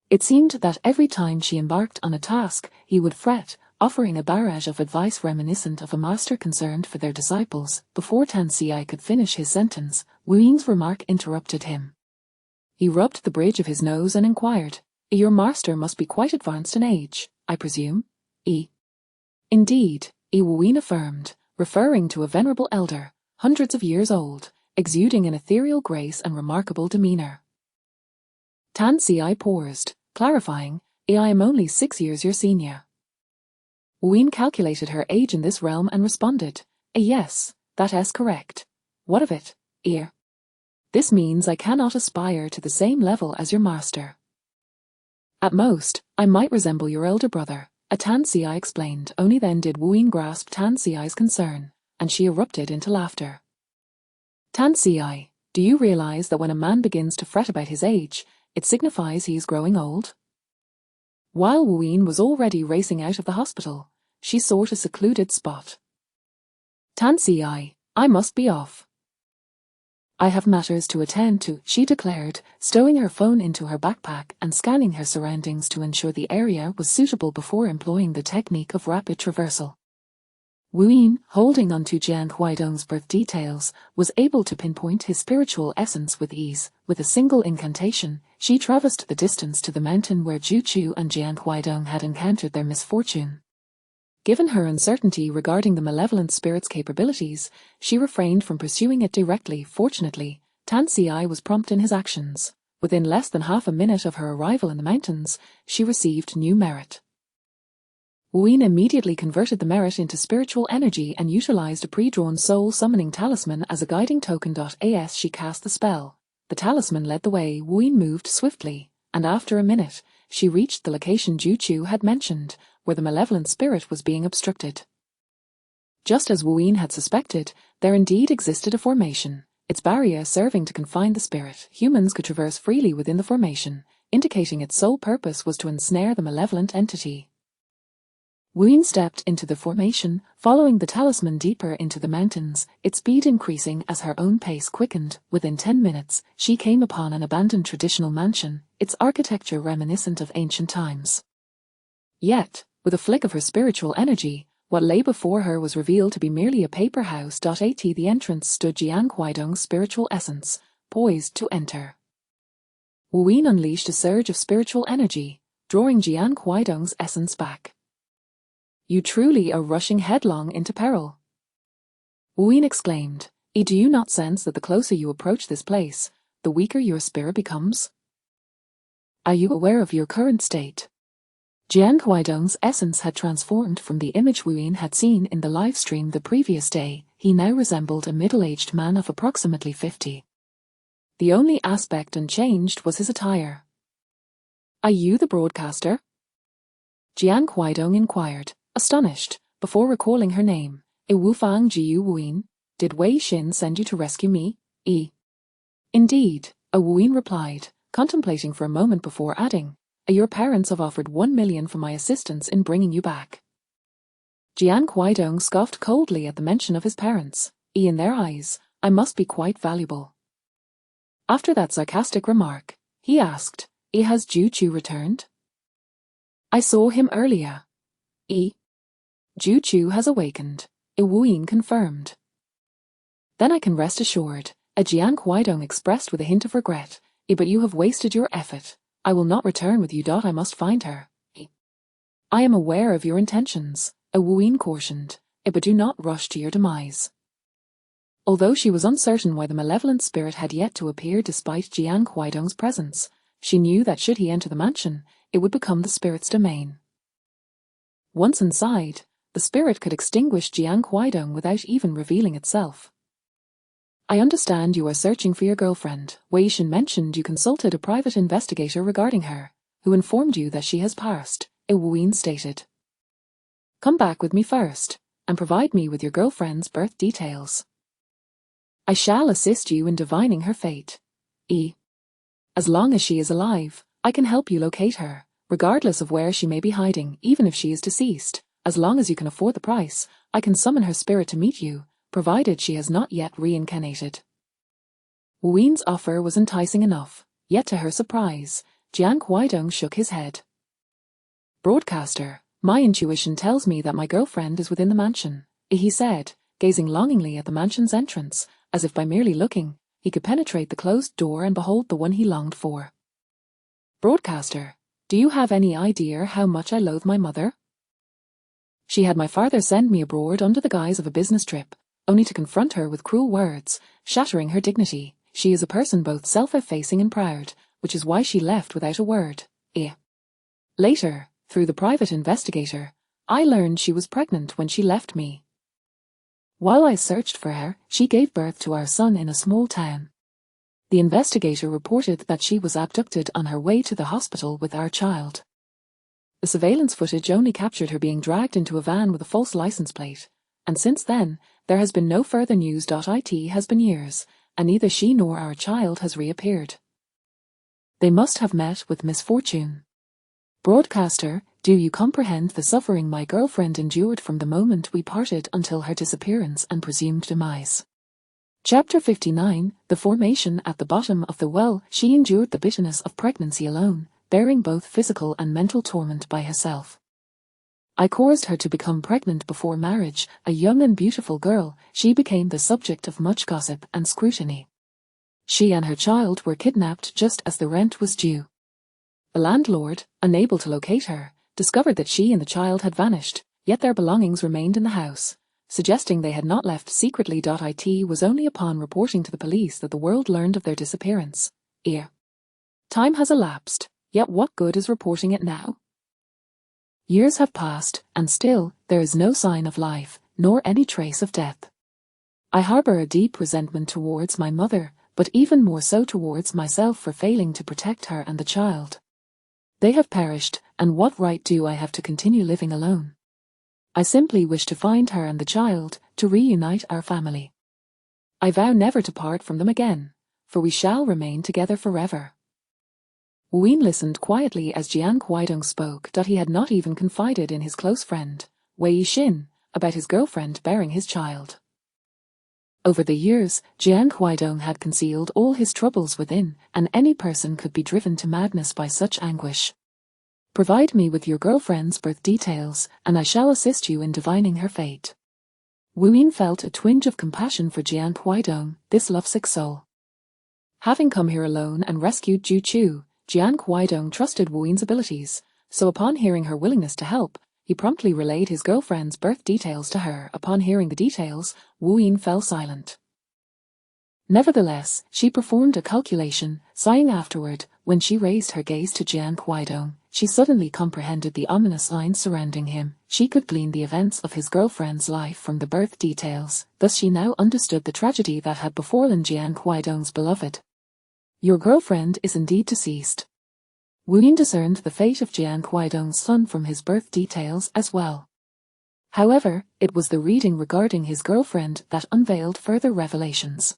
A: It seemed that every time she embarked on a task, he would fret, offering a barrage of advice reminiscent of a master concerned for their disciples. Before Tan Ci could finish his sentence, Wu Yin's remark interrupted him. He rubbed the bridge of his nose and inquired, your master must be quite advanced in age, I presume? Indeed, Wu Yin affirmed, referring to a venerable elder, hundreds of years old, exuding an ethereal grace and remarkable demeanor. Tan Ci paused, clarifying, I am only 6 years your senior. Wu Yin calculated her age in this realm and responded, yes, That's correct. What of it, ear? This means I cannot aspire to the same level as your master. At most, I might resemble your elder brother, a Tan Si explained. Only then did Wu Yin grasp Tan Si's concern, and she erupted into laughter. Tan Si, do you realize that when a man begins to fret about his age, it signifies he is growing old? While Wu Yin was already racing out of the hospital, she sought a secluded spot. Tan Si, I must be off. I have matters to attend to, she declared, stowing her phone into her backpack and scanning her surroundings to ensure the area was suitable before employing the technique of rapid traversal. Wu Yin, holding on to Jian Huaidong's birth details, was able to pinpoint his spiritual essence with ease. With a single incantation, she traversed the distance to the mountain where Zhu Chu and Jian Huaidong had encountered their misfortune. Given her uncertainty regarding the malevolent spirit's capabilities, she refrained from pursuing it directly. Fortunately, Tan Si was prompt in his actions. Within less than half a minute of her arrival in the mountains, she received new merit. Wu Yin immediately converted the merit into spiritual energy and utilized a pre-drawn soul-summoning talisman as a guiding token. As she cast the spell, the talisman led the way. Wu Yin moved swiftly, and after a minute, she reached the location Zhu Chu had mentioned, where the malevolent spirit was being obstructed. Just as Wu Yin had suspected, there indeed existed a formation, its barrier serving to confine the spirit. Humans could traverse freely within the formation, indicating its sole purpose was to ensnare the malevolent entity. Wu Yin stepped into the formation, following the talisman deeper into the mountains, its speed increasing as her own pace quickened. Within 10 minutes, she came upon an abandoned traditional mansion, its architecture reminiscent of ancient times. Yet, with a flick of her spiritual energy, what lay before her was revealed to be merely a paper house. At the entrance stood Jian Huaidong's spiritual essence, poised to enter. Wu Yin unleashed a surge of spiritual energy, drawing Jian Huaidong's essence back. You truly are rushing headlong into peril. Wu Yin exclaimed, do you not sense that the closer you approach this place, the weaker your spirit becomes? Are you aware of your current state? Jian Huaidong's essence had transformed from the image Wu Yin had seen in the live stream the previous day. He now resembled a middle-aged man of approximately 50. The only aspect unchanged was his attire. Are you the broadcaster? Jian Huaidong inquired, astonished, before recalling her name. Wu Fang Jiu Wu Yin, did Wei Xin send you to rescue me? Indeed, Wu Yin replied, contemplating for a moment before adding, your parents have offered 1 million for my assistance in bringing you back. Jian Huaidong scoffed coldly at the mention of his parents. In their eyes, I must be quite valuable. After that sarcastic remark, he asked, has Zhu Chu returned? I saw him earlier. Zhu Chu has awakened, Wu Yin confirmed. Then I can rest assured, Jian Huaidong expressed with a hint of regret, but you have wasted your effort. I will not return with you. I must find her. I am aware of your intentions, Wu Yin cautioned, but do not rush to your demise. Although she was uncertain why the malevolent spirit had yet to appear despite Jian Huaidong's presence, she knew that should he enter the mansion, it would become the spirit's domain. Once inside, the spirit could extinguish Jian Huaidong without even revealing itself. I understand you are searching for your girlfriend. Wei Xin mentioned you consulted a private investigator regarding her, who informed you that she has passed, Wu Yin stated. Come back with me first, and provide me with your girlfriend's birth details. I shall assist you in divining her fate. As long as she is alive, I can help you locate her, regardless of where she may be hiding. Even if she is deceased, as long as you can afford the price, I can summon her spirit to meet you, provided she has not yet reincarnated. Wu Yin's offer was enticing enough, yet to her surprise, Jian Huaidong shook his head. Broadcaster, my intuition tells me that my girlfriend is within the mansion, he said, gazing longingly at the mansion's entrance, as if by merely looking, he could penetrate the closed door and behold the one he longed for. Broadcaster, do you have any idea how much I loathe my mother? She had my father send me abroad under the guise of a business trip, only to confront her with cruel words, shattering her dignity. She is a person both self-effacing and proud, which is why she left without a word. Later, through the private investigator, I learned she was pregnant when she left me. While I searched for her, she gave birth to our son in a small town. The investigator reported that she was abducted on her way to the hospital with our child. The surveillance footage only captured her being dragged into a van with a false license plate, and since then, there has been no further news. It has been years, and neither she nor our child has reappeared. They must have met with misfortune. Broadcaster, do you comprehend the suffering my girlfriend endured from the moment we parted until her disappearance and presumed demise? Chapter 59, The Formation at the Bottom of the Well. She endured the bitterness of pregnancy alone, bearing both physical and mental torment by herself. I caused her to become pregnant before marriage, a young and beautiful girl. She became the subject of much gossip and scrutiny. She and her child were kidnapped just as the rent was due. The landlord, unable to locate her, discovered that she and the child had vanished, yet their belongings remained in the house, suggesting they had not left secretly. It was only upon reporting to the police that the world learned of their disappearance. Time has elapsed, yet what good is reporting it now? Years have passed, and still, there is no sign of life, nor any trace of death. I harbor a deep resentment towards my mother, but even more so towards myself for failing to protect her and the child. They have perished, and what right do I have to continue living alone? I simply wish to find her and the child, to reunite our family. I vow never to part from them again, for we shall remain together forever. Ween listened quietly as Jian Huaidong spoke. He had not even confided in his close friend, Wei Xin, about his girlfriend bearing his child. Over the years, Jian Huaidong had concealed all his troubles within, and any person could be driven to madness by such anguish. Provide me with your girlfriend's birth details, and I shall assist you in divining her fate. Wu Yin felt a twinge of compassion for Jian Huaidong, this lovesick soul. Having come here alone and rescued Ju Chu, Jian Huaidong trusted Wu Yin's abilities, so upon hearing her willingness to help, he promptly relayed his girlfriend's birth details to her. Upon hearing the details, Wu Yin fell silent. Nevertheless, she performed a calculation, sighing afterward. When she raised her gaze to Jian Huaidong, she suddenly comprehended the ominous lines surrounding him. She could glean the events of his girlfriend's life from the birth details, thus she now understood the tragedy that had befallen Jian Huaidong's beloved. Your girlfriend is indeed deceased. Wu Yin discerned the fate of Jian Huaidong's son from his birth details as well. However, it was the reading regarding his girlfriend that unveiled further revelations.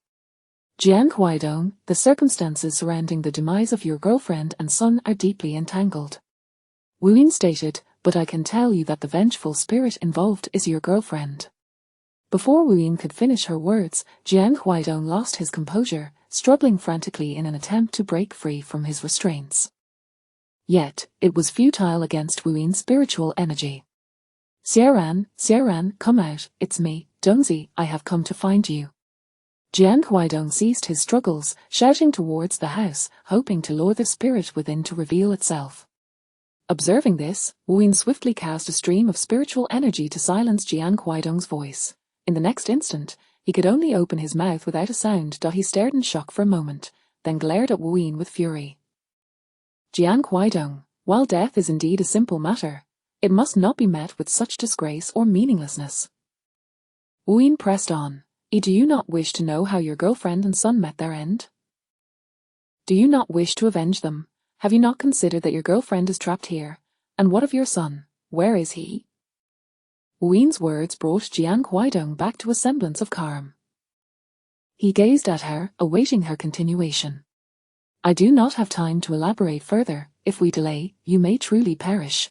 A: Jian Huaidong, the circumstances surrounding the demise of your girlfriend and son are deeply entangled. Wu Yin stated, but I can tell you that the vengeful spirit involved is your girlfriend. Before Wu Yin could finish her words, Jian Huaidong lost his composure, struggling frantically in an attempt to break free from his restraints. Yet, it was futile against Wu Yin's spiritual energy. Xiaoran, come out, it's me, Dongzi, I have come to find you. Jian Huaidong ceased his struggles, shouting towards the house, hoping to lure the spirit within to reveal itself. Observing this, Wu Yin swiftly cast a stream of spiritual energy to silence Jian Huaidong's voice. In the next instant, he could only open his mouth without a sound. He stared in shock for a moment, then glared at Wu Yin with fury. Jian Huaidong, while death is indeed a simple matter, it must not be met with such disgrace or meaninglessness. Wu Yin pressed on. Do you not wish to know how your girlfriend and son met their end? Do you not wish to avenge them? Have you not considered that your girlfriend is trapped here? And what of your son? Where is he? Wu Yin's words brought Jian Huaidong back to a semblance of calm. He gazed at her, awaiting her continuation. I do not have time to elaborate further. If we delay, you may truly perish.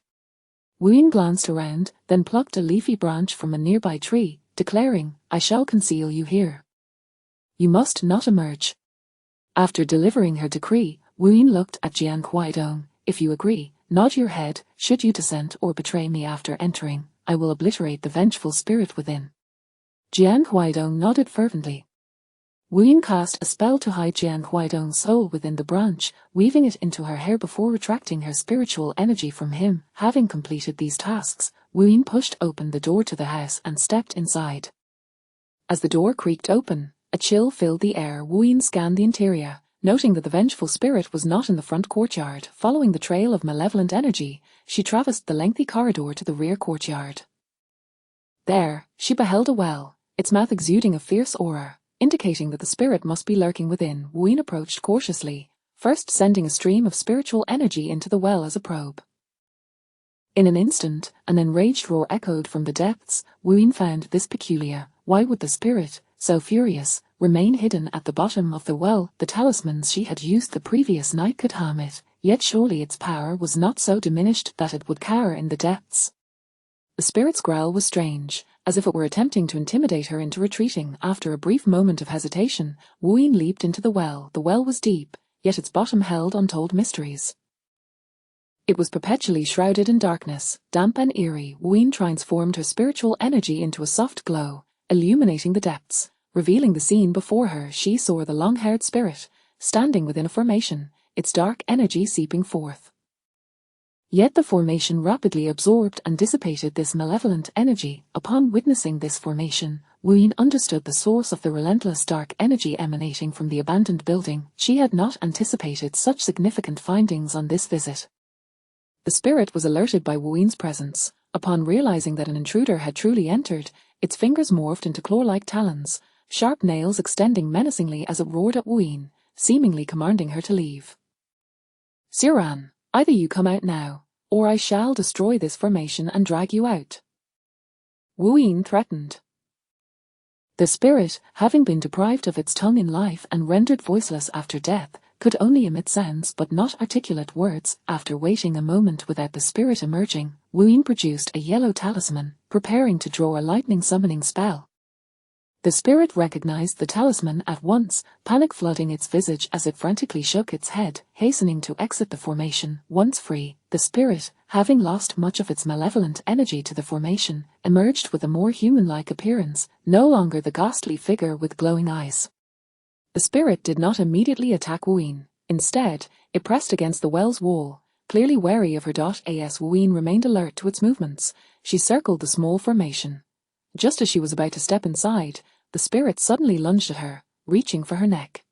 A: Wu Yin glanced around, then plucked a leafy branch from a nearby tree, declaring, I shall conceal you here. You must not emerge. After delivering her decree, Wu Yin looked at Jian Huaidong. If you agree, nod your head. Should you dissent or betray me after entering, I will obliterate the vengeful spirit within. Jian Huaidong nodded fervently. Wu Yin cast a spell to hide Jian Huaidong's soul within the branch, weaving it into her hair before retracting her spiritual energy from him. Having completed these tasks, Wu Yin pushed open the door to the house and stepped inside. As the door creaked open, a chill filled the air. Wu Yin scanned the interior, noting that the vengeful spirit was not in the front courtyard. Following the trail of malevolent energy, she traversed the lengthy corridor to the rear courtyard. There, she beheld a well, its mouth exuding a fierce aura, indicating that the spirit must be lurking within. Wuyin approached cautiously, first sending a stream of spiritual energy into the well as a probe. In an instant, an enraged roar echoed from the depths. Wuyin found this peculiar. Why would the spirit, so furious, remain hidden at the bottom of the well? The talismans she had used the previous night could harm it, yet surely its power was not so diminished that it would cower in the depths. The spirit's growl was strange, as if it were attempting to intimidate her into retreating. After a brief moment of hesitation, Wuyin leaped into the well. The well was deep, yet its bottom held untold mysteries. It was perpetually shrouded in darkness, damp and eerie. Wuyin transformed her spiritual energy into a soft glow, illuminating the depths. Revealing the scene before her, she saw the long-haired spirit, standing within a formation, its dark energy seeping forth. Yet the formation rapidly absorbed and dissipated this malevolent energy. Upon witnessing this formation, Wuyin understood the source of the relentless dark energy emanating from the abandoned building. She had not anticipated such significant findings on this visit. The spirit was alerted by Wuyin's presence. Upon realizing that an intruder had truly entered, its fingers morphed into claw-like talons, sharp nails extending menacingly as it roared at Wuyin, seemingly commanding her to leave. "Siran, either you come out now, or I shall destroy this formation and drag you out," Wuyin threatened. The spirit, having been deprived of its tongue in life and rendered voiceless after death, could only emit sounds but not articulate words. After waiting a moment without the spirit emerging, Wuyin produced a yellow talisman, preparing to draw a lightning summoning spell. The spirit recognized the talisman at once, panic flooding its visage as it frantically shook its head, hastening to exit the formation. Once free, the spirit, having lost much of its malevolent energy to the formation, emerged with a more human-like appearance, no longer the ghastly figure with glowing eyes. The spirit did not immediately attack Wuyin. Instead, it pressed against the well's wall, clearly wary of her. As Wuyin remained alert to its movements, she circled the small formation. Just as she was about to step inside, the spirit suddenly lunged at her, reaching for her neck.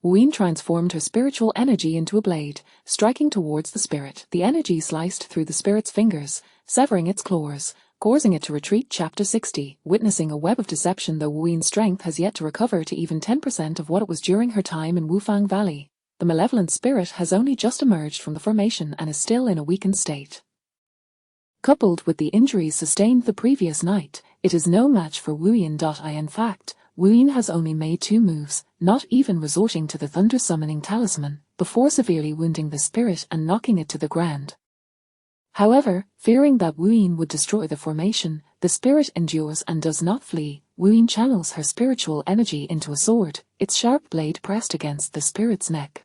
A: Wuyin transformed her spiritual energy into a blade, striking towards the spirit. The energy sliced through the spirit's fingers, severing its claws, causing it to retreat. Chapter 60. Witnessing a web of deception. Though Wuyin's strength has yet to recover to even 10% of what it was during her time in Wufang Valley, the malevolent spirit has only just emerged from the formation and is still in a weakened state. Coupled with the injuries sustained the previous night, it is no match for Wuyin. In fact, Wuyin has only made 2 moves, not even resorting to the thunder summoning talisman, before severely wounding the spirit and knocking it to the ground. However, fearing that Wuyin would destroy the formation, the spirit endures and does not flee. Wuyin channels her spiritual energy into a sword, its sharp blade pressed against the spirit's neck.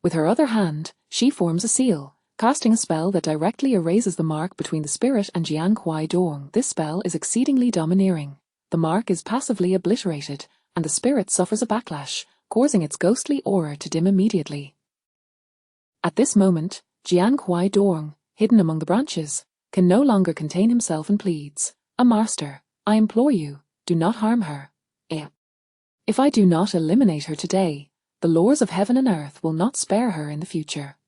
A: With her other hand, she forms a seal, casting a spell that directly erases the mark between the spirit and Jian Kuai Dong. This spell is exceedingly domineering. The mark is passively obliterated, and the spirit suffers a backlash, causing its ghostly aura to dim immediately. At this moment, Jian Kuai Dong, hidden among the branches, can no longer contain himself and pleads, "A master, I implore you, do not harm her. If I do not eliminate her today, the lords of heaven and earth will not spare her in the future.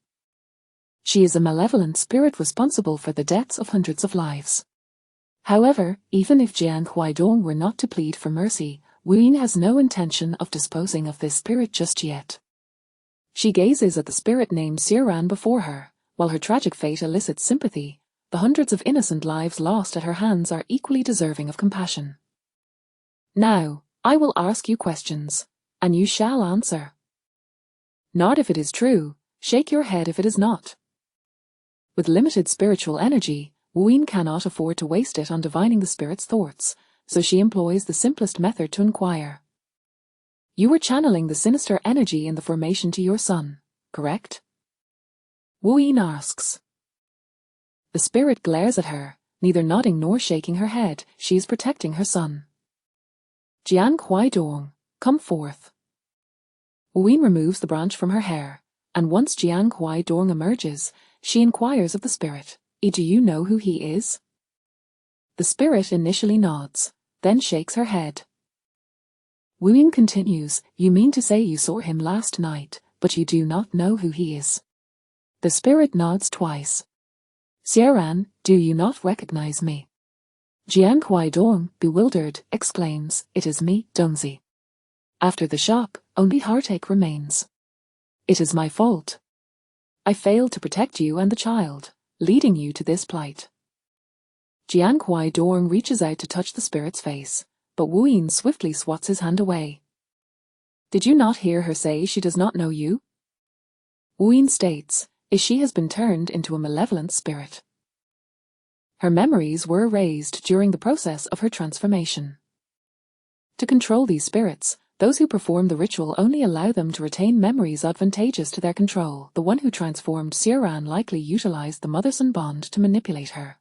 A: She is a malevolent spirit responsible for the deaths of hundreds of lives." However, even if Jian Huaidong were not to plead for mercy, Wuyin has no intention of disposing of this spirit just yet. She gazes at the spirit named Siran before her. While her tragic fate elicits sympathy, the hundreds of innocent lives lost at her hands are equally deserving of compassion. "Now, I will ask you questions, and you shall answer. Nod if it is true, shake your head if it is not." With limited spiritual energy, Wuyin cannot afford to waste it on divining the spirit's thoughts, so she employs the simplest method to inquire. "You were channeling the sinister energy in the formation to your son, correct?" Wuyin asks. The spirit glares at her, neither nodding nor shaking her head. She is protecting her son. "Jian Huaidong, come forth." Wuyin removes the branch from her hair, and once Jian Huaidong emerges, she inquires of the spirit, "Do you know who he is?" The spirit initially nods, then shakes her head. Wuyin continues, "You mean to say you saw him last night, but you do not know who he is?" The spirit nods twice. "Siran, do you not recognize me?" Jiang Huaidong, bewildered, exclaims, "It is me, Dongzi." After the shock, only heartache remains. "It is my fault. I failed to protect you and the child, leading you to this plight." Jiang Huaidong reaches out to touch the spirit's face, but Wu Yin swiftly swats his hand away. "Did you not hear her say she does not know you?" Wu Yin states, she has been turned into a malevolent spirit. Her memories were erased during the process of her transformation. To control these spirits, those who perform the ritual only allow them to retain memories advantageous to their control. The one who transformed Xiran likely utilized the mother-son bond to manipulate her.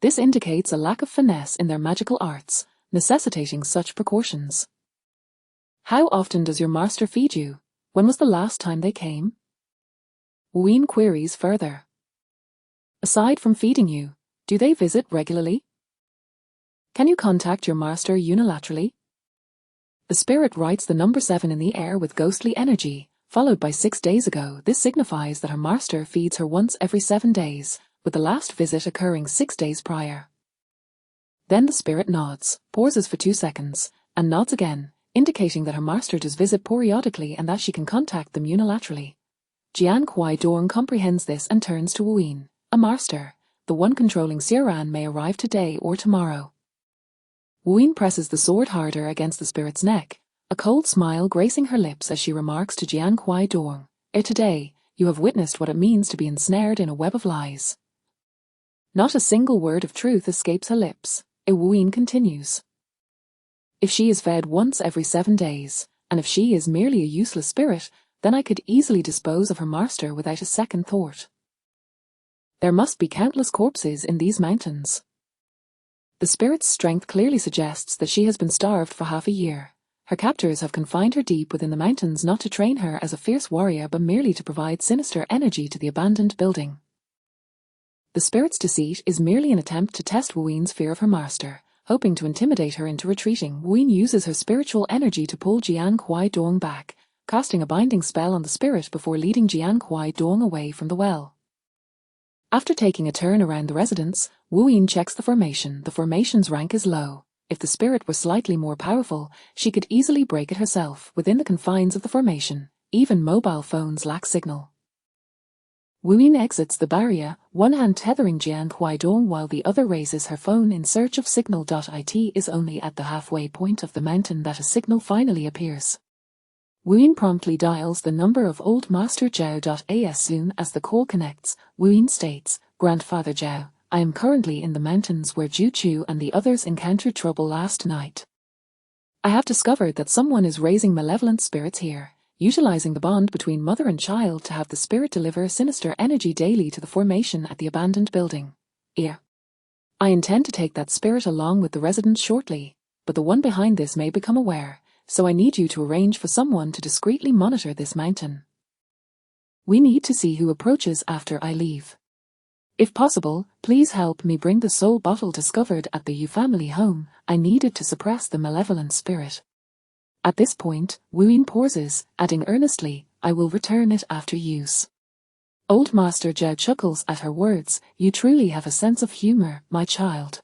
A: This indicates a lack of finesse in their magical arts, necessitating such precautions. "How often does your master feed you? When was the last time they came?" Wu Yin queries further. "Aside from feeding you, do they visit regularly? Can you contact your master unilaterally?" The spirit writes the number 7 in the air with ghostly energy, followed by 6 days ago. This signifies that her master feeds her once every 7 days, with the last visit occurring 6 days prior. Then the spirit nods, pauses for 2 seconds, and nods again, indicating that her master does visit periodically and that she can contact them unilaterally. Jiang Huaidong comprehends this and turns to Wu Yin. "A master, the one controlling Xiran, may arrive today or tomorrow." Wu Yin presses the sword harder against the spirit's neck, a cold smile gracing her lips as she remarks to Jiang Huaidong, "Today, you have witnessed what it means to be ensnared in a web of lies." Not a single word of truth escapes her lips. Wu Yin continues. "If she is fed once every 7 days, and if she is merely a useless spirit, then I could easily dispose of her master without a second thought. There must be countless corpses in these mountains." The spirit's strength clearly suggests that she has been starved for half a year. Her captors have confined her deep within the mountains not to train her as a fierce warrior but merely to provide sinister energy to the abandoned building. The spirit's deceit is merely an attempt to test Wu Yin's fear of her master, hoping to intimidate her into retreating. Wu Yin uses her spiritual energy to pull Jiang Huaidong back, casting a binding spell on the spirit before leading Jiang Huaidong away from the well. After taking a turn around the residence, Wu Yin checks the formation. The formation's rank is low. If the spirit were slightly more powerful, she could easily break it herself. Within the confines of the formation, even mobile phones lack signal. Wu Yin exits the barrier, one hand tethering Jiang Huaidong while the other raises her phone in search of signal. It is only at the halfway point of the mountain that a signal finally appears. Wu Yin promptly dials the number of Old Master Zhao. As soon as the call connects, Wu Yin states, "Grandfather Zhao, I am currently in the mountains where Ju Chu and the others encountered trouble last night. I have discovered that someone is raising malevolent spirits here, utilizing the bond between mother and child to have the spirit deliver sinister energy daily to the formation at the abandoned building. I intend to take that spirit along with the residents shortly, but the one behind this may become aware, so I need you to arrange for someone to discreetly monitor this mountain. We need to see who approaches after I leave. If possible, please help me bring the soul bottle discovered at the Yu family home. I need it to suppress the malevolent spirit." At this point, Wu Yin pauses, adding earnestly, "I will return it after use." Old Master Zhao chuckles at her words. "You truly have a sense of humor, my child.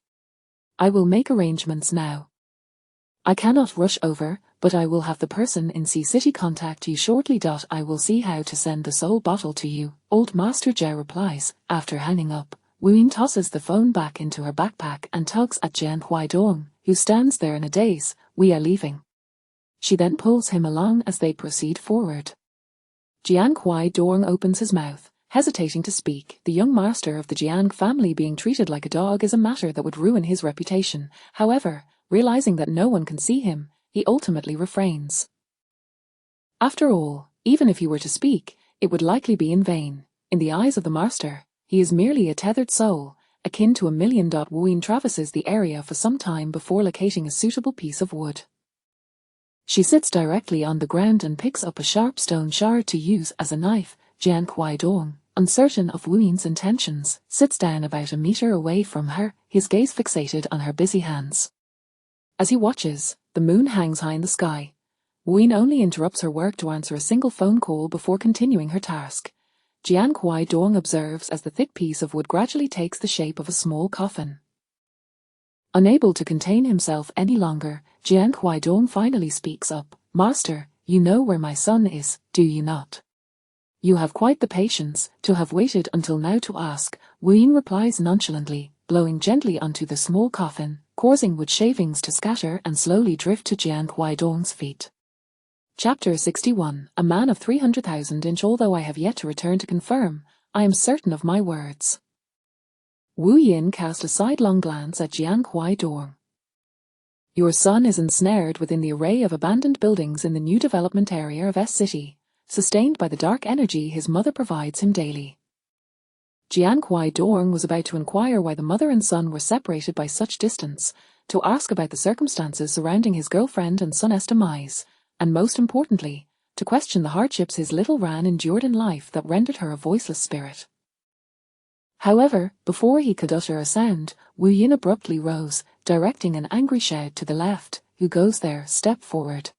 A: I will make arrangements now. I cannot rush over, but I will have the person in Sea City contact you shortly. I will see how to send the soul bottle to you," Old Master Zhao replies. After hanging up, Wu Yin tosses the phone back into her backpack and tugs at Jiang Huaidong, who stands there in a daze. "We are leaving." She then pulls him along as they proceed forward. Jiang Huaidong opens his mouth, hesitating to speak. The young master of the Jiang family being treated like a dog is a matter that would ruin his reputation. However, realizing that no one can see him, he ultimately refrains. After all, even if he were to speak, it would likely be in vain. In the eyes of the master, he is merely a tethered soul, akin to a million. Wu Yin traverses the area for some time before locating a suitable piece of wood. She sits directly on the ground and picks up a sharp stone shard to use as a knife. Jiang Huaidong, uncertain of Wu Yin's intentions, sits down about a meter away from her, his gaze fixated on her busy hands. As he watches, the moon hangs high in the sky. Wu Yin only interrupts her work to answer a single phone call before continuing her task. Jiang Huaidong observes as the thick piece of wood gradually takes the shape of a small coffin. Unable to contain himself any longer, Jiang Huaidong finally speaks up. Master, you know where my son is, do you not? You have quite the patience to have waited until now to ask, Wu Yin replies nonchalantly, blowing gently onto the small coffin, causing wood shavings to scatter and slowly drift to Jiang Huaidong's feet. Chapter 61. A man of 300,000 inch. Although I have yet to return to confirm, I am certain of my words. Wu Yin cast a sidelong glance at Jiang Huaidong. Your son is ensnared within the array of abandoned buildings in the new development area of S-City, sustained by the dark energy his mother provides him daily. Jiang Huaidong was about to inquire why the mother and son were separated by such distance, to ask about the circumstances surrounding his girlfriend and son's demise, and most importantly, to question the hardships his little Ran endured in life that rendered her a voiceless spirit. However, before he could utter a sound, Wu Yin abruptly rose, directing an angry shout to the left. Who goes there? Step forward.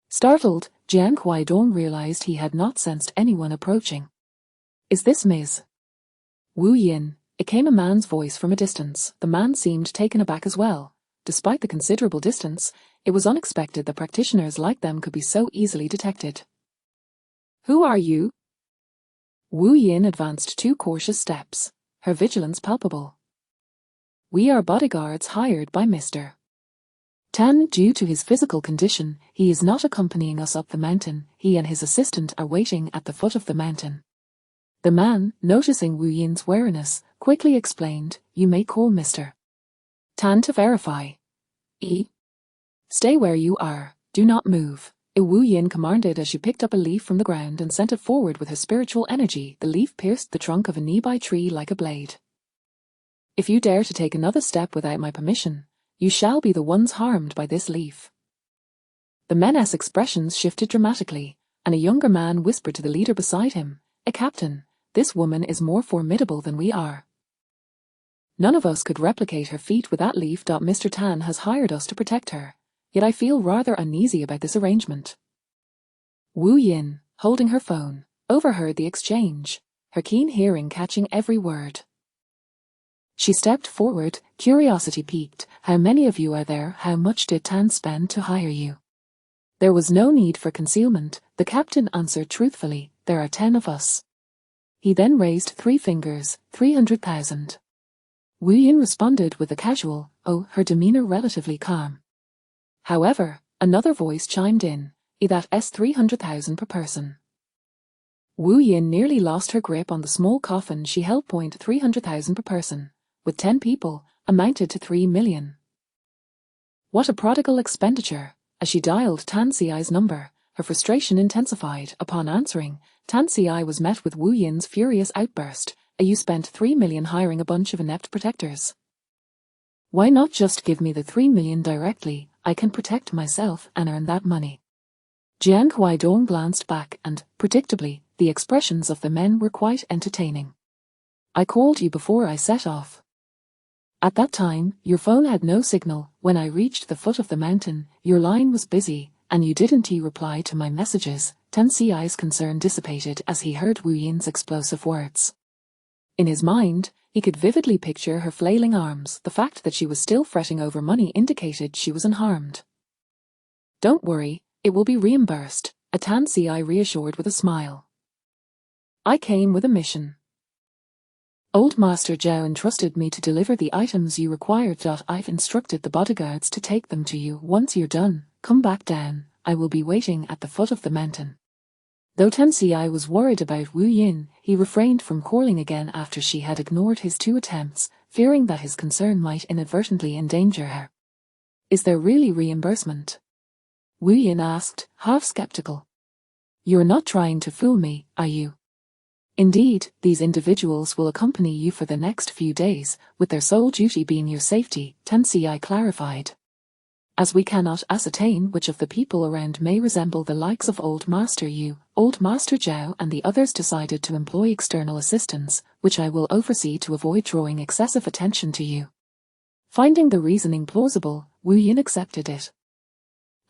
A: Startled, Jiang Huaidong realized he had not sensed anyone approaching. Is this Ms. Wu Yin? It came a man's voice from a distance. The man seemed taken aback as well. Despite the considerable distance, it was unexpected that practitioners like them could be so easily detected. Who are you? Wu Yin advanced 2 cautious steps, her vigilance palpable. We are bodyguards hired by Mr. Tan. Due to his physical condition, he is not accompanying us up the mountain. He and his assistant are waiting at the foot of the mountain. The man, noticing Wu Yin's wariness, quickly explained, You may call Mr. Tan to verify. Stay where you are, do not move. Wu Yin commanded as she picked up a leaf from the ground and sent it forward with her spiritual energy. The leaf pierced the trunk of a nearby tree like a blade. If you dare to take another step without my permission, you shall be the ones harmed by this leaf. The men's expressions shifted dramatically, and a younger man whispered to the leader beside him, Captain, this woman is more formidable than we are. None of us could replicate her feat with that leaf. Mr. Tan has hired us to protect her. Yet I feel rather uneasy about this arrangement. Wu Yin, holding her phone, overheard the exchange, her keen hearing catching every word. She stepped forward, curiosity piqued. How many of you are there? How much did Tan spend to hire you? There was no need for concealment, the captain answered truthfully. There are 10 of us. He then raised 3 fingers, 300,000. Wu Yin responded with a casual, her demeanor relatively calm. However, another voice chimed in, that's 300,000 per person. Wu Yin nearly lost her grip on the small coffin she held. 300,000 per person, with 10 people, amounted to 3 million. What a prodigal expenditure! As she dialed Tan Xi's number, her frustration intensified. Upon answering, Tan Xi was met with Wu Yin's furious outburst, You spent 3 million hiring a bunch of inept protectors. Why not just give me the 3 million directly? I can protect myself and earn that money. Jiang Huaidong glanced back and, predictably, the expressions of the men were quite entertaining. I called you before I set off. At that time, your phone had no signal. When I reached the foot of the mountain, your line was busy, and you didn't reply to my messages. Tan Xi's concern dissipated as he heard Wu Yin's explosive words. In his mind, he could vividly picture her flailing arms. The fact that she was still fretting over money indicated she was unharmed. Don't worry, it will be reimbursed, Tan Xi reassured with a smile. I came with a mission. Old Master Zhao entrusted me to deliver the items you required. I've instructed the bodyguards to take them to you. Once you're done, come back down. I will be waiting at the foot of the mountain. Though Tan Xi was worried about Wu Yin, he refrained from calling again after she had ignored his 2 attempts, fearing that his concern might inadvertently endanger her. Is there really reimbursement? Wu Yin asked, half skeptical. You're not trying to fool me, are you? Indeed, these individuals will accompany you for the next few days, with their sole duty being your safety, Tan Xi clarified. As we cannot ascertain which of the people around may resemble the likes of Old Master Zhao and the others decided to employ external assistance, which I will oversee to avoid drawing excessive attention to you. Finding the reasoning plausible, Wu Yin accepted it.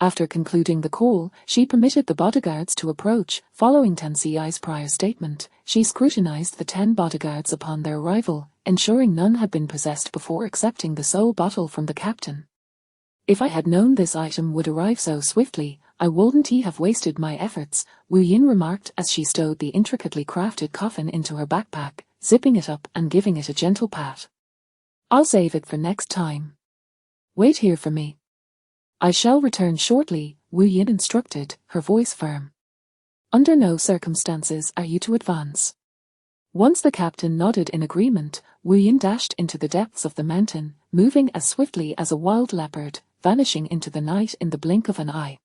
A: After concluding the call, she permitted the bodyguards to approach. Following Tan Si's prior statement, she scrutinized the 10 bodyguards upon their arrival, ensuring none had been possessed before accepting the soul bottle from the captain. If I had known this item would arrive so swiftly, I wouldn't have wasted my efforts, Wu Yin remarked as she stowed the intricately crafted coffin into her backpack, zipping it up and giving it a gentle pat. I'll save it for next time. Wait here for me. I shall return shortly, Wu Yin instructed, her voice firm. Under no circumstances are you to advance. Once the captain nodded in agreement, Wu Yin dashed into the depths of the mountain, moving as swiftly as a wild leopard, vanishing into the night in the blink of an eye.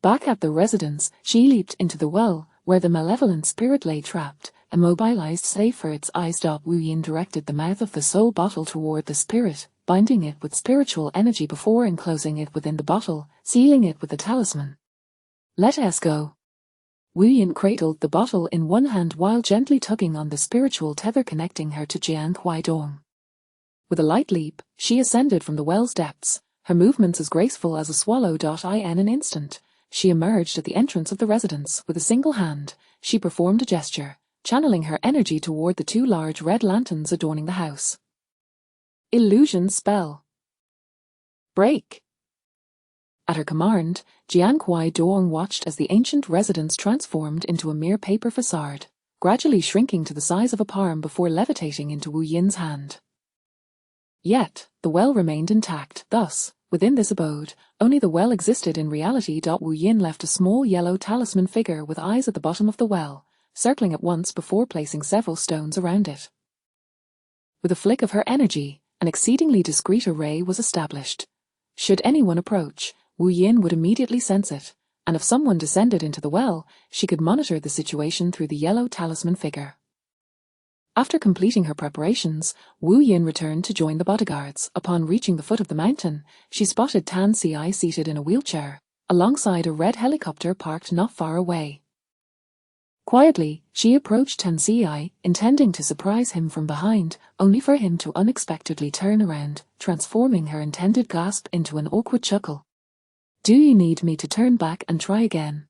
A: Back at the residence, she leaped into the well, where the malevolent spirit lay trapped, immobilized save for its eyes. Wu Yin directed the mouth of the soul bottle toward the spirit, binding it with spiritual energy before enclosing it within the bottle, sealing it with a talisman. Let us go. Wu Yin cradled the bottle in one hand while gently tugging on the spiritual tether connecting her to Jian Huaidong. With a light leap, she ascended from the well's depths, her movements as graceful as a swallow. In an instant, she emerged at the entrance of the residence. With a single hand, she performed a gesture, channeling her energy toward the 2 large red lanterns adorning the house. Illusion spell. Break. At her command, Jian Huaidong watched as the ancient residence transformed into a mere paper facade, gradually shrinking to the size of a palm before levitating into Wu Yin's hand. Yet, the well remained intact. Thus, within this abode, only the well existed in reality. Wu Yin left a small yellow talisman figure with eyes at the bottom of the well, circling it once before placing several stones around it. With a flick of her energy, an exceedingly discreet array was established. Should anyone approach, Wu Yin would immediately sense it, and if someone descended into the well, she could monitor the situation through the yellow talisman figure. After completing her preparations, Wu Yin returned to join the bodyguards. Upon reaching the foot of the mountain, she spotted Tan Si seated in a wheelchair, alongside a red helicopter parked not far away. Quietly, she approached Tan Si, intending to surprise him from behind, only for him to unexpectedly turn around, transforming her intended gasp into an awkward chuckle. Do you need me to turn back and try again?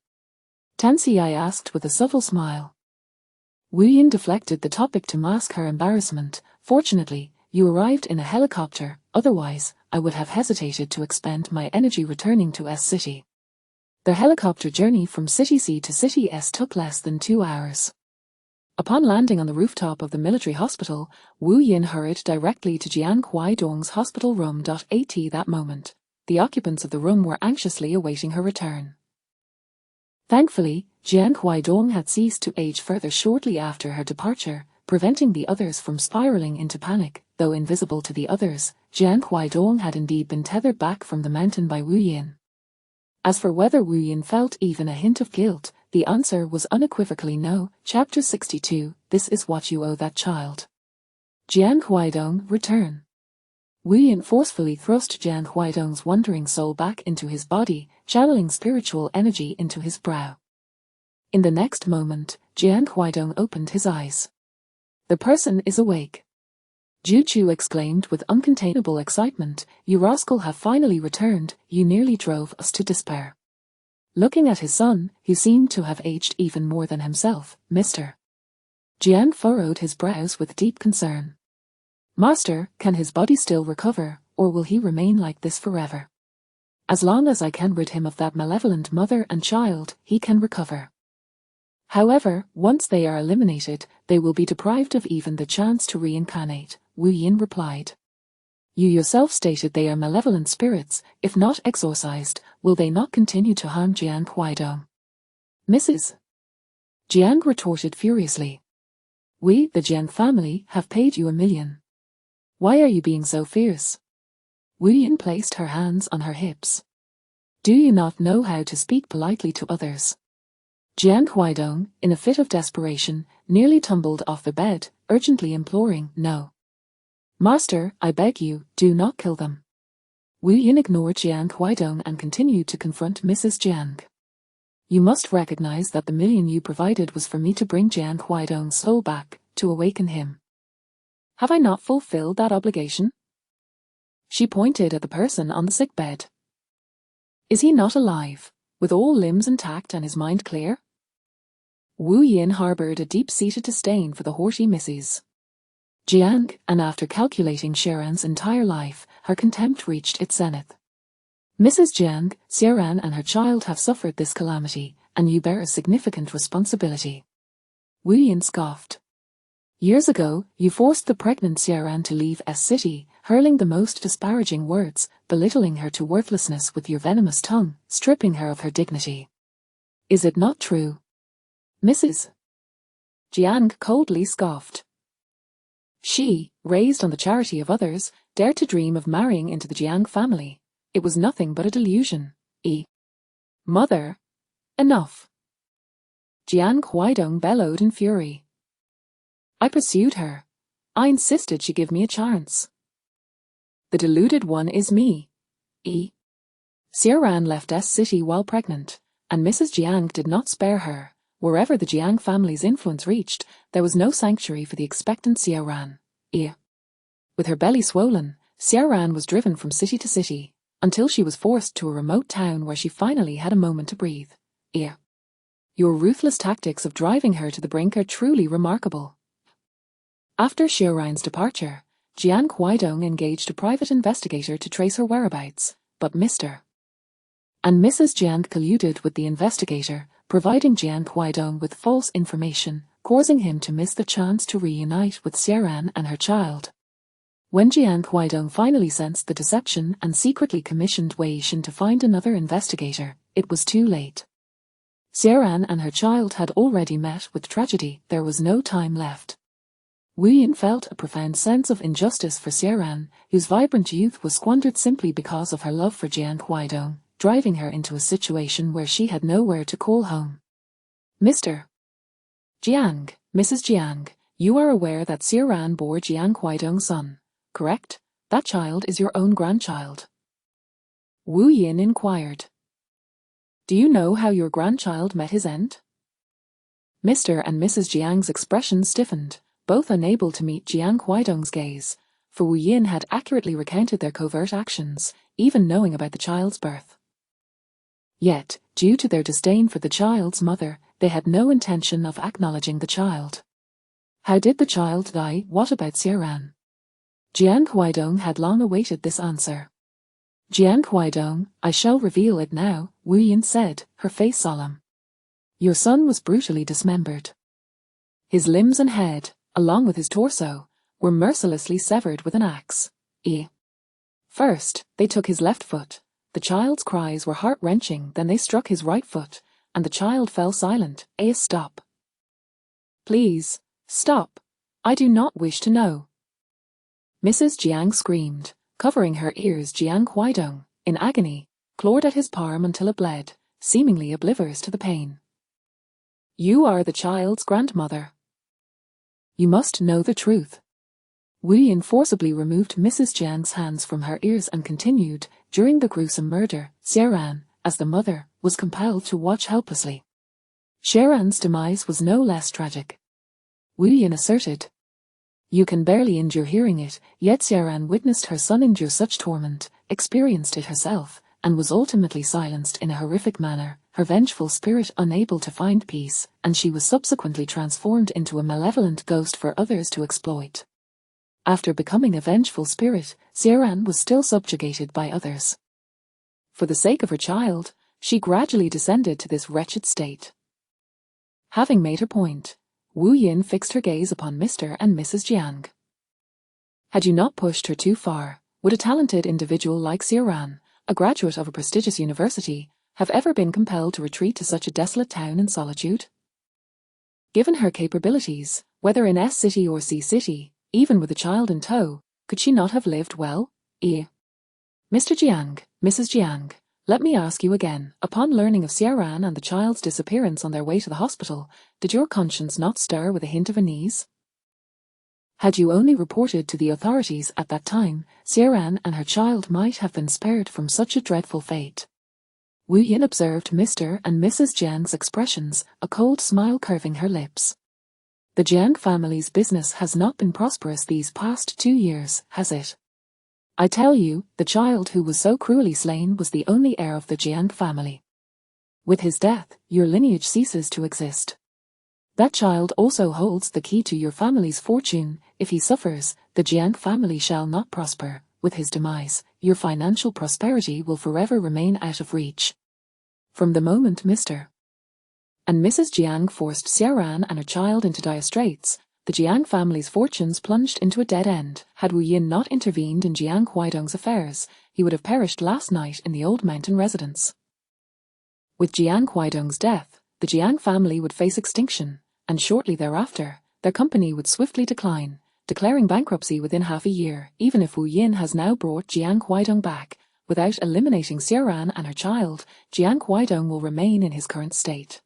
A: Tan Si asked with a subtle smile. Wu Yin deflected the topic to mask her embarrassment. Fortunately, you arrived in a helicopter, otherwise, I would have hesitated to expend my energy returning to S City. Their helicopter journey from City C to City S took less than 2 hours. Upon landing on the rooftop of the military hospital, Wu Yin hurried directly to Jian Huaidong's hospital room. At that moment, the occupants of the room were anxiously awaiting her return. Thankfully, Jian Huaidong had ceased to age further shortly after her departure, preventing the others from spiraling into panic. Though invisible to the others, Jian Huaidong had indeed been tethered back from the mountain by Wu Yin. As for whether Wu Yin felt even a hint of guilt, the answer was unequivocally no. Chapter 62, This is what you owe that child. Jian Huaidong, return. Wu Yin forcefully thrust Jian Huaidong's wandering soul back into his body, channeling spiritual energy into his brow. In the next moment, Jian Huaidong opened his eyes. The person is awake. Ju Chu exclaimed with uncontainable excitement, You rascal have finally returned, you nearly drove us to despair. Looking at his son, who seemed to have aged even more than himself, Mr. Jian furrowed his brows with deep concern. Master, can his body still recover, or will he remain like this forever? As long as I can rid him of that malevolent mother and child, he can recover. However, once they are eliminated, they will be deprived of even the chance to reincarnate, Wu Yin replied. You yourself stated they are malevolent spirits. If not exorcised, will they not continue to harm Jian Huaidong? Mrs. Jiang retorted furiously. We, the Jian family, have paid you $1 million. Why are you being so fierce? Wu Yin placed her hands on her hips. Do you not know how to speak politely to others? Jian Huaidong, in a fit of desperation, nearly tumbled off the bed, urgently imploring, No. Master, I beg you, do not kill them. Wu Yin ignored Jian Huaidong and continued to confront Mrs. Jiang. You must recognize that the $1 million you provided was for me to bring Jian Huaidong's soul back, to awaken him. Have I not fulfilled that obligation? She pointed at the person on the sickbed. Is he not alive, with all limbs intact and his mind clear? Wu Yin harbored a deep-seated disdain for the haughty Mrs. Jiang, and after calculating Xiaoran's entire life, her contempt reached its zenith. Mrs. Jiang, Xiaoran and her child have suffered this calamity, and you bear a significant responsibility. Wu Yin scoffed. Years ago, you forced the pregnant Xiaoran to leave S-City, hurling the most disparaging words, belittling her to worthlessness with your venomous tongue, stripping her of her dignity. Is it not true? Mrs. Jiang coldly scoffed. She, raised on the charity of others, dared to dream of marrying into the Jiang family. It was nothing but a delusion. Mother! Enough! Jiang Huaidong bellowed in fury. I pursued her. I insisted she give me a chance. The deluded one is me. Xiaoran left S-City while pregnant, and Mrs. Jiang did not spare her. Wherever the Jiang family's influence reached, there was no sanctuary for the expectant Xiaoran. With her belly swollen, Xiaoran was driven from city to city, until she was forced to a remote town where she finally had a moment to breathe. Your ruthless tactics of driving her to the brink are truly remarkable. After Xiaoran's departure, Jiang Huaidong engaged a private investigator to trace her whereabouts, but Mr. and Mrs. Jiang colluded with the investigator, providing Jiang Huaidong with false information, causing him to miss the chance to reunite with Xiaoran and her child. When Jiang Huaidong finally sensed the deception and secretly commissioned Wei Shen to find another investigator, it was too late. Xiaoran and her child had already met with tragedy. There was no time left. Wu Yin felt a profound sense of injustice for Xiaoran, whose vibrant youth was squandered simply because of her love for Jiang Huaidong, driving her into a situation where she had nowhere to call home. Mr. Jiang, Mrs. Jiang, you are aware that Xiaoran bore Jiang Huaidong's son, correct? That child is your own grandchild. Wu Yin inquired. Do you know how your grandchild met his end? Mr. and Mrs. Jiang's expression stiffened, both unable to meet Jiang Huaidong's gaze, for Wu Yin had accurately recounted their covert actions, even knowing about the child's birth. Yet, due to their disdain for the child's mother, they had no intention of acknowledging the child. How did the child die? What about Xiaoran? Jiang Huaidong had long awaited this answer. Jiang Huaidong, I shall reveal it now, Wu Yin said, her face solemn. Your son was brutally dismembered. His limbs and head, along with his torso, were mercilessly severed with an axe. First, they took his left foot. The child's cries were heart-wrenching. Then they struck his right foot, and the child fell silent. Stop. Please, stop. I do not wish to know. Mrs. Jiang screamed, covering her ears. Jiang Huaidong, in agony, clawed at his palm until it bled, seemingly oblivious to the pain. You are the child's grandmother. You must know the truth. Wu Yin forcibly removed Mrs. Jiang's hands from her ears and continued, during the gruesome murder, Xiaoran, as the mother, was compelled to watch helplessly. Xiaoran's demise was no less tragic. Wu Yin asserted. You can barely endure hearing it, yet Xiaoran witnessed her son endure such torment, experienced it herself, and was ultimately silenced in a horrific manner, her vengeful spirit unable to find peace, and she was subsequently transformed into a malevolent ghost for others to exploit. After becoming a vengeful spirit, Xiaoran was still subjugated by others. For the sake of her child, she gradually descended to this wretched state. Having made her point, Wu Yin fixed her gaze upon Mr. and Mrs. Jiang. Had you not pushed her too far, would a talented individual like Xiaoran, a graduate of a prestigious university, have ever been compelled to retreat to such a desolate town in solitude? Given her capabilities, whether in S-City or C-City, even with a child in tow, could she not have lived well? Mr. Jiang, Mrs. Jiang, let me ask you again, upon learning of Xiaoran and the child's disappearance on their way to the hospital, did your conscience not stir with a hint of unease? Had you only reported to the authorities at that time, Xiaoran and her child might have been spared from such a dreadful fate. Wu Yin observed Mr. and Mrs. Jiang's expressions, a cold smile curving her lips. The Jiang family's business has not been prosperous these past 2 years, has it? I tell you, the child who was so cruelly slain was the only heir of the Jiang family. With his death, your lineage ceases to exist. That child also holds the key to your family's fortune. If he suffers, the Jiang family shall not prosper. With his demise, your financial prosperity will forever remain out of reach. From the moment Mr. and Mrs. Jiang forced Xiaoran and her child into dire straits, the Jiang family's fortunes plunged into a dead end. Had Wu Yin not intervened in Jiang Huaidong's affairs, he would have perished last night in the old mountain residence. With Jiang Huaidong's death, the Jiang family would face extinction, and shortly thereafter, their company would swiftly decline, declaring bankruptcy within half a year. Even if Wu Yin has now brought Jiang Huaidong back, without eliminating Xiaoran and her child, Jiang Huaidong will remain in his current state.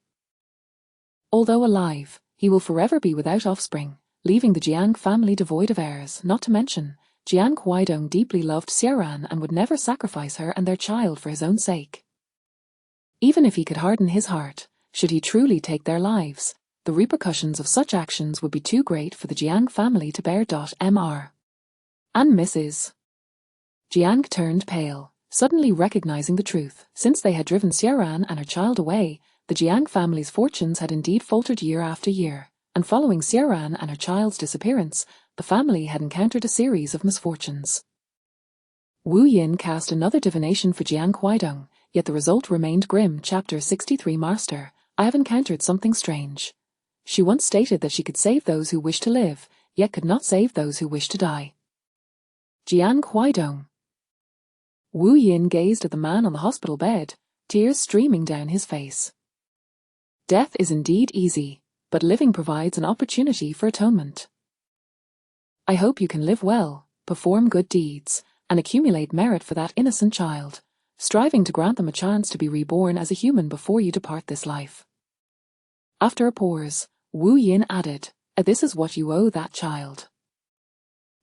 A: Although alive, he will forever be without offspring, leaving the Jiang family devoid of heirs. Not to mention, Jiang Huaidong deeply loved Xiaoran and would never sacrifice her and their child for his own sake. Even if he could harden his heart, should he truly take their lives, the repercussions of such actions would be too great for the Jiang family to bear. Mr. and Mrs. Jiang turned pale, suddenly recognizing the truth. Since they had driven Xiaoran and her child away, the Jiang family's fortunes had indeed faltered year after year, and following Xiaoran and her child's disappearance, the family had encountered a series of misfortunes. Wu Yin cast another divination for Jiang Huaidong, yet the result remained grim. Chapter 63 Master, I have encountered something strange. She once stated that she could save those who wish to live, yet could not save those who wish to die. Jiang Huaidong. Wu Yin gazed at the man on the hospital bed, tears streaming down his face. Death is indeed easy, but living provides an opportunity for atonement. I hope you can live well, perform good deeds, and accumulate merit for that innocent child, striving to grant them a chance to be reborn as a human before you depart this life. After a pause, Wu Yin added, this is what you owe that child.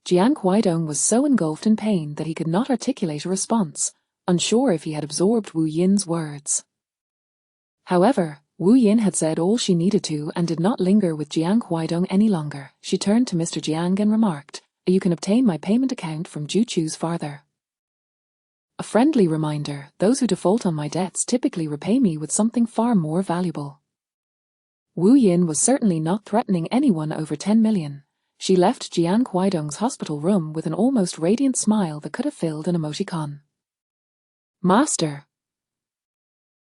A: Jiang Huaidong was so engulfed in pain that he could not articulate a response, unsure if he had absorbed Wu Yin's words. However, Wu Yin had said all she needed to and did not linger with Jiang Huaidong any longer. She turned to Mr. Jiang and remarked, you can obtain my payment account from Juchu's father. A friendly reminder, those who default on my debts typically repay me with something far more valuable. Wu Yin was certainly not threatening anyone over 10 million. She left Jiang Huaidong's hospital room with an almost radiant smile that could have filled an emoticon. Master!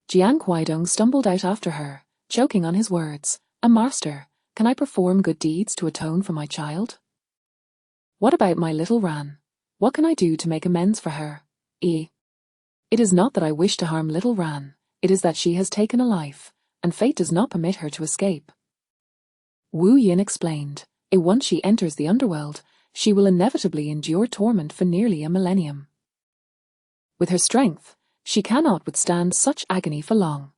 A: Jiang Huaidong stumbled out after her, choking on his words. Master, can I perform good deeds to atone for my child? What about my little Ran? What can I do to make amends for her? It is not that I wish to harm little Ran, it is that she has taken a life, and fate does not permit her to escape. Wu Yin explained, once she enters the underworld, she will inevitably endure torment for nearly a millennium. With her strength, she cannot withstand such agony for long.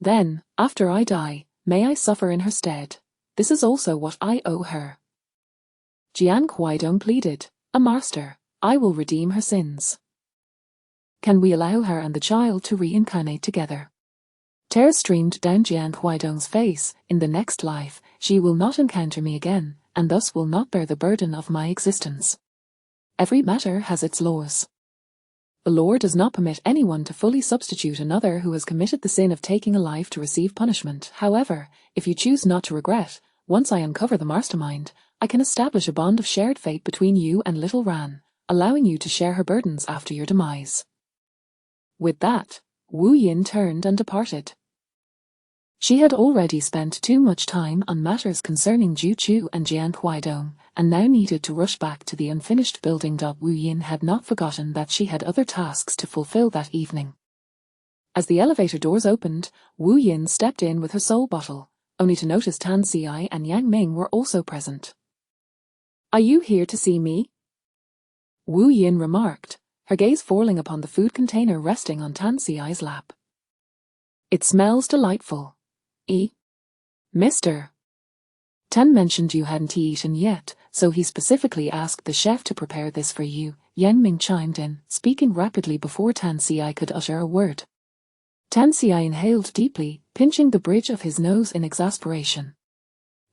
A: Then, after I die, may I suffer in her stead. This is also what I owe her. Jiang Huaidong pleaded, Master, I will redeem her sins. Can we allow her and the child to reincarnate together? Tears streamed down Jiang Huaidong's face. In the next life, she will not encounter me again, and thus will not bear the burden of my existence. Every matter has its laws. The law does not permit anyone to fully substitute another who has committed the sin of taking a life to receive punishment. However, if you choose not to regret, once I uncover the mastermind, I can establish a bond of shared fate between you and little Ran, allowing you to share her burdens after your demise. With that, Wu Yin turned and departed. She had already spent too much time on matters concerning Juchu and Jiang Huaidong, and now needed to rush back to the unfinished building. Wu Yin had not forgotten that she had other tasks to fulfill that evening. As the elevator doors opened, Wu Yin stepped in with her soul bottle, only to notice Tan Xi and Yang Ming were also present. Are you here to see me? Wu Yin remarked, her gaze falling upon the food container resting on Tan Xi's lap. It smells delightful. Mr. Tan mentioned you hadn't eaten yet, so he specifically asked the chef to prepare this for you. Yang Ming chimed in, speaking rapidly before Tan Xi could utter a word. Tan Xi inhaled deeply, pinching the bridge of his nose in exasperation.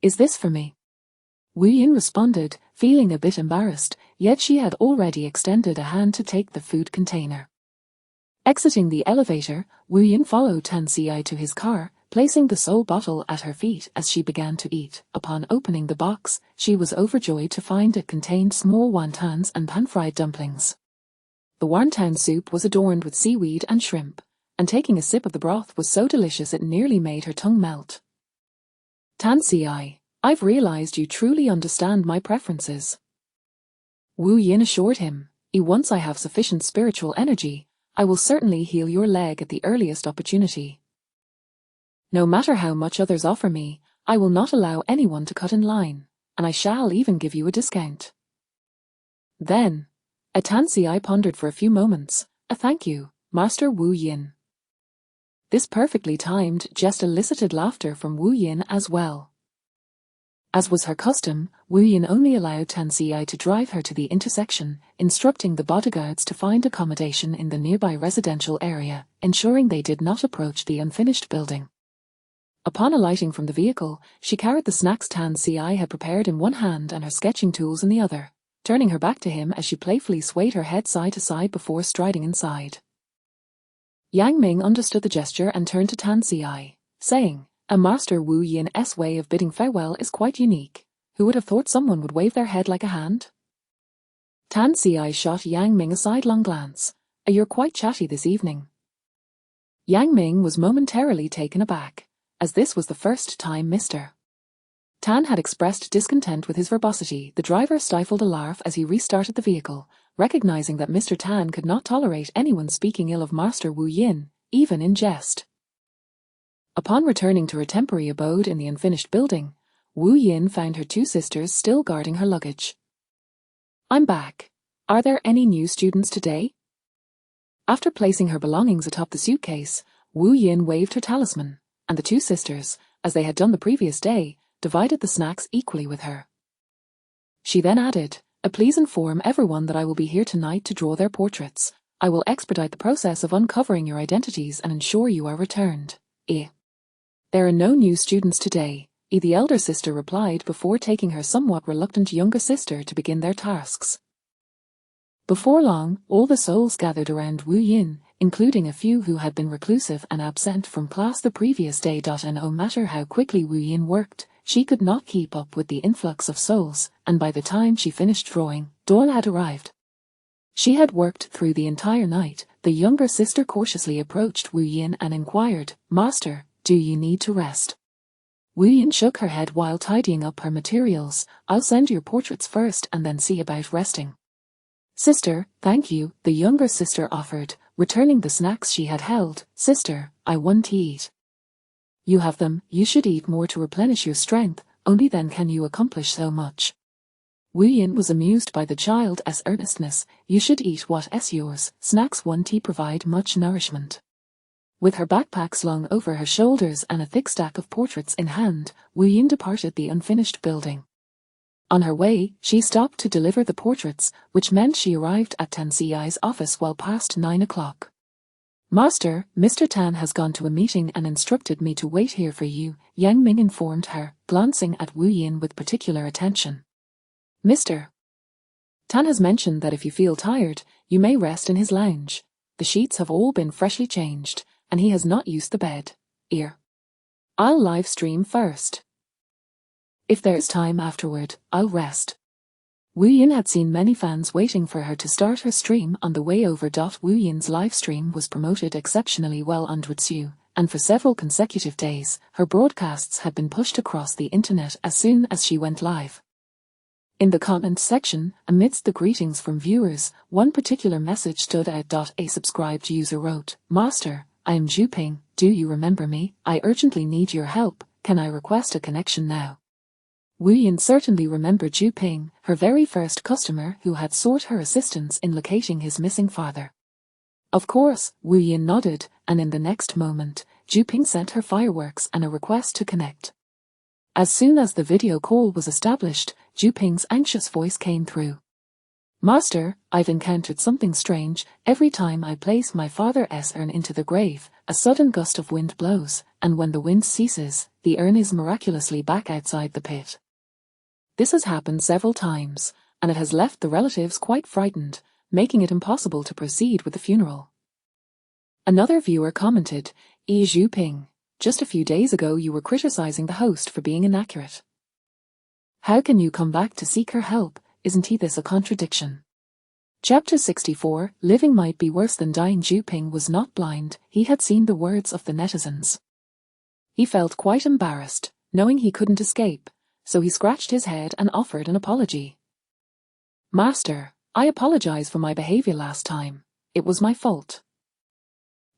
A: Is this for me? Wu Yin responded, feeling a bit embarrassed. yet she had already extended a hand to take the food container. Exiting the elevator, Wu Yin followed Tan Xi to his car, placing the soul bottle at her feet as she began to eat. Upon opening the box, she was overjoyed to find it contained small wontons and pan-fried dumplings. The wonton soup was adorned with seaweed and shrimp, and taking a sip of the broth was so delicious it nearly made her tongue melt. Tan Xi, I've realized you truly understand my preferences. Wu Yin assured him, once I have sufficient spiritual energy, I will certainly heal your leg at the earliest opportunity. No matter how much others offer me, I will not allow anyone to cut in line, and I shall even give you a discount. Then, Tan Xi pondered for a few moments. Thank you, Master Wu Yin. This perfectly timed jest elicited laughter from Wu Yin as well. As was her custom, Wu Yin only allowed Tan Xi to drive her to the intersection, instructing the bodyguards to find accommodation in the nearby residential area, ensuring they did not approach the unfinished building. Upon alighting from the vehicle, she carried the snacks Tan Xi had prepared in one hand and her sketching tools in the other, turning her back to him as she playfully swayed her head side to side before striding inside. Yang Ming understood the gesture and turned to Tan Xi, saying, Master Wu Yin's way of bidding farewell is quite unique. Who would have thought someone would wave their head like a hand? Tan Xi shot Yang Ming a sidelong glance. You're quite chatty this evening. Yang Ming was momentarily taken aback, as this was the first time Mr. Tan had expressed discontent with his verbosity. The driver stifled a laugh as he restarted the vehicle, recognizing that Mr. Tan could not tolerate anyone speaking ill of Master Wu Yin, even in jest. Upon returning to her temporary abode in the unfinished building, Wu Yin found her two sisters still guarding her luggage. I'm back. Are there any new students today? After placing her belongings atop the suitcase, Wu Yin waved her talisman, and the two sisters, as they had done the previous day, divided the snacks equally with her. She then added, Please inform everyone that I will be here tonight to draw their portraits. I will expedite the process of uncovering your identities and ensure you are returned. There are no new students today, the elder sister replied before taking her somewhat reluctant younger sister to begin their tasks. Before long, all the souls gathered around Wu Yin, including a few who had been reclusive and absent from class the previous day. And no matter how quickly Wu Yin worked, she could not keep up with the influx of souls, and by the time she finished drawing, dawn had arrived. She had worked through the entire night. The younger sister cautiously approached Wu Yin and inquired, Master, do you need to rest? Wu Yin shook her head while tidying up her materials. I'll send your portraits first and then see about resting. Sister, thank you, the younger sister offered, returning the snacks she had held. Sister, I want to eat. You have them, you should eat more to replenish your strength, only then can you accomplish so much. Wu Yin was amused by the child's earnestness. You should eat what's yours, snacks want to provide much nourishment. With her backpack slung over her shoulders and a thick stack of portraits in hand, Wu Yin departed the unfinished building. On her way, she stopped to deliver the portraits, which meant she arrived at Tan Xi's office well past 9 o'clock. Master, Mr. Tan has gone to a meeting and instructed me to wait here for you, Yang Ming informed her, glancing at Wu Yin with particular attention. Mr. Tan has mentioned that if you feel tired, you may rest in his lounge. The sheets have all been freshly changed, and he has not used the bed. I'll live stream first. If there's time afterward, I'll rest. Wu Yin had seen many fans waiting for her to start her stream on the way over. Wu Yin's live stream was promoted exceptionally well on Twitch, and for several consecutive days, her broadcasts had been pushed across the internet as soon as she went live. In the comment section, amidst the greetings from viewers, one particular message stood out. A subscribed user wrote, Master, I am Zhu, do you remember me? I urgently need your help, can I request a connection now? Wu Yin certainly remembered Zhu, her very first customer who had sought her assistance in locating his missing father. Of course, Wu Yin nodded, and in the next moment, Zhu sent her fireworks and a request to connect. As soon as the video call was established, Zhu's anxious voice came through. Master, I've encountered something strange. Every time I place my father's urn into the grave, a sudden gust of wind blows, and when the wind ceases, the urn is miraculously back outside the pit. This has happened several times, and it has left the relatives quite frightened, making it impossible to proceed with the funeral. Another viewer commented, Zhu Ping, just a few days ago you were criticizing the host for being inaccurate. How can you come back to seek her help? Isn't this a contradiction? Chapter 64, Living might be worse than dying. Zhu Ping was not blind, he had seen the words of the netizens. He felt quite embarrassed, knowing he couldn't escape, so he scratched his head and offered an apology. Master, I apologize for my behavior last time. It was my fault.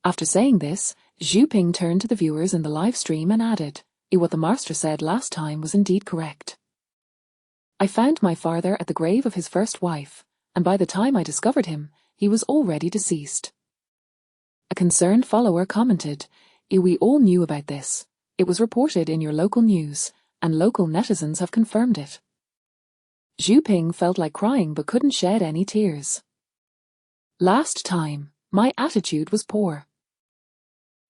A: After saying this, Zhu Ping turned to the viewers in the live stream and added, what the master said last time was indeed correct. I found my father at the grave of his first wife, and by the time I discovered him, he was already deceased. A concerned follower commented, we all knew about this. It was reported in your local news, and local netizens have confirmed it. Zhu Ping felt like crying but couldn't shed any tears. Last time, my attitude was poor.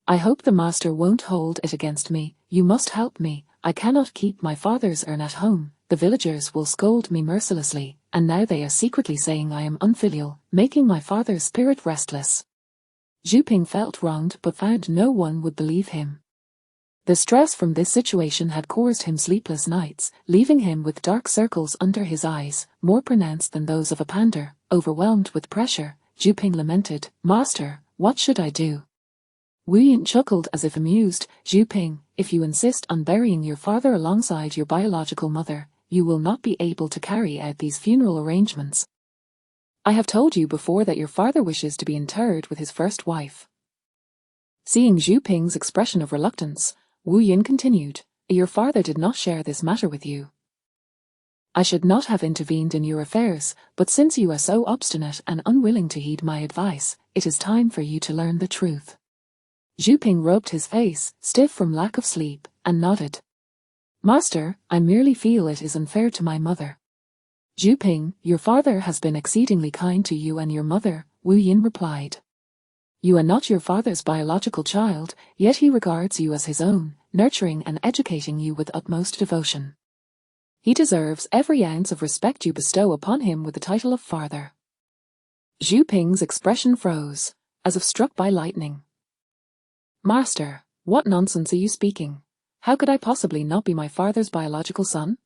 A: I hope the master won't hold it against me. You must help me. I cannot keep my father's urn at home. The villagers will scold me mercilessly, and now they are secretly saying I am unfilial, making my father's spirit restless. Zhu Ping felt wronged but found no one would believe him. The stress from this situation had caused him sleepless nights, leaving him with dark circles under his eyes, more pronounced than those of a panda. Overwhelmed with pressure, Zhu Ping lamented, Master, what should I do? Wu Yin chuckled as if amused, Zhu Ping, if you insist on burying your father alongside your biological mother, you will not be able to carry out these funeral arrangements. I have told you before that your father wishes to be interred with his first wife. Seeing Zhu Ping's expression of reluctance, Wu Yin continued, your father did not share this matter with you. I should not have intervened in your affairs, but since you are so obstinate and unwilling to heed my advice, it is time for you to learn the truth. Zhu Ping rubbed his face, stiff from lack of sleep, and nodded. Master, I merely feel it is unfair to my mother. Zhu Ping, your father has been exceedingly kind to you and your mother, Wu Yin replied. You are not your father's biological child, yet he regards you as his own, nurturing and educating you with utmost devotion. He deserves every ounce of respect you bestow upon him with the title of father. Zhu Ping's expression froze, as if struck by lightning. Master, what nonsense are you speaking? How could I possibly not be my father's biological son?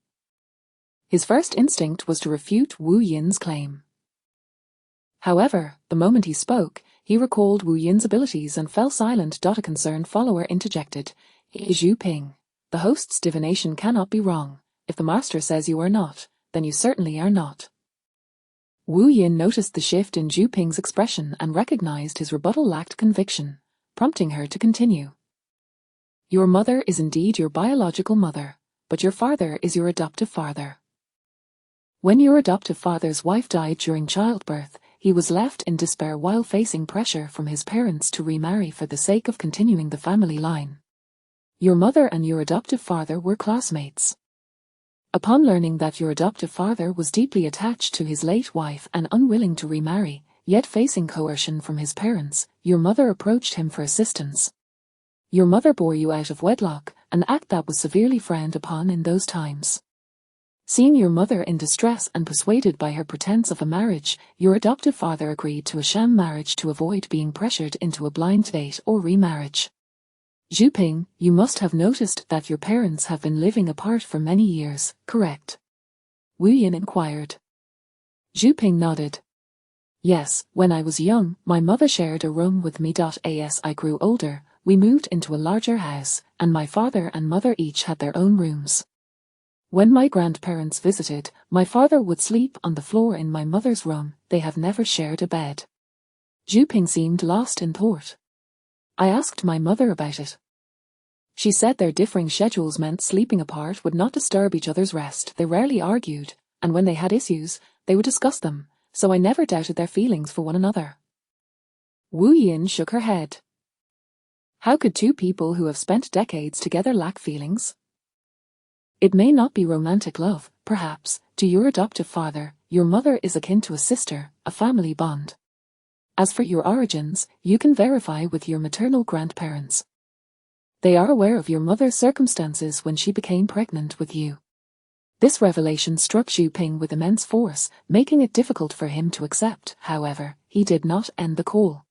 A: His first instinct was to refute Wu Yin's claim. However, the moment he spoke, he recalled Wu Yin's abilities and fell silent. A concerned follower interjected, Zhu Ping, the host's divination cannot be wrong. If the master says you are not, then you certainly are not. Wu Yin noticed the shift in Zhu Ping's expression and recognized his rebuttal lacked conviction, prompting her to continue. Your mother is indeed your biological mother, but your father is your adoptive father. When your adoptive father's wife died during childbirth, he was left in despair while facing pressure from his parents to remarry for the sake of continuing the family line. Your mother and your adoptive father were classmates. Upon learning that your adoptive father was deeply attached to his late wife and unwilling to remarry, yet facing coercion from his parents, your mother approached him for assistance. Your mother bore you out of wedlock, an act that was severely frowned upon in those times. Seeing your mother in distress and persuaded by her pretense of a marriage, your adoptive father agreed to a sham marriage to avoid being pressured into a blind date or remarriage. Zhu Ping, you must have noticed that your parents have been living apart for many years, correct? Wu Yin inquired. Zhu Ping nodded. Yes, when I was young, my mother shared a room with me. As I grew older, we moved into a larger house, and my father and mother each had their own rooms. When my grandparents visited, my father would sleep on the floor in my mother's room. They have never shared a bed. Zhu Ping seemed lost in thought. I asked my mother about it. She said their differing schedules meant sleeping apart would not disturb each other's rest. They rarely argued, and when they had issues, they would discuss them, so I never doubted their feelings for one another. Wu Yin shook her head. How could two people who have spent decades together lack feelings? It may not be romantic love, perhaps. To your adoptive father, your mother is akin to a sister, a family bond. As for your origins, you can verify with your maternal grandparents. They are aware of your mother's circumstances when she became pregnant with you. This revelation struck Xu Ping with immense force, making it difficult for him to accept. However, he did not end the call.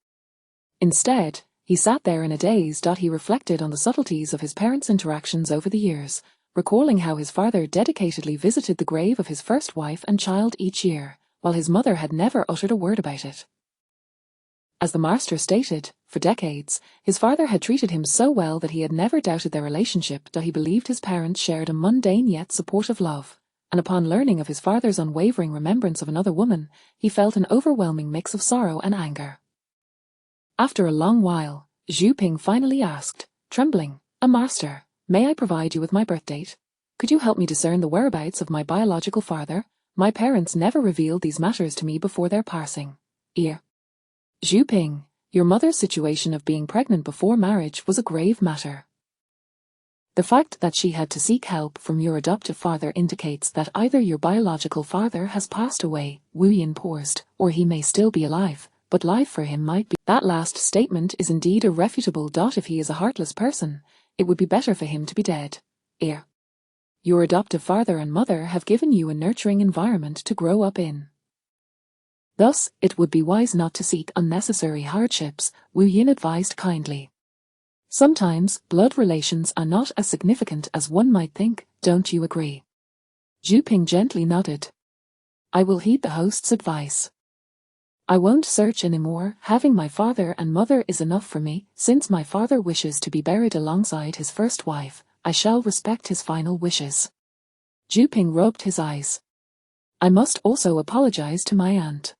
A: Instead, he sat there in a daze. He reflected on the subtleties of his parents' interactions over the years, recalling how his father dedicatedly visited the grave of his first wife and child each year, while his mother had never uttered a word about it. As the master stated, for decades, his father had treated him so well that he had never doubted their relationship. He believed his parents shared a mundane yet supportive love, and upon learning of his father's unwavering remembrance of another woman, he felt an overwhelming mix of sorrow and anger. After a long while, Xu Ping finally asked, trembling, "Master, may I provide you with my birth date? Could you help me discern the whereabouts of my biological father? My parents never revealed these matters to me before their passing." Xu Ping, your mother's situation of being pregnant before marriage was a grave matter. The fact that she had to seek help from your adoptive father indicates that either your biological father has passed away, Wu Yin paused, or he may still be alive, but life for him might be. That last statement is indeed irrefutable. If he is a heartless person, it would be better for him to be dead. Your adoptive father and mother have given you a nurturing environment to grow up in. Thus, it would be wise not to seek unnecessary hardships, Wu Yin advised kindly. Sometimes, blood relations are not as significant as one might think, don't you agree? Xu Ping gently nodded. I will heed the host's advice. I won't search anymore. Having my father and mother is enough for me. Since my father wishes to be buried alongside his first wife, I shall respect his final wishes. Xu Ping rubbed his eyes. I must also apologize to my aunt.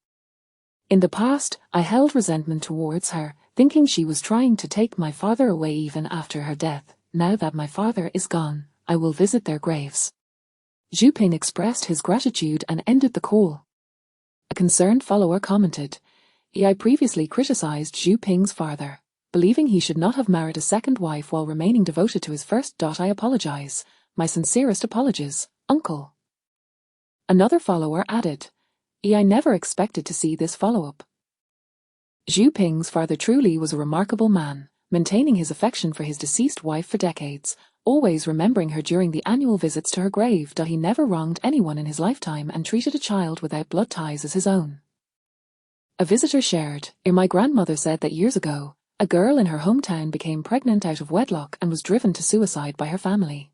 A: In the past, I held resentment towards her, thinking she was trying to take my father away even after her death. Now that my father is gone, I will visit their graves. Xu Ping expressed his gratitude and ended the call. A concerned follower commented, I previously criticized Xu Ping's father, believing he should not have married a second wife while remaining devoted to his first. I apologize. My sincerest apologies, uncle. Another follower added, I never expected to see this follow-up. Xu Ping's father truly was a remarkable man, maintaining his affection for his deceased wife for decades, always remembering her during the annual visits to her grave. He never wronged anyone in his lifetime and treated a child without blood ties as his own. A visitor shared, my grandmother said that years ago, a girl in her hometown became pregnant out of wedlock and was driven to suicide by her family.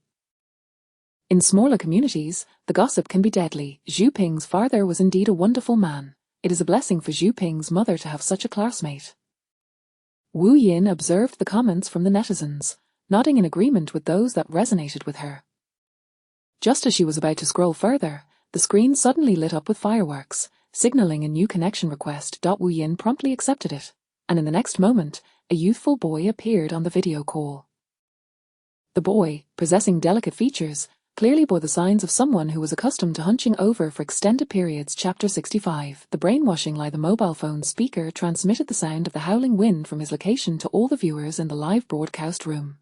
A: In smaller communities, the gossip can be deadly. Xu Ping's father was indeed a wonderful man. It is a blessing for Xu Ping's mother to have such a classmate. Wu Yin observed the comments from the netizens, nodding in agreement with those that resonated with her. Just as she was about to scroll further, the screen suddenly lit up with fireworks, signaling a new connection request. Wu Yin promptly accepted it, and in the next moment, a youthful boy appeared on the video call. The boy, possessing delicate features, clearly bore the signs of someone who was accustomed to hunching over for extended periods. Chapter 65. The brainwashing lie. The mobile phone speaker transmitted the sound of the howling wind from his location to all the viewers in the live broadcast room.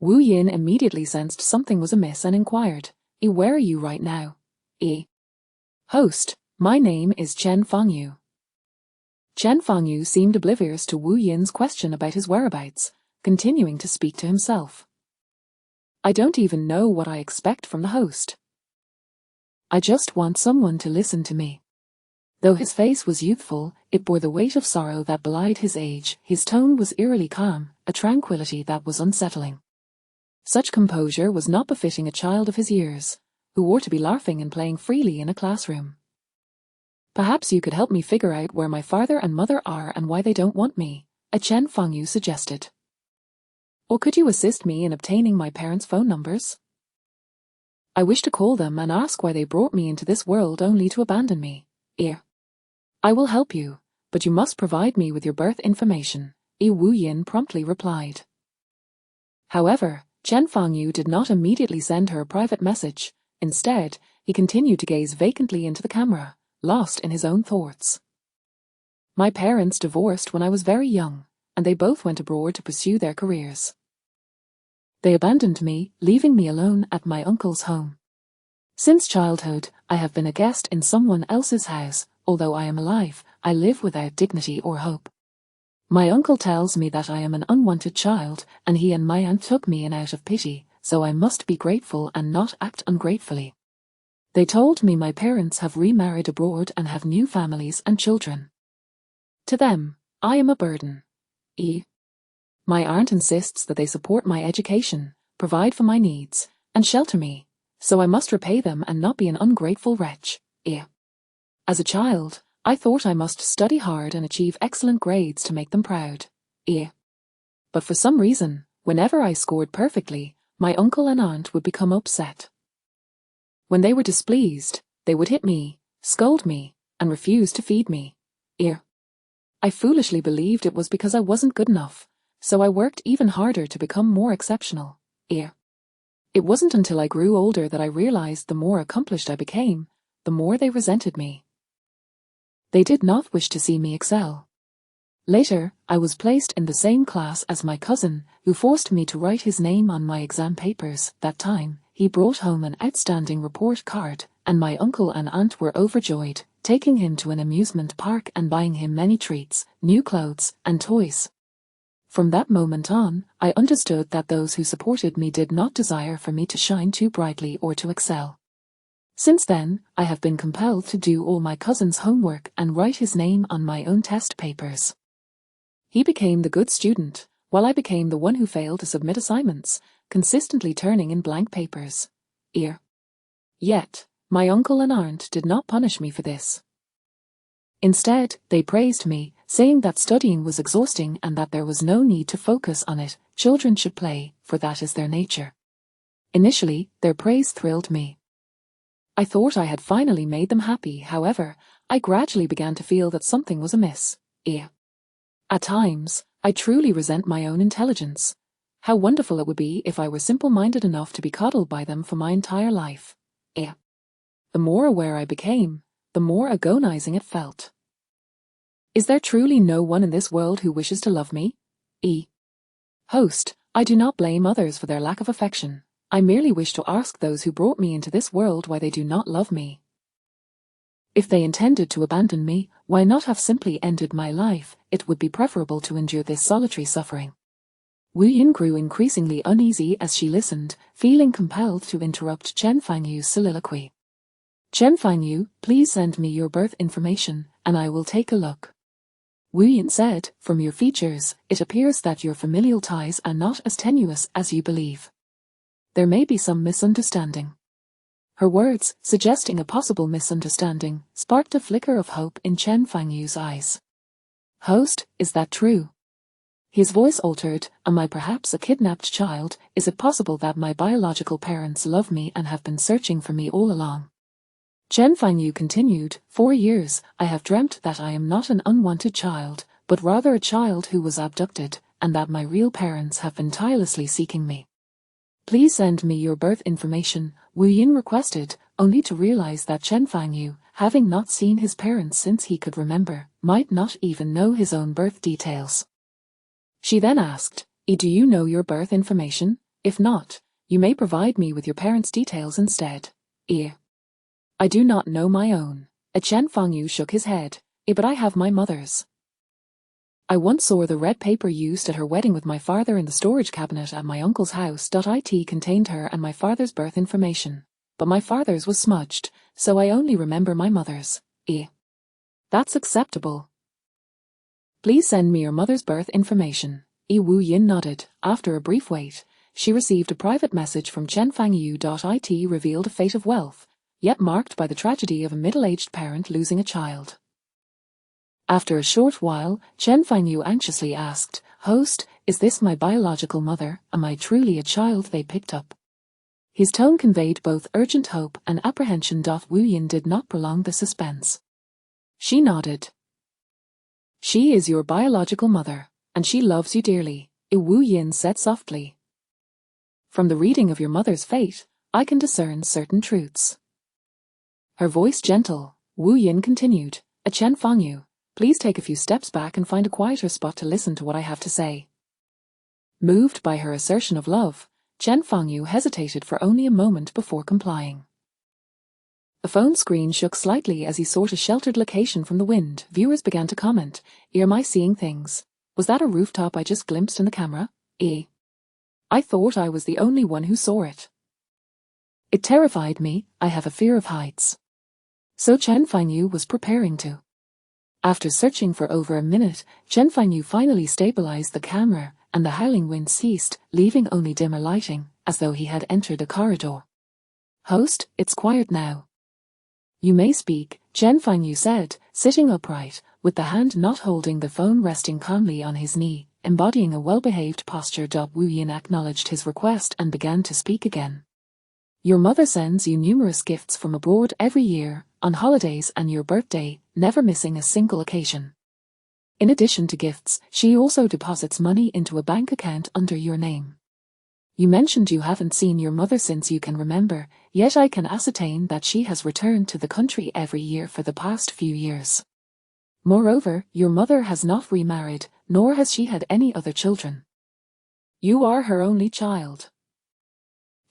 A: Wu Yin immediately sensed something was amiss and inquired, where are you right now? Host, my name is Chen Fangyu. Chen Fangyu seemed oblivious to Wu Yin's question about his whereabouts, continuing to speak to himself. I don't even know what I expect from the host. I just want someone to listen to me. Though his face was youthful, it bore the weight of sorrow that belied his age. His tone was eerily calm, a tranquility that was unsettling. Such composure was not befitting a child of his years, who ought to be laughing and playing freely in a classroom. Perhaps you could help me figure out where my father and mother are and why they don't want me, Chen Fangyu suggested. Or could you assist me in obtaining my parents' phone numbers? I wish to call them and ask why they brought me into this world only to abandon me. I will help you, but you must provide me with your birth information, Wu Yin promptly replied. However, Chen Fangyu did not immediately send her a private message. Instead, he continued to gaze vacantly into the camera, lost in his own thoughts. My parents divorced when I was very young, and they both went abroad to pursue their careers. They abandoned me, leaving me alone at my uncle's home. Since childhood, I have been a guest in someone else's house. Although I am alive, I live without dignity or hope. My uncle tells me that I am an unwanted child, and he and my aunt took me in out of pity, so I must be grateful and not act ungratefully. They told me my parents have remarried abroad and have new families and children. To them, I am a burden. My aunt insists that they support my education, provide for my needs, and shelter me, so I must repay them and not be an ungrateful wretch. As a child, I thought I must study hard and achieve excellent grades to make them proud. But for some reason, whenever I scored perfectly, my uncle and aunt would become upset. When they were displeased, they would hit me, scold me, and refuse to feed me. I foolishly believed it was because I wasn't good enough, so I worked even harder to become more exceptional. It wasn't until I grew older that I realized the more accomplished I became, the more they resented me. They did not wish to see me excel. Later, I was placed in the same class as my cousin, who forced me to write his name on my exam papers. That time, he brought home an outstanding report card, and my uncle and aunt were overjoyed, taking him to an amusement park and buying him many treats, new clothes, and toys. From that moment on, I understood that those who supported me did not desire for me to shine too brightly or to excel. Since then, I have been compelled to do all my cousin's homework and write his name on my own test papers. He became the good student, while I became the one who failed to submit assignments, consistently turning in blank papers. Yet, my uncle and aunt did not punish me for this. Instead, they praised me, saying that studying was exhausting and that there was no need to focus on it. Children should play, for that is their nature. Initially, their praise thrilled me. I thought I had finally made them happy. However, I gradually began to feel that something was amiss. At times, I truly resent my own intelligence. How wonderful it would be if I were simple-minded enough to be coddled by them for my entire life. The more aware I became, the more agonizing it felt. Is there truly no one in this world who wishes to love me? Host, I do not blame others for their lack of affection. I merely wish to ask those who brought me into this world why they do not love me. If they intended to abandon me, why not have simply ended my life? It would be preferable to endure this solitary suffering. Wu Yin grew increasingly uneasy as she listened, feeling compelled to interrupt Chen Fangyu's soliloquy. Chen Fangyu, please send me your birth information, and I will take a look. Wu Yin said, from your features, it appears that your familial ties are not as tenuous as you believe. There may be some misunderstanding. Her words, suggesting a possible misunderstanding, sparked a flicker of hope in Chen Fangyu's eyes. Host, is that true? His voice altered. Am I perhaps a kidnapped child? Is it possible that my biological parents love me and have been searching for me all along? Chen Fangyu continued, 4 years, I have dreamt that I am not an unwanted child, but rather a child who was abducted, and that my real parents have been tirelessly seeking me. Please send me your birth information, Wu Yin requested, only to realize that Chen Fangyu, having not seen his parents since he could remember, might not even know his own birth details. She then asked, do you know your birth information? If not, you may provide me with your parents' details instead. I do not know my own. Chen Fangyu shook his head. But I have my mother's. I once saw the red paper used at her wedding with my father in the storage cabinet at my uncle's house. It contained her and my father's birth information, but my father's was smudged, so I only remember my mother's. That's acceptable. Please send me your mother's birth information. Wu Yin nodded. After a brief wait, she received a private message from Chen Fangyu. It revealed a fate of wealth, yet marked by the tragedy of a middle-aged parent losing a child. After a short while, Chen Fangyu anxiously asked, Host, is this my biological mother? Am I truly a child they picked up? His tone conveyed both urgent hope and apprehension. Wu Yin did not prolong the suspense. She nodded. She is your biological mother, and she loves you dearly, Wu Yin said softly. From the reading of your mother's fate, I can discern certain truths. Her voice gentle, Wu Yin continued, Chen Fangyu, please take a few steps back and find a quieter spot to listen to what I have to say. Moved by her assertion of love, Chen Fangyu hesitated for only a moment before complying. The phone screen shook slightly as he sought a sheltered location from the wind. Viewers began to comment, Am I seeing things? Was that a rooftop I just glimpsed in the camera? I thought I was the only one who saw it. It terrified me. I have a fear of heights. So Chen Fangyu was preparing to. After searching for over a minute, Chen Fangyu finally stabilized the camera, and the howling wind ceased, leaving only dimmer lighting, as though he had entered a corridor. Host, it's quiet now. You may speak, Chen Fangyu said, sitting upright, with the hand not holding the phone resting calmly on his knee, embodying a well-behaved posture. Wu Yin acknowledged his request and began to speak again. Your mother sends you numerous gifts from abroad every year, on holidays and your birthday, never missing a single occasion. In addition to gifts, she also deposits money into a bank account under your name. You mentioned you haven't seen your mother since you can remember, yet I can ascertain that she has returned to the country every year for the past few years. Moreover, your mother has not remarried, nor has she had any other children. You are her only child.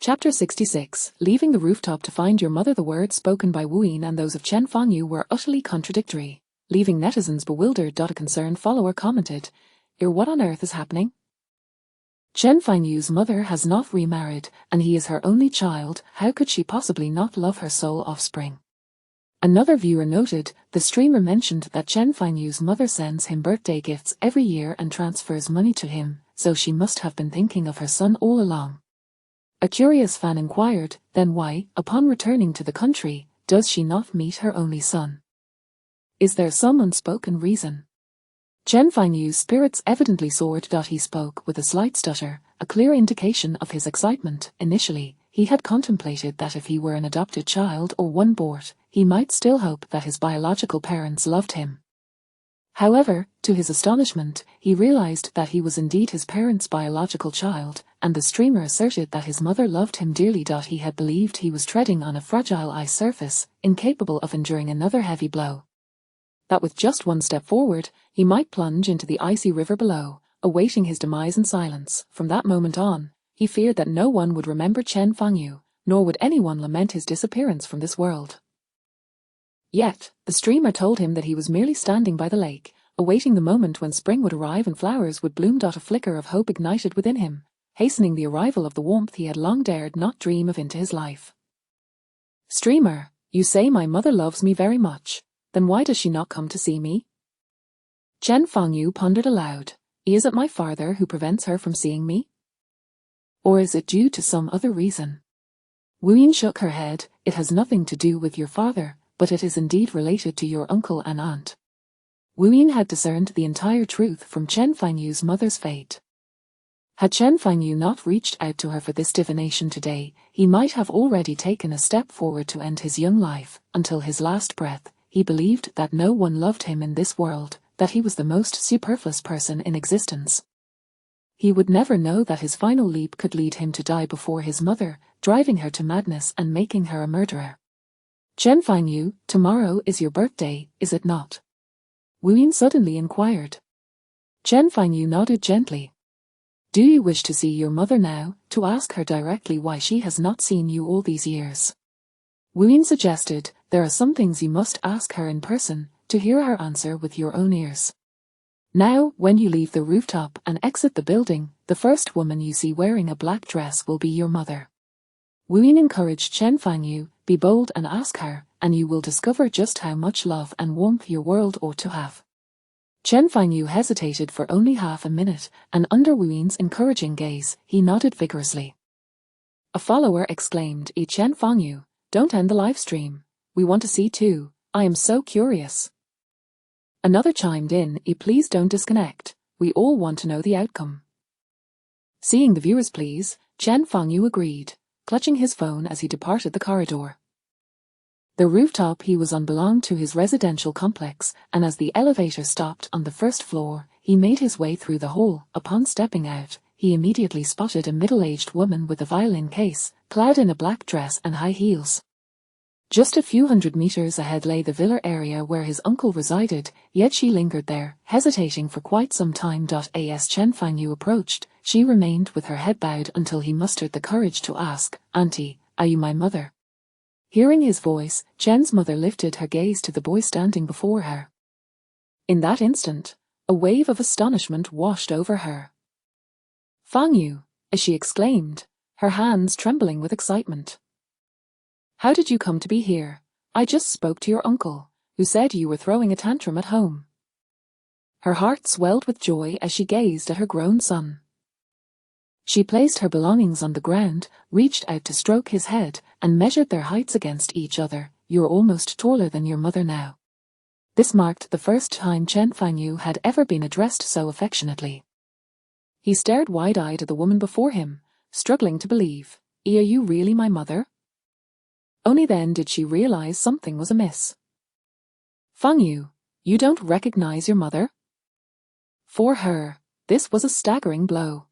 A: Chapter 66, Leaving the Rooftop to Find Your Mother. The words spoken by Wu Yin and those of Chen Fangyu were utterly contradictory, leaving netizens bewildered. A concerned follower commented, What on earth is happening? Chen Fangyu's mother has not remarried, and he is her only child. How could she possibly not love her sole offspring? Another viewer noted, the streamer mentioned that Chen Fangyu's mother sends him birthday gifts every year and transfers money to him, so she must have been thinking of her son all along. A curious fan inquired, then why, upon returning to the country, does she not meet her only son? Is there some unspoken reason? Chen Fangyu's spirits evidently soared. He spoke with a slight stutter, a clear indication of his excitement. Initially, he had contemplated that if he were an adopted child or one born, he might still hope that his biological parents loved him. However, to his astonishment, he realized that he was indeed his parents' biological child, and the streamer asserted that his mother loved him dearly. He had believed he was treading on a fragile ice surface, incapable of enduring another heavy blow. That with just one step forward, he might plunge into the icy river below, awaiting his demise in silence. From that moment on, he feared that no one would remember Chen Fangyu, nor would anyone lament his disappearance from this world. Yet, the streamer told him that he was merely standing by the lake, awaiting the moment when spring would arrive and flowers would bloom. A flicker of hope ignited within him, hastening the arrival of the warmth he had long dared not dream of into his life. Streamer, you say my mother loves me very much, then why does she not come to see me? Chen Fangyu pondered aloud, is it my father who prevents her from seeing me? Or is it due to some other reason? Wu Yin shook her head, it has nothing to do with your father, but it is indeed related to your uncle and aunt. Wu Yin had discerned the entire truth from Chen Fangyu's mother's fate. Had Chen Fangyu not reached out to her for this divination today, he might have already taken a step forward to end his young life. Until his last breath, he believed that no one loved him in this world, that he was the most superfluous person in existence. He would never know that his final leap could lead him to die before his mother, driving her to madness and making her a murderer. Chen Fangyu, tomorrow is your birthday, is it not? Wu Yin suddenly inquired. Chen Fangyu nodded gently. Do you wish to see your mother now, to ask her directly why she has not seen you all these years? Wu Yin suggested, there are some things you must ask her in person, to hear her answer with your own ears. Now, when you leave the rooftop and exit the building, the first woman you see wearing a black dress will be your mother. Wu Yin encouraged Chen Fangyu, be bold and ask her, and you will discover just how much love and warmth your world ought to have. Chen Fangyu hesitated for only half a minute, and under Wu Yin's encouraging gaze, he nodded vigorously. A follower exclaimed, Chen Fangyu, don't end the live stream. We want to see too, I am so curious. Another chimed in, please don't disconnect, we all want to know the outcome. Seeing the viewers' pleas, Chen Fangyu agreed, clutching his phone as he departed the corridor. The rooftop he was on belonged to his residential complex, and as the elevator stopped on the first floor, he made his way through the hall. Upon stepping out, he immediately spotted a middle-aged woman with a violin case, clad in a black dress and high heels. Just a few hundred meters ahead lay the villa area where his uncle resided, yet she lingered there, hesitating for quite some time. As Chen Fangyu approached, she remained with her head bowed until he mustered the courage to ask, Auntie, are you my mother? Hearing his voice, Chen's mother lifted her gaze to the boy standing before her. In that instant, a wave of astonishment washed over her. Fangyu, as she exclaimed, her hands trembling with excitement. "How did you come to be here? I just spoke to your uncle, who said you were throwing a tantrum at home." Her heart swelled with joy as she gazed at her grown son. She placed her belongings on the ground, reached out to stroke his head, and measured their heights against each other. "You're almost taller than your mother now." This marked the first time Chen Fangyu had ever been addressed so affectionately. He stared wide-eyed at the woman before him, struggling to believe. "Are you really my mother?" Only then did she realize something was amiss. "Fangyu, you don't recognize your mother?" For her, this was a staggering blow.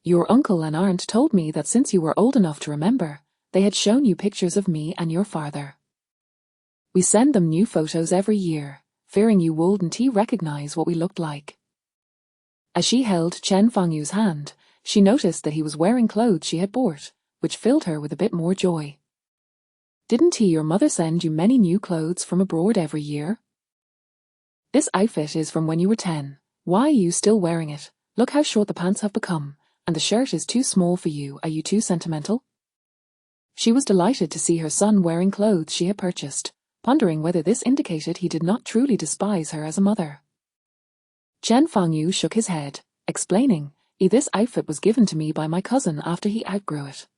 A: "Your uncle and aunt told me that since you were old enough to remember, they had shown you pictures of me and your father. We send them new photos every year, fearing you wouldn't recognize what we looked like." As she held Chen Fangyu's hand, she noticed that he was wearing clothes she had bought, which filled her with a bit more joy. "Didn't your mother send you many new clothes from abroad every year?" "This outfit is from when you were 10. Why are you still wearing it? Look how short the pants have become, and the shirt is too small for you. Are you too sentimental?" She was delighted to see her son wearing clothes she had purchased, pondering whether this indicated he did not truly despise her as a mother. Chen Fangyu shook his head, explaining, "This outfit was given to me by my cousin after he outgrew it."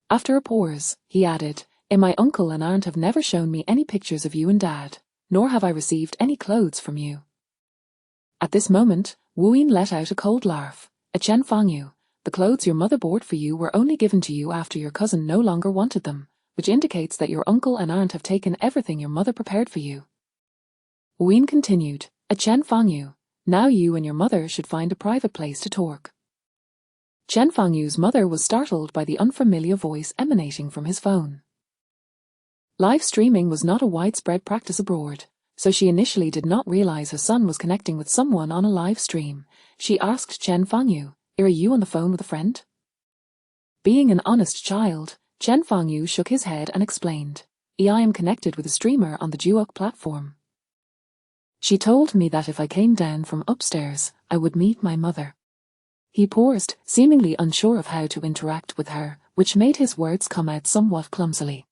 A: After a pause, he added, "My uncle and aunt have never shown me any pictures of you and Dad, nor have I received any clothes from you." At this moment, Wu Yin let out a cold laugh. "Chen Fangyu, the clothes your mother bought for you were only given to you after your cousin no longer wanted them, which indicates that your uncle and aunt have taken everything your mother prepared for you." Wu Yin continued, "Chen Fangyu, now you and your mother should find a private place to talk." Chen Fangyu's mother was startled by the unfamiliar voice emanating from his phone. Live streaming was not a widespread practice abroad, so she initially did not realize her son was connecting with someone on a live stream. She asked Chen Fangyu, "Are you on the phone with a friend?" Being an honest child, Chen Fangyu shook his head and explained, "I am connected with a streamer on the Duok platform. She told me that if I came down from upstairs, I would meet my mother." He paused, seemingly unsure of how to interact with her, which made his words come out somewhat clumsily.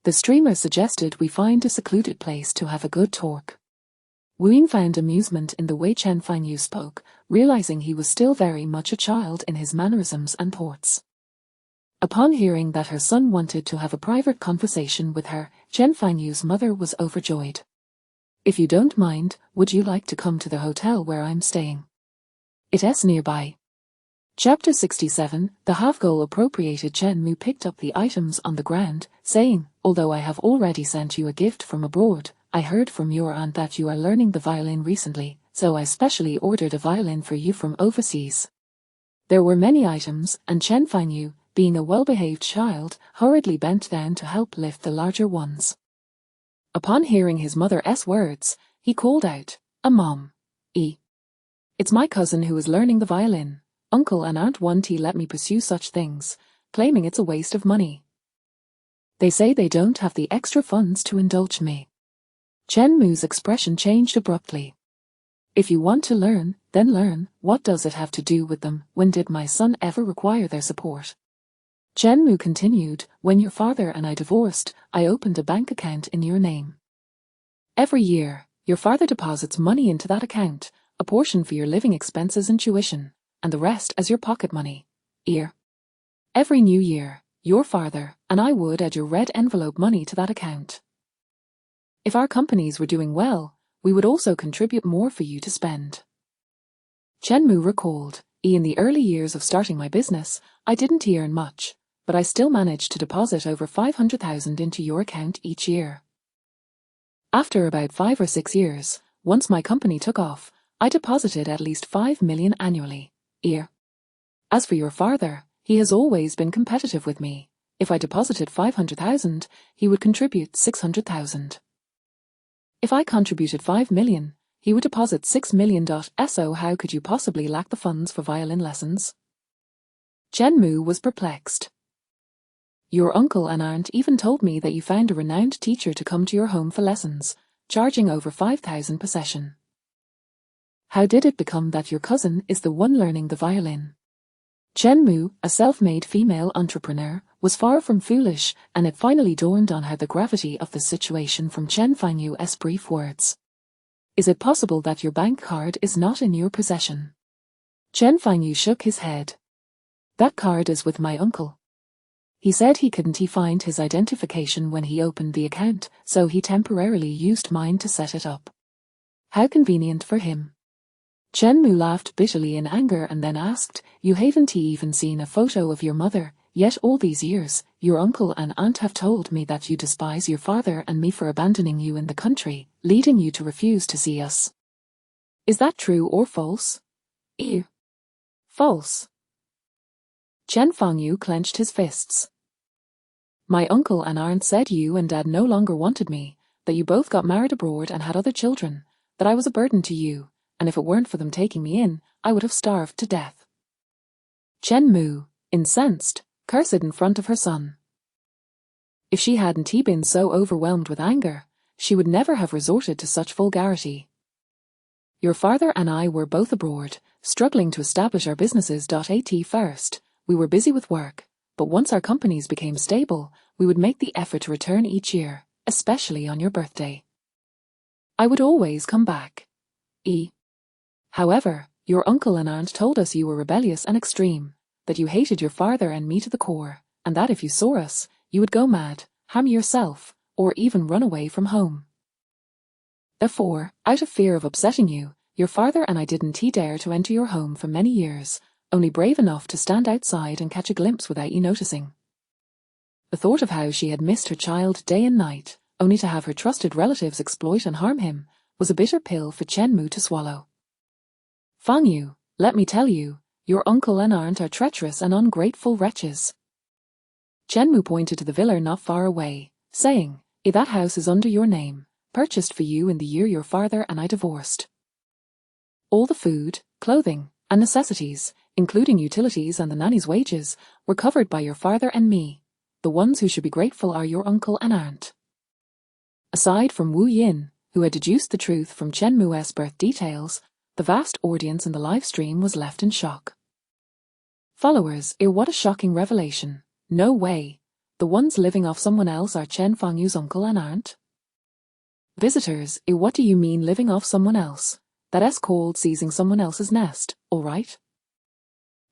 A: The streamer suggested we find a secluded place to have a good talk. Wu Ying found amusement in the way Chen Fangyu spoke, realizing he was still very much a child in his mannerisms and thoughts. Upon hearing that her son wanted to have a private conversation with her, Chen Fangyu's mother was overjoyed. "If you don't mind, would you like to come to the hotel where I'm staying? It's nearby." Chapter 67, The half-goal appropriated. Chen Mu picked up the items on the ground, saying, "Although I have already sent you a gift from abroad, I heard from your aunt that you are learning the violin recently, so I specially ordered a violin for you from overseas." There were many items, and Chen Fangyu, being a well-behaved child, hurriedly bent down to help lift the larger ones. Upon hearing his mother's words, he called out, Mom. It's my cousin who is learning the violin. Uncle and Aunt won't let me pursue such things, claiming it's a waste of money. They say they don't have the extra funds to indulge me." Chen Mu's expression changed abruptly. "If you want to learn, then learn. What does it have to do with them? When did my son ever require their support?" Chen Mu continued, "When your father and I divorced, I opened a bank account in your name. Every year, your father deposits money into that account, a portion for your living expenses and tuition, and the rest as your pocket money. Every new year, your father and I would add your red envelope money to that account. If our companies were doing well, we would also contribute more for you to spend." Chen Mu recalled, "In the early years of starting my business, I didn't earn much, but I still managed to deposit over 500,000 into your account each year. After about 5 or 6 years, once my company took off, I deposited at least 5 million annually. As for your father, he has always been competitive with me. If I deposited 500,000, he would contribute 600,000. If I contributed 5 million, he would deposit 6 million. So how could you possibly lack the funds for violin lessons?" Chen Mu was perplexed. "Your uncle and aunt even told me that you found a renowned teacher to come to your home for lessons, charging over 5,000 per session. How did it become that your cousin is the one learning the violin?" Chen Mu, a self-made female entrepreneur, was far from foolish, and it finally dawned on her the gravity of the situation from Chen Fangyu's brief words. Is it possible that your bank card is not in your possession? Chen Fangyu shook his head. That card is with my uncle. He said he couldn't find his identification when he opened the account, so he temporarily used mine to set it up. How convenient for him. Chen Mu laughed bitterly in anger and then asked, You haven't even seen a photo of your mother, yet all these years, your uncle and aunt have told me that you despise your father and me for abandoning you in the country, leading you to refuse to see us. Is that true or false? Ew. False. Chen Fangyu clenched his fists. My uncle and aunt said you and dad no longer wanted me, that you both got married abroad and had other children, that I was a burden to you, and if it weren't for them taking me in, I would have starved to death. Chen Mu, incensed, cursed in front of her son. If she hadn't been so overwhelmed with anger, she would never have resorted to such vulgarity. Your father and I were both abroad, struggling to establish our businesses. At first, we were busy with work, but once our companies became stable, we would make the effort to return each year, especially on your birthday. I would always come back. However, your uncle and aunt told us you were rebellious and extreme, that you hated your father and me to the core, and that if you saw us, you would go mad, harm yourself, or even run away from home. Therefore, out of fear of upsetting you, your father and I didn't dare to enter your home for many years, only brave enough to stand outside and catch a glimpse without you noticing. The thought of how she had missed her child day and night, only to have her trusted relatives exploit and harm him, was a bitter pill for Chen Mu to swallow. Fangyu, let me tell you, your uncle and aunt are treacherous and ungrateful wretches. Chen Mu pointed to the villa not far away, saying, That house is under your name, purchased for you in the year your father and I divorced. All the food, clothing, and necessities, including utilities and the nanny's wages, were covered by your father and me. The ones who should be grateful are your uncle and aunt. Aside from Wu Yin, who had deduced the truth from Chen Mu's birth details, the vast audience in the live stream was left in shock. Followers, what a shocking revelation. No way. The ones living off someone else are Chen Fangyu's uncle and aunt? Visitors, what do you mean living off someone else? That's called seizing someone else's nest, alright?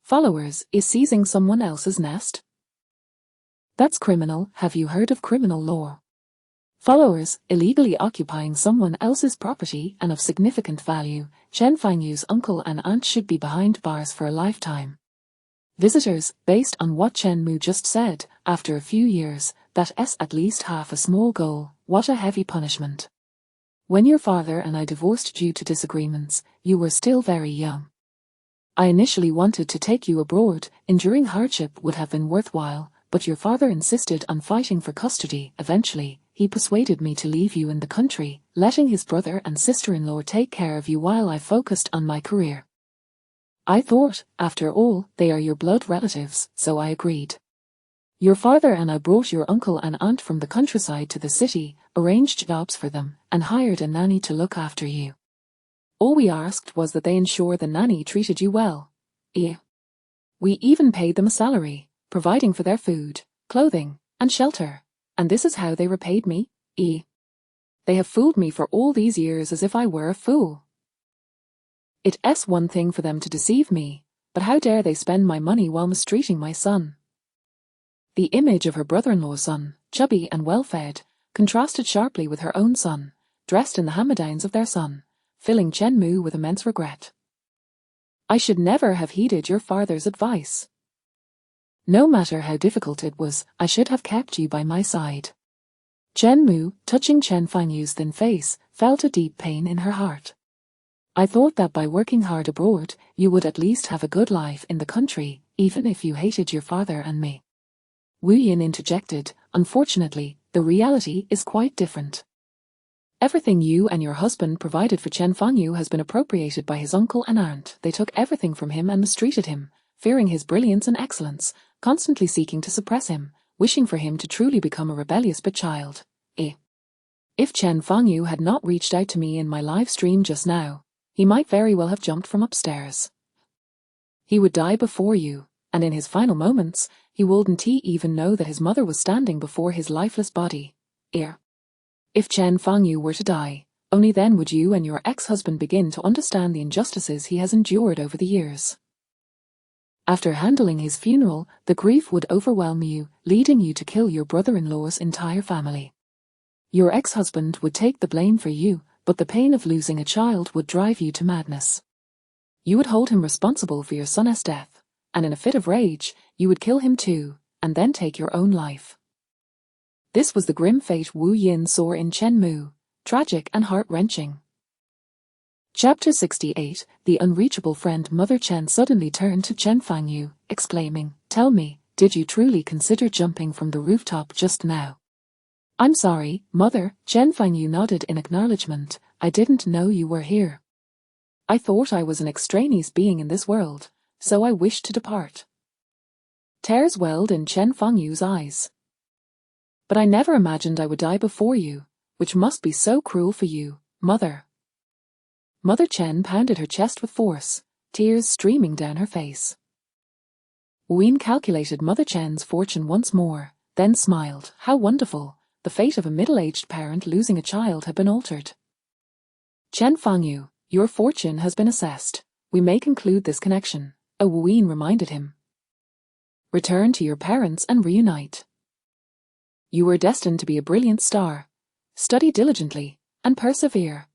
A: Followers, is seizing someone else's nest? That's criminal. Have you heard of criminal law? Followers, illegally occupying someone else's property and of significant value, Chen Fangyu's uncle and aunt should be behind bars for a lifetime. Visitors, based on what Chen Mu just said, after a few years, that's at least half a small goal. What a heavy punishment. When your father and I divorced due to disagreements, you were still very young. I initially wanted to take you abroad, enduring hardship would have been worthwhile, but your father insisted on fighting for custody. Eventually, he persuaded me to leave you in the country, letting his brother and sister-in-law take care of you while I focused on my career. I thought, after all, they are your blood relatives, so I agreed. Your father and I brought your uncle and aunt from the countryside to the city, arranged jobs for them, and hired a nanny to look after you. All we asked was that they ensure the nanny treated you well. We even paid them a salary, providing for their food, clothing, and shelter. And this is how they repaid me? They have fooled me for all these years as if I were a fool. It's one thing for them to deceive me, but how dare they spend my money while mistreating my son? The image of her brother-in-law's son, chubby and well-fed, contrasted sharply with her own son, dressed in the hamadowns of their son, filling Chen Mu with immense regret. I should never have heeded your father's advice. No matter how difficult it was, I should have kept you by my side. Chen Mu, touching Chen Fangyu's thin face, felt a deep pain in her heart. I thought that by working hard abroad, you would at least have a good life in the country, even if you hated your father and me. Wu Yin interjected, Unfortunately, the reality is quite different. Everything you and your husband provided for Chen Fangyu has been appropriated by his uncle and aunt. They took everything from him and mistreated him, fearing his brilliance and excellence, constantly seeking to suppress him, wishing for him to truly become a rebellious bit child. If Chen Fangyu had not reached out to me in my live stream just now, he might very well have jumped from upstairs. He would die before you, and in his final moments, he wouldn't even know that his mother was standing before his lifeless body. If Chen Fangyu were to die, only then would you and your ex-husband begin to understand the injustices he has endured over the years. After handling his funeral, the grief would overwhelm you, leading you to kill your brother-in-law's entire family. Your ex-husband would take the blame for you, but the pain of losing a child would drive you to madness. You would hold him responsible for your son's death, and in a fit of rage, you would kill him too, and then take your own life. This was the grim fate Wu Yin saw in Chen Mu, tragic and heart-wrenching. Chapter 68. The unreachable friend. Mother Chen suddenly turned to Chen Fangyu, exclaiming, "Tell me, did you truly consider jumping from the rooftop just now?" "I'm sorry, Mother," Chen Fangyu nodded in acknowledgement. "I didn't know you were here. I thought I was an extraneous being in this world, so I wished to depart." Tears welled in Chen Fangyu's eyes. "But I never imagined I would die before you, which must be so cruel for you, Mother." Mother Chen pounded her chest with force, tears streaming down her face. Wu calculated Mother Chen's fortune once more, then smiled. How wonderful! The fate of a middle-aged parent losing a child had been altered. "Chen Fangyu, your fortune has been assessed. We may conclude this connection," Wu reminded him. "Return to your parents and reunite. You were destined to be a brilliant star. Study diligently, and persevere.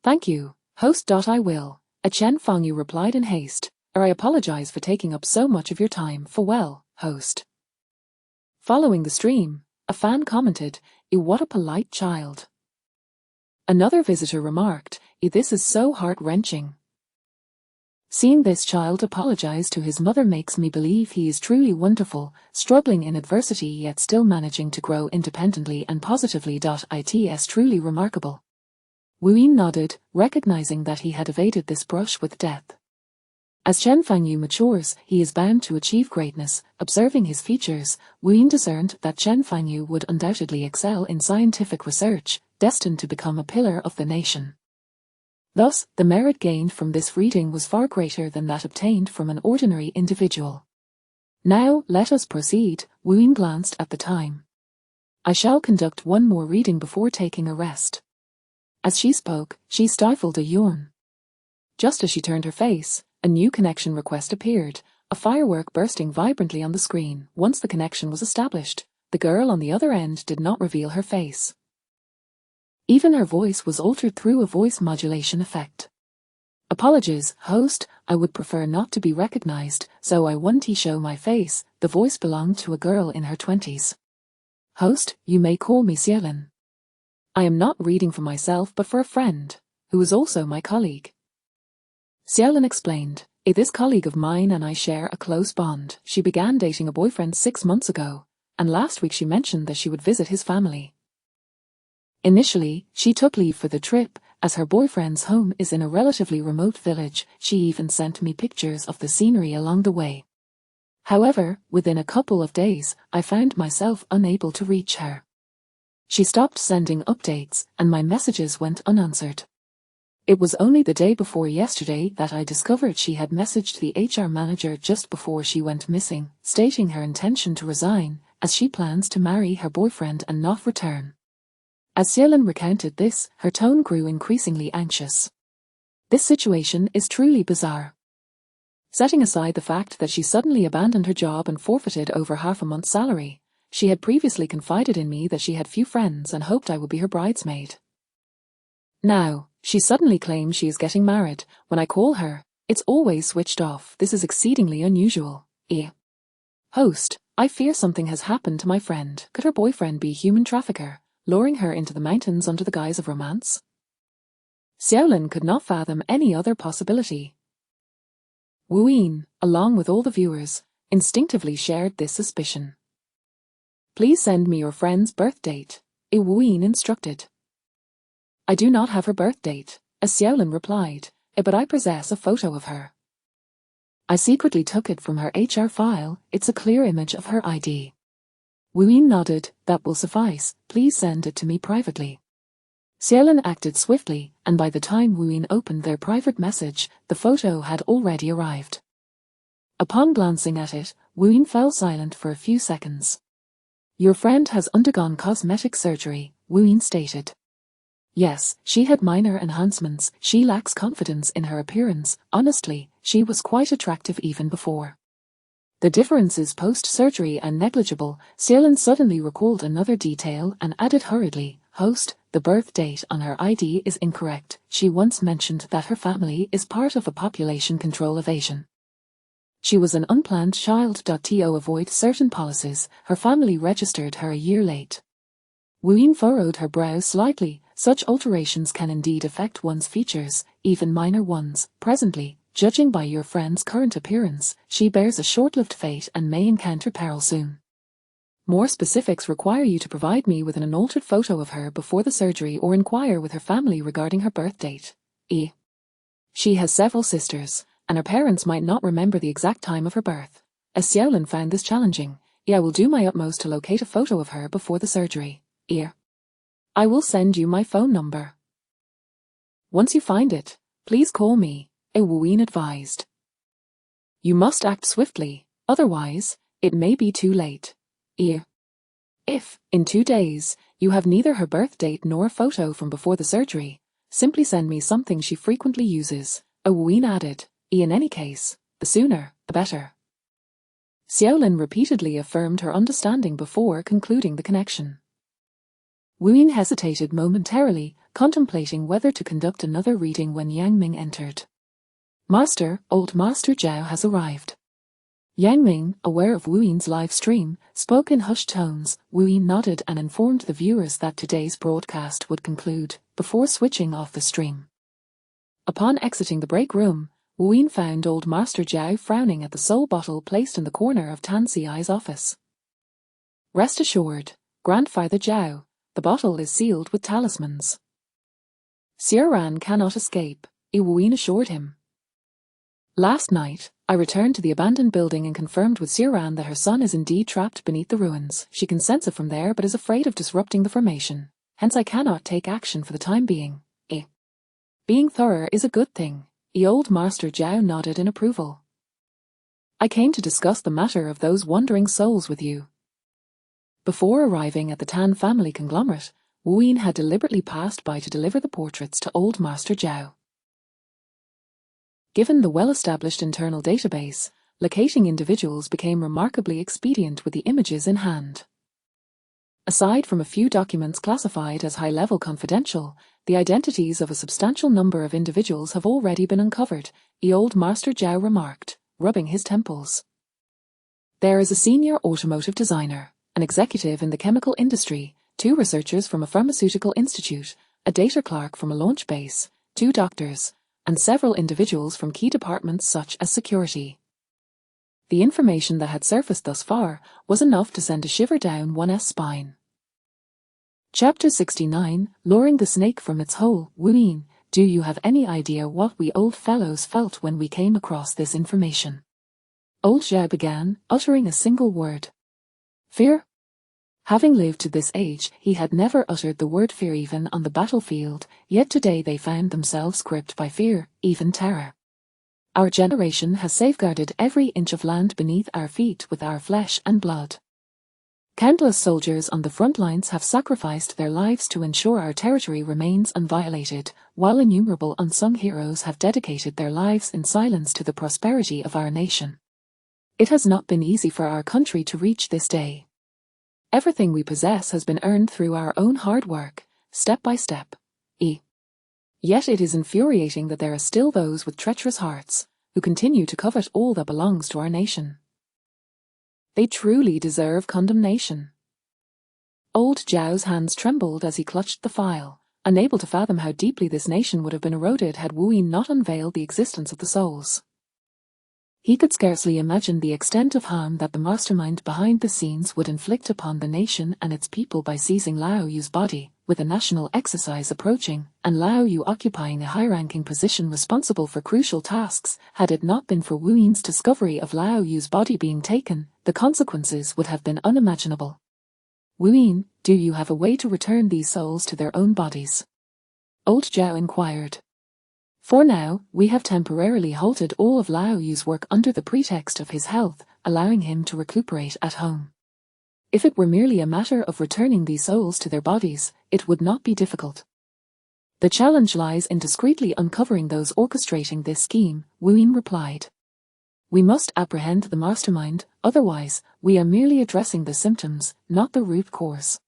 A: Thank you, host. I will," Chen Fangyu replied in haste. "I apologize for taking up so much of your time. Farewell, host." Following the stream, a fan commented, "What a polite child." Another visitor remarked, "This is so heart-wrenching. Seeing this child apologize to his mother makes me believe he is truly wonderful, struggling in adversity yet still managing to grow independently and positively. It's truly remarkable." Wu nodded, recognizing that he had evaded this brush with death. As Chen Fangyu matures, he is bound to achieve greatness. Observing his features, Wu discerned that Chen Fangyu would undoubtedly excel in scientific research, destined to become a pillar of the nation. Thus, the merit gained from this reading was far greater than that obtained from an ordinary individual. "Now, let us proceed," Wu glanced at the time. "I shall conduct one more reading before taking a rest." As she spoke, she stifled a yawn. Just as she turned her face, a new connection request appeared, a firework bursting vibrantly on the screen. Once the connection was established, the girl on the other end did not reveal her face. Even her voice was altered through a voice modulation effect. "Apologies, host, I would prefer not to be recognized, so I won't show my face." The voice belonged to a girl in her 20s. "Host, you may call me Xiaolin. I am not reading for myself but for a friend, who is also my colleague." Xiaolin explained, "This colleague of mine and I share a close bond. She began dating a boyfriend 6 months ago, and last week she mentioned that she would visit his family. Initially, she took leave for the trip, as her boyfriend's home is in a relatively remote village. She even sent me pictures of the scenery along the way. However, within a couple of days, I found myself unable to reach her. She stopped sending updates, and my messages went unanswered. It was only the day before yesterday that I discovered she had messaged the HR manager just before she went missing, stating her intention to resign, as she plans to marry her boyfriend and not return." As Xiaolin recounted this, her tone grew increasingly anxious. This situation is truly bizarre. Setting aside the fact that she suddenly abandoned her job and forfeited over half a month's salary, she had previously confided in me that she had few friends and hoped I would be her bridesmaid. Now, she suddenly claims she is getting married. When I call her, it's always switched off. This is exceedingly unusual. Host, I fear something has happened to my friend. Could her boyfriend be a human trafficker, luring her into the mountains under the guise of romance? Xiaolin could not fathom any other possibility. Wu, along with all the viewers, instinctively shared this suspicion. "Please send me your friend's birth date," Wu instructed. "I do not have her birth date," Xiaolin replied, "but I possess a photo of her. I secretly took it from her HR file. It's a clear image of her ID." Wu nodded. "That will suffice. Please send it to me privately." Xiaolin acted swiftly, and by the time Wu opened their private message, the photo had already arrived. Upon glancing at it, Wu Yin fell silent for a few seconds. Your friend has undergone cosmetic surgery, Wu Yin stated. Yes, she had minor enhancements. She lacks confidence in her appearance. Honestly, she was quite attractive even before. The differences post-surgery are negligible. Xiaolin suddenly recalled another detail and added hurriedly, Host, the birth date on her ID is incorrect. She once mentioned that her family is part of a population control evasion. She was an unplanned child. To avoid certain policies, her family registered her a year late. Wu Yin furrowed her brow slightly. Such alterations can indeed affect one's features, even minor ones. Presently, judging by your friend's current appearance, she bears a short-lived fate and may encounter peril soon. More specifics require you to provide me with an unaltered photo of her before the surgery or inquire with her family regarding her birth date. She has several sisters, and her parents might not remember the exact time of her birth. As Xiaolin found this challenging, I will do my utmost to locate a photo of her before the surgery. I will send you my phone number. Once you find it, please call me, Wu Yin advised. You must act swiftly, otherwise, it may be too late. If, in 2 days, you have neither her birth date nor a photo from before the surgery, simply send me something she frequently uses, Wu Yin added. In any case, the sooner, the better. Xiaolin repeatedly affirmed her understanding before concluding the connection. Wu Yin hesitated momentarily, contemplating whether to conduct another reading when Yang Ming entered. Master, old Master Zhao has arrived. Yang Ming, aware of Wu Yin's live stream, spoke in hushed tones. Wu Yin nodded and informed the viewers that today's broadcast would conclude, before switching off the stream. Upon exiting the break room, Wu Yin found old Master Zhao frowning at the soul bottle placed in the corner of Tan Xiai's office. Rest assured, Grandfather Zhao, the bottle is sealed with talismans. Xiaoran cannot escape, Wu Yin assured him. Last night, I returned to the abandoned building and confirmed with Xiaoran that her son is indeed trapped beneath the ruins. She can sense it from there but is afraid of disrupting the formation, hence I cannot take action for the time being. Being thorough is a good thing, old Master Zhao nodded in approval. I came to discuss the matter of those wandering souls with you. Before arriving at the Tan family conglomerate, Wu Yin had deliberately passed by to deliver the portraits to old Master Zhao. Given the well-established internal database, locating individuals became remarkably expedient with the images in hand. Aside from a few documents classified as high-level confidential, the identities of a substantial number of individuals have already been uncovered, old Master Zhao remarked, rubbing his temples. There is a senior automotive designer, an executive in the chemical industry, 2 researchers from a pharmaceutical institute, a data clerk from a launch base, 2 doctors, and several individuals from key departments such as security. The information that had surfaced thus far was enough to send a shiver down one's spine. Chapter 69, Luring the Snake from its Hole. Wu Yin, do you have any idea what we old fellows felt when we came across this information? Old Zhao began, uttering a single word. Fear? Having lived to this age, he had never uttered the word fear even on the battlefield, yet today they found themselves gripped by fear, even terror. Our generation has safeguarded every inch of land beneath our feet with our flesh and blood. Countless soldiers on the front lines have sacrificed their lives to ensure our territory remains unviolated, while innumerable unsung heroes have dedicated their lives in silence to the prosperity of our nation. It has not been easy for our country to reach this day. Everything we possess has been earned through our own hard work, step by step. Yet it is infuriating that there are still those with treacherous hearts, who continue to covet all that belongs to our nation. They truly deserve condemnation. Old Zhao's hands trembled as he clutched the file, unable to fathom how deeply this nation would have been eroded had Wu Yin not unveiled the existence of the souls. He could scarcely imagine the extent of harm that the mastermind behind the scenes would inflict upon the nation and its people by seizing Lao Yu's body, with a national exercise approaching, and Lao Yu occupying a high-ranking position responsible for crucial tasks. Had it not been for Wu Yin's discovery of Lao Yu's body being taken, the consequences would have been unimaginable. Wu Yin, do you have a way to return these souls to their own bodies? Old Zhao inquired. For now, we have temporarily halted all of Lao Yu's work under the pretext of his health, allowing him to recuperate at home. If it were merely a matter of returning these souls to their bodies, it would not be difficult. The challenge lies in discreetly uncovering those orchestrating this scheme, Wu Yin replied. We must apprehend the mastermind, otherwise, we are merely addressing the symptoms, not the root cause.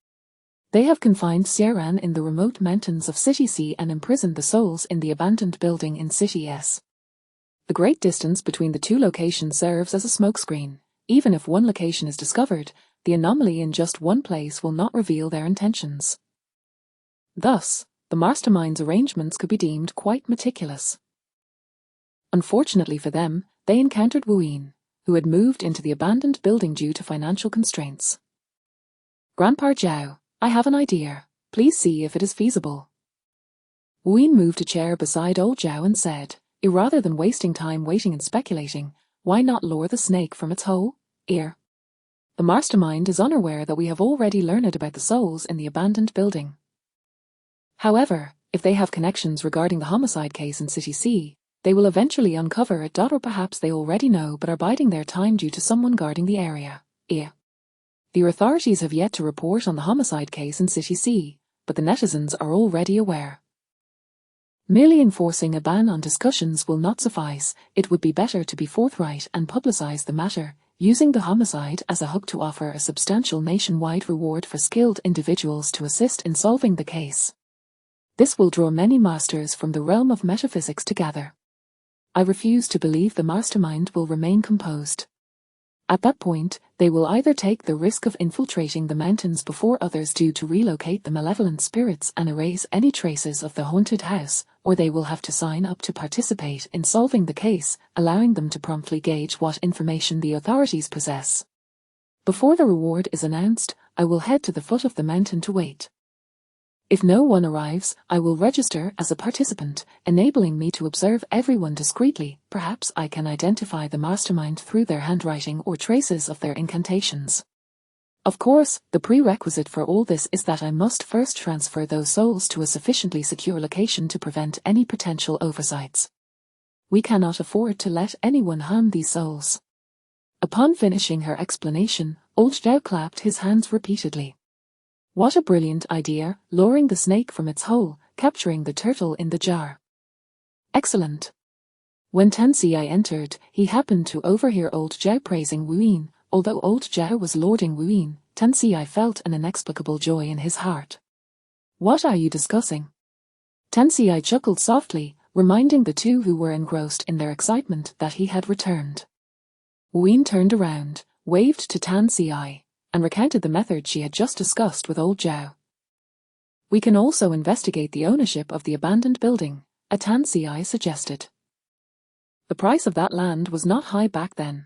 A: They have confined Xiaoran in the remote mountains of City C and imprisoned the souls in the abandoned building in City S. The great distance between the two locations serves as a smokescreen. Even if one location is discovered, the anomaly in just one place will not reveal their intentions. Thus, the mastermind's arrangements could be deemed quite meticulous. Unfortunately for them, they encountered Wu Yin, who had moved into the abandoned building due to financial constraints. Grandpa Zhao, I have an idea. Please see if it is feasible. Wu Yin moved a chair beside old Zhao and said, rather than wasting time waiting and speculating, why not lure the snake from its hole? Here. The mastermind is unaware that we have already learned about the souls in the abandoned building. However, if they have connections regarding the homicide case in City C, they will eventually uncover it. Or perhaps they already know but are biding their time due to someone guarding the area. The authorities have yet to report on the homicide case in City C, but the netizens are already aware. Merely enforcing a ban on discussions will not suffice. It would be better to be forthright and publicize the matter, using the homicide as a hook to offer a substantial nationwide reward for skilled individuals to assist in solving the case. This will draw many masters from the realm of metaphysics together. I refuse to believe the mastermind will remain composed. At that point, they will either take the risk of infiltrating the mountains before others do to relocate the malevolent spirits and erase any traces of the haunted house, or they will have to sign up to participate in solving the case, allowing them to promptly gauge what information the authorities possess. Before the reward is announced, I will head to the foot of the mountain to wait. If no one arrives, I will register as a participant, enabling me to observe everyone discreetly. Perhaps I can identify the mastermind through their handwriting or traces of their incantations. Of course, the prerequisite for all this is that I must first transfer those souls to a sufficiently secure location to prevent any potential oversights. We cannot afford to let anyone harm these souls. Upon finishing her explanation, old Zhao clapped his hands repeatedly. What a brilliant idea, luring the snake from its hole, capturing the turtle in the jar. Excellent. When Tan Xi entered, he happened to overhear old Zhao praising Wu Yin. Although old Zhao was lauding Wu Yin, Tan Xi felt an inexplicable joy in his heart. What are you discussing? Tan Xi chuckled softly, reminding the two who were engrossed in their excitement that he had returned. Wu Yin turned around, waved to Tan Xi, and recounted the method she had just discussed with old Zhao. We can also investigate the ownership of the abandoned building, Tan Xi suggested. The price of that land was not high back then.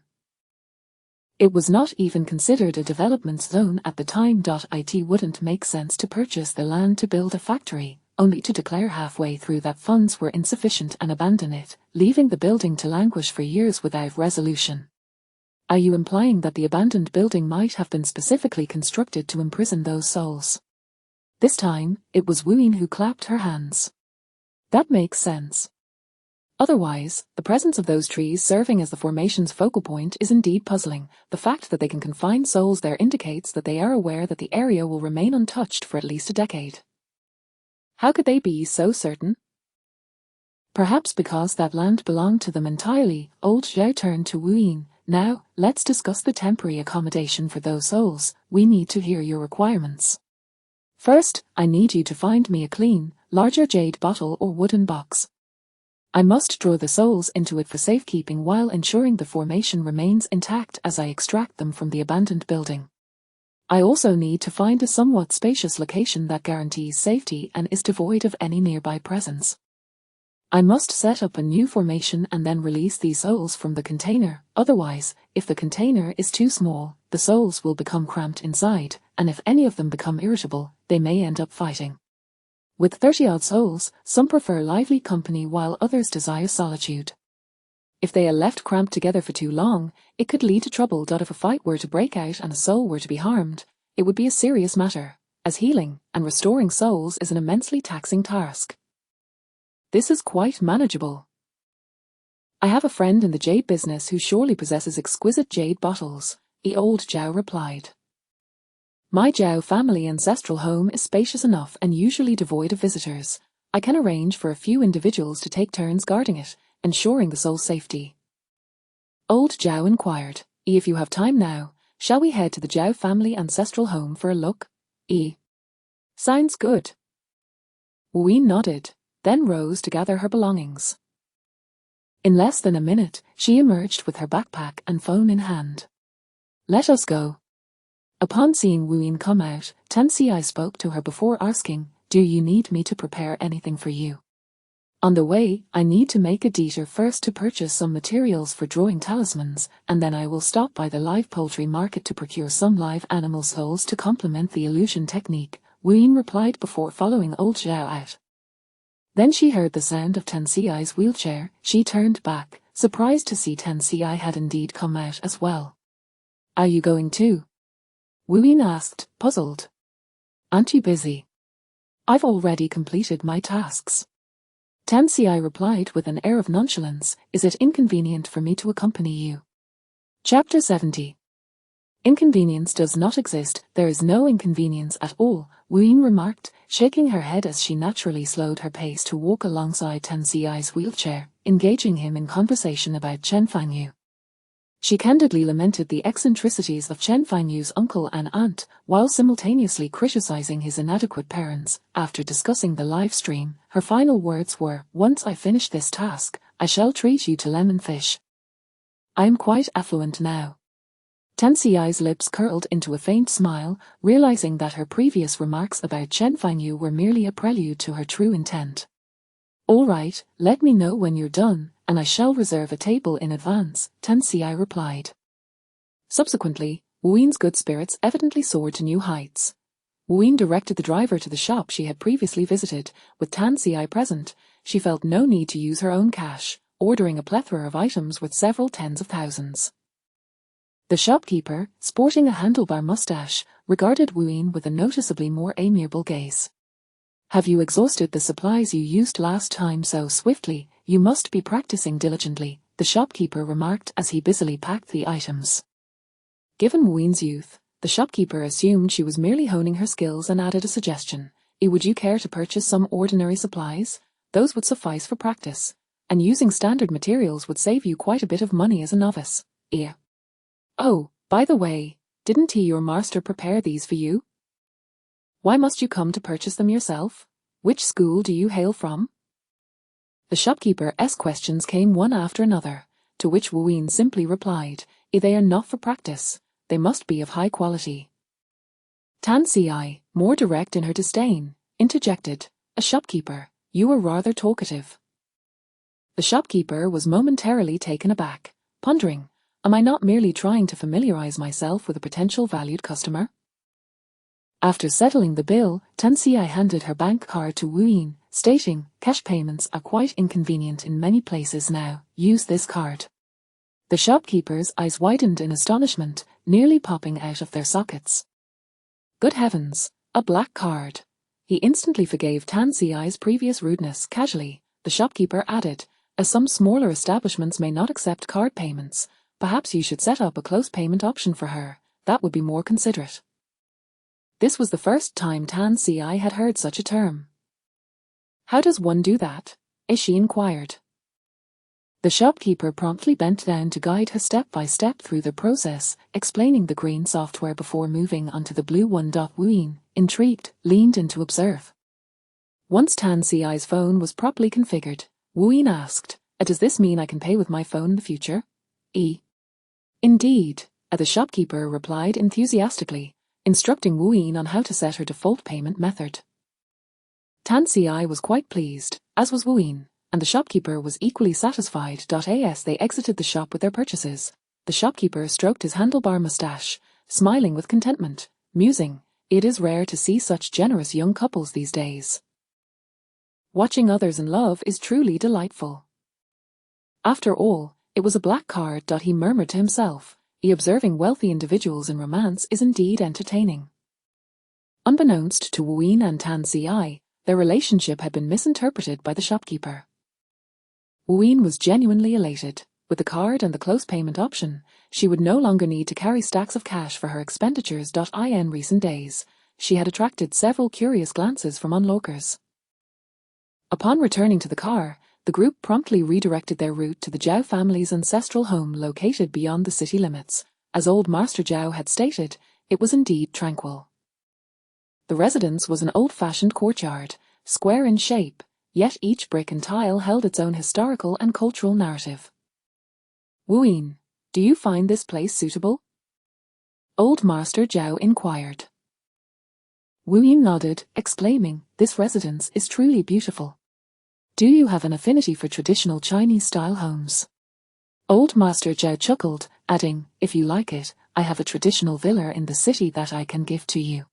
A: It was not even considered a development zone at the time. It wouldn't make sense to purchase the land to build a factory, only to declare halfway through that funds were insufficient and abandon it, leaving the building to languish for years without resolution. Are you implying that the abandoned building might have been specifically constructed to imprison those souls? This time, it was Wu Yin who clapped her hands. That makes sense. Otherwise, the presence of those trees serving as the formation's focal point is indeed puzzling. The fact that they can confine souls there indicates that they are aware that the area will remain untouched for at least a decade. How could they be so certain? Perhaps because that land belonged to them entirely. Old Zhao turned to Wu Yin. Now, let's discuss the temporary accommodation for those souls. We need to hear your requirements. First, I need you to find me a clean, larger jade bottle or wooden box. I must draw the souls into it for safekeeping while ensuring the formation remains intact as I extract them from the abandoned building. I also need to find a somewhat spacious location that guarantees safety and is devoid of any nearby presence. I must set up a new formation and then release these souls from the container. Otherwise, if the container is too small, the souls will become cramped inside, and if any of them become irritable, they may end up fighting. With 30-odd souls, some prefer lively company while others desire solitude. If they are left cramped together for too long, it could lead to trouble. If a fight were to break out and a soul were to be harmed, it would be a serious matter, as healing and restoring souls is an immensely taxing task. This is quite manageable. I have a friend in the jade business who surely possesses exquisite jade bottles, old Zhao replied. My Zhao family ancestral home is spacious enough and usually devoid of visitors. I can arrange for a few individuals to take turns guarding it, ensuring the soul's safety. Old Zhao inquired, if you have time now, shall we head to the Zhao family ancestral home for a look? Sounds good. Wu nodded, then rose to gather her belongings. In less than a minute, she emerged with her backpack and phone in hand. Let us go. Upon seeing Wu come out, Tan Xi spoke to her before asking, do you need me to prepare anything for you? On the way, I need to make a detour first to purchase some materials for drawing talismans, and then I will stop by the live poultry market to procure some live animal souls to complement the illusion technique, Wu replied before following old Zhao out. Then she heard the sound of Tan Xi's wheelchair. She turned back, surprised to see Tan Xi had indeed come out as well. Are you going too? Wu asked, puzzled. Aren't you busy? I've already completed my tasks. Tan Xi replied with an air of nonchalance, is it inconvenient for me to accompany you? Chapter 70. Inconvenience does not exist, there is no inconvenience at all, Wu remarked, shaking her head as she naturally slowed her pace to walk alongside Tan Xi's wheelchair, engaging him in conversation about Chen Fanyu. She candidly lamented the eccentricities of Chen Fanyu's uncle and aunt, while simultaneously criticizing his inadequate parents. After discussing the live stream, her final words were, once I finish this task, I shall treat you to lemon fish. I am quite affluent now. Tan Xi's lips curled into a faint smile, realizing that her previous remarks about Chen Fanyu were merely a prelude to her true intent. All right, let me know when you're done, and I shall reserve a table in advance, Tan Xi replied. Subsequently, Wu's good spirits evidently soared to new heights. Wu directed the driver to the shop she had previously visited. With Tan Xi present, she felt no need to use her own cash, ordering a plethora of items worth several tens of thousands. The shopkeeper, sporting a handlebar mustache, regarded Wu with a noticeably more amiable gaze. Have you exhausted the supplies you used last time so swiftly? You must be practicing diligently, the shopkeeper remarked as he busily packed the items. Given Wu's youth, the shopkeeper assumed she was merely honing her skills and added a suggestion. Would you care to purchase some ordinary supplies? Those would suffice for practice, and using standard materials would save you quite a bit of money as a novice. Oh, by the way, didn't your master prepare these for you? Why must you come to purchase them yourself? Which school do you hail from? The shopkeeper's questions came one after another, to which Wu simply replied, they are not for practice, they must be of high quality. Tan Xi, more direct in her disdain, interjected, a shopkeeper, you are rather talkative. The shopkeeper was momentarily taken aback, pondering, am I not merely trying to familiarize myself with a potential valued customer? After settling the bill, Tan Xi handed her bank card to Wu, stating, cash payments are quite inconvenient in many places now, use this card. The shopkeeper's eyes widened in astonishment, nearly popping out of their sockets. Good heavens, a black card. He instantly forgave Tan Xi's previous rudeness. Casually, the shopkeeper added, as some smaller establishments may not accept card payments, perhaps you should set up a close payment option for her, that would be more considerate. This was the first time Tan Xi had heard such a term. How does one do that? She inquired. The shopkeeper promptly bent down to guide her step by step through the process, explaining the green software before moving onto the blue one. Wu, intrigued, leaned in to observe. Once Tan Xi's phone was properly configured, Wu asked, does this mean I can pay with my phone in the future? Indeed, the shopkeeper replied enthusiastically, instructing Wu on how to set her default payment method. Tan Xi was quite pleased, as was Wu, and the shopkeeper was equally satisfied. As they exited the shop with their purchases, the shopkeeper stroked his handlebar mustache, smiling with contentment, musing, it is rare to see such generous young couples these days. Watching others in love is truly delightful. After all, it was a black card. He murmured to himself, observing wealthy individuals in romance is indeed entertaining. Unbeknownst to Wu and Tan Xi, Their relationship had been misinterpreted by the shopkeeper. Wu was genuinely elated. With the card and the close payment option, she would no longer need to carry stacks of cash for her expenditures. In recent days, she had attracted several curious glances from onlookers. Upon returning to the car, the group promptly redirected their route to the Zhao family's ancestral home located beyond the city limits. As old Master Zhao had stated, it was indeed tranquil. The residence was an old-fashioned courtyard, square in shape, yet each brick and tile held its own historical and cultural narrative. Wu, do you find this place suitable? Old Master Zhao inquired. Wu nodded, exclaiming, "This residence is truly beautiful. Do you have an affinity for traditional Chinese-style homes?" Old Master Zhao chuckled, adding, "If you like it, I have a traditional villa in the city that I can give to you."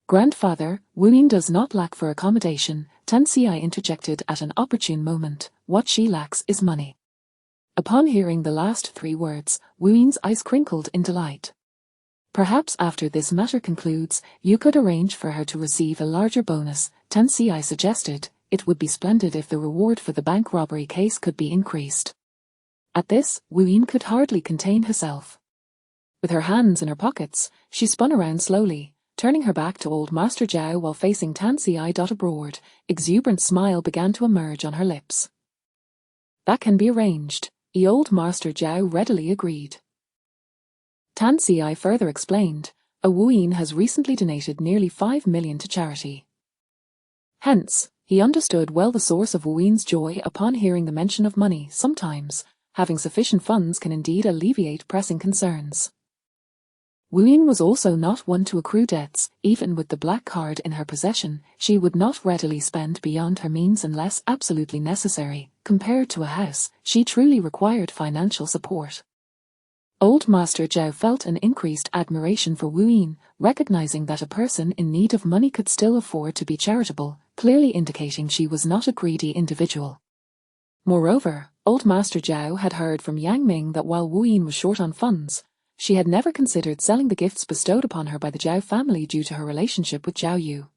A: "Grandfather, Wu does not lack for accommodation," Tan Xi interjected at an opportune moment. "What she lacks is money." Upon hearing the last three words, Wu's eyes crinkled in delight. "Perhaps after this matter concludes, you could arrange for her to receive a larger bonus," Tan Xi suggested. "It would be splendid if the reward for the bank robbery case could be increased." At this, Wu could hardly contain herself. With her hands in her pockets, she spun around slowly, turning her back to old Master Zhao while facing Tan Xi. A broad, exuberant smile began to emerge on her lips. "That can be arranged," old Master Zhao readily agreed. Tan Xi further explained, Wu has recently donated nearly 5 million to charity. Hence, he understood well the source of Wu's joy upon hearing the mention of money. Sometimes, having sufficient funds can indeed alleviate pressing concerns. Wu was also not one to accrue debts. Even with the black card in her possession, she would not readily spend beyond her means unless absolutely necessary. Compared to a house, she truly required financial support. Old Master Zhao felt an increased admiration for Wu, recognizing that a person in need of money could still afford to be charitable, clearly indicating she was not a greedy individual. Moreover, old Master Zhao had heard from Yang Ming that while Wu was short on funds, she had never considered selling the gifts bestowed upon her by the Zhao family due to her relationship with Zhao Yu.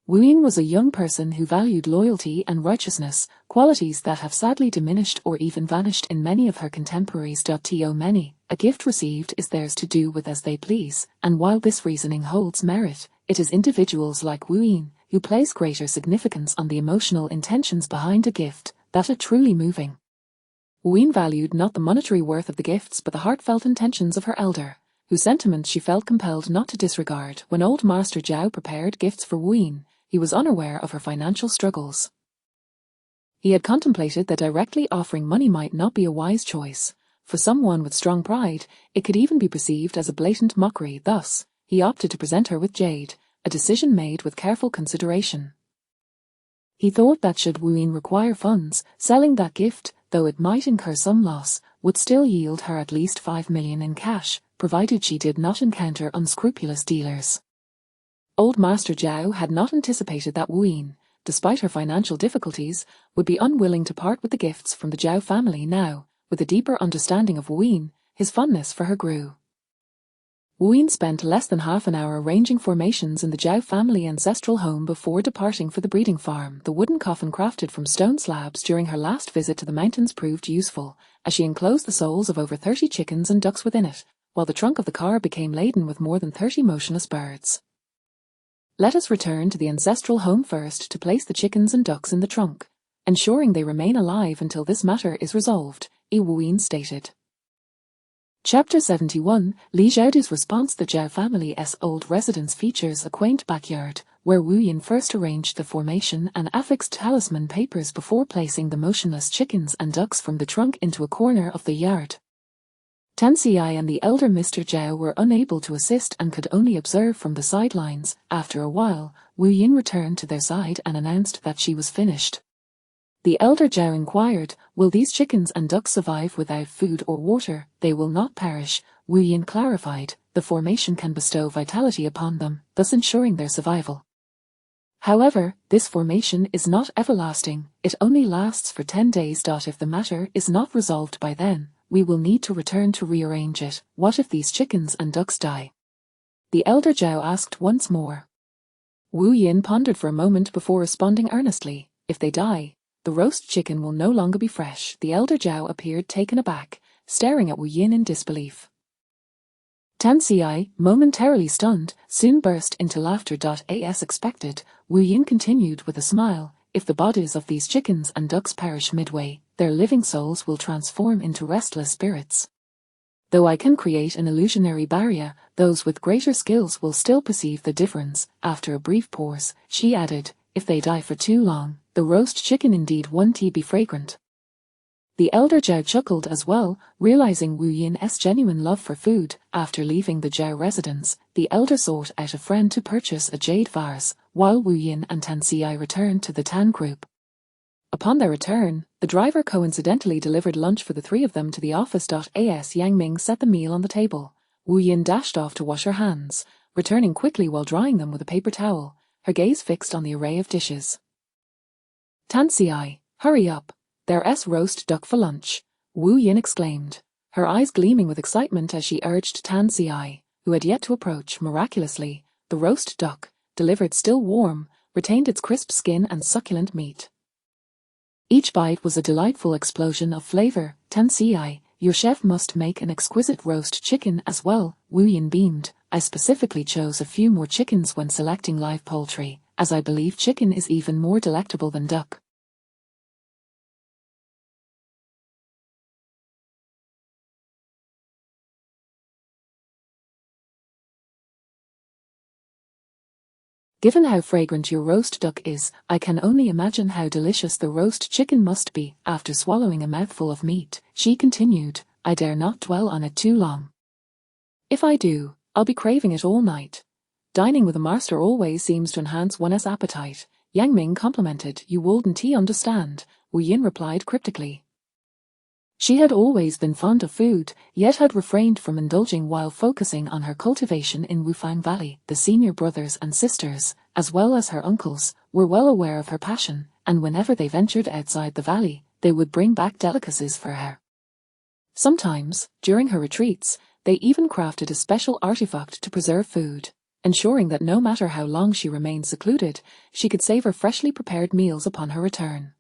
A: Wu was a young person who valued loyalty and righteousness, qualities that have sadly diminished or even vanished in many of her contemporaries. To many, a gift received is theirs to do with as they please, and while this reasoning holds merit, it is individuals like Wu who place greater significance on the emotional intentions behind a gift that are truly moving. Wu valued not the monetary worth of the gifts but the heartfelt intentions of her elder, whose sentiments she felt compelled not to disregard. When old Master Zhao prepared gifts for Wu, he was unaware of her financial struggles. He had contemplated that directly offering money might not be a wise choice. For someone with strong pride, it could even be perceived as a blatant mockery. Thus, he opted to present her with jade, a decision made with careful consideration. He thought that should Wu require funds, selling that gift, though it might incur some loss, would still yield her at least 5 million in cash, provided she did not encounter unscrupulous dealers. Old Master Zhao had not anticipated that Wu, despite her financial difficulties, would be unwilling to part with the gifts from the Zhao family. Now, with a deeper understanding of Wu, his fondness for her grew. Wu spent less than half an hour arranging formations in the Zhao family ancestral home before departing for the breeding farm. The wooden coffin crafted from stone slabs during her last visit to the mountains proved useful, as she enclosed the souls of over 30 chickens and ducks within it, while the trunk of the car became laden with more than 30 motionless birds. Let us return to the ancestral home first to place the chickens and ducks in the trunk, ensuring they remain alive until this matter is resolved, Wu stated. Chapter 71, Li Zhaodu's response. The Zhao family's old residence features a quaint backyard, where Wu first arranged the formation and affixed talisman papers before placing the motionless chickens and ducks from the trunk into a corner of the yard. Tan Xi and the elder Mr. Zhao were unable to assist and could only observe from the sidelines. After a while, Wu returned to their side and announced that she was finished. The elder Zhao inquired, "Will these chickens and ducks survive without food or water?" "They will not perish," Wu clarified. "The formation can bestow vitality upon them, thus ensuring their survival. However, this formation is not everlasting, it only lasts for 10 days. If the matter is not resolved by then, we will need to return to rearrange it." "What if these chickens and ducks die?" the elder Zhao asked once more. Wu Yin pondered for a moment before responding earnestly. If they die, the roast chicken will no longer be fresh. The elder Zhao appeared taken aback, staring at Wu Yin in disbelief. Tan Xi, momentarily stunned, soon burst into laughter. As expected, Wu Yin continued with a smile, if the bodies of these chickens and ducks perish midway, their living souls will transform into restless spirits. Though I can create an illusionary barrier, those with greater skills will still perceive the difference. After a brief pause, she added, if they die for too long, the roast chicken indeed won't be fragrant. The elder Zhao chuckled as well, realizing Wu Yin's genuine love for food. After leaving the Zhao residence, the elder sought out a friend to purchase a jade vase, while Wu Yin and Tan Xi returned to the Tan group. Upon their return, the driver coincidentally delivered lunch for the three of them to the office. As Yang Ming set the meal on the table, Wu Yin dashed off to wash her hands, returning quickly while drying them with a paper towel, her gaze fixed on the array of dishes. Tan Xi, hurry up, there's roast duck for lunch, Wu Yin exclaimed, her eyes gleaming with excitement as she urged Tan Xi, who had yet to approach. Miraculously, the roast duck, delivered still warm, retained its crisp skin and succulent meat. Each bite was a delightful explosion of flavor. Tan Xi, your chef must make an exquisite roast chicken as well, Wu Yin beamed. I specifically chose a few more chickens when selecting live poultry, as I believe chicken is even more delectable than duck. Given how fragrant your roast duck is, I can only imagine how delicious the roast chicken must be. After swallowing a mouthful of meat, she continued, I dare not dwell on it too long. If I do, I'll be craving it all night. Dining with a master always seems to enhance one's appetite, Yang Ming complimented. You wouldn't understand, Wu Yin replied cryptically. She had always been fond of food, yet had refrained from indulging while focusing on her cultivation in Wufang Valley. The senior brothers and sisters, as well as her uncles, were well aware of her passion, and whenever they ventured outside the valley, they would bring back delicacies for her. Sometimes, during her retreats, they even crafted a special artifact to preserve food, ensuring that no matter how long she remained secluded, she could savor freshly prepared meals upon her return.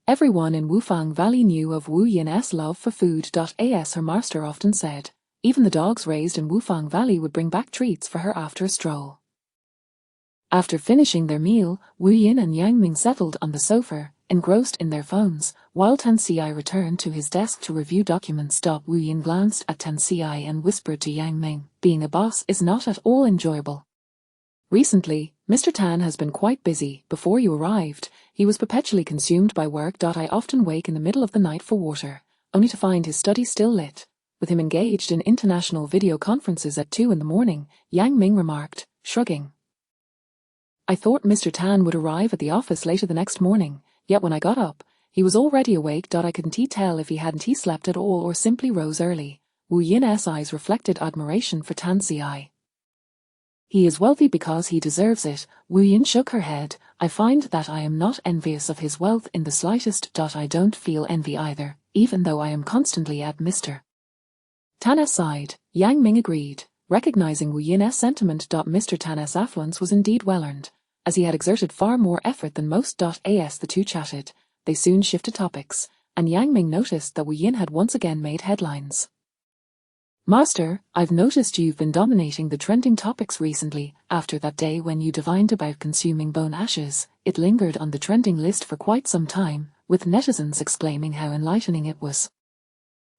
A: Everyone in Wufang Valley knew of Wu Yin's love for food. As her master often said, even the dogs raised in Wufang Valley would bring back treats for her after a stroll. After finishing their meal, Wu Yin and Yang Ming settled on the sofa, engrossed in their phones, while Tan Xi returned to his desk to review documents. Wu Yin glanced at Tan Xi and whispered to Yang Ming, being a boss is not at all enjoyable. Recently, Mr. Tan has been quite busy. Before you arrived, he was perpetually consumed by work. I often wake in the middle of the night for water, only to find his study still lit, with him engaged in international video conferences at 2 a.m, Yang Ming remarked, shrugging. I thought Mr. Tan would arrive at the office later the next morning, yet when I got up, he was already awake. I couldn't tell if he hadn't slept at all or simply rose early. Wu Yin's eyes reflected admiration for Tan Xi. He is wealthy because he deserves it. Wu Yin shook her head. I find that I am not envious of his wealth in the slightest. I don't feel envy either, even though I am constantly at Mr. Tan's side. Yang Ming agreed, recognizing Wu Yin's sentiment. Mr. Tan's affluence was indeed well earned, as he had exerted far more effort than most. As the two chatted, they soon shifted topics, and Yang Ming noticed that Wu Yin had once again made headlines. Master, I've noticed you've been dominating the trending topics recently. After that day when you divined about consuming bone ashes, it lingered on the trending list for quite some time, with netizens exclaiming how enlightening it was.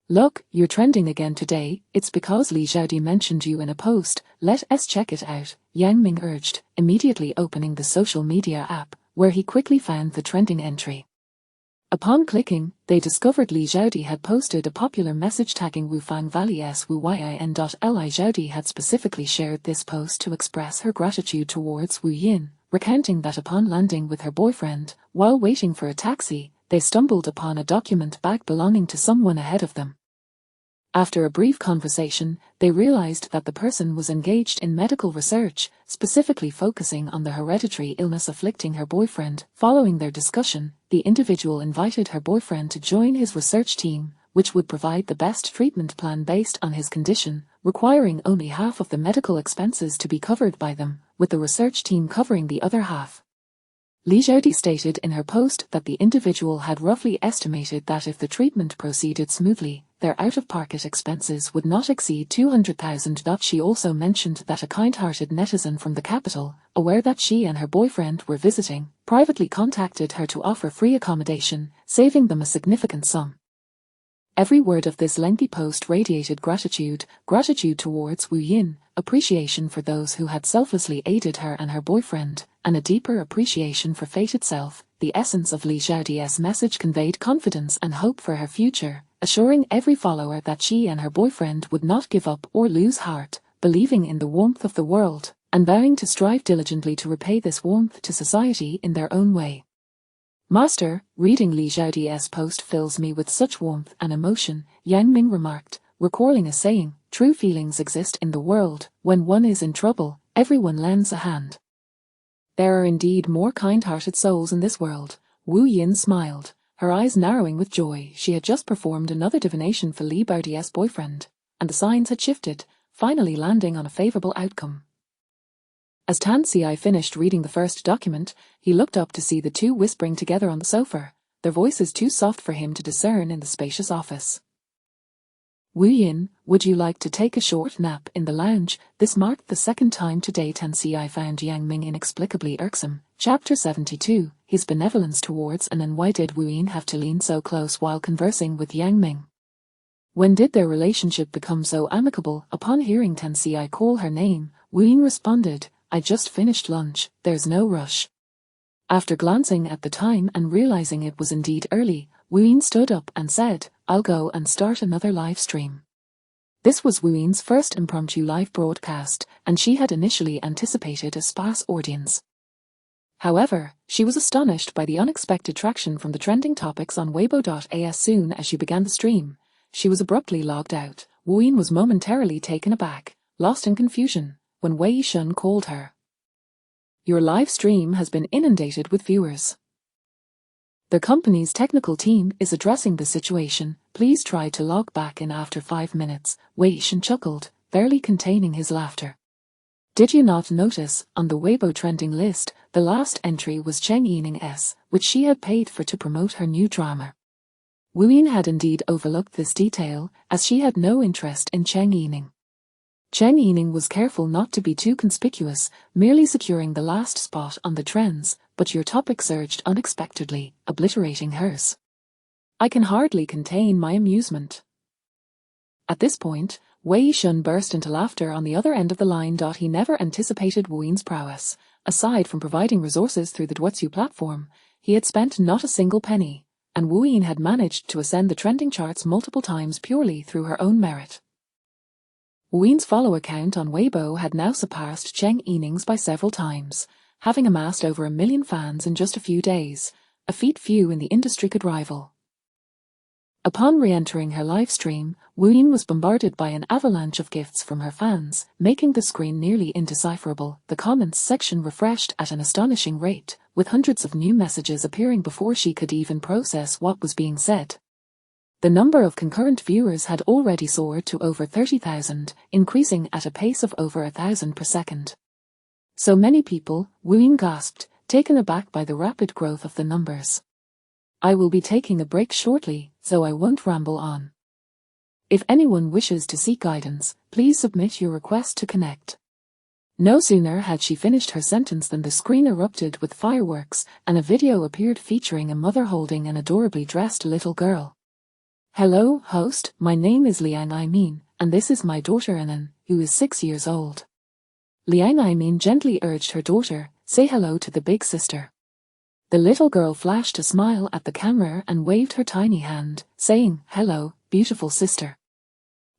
A: Look, you're trending again today. It's because Li Xiaodi mentioned you in a post. Let us check it out, Yang Ming urged, immediately opening the social media app, where he quickly found the trending entry. Upon clicking, they discovered Li Xiaodi had posted a popular message tagging Wufang Valley as Wu Yin. Li Xiaodi had specifically shared this post to express her gratitude towards Wu Yin, recounting that upon landing with her boyfriend, while waiting for a taxi, they stumbled upon a document bag belonging to someone ahead of them. After a brief conversation, they realized that the person was engaged in medical research, specifically focusing on the hereditary illness afflicting her boyfriend. Following their discussion, the individual invited her boyfriend to join his research team, which would provide the best treatment plan based on his condition, requiring only half of the medical expenses to be covered by them, with the research team covering the other half. Li Xiaodi stated in her post that the individual had roughly estimated that if the treatment proceeded smoothly, their out-of-pocket expenses would not exceed 200,000. She also mentioned that a kind-hearted netizen from the capital, aware that she and her boyfriend were visiting, privately contacted her to offer free accommodation, saving them a significant sum. Every word of this lengthy post radiated gratitude towards Wu Yin, appreciation for those who had selflessly aided her and her boyfriend, and a deeper appreciation for fate itself. The essence of Li Xiaodi's message conveyed confidence and hope for her future, assuring every follower that she and her boyfriend would not give up or lose heart, believing in the warmth of the world, and vowing to strive diligently to repay this warmth to society in their own way. Master, reading Li Xiaodi's post fills me with such warmth and emotion, Yang Ming remarked, recalling a saying, true feelings exist in the world. When one is in trouble, everyone lends a hand. There are indeed more kind-hearted souls in this world. Wu Yin smiled, her eyes narrowing with joy. She had just performed another divination for Li Xiaodi's boyfriend, and the signs had shifted, finally landing on a favorable outcome. As Tan Xi finished reading the first document, he looked up to see the two whispering together on the sofa, their voices too soft for him to discern in the spacious office. Wu Yin, would you like to take a short nap in the lounge? This marked the second time today Tan Xi found Yang Ming inexplicably irksome. Chapter 72, His benevolence towards An. And why did Wu Yin have to lean so close while conversing with Yang Ming? When did their relationship become so amicable? Upon hearing Tan Xi call her name, Wu Yin responded, I just finished lunch, there's no rush. After glancing at the time and realizing it was indeed early, Wu Yin stood up and said, I'll go and start another live stream. This was Wu Yin's first impromptu live broadcast, and she had initially anticipated a sparse audience. However, she was astonished by the unexpected traction from the trending topics on Weibo. As soon as she began the stream, she was abruptly logged out. Wu Yin was momentarily taken aback, lost in confusion, when Wei Shun called her. Your live stream has been inundated with viewers. The company's technical team is addressing the situation. Please try to log back in after 5 minutes. Wei Shun chuckled, barely containing his laughter. Did you not notice, on the Weibo trending list, the last entry was Cheng Yining's, which she had paid for to promote her new drama? Wu Yin had indeed overlooked this detail, as she had no interest in Cheng Yining. Cheng Yining was careful not to be too conspicuous, merely securing the last spot on the trends, but your topic surged unexpectedly, obliterating hers. I can hardly contain my amusement. At this point, Wei Shun burst into laughter on the other end of the line. He never anticipated Wu Yin's prowess. Aside from providing resources through the Duozi platform, he had spent not a single penny, and Wu Yin had managed to ascend the trending charts multiple times purely through her own merit. Wu Yin's follow account on Weibo had now surpassed Cheng Yining's by several times, having amassed over 1 million fans in just a few days, a feat few in the industry could rival. Upon re-entering her live stream, Wu Yin was bombarded by an avalanche of gifts from her fans, making the screen nearly indecipherable. The comments section refreshed at an astonishing rate, with hundreds of new messages appearing before she could even process what was being said. The number of concurrent viewers had already soared to over 30,000, increasing at a pace of over 1,000 per second. So many people, Wu Yin gasped, taken aback by the rapid growth of the numbers. I will be taking a break shortly, so I won't ramble on. If anyone wishes to seek guidance, please submit your request to connect. No sooner had she finished her sentence than the screen erupted with fireworks, and a video appeared featuring a mother holding an adorably dressed little girl. Hello, host, my name is Liang Aimin, and this is my daughter Anan, who is 6 years old. Liang Aimin gently urged her daughter, say hello to the big sister. The little girl flashed a smile at the camera and waved her tiny hand, saying, hello, beautiful sister.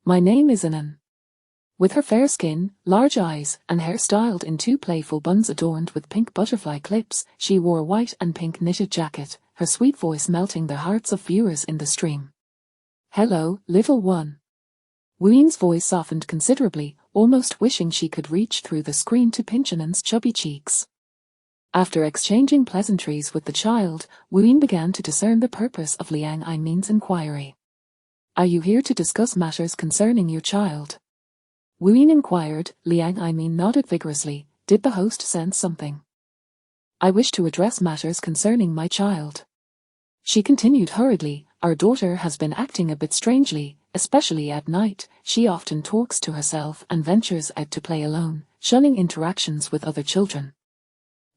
A: My name is Anan. With her fair skin, large eyes, and hair styled in 2 playful buns adorned with pink butterfly clips, she wore a white and pink knitted jacket, her sweet voice melting the hearts of viewers in the stream. Hello, little one. Wu Yin's voice softened considerably, almost wishing she could reach through the screen to pinch Anan's chubby cheeks. After exchanging pleasantries with the child, Wu Yin began to discern the purpose of Liang Aimin's inquiry. Are you here to discuss matters concerning your child? Wu Yin inquired. Liang Aimin nodded vigorously. Did the host sense something? I wish to address matters concerning my child. She continued hurriedly. Our daughter has been acting a bit strangely, especially at night. She often talks to herself and ventures out to play alone, shunning interactions with other children.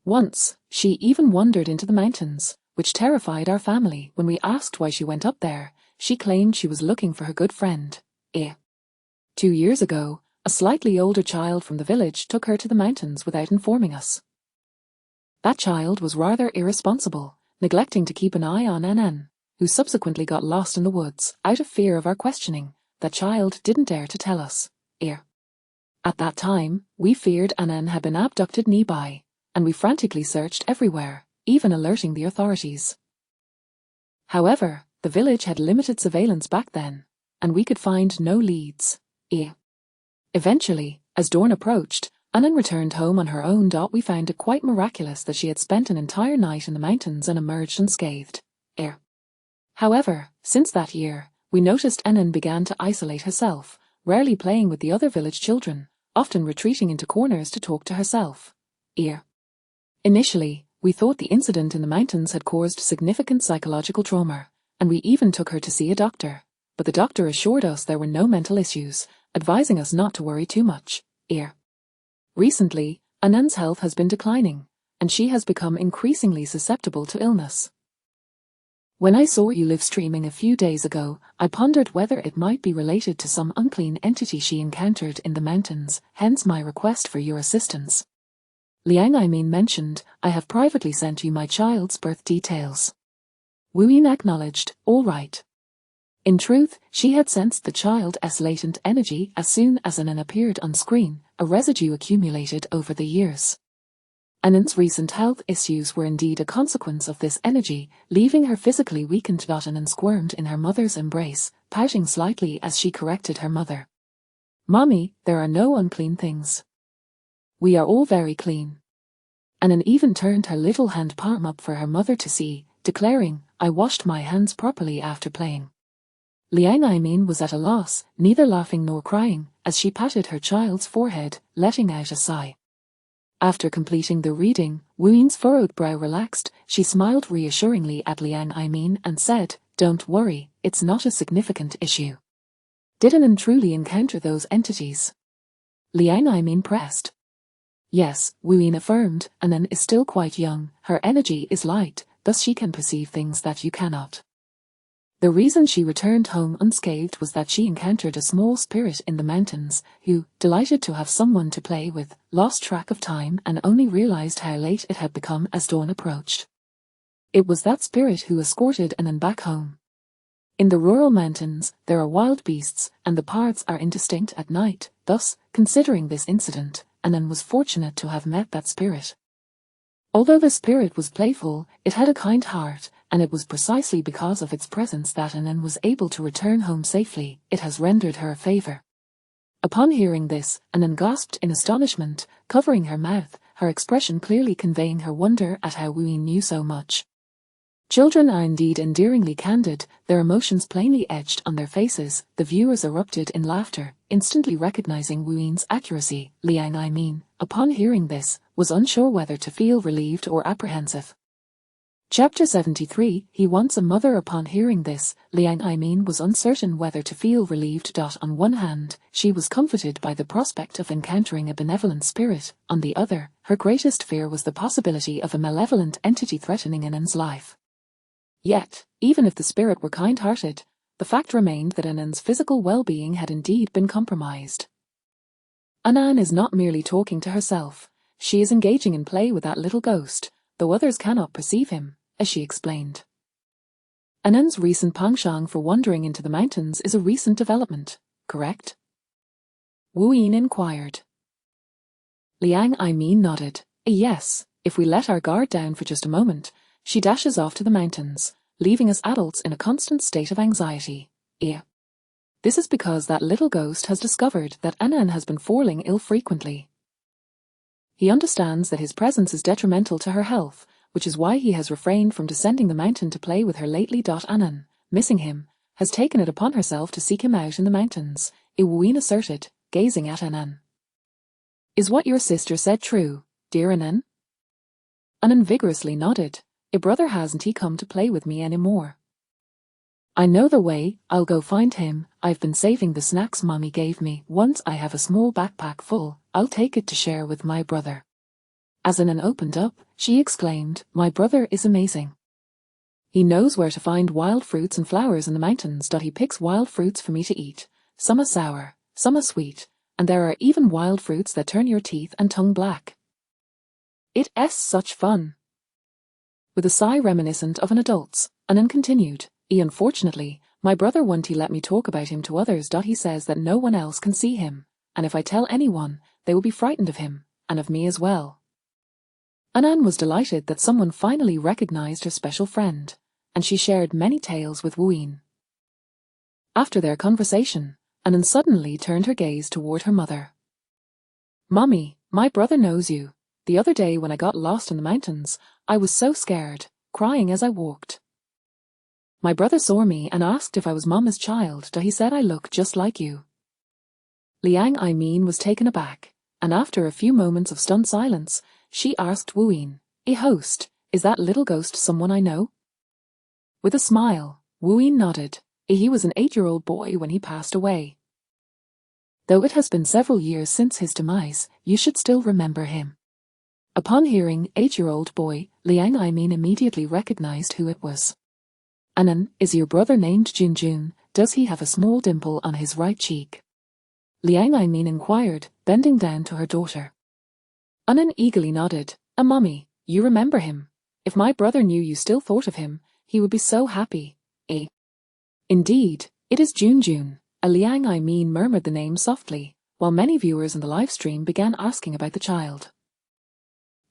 A: Once, she even wandered into the mountains, which terrified our family. When we asked why she went up there, she claimed she was looking for her good friend. 2 years ago, a slightly older child from the village took her to the mountains without informing us. That child was rather irresponsible, neglecting to keep an eye on NN, who subsequently got lost in the woods. Out of fear of our questioning, that child didn't dare to tell us. At that time, we feared NN had been abducted nearby, and we frantically searched everywhere, even alerting the authorities. However, the village had limited surveillance back then, and we could find no leads. Eventually, as dawn approached, Annan returned home on her own. We found it quite miraculous that she had spent an entire night in the mountains and emerged unscathed. However, since that year, we noticed Annan began to isolate herself, rarely playing with the other village children, often retreating into corners to talk to herself. Initially, we thought the incident in the mountains had caused significant psychological trauma, and we even took her to see a doctor, but the doctor assured us there were no mental issues, advising us not to worry too much. Recently, Anand's health has been declining, and she has become increasingly susceptible to illness. When I saw you live streaming a few days ago, I pondered whether it might be related to some unclean entity she encountered in the mountains, hence my request for your assistance. Liang Aimin mentioned, I have privately sent you my child's birth details. Wu Yin acknowledged, all right. In truth, she had sensed the child's latent energy as soon as Anan appeared on screen, a residue accumulated over the years. Anan's recent health issues were indeed a consequence of this energy, leaving her physically weakened. Anan squirmed in her mother's embrace, pouting slightly as she corrected her mother. Mommy, there are no unclean things. We are all very clean. Anan even turned her little hand palm up for her mother to see, declaring, I washed my hands properly after playing. Liang Aimin was at a loss, neither laughing nor crying, as she patted her child's forehead, letting out a sigh. After completing the reading, Wu Yin's furrowed brow relaxed. She smiled reassuringly at Liang Aimin and said, don't worry, it's not a significant issue. Did Anan truly encounter those entities? Liang Aimin pressed. Yes, Wu Yin affirmed, Anan is still quite young, her energy is light, thus she can perceive things that you cannot. The reason she returned home unscathed was that she encountered a small spirit in the mountains, who, delighted to have someone to play with, lost track of time and only realized how late it had become as dawn approached. It was that spirit who escorted Anan back home. In the rural mountains, there are wild beasts, and the paths are indistinct at night, thus, considering this incident, Anan was fortunate to have met that spirit. Although the spirit was playful, it had a kind heart, and it was precisely because of its presence that Anan was able to return home safely. It has rendered her a favor. Upon hearing this, Anan gasped in astonishment, covering her mouth, her expression clearly conveying her wonder at how Wu Yin knew so much. Children are indeed endearingly candid, their emotions plainly etched on their faces. The viewers erupted in laughter, instantly recognizing Wu Yin's accuracy. Liang Aimin, upon hearing this, was unsure whether to feel relieved or apprehensive. Chapter 73, He wants a mother. Upon hearing this, Liang Aimin was uncertain whether to feel relieved. On one hand, she was comforted by the prospect of encountering a benevolent spirit, on the other, her greatest fear was the possibility of a malevolent entity threatening Anan's life. Yet, even if the spirit were kind-hearted, the fact remained that Anan's physical well-being had indeed been compromised. Anan is not merely talking to herself, she is engaging in play with that little ghost, though others cannot perceive him, as she explained. Anan's recent penchant for wandering into the mountains is a recent development, correct? Wu Yin inquired. Liang Aimin nodded. Yes, if we let our guard down for just a moment, she dashes off to the mountains, leaving us adults in a constant state of anxiety. This is because that little ghost has discovered that Anan has been falling ill frequently. He understands that his presence is detrimental to her health, which is why he has refrained from descending the mountain to play with her lately. Anan, missing him, has taken it upon herself to seek him out in the mountains, Iwuin asserted, gazing at Anan. Is what your sister said true, dear Anan? Anan vigorously nodded. Brother hasn't he come to play with me anymore? I know the way, I'll go find him. I've been saving the snacks Mommy gave me. Once I have a small backpack full, I'll take it to share with my brother. As Anan opened up, she exclaimed, my brother is amazing. He knows where to find wild fruits and flowers in the mountains. He picks wild fruits for me to eat. Some are sour, some are sweet, and there are even wild fruits that turn your teeth and tongue black. It's such fun. With a sigh reminiscent of an adult's, Anan continued, unfortunately, my brother won't he let me talk about him to others. He says that no one else can see him, and if I tell anyone, they will be frightened of him, and of me as well. Anan was delighted that someone finally recognized her special friend, and she shared many tales with Wuin. After their conversation, Anan suddenly turned her gaze toward her mother. Mommy, my brother knows you. The other day when I got lost in the mountains, I was so scared, crying as I walked. My brother saw me and asked if I was Mama's child. He said I look just like you. Liang Aimin was taken aback, and after a few moments of stunned silence, she asked Wuin, host, is that little ghost someone I know? With a smile, Wuin nodded. He was an 8-year-old boy when he passed away. Though it has been several years since his demise, you should still remember him. Upon hearing 8-year-old boy, Liang Aimin immediately recognized who it was. Anan, is your brother named Junjun? Does he have a small dimple on his right cheek? Liang Aimin inquired, bending down to her daughter. Anan eagerly nodded. Mommy, you remember him. If my brother knew you still thought of him, he would be so happy. Indeed, it is Junjun. Liang Aimin murmured the name softly, while many viewers in the live stream began asking about the child.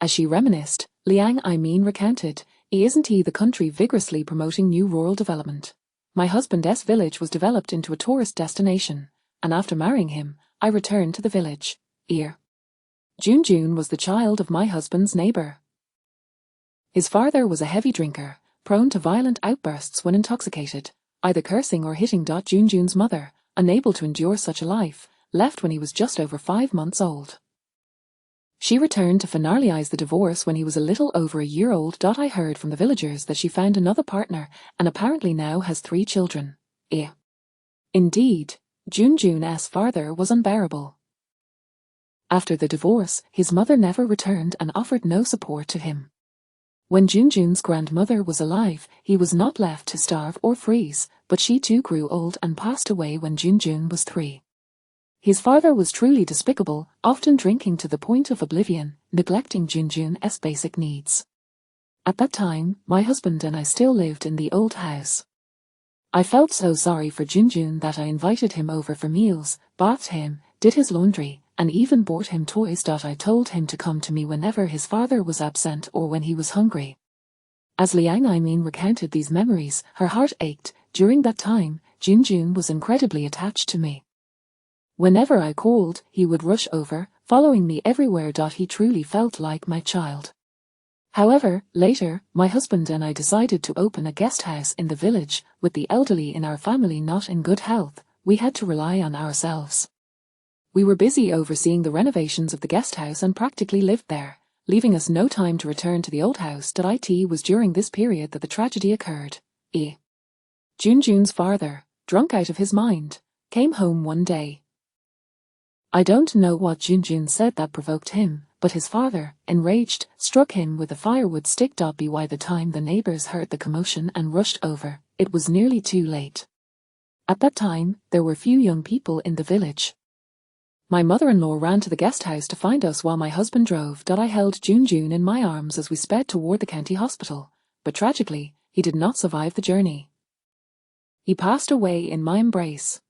A: As she reminisced, Liang Aimin recounted, isn't he the country vigorously promoting new rural development? My husband's village was developed into a tourist destination, and after marrying him, I returned to the village. Junjun was the child of my husband's neighbor. His father was a heavy drinker, prone to violent outbursts when intoxicated, either cursing or hitting. Junjun's mother, unable to endure such a life, left when he was just over 5 months old. She returned to finalize the divorce when he was a little over a year old. I heard from the villagers that she found another partner and apparently now has 3 children. Indeed, Junjun's father was unbearable. After the divorce, his mother never returned and offered no support to him. When Junjun's grandmother was alive, he was not left to starve or freeze, but she too grew old and passed away when Junjun was 3. His father was truly despicable, often drinking to the point of oblivion, neglecting Junjun's basic needs. At that time, my husband and I still lived in the old house. I felt so sorry for Junjun that I invited him over for meals, bathed him, did his laundry, and even bought him toys. I told him to come to me whenever his father was absent or when he was hungry. As Liang Aimin recounted these memories, her heart ached. During that time, Junjun was incredibly attached to me. Whenever I called, he would rush over, following me everywhere. He truly felt like my child. However, later, my husband and I decided to open a guest house in the village. With the elderly in our family not in good health, we had to rely on ourselves. We were busy overseeing the renovations of the guest house and practically lived there, leaving us no time to return to the old house. It was during this period that the tragedy occurred. Junjun's father, drunk out of his mind, came home one day. I don't know what Junjun said that provoked him, but his father, enraged, struck him with a firewood stick. By the time the neighbors heard the commotion and rushed over, it was nearly too late. At that time, there were few young people in the village. My mother-in-law ran to the guest house to find us while my husband drove. I held Junjun in my arms as we sped toward the county hospital, but tragically, he did not survive the journey. He passed away in my embrace.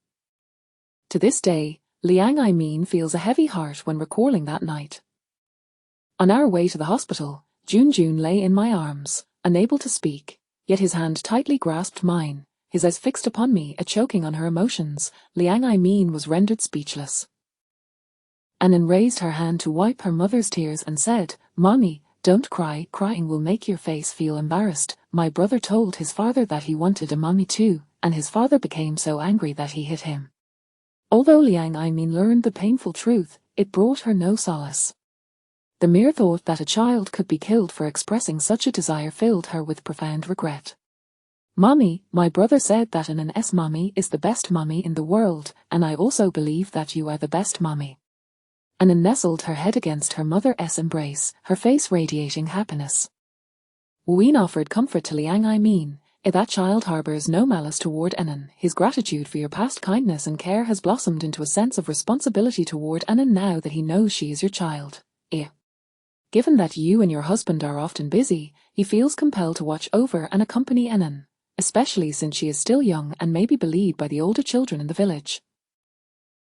A: To this day, Liang Aimin feels a heavy heart when recalling that night. On our way to the hospital, Junjun lay in my arms, unable to speak, yet his hand tightly grasped mine, his eyes fixed upon me, choking on her emotions. Liang Aimin was rendered speechless. Anan raised her hand to wipe her mother's tears and said, Mommy, don't cry. Crying will make your face feel embarrassed. My brother told his father that he wanted a mommy too. and his father became so angry that he hit him. Although Liang Aimin learned the painful truth, it brought her no solace. The mere thought that a child could be killed for expressing such a desire filled her with profound regret. "Mommy, my brother said that Ann's mommy is the best mommy in the world, and I also believe that you are the best mommy." Anna nestled her head against her mother's embrace, her face radiating happiness. Wu Yin offered comfort to Liang Aimin. "If that child harbors no malice toward Annan, his gratitude for your past kindness and care has blossomed into a sense of responsibility toward Annan now that he knows she is your child. Given that you and your husband are often busy, he feels compelled to watch over and accompany Annan, especially since she is still young and may be bullied by the older children in the village.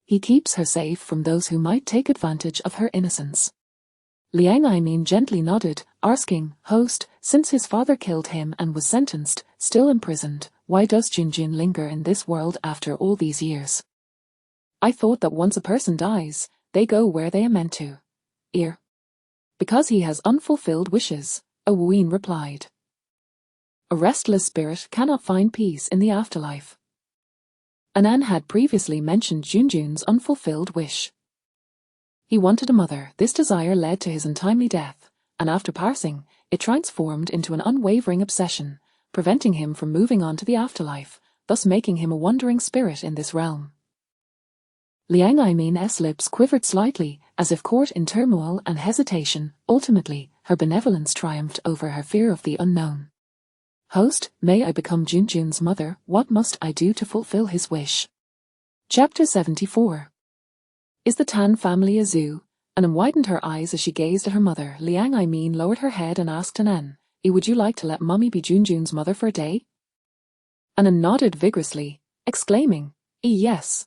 A: He keeps her safe from those who might take advantage of her innocence." Liang Aimin gently nodded, asking, "Host, since his father killed him and was sentenced, still imprisoned, why does Junjun linger in this world after all these years?" "I thought that once a person dies, they go where they are meant to." "Because he has unfulfilled wishes," Wu Yin replied. "A restless spirit cannot find peace in the afterlife." Annan had previously mentioned Junjun's unfulfilled wish. He wanted a mother. This desire led to his untimely death, and after passing, it transformed into an unwavering obsession, preventing him from moving on to the afterlife, thus making him a wandering spirit in this realm. Liang Aimin's lips quivered slightly, as if caught in turmoil and hesitation. Ultimately, her benevolence triumphed over her fear of the unknown. "Host, may I become Junjun's mother? What must I do to fulfill his wish?" Chapter 74. Is the Tan family a zoo? Annan widened her eyes as she gazed at her mother. Liang Aimin lowered her head and asked Annan, "Would you like to let Mommy be Junjun's mother for a day?" Annan nodded vigorously, exclaiming, "Yes.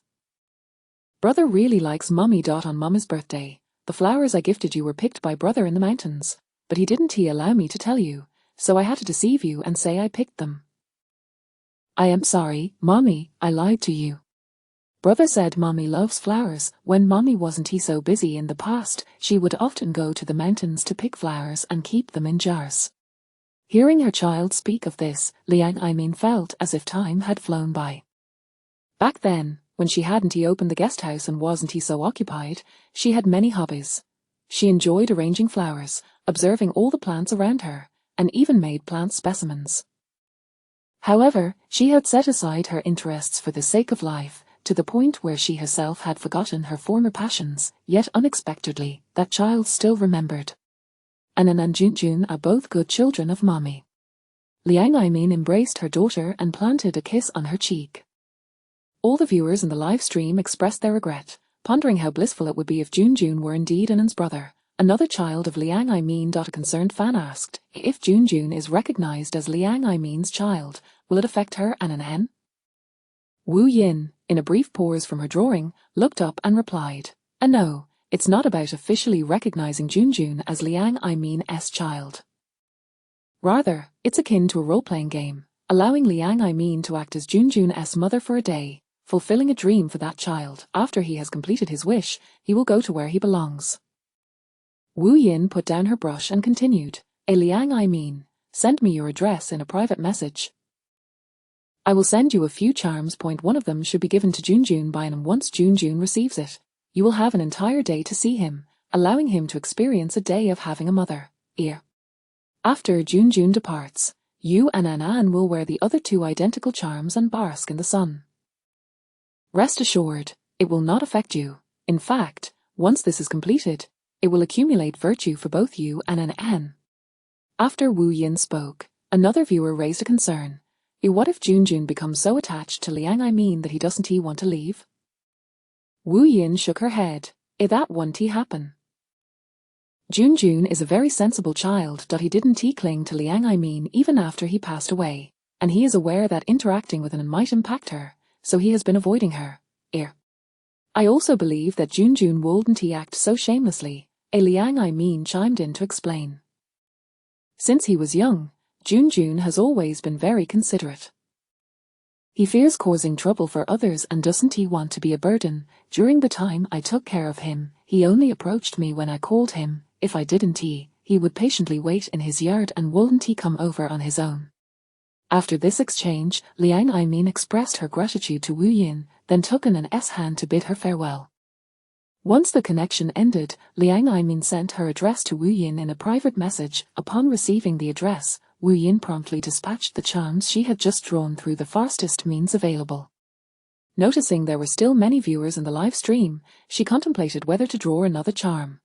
A: Brother really likes Mommy. On Mommy's birthday, the flowers I gifted you were picked by Brother in the mountains, but he didn't allow me to tell you, so I had to deceive you and say I picked them." "I am sorry, Mommy, I lied to you. Brother said Mommy loves flowers. When Mommy wasn't so busy in the past, she would often go to the mountains to pick flowers and keep them in jars." Hearing her child speak of this, Liang Aimin felt as if time had flown by. Back then, when she hadn't opened the guest house and wasn't so occupied, she had many hobbies. She enjoyed arranging flowers, observing all the plants around her, and even made plant specimens. However, she had set aside her interests for the sake of life, to the point where she herself had forgotten her former passions, yet unexpectedly, that child still remembered. Annan and Junjun are both good children of Mommy. Liang Aimin embraced her daughter and planted a kiss on her cheek. All the viewers in the live stream expressed their regret, pondering how blissful it would be if Junjun were indeed Annan's brother. Another child of Liang Aimin. A concerned fan asked, "If Junjun is recognized as Liang Aimin's child, will it affect her and Annan?" Wu Yin, in a brief pause from her drawing, looked up and replied, "No, it's not about officially recognizing Junjun as Liang Aimin's child. Rather, it's akin to a role-playing game, allowing Liang Aimin to act as Junjun's mother for a day, fulfilling a dream for that child. After he has completed his wish, he will go to where he belongs." Wu Yin put down her brush and continued, "Liang Aimin, send me your address in a private message. I will send you a few charms. One of them should be given to Junjun by Annan. Once Junjun receives it, you will have an entire day to see him, allowing him to experience a day of having a mother. After Junjun departs, you and Annan will wear the other two identical charms and bask in the sun. Rest assured, it will not affect you. In fact, once this is completed, it will accumulate virtue for both you and Annan." After Wu Yin spoke, another viewer raised a concern. What if Junjun becomes so attached to Liang Aimin that he doesn't want to leave? Wu Yin shook her head. That won't happen. Junjun is a very sensible child. He didn't cling to Liang Aimin even after he passed away, and he is aware that interacting with Annan might impact her, so he has been avoiding her. I also believe that Junjun wouldn't act so shamelessly, Liang Aimin chimed in to explain. Since he was young, Junjun has always been very considerate. He fears causing trouble for others and doesn't want to be a burden. During the time I took care of him, he only approached me when I called him. If I didn't, he would patiently wait in his yard and wouldn't come over on his own. After this exchange, Liang Aimin expressed her gratitude to Wu Yin, then took an hand to bid her farewell. Once the connection ended, Liang Aimin sent her address to Wu Yin in a private message. Upon receiving the address, Wu Yin promptly dispatched the charms she had just drawn through the fastest means available. Noticing there were still many viewers in the live stream, she contemplated whether to draw another charm.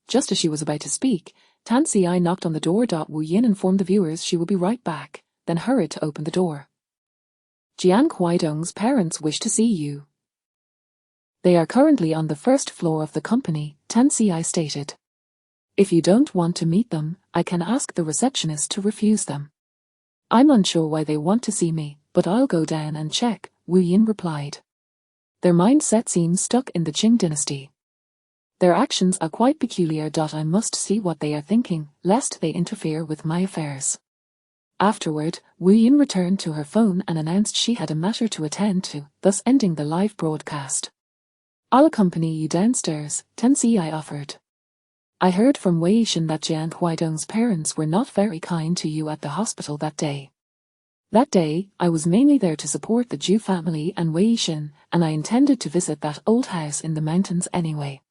A: Just as she was about to speak, Tan Ci knocked on the door. Wu Yin informed the viewers she would be right back, then hurried to open the door. Jian Huaidong's parents wish to see you. They are currently on the first floor of the company, Tan Ci stated. If you don't want to meet them, I can ask the receptionist to refuse them. I'm unsure why they want to see me, but I'll go down and check, Wu Yin replied. Their mindset seems stuck in the Qing dynasty. Their actions are quite peculiar. I must see what they are thinking, lest they interfere with my affairs. Afterward, Wu Yin returned to her phone and announced she had a matter to attend to, thus ending the live broadcast. I'll accompany you downstairs, Tan Ci offered. I heard from Wei Yishan that Jian Huaidong's parents were not very kind to you at the hospital that day. That day, I was mainly there to support the Zhu family and Wei Yishan, and I intended to visit that old house in the mountains anyway.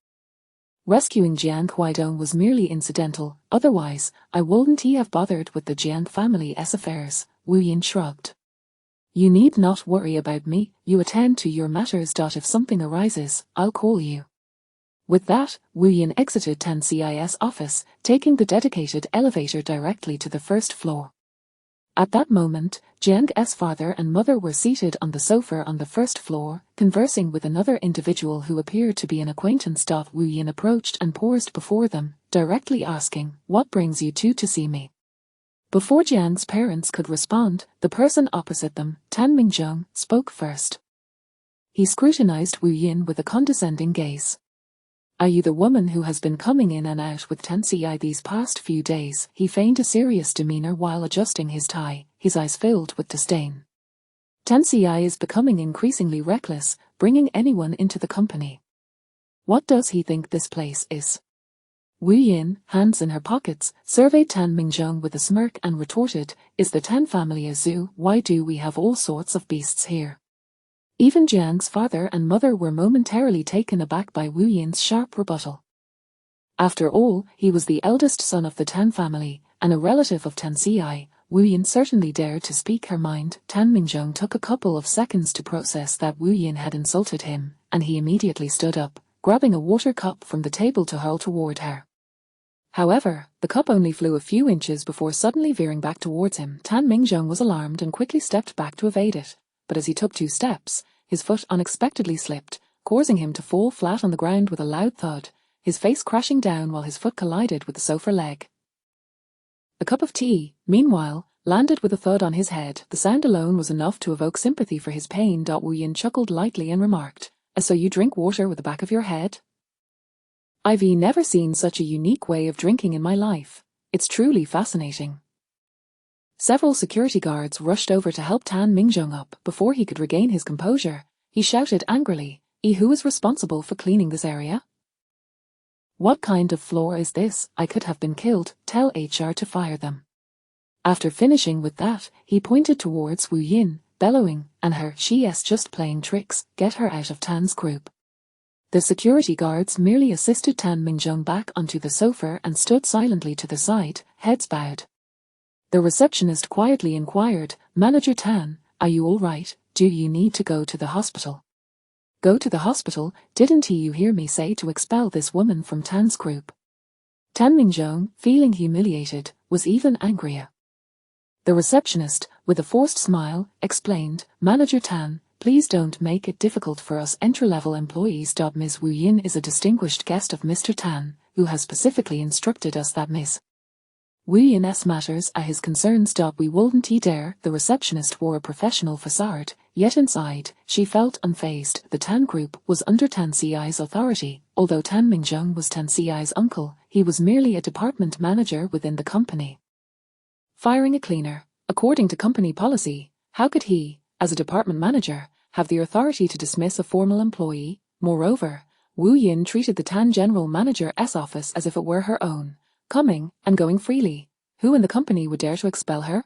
A: Rescuing Jian Huaidong was merely incidental, otherwise, I wouldn't have bothered with the Jian family's affairs, Wu Yin shrugged. You need not worry about me, you attend to your matters. If something arises, I'll call you. With that, Wu Yin exited Tan Ci's office, taking the dedicated elevator directly to the first floor. At that moment, Jiang's father and mother were seated on the sofa on the first floor, conversing with another individual who appeared to be an acquaintance. Wu Yin approached and paused before them, directly asking, "What brings you two to see me?" Before Jiang's parents could respond, the person opposite them, Tan Mingzhong, spoke first. He scrutinized Wu Yin with a condescending gaze. Are you the woman who has been coming in and out with Tan Ci these past few days? He feigned a serious demeanor while adjusting his tie, his eyes filled with disdain. Tan Ci is becoming increasingly reckless, bringing anyone into the company. What does he think this place is? Wu Yin, hands in her pockets, surveyed Tan Mingzhong with a smirk and retorted, Is the Tan family a zoo? Why do we have all sorts of beasts here? Even Jiang's father and mother were momentarily taken aback by Wu Yin's sharp rebuttal. After all, he was the eldest son of the Tan family, and a relative of Tan Ci. Wu Yin certainly dared to speak her mind. Tan Mingzhong took a couple of seconds to process that Wu Yin had insulted him, and he immediately stood up, grabbing a water cup from the table to hurl toward her. However, the cup only flew a few inches before suddenly veering back towards him. Tan Mingzhong was alarmed and quickly stepped back to evade it, but as he took 2 steps, his foot unexpectedly slipped, causing him to fall flat on the ground with a loud thud, his face crashing down while his foot collided with the sofa leg. A cup of tea, meanwhile, landed with a thud on his head. The sound alone was enough to evoke sympathy for his pain. Wu Yin chuckled lightly and remarked, So you drink water with the back of your head? I've never seen such a unique way of drinking in my life. It's truly fascinating. Several security guards rushed over to help Tan Mingzhong up. Before he could regain his composure, he shouted angrily, Who is responsible for cleaning this area? What kind of floor is this? I could have been killed. Tell HR to fire them. After finishing with that, he pointed towards Wu Yin, bellowing, and her, she's just playing tricks, get her out of Tan's group. The security guards merely assisted Tan Mingzhong back onto the sofa and stood silently to the side, heads bowed. The receptionist quietly inquired, Manager Tan, are you all right? Do you need to go to the hospital? Go to the hospital? Didn't you hear me say to expel this woman from Tan's group? Tan Mingzhong, feeling humiliated, was even angrier. The receptionist, with a forced smile, explained, Manager Tan, please don't make it difficult for us entry-level employees. Ms. Wu Yin is a distinguished guest of Mr. Tan, who has specifically instructed us that Ms. Wu Yin's matters are his concerns. We wouldn't dare. The receptionist wore a professional facade, yet inside, she felt unfazed. The Tan group was under Tan Ci's authority. Although Tan Mingzhong was Tan Ci's uncle, he was merely a department manager within the company. Firing a cleaner, according to company policy, how could he, as a department manager, have the authority to dismiss a formal employee? Moreover, Wu Yin treated the Tan general manager's office as if it were her own, coming and going freely. Who in the company would dare to expel her?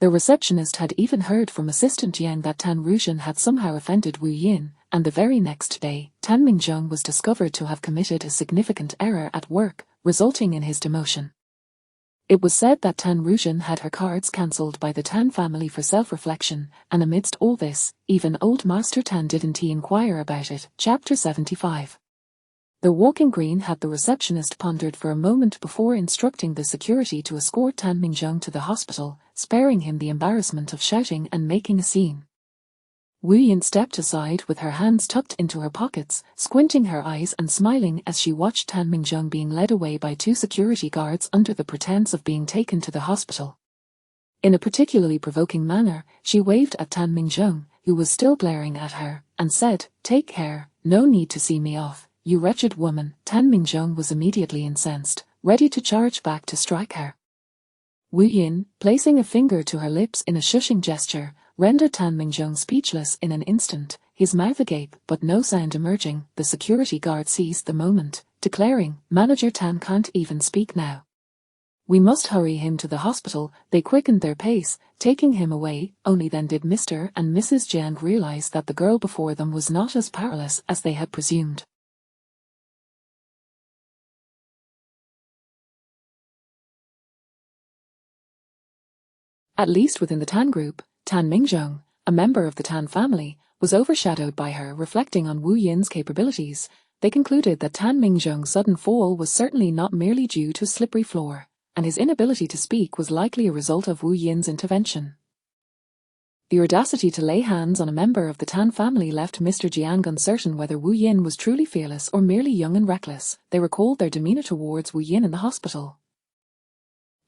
A: The receptionist had even heard from Assistant Jiang that Tan Ruzhen had somehow offended Wu Yin, and the very next day, Tan Mingzheng was discovered to have committed a significant error at work, resulting in his demotion. It was said that Tan Ruzhen had her cards cancelled by the Tan family for self-reflection, and amidst all this, even old Master Tan didn't he inquire about it. Chapter 75. The walking green had the receptionist pondered for a moment before instructing the security to escort Tan Mingzheng to the hospital, sparing him the embarrassment of shouting and making a scene. Wu Yin stepped aside with her hands tucked into her pockets, squinting her eyes and smiling as she watched Tan Mingzheng being led away by 2 security guards under the pretense of being taken to the hospital. In a particularly provoking manner, she waved at Tan Mingzheng, who was still glaring at her, and said, "Take care, no need to see me off, you wretched woman." Tan Mingzheng was immediately incensed, ready to charge back to strike her. Wu Yin, placing a finger to her lips in a shushing gesture, rendered Tan Mingzheng speechless in an instant, his mouth agape but no sound emerging. The security guard seized the moment, declaring, "Manager Tan can't even speak now. We must hurry him to the hospital." They quickened their pace, taking him away. Only then did Mr. and Mrs. Jiang realize that the girl before them was not as powerless as they had presumed. At least within the Tan group, Tan Mingzheng, a member of the Tan family, was overshadowed by her. Reflecting on Wu Yin's capabilities, they concluded that Tan Mingzheng's sudden fall was certainly not merely due to a slippery floor, and his inability to speak was likely a result of Wu Yin's intervention. The audacity to lay hands on a member of the Tan family left Mr. Jiang uncertain whether Wu Yin was truly fearless or merely young and reckless. They recalled their demeanor towards Wu Yin in the hospital.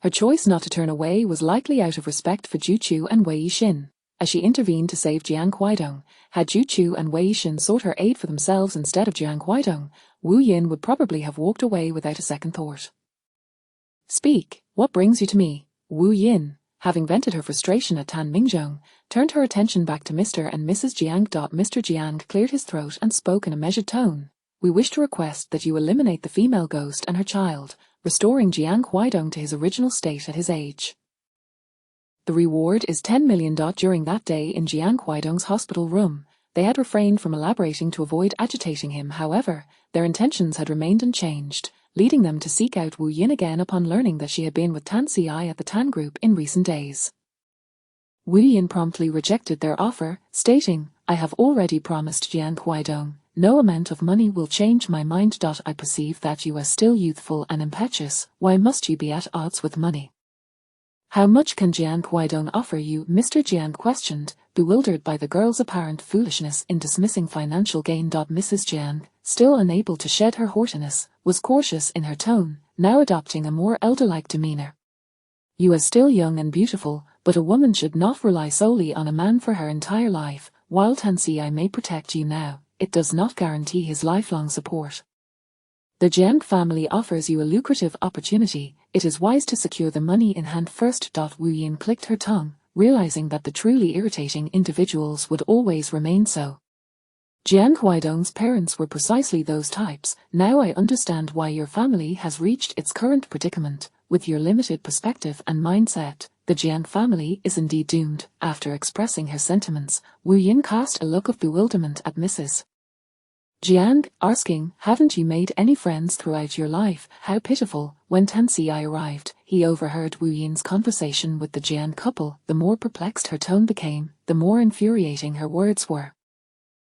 A: Her choice not to turn away was likely out of respect for Ju Chu and Wei Yixin, as she intervened to save Jiang Huaidong. Had Ju Chu and Wei Yixin sought her aid for themselves instead of Jiang Huaidong, Wu Yin would probably have walked away without a second thought. "Speak, what brings you to me?" Wu Yin, having vented her frustration at Tan Mingzheng, turned her attention back to Mr. and Mrs. Jiang. Mr. Jiang cleared his throat and spoke in a measured tone. "We wish to request that you eliminate the female ghost and her child, restoring Jiang Huaidong to his original state at his age. The reward is 10 million. During that day in Jiang Huaidong's hospital room, they had refrained from elaborating to avoid agitating him. However, their intentions had remained unchanged, leading them to seek out Wu Yin again upon learning that she had been with Tan Ci at the Tan group in recent days. Wu Yin promptly rejected their offer, stating, "I have already promised Jiang Huaidong. No amount of money will change my mind. I perceive that you are still youthful and impetuous. Why must you be at odds with money?" "How much can Jiang Huaidong offer you?" Mr. Jiang questioned, bewildered by the girl's apparent foolishness in dismissing financial gain. Mrs. Jiang, still unable to shed her haughtiness, was cautious in her tone, now adopting a more elder-like demeanor. "You are still young and beautiful, but a woman should not rely solely on a man for her entire life. While Tan Ci may protect you now, it does not guarantee his lifelong support. The Jiang family offers you a lucrative opportunity. It is wise to secure the money in hand first." Wu Yin clicked her tongue, realizing that the truly irritating individuals would always remain so. Jiang Huaidong's parents were precisely those types. "Now I understand why your family has reached its current predicament. With your limited perspective and mindset, the Jiang family is indeed doomed." After expressing her sentiments, Wu Yin cast a look of bewilderment at Mrs. Jiang, asking, "Haven't you made any friends throughout your life?" How pitiful. When Tan Ci arrived, he overheard Wu Yin's conversation with the Jiang couple. The more perplexed her tone became, the more infuriating her words were.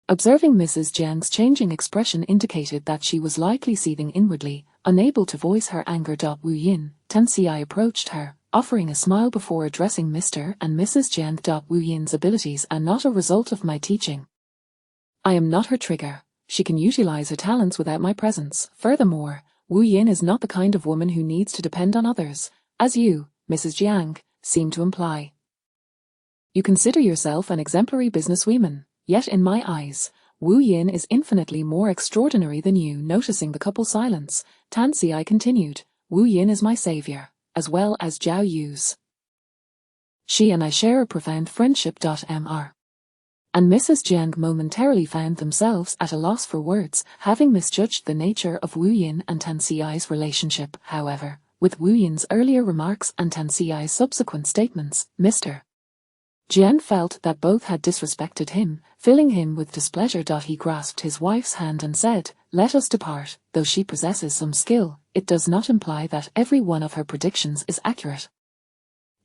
A: Observing Mrs. Jiang's changing expression indicated that she was likely seething inwardly, unable to voice her anger. Wu Yin, Tan Ci approached her, offering a smile before addressing Mr. and Mrs. Jiang. "Wu Yin's abilities are not a result of my teaching. I am not her trigger. She can utilize her talents without my presence. Furthermore, Wu Yin is not the kind of woman who needs to depend on others, as you, Mrs. Jiang, seem to imply. You consider yourself an exemplary businesswoman, yet in my eyes, Wu Yin is infinitely more extraordinary than you." Noticing the couple's silence, Tan Ci continued, "Wu Yin is my savior, as well as Zhao Yu's. She and I share a profound friendship. Mr. and Mrs. Jiang momentarily found themselves at a loss for words, having misjudged the nature of Wu Yin and Tan Ci's relationship. However, with Wu Yin's earlier remarks and Tan Ci's subsequent statements, Mr. Jian felt that both had disrespected him, filling him with displeasure. He grasped his wife's hand and said, "Let us depart. Though she possesses some skill, it does not imply that every one of her predictions is accurate.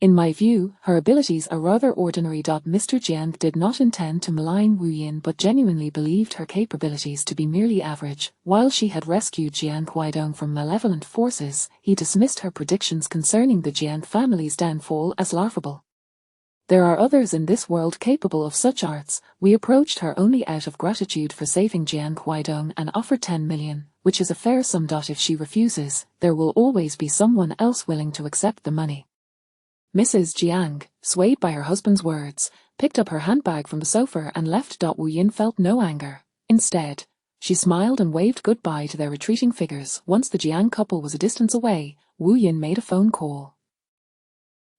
A: In my view, her abilities are rather ordinary." Mr. Jiang did not intend to malign Wu Yin but genuinely believed her capabilities to be merely average. While she had rescued Jiang Huaidong from malevolent forces, he dismissed her predictions concerning the Jiang family's downfall as laughable. "There are others in this world capable of such arts. We approached her only out of gratitude for saving Jiang Huaidong and offered 10 million, which is a fair sum. If she refuses, there will always be someone else willing to accept the money." Mrs. Jiang, swayed by her husband's words, picked up her handbag from the sofa and left. Wu Yin felt no anger. Instead, she smiled and waved goodbye to their retreating figures. Once the Jiang couple was a distance away, Wu Yin made a phone call.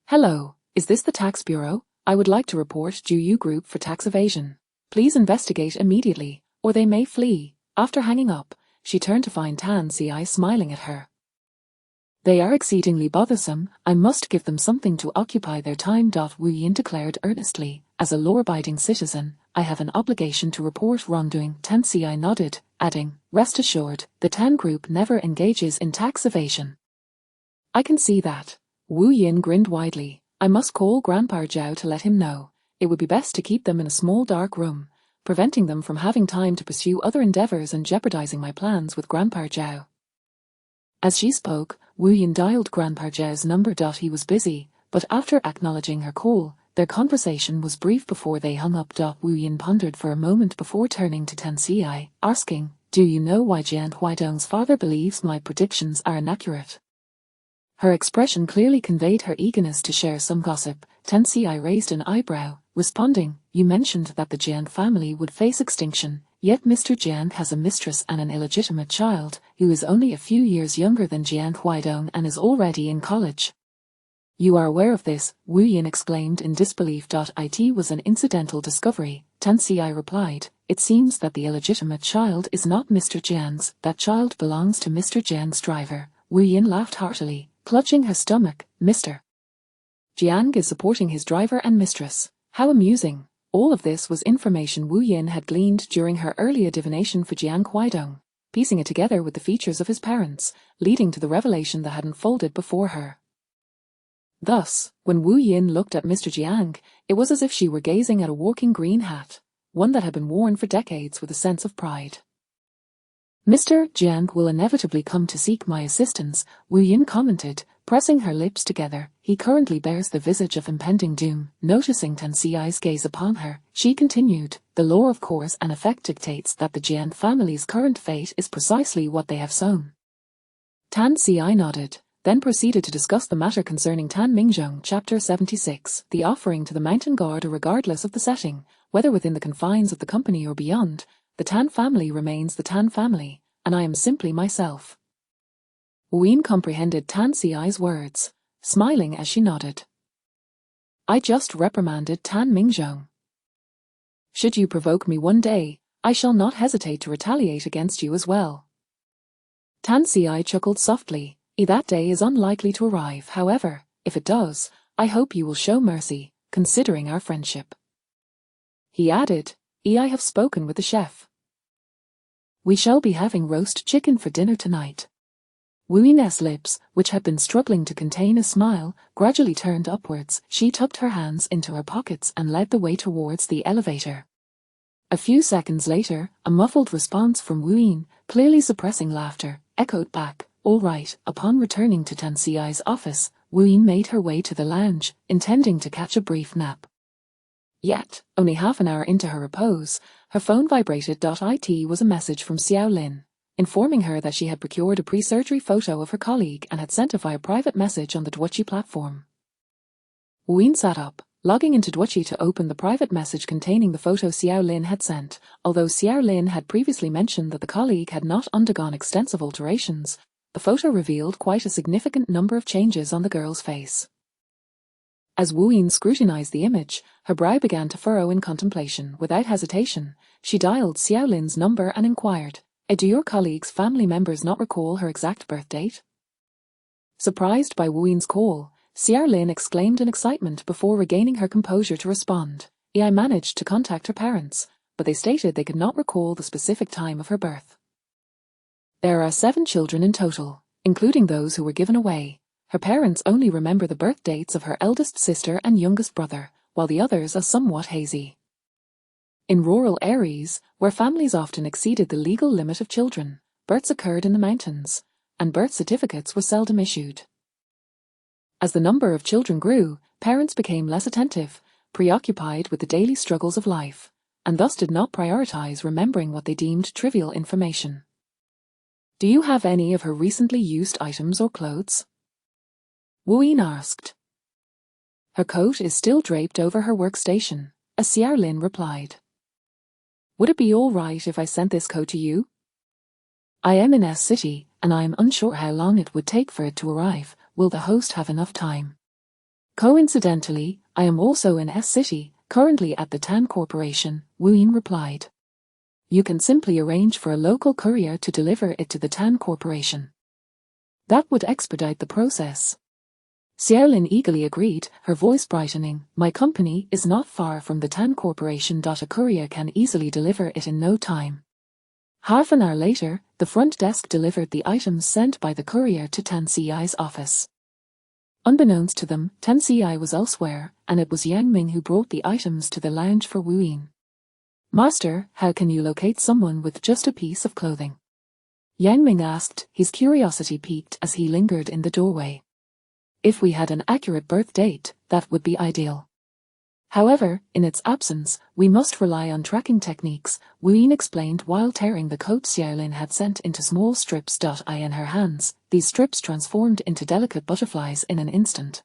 A: "Hello, is this the tax bureau? I would like to report Juyu Group for tax evasion. Please investigate immediately, or they may flee." After hanging up, she turned to find Tan Ci smiling at her. "They are exceedingly bothersome. I must give them something to occupy their time." Wu Yin declared earnestly, "As a law-abiding citizen, I have an obligation to report wrongdoing." Tan Ci nodded, adding, "Rest assured, the Tan Group never engages in tax evasion." "I can see that." Wu Yin grinned widely. "I must call Grandpa Zhao to let him know. It would be best to keep them in a small dark room, preventing them from having time to pursue other endeavors and jeopardizing my plans with Grandpa Zhao." As she spoke, Wu Yin dialed Grandpa Zhao's number. He was busy, but after acknowledging her call, their conversation was brief before they hung up. Wu Yin pondered for a moment before turning to Tan Ci, asking, "Do you know why Jian Huaidong's father believes my predictions are inaccurate?" Her expression clearly conveyed her eagerness to share some gossip. Tan Ci raised an eyebrow, responding, "You mentioned that the Jiang family would face extinction, yet Mr. Jiang has a mistress and an illegitimate child, who is only a few years younger than Jiang Huaidong and is already in college." "You are aware of this?" Wu Yin exclaimed in disbelief. "It was an incidental discovery," Tan Ci replied. "It seems that the illegitimate child is not Mr. Jiang's. That child belongs to Mr. Jiang's driver." Wu Yin laughed heartily, clutching her stomach. "Mr. Jiang is supporting his driver and mistress. How amusing." All of this was information Wu Yin had gleaned during her earlier divination for Jiang Huaidong, piecing it together with the features of his parents, leading to the revelation that had unfolded before her. Thus, when Wu Yin looked at Mr. Jiang, it was as if she were gazing at a walking green hat, one that had been worn for decades with a sense of pride. "Mr. Jiang will inevitably come to seek my assistance," Wu Yin commented, pressing her lips together. "He currently bears the visage of impending doom." Noticing Tan Ci's gaze upon her, she continued, "The law of cause and effect dictates that the Jian family's current fate is precisely what they have sown." Tan Ci nodded, then proceeded to discuss the matter concerning Tan Mingzhong. Chapter 76. The offering to the mountain god. Regardless of the setting, whether within the confines of the company or beyond, the Tan family remains the Tan family, and I am simply myself. Wu Yin comprehended Tan Ci's words, smiling as she nodded. "I just reprimanded Tan Mingzhong. Should you provoke me one day, I shall not hesitate to retaliate against you as well." Tan Ci chuckled softly. "That day is unlikely to arrive. However, if it does, I hope you will show mercy, considering our friendship." He added, "I have spoken with the chef. We shall be having roast chicken for dinner tonight." Wu Yin's lips, which had been struggling to contain a smile, gradually turned upwards. She tucked her hands into her pockets and led the way towards the elevator. A few seconds later, a muffled response from Wu Yin, clearly suppressing laughter, echoed back, "All right." Upon returning to Tan Ci's office, Wu Yin made her way to the lounge, intending to catch a brief nap. Yet, only half an hour into her repose, her phone vibrated. It was a message from Xiao Lin, informing her that she had procured a pre-surgery photo of her colleague and had sent it via private message on the Duoqi platform. Wu Yin sat up, logging into Duoqi to open the private message containing the photo Xiao Lin had sent. Although Xiao Lin had previously mentioned that the colleague had not undergone extensive alterations, the photo revealed quite a significant number of changes on the girl's face. As Wu Yin scrutinized the image, her brow began to furrow in contemplation. Without hesitation, she dialed Xiao Lin's number and inquired, "Do your colleague's family members not recall her exact birth date?" Surprised by Wu Yin's call, Xiaolin exclaimed in excitement before regaining her composure to respond. I managed to contact her parents, but they stated they could not recall the specific time of her birth. There are 7 children in total, including those who were given away. Her parents only remember the birth dates of her eldest sister and youngest brother, while the others are somewhat hazy. In rural areas, where families often exceeded the legal limit of children, births occurred in the mountains, and birth certificates were seldom issued. As the number of children grew, parents became less attentive, preoccupied with the daily struggles of life, and thus did not prioritize remembering what they deemed trivial information. Do you have any of her recently used items or clothes? Wu Yin asked. Her coat is still draped over her workstation, as Xiaolin replied. Would it be all right if I sent this coat to you? I am in S City, and I am unsure how long it would take for it to arrive. Will the host have enough time? Coincidentally, I am also in S City, currently at the Tan Corporation, Wu Yin replied. You can simply arrange for a local courier to deliver it to the Tan Corporation. That would expedite the process. Xiaolin eagerly agreed, her voice brightening. My company is not far from the Tan Corporation. A courier can easily deliver it in no time. Half an hour later, the front desk delivered the items sent by the courier to Tan Ci's office. Unbeknownst to them, Tan Ci was elsewhere, and it was Yang Ming who brought the items to the lounge for Wu Yin. Master, how can you locate someone with just a piece of clothing? Yang Ming asked, his curiosity piqued as he lingered in the doorway. If we had an accurate birth date, that would be ideal. However, in its absence, we must rely on tracking techniques, Wu Yin explained while tearing the coat Xiaolin had sent into small strips. In her hands, these strips transformed into delicate butterflies in an instant.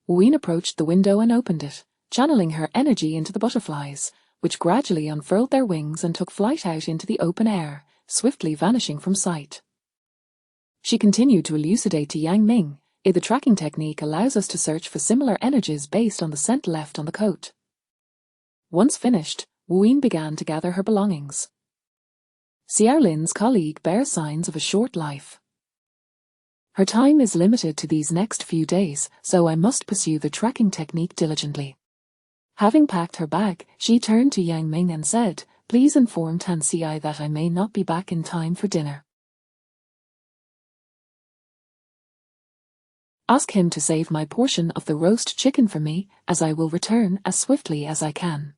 A: Wu Yin approached the window and opened it, channeling her energy into the butterflies, which gradually unfurled their wings and took flight out into the open air, swiftly vanishing from sight. She continued to elucidate to Yang Ming. The tracking technique allows us to search for similar energies based on the scent left on the coat. Once finished, Wu Yin began to gather her belongings. Xiaolin's colleague bears signs of a short life. Her time is limited to these next few days, so I must pursue the tracking technique diligently. Having packed her bag, she turned to Yang Ming and said, Please inform Tan Ci that I may not be back in time for dinner. Ask him to save my portion of the roast chicken for me, as I will return as swiftly as I can.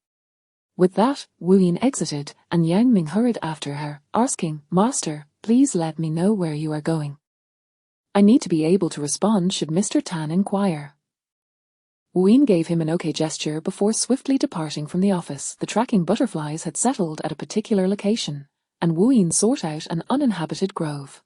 A: With that, Wu Yin exited, and Yang Ming hurried after her, asking, Master, please let me know where you are going. I need to be able to respond should Mr. Tan inquire. Wu Yin gave him an okay gesture before swiftly departing from the office. The tracking butterflies had settled at a particular location, and Wu Yin sought out an uninhabited grove.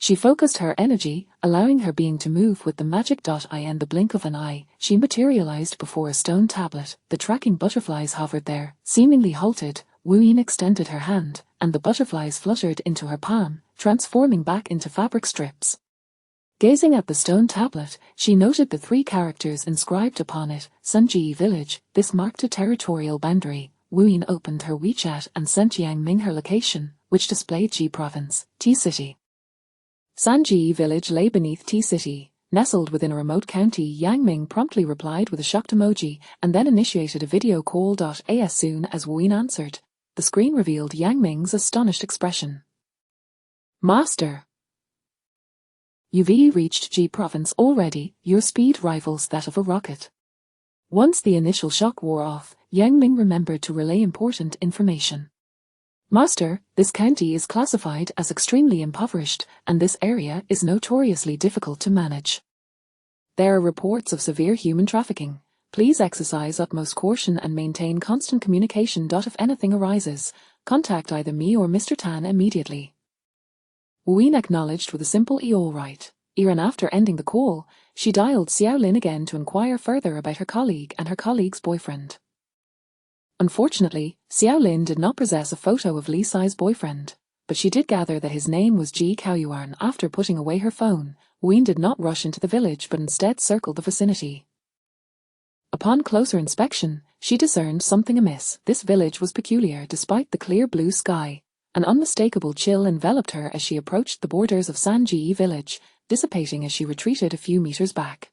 A: She focused her energy, allowing her being to move with the magic. In the blink of an eye, she materialized before a stone tablet. The tracking butterflies hovered there, seemingly halted. Wu Yin extended her hand, and the butterflies fluttered into her palm, transforming back into fabric strips. Gazing at the stone tablet, she noted the 3 characters inscribed upon it, Sanji Village. This marked a territorial boundary. Wu Yin opened her WeChat and sent Yang Ming her location, which displayed Ji Province, T City. Sanji Village lay beneath T City, nestled within a remote county. Yang Ming promptly replied with a shocked emoji, and then initiated a video call. As soon as Wu Yin answered, the screen revealed Yang Ming's astonished expression. Master! You've reached Ji Province already, your speed rivals that of a rocket. Once the initial shock wore off, Yang Ming remembered to relay important information. Master, this county is classified as extremely impoverished, and this area is notoriously difficult to manage. There are reports of severe human trafficking. Please exercise utmost caution and maintain constant communication. If anything arises, contact either me or Mr. Tan immediately. Wu Yin acknowledged with a simple all right. And after ending the call, she dialed Xiaolin again to inquire further about her colleague and her colleague's boyfriend. Unfortunately, Xiaolin did not possess a photo of Li Sai's boyfriend, but she did gather that his name was Ji Kaoyuan. After putting away her phone, Wu Yin did not rush into the village but instead circled the vicinity. Upon closer inspection, she discerned something amiss. This village was peculiar despite the clear blue sky. An unmistakable chill enveloped her as she approached the borders of Sanji Village. dissipating as she retreated a few meters back.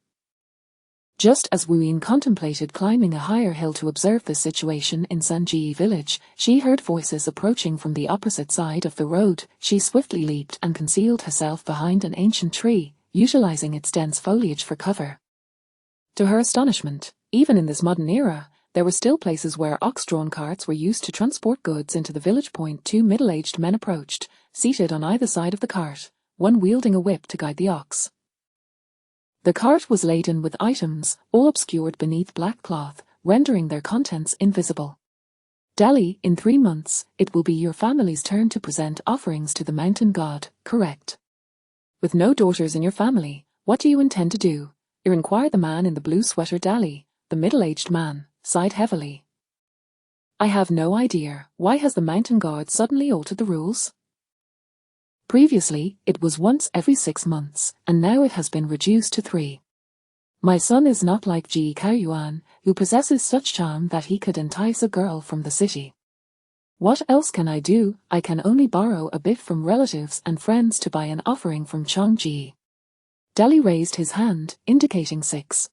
A: Just as Wu Yin contemplated climbing a higher hill to observe the situation in Sanji village, she heard voices approaching from the opposite side of the road. She swiftly leaped and concealed herself behind an ancient tree, utilizing its dense foliage for cover. To her astonishment, even in this modern era, there were still places where ox-drawn carts were used to transport goods into the village. Two middle-aged men approached, seated on either side of the cart, one wielding a whip to guide the ox. The cart was laden with items, all obscured beneath black cloth, rendering their contents invisible. Dali, in 3 months, it will be your family's turn to present offerings to the mountain god, correct? With no daughters in your family, what do you intend to do? Inquired the man in the blue sweater. Dali, the middle-aged man, sighed heavily. I have no idea. Why has the mountain god suddenly altered the rules? Previously, it was once every 6 months, and now it has been reduced to 3. My son is not like Ji Kaoyuan, who possesses such charm that he could entice a girl from the city. What else can I do? I can only borrow a bit from relatives and friends to buy an offering from Changji. Dali raised his hand, indicating 6.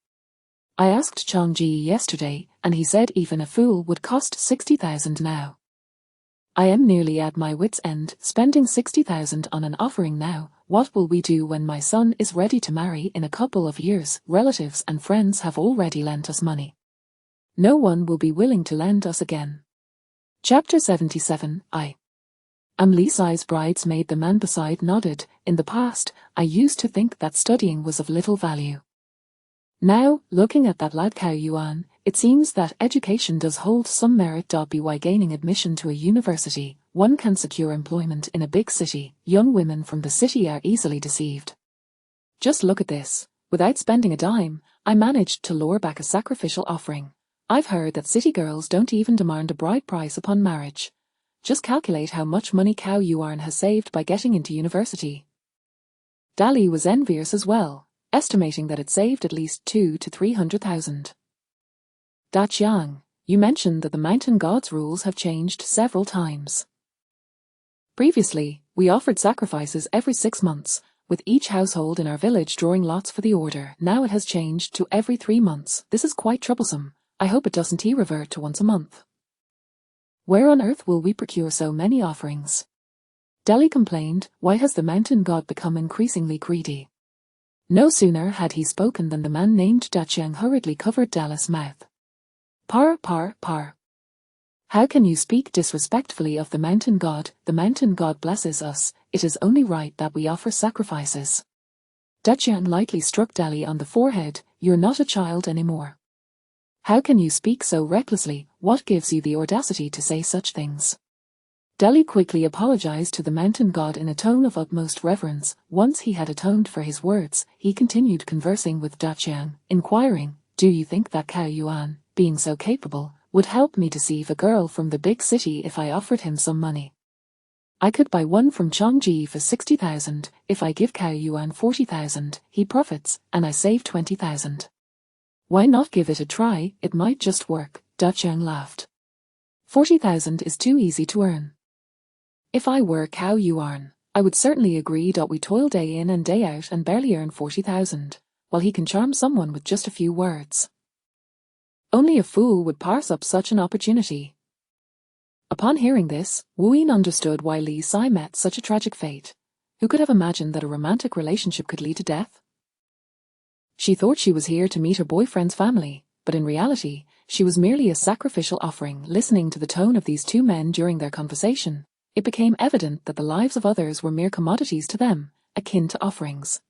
A: I asked Changji yesterday, and he said even a fool would cost 60,000 now. I am nearly at my wit's end, spending 60,000 on an offering now. What will we do when my son is ready to marry in a couple of years? Relatives and friends have already lent us money. No one will be willing to lend us again. Chapter 77. I am Li Sai's bridesmaid. The man beside nodded. In the past, I used to think that studying was of little value. Now, looking at that lad Kaoyuan, it seems that education does hold some merit. By gaining admission to a university, one can secure employment in a big city. Young women from the city are easily deceived. Just look at this. Without spending a dime, I managed to lure back a sacrificial offering. I've heard that city girls don't even demand a bride price upon marriage. Just calculate how much money Kaoyuan has saved by getting into university. Dali was envious as well, estimating that it saved at least 200,000 to 300,000. Da Qiang, you mentioned that the mountain god's rules have changed several times. Previously, we offered sacrifices every 6 months, with each household in our village drawing lots for the order. Now it has changed to every 3 months. This is quite troublesome. I hope it doesn't revert to once a month. Where on earth will we procure so many offerings? Dali complained. Why has the mountain god become increasingly greedy? No sooner had he spoken than the man named Da Qiang hurriedly covered Dali's mouth. Par. How can you speak disrespectfully of the mountain god? The mountain god blesses us. It is only right that we offer sacrifices. Da Qiang lightly struck Dali on the forehead. You're not a child anymore. How can you speak so recklessly? What gives you the audacity to say such things? Dali quickly apologized to the mountain god in a tone of utmost reverence. Once he had atoned for his words, he continued conversing with Da Qiang, inquiring, do you think that Kaoyuan, being so capable, would help me deceive a girl from the big city if I offered him some money? I could buy one from Changji for 60,000. If I give Kaoyuan 40,000, he profits, and I save 20,000. Why not give it a try? It might just work. Da Qiang laughed. 40,000 is too easy to earn. If I were Kaoyuan, I would certainly agree. We toil day in and day out and barely earn 40,000, while he can charm someone with just a few words. Only a fool would pass up such an opportunity. Upon hearing this, Wu Yin understood why Li Sai met such a tragic fate. Who could have imagined that a romantic relationship could lead to death? She thought she was here to meet her boyfriend's family, but in reality, she was merely a sacrificial offering. Listening to the tone of these two men during their conversation, it became evident that the lives of others were mere commodities to them, akin to offerings.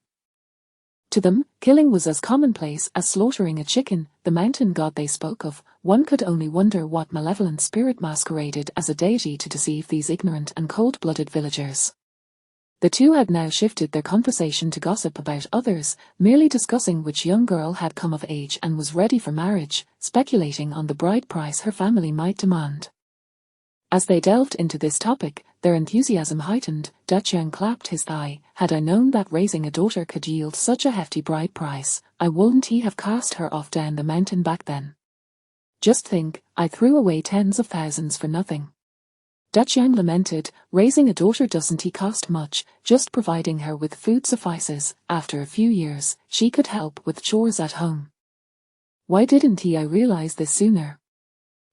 A: To them, killing was as commonplace as slaughtering a chicken. The mountain god they spoke of, one could only wonder what malevolent spirit masqueraded as a deity to deceive these ignorant and cold-blooded villagers. The two had now shifted their conversation to gossip about others, merely discussing which young girl had come of age and was ready for marriage, speculating on the bride price her family might demand. As they delved into this topic, their enthusiasm heightened. Da Qiang clapped his thigh. Had I known that raising a daughter could yield such a hefty bride price, I wouldn't have cast her off down the mountain back then. Just think, I threw away tens of thousands for nothing. Da Jiang lamented, raising a daughter doesn't cost much, just providing her with food suffices. After a few years, she could help with chores at home. Why didn't I realize this sooner?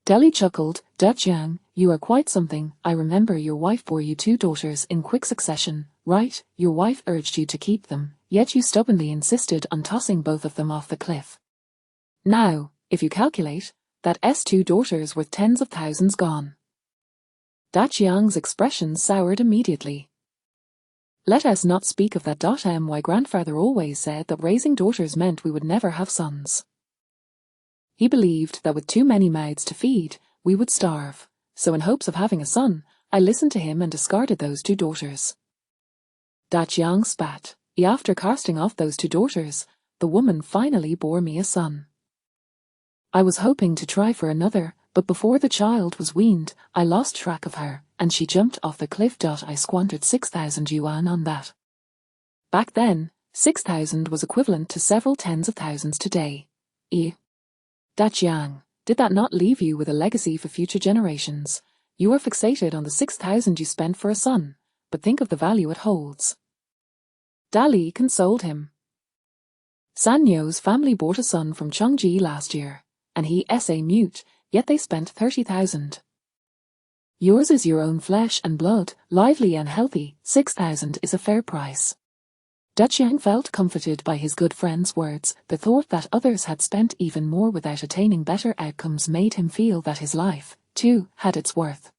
A: Deli chuckled, Da Jiang, you are quite something. I remember your wife bore you 2 daughters in quick succession, right? Your wife urged you to keep them, yet you stubbornly insisted on tossing both of them off the cliff. Now, if you calculate, that's 2 daughters worth tens of thousands gone. Da Jiang's expression soured immediately. Let us not speak of that. My grandfather always said that raising daughters meant we would never have sons. He believed that with too many mouths to feed, we would starve, so in hopes of having a son, I listened to him and discarded those 2 daughters. Da Jiang spat. After casting off those 2 daughters, the woman finally bore me a son. I was hoping to try for another, but before the child was weaned, I lost track of her, and she jumped off the cliff. I squandered 6,000 yuan on that. Back then, 6,000 was equivalent to several tens of thousands today. Da Jiang, did that not leave you with a legacy for future generations? You are fixated on the 6,000 you spent for a son, but think of the value it holds. Dali consoled him. Sanyo's family bought a son from Chongji last year, and he is a mute, yet they spent 30,000. Yours is your own flesh and blood, lively and healthy. 6,000 is a fair price. Da Jiang felt comforted by his good friend's words. The thought that others had spent even more without attaining better outcomes made him feel that his life, too, had its worth.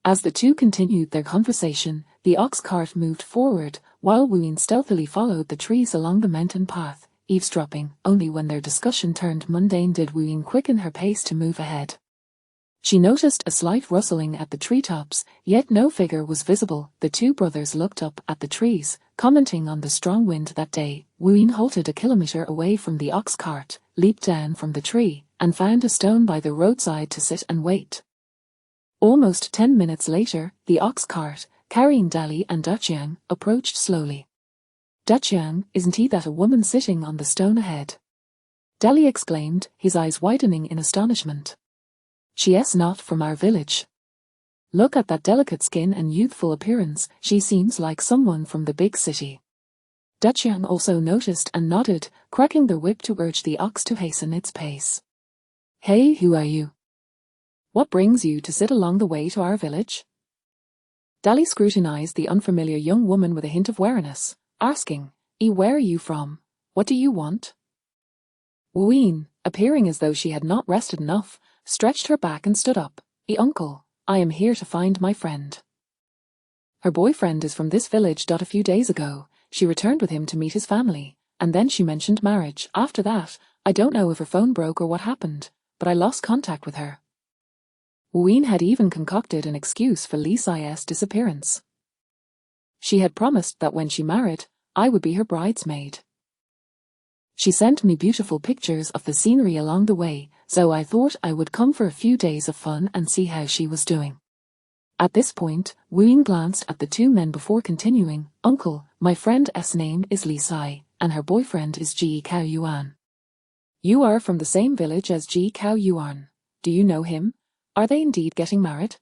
A: As the two continued their conversation, the ox cart moved forward, while Wuyin stealthily followed the trees along the mountain path, eavesdropping. Only when their discussion turned mundane did Wuyin quicken her pace to move ahead. She noticed a slight rustling at the treetops, yet no figure was visible. The 2 brothers looked up at the trees, commenting on the strong wind that day. Wuyin halted a kilometer away from the ox cart, leaped down from the tree, and found a stone by the roadside to sit and wait. Almost 10 minutes later, the ox cart, carrying Dali and Da Jiang, approached slowly. Da Jiang, isn't that a woman sitting on the stone ahead? Dali exclaimed, his eyes widening in astonishment. She is not from our village. Look at that delicate skin and youthful appearance, she seems like someone from the big city. Da Jiang also noticed and nodded, cracking the whip to urge the ox to hasten its pace. Hey, who are you? What brings you to sit along the way to our village? Dali scrutinized the unfamiliar young woman with a hint of wariness, asking, where are you from? What do you want? Wuyin, appearing as though she had not rested enough, stretched her back and stood up. Uncle, I am here to find my friend. Her boyfriend is from this village. A few days ago, she returned with him to meet his family, and then she mentioned marriage. After that, I don't know if her phone broke or what happened, but I lost contact with her. Wuyin had even concocted an excuse for Li Sai's disappearance. She had promised that when she married, I would be her bridesmaid. She sent me beautiful pictures of the scenery along the way, so I thought I would come for a few days of fun and see how she was doing. At this point, Wuyin glanced at the 2 men before continuing, Uncle, my friend's name is Li Sai, and her boyfriend is Ji Kao Yuan. You are from the same village as Ji Kao Yuan. Do you know him? Are they indeed getting married?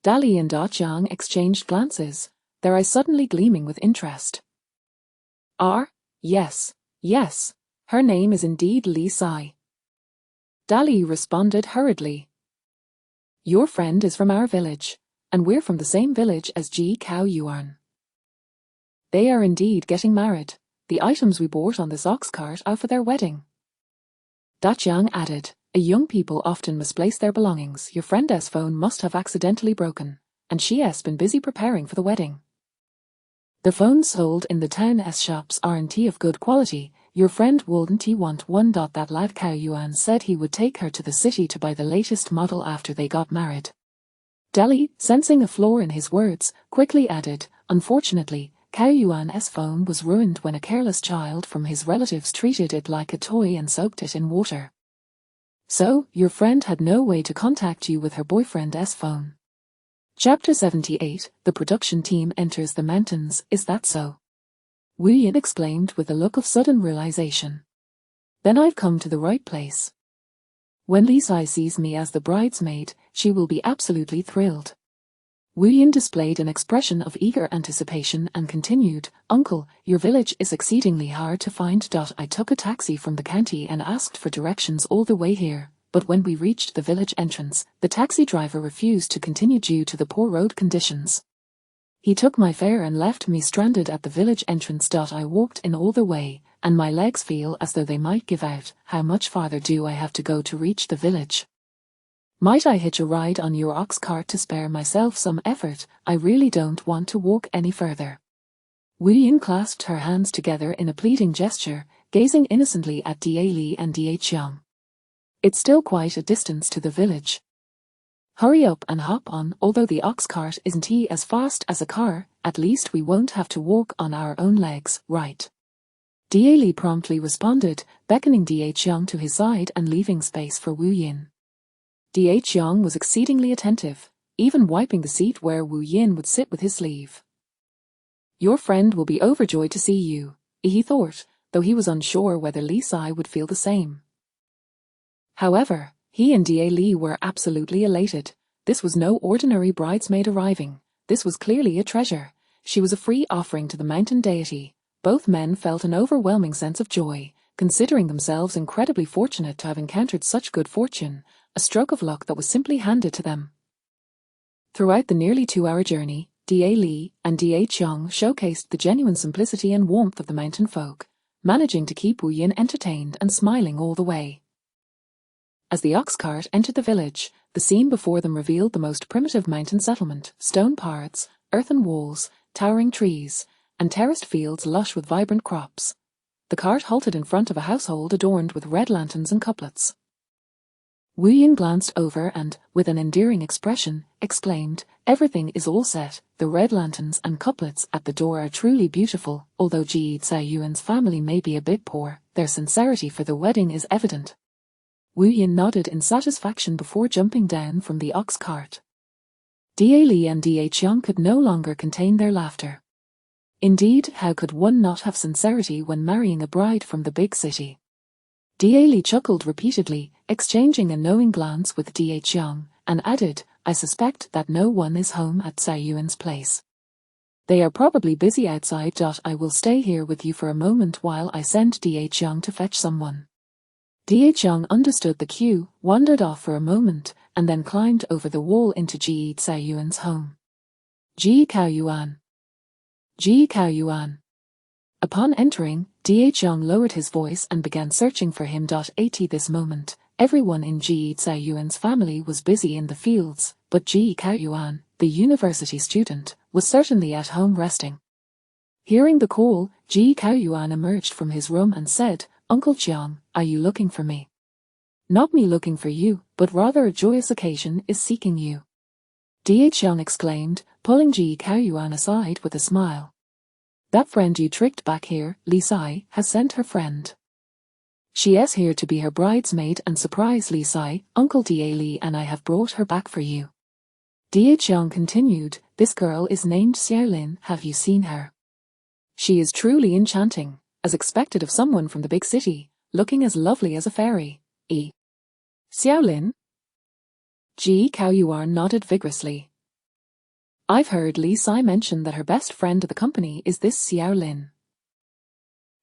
A: Dali and Da Jiang exchanged glances, their eyes suddenly gleaming with interest. Yes, her name is indeed Li Sai. Dali responded hurriedly. Your friend is from our village, and we're from the same village as Ji Kao Yuan. They are indeed getting married. The items we bought on this ox cart are for their wedding. Da Jiang added, young people often misplace their belongings. Your friend's phone must have accidentally broken, and she has been busy preparing for the wedding. The phones sold in the town's shops aren't of good quality. Your friend wouldn't want one. That lad Kao Yuan said he would take her to the city to buy the latest model after they got married. Dali, sensing a flaw in his words, quickly added, unfortunately, Kao Yuan's phone was ruined when a careless child from his relatives treated it like a toy and soaked it in water. So, your friend had no way to contact you with her boyfriend's phone. Chapter 78, The production team enters the mountains. Is that so? Wuyin exclaimed with a look of sudden realization. Then I've come to the right place. When Li Sai sees me as the bridesmaid, she will be absolutely thrilled. Wu Yin displayed an expression of eager anticipation and continued, "Uncle, your village is exceedingly hard to find. I took a taxi from the county and asked for directions all the way here, but when we reached the village entrance, the taxi driver refused to continue due to the poor road conditions. He took my fare and left me stranded at the village entrance. I walked in all the way, and my legs feel as though they might give out. How much farther do I have to go to reach the village? Might I hitch a ride on your ox cart to spare myself some effort? I really don't want to walk any further." Wu Yin clasped her hands together in a pleading gesture, gazing innocently at Da Li and Da Qiang. "It's still quite a distance to the village. Hurry up and hop on. Although the ox cart isn't as fast as a car, at least we won't have to walk on our own legs, right?" Da Li promptly responded, beckoning Da Qiang to his side and leaving space for Wu Yin. Da Qiang was exceedingly attentive, even wiping the seat where Wu Yin would sit with his sleeve. "Your friend will be overjoyed to see you," he thought, though he was unsure whether Li Sai would feel the same. However, he and Da Li were absolutely elated. This was no ordinary bridesmaid arriving. This was clearly a treasure. She was a free offering to the mountain deity. Both men felt an overwhelming sense of joy, considering themselves incredibly fortunate to have encountered such good fortune, a stroke of luck that was simply handed to them. Throughout the nearly 2-hour journey, Da Li and Da Qiang showcased the genuine simplicity and warmth of the mountain folk, managing to keep Wu Yin entertained and smiling all the way. As the ox cart entered the village, the scene before them revealed the most primitive mountain settlement: stone parts, earthen walls, towering trees, and terraced fields lush with vibrant crops. The cart halted in front of a household adorned with red lanterns and couplets. Wu Yin glanced over and, with an endearing expression, exclaimed, "Everything is all set. The red lanterns and couplets at the door are truly beautiful. Although Ji Yuan's family may be a bit poor, their sincerity for the wedding is evident." Wu Yin nodded in satisfaction before jumping down from the ox cart. Da Li and Da Qiang could no longer contain their laughter. Indeed, how could one not have sincerity when marrying a bride from the big city? Da Li chuckled repeatedly, exchanging a knowing glance with Da Qiang, and added, "I suspect that no one is home at Tsai Yuan's place. They are probably busy outside. I will stay here with you for a moment while I send Da Qiang to fetch someone." Da Qiang understood the cue, wandered off for a moment, and then climbed over the wall into Ji Tsai Yuan's home. Ji Kao Yuan. Ji Kao Yuan. Upon entering, Da Qiang lowered his voice and began searching for him. At this moment, everyone in Ji Tsai Yuan's family was busy in the fields, but Ji Kao Yuan, the university student, was certainly at home resting. Hearing the call, Ji Kao Yuan emerged from his room and said, "Uncle Qiang, are you looking for me?" "Not me looking for you, but rather a joyous occasion is seeking you," Da Qiang exclaimed, pulling Ji Kao Yuan aside with a smile. "That friend you tricked back here, Li Sai, has sent her friend. She is here to be her bridesmaid and surprise Li Sai. Uncle Da Li and I have brought her back for you." Da Qiang continued, "This girl is named Xiaolin. Have you seen her? She is truly enchanting, as expected of someone from the big city, looking as lovely as a fairy." Xiaolin? Ji Kao Yuan nodded vigorously. "I've heard Li Sai mention that her best friend of the company is this Xiaolin.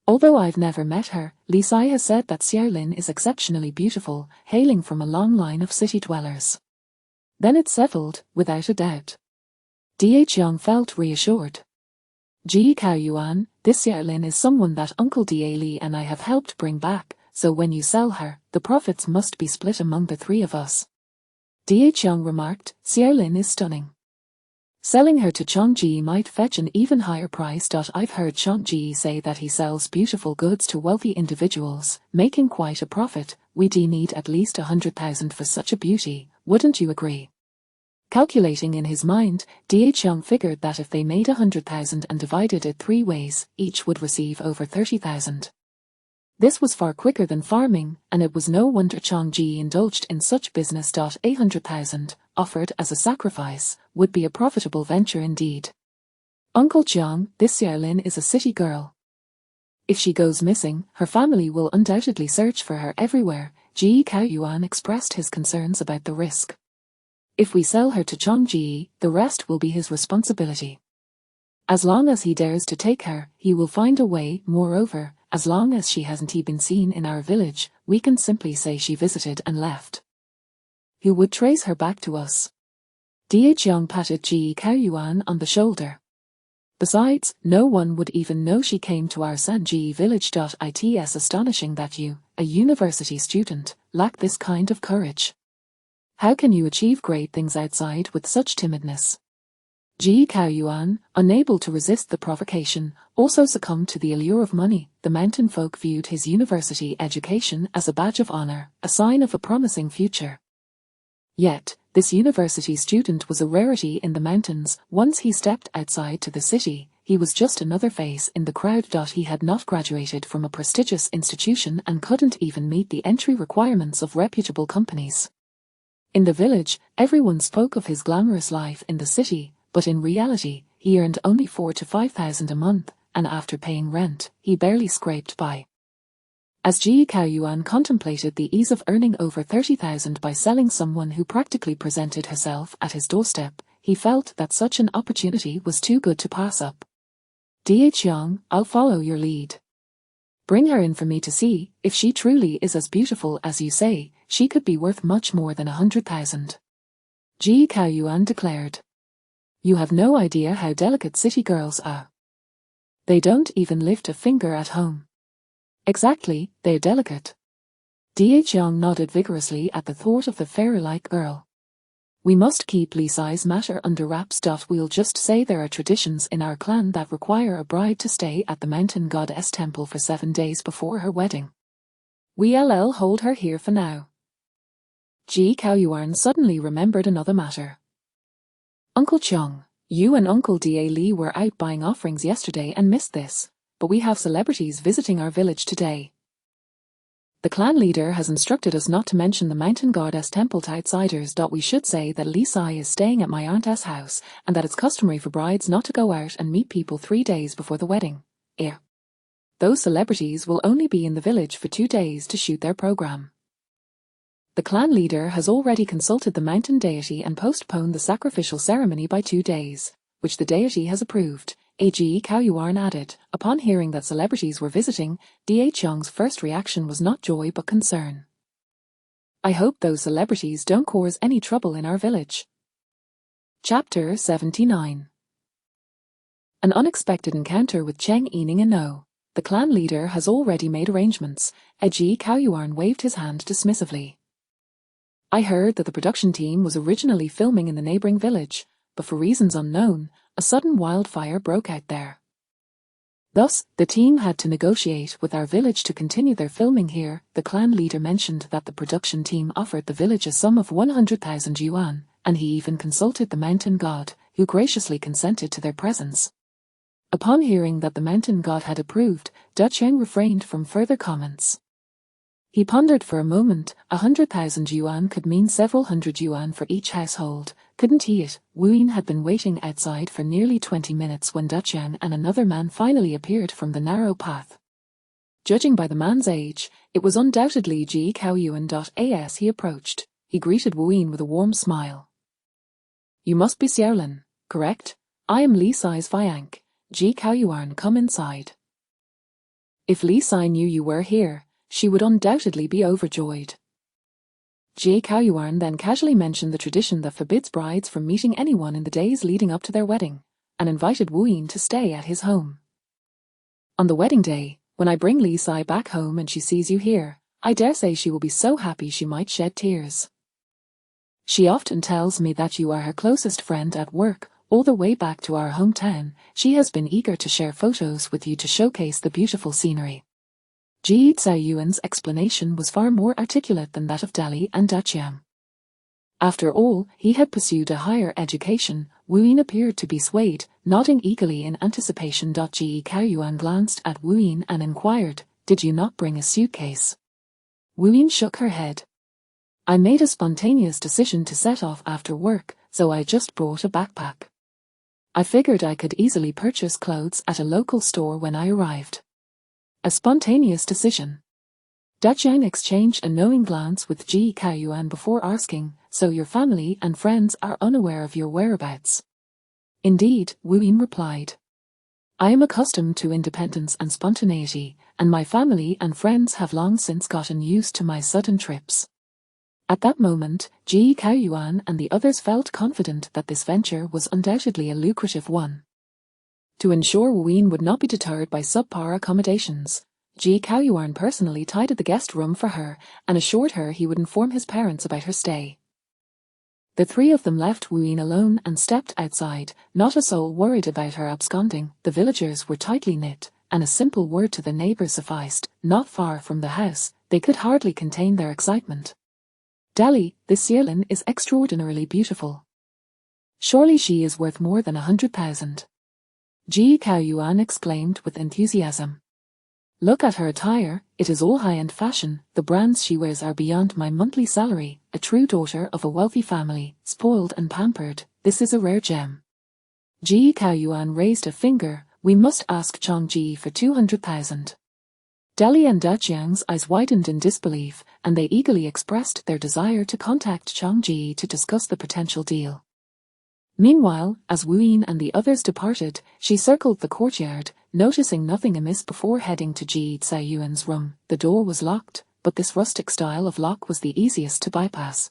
A: Although I've never met her, Li Sai has said that Xiaolin is exceptionally beautiful, hailing from a long line of city dwellers." Then it's settled, without a doubt. Da Qiang felt reassured. "Ji Kao Yuan, this Xiaolin is someone that Uncle Da Li and I have helped bring back, so when you sell her, the profits must be split among the three of us." Da Qiang remarked, "Xiaolin is stunning. Selling her to Changji might fetch an even higher price. I've heard Changji say that he sells beautiful goods to wealthy individuals, making quite a profit. We'd need at least 100,000 for such a beauty, wouldn't you agree?" Calculating in his mind, Da Qiang figured that if they made 100,000 and divided it 3 ways, each would receive over 30,000. This was far quicker than farming, and it was no wonder Changji indulged in such business. 800,000, offered as a sacrifice, would be a profitable venture indeed. "Uncle Qiang, this Xiaolin is a city girl. If she goes missing, her family will undoubtedly search for her everywhere." Ji Kao Yuan expressed his concerns about the risk. If we sell her to Chongji, the rest will be his responsibility. As long as he dares to take her, he will find a way. Moreover, as long as she hasn't been seen in our village, we can simply say she visited and left. Who would trace her back to us? Yang patted Ji Kaoyuan on the shoulder. Besides, no one would even know she came to our Sanji village. It's astonishing that you, a university student, lack this kind of courage. How can you achieve great things outside with such timidness? Ji Kaoyuan, unable to resist the provocation, also succumbed to the allure of money. The mountain folk viewed his university education as a badge of honor, a sign of a promising future. Yet, this university student was a rarity in the mountains. Once he stepped outside to the city, he was just another face in the crowd. He had not graduated from a prestigious institution and couldn't even meet the entry requirements of reputable companies. In the village, everyone spoke of his glamorous life in the city, but in reality, he earned only 4,000 to 5,000 a month, and after paying rent, he barely scraped by. As Ji Kaoyuan contemplated the ease of earning over 30,000 by selling someone who practically presented herself at his doorstep, he felt that such an opportunity was too good to pass up. Yang, I'll follow your lead. Bring her in for me to see. If she truly is as beautiful as you say, she could be worth much more than 100,000. Ji Kaoyuan declared. You have no idea how delicate city girls are. They don't even lift a finger at home. Exactly, they're delicate. Yang nodded vigorously at the thought of the fairy-like girl. We must keep Li Sai's matter under wraps. We'll just say there are traditions in our clan that require a bride to stay at the mountain goddess temple for 7 days before her wedding. We'll hold her here for now. Ji Kaoyuan suddenly remembered another matter. Uncle Chong, you and Uncle Da Li were out buying offerings yesterday and missed this, but we have celebrities visiting our village today. The clan leader has instructed us not to mention the mountain goddess temple to outsiders. We should say that Li Sai is staying at my aunt's house, and that it's customary for brides not to go out and meet people 3 days before the wedding. Those celebrities will only be in the village for 2 days to shoot their program. The clan leader has already consulted the mountain deity and postponed the sacrificial ceremony by 2 days, which the deity has approved, Ji Kaoyuan added. Upon hearing that celebrities were visiting, Chong's first reaction was not joy but concern. I hope those celebrities don't cause any trouble in our village. Chapter 79. An unexpected encounter with Cheng Yining and No. The clan leader has already made arrangements. Ji Kaoyuan waved his hand dismissively. I heard that the production team was originally filming in the neighboring village, but for reasons unknown, a sudden wildfire broke out there. Thus, the team had to negotiate with our village to continue their filming here. The clan leader mentioned that the production team offered the village a sum of 100,000 yuan, and he even consulted the mountain god, who graciously consented to their presence. Upon hearing that the mountain god had approved, Cheng refrained from further comments. He pondered for a moment. 100,000 yuan could mean several hundred yuan for each household, couldn't he? Wu Yin had been waiting outside for nearly 20 minutes when Cheng and another man finally appeared from the narrow path. Judging by the man's age, it was undoubtedly Ji Kaoyuan. As he approached, he greeted Wu Yin with a warm smile. You must be Xiaolin, correct? I am Li Sai's Viank. Ji Kaoyuan, come inside. If Li Sai knew you were here, she would undoubtedly be overjoyed. Ji Kaoyuan then casually mentioned the tradition that forbids brides from meeting anyone in the days leading up to their wedding, and invited Wu Yin to stay at his home. On the wedding day, when I bring Li Sai back home and she sees you here, I dare say she will be so happy she might shed tears. She often tells me that you are her closest friend at work. All the way back to our hometown, she has been eager to share photos with you to showcase the beautiful scenery. Ji Zhaoyuan's explanation was far more articulate than that of Dali and Daqiang. After all, he had pursued a higher education. Wu Yin appeared to be swayed, nodding eagerly in anticipation. Ji Kaoyuan glanced at Wu Yin and inquired, "Did you not bring a suitcase?" Wu Yin shook her head. "I made a spontaneous decision to set off after work, so I just brought a backpack. I figured I could easily purchase clothes at a local store when I arrived." A spontaneous decision. Daqiang exchanged a knowing glance with Ji Kaoyuan before asking, so your family and friends are unaware of your whereabouts. Indeed, Wu Yin replied. I am accustomed to independence and spontaneity, and my family and friends have long since gotten used to my sudden trips. At that moment, Ji Kaoyuan and the others felt confident that this venture was undoubtedly a lucrative one. To ensure Wu Yin would not be deterred by subpar accommodations, Ji Kaoyuan personally tidied the guest room for her and assured her he would inform his parents about her stay. The three of them left Wu Yin alone and stepped outside, not a soul worried about her absconding. The villagers were tightly knit, and a simple word to the neighbors sufficed. Not far from the house, they could hardly contain their excitement. Delhi, this Yearlin is extraordinarily beautiful. Surely she is worth more than 100,000. Ji Kaoyuan exclaimed with enthusiasm. Look at her attire, it is all high-end fashion, the brands she wears are beyond my monthly salary, a true daughter of a wealthy family, spoiled and pampered, this is a rare gem. Ji Kaoyuan raised a finger, we must ask Chongji for 200,000. Deli and Dajiang's eyes widened in disbelief, and they eagerly expressed their desire to contact Chongji to discuss the potential deal. Meanwhile, as Wu Yin and the others departed, she circled the courtyard, noticing nothing amiss before heading to Ji Caoyuan's room. The door was locked, but this rustic style of lock was the easiest to bypass.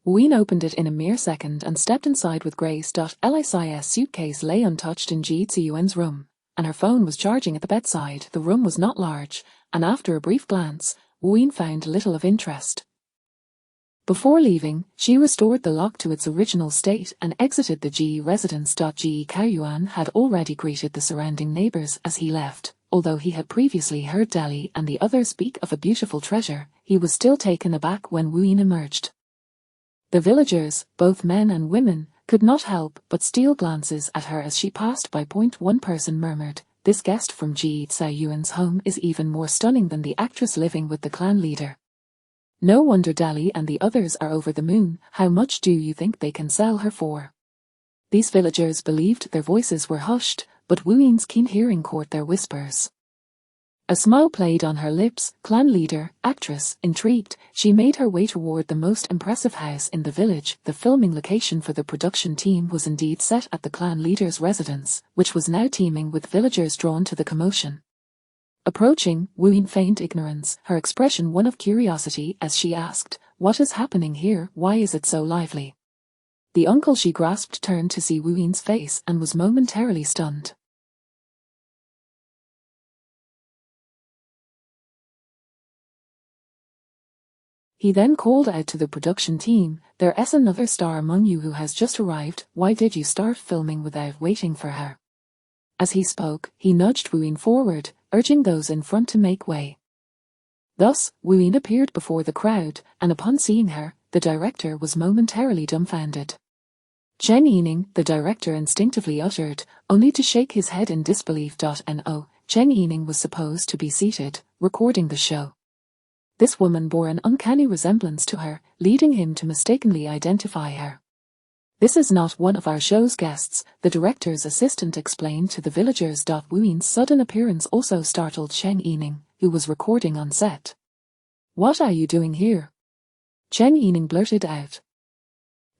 A: Wu Yin opened it in a mere second and stepped inside with grace. Li's suitcase lay untouched in Ji Caoyuan's room, and her phone was charging at the bedside. The room was not large, and after a brief glance, Wu Yin found little of interest. Before leaving, she restored the lock to its original state and exited the Ji residence. Ji Kaoyuan had already greeted the surrounding neighbors as he left. Although he had previously heard Dali and the others speak of a beautiful treasure, he was still taken aback when Wu Yin emerged. The villagers, both men and women, could not help but steal glances at her as she passed by. One person murmured, "This guest from Ji Caoyuan's home is even more stunning than the actress living with the clan leader. No wonder Dali and the others are over the moon. How much do you think they can sell her for?" These villagers believed their voices were hushed, but Wu Yin's keen hearing caught their whispers. A smile played on her lips. Clan leader, actress, intrigued, she made her way toward the most impressive house in the village. The filming location for the production team was indeed set at the clan leader's residence, which was now teeming with villagers drawn to the commotion. Approaching, Wu Yin feigned ignorance, her expression one of curiosity as she asked, "What is happening here? Why is it so lively?" The uncle she grasped turned to see Wu Yin's face and was momentarily stunned. He then called out to the production team, "There's another star among you who has just arrived. Why did you start filming without waiting for her?" As he spoke, he nudged Wu Yin forward, urging those in front to make way. Thus, Wu Yin appeared before the crowd, and upon seeing her, the director was momentarily dumbfounded. "Chen Yining," the director instinctively uttered, only to shake his head in disbelief. No, Chen Yining was supposed to be seated, recording the show. This woman bore an uncanny resemblance to her, leading him to mistakenly identify her. "This is not one of our show's guests," the director's assistant explained to the villagers. Wu Yin's sudden appearance also startled Chen Yining, who was recording on set. "What are you doing here?" Chen Yining blurted out.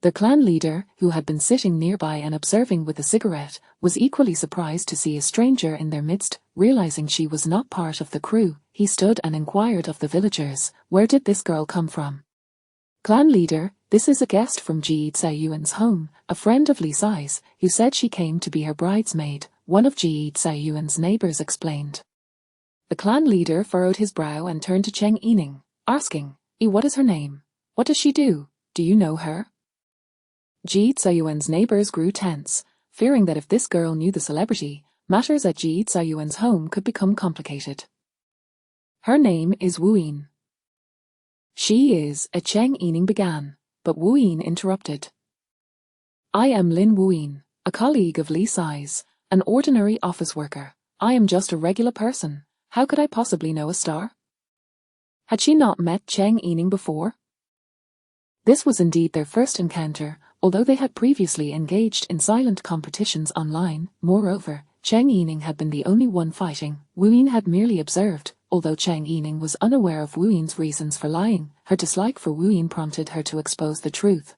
A: The clan leader, who had been sitting nearby and observing with a cigarette, was equally surprised to see a stranger in their midst. Realizing she was not part of the crew, he stood and inquired of the villagers, "Where did this girl come from?" "Clan leader, this is a guest from Ji Caoyuan's home, a friend of Li Sai's, who said she came to be her bridesmaid," one of Ji Caoyuan's neighbors explained. The clan leader furrowed his brow and turned to Cheng Yining, asking, "What is her name? What does she do? Do you know her?" Ji Caoyuan's neighbors grew tense, fearing that if this girl knew the celebrity, matters at Ji Caoyuan's home could become complicated. "Her name is Wu Yin." "She is," Cheng Yining began, but Wu Yin interrupted. "I am Lin Wu Yin, a colleague of Li Sai's, an ordinary office worker. I am just a regular person. How could I possibly know a star?" Had she not met Cheng Yining before? This was indeed their first encounter, although they had previously engaged in silent competitions online. Moreover, Cheng Yining had been the only one fighting. Wu Yin had merely observed, Although Chang Yining was unaware of Wu Yin's reasons for lying, her dislike for Wu Yin prompted her to expose the truth.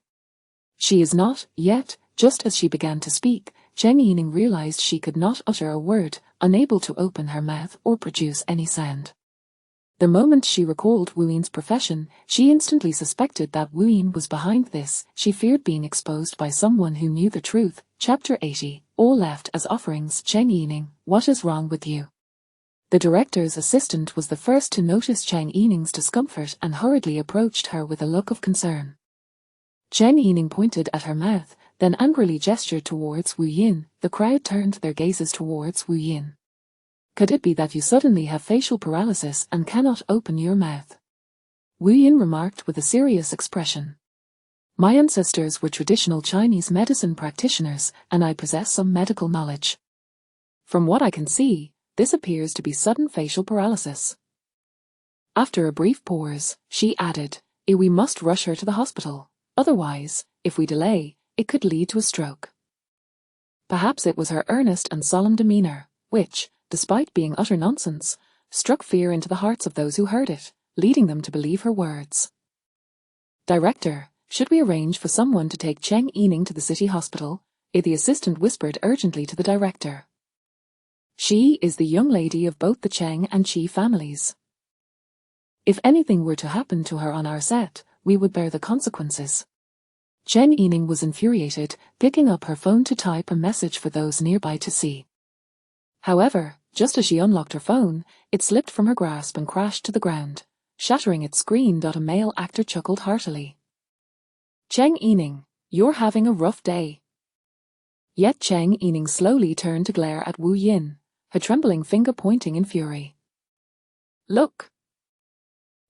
A: She is not, yet. Just as she began to speak, Chang Yining realized she could not utter a word, unable to open her mouth or produce any sound. The moment she recalled Wu Yin's profession, she instantly suspected that Wu Yin was behind this. She feared being exposed by someone who knew the truth. Chapter 80. All left as offerings. Chang Yining, what is wrong with you? The director's assistant was the first to notice Chang Yining's discomfort and hurriedly approached her with a look of concern. Chang Yining pointed at her mouth, then angrily gestured towards Wu Yin. The crowd turned their gazes towards Wu Yin. Could it be that you suddenly have facial paralysis and cannot open your mouth? Wu Yin remarked with a serious expression. My ancestors were traditional Chinese medicine practitioners, and I possess some medical knowledge. From what I can see, this appears to be sudden facial paralysis. After a brief pause, she added, We must rush her to the hospital. Otherwise, if we delay, it could lead to a stroke. Perhaps it was her earnest and solemn demeanor, which, despite being utter nonsense, struck fear into the hearts of those who heard it, leading them to believe her words. Director, should we arrange for someone to take Chang Yining to the city hospital? The assistant whispered urgently to the director. She is the young lady of both the Chang and Qi families. If anything were to happen to her on our set, we would bear the consequences. Chang Yining was infuriated, picking up her phone to type a message for those nearby to see. However, just as she unlocked her phone, it slipped from her grasp and crashed to the ground, shattering its screen. A male actor chuckled heartily. Chang Yining, you're having a rough day. Yet Chang Yining slowly turned to glare at Wu Yin, her trembling finger pointing in fury. Look!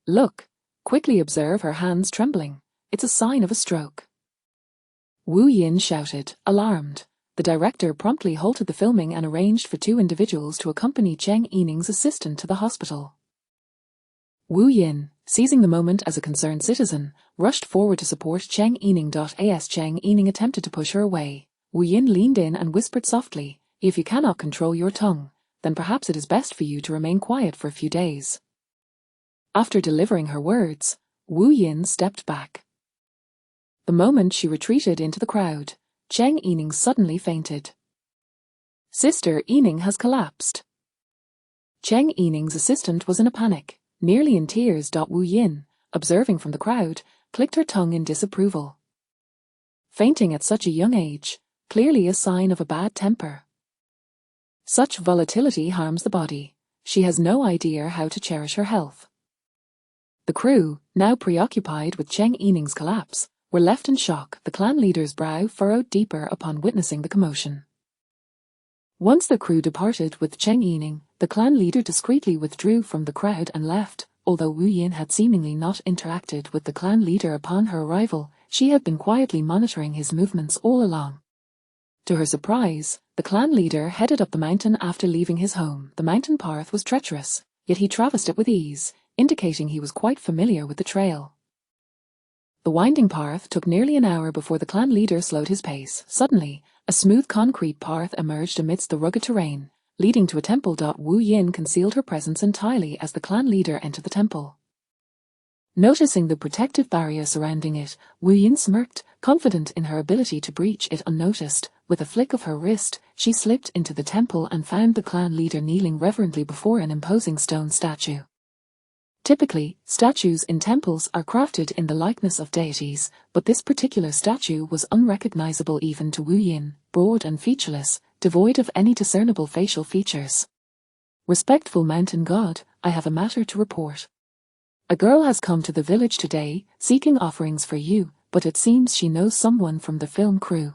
A: Look! Quickly observe her hands trembling. It's a sign of a stroke. Wu Yin shouted, alarmed. The director promptly halted the filming and arranged for 2 individuals to accompany Chang Yining's assistant to the hospital. Wu Yin, seizing the moment as a concerned citizen, rushed forward to support Chang Yining. As Chang Yining attempted to push her away, Wu Yin leaned in and whispered softly, If you cannot control your tongue, then perhaps it is best for you to remain quiet for a few days. After delivering her words, Wu Yin stepped back. The moment she retreated into the crowd, Chang Yining suddenly fainted. Sister Yining has collapsed. Chang Yining's assistant was in a panic, nearly in tears. Wu Yin, observing from the crowd, clicked her tongue in disapproval. Fainting at such a young age, clearly a sign of a bad temper. Such volatility harms the body. She has no idea how to cherish her health. The crew, now preoccupied with Chang Yining's collapse, were left in shock. The clan leader's brow furrowed deeper upon witnessing the commotion. Once the crew departed with Chang Yining, the clan leader discreetly withdrew from the crowd and left. Although Wu Yin had seemingly not interacted with the clan leader upon her arrival, she had been quietly monitoring his movements all along. To her surprise, the clan leader headed up the mountain after leaving his home. The mountain path was treacherous, yet he traversed it with ease, indicating he was quite familiar with the trail. The winding path took nearly an hour before the clan leader slowed his pace. Suddenly, a smooth concrete path emerged amidst the rugged terrain, leading to a temple. Wu Yin concealed her presence entirely as the clan leader entered the temple. Noticing the protective barrier surrounding it, Wu Yin smirked, confident in her ability to breach it unnoticed. With a flick of her wrist, she slipped into the temple and found the clan leader kneeling reverently before an imposing stone statue. Typically, statues in temples are crafted in the likeness of deities, but this particular statue was unrecognizable even to Wu Yin, broad and featureless, devoid of any discernible facial features. Respectful mountain god, I have a matter to report. A girl has come to the village today, seeking offerings for you, but it seems she knows someone from the film crew.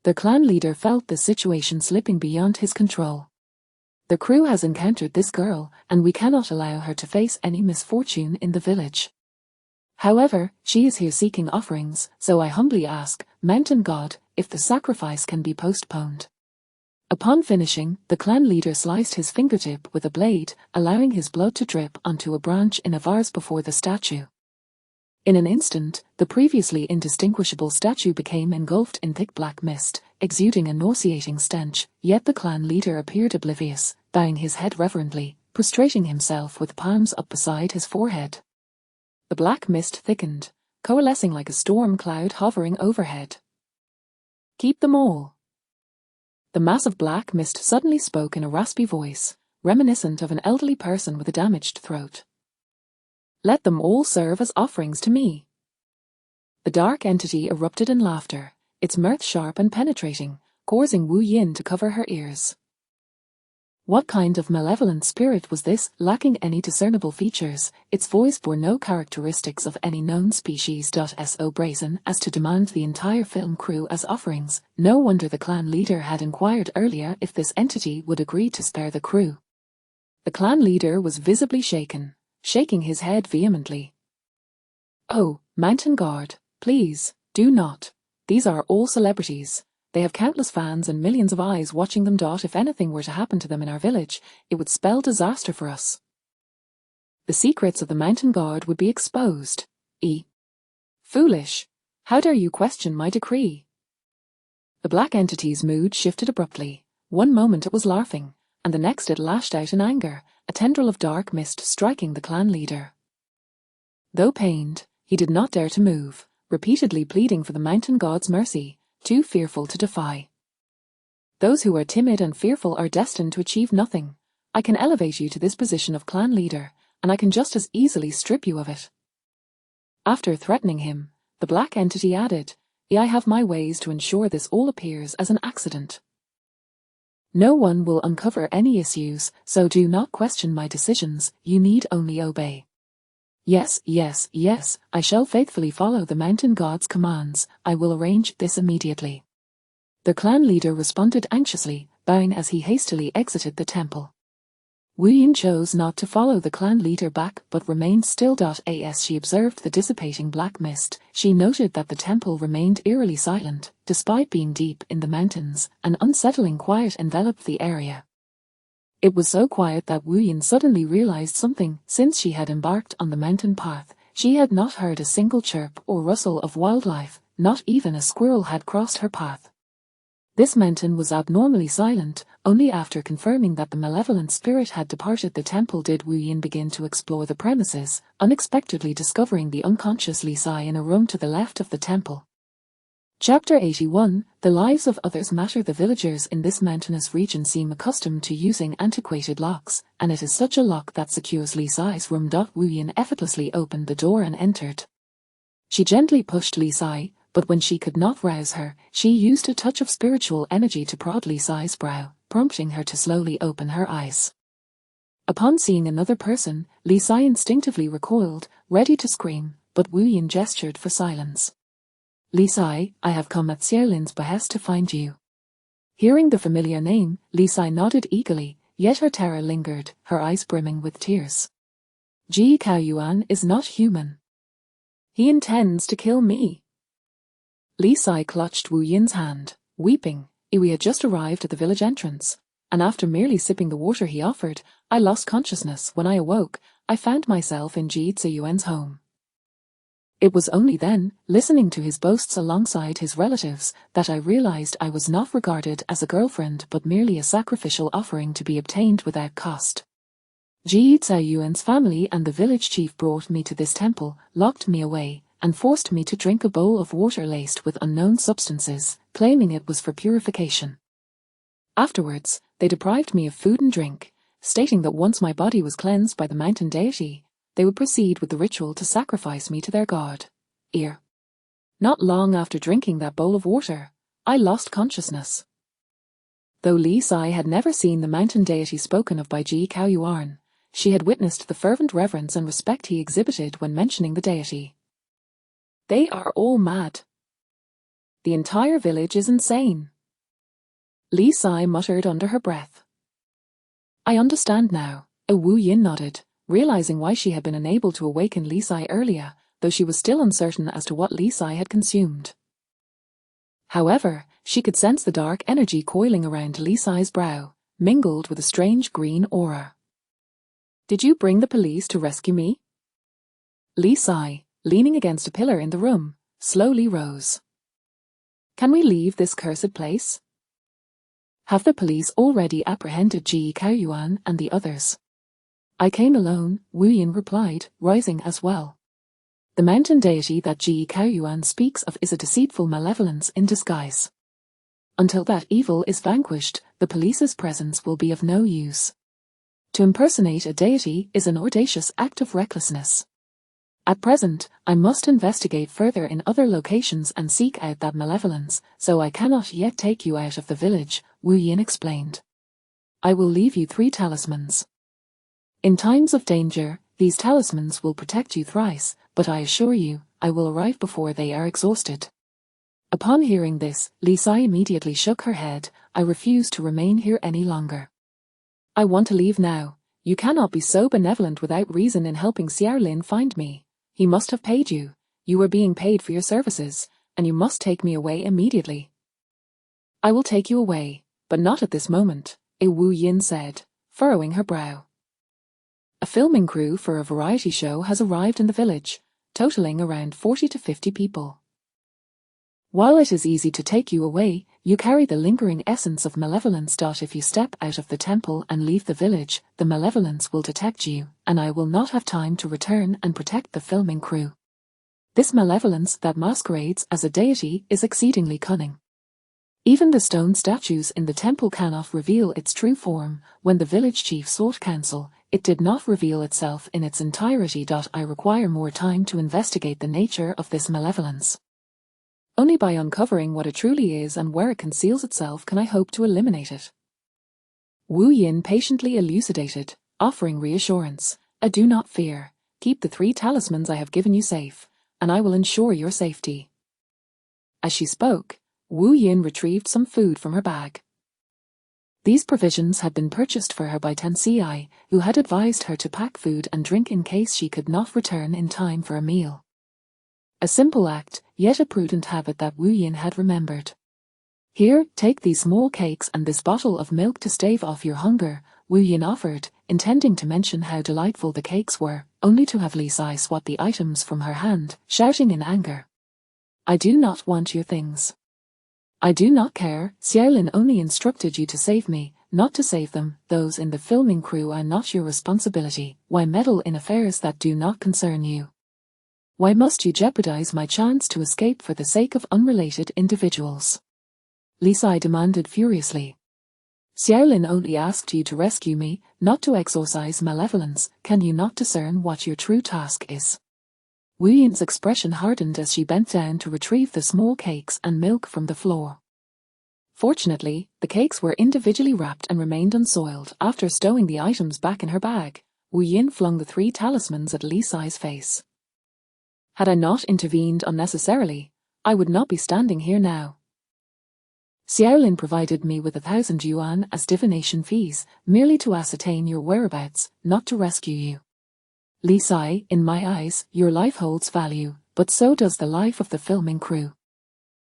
A: The clan leader felt the situation slipping beyond his control. The crew has encountered this girl, and we cannot allow her to face any misfortune in the village. However, she is here seeking offerings, so I humbly ask, Mountain God, if the sacrifice can be postponed. Upon finishing, the clan leader sliced his fingertip with a blade, allowing his blood to drip onto a branch in a vase before the statue. In an instant, the previously indistinguishable statue became engulfed in thick black mist, exuding a nauseating stench, yet the clan leader appeared oblivious, bowing his head reverently, prostrating himself with palms up beside his forehead. The black mist thickened, coalescing like a storm cloud hovering overhead. "Keep them all." The mass of black mist suddenly spoke in a raspy voice, reminiscent of an elderly person with a damaged throat. "Let them all serve as offerings to me." The dark entity erupted in laughter, its mirth sharp and penetrating, causing Wu Yin to cover her ears. What kind of malevolent spirit was this, lacking any discernible features? Its voice bore no characteristics of any known species. So brazen as to demand the entire film crew as offerings. No wonder the clan leader had inquired earlier if this entity would agree to spare the crew. The clan leader was visibly shaken, shaking his head vehemently. "Oh, Mountain Guard, please, do not. These are all celebrities. They have countless fans and millions of eyes watching them. If anything were to happen to them in our village, it would spell disaster for us. The secrets of the Mountain Guard would be exposed. Foolish. How dare you question my decree?" The black entity's mood shifted abruptly. One moment it was laughing, and the next it lashed out in anger, a tendril of dark mist striking the clan leader. Though pained, he did not dare to move, repeatedly pleading for the Mountain God's mercy, too fearful to defy. "Those who are timid and fearful are destined to achieve nothing. I can elevate you to this position of clan leader, and I can just as easily strip you of it." After threatening him, the black entity added, "I have my ways to ensure this all appears as an accident. No one will uncover any issues, so do not question my decisions, you need only obey." Yes, yes, yes, I shall faithfully follow the Mountain God's commands. I will arrange this immediately. The clan leader responded anxiously, bowing as he hastily exited the temple. Wu Yin chose not to follow the clan leader back but remained still. As she observed the dissipating black mist, she noted that the temple remained eerily silent, despite being deep in the mountains. An unsettling quiet enveloped the area. It was so quiet that Wu Yin suddenly realized something. Since she had embarked on the mountain path, she had not heard a single chirp or rustle of wildlife, not even a squirrel had crossed her path. This mountain was abnormally silent. Only after confirming that the malevolent spirit had departed the temple did Wu Yin begin to explore the premises, unexpectedly discovering the unconscious Li Sai in a room to the left of the temple. Chapter 81, The Lives of Others Matter. The villagers in this mountainous region seem accustomed to using antiquated locks, and it is such a lock that secures Li Sai's room. Wu Yin effortlessly opened the door and entered. She gently pushed Li Sai, but when she could not rouse her, she used a touch of spiritual energy to prod Li Sai's brow, prompting her to slowly open her eyes. Upon seeing another person, Li Sai instinctively recoiled, ready to scream, but Wu Yin gestured for silence. "Li Sai, I have come at Xiaolin's behest to find you." Hearing the familiar name, Li Sai nodded eagerly, yet her terror lingered, her eyes brimming with tears. "Ji Kaoyuan is not human. He intends to kill me." Li Sai clutched Wu Yin's hand, weeping. "We had just arrived at the village entrance, and after merely sipping the water he offered, I lost consciousness. When I awoke, I found myself in Ji Ziyuan's home. It was only then, listening to his boasts alongside his relatives, that I realized I was not regarded as a girlfriend but merely a sacrificial offering to be obtained without cost. Ji Ziyuan's family and the village chief brought me to this temple, locked me away, and forced me to drink a bowl of water laced with unknown substances, claiming it was for purification. Afterwards, they deprived me of food and drink, stating that once my body was cleansed by the mountain deity, they would proceed with the ritual to sacrifice me to their god. Not long after drinking that bowl of water, I lost consciousness." Though Li Sai had never seen the mountain deity spoken of by Ji Kaoyuan, she had witnessed the fervent reverence and respect he exhibited when mentioning the deity. "They are all mad. The entire village is insane," Li Sai muttered under her breath. "I understand now," Wu Yin nodded, realizing why she had been unable to awaken Li Sai earlier, though she was still uncertain as to what Li Sai had consumed. However, she could sense the dark energy coiling around Li Sai's brow, mingled with a strange green aura. "Did you bring the police to rescue me?" Li Sai, leaning against a pillar in the room, slowly rose. "Can we leave this cursed place?" "Have the police already apprehended Ji Kaoyuan and the others?" I came alone, Wu Yin replied, rising as well. The mountain deity that Ji Kaoyuan speaks of is a deceitful malevolence in disguise. Until that evil is vanquished, the police's presence will be of no use. To impersonate a deity is an audacious act of recklessness. At present, I must investigate further in other locations and seek out that malevolence, so I cannot yet take you out of the village, Wu Yin explained. I will leave you 3 talismans. In times of danger, these talismans will protect you thrice, but I assure you, I will arrive before they are exhausted. Upon hearing this, Li Sai immediately shook her head. I refuse to remain here any longer. I want to leave now. You cannot be so benevolent without reason in helping Xiaolin find me. He must have paid you. You were being paid for your services, and you must take me away immediately. I will take you away, but not at this moment, Wu Yin said, furrowing her brow. A filming crew for a variety show has arrived in the village, totaling around 40 to 50 people. While it is easy to take you away, you carry the lingering essence of malevolence. If you step out of the temple and leave the village, the malevolence will detect you, and I will not have time to return and protect the filming crew. This malevolence that masquerades as a deity is exceedingly cunning. Even the stone statues in the temple cannot reveal its true form. When the village chief sought counsel, it did not reveal itself in its entirety. I require more time to investigate the nature of this malevolence. Only by uncovering what it truly is and where it conceals itself can I hope to eliminate it. Wu Yin patiently elucidated, offering reassurance. Do not fear. Keep the 3 talismans I have given you safe, and I will ensure your safety. As she spoke, Wu Yin retrieved some food from her bag. These provisions had been purchased for her by Tensi, who had advised her to pack food and drink in case she could not return in time for a meal. A simple act, yet a prudent habit that Wu Yin had remembered. Here, take these small cakes and this bottle of milk to stave off your hunger, Wu Yin offered, intending to mention how delightful the cakes were, only to have Li Sai swat the items from her hand, shouting in anger. I do not want your things. I do not care. Xiaolin only instructed you to save me, not to save them. Those in the filming crew are not your responsibility. Why meddle in affairs that do not concern you? Why must you jeopardize my chance to escape for the sake of unrelated individuals? Li Sai demanded furiously. Xiaolin only asked you to rescue me, not to exorcise malevolence. Can you not discern what your true task is? Wu Yin's expression hardened as she bent down to retrieve the small cakes and milk from the floor. Fortunately, the cakes were individually wrapped and remained unsoiled. After stowing the items back in her bag, Wu Yin flung the 3 talismans at Li Sai's face. Had I not intervened unnecessarily, I would not be standing here now. Xiaolin provided me with 1,000 yuan as divination fees, merely to ascertain your whereabouts, not to rescue you. Li Sai, in my eyes, your life holds value, but so does the life of the filming crew.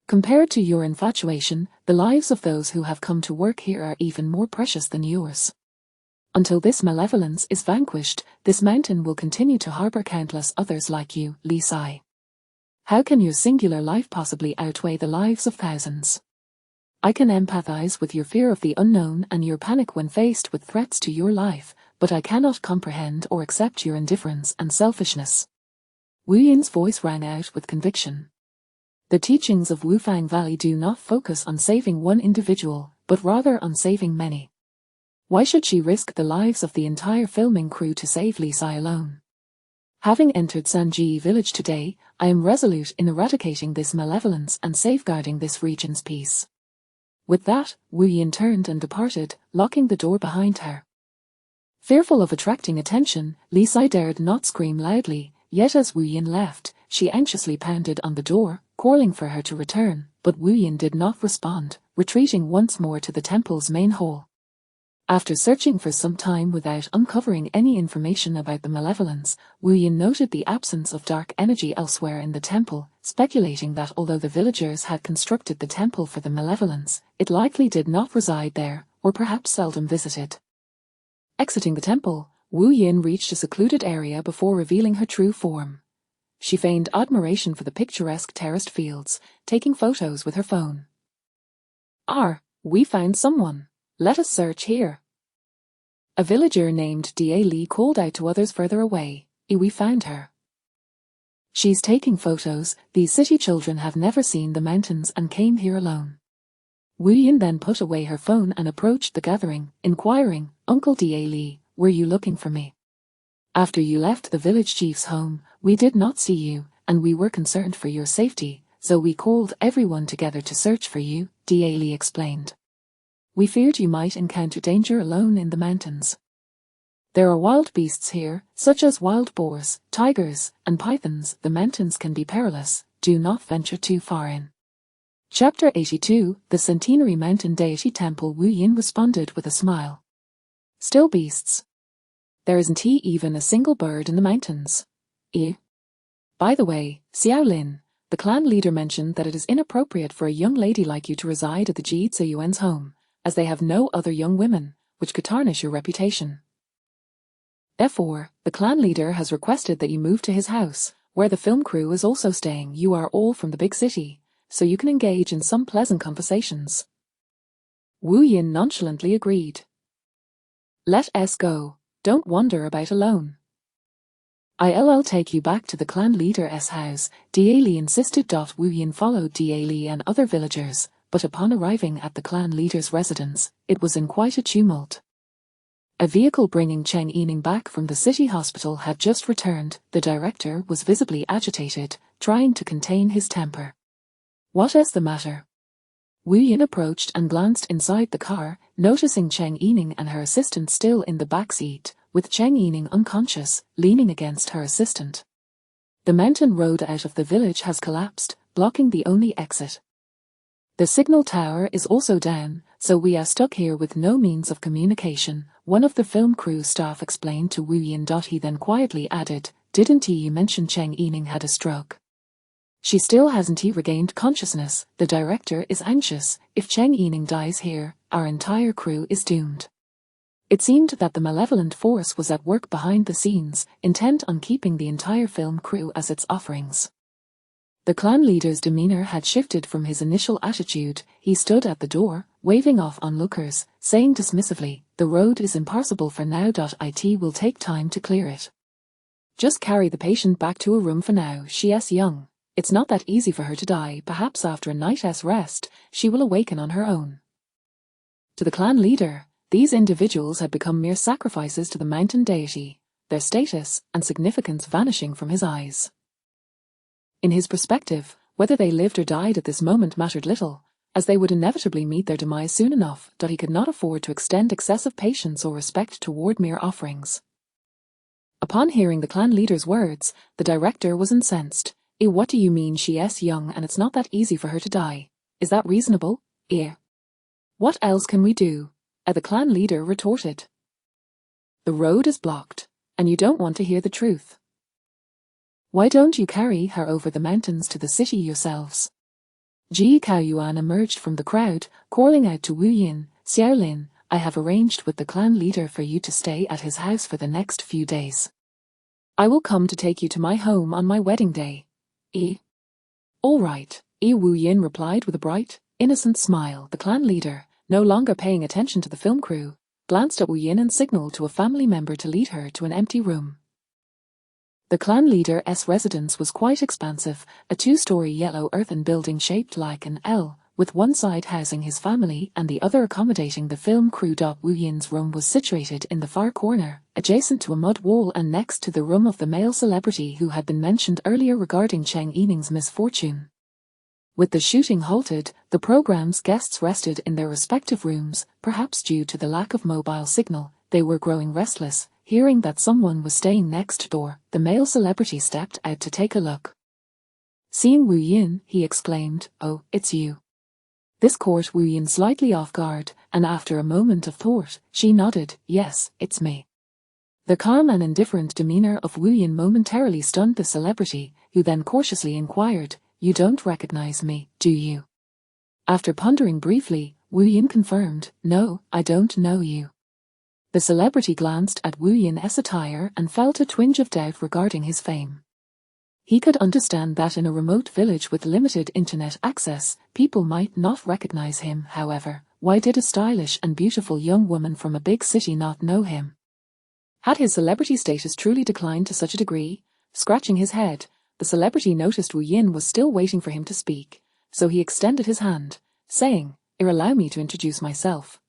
A: Compared to your infatuation, the lives of those who have come to work here are even more precious than yours. Until this malevolence is vanquished, this mountain will continue to harbor countless others like you, Li Sai. How can your singular life possibly outweigh the lives of thousands? I can empathize with your fear of the unknown and your panic when faced with threats to your life, but I cannot comprehend or accept your indifference and selfishness. Wu Yin's voice rang out with conviction. The teachings of Wufang Valley do not focus on saving one individual, but rather on saving many. Why should she risk the lives of the entire filming crew to save Li Sai alone? Having entered Sanji village today, I am resolute in eradicating this malevolence and safeguarding this region's peace. With that, Wu Yin turned and departed, locking the door behind her. Fearful of attracting attention, Li Sai dared not scream loudly, yet as Wu Yin left, she anxiously pounded on the door, calling for her to return, but Wu Yin did not respond, retreating once more to the temple's main hall. After searching for some time without uncovering any information about the malevolence, Wu Yin noted the absence of dark energy elsewhere in the temple, speculating that although the villagers had constructed the temple for the malevolence, it likely did not reside there, or perhaps seldom visited. Exiting the temple, Wu Yin reached a secluded area before revealing her true form. She feigned admiration for the picturesque terraced fields, taking photos with her phone. "We found someone. Let us search here." A villager named Da Li called out to others further away, We found her. She's taking photos. These city children have never seen the mountains and came here alone. Wu Yin then put away her phone and approached the gathering, inquiring, Uncle Da Li, were you looking for me? After you left the village chief's home, we did not see you, and we were concerned for your safety, so we called everyone together to search for you, Da Li explained. We feared you might encounter danger alone in the mountains. There are wild beasts here, such as wild boars, tigers, and pythons. The mountains can be perilous, do not venture too far in. Chapter 82, The Centenary Mountain Deity Temple. Wu Yin responded with a smile. Still beasts. There isn't even a single bird in the mountains. By the way, Xiao Lin, the clan leader, mentioned that it is inappropriate for a young lady like you to reside at the Ji Ziyuan's home, as they have no other young women, which could tarnish your reputation. Therefore, the clan leader has requested that you move to his house, where the film crew is also staying. You are all from the big city, so you can engage in some pleasant conversations. Wu Yin nonchalantly agreed. Let us go, don't wander about alone. I'll take you back to the clan leader's house, Da Li insisted. Wu Yin followed Da Li and other villagers, but upon arriving at the clan leader's residence, it was in quite a tumult. A vehicle bringing Cheng Yining back from the city hospital had just returned. The director was visibly agitated, trying to contain his temper. What is the matter? Wu Yin approached and glanced inside the car, noticing Cheng Yining and her assistant still in the back seat, with Cheng Yining unconscious, leaning against her assistant. The mountain road out of the village has collapsed, blocking the only exit. The signal tower is also down, so we are stuck here with no means of communication, one of the film crew staff explained to Wu Yin. He then quietly added, Didn't you mention Cheng Yining had a stroke? She still hasn't regained consciousness. The director is anxious. If Cheng Yining dies here, our entire crew is doomed. It seemed that the malevolent force was at work behind the scenes, intent on keeping the entire film crew as its offerings. The clan leader's demeanor had shifted from his initial attitude. He stood at the door, waving off onlookers, saying dismissively, The road is impassable for now. It will take time to clear it. Just carry the patient back to a room for now. She's young. It's not that easy for her to die. Perhaps after a night's rest, she will awaken on her own. To the clan leader, these individuals had become mere sacrifices to the mountain deity, their status and significance vanishing from his eyes. In his perspective, whether they lived or died at this moment mattered little, as they would inevitably meet their demise soon enough. He could not afford to extend excessive patience or respect toward mere offerings. Upon hearing the clan leader's words, the director was incensed. What do you mean she's young and it's not that easy for her to die? Is that reasonable? What else can we do? The clan leader retorted. The road is blocked, and you don't want to hear the truth. Why don't you carry her over the mountains to the city yourselves? Ji Kaoyuan emerged from the crowd, calling out to Wu Yin, Xiao Lin, I have arranged with the clan leader for you to stay at his house for the next few days. I will come to take you to my home on my wedding day. All right, Wu Yin replied with a bright, innocent smile. The clan leader, no longer paying attention to the film crew, glanced at Wu Yin and signaled to a family member to lead her to an empty room. The clan leader's residence was quite expansive, a two-story yellow earthen building shaped like an L, with one side housing his family and the other accommodating the film crew. Wu Yin's room was situated in the far corner, adjacent to a mud wall and next to the room of the male celebrity who had been mentioned earlier regarding Cheng Yining's misfortune. With the shooting halted, the program's guests rested in their respective rooms. Perhaps due to the lack of mobile signal, they were growing restless. Hearing that someone was staying next door, the male celebrity stepped out to take a look. Seeing Wu Yin, he exclaimed, Oh, it's you. This caught Wu Yin slightly off guard, and after a moment of thought, she nodded, Yes, it's me. The calm and indifferent demeanor of Wu Yin momentarily stunned the celebrity, who then cautiously inquired, You don't recognize me, do you? After pondering briefly, Wu Yin confirmed, No, I don't know you. The celebrity glanced at Wu Yin's attire and felt a twinge of doubt regarding his fame. He could understand that in a remote village with limited internet access, people might not recognize him. However, why did a stylish and beautiful young woman from a big city not know him? Had his celebrity status truly declined to such a degree? Scratching his head, the celebrity noticed Wu Yin was still waiting for him to speak, so he extended his hand, saying, "Allow me to introduce myself.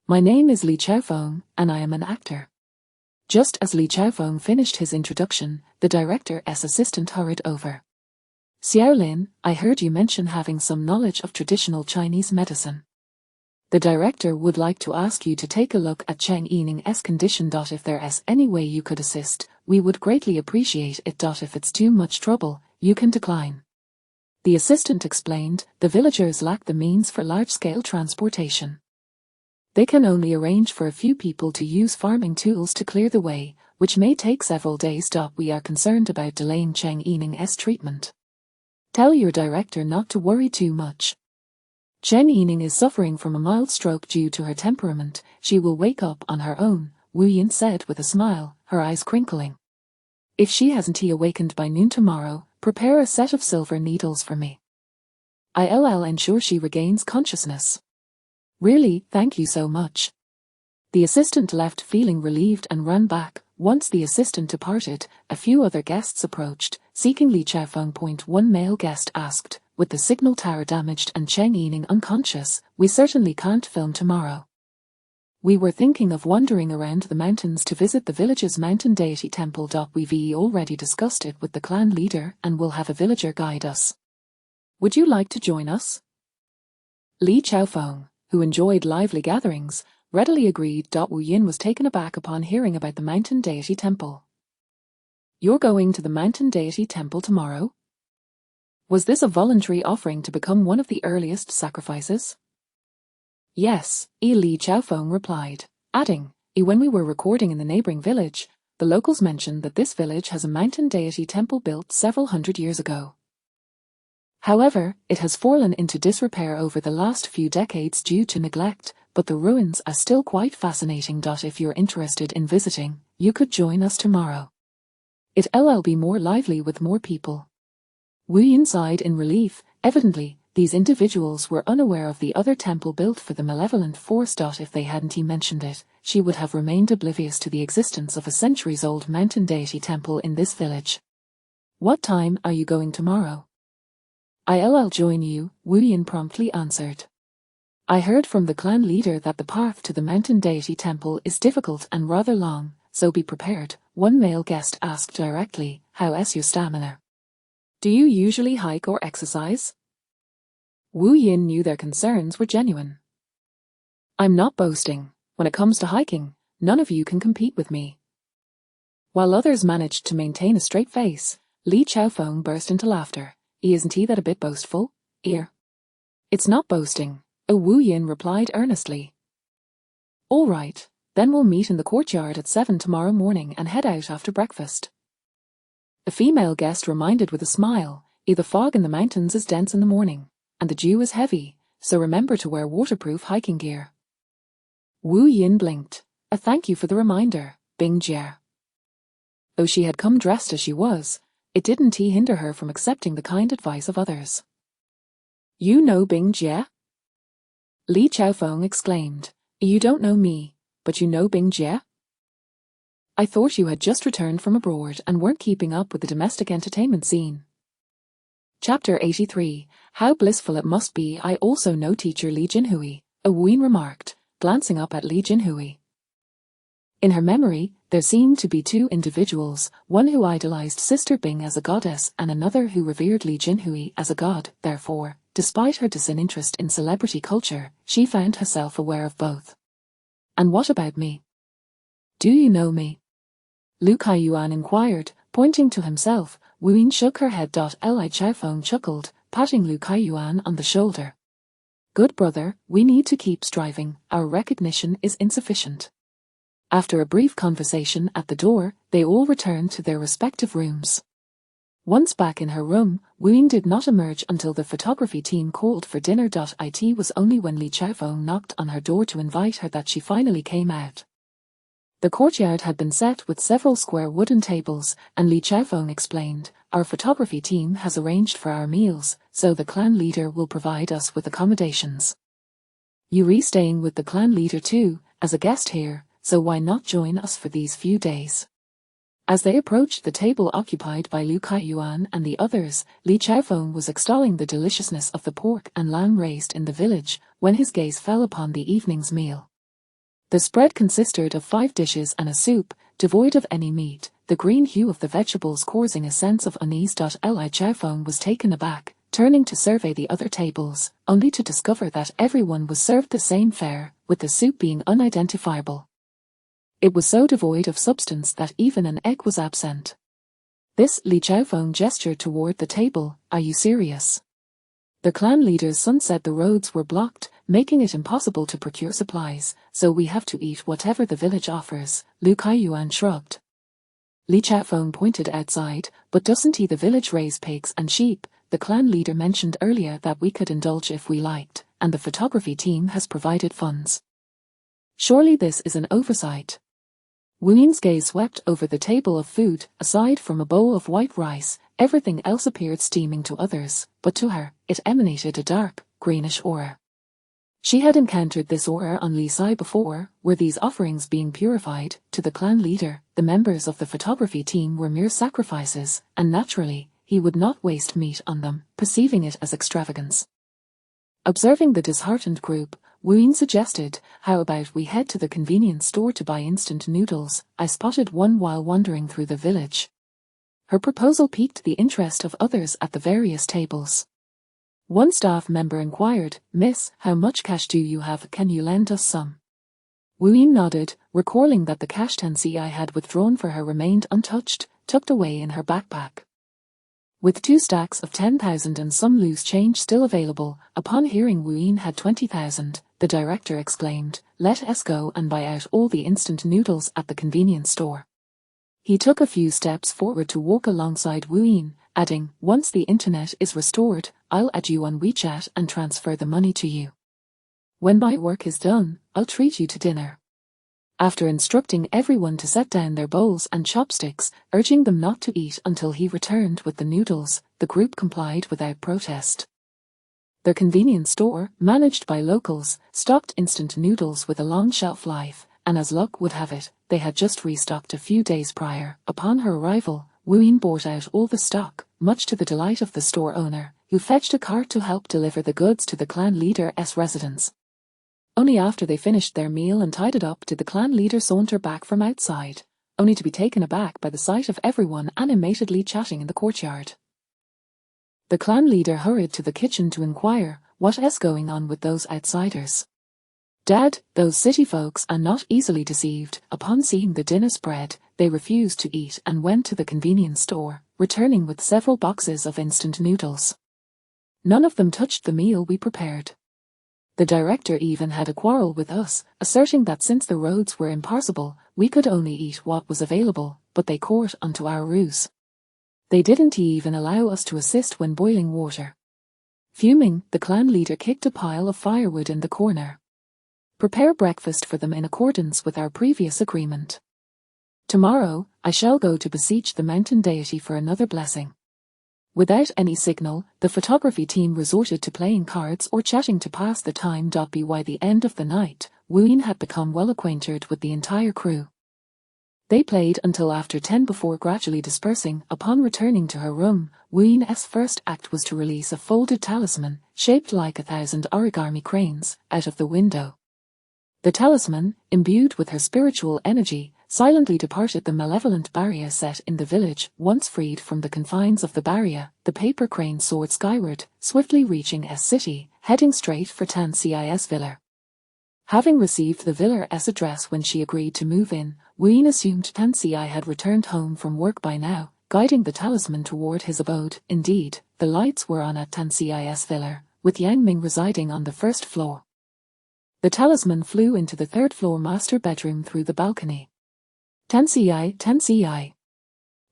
A: My name is Li Chaofeng, and I am an actor." Just as Li Chaofeng finished his introduction, the director's assistant hurried over. "Xiaolin, I heard you mention having some knowledge of traditional Chinese medicine. The director would like to ask you to take a look at Cheng Yining's condition. If there's any way you could assist, we would greatly appreciate it. If it's too much trouble, you can decline." The assistant explained, the villagers lack the means for large-scale transportation. They can only arrange for a few people to use farming tools to clear the way, which may take several days. We are concerned about delaying Cheng Yining's treatment. Tell your director not to worry too much. Cheng Yining is suffering from a mild stroke due to her temperament. She will wake up on her own, Wu Yin said with a smile, her eyes crinkling. If she hasn't awakened by noon tomorrow, prepare a set of silver needles for me. I'll ensure she regains consciousness. Really, thank you so much. The assistant left feeling relieved and ran back. Once the assistant departed, a few other guests approached, seeking Li Chaofeng. One male guest asked, "With the signal tower damaged and Cheng Yining unconscious, we certainly can't film tomorrow. We were thinking of wandering around the mountains to visit the village's mountain deity temple. We've already discussed it with the clan leader and will have a villager guide us. Would you like to join us?" Li Chaofeng, who enjoyed lively gatherings, readily agreed. Wu Yin was taken aback upon hearing about the mountain deity temple. "You're going to the mountain deity temple tomorrow?" Was this a voluntary offering to become one of the earliest sacrifices? "Yes," Li Chaofeng replied, adding, "When we were recording in the neighboring village, the locals mentioned that this village has a mountain deity temple built several hundred years ago. However, it has fallen into disrepair over the last few decades due to neglect, but the ruins are still quite fascinating. If you're interested in visiting, you could join us tomorrow. It'll be more lively with more people." Wu Yin sighed in relief. Evidently, these individuals were unaware of the other temple built for the malevolent force. If they hadn't mentioned it, she would have remained oblivious to the existence of a centuries-old mountain deity temple in this village. "What time are you going tomorrow?" "I'll join you," Wu Yin promptly answered. "I heard from the clan leader that the path to the mountain deity temple is difficult and rather long, so be prepared." One male guest asked directly, "How's your stamina? Do you usually hike or exercise?" Wu Yin knew their concerns were genuine. "I'm not boasting. When it comes to hiking, none of you can compete with me." While others managed to maintain a straight face, Li Chaofeng burst into laughter. "Isn't he that a bit boastful? It's not boasting," Wu Yin replied earnestly. "All right, then we'll meet in the courtyard at 7 tomorrow morning and head out after breakfast." A female guest reminded with a smile, "The fog in the mountains is dense in the morning, and the dew is heavy, so remember to wear waterproof hiking gear." Wu Yin blinked. "A thank you for the reminder, Bing Jie." Though she had come dressed as she was, it didn't hinder her from accepting the kind advice of others. "You know Bing Jie?" Li Chaofeng exclaimed. "You don't know me, but you know Bing Jie? I thought you had just returned from abroad and weren't keeping up with the domestic entertainment scene." Chapter 83, How Blissful It Must Be. "I also know teacher Li Jinhui," Wu Yin remarked, glancing up at Li Jinhui. In her memory, there seemed to be two individuals, one who idolized Sister Bing as a goddess and another who revered Li Jinhui as a god. Therefore, despite her disinterest in celebrity culture, she found herself aware of both. "And what about me? Do you know me?" Lu Kaiyuan inquired, pointing to himself. Wu Yin shook her head. Li Chaofeng chuckled, patting Lu Kaiyuan on the shoulder. "Good brother, we need to keep striving, our recognition is insufficient." After a brief conversation at the door, they all returned to their respective rooms. Once back in her room, Wu Yin did not emerge until the photography team called for dinner. It was only when Li Chaofeng knocked on her door to invite her that she finally came out. The courtyard had been set with several square wooden tables, and Li Chaofeng explained, "Our photography team has arranged for our meals, so the clan leader will provide us with accommodations." You're staying with the clan leader too, as a guest here, so why not join us for these few days? As they approached the table occupied by Lu Kaiyuan and the others, Li Chaofeng was extolling the deliciousness of the pork and lamb raised in the village, when his gaze fell upon the evening's meal. The spread consisted of 5 dishes and a soup, devoid of any meat, the green hue of the vegetables causing a sense of unease. Li Chaofeng was taken aback, turning to survey the other tables, only to discover that everyone was served the same fare, with the soup being unidentifiable. It was so devoid of substance that even an egg was absent. This, Li Chaofeng gestured toward the table. Are you serious? The clan leader's son said the roads were blocked, making it impossible to procure supplies, so we have to eat whatever the village offers. Lu Kaiyuan shrugged. Li Chaofeng pointed outside, but doesn't the village raise pigs and sheep? The clan leader mentioned earlier that we could indulge if we liked, and the photography team has provided funds. Surely this is an oversight. Wu Yin's gaze swept over the table of food. Aside from a bowl of white rice, everything else appeared steaming to others, but to her, it emanated a dark, greenish aura. She had encountered this aura on Li Sai before. Were these offerings being purified? To the clan leader, the members of the photography team were mere sacrifices, and naturally, he would not waste meat on them, perceiving it as extravagance. Observing the disheartened group, Wu Yin suggested, how about we head to the convenience store to buy instant noodles? I spotted one while wandering through the village. Her proposal piqued the interest of others at the various tables. One staff member inquired, Miss, how much cash do you have? Can you lend us some? Wu Yin nodded, recalling that the cash Tensi had withdrawn for her remained untouched, tucked away in her backpack. With 2 stacks of 10,000 and some loose change still available, upon hearing Wu Yin had 20,000, the director exclaimed, let us go and buy out all the instant noodles at the convenience store. He took a few steps forward to walk alongside Wu Yin, adding, once the internet is restored, I'll add you on WeChat and transfer the money to you. When my work is done, I'll treat you to dinner. After instructing everyone to set down their bowls and chopsticks, urging them not to eat until he returned with the noodles, the group complied without protest. Their convenience store, managed by locals, stocked instant noodles with a long shelf life, and as luck would have it, they had just restocked a few days prior. Upon her arrival, Wu Yin bought out all the stock, much to the delight of the store owner, who fetched a cart to help deliver the goods to the clan leader's residence. Only after they finished their meal and tied it up did the clan leader saunter back from outside, only to be taken aback by the sight of everyone animatedly chatting in the courtyard. The clan leader hurried to the kitchen to inquire, what is going on with those outsiders? Dad, those city folks are not easily deceived. Upon seeing the dinner spread, they refused to eat and went to the convenience store, returning with several boxes of instant noodles. None of them touched the meal we prepared. The director even had a quarrel with us, asserting that since the roads were impassable, we could only eat what was available, but they caught onto our ruse. They didn't even allow us to assist when boiling water. Fuming, the clan leader kicked a pile of firewood in the corner. Prepare breakfast for them in accordance with our previous agreement. Tomorrow, I shall go to beseech the mountain deity for another blessing. Without any signal, the photography team resorted to playing cards or chatting to pass the time. By the end of the night, Wu Yin had become well acquainted with the entire crew. They played until after 10 before gradually dispersing. Upon returning to her room, Wu Yin's first act was to release a folded talisman, shaped like 1,000 origami cranes, out of the window. The talisman, imbued with her spiritual energy, silently departed the malevolent barrier set in the village. Once freed from the confines of the barrier, the paper crane soared skyward, swiftly reaching S city, heading straight for Tan Ci's villa. Having received the villa's address when she agreed to move in, Wu Yin assumed Tan Ci had returned home from work by now, guiding the talisman toward his abode. Indeed, the lights were on at Tan Ci's villa, with Yang Ming residing on the first floor. The talisman flew into the 3rd-floor master bedroom through the balcony. Tan Ci.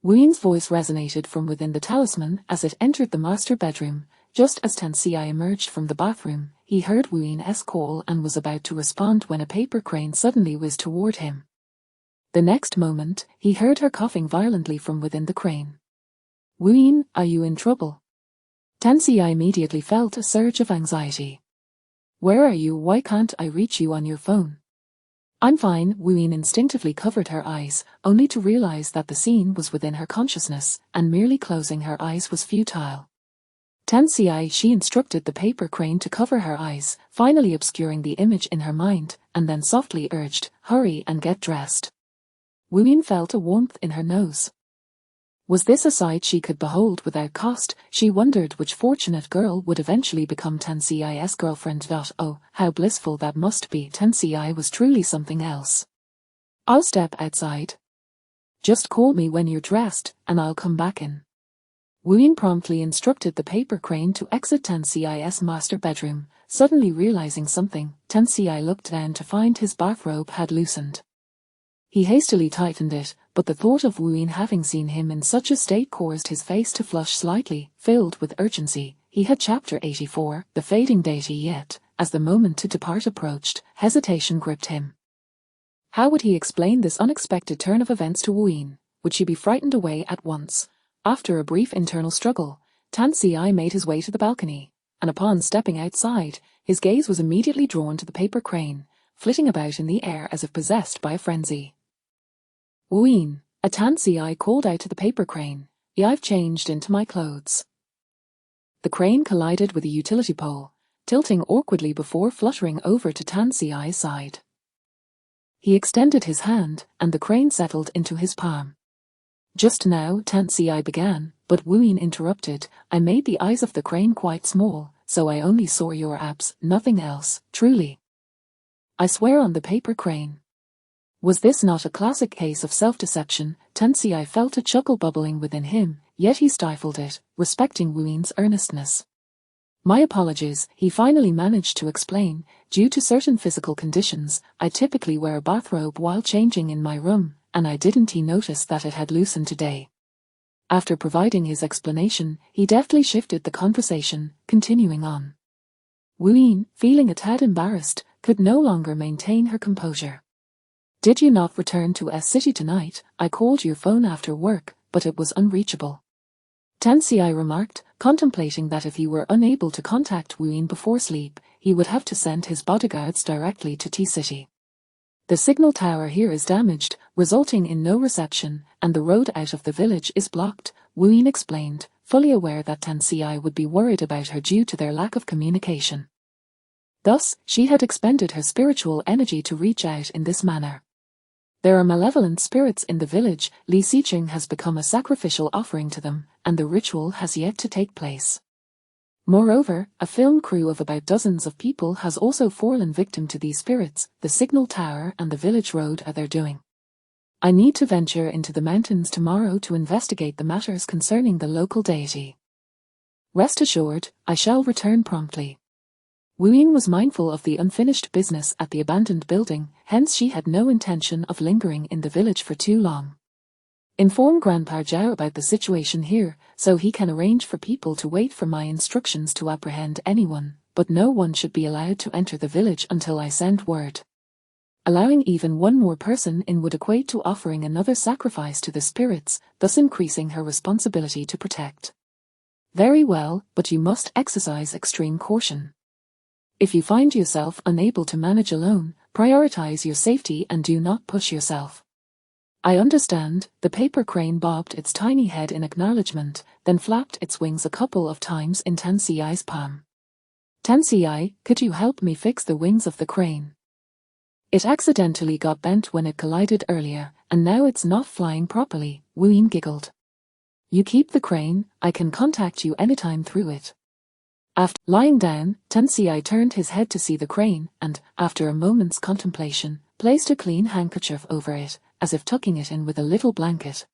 A: Wu Yin's voice resonated from within the talisman as it entered the master bedroom. Just as Tan Ci emerged from the bathroom, he heard Wu Yin's call and was about to respond when a paper crane suddenly whizzed toward him. The next moment, he heard her coughing violently from within the crane. Wu Yin, are you in trouble? Tan Ci immediately felt a surge of anxiety. Where are you? Why can't I reach you on your phone? I'm fine. Wuyin instinctively covered her eyes, only to realize that the scene was within her consciousness, and merely closing her eyes was futile. Tensi, she instructed the paper crane to cover her eyes, finally obscuring the image in her mind, and then softly urged, hurry and get dressed. Wuyin felt a warmth in her nose. Was this a sight she could behold without cost? She wondered which fortunate girl would eventually become Tensi's girlfriend. Oh, how blissful that must be. Tensi was truly something else. I'll step outside. Just call me when you're dressed, and I'll come back in. Wuyin promptly instructed the paper crane to exit Tensi's master bedroom. Suddenly realizing something, Tensi looked down to find his bathrobe had loosened. He hastily tightened it, but the thought of Wuyin having seen him in such a state caused his face to flush slightly, filled with urgency. He had Chapter 84, the fading deity, yet, as the moment to depart approached, hesitation gripped him. How would he explain this unexpected turn of events to Wuyin? Would she be frightened away at once? After a brief internal struggle, Tensi made his way to the balcony, and upon stepping outside, his gaze was immediately drawn to the paper crane, flitting about in the air as if possessed by a frenzy. Wuyin, a Tensi called out to the paper crane, I've changed into my clothes. The crane collided with a utility pole, tilting awkwardly before fluttering over to Tensi's side. He extended his hand, and the crane settled into his palm. Just now, Tensi began, but Wuyin interrupted, I made the eyes of the crane quite small, so I only saw your abs, nothing else, truly. I swear on the paper crane. Was this not a classic case of self-deception? Tensi felt a chuckle bubbling within him, yet he stifled it, respecting Wuyin's earnestness. My apologies, he finally managed to explain. Due to certain physical conditions, I typically wear a bathrobe while changing in my room, and I didn't notice that it had loosened today. After providing his explanation, he deftly shifted the conversation, continuing on. Wuyin, feeling a tad embarrassed, could no longer maintain her composure. Did you not return to S-City tonight? I called your phone after work, but it was unreachable. Tensi remarked, contemplating that if he were unable to contact Wuyin before sleep, he would have to send his bodyguards directly to T-City. The signal tower here is damaged, resulting in no reception, and the road out of the village is blocked, Wuyin explained, fully aware that Tensi would be worried about her due to their lack of communication. Thus, she had expended her spiritual energy to reach out in this manner. There are malevolent spirits in the village. Li Xiqing has become a sacrificial offering to them, and the ritual has yet to take place. Moreover, a film crew of about dozens of people has also fallen victim to these spirits. The signal tower and the village road are their doing. I need to venture into the mountains tomorrow to investigate the matters concerning the local deity. Rest assured, I shall return promptly. Wuyin was mindful of the unfinished business at the abandoned building, hence she had no intention of lingering in the village for too long. Inform Grandpa Zhao about the situation here, so he can arrange for people to wait for my instructions to apprehend anyone, but no one should be allowed to enter the village until I send word. Allowing even one more person in would equate to offering another sacrifice to the spirits, thus increasing her responsibility to protect. Very well, but you must exercise extreme caution. If you find yourself unable to manage alone, prioritize your safety and do not push yourself. I understand. The paper crane bobbed its tiny head in acknowledgement, then flapped its wings a couple of times in Tensi's palm. Tensi, could you help me fix the wings of the crane? It accidentally got bent when it collided earlier, and now it's not flying properly, Wuyin giggled. You keep the crane, I can contact you anytime through it. After lying down, Tensi turned his head to see the crane and, after a moment's contemplation, placed a clean handkerchief over it, as if tucking it in with a little blanket.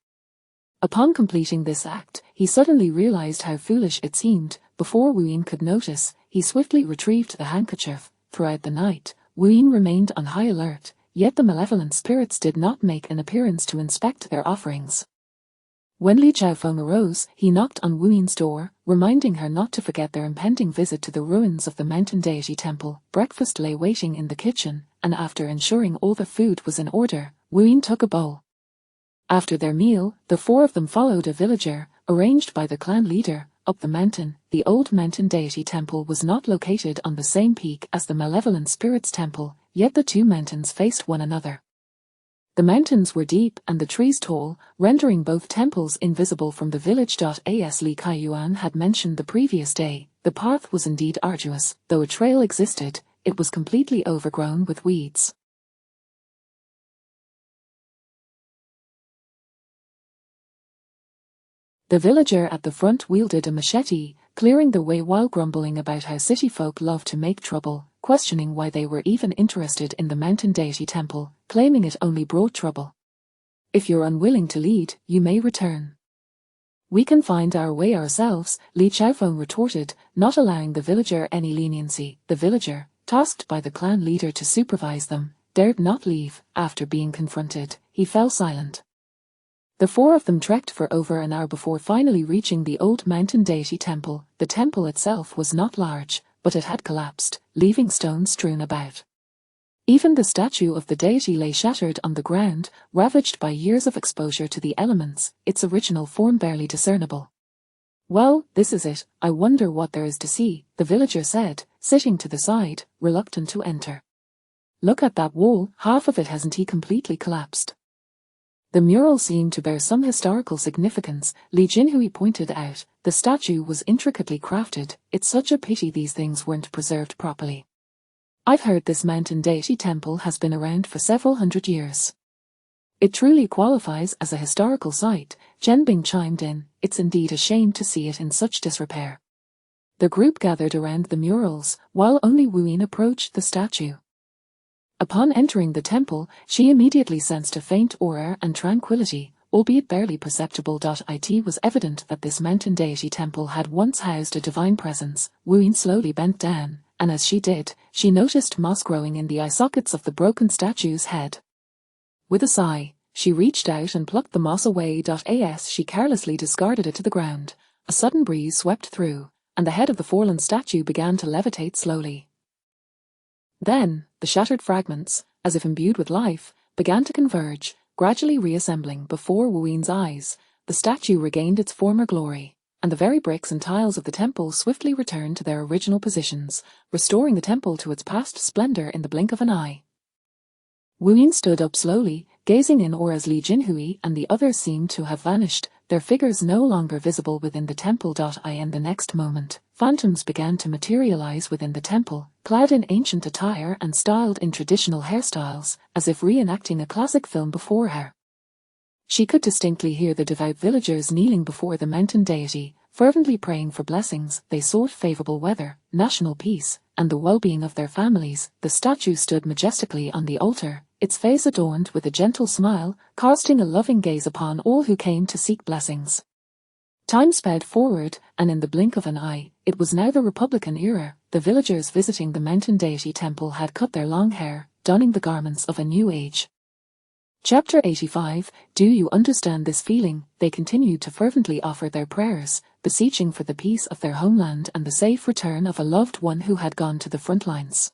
A: Upon completing this act, he suddenly realized how foolish it seemed. Before Wuyin could notice, he swiftly retrieved the handkerchief. Throughout the night, Wuyin remained on high alert, yet the malevolent spirits did not make an appearance to inspect their offerings. When Li Chaofeng arose, he knocked on Wuyin's door, reminding her not to forget their impending visit to the ruins of the mountain deity temple. Breakfast lay waiting in the kitchen, and after ensuring all the food was in order, Wuyin took a bowl. After their meal, the four of them followed a villager, arranged by the clan leader, up the mountain. The old mountain deity temple was not located on the same peak as the malevolent spirits temple, yet the two mountains faced one another. The mountains were deep and the trees tall, rendering both temples invisible from the village. As Li Kaiyuan had mentioned the previous day, the path was indeed arduous. Though a trail existed, it was completely overgrown with weeds. The villager at the front wielded a machete, clearing the way while grumbling about how city folk love to make trouble, questioning why they were even interested in the mountain deity temple, claiming it only brought trouble. If you're unwilling to lead, you may return. We can find our way ourselves, Li Chaofeng retorted, not allowing the villager any leniency. The villager, tasked by the clan leader to supervise them, dared not leave. After being confronted, he fell silent. The four of them trekked for over an hour before finally reaching the old mountain deity temple. The temple itself was not large, but it had collapsed, leaving stones strewn about. Even the statue of the deity lay shattered on the ground, ravaged by years of exposure to the elements, its original form barely discernible. Well, this is it. I wonder what there is to see, the villager said, sitting to the side, reluctant to enter. Look at that wall, half of it hasn't completely collapsed. The mural seemed to bear some historical significance, Li Jinhui pointed out. The statue was intricately crafted. It's such a pity these things weren't preserved properly. I've heard this mountain deity temple has been around for several hundred years. It truly qualifies as a historical site, Zhenbing chimed in. It's indeed a shame to see it in such disrepair. The group gathered around the murals, while only Wu Yin approached the statue. Upon entering the temple, she immediately sensed a faint aura and tranquility, albeit barely perceptible. It was evident that this mountain deity temple had once housed a divine presence. Wu Yin slowly bent down, and as she did, she noticed moss growing in the eye sockets of the broken statue's head. With a sigh, she reached out and plucked the moss away. As she carelessly discarded it to the ground, a sudden breeze swept through, and the head of the fallen statue began to levitate slowly. Then, the shattered fragments, as if imbued with life, began to converge, gradually reassembling before Wu Yin's eyes. The statue regained its former glory, and the very bricks and tiles of the temple swiftly returned to their original positions, restoring the temple to its past splendor in the blink of an eye. Wu Yin stood up slowly, gazing in awe as Li Jinhui and the others seemed to have vanished, their figures no longer visible within the temple. In the next moment, phantoms began to materialize within the temple, clad in ancient attire and styled in traditional hairstyles, as if reenacting a classic film before her. She could distinctly hear the devout villagers kneeling before the mountain deity, fervently praying for blessings. They sought favorable weather, national peace, and the well-being of their families. The statue stood majestically on the altar, its face adorned with a gentle smile, casting a loving gaze upon all who came to seek blessings. Time sped forward, and in the blink of an eye, it was now the Republican era. The villagers visiting the mountain deity temple had cut their long hair, donning the garments of a new age. Chapter 85. Do you understand this feeling? They continued to fervently offer their prayers, beseeching for the peace of their homeland and the safe return of a loved one who had gone to the front lines.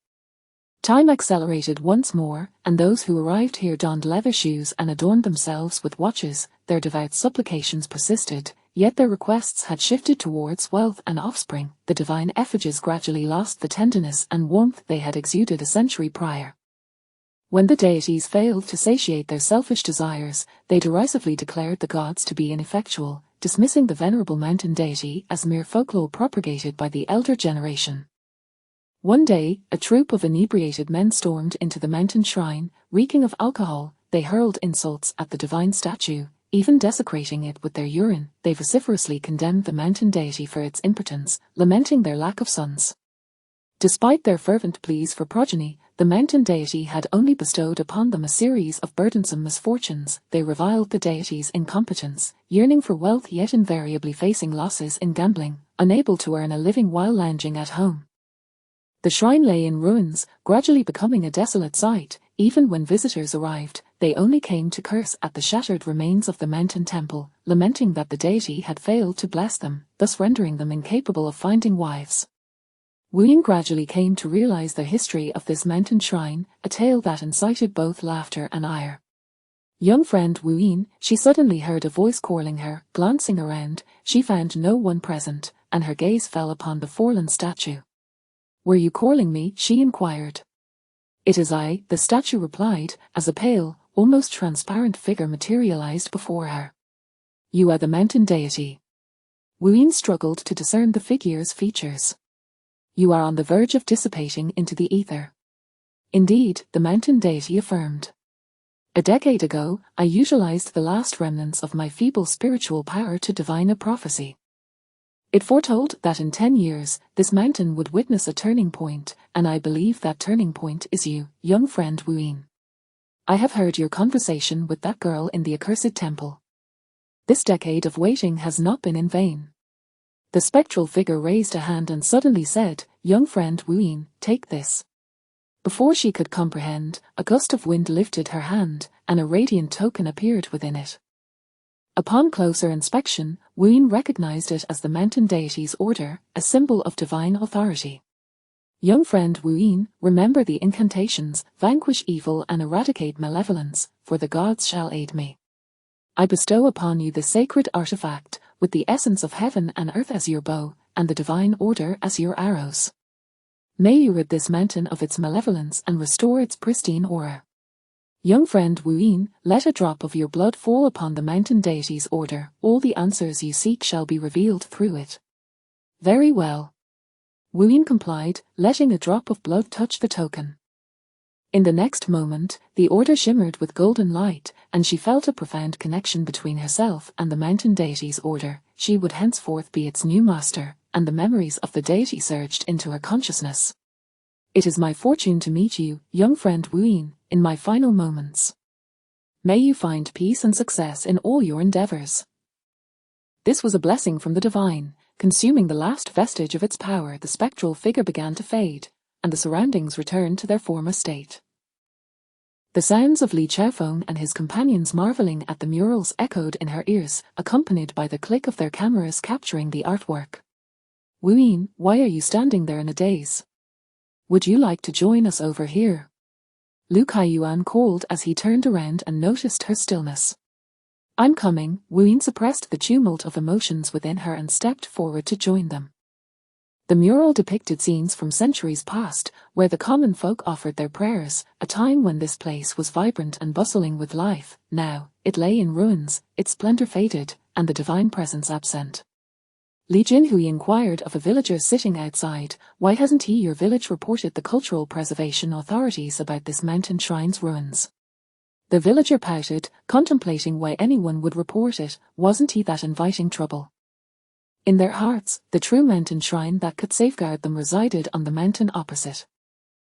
A: Time accelerated once more, and those who arrived here donned leather shoes and adorned themselves with watches. Their devout supplications persisted, yet their requests had shifted towards wealth and offspring. The divine effigies gradually lost the tenderness and warmth they had exuded a century prior. When the deities failed to satiate their selfish desires, they derisively declared the gods to be ineffectual, dismissing the venerable mountain deity as mere folklore propagated by the elder generation. One day, a troop of inebriated men stormed into the mountain shrine, reeking of alcohol. They hurled insults at the divine statue, even desecrating it with their urine. They vociferously condemned the mountain deity for its impotence, lamenting their lack of sons. Despite their fervent pleas for progeny, the mountain deity had only bestowed upon them a series of burdensome misfortunes. They reviled the deity's incompetence, yearning for wealth yet invariably facing losses in gambling, unable to earn a living while lounging at home. The shrine lay in ruins, gradually becoming a desolate sight. Even when visitors arrived, they only came to curse at the shattered remains of the mountain temple, lamenting that the deity had failed to bless them, thus rendering them incapable of finding wives. Wu Yin gradually came to realize the history of this mountain shrine, a tale that incited both laughter and ire. Young friend Wu Yin, she suddenly heard a voice calling her. Glancing around, she found no one present, and her gaze fell upon the fallen statue. "Were you calling me?" she inquired. "It is I," the statue replied, as a pale, almost transparent figure materialized before her. "You are the mountain deity." Wu Yin struggled to discern the figure's features. "You are on the verge of dissipating into the ether." "Indeed," the mountain deity affirmed. "A decade ago, I utilized the last remnants of my feeble spiritual power to divine a prophecy. It foretold that in 10 years, this mountain would witness a turning point, and I believe that turning point is you, young friend Wu Yin. I have heard your conversation with that girl in the accursed temple. This decade of waiting has not been in vain." The spectral figure raised a hand and suddenly said, "Young friend Wu Yin, take this." Before she could comprehend, a gust of wind lifted her hand, and a radiant token appeared within it. Upon closer inspection, Wu Yin recognized it as the mountain deity's order, a symbol of divine authority. "Young friend Wu Yin, remember the incantations, vanquish evil and eradicate malevolence, for the gods shall aid me. I bestow upon you the sacred artifact, with the essence of heaven and earth as your bow, and the divine order as your arrows. May you rid this mountain of its malevolence and restore its pristine aura. Young friend Wu Yin, let a drop of your blood fall upon the mountain deity's order, all the answers you seek shall be revealed through it." "Very well." Wu Yin complied, letting a drop of blood touch the token. In the next moment, the order shimmered with golden light, and she felt a profound connection between herself and the mountain deity's order. She would henceforth be its new master, and the memories of the deity surged into her consciousness. "It is my fortune to meet you, young friend Wu Yin, in my final moments. May you find peace and success in all your endeavors." This was a blessing from the divine. Consuming the last vestige of its power, the spectral figure began to fade, and the surroundings returned to their former state. The sounds of Li Chaofeng and his companions marveling at the murals echoed in her ears, accompanied by the click of their cameras capturing the artwork. "Wu Yin, why are you standing there in a daze? Would you like to join us over here?" Lu Kaiyuan called as he turned around and noticed her stillness. "I'm coming." Wu Yin suppressed the tumult of emotions within her and stepped forward to join them. The mural depicted scenes from centuries past, where the common folk offered their prayers, a time when this place was vibrant and bustling with life. Now, it lay in ruins, its splendor faded, and the divine presence absent. Li Jinhui inquired of a villager sitting outside, "Why hasn't your village reported the cultural preservation authorities about this mountain shrine's ruins?" The villager pouted, contemplating why anyone would report it. Wasn't he that inviting trouble? In their hearts, the true mountain shrine that could safeguard them resided on the mountain opposite.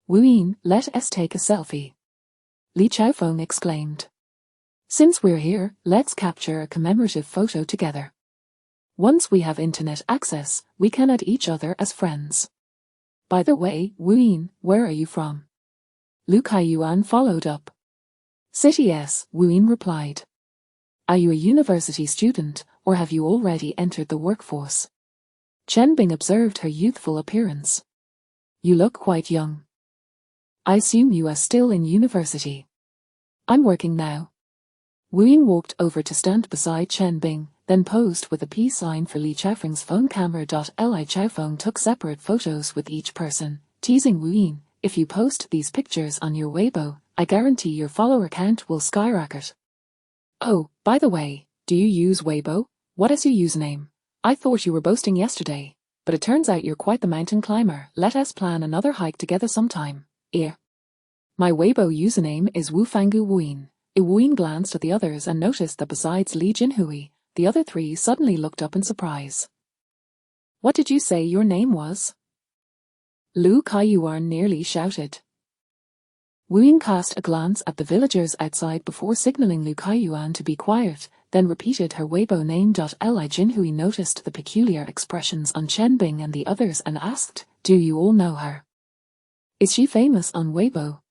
A: "Wu Yin, let us take a selfie," Li Chaofeng exclaimed. "Since we're here, let's capture a commemorative photo together. Once we have internet access, we can add each other as friends. By the way, Wu Yin, where are you from?" Lu Kaiyuan followed up. "City S," Wu Yin replied. "Are you a university student, or have you already entered the workforce?" Chen Bing observed her youthful appearance. "You look quite young. I assume you are still in university." "I'm working now." Wu Yin walked over to stand beside Chen Bing, then posed with a peace sign for Li Chaofeng's phone camera. Li Chaofeng took separate photos with each person, teasing Wu Yin, "If you post these pictures on your Weibo, I guarantee your follower count will skyrocket." "Oh, by the way, do you use Weibo? What is your username? I thought you were boasting yesterday, but it turns out you're quite the mountain climber. Let us plan another hike together sometime." My Weibo username is Wufangu Wuyin." Wu Yin glanced at the others and noticed that besides Li Jinhui, the other three suddenly looked up in surprise. "What did you say your name was?" Lu Kaiyuan nearly shouted. Wu Yin cast a glance at the villagers outside before signaling Lu Kaiyuan to be quiet, then repeated her Weibo name. Li Jinhui noticed the peculiar expressions on Chen Bing and the others and asked, "Do you all know her? Is she famous on Weibo?"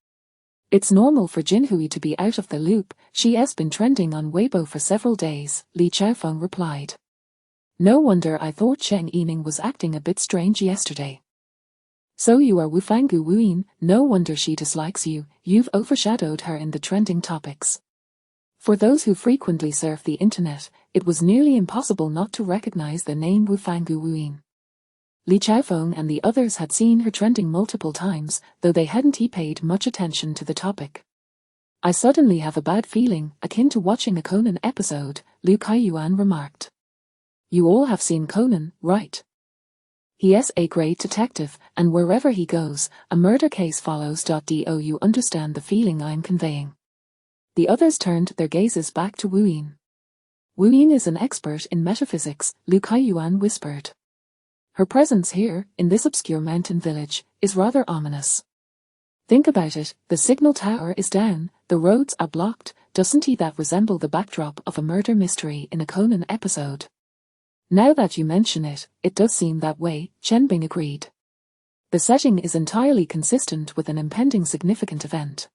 A: "It's normal for Jinhui to be out of the loop, she has been trending on Weibo for several days," Li Chaofeng replied. "No wonder I thought Chen Yining was acting a bit strange yesterday. So you are Wufangu Wuyin, no wonder she dislikes you, you've overshadowed her in the trending topics." For those who frequently surf the internet, it was nearly impossible not to recognize the name Wufangu Wuyin. Li Chaofeng and the others had seen her trending multiple times, though they hadn't paid much attention to the topic. I suddenly have a bad feeling, akin to watching a Conan episode, Liu Kaiyuan remarked. You all have seen Conan, right? He is a great detective, and wherever he goes, a murder case follows. Do you understand the feeling I'm conveying? The others turned their gazes back to Wu Yin. Wu Yin is an expert in metaphysics, Liu Kaiyuan whispered. Her presence here, in this obscure mountain village, is rather ominous. Think about it, the signal tower is down, the roads are blocked, doesn't that resemble the backdrop of a murder mystery in a Conan episode? Now that you mention it, it does seem that way, Chen Bing agreed. The setting is entirely consistent with an impending significant event.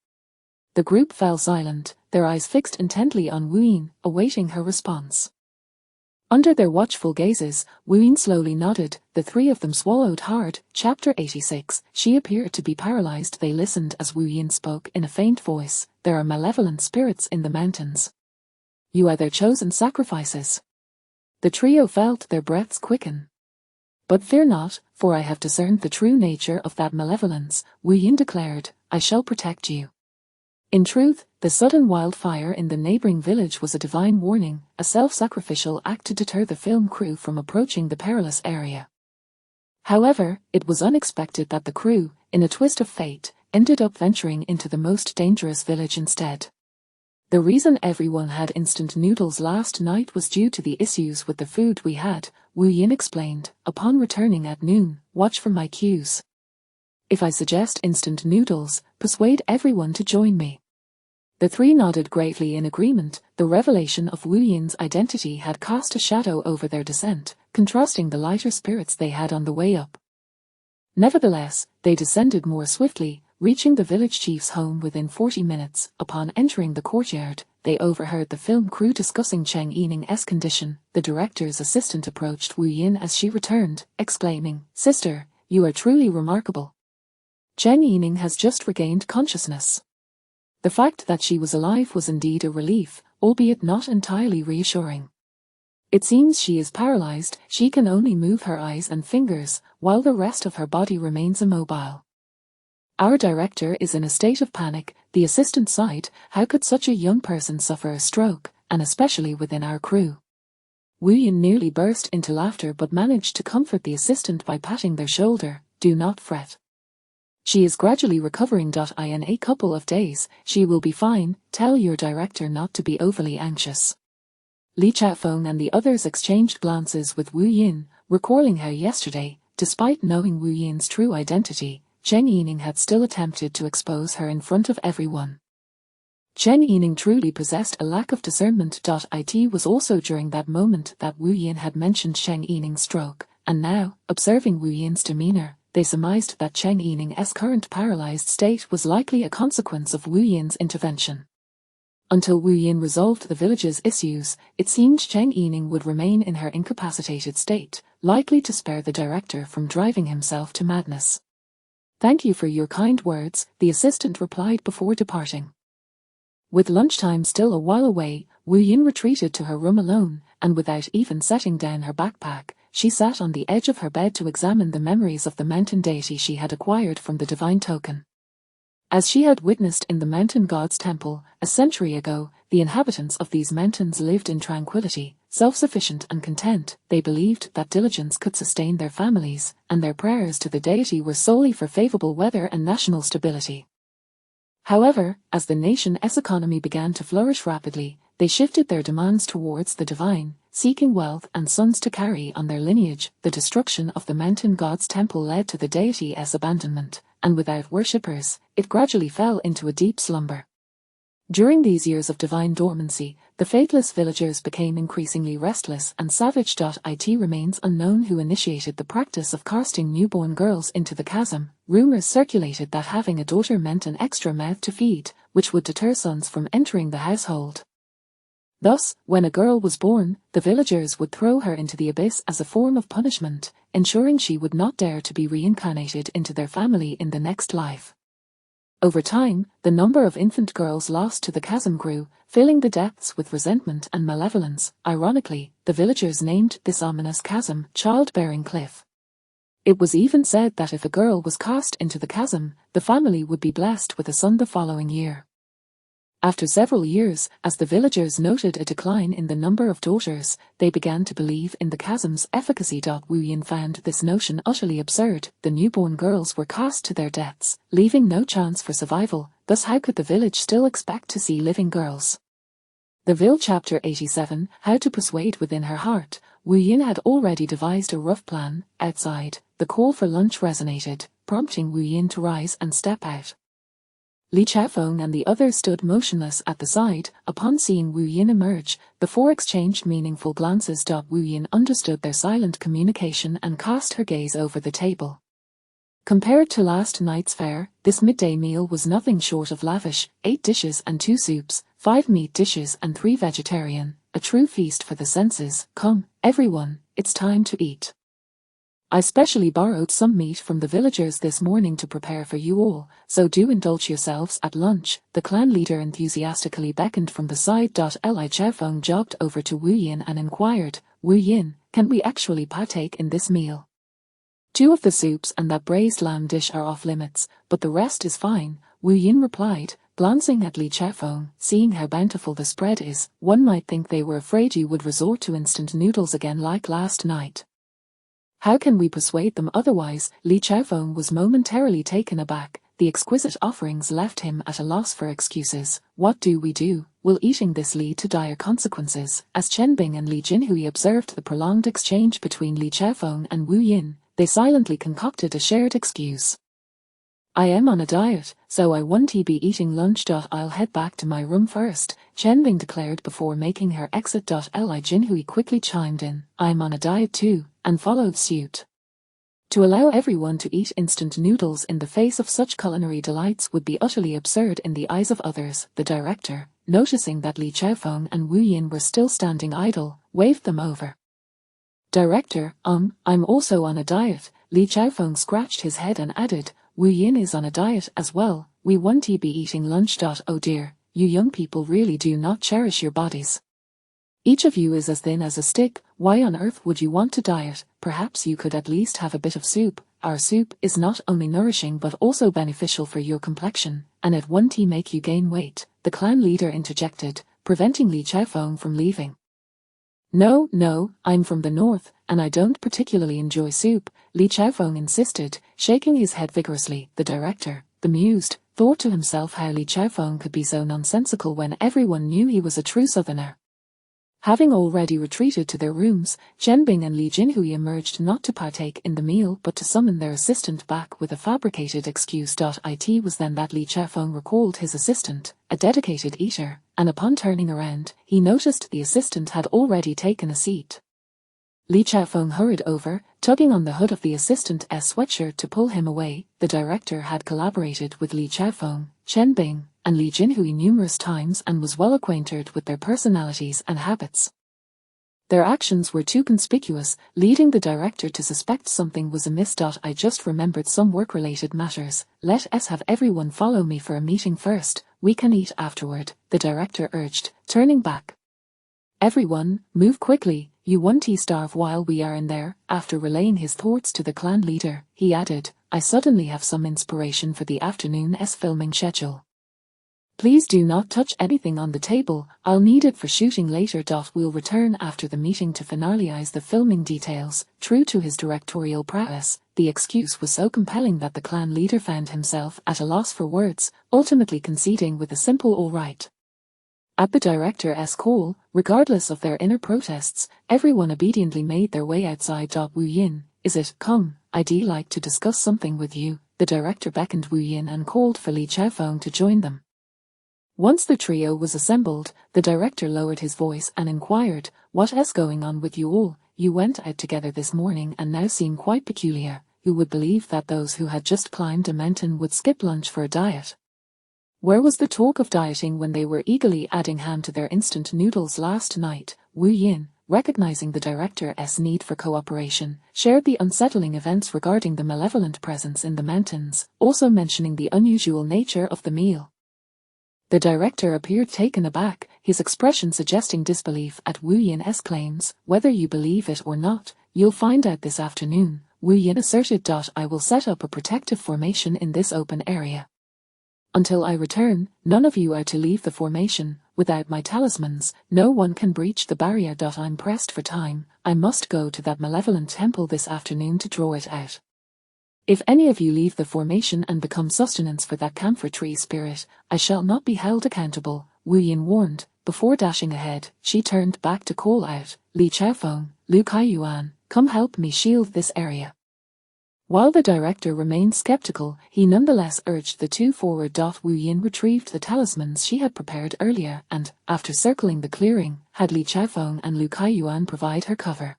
A: The group fell silent, their eyes fixed intently on Wu Yin, awaiting her response. Under their watchful gazes, Wu Yin slowly nodded, the three of them swallowed hard. Chapter 86, she appeared to be paralyzed. They listened as Wu Yin spoke in a faint voice, there are malevolent spirits in the mountains. You are their chosen sacrifices. The trio felt their breaths quicken. But fear not, for I have discerned the true nature of that malevolence, Wu Yin declared, I shall protect you. In truth, the sudden wildfire in the neighboring village was a divine warning, a self-sacrificial act to deter the film crew from approaching the perilous area. However, it was unexpected that the crew, in a twist of fate, ended up venturing into the most dangerous village instead. The reason everyone had instant noodles last night was due to the issues with the food we had, Wu Yin explained. Upon returning at noon, watch for my cues. If I suggest instant noodles, persuade everyone to join me. The three nodded gravely in agreement. The revelation of Wu Yin's identity had cast a shadow over their descent, contrasting the lighter spirits they had on the way up. Nevertheless, they descended more swiftly, reaching the village chief's home within 40 minutes. Upon entering the courtyard, they overheard the film crew discussing Cheng Yining's condition. The director's assistant approached Wu Yin as she returned, exclaiming, Sister, you are truly remarkable. Cheng Yining has just regained consciousness. The fact that she was alive was indeed a relief, albeit not entirely reassuring. It seems she is paralyzed, she can only move her eyes and fingers, while the rest of her body remains immobile. Our director is in a state of panic, the assistant sighed. How could such a young person suffer a stroke, and especially within our crew? Wu Yin nearly burst into laughter but managed to comfort the assistant by patting their shoulder. Do not fret. She is gradually recovering. In a couple of days, she will be fine. Tell your director not to be overly anxious. Li Chaofeng and the others exchanged glances with Wu Yin, recalling how yesterday, despite knowing Wu Yin's true identity, Cheng Yining had still attempted to expose her in front of everyone. Cheng Yining truly possessed a lack of discernment. It was also during that moment that Wu Yin had mentioned Cheng Yining's stroke, and now, observing Wu Yin's demeanor, they surmised that Cheng Yining's current paralyzed state was likely a consequence of Wu Yin's intervention. Until Wu Yin resolved the village's issues, it seemed Cheng Yining would remain in her incapacitated state, likely to spare the director from driving himself to madness. Thank you for your kind words, the assistant replied before departing. With lunchtime still a while away, Wu Yin retreated to her room alone, and without even setting down her backpack, she sat on the edge of her bed to examine the memories of the mountain deity she had acquired from the divine token. As she had witnessed in the mountain god's temple, a century ago, the inhabitants of these mountains lived in tranquility, self-sufficient and content. They believed that diligence could sustain their families, and their prayers to the deity were solely for favorable weather and national stability. However, as the nation's economy began to flourish rapidly, they shifted their demands towards the divine, seeking wealth and sons to carry on their lineage. The destruction of the mountain god's temple led to the deity's abandonment, and without worshippers, it gradually fell into a deep slumber. During these years of divine dormancy, the faithless villagers became increasingly restless and savage. It remains unknown who initiated the practice of casting newborn girls into the chasm. Rumors circulated that having a daughter meant an extra mouth to feed, which would deter sons from entering the household. Thus, when a girl was born, the villagers would throw her into the abyss as a form of punishment, ensuring she would not dare to be reincarnated into their family in the next life. Over time, the number of infant girls lost to the chasm grew, filling the depths with resentment and malevolence. Ironically, the villagers named this ominous chasm Childbearing Cliff. It was even said that if a girl was cast into the chasm, the family would be blessed with a son the following year. After several years, as the villagers noted a decline in the number of daughters, they began to believe in the chasm's efficacy. Wu Yin found this notion utterly absurd. The newborn girls were cast to their deaths, leaving no chance for survival, thus how could the village still expect to see living girls? The Vil Chapter 87, How to Persuade Within Her Heart. Wu Yin had already devised a rough plan. Outside, the call for lunch resonated, prompting Wu Yin to rise and step out. Li Chaofeng and the others stood motionless at the side. Upon seeing Wu Yin emerge, the four exchanged meaningful glances. Wu Yin understood their silent communication and cast her gaze over the table. Compared to last night's fare, this midday meal was nothing short of lavish: 8 dishes and 2 soups, 5 meat dishes and 3 vegetarian, a true feast for the senses. Come, everyone, it's time to eat. I specially borrowed some meat from the villagers this morning to prepare for you all, so do indulge yourselves at lunch. The clan leader enthusiastically beckoned from the side. Li Chaofeng jogged over to Wu Yin and inquired, Wu Yin, can we actually partake in this meal? 2 of the soups and that braised lamb dish are off limits, but the rest is fine, Wu Yin replied, glancing at Li Chaofeng. Seeing how bountiful the spread is, one might think they were afraid you would resort to instant noodles again like last night. How can we persuade them otherwise? Li Chaofeng was momentarily taken aback. The exquisite offerings left him at a loss for excuses. What do we do? Will eating this lead to dire consequences? As Chen Bing and Li Jinhui observed the prolonged exchange between Li Chaofeng and Wu Yin, they silently concocted a shared excuse. I am on a diet, so I won't be eating lunch. I'll head back to my room first, Chen Bing declared before making her exit. Li Jinhui quickly chimed in, I'm on a diet too, and followed suit. To allow everyone to eat instant noodles in the face of such culinary delights would be utterly absurd in the eyes of others. The director, noticing that Li Chaofeng and Wu Yin were still standing idle, waved them over. Director, I'm also on a diet. Li Chaofeng scratched his head and added, Wu Yin is on a diet as well, we won't be eating lunch. Oh dear, you young people really do not cherish your bodies. Each of you is as thin as a stick. Why on earth would you want to diet? Perhaps you could at least have a bit of soup. Our soup is not only nourishing but also beneficial for your complexion, and it won't make you gain weight, the clan leader interjected, preventing Li Chaofeng from leaving. No, I'm from the north, and I don't particularly enjoy soup, Li Chaofeng insisted, shaking his head vigorously. The director, bemused, thought to himself how Li Chaofeng could be so nonsensical when everyone knew he was a true southerner. Having already retreated to their rooms, Chen Bing and Li Jinhui emerged not to partake in the meal but to summon their assistant back with a fabricated excuse. It was then that Li Chaofeng recalled his assistant, a dedicated eater, and upon turning around, he noticed the assistant had already taken a seat. Li Chaofeng hurried over, tugging on the hood of the assistant's sweatshirt to pull him away. The director had collaborated with Li Chaofeng, Chen Bing, and Li Jinhui numerous times and was well acquainted with their personalities and habits. Their actions were too conspicuous, leading the director to suspect something was amiss. I just remembered some work-related matters. Let us have everyone follow me for a meeting first, we can eat afterward, the director urged, turning back. Everyone, move quickly, you won't starve while we are in there. After relaying his thoughts to the clan leader, he added, I suddenly have some inspiration for the afternoon's filming schedule. Please do not touch anything on the table, I'll need it for shooting later. We'll return after the meeting to finalize the filming details. True to his directorial prowess, the excuse was so compelling that the clan leader found himself at a loss for words, ultimately conceding with a simple all right. At the director's call, regardless of their inner protests, everyone obediently made their way outside. Wu Yin, is it? Come, I'd like to discuss something with you. The director beckoned Wu Yin and called for Li Chaofeng to join them. Once the trio was assembled, the director lowered his voice and inquired, what is going on with you all? You went out together this morning and now seem quite peculiar. Who would believe that those who had just climbed a mountain would skip lunch for a diet? Where was the talk of dieting when they were eagerly adding ham to their instant noodles last night? Wu Yin, recognizing the director's need for cooperation, shared the unsettling events regarding the malevolent presence in the mountains, also mentioning the unusual nature of the meal. The director appeared taken aback, his expression suggesting disbelief at Wu Yin's claims. "Whether you believe it or not, you'll find out this afternoon," Wu Yin asserted. "I will set up a protective formation in this open area. Until I return, none of you are to leave the formation. Without my talismans, no one can breach the barrier. I'm pressed for time. I must go to that malevolent temple this afternoon to draw it out. If any of you leave the formation and become sustenance for that camphor tree spirit, I shall not be held accountable," Wu Yin warned. Before dashing ahead, she turned back to call out, "Li Chaofeng, Lu Kaiyuan, come help me shield this area." While the director remained skeptical, he nonetheless urged the two forward. Wu Yin retrieved the talismans she had prepared earlier and, after circling the clearing, had Li Chaofeng and Lu Kaiyuan provide her cover.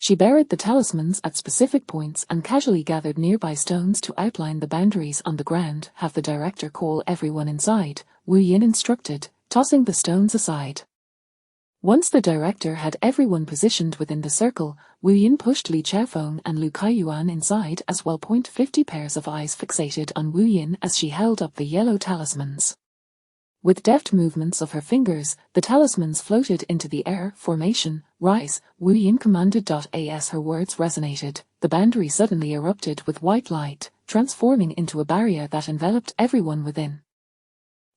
A: She buried the talismans at specific points and casually gathered nearby stones to outline the boundaries on the ground. "Have the director call everyone inside," Wu Yin instructed, tossing the stones aside. Once the director had everyone positioned within the circle, Wu Yin pushed Li Chaofeng and Lu Kaiyuan inside as well. 50 pairs of eyes fixated on Wu Yin as she held up the yellow talismans. With deft movements of her fingers, the talismans floated into the air. "Formation, rise," Wu Yin commanded. As her words resonated, the boundary suddenly erupted with white light, transforming into a barrier that enveloped everyone within.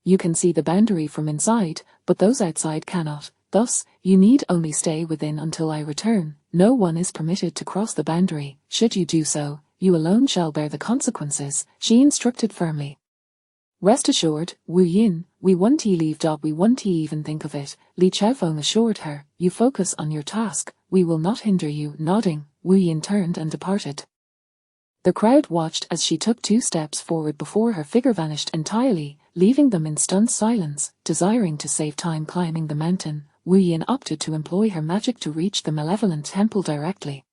A: "You can see the boundary from inside, but those outside cannot. Thus, you need only stay within until I return. No one is permitted to cross the boundary. Should you do so, you alone shall bear the consequences," she instructed firmly. "Rest assured, Wu Yin, we won't leave. We won't even think of it," Li Chaofeng assured her. "You focus on your task, we will not hinder you." Nodding, Wu Yin turned and departed. The crowd watched as she took 2 steps forward before her figure vanished entirely, leaving them in stunned silence. Desiring to save time climbing the mountain, Wu Yin opted to employ her magic to reach the malevolent temple directly.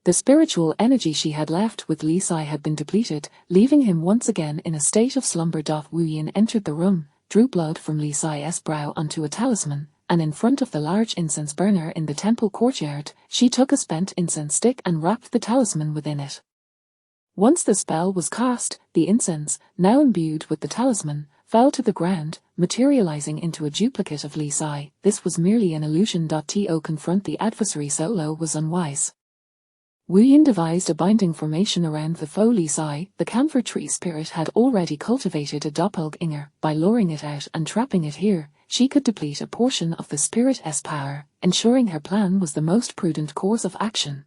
A: The spiritual energy she had left with Li Sai had been depleted, leaving him once again in a state of slumber. Wu Yin entered the room, drew blood from Li Sai's brow onto a talisman, and in front of the large incense burner in the temple courtyard, she took a spent incense stick and wrapped the talisman within it. Once the spell was cast, the incense, now imbued with the talisman, fell to the ground, materializing into a duplicate of Li Sai. This was merely an illusion. To confront the adversary solo was unwise. Wu Yin devised a binding formation around the faux Li Sai. The camphor tree spirit had already cultivated a doppelganger. By luring it out and trapping it here, she could deplete a portion of the spirit's power, ensuring her plan was the most prudent course of action.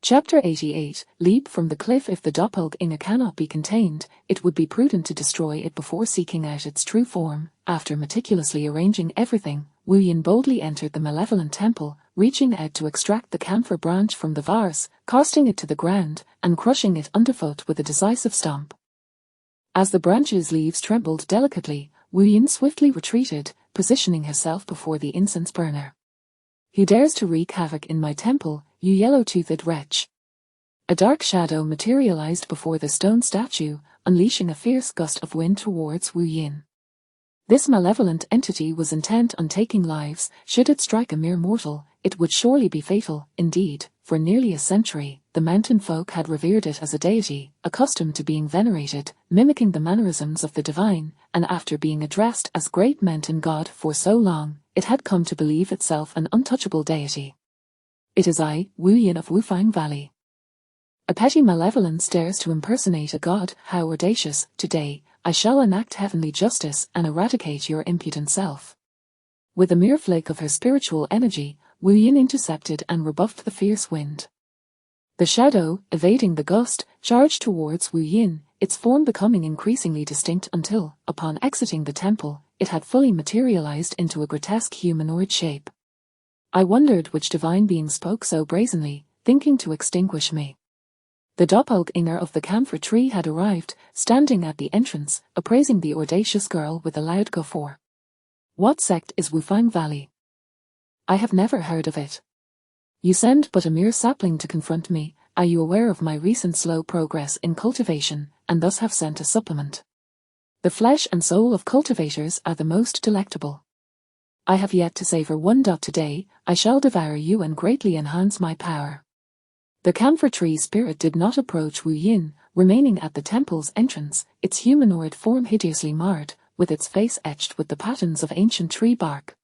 A: Chapter 88, Leap from the cliff. If the doppelganger cannot be contained, it would be prudent to destroy it before seeking out its true form. After meticulously arranging everything, Wu Yin boldly entered the malevolent temple, reaching out to extract the camphor branch from the vase, casting it to the ground, and crushing it underfoot with a decisive stomp. As the branch's leaves trembled delicately, Wu Yin swiftly retreated, positioning herself before the incense burner. "Who dares to wreak havoc in my temple, you yellow-toothed wretch?" A dark shadow materialized before the stone statue, unleashing a fierce gust of wind towards Wu Yin. This malevolent entity was intent on taking lives. Should it strike a mere mortal, it would surely be fatal. Indeed, for nearly a century, the mountain folk had revered it as a deity, accustomed to being venerated, mimicking the mannerisms of the divine, and after being addressed as Great Mountain God for so long, it had come to believe itself an untouchable deity. "It is I, Wu Yin of Wufang Valley. A petty malevolence dares to impersonate a god. How audacious! Today, I shall enact heavenly justice and eradicate your impudent self." With a mere flake of her spiritual energy, Wu Yin intercepted and rebuffed the fierce wind. The shadow, evading the gust, charged towards Wu Yin, its form becoming increasingly distinct until, upon exiting the temple, it had fully materialized into a grotesque humanoid shape. I wondered which divine being spoke so brazenly, thinking to extinguish me. The doppelganger of the camphor tree had arrived, standing at the entrance, appraising the audacious girl with a loud guffaw. "What sect is Wufang Valley? I have never heard of it. You send but a mere sapling to confront me. Are you aware of my recent slow progress in cultivation, and thus have sent a supplement? The flesh and soul of cultivators are the most delectable. I have yet to savor one. Today, I shall devour you and greatly enhance my power. The camphor tree spirit did not approach Wu Yin, remaining at the temple's entrance, its humanoid form hideously marred, with its face etched with the patterns of ancient tree bark.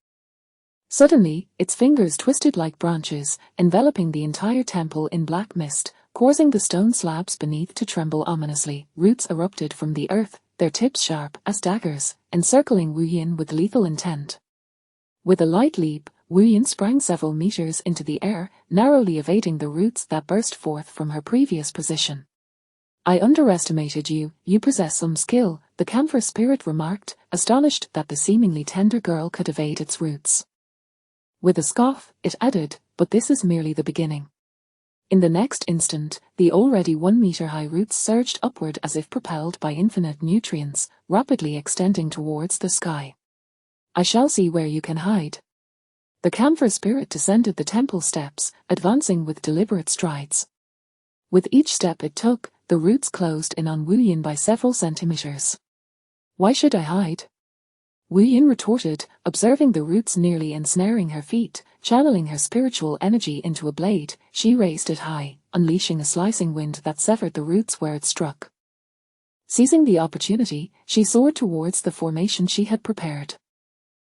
A: Suddenly, its fingers twisted like branches, enveloping the entire temple in black mist, causing the stone slabs beneath to tremble ominously. Roots erupted from the earth, their tips sharp as daggers, encircling Wu Yin with lethal intent. With a light leap, Wu Yin sprang several meters into the air, narrowly evading the roots that burst forth from her previous position. I underestimated you, you possess some skill, the camphor spirit remarked, astonished that the seemingly tender girl could evade its roots. With a scoff, it added, but this is merely the beginning. In the next instant, the already 1-meter-high roots surged upward as if propelled by infinite nutrients, rapidly extending towards the sky. I shall see where you can hide. The camphor spirit descended the temple steps, advancing with deliberate strides. With each step it took, the roots closed in on Wu Yin by several centimeters. Why should I hide? Wu Yin retorted, observing the roots nearly ensnaring her feet. Channeling her spiritual energy into a blade, she raised it high, unleashing a slicing wind that severed the roots where it struck. Seizing the opportunity, she soared towards the formation she had prepared.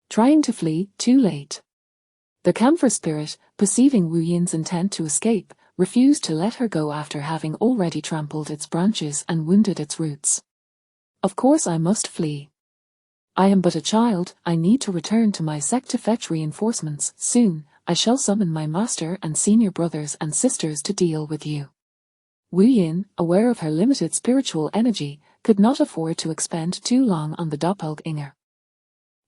A: Trying to flee, too late. The camphor spirit, perceiving Wu Yin's intent to escape, refused to let her go after having already trampled its branches and wounded its roots. Of course I must flee. I am but a child, I need to return to my sect to fetch reinforcements. Soon, I shall summon my master and senior brothers and sisters to deal with you. Wu Yin, aware of her limited spiritual energy, could not afford to expend too long on the doppelganger.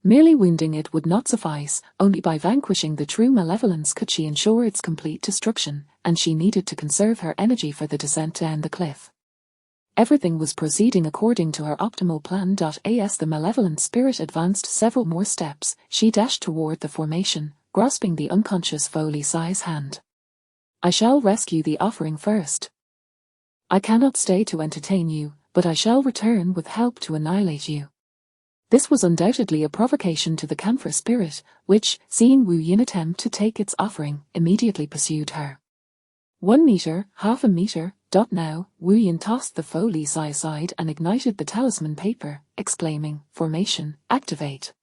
A: Merely wounding it would not suffice, only by vanquishing the true malevolence could she ensure its complete destruction, and she needed to conserve her energy for the descent down the cliff. Everything was proceeding according to her optimal plan. As the malevolent spirit advanced several more steps, she dashed toward the formation, grasping the unconscious Li Sai's hand. I shall rescue the offering first. I cannot stay to entertain you, but I shall return with help to annihilate you. This was undoubtedly a provocation to the camphor spirit, which, seeing Wu Yin attempt to take its offering, immediately pursued her. 1 meter, half a meter. Now, Wu Yin tossed the Li Sai aside and ignited the talisman paper, exclaiming, "Formation, activate."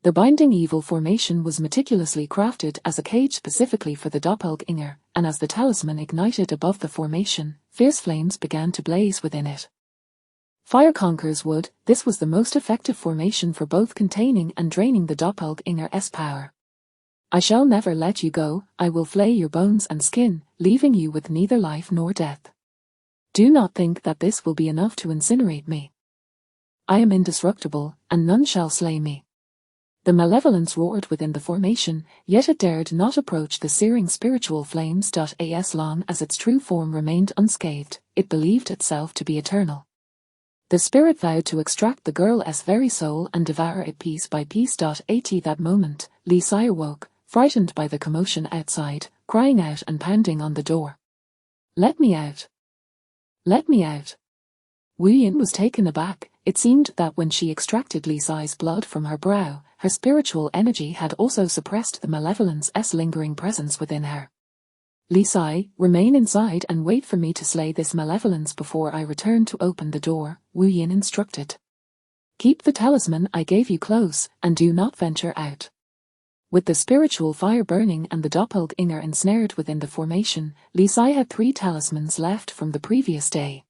A: The binding evil formation was meticulously crafted as a cage specifically for the doppelganger, and as the talisman ignited above the formation, fierce flames began to blaze within it. Fire conquers wood. This was the most effective formation for both containing and draining the doppelganger's power. I shall never let you go, I will flay your bones and skin, leaving you with neither life nor death. Do not think that this will be enough to incinerate me. I am indestructible, and none shall slay me. The malevolence roared within the formation, yet it dared not approach the searing spiritual flames. As long as its true form remained unscathed, it believed itself to be eternal. The spirit vowed to extract the girl's very soul and devour it piece by piece. At that moment, Li Sai awoke, frightened by the commotion outside, crying out and pounding on the door. Let me out. Let me out. Wu Yin was taken aback. It seemed that when she extracted Li Sai's blood from her brow, her spiritual energy had also suppressed the malevolence's lingering presence within her. Li Sai, remain inside and wait for me to slay this malevolence before I return to open the door, Wu Yin instructed. Keep the talisman I gave you close, and do not venture out. With the spiritual fire burning and the doppelganger ensnared within the formation, Li Sai had 3 talismans left from the previous day.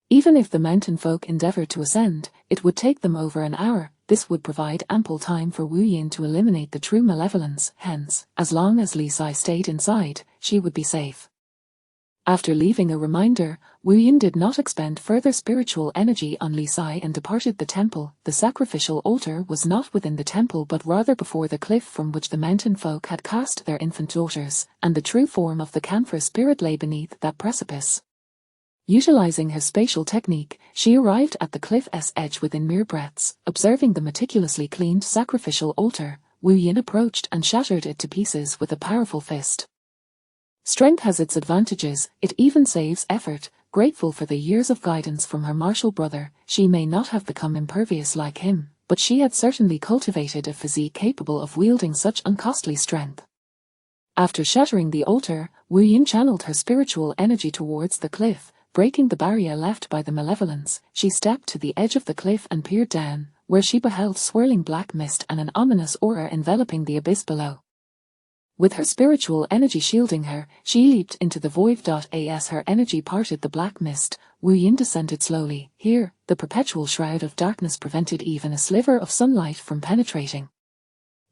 A: Even if the mountain folk endeavored to ascend, it would take them over an hour. This would provide ample time for Wu Yin to eliminate the true malevolence, hence, as long as Li Sai stayed inside, she would be safe. After leaving a reminder, Wu Yin did not expend further spiritual energy on Li Sai and departed the temple. The sacrificial altar was not within the temple but rather before the cliff from which the mountain folk had cast their infant daughters, and the true form of the camphor spirit lay beneath that precipice. Utilizing her spatial technique, she arrived at the cliff's edge within mere breaths. Observing the meticulously cleaned sacrificial altar, Wu Yin approached and shattered it to pieces with a powerful fist. Strength has its advantages, it even saves effort. Grateful for the years of guidance from her martial brother, she may not have become impervious like him, but she had certainly cultivated a physique capable of wielding such uncostly strength. After shattering the altar, Wu Yin channeled her spiritual energy towards the cliff, breaking the barrier left by the malevolence. She stepped to the edge of the cliff and peered down, where she beheld swirling black mist and an ominous aura enveloping the abyss below. With her spiritual energy shielding her, she leaped into the void. As her energy parted the black mist, Wu Yin descended slowly. Here, the perpetual shroud of darkness prevented even a sliver of sunlight from penetrating.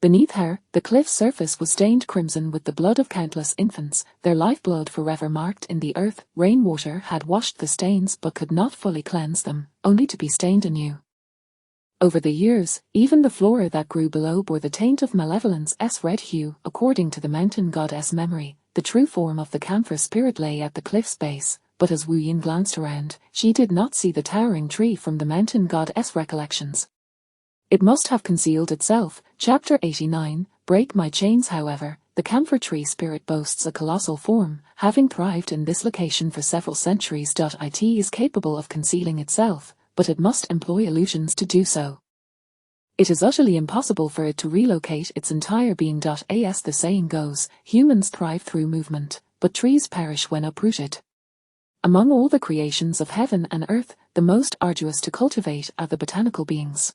A: Beneath her, the cliff's surface was stained crimson with the blood of countless infants, their lifeblood forever marked in the earth. Rainwater had washed the stains but could not fully cleanse them, only to be stained anew. Over the years, even the flora that grew below bore the taint of malevolence's red hue. According to the mountain goddess memory, the true form of the camphor spirit lay at the cliff's base, but as Wu Yin glanced around, she did not see the towering tree from the mountain goddess recollections. It must have concealed itself. Chapter 89, Break My Chains. However, the camphor tree spirit boasts a colossal form, having thrived in this location for several centuries. It is capable of concealing itself, but it must employ illusions to do so. It is utterly impossible for it to relocate its entire being. As the saying goes, humans thrive through movement, but trees perish when uprooted. Among all the creations of heaven and earth, the most arduous to cultivate are the botanical beings.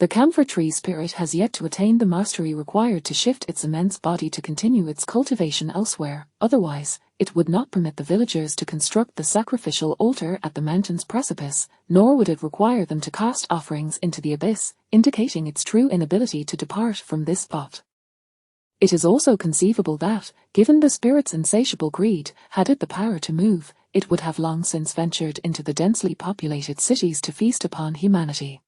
A: The camphor tree spirit has yet to attain the mastery required to shift its immense body to continue its cultivation elsewhere, otherwise, it would not permit the villagers to construct the sacrificial altar at the mountain's precipice, nor would it require them to cast offerings into the abyss, indicating its true inability to depart from this spot. It is also conceivable that, given the spirit's insatiable greed, had it the power to move, it would have long since ventured into the densely populated cities to feast upon humanity.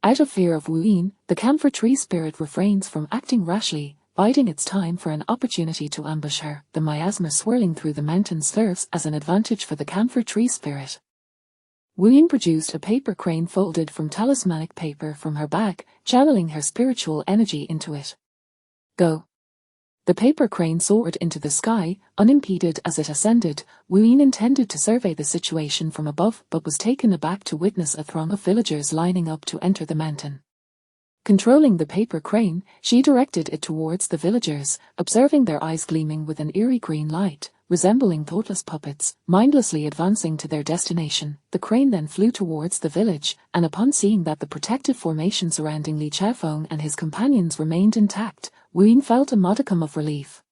A: Out of fear of Wu Yin, the camphor tree spirit refrains from acting rashly, biding its time for an opportunity to ambush her. The miasma swirling through the mountain serves as an advantage for the camphor tree spirit. Wu Yin produced a paper crane folded from talismanic paper from her bag, channeling her spiritual energy into it. Go. The paper crane soared into the sky, unimpeded as it ascended. Wu Yin intended to survey the situation from above but was taken aback to witness a throng of villagers lining up to enter the mountain. Controlling the paper crane, she directed it towards the villagers, observing their eyes gleaming with an eerie green light, resembling thoughtless puppets, mindlessly advancing to their destination. The crane then flew towards the village, and upon seeing that the protective formation surrounding Li Chaofeng and his companions remained intact, Wu Yin felt a modicum of relief.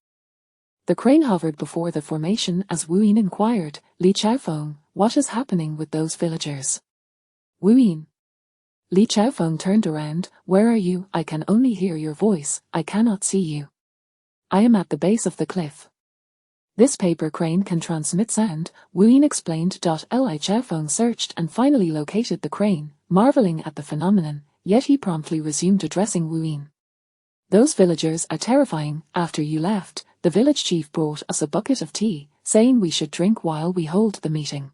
A: The crane hovered before the formation as Wu Yin inquired, "Li Chaofeng, what is happening with those villagers?" Wu Yin. Li Chaofeng turned around. "Where are you? I can only hear your voice, I cannot see you." "I am at the base of the cliff." "This paper crane can transmit sound," Wu Yin explained. Li Chaofeng searched and finally located the crane, marveling at the phenomenon, yet he promptly resumed addressing Wu Yin. "Those villagers are terrifying. After you left, the village chief brought us a bucket of tea, saying we should drink while we hold the meeting.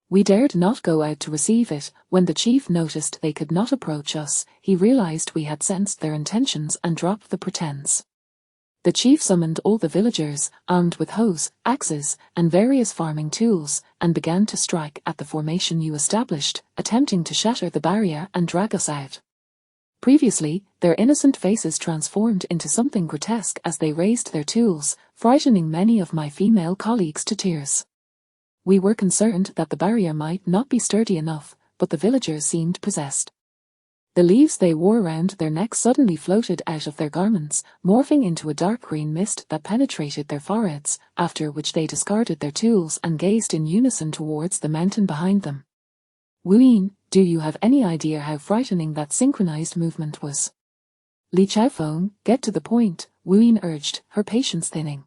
A: We dared not go out to receive it. When the chief noticed they could not approach us, he realized we had sensed their intentions and dropped the pretense. The chief summoned all the villagers, armed with hoes, axes, and various farming tools, and began to strike at the formation you established, attempting to shatter the barrier and drag us out. Previously, their innocent faces transformed into something grotesque as they raised their tools, frightening many of my female colleagues to tears. We were concerned that the barrier might not be sturdy enough, but the villagers seemed possessed. The leaves they wore around their necks suddenly floated out of their garments, morphing into a dark green mist that penetrated their foreheads, after which they discarded their tools and gazed in unison towards the mountain behind them. Wu Yin, do you have any idea how frightening that synchronized movement was?" "Li Chaofeng, get to the point," Wu Yin urged, her patience thinning.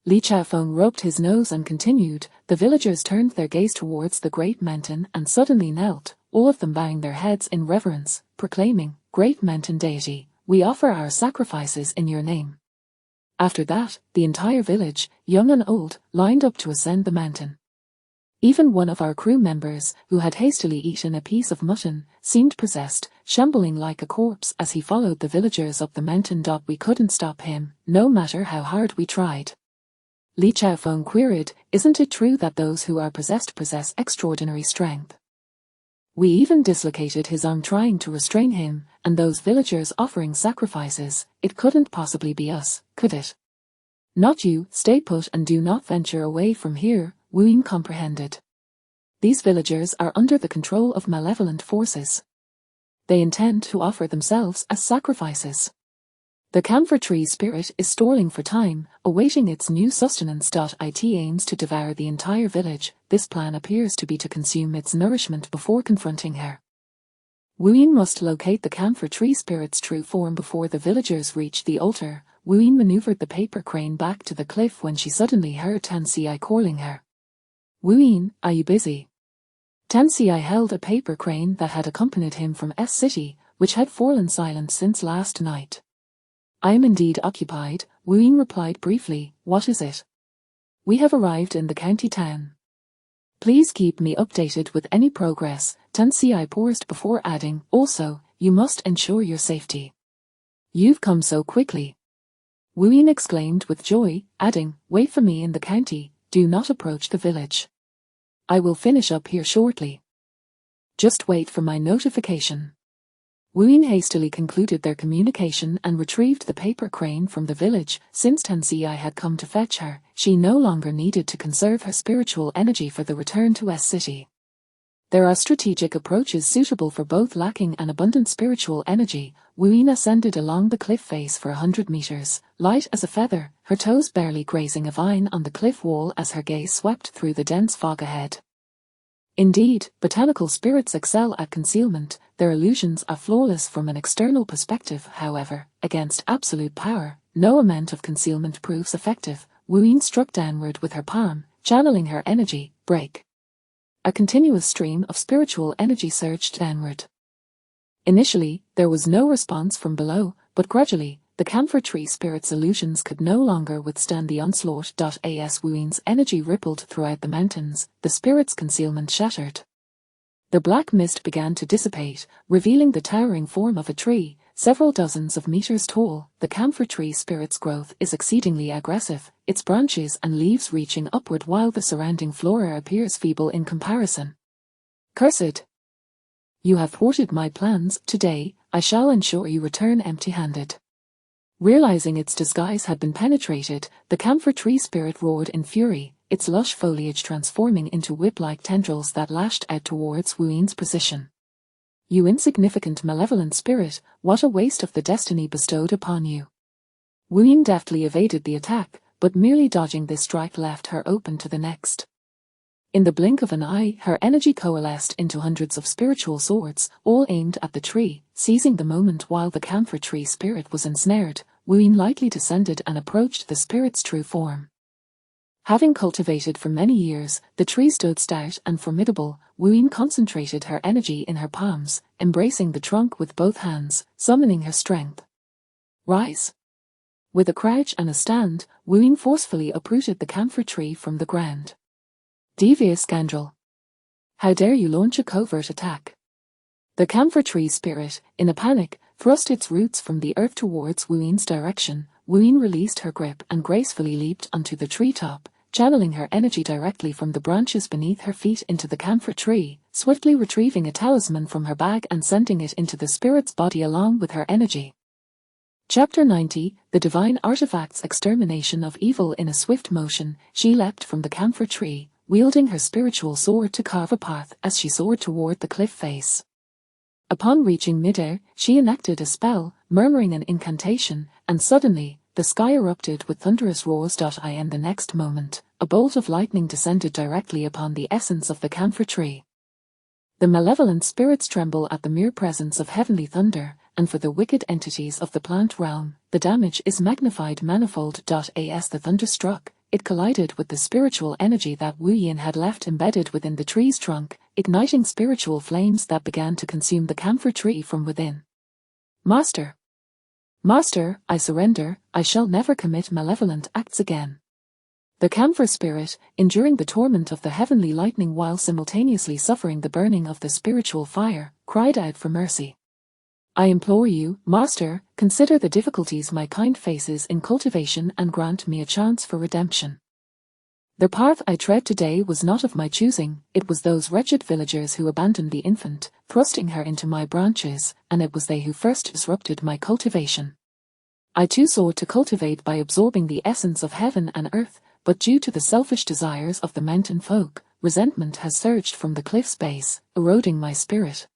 A: Li Chaofeng rubbed his nose and continued. The villagers turned their gaze towards the great mountain and suddenly knelt, all of them bowing their heads in reverence, proclaiming, "Great mountain deity, we offer our sacrifices in your name." After that, the entire village, young and old, lined up to ascend the mountain. Even one of our crew members, who had hastily eaten a piece of mutton, seemed possessed, shambling like a corpse as he followed the villagers up the mountain. We couldn't stop him, no matter how hard we tried. Li Chaofeng queried, "Isn't it true that those who are possessed possess extraordinary strength?" We even dislocated his arm trying to restrain him, and those villagers offering sacrifices. It couldn't possibly be us, could it? Not you, stay put and do not venture away from here, Wu Yin comprehended. These villagers are under the control of malevolent forces. They intend to offer themselves as sacrifices. The camphor tree spirit is stalling for time, awaiting its new sustenance. It aims to devour the entire village. This plan appears to be to consume its nourishment before confronting her. Wu Yin must locate the camphor tree spirit's true form before the villagers reach the altar. Wu Yin maneuvered the paper crane back to the cliff when she suddenly heard Tan Xi calling her. Wu Yin, are you busy? Tan Xi held a paper crane that had accompanied him from S City, which had fallen silent since last night. I am indeed occupied, Wu Yin replied briefly. What is it? We have arrived in the county town. Please keep me updated with any progress, Tan Xi paused before adding, also, you must ensure your safety. You've come so quickly. Wu Yin exclaimed with joy, adding, wait for me in the county, do not approach the village. I will finish up here shortly. Just wait for my notification. Wu Yin hastily concluded their communication and retrieved the paper crane from the village. Since Tan Xi had come to fetch her, she no longer needed to conserve her spiritual energy for the return to S City. There are strategic approaches suitable for both lacking an abundant spiritual energy. Wu Yin ascended along the cliff face for 100 meters, light as a feather, her toes barely grazing a vine on the cliff wall as her gaze swept through the dense fog ahead. Indeed, botanical spirits excel at concealment. Their illusions are flawless from an external perspective. However, against absolute power, no amount of concealment proves effective. Wu Yin struck downward with her palm, channeling her energy. Break. A continuous stream of spiritual energy surged downward. Initially, there was no response from below, but gradually, the camphor tree spirit's illusions could no longer withstand the onslaught. As Wu Yin's energy rippled throughout the mountains, the spirit's concealment shattered. The black mist began to dissipate, revealing the towering form of a tree, several dozens of meters tall. The camphor tree spirit's growth is exceedingly aggressive, its branches and leaves reaching upward while the surrounding flora appears feeble in comparison. Cursed! You have thwarted my plans. Today, I shall ensure you return empty-handed. Realizing its disguise had been penetrated, the camphor tree spirit roared in fury, its lush foliage transforming into whip-like tendrils that lashed out towards Wu Yin's position. You insignificant malevolent spirit, what a waste of the destiny bestowed upon you. Wu Yin deftly evaded the attack, but merely dodging this strike left her open to the next. In the blink of an eye, her energy coalesced into hundreds of spiritual swords, all aimed at the tree. Seizing the moment while the camphor tree spirit was ensnared, Wu Yin lightly descended and approached the spirit's true form. Having cultivated for many years, the tree stood stout and formidable. Wu Yin concentrated her energy in her palms, embracing the trunk with both hands, summoning her strength. Rise! With a crouch and a stand, Wu Yin forcefully uprooted the camphor tree from the ground. Devious scoundrel! How dare you launch a covert attack? The camphor tree spirit, in a panic, thrust its roots from the earth towards Wu Yin's direction. Wu Yin released her grip and gracefully leaped onto the treetop, channeling her energy directly from the branches beneath her feet into the camphor tree, swiftly retrieving a talisman from her bag and sending it into the spirit's body along with her energy. Chapter 90, The Divine Artifacts. Extermination of Evil. In a swift motion, she leapt from the camphor tree, wielding her spiritual sword to carve a path as she soared toward the cliff face. Upon reaching midair, she enacted a spell, murmuring an incantation, and suddenly, the sky erupted with thunderous roars. In the next moment, a bolt of lightning descended directly upon the essence of the camphor tree. The malevolent spirits tremble at the mere presence of heavenly thunder, and for the wicked entities of the plant realm, the damage is magnified manifold. As the thunder struck, it collided with the spiritual energy that Wu Yin had left embedded within the tree's trunk, igniting spiritual flames that began to consume the camphor tree from within. Master! Master, I surrender. I shall never commit malevolent acts again. The camphor spirit, enduring the torment of the heavenly lightning while simultaneously suffering the burning of the spiritual fire, cried out for mercy. I implore you, Master, consider the difficulties my kind faces in cultivation and grant me a chance for redemption. The path I tread today was not of my choosing, it was those wretched villagers who abandoned the infant, thrusting her into my branches, and it was they who first disrupted my cultivation. I too sought to cultivate by absorbing the essence of heaven and earth, but due to the selfish desires of the mountain folk, resentment has surged from the cliff's base, eroding my spirit.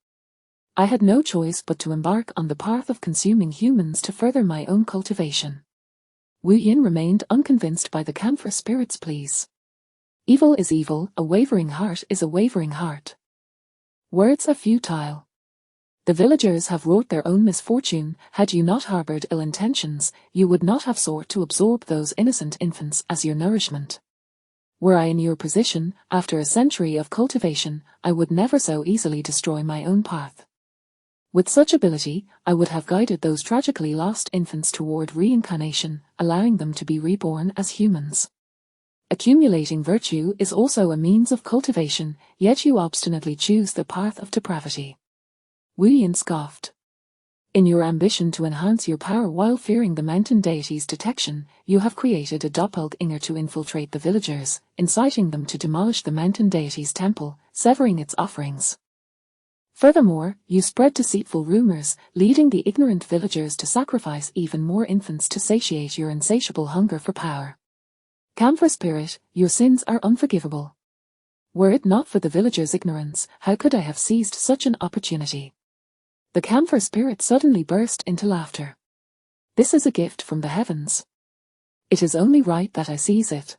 A: I had no choice but to embark on the path of consuming humans to further my own cultivation. Wu Yin remained unconvinced by the camphor spirit's pleas. Evil is evil, a wavering heart is a wavering heart. Words are futile. The villagers have wrought their own misfortune. Had you not harbored ill intentions, you would not have sought to absorb those innocent infants as your nourishment. Were I in your position, after a century of cultivation, I would never so easily destroy my own path. With such ability, I would have guided those tragically lost infants toward reincarnation, allowing them to be reborn as humans. Accumulating virtue is also a means of cultivation, yet you obstinately choose the path of depravity. Wu Yin scoffed. In your ambition to enhance your power while fearing the mountain deity's detection, you have created a doppelganger to infiltrate the villagers, inciting them to demolish the mountain deity's temple, severing its offerings. Furthermore, you spread deceitful rumors, leading the ignorant villagers to sacrifice even more infants to satiate your insatiable hunger for power. Camphor spirit, your sins are unforgivable. Were it not for the villagers' ignorance, how could I have seized such an opportunity? The camphor spirit suddenly burst into laughter. This is a gift from the heavens. It is only right that I seize it.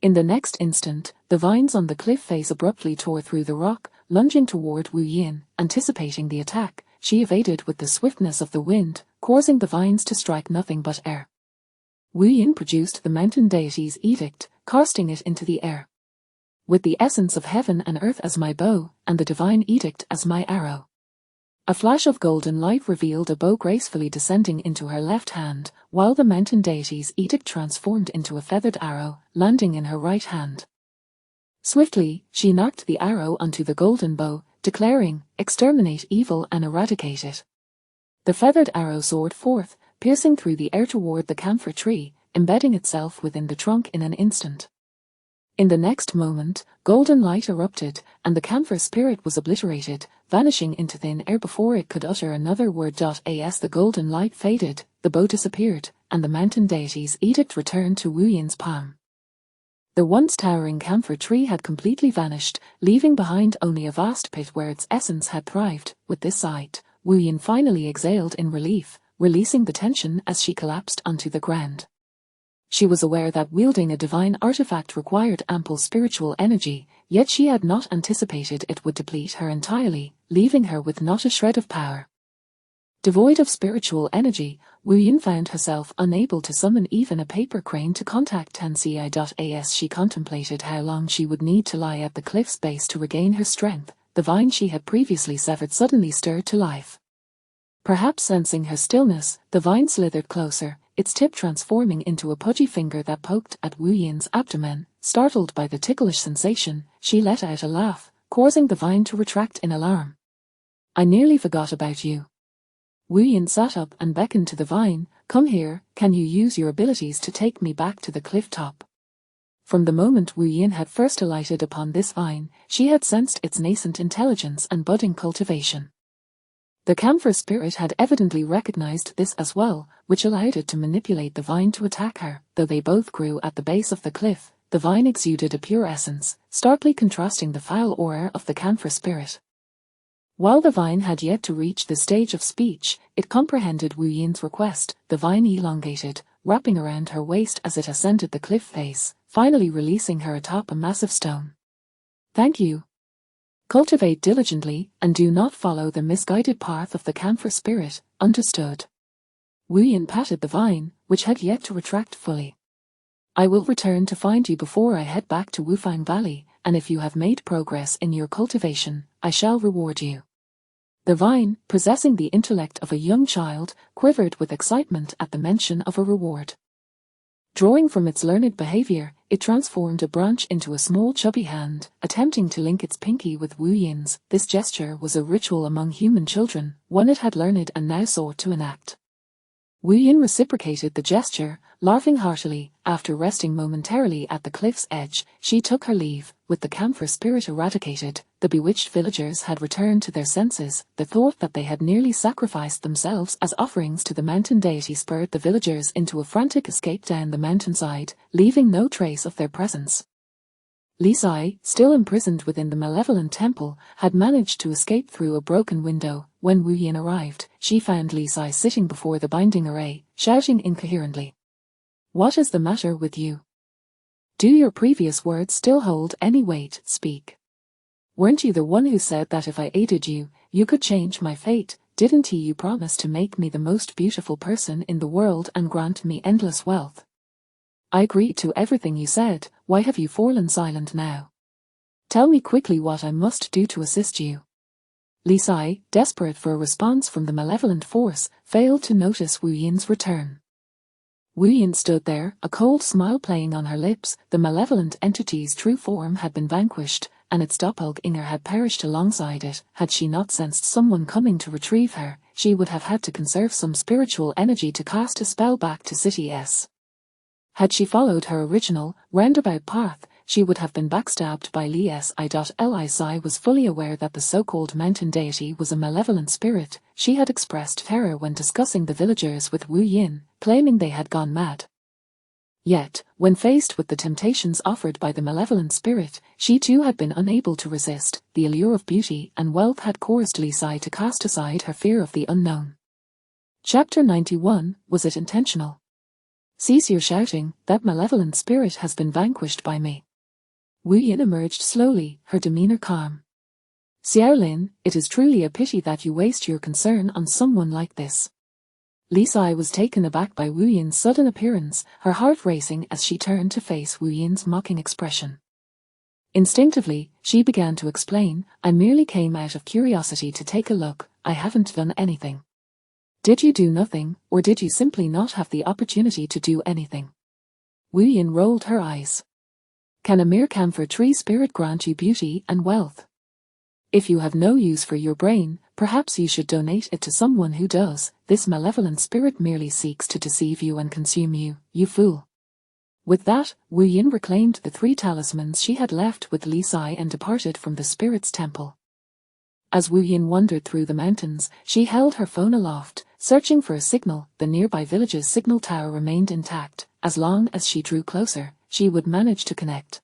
A: In the next instant, the vines on the cliff face abruptly tore through the rock, lunging toward Wu Yin. Anticipating the attack, she evaded with the swiftness of the wind, causing the vines to strike nothing but air. Wu Yin produced the mountain deity's edict, casting it into the air. With the essence of heaven and earth as my bow, and the divine edict as my arrow. A flash of golden light revealed a bow gracefully descending into her left hand, while the mountain deity's edict transformed into a feathered arrow, landing in her right hand. Swiftly, she knocked the arrow onto the golden bow, declaring, "Exterminate evil and eradicate it." The feathered arrow soared forth, piercing through the air toward the camphor tree, embedding itself within the trunk in an instant. In the next moment, golden light erupted, and the camphor spirit was obliterated, vanishing into thin air before it could utter another word. As the golden light faded, the bow disappeared, and the mountain deity's edict returned to Wu Yin's palm. The once towering camphor tree had completely vanished, leaving behind only a vast pit where its essence had thrived. With this sight, Wu Yin finally exhaled in relief, releasing the tension as she collapsed onto the ground. She was aware that wielding a divine artifact required ample spiritual energy, yet she had not anticipated it would deplete her entirely, leaving her with not a shred of power. Devoid of spiritual energy, Wu Yin found herself unable to summon even a paper crane to contact Tenci. As she contemplated how long she would need to lie at the cliff's base to regain her strength, the vine she had previously severed suddenly stirred to life. Perhaps sensing her stillness, the vine slithered closer, its tip transforming into a pudgy finger that poked at Wu Yin's abdomen. Startled by the ticklish sensation, she let out a laugh, causing the vine to retract in alarm. "I nearly forgot about you." Wu Yin sat up and beckoned to the vine. "Come here, can you use your abilities to take me back to the cliff top?" From the moment Wu Yin had first alighted upon this vine, she had sensed its nascent intelligence and budding cultivation. The camphor spirit had evidently recognized this as well, which allowed it to manipulate the vine to attack her. Though they both grew at the base of the cliff, the vine exuded a pure essence, starkly contrasting the foul aura of the camphor spirit. While the vine had yet to reach the stage of speech, it comprehended Wu Yin's request. The vine elongated, wrapping around her waist as it ascended the cliff face, finally releasing her atop a massive stone. "Thank you. Cultivate diligently, and do not follow the misguided path of the camphor spirit, understood?" Wu Yin patted the vine, which had yet to retract fully. "I will return to find you before I head back to Wufang Valley, and if you have made progress in your cultivation, I shall reward you." The vine, possessing the intellect of a young child, quivered with excitement at the mention of a reward. Drawing from its learned behavior, it transformed a branch into a small chubby hand, attempting to link its pinky with Wu Yin's. This gesture was a ritual among human children, one it had learned and now sought to enact. Wu Yin reciprocated the gesture, laughing heartily. After resting momentarily at the cliff's edge, she took her leave. With the camphor spirit eradicated, the bewitched villagers had returned to their senses. The thought that they had nearly sacrificed themselves as offerings to the mountain deity spurred the villagers into a frantic escape down the mountainside, leaving no trace of their presence. Li Sai, still imprisoned within the malevolent temple, had managed to escape through a broken window. When Wu Yin arrived, she found Li Sai sitting before the binding array, shouting incoherently. "What is the matter with you? Do your previous words still hold any weight? Speak. Weren't you the one who said that if I aided you, you could change my fate? Didn't you promise to make me the most beautiful person in the world and grant me endless wealth? I agreed to everything you said. Why have you fallen silent now? Tell me quickly what I must do to assist you." Li Sai, desperate for a response from the malevolent force, failed to notice Wu Yin's return. Wu Yin stood there, a cold smile playing on her lips. The malevolent entity's true form had been vanquished, and its doppelganger had perished alongside it. Had she not sensed someone coming to retrieve her, she would have had to conserve some spiritual energy to cast a spell back to City S. Had she followed her original, roundabout path, she would have been backstabbed by Li Si. Li Sai was fully aware that the so-called mountain deity was a malevolent spirit. She had expressed terror when discussing the villagers with Wu Yin, claiming they had gone mad. Yet, when faced with the temptations offered by the malevolent spirit, she too had been unable to resist. The allure of beauty and wealth had caused Li Sai to cast aside her fear of the unknown. Chapter 91. Was it intentional? Cease your shouting, that malevolent spirit has been vanquished by me. Wu Yin emerged slowly, her demeanor calm. Xiaolin, it is truly a pity that you waste your concern on someone like this. Li Sai was taken aback by Wu Yin's sudden appearance, her heart racing as she turned to face Wu Yin's mocking expression. Instinctively, she began to explain, I merely came out of curiosity to take a look. I haven't done anything. Did you do nothing, or did you simply not have the opportunity to do anything? Wu Yin rolled her eyes. Can a mere camphor tree spirit grant you beauty and wealth? If you have no use for your brain, perhaps you should donate it to someone who does. This malevolent spirit merely seeks to deceive you and consume you, you fool. With that, Wu Yin reclaimed the 3 talismans she had left with Li Sai and departed from the spirit's temple. As Wu Yin wandered through the mountains, she held her phone aloft, searching for a signal. The nearby village's signal tower remained intact. As long as she drew closer, she would manage to connect.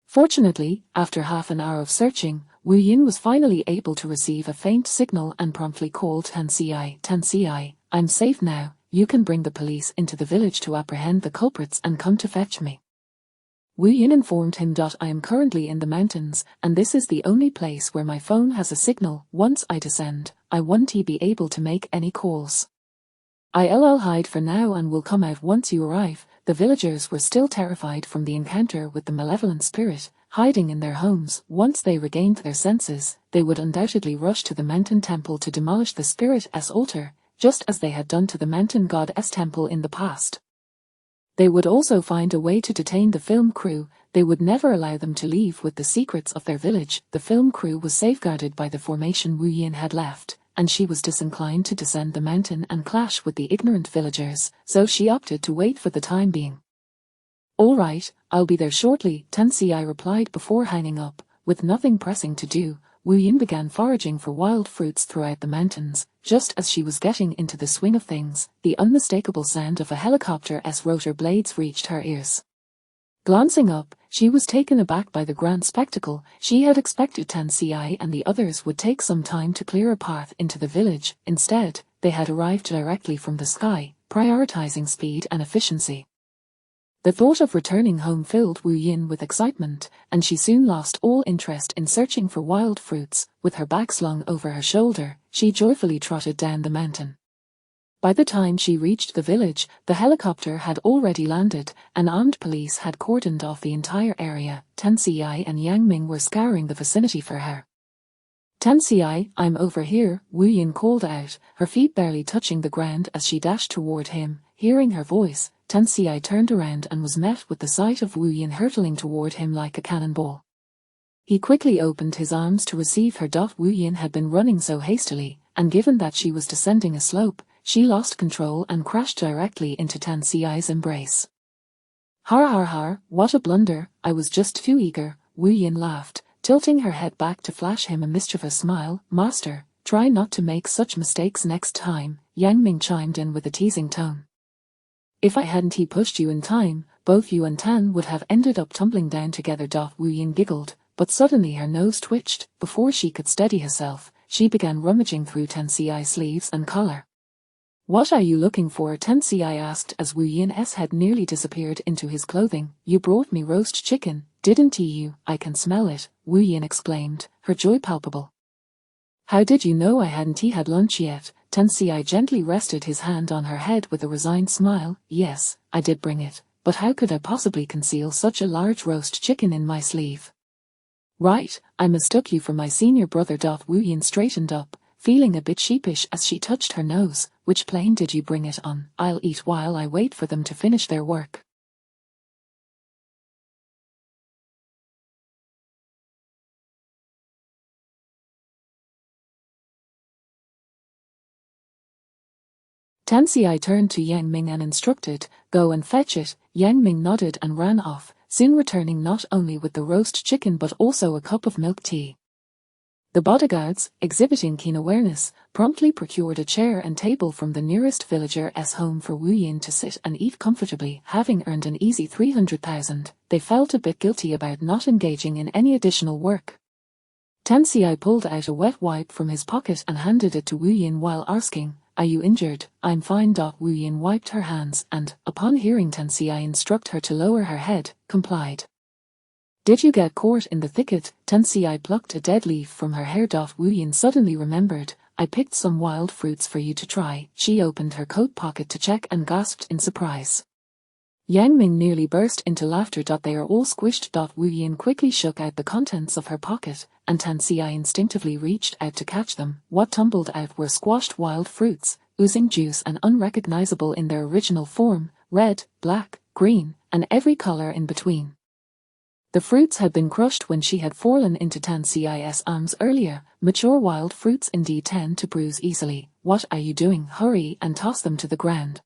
A: Fortunately, after half an hour of searching, Wu Yin was finally able to receive a faint signal and promptly called Tan Xi. Tan Xi, I'm safe now. You can bring the police into the village to apprehend the culprits and come to fetch me. Wu Yin informed him. I am currently in the mountains, and this is the only place where my phone has a signal. Once I descend, I won't be able to make any calls. I'll hide for now and will come out once you arrive. The villagers were still terrified from the encounter with the malevolent spirit, hiding in their homes. Once they regained their senses, they would undoubtedly rush to the mountain temple to demolish the spirit's altar, just as they had done to the mountain goddess temple in the past. They would also find a way to detain the film crew. They would never allow them to leave with the secrets of their village. The film crew was safeguarded by the formation Wu Yin had left, and she was disinclined to descend the mountain and clash with the ignorant villagers, so she opted to wait for the time being. All right, I'll be there shortly, Tan Xi replied before hanging up. With nothing pressing to do, Wu Yin began foraging for wild fruits throughout the mountains. Just as she was getting into the swing of things, the unmistakable sound of a helicopter's rotor blades reached her ears. Glancing up, she was taken aback by the grand spectacle. She had expected Tan Xi and the others would take some time to clear a path into the village. Instead, they had arrived directly from the sky, prioritizing speed and efficiency. The thought of returning home filled Wu Yin with excitement, and she soon lost all interest in searching for wild fruits. With her bag slung over her shoulder, she joyfully trotted down the mountain. By the time she reached the village, the helicopter had already landed, and armed police had cordoned off the entire area. Tan Xi and Yang Ming were scouring the vicinity for her. Tan Xi, I'm over here, Wu Yin called out, her feet barely touching the ground as she dashed toward him. Hearing her voice, Tan Xi turned around and was met with the sight of Wu Yin hurtling toward him like a cannonball. He quickly opened his arms to receive her. Wu Yin had been running so hastily, and given that she was descending a slope, she lost control and crashed directly into Tan Ci's embrace. Har har har, what a blunder, I was just too eager, Wu Yin laughed, tilting her head back to flash him a mischievous smile. Master, try not to make such mistakes next time, Yang Ming chimed in with a teasing tone. If I hadn't pushed you in time, both you and Tan would have ended up tumbling down together. Wu Yin giggled, but suddenly her nose twitched. Before she could steady herself, she began rummaging through Tan Ci's sleeves and collar. What are you looking for? Tan Ci asked as Wu Yin's head nearly disappeared into his clothing. You brought me roast chicken, didn't you? I can smell it, Wu Yin exclaimed, her joy palpable. How did you know I hadn't had lunch yet? Tan Ci gently rested his hand on her head with a resigned smile. Yes, I did bring it, but how could I possibly conceal such a large roast chicken in my sleeve? Right, I mistook you for my senior brother. Wu Yin straightened up, feeling a bit sheepish as she touched her nose. Which plane did you bring it on? I'll eat while I wait for them to finish their work. Tan Ci turned to Yang Ming and instructed, go and fetch it. Yang Ming nodded and ran off, soon returning not only with the roast chicken but also a cup of milk tea. The bodyguards, exhibiting keen awareness, promptly procured a chair and table from the nearest villager's home for Wu Yin to sit and eat comfortably. Having earned an easy 300,000, they felt a bit guilty about not engaging in any additional work. Tan Ci pulled out a wet wipe from his pocket and handed it to Wu Yin while asking, are you injured? I'm fine. Wu Yin wiped her hands and, upon hearing Tan Ci instruct her to lower her head, complied. Did you get caught in the thicket? Tan Ci plucked a dead leaf from her hair. Wu Yin suddenly remembered, I picked some wild fruits for you to try. She opened her coat pocket to check and gasped in surprise. Yang Ming nearly burst into laughter. They are all squished. Wu Yin quickly shook out the contents of her pocket, and Tan Ci instinctively reached out to catch them. What tumbled out were squashed wild fruits, oozing juice and unrecognizable in their original form, red, black, green, and every color in between. The fruits had been crushed when she had fallen into Tan Ci's arms earlier. Mature wild fruits indeed tend to bruise easily. What are you doing? Hurry and toss them to the ground.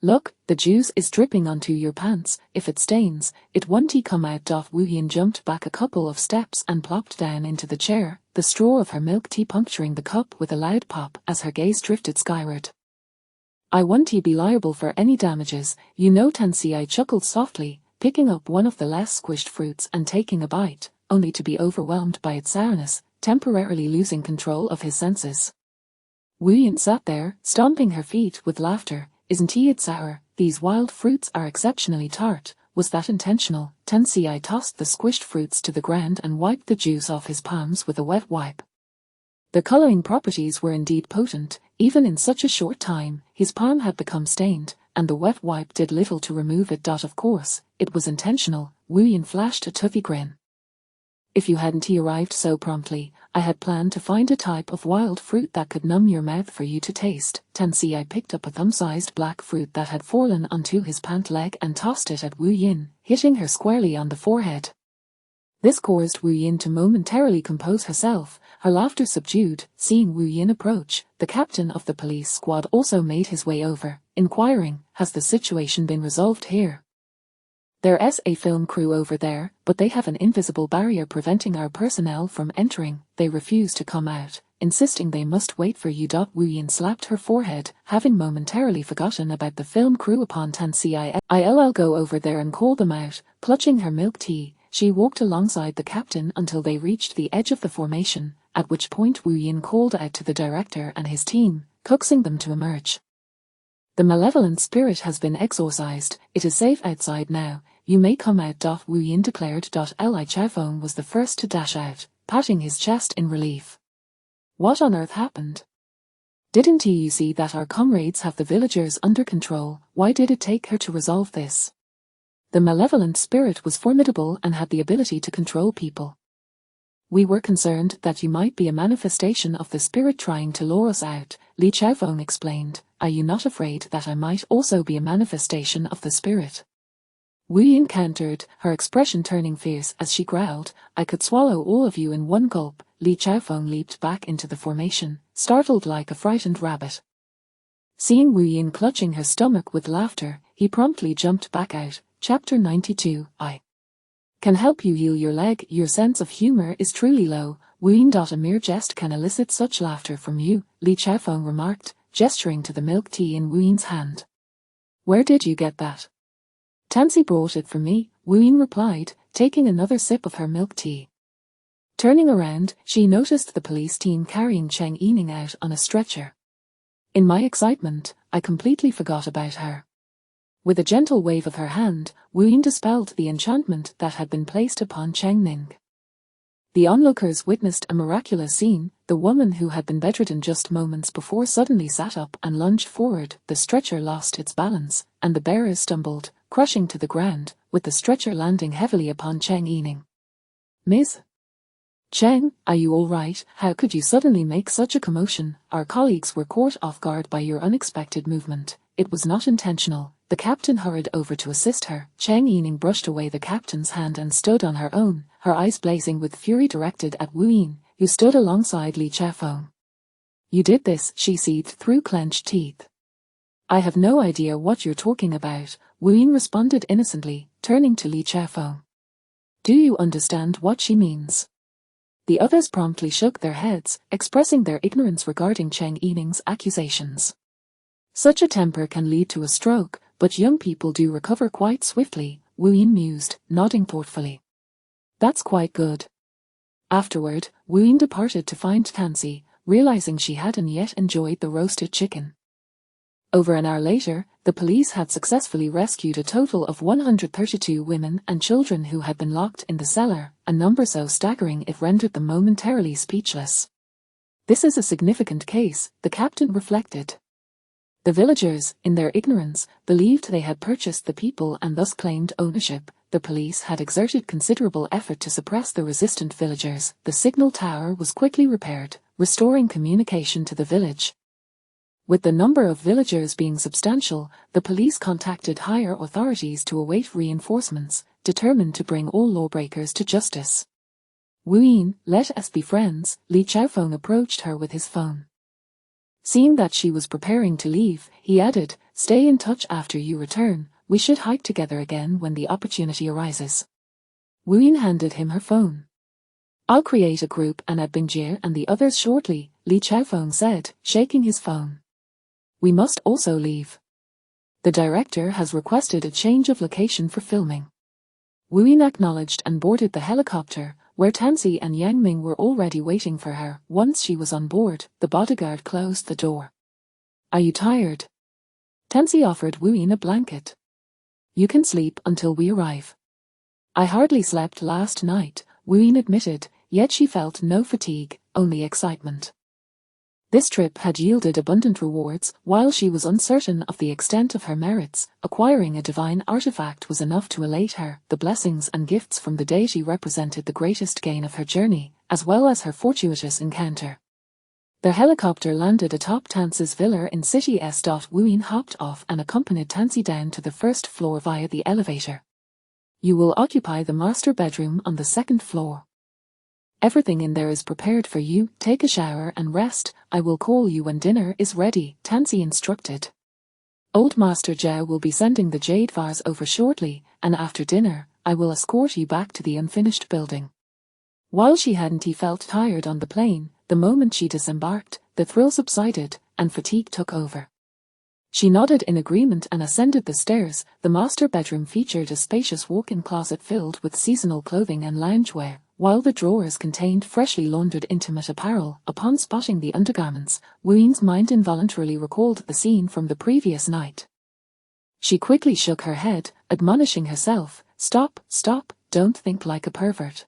A: Look, the juice is dripping onto your pants. If it stains, it won't come out. Wu Yin jumped back a couple of steps and plopped down into the chair, the straw of her milk tea puncturing the cup with a loud pop as her gaze drifted skyward. I won't be liable for any damages, you know. Tan Ci chuckled softly, picking up one of the less squished fruits and taking a bite, only to be overwhelmed by its sourness, temporarily losing control of his senses. Wu Yin sat there, stomping her feet with laughter. Isn't it sour? These wild fruits are exceptionally tart. Was that intentional? Tan Ci tossed the squished fruits to the ground and wiped the juice off his palms with a wet wipe. The coloring properties were indeed potent. Even in such a short time, his palm had become stained, and the wet wipe did little to remove it. Of course, it was intentional. Wu Yin flashed a toothy grin. If you hadn't arrived so promptly, I had planned to find a type of wild fruit that could numb your mouth for you to taste. Tan Ci picked up a thumb-sized black fruit that had fallen onto his pant leg and tossed it at Wu Yin, hitting her squarely on the forehead. This caused Wu Yin to momentarily compose herself, her laughter subdued. Seeing Wu Yin approach, the captain of the police squad also made his way over, inquiring, has the situation been resolved here? There's a film crew over there, but they have an invisible barrier preventing our personnel from entering. They refuse to come out, insisting they must wait for you. Wu Yin slapped her forehead, having momentarily forgotten about the film crew. Upon Tan Ci I'll go over there and call them out. Clutching her milk tea, she walked alongside the captain until they reached the edge of the formation, at which point Wu Yin called out to the director and his team, coaxing them to emerge. The malevolent spirit has been exorcised. It is safe outside now. You may come out. Wu Yin declared. Li Chaofeng was the first to dash out, patting his chest in relief. What on earth happened? Didn't you see that our comrades have the villagers under control? Why did it take her to resolve this? The malevolent spirit was formidable and had the ability to control people. We were concerned that you might be a manifestation of the spirit trying to lure us out, Li Chaofeng explained. Are you not afraid that I might also be a manifestation of the spirit? Wu Yin countered, her expression turning fierce as she growled, I could swallow all of you in one gulp. Li Chaofeng leaped back into the formation, startled like a frightened rabbit. Seeing Wu Yin clutching her stomach with laughter, he promptly jumped back out. Chapter 92. I can help you heal your leg. Your sense of humor is truly low. Wu Yin. A mere jest can elicit such laughter from you, Li Chaofeng remarked, gesturing to the milk tea in Wu Yin's hand. Where did you get that? Tansy brought it for me, Wu Yin replied, taking another sip of her milk tea. Turning around, she noticed the police team carrying Cheng Yining out on a stretcher. In my excitement, I completely forgot about her. With a gentle wave of her hand, Wu Yin dispelled the enchantment that had been placed upon Cheng Ning. The onlookers witnessed a miraculous scene. The woman who had been bedridden just moments before suddenly sat up and lunged forward. The stretcher lost its balance, and the bearers stumbled, crushing to the ground, with the stretcher landing heavily upon Cheng Yining. Ms. Cheng, are you all right? How could you suddenly make such a commotion? Our colleagues were caught off guard by your unexpected movement. It was not intentional. The captain hurried over to assist her. Cheng Yining brushed away the captain's hand and stood on her own, her eyes blazing with fury directed at Wu Yin, who stood alongside Li Chaofeng. You did this, she seethed through clenched teeth. I have no idea what you're talking about, Wu Yin responded innocently, turning to Li Chaofeng. Do you understand what she means? The others promptly shook their heads, expressing their ignorance regarding Cheng Yining's accusations. Such a temper can lead to a stroke, but young people do recover quite swiftly, Wu Yin mused, nodding thoughtfully. That's quite good. Afterward, Wu Yin departed to find Tansy, realizing she hadn't yet enjoyed the roasted chicken. Over an hour later, the police had successfully rescued a total of 132 women and children who had been locked in the cellar, a number so staggering it rendered them momentarily speechless. This is a significant case, the captain reflected. The villagers, in their ignorance, believed they had purchased the people and thus claimed ownership. The police had exerted considerable effort to suppress the resistant villagers. The signal tower was quickly repaired, restoring communication to the village. With the number of villagers being substantial, the police contacted higher authorities to await reinforcements, determined to bring all lawbreakers to justice. Wu Yin, let us be friends, Li Chaofeng approached her with his phone. Seeing that she was preparing to leave, he added, stay in touch after you return, we should hike together again when the opportunity arises. Wu Yin handed him her phone. I'll create a group and add Bingjie and the others shortly, Li Chaofeng said, shaking his phone. We must also leave. The director has requested a change of location for filming. Wu Yin acknowledged and boarded the helicopter, where Tansy and Yang Ming were already waiting for her. Once she was on board, the bodyguard closed the door. Are you tired? Tansy offered Wu Yin a blanket. You can sleep until we arrive. I hardly slept last night, Wu Yin admitted, yet she felt no fatigue, only excitement. This trip had yielded abundant rewards. While she was uncertain of the extent of her merits, acquiring a divine artifact was enough to elate her. The blessings and gifts from the deity represented the greatest gain of her journey, as well as her fortuitous encounter. The helicopter landed atop Tansy's villa in City S. Wu Yin hopped off and accompanied Tansy down to the first floor via the elevator. You will occupy the master bedroom on the second floor. Everything in there is prepared for you. Take a shower and rest. I will call you when dinner is ready, Tansy instructed. Old Master Zhao will be sending the jade vase over shortly, and after dinner, I will escort you back to the unfinished building. While she hadn't felt tired on the plane, the moment she disembarked, the thrill subsided, and fatigue took over. She nodded in agreement and ascended the stairs. The master bedroom featured a spacious walk-in closet filled with seasonal clothing and loungewear, while the drawers contained freshly laundered intimate apparel. Upon spotting the undergarments, Wu Yin's mind involuntarily recalled the scene from the previous night. She quickly shook her head, admonishing herself, stop, don't think like a pervert.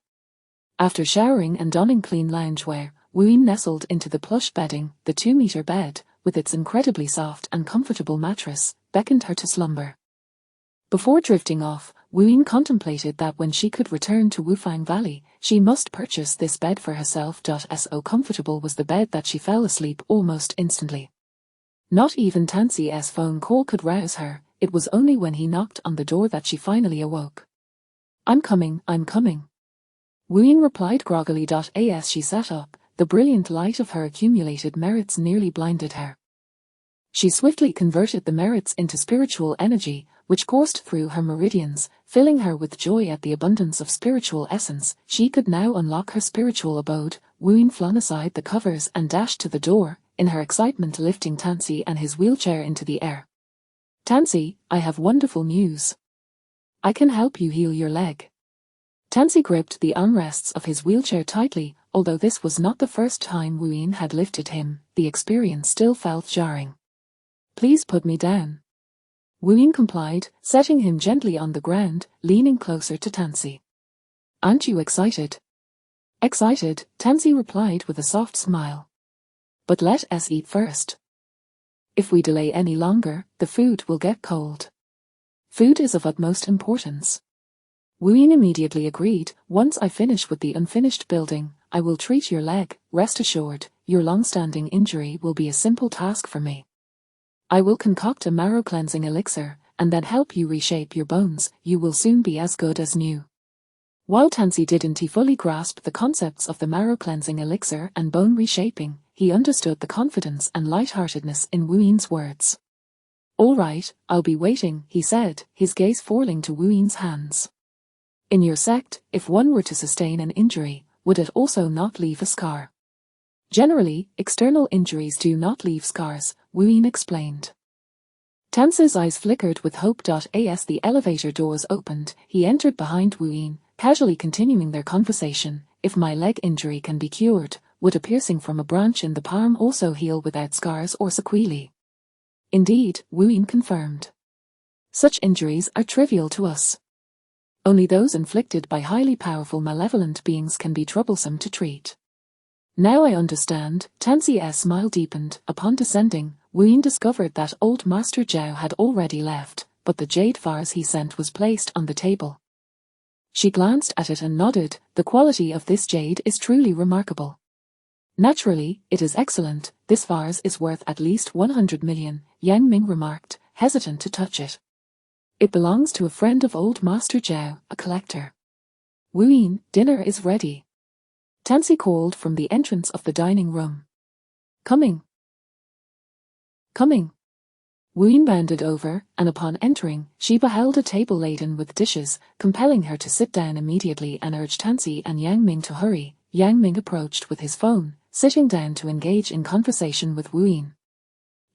A: After showering and donning clean loungewear, Wu Yin nestled into the plush bedding. The 2-meter bed, with its incredibly soft and comfortable mattress, beckoned her to slumber. Before drifting off, Wu Yin contemplated that when she could return to Wufang Valley, she must purchase this bed for herself. So comfortable was the bed that she fell asleep almost instantly. Not even Tansy's phone call could rouse her. It was only when he knocked on the door that she finally awoke. I'm coming. Wu Yin replied groggily. As she sat up, the brilliant light of her accumulated merits nearly blinded her. She swiftly converted the merits into spiritual energy, which coursed through her meridians, filling her with joy at the abundance of spiritual essence. She could now unlock her spiritual abode. Wuyin flung aside the covers and dashed to the door, in her excitement lifting Tansy and his wheelchair into the air. "Tansy, I have wonderful news. I can help you heal your leg." Tansy gripped the armrests of his wheelchair tightly. Although this was not the first time Wuyin had lifted him, the experience still felt jarring. "Please put me down." Wuyin complied, setting him gently on the ground, leaning closer to Tansy. "Aren't you excited?" "Excited," Tansy replied with a soft smile. "But let us eat first. If we delay any longer, the food will get cold. Food is of utmost importance." Wuyin immediately agreed. "Once I finish with the unfinished building, I will treat your leg. Rest assured, your long-standing injury will be a simple task for me. I will concoct a marrow-cleansing elixir, and then help you reshape your bones. You will soon be as good as new." While Tansy didn't fully grasp the concepts of the marrow-cleansing elixir and bone reshaping, he understood the confidence and lightheartedness in Wuyin's words. "All right, I'll be waiting," he said, his gaze falling to Wuyin's hands. "In your sect, if one were to sustain an injury, would it also not leave a scar?" "Generally, external injuries do not leave scars," Wuyin explained. Tansy's eyes flickered with hope. As the elevator doors opened, he entered behind Wuyin, casually continuing their conversation. "If my leg injury can be cured, would a piercing from a branch in the palm also heal without scars or sequelae?" "Indeed," Wuyin confirmed. "Such injuries are trivial to us. Only those inflicted by highly powerful malevolent beings can be troublesome to treat." "Now I understand." Tansy's smile deepened. Upon descending, Wuyin discovered that old Master Zhao had already left, but the jade vase he sent was placed on the table. She glanced at it and nodded. "The quality of this jade is truly remarkable." "Naturally, it is excellent. This vase is worth at least 100 million, Yang Ming remarked, hesitant to touch it. "It belongs to a friend of old Master Zhao, a collector." "Wuyin, dinner is ready," Tansy called from the entrance of the dining room. "Coming. Coming." Wuyin bounded over, and upon entering, she beheld a table laden with dishes, compelling her to sit down immediately and urged Tansy and Yang Ming to hurry. Yang Ming approached with his phone, sitting down to engage in conversation with Wuyin.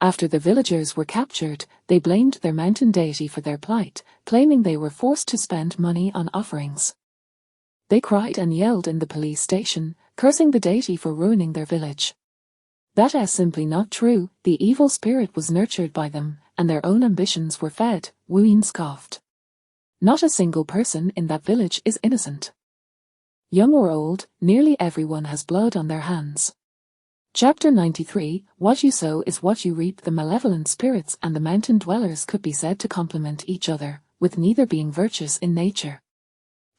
A: After the villagers were captured, they blamed their mountain deity for their plight, claiming they were forced to spend money on offerings. They cried and yelled in the police station, cursing the deity for ruining their village. That is simply not true. The evil spirit was nurtured by them, and their own ambitions were fed, Wuyin scoffed. Not a single person in that village is innocent. Young or old, nearly everyone has blood on their hands. Chapter 93, What you sow is what you reap. The malevolent spirits and the mountain dwellers could be said to complement each other, with neither being virtuous in nature.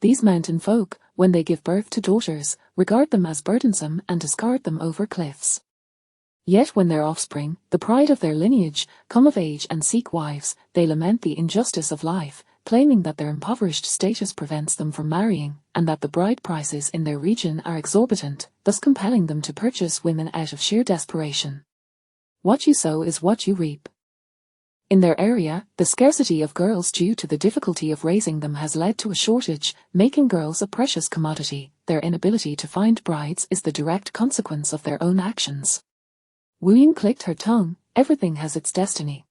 A: These mountain folk, when they give birth to daughters, regard them as burdensome and discard them over cliffs. Yet when their offspring, the pride of their lineage, come of age and seek wives, they lament the injustice of life, claiming that their impoverished status prevents them from marrying, and that the bride prices in their region are exorbitant, thus compelling them to purchase women out of sheer desperation. What you sow is what you reap. In their area, the scarcity of girls due to the difficulty of raising them has led to a shortage, making girls a precious commodity. Their inability to find brides is the direct consequence of their own actions. Wuyin clicked her tongue. Everything has its destiny.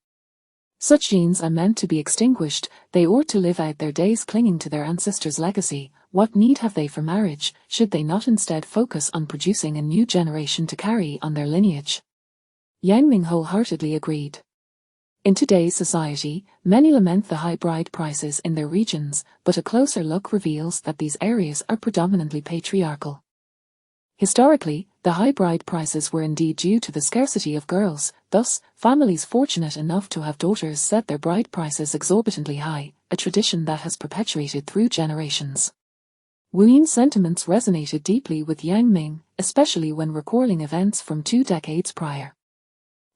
A: Such genes are meant to be extinguished. They ought to live out their days clinging to their ancestors' legacy. What need have they for marriage? Should they not instead focus on producing a new generation to carry on their lineage? Yang Ming wholeheartedly agreed. In today's society, many lament the high bride prices in their regions, but a closer look reveals that these areas are predominantly patriarchal. Historically, the high bride prices were indeed due to the scarcity of girls. Thus, families fortunate enough to have daughters set their bride prices exorbitantly high, a tradition that has perpetuated through generations. Wuyin's sentiments resonated deeply with Yang Ming, especially when recalling events from 2 decades prior.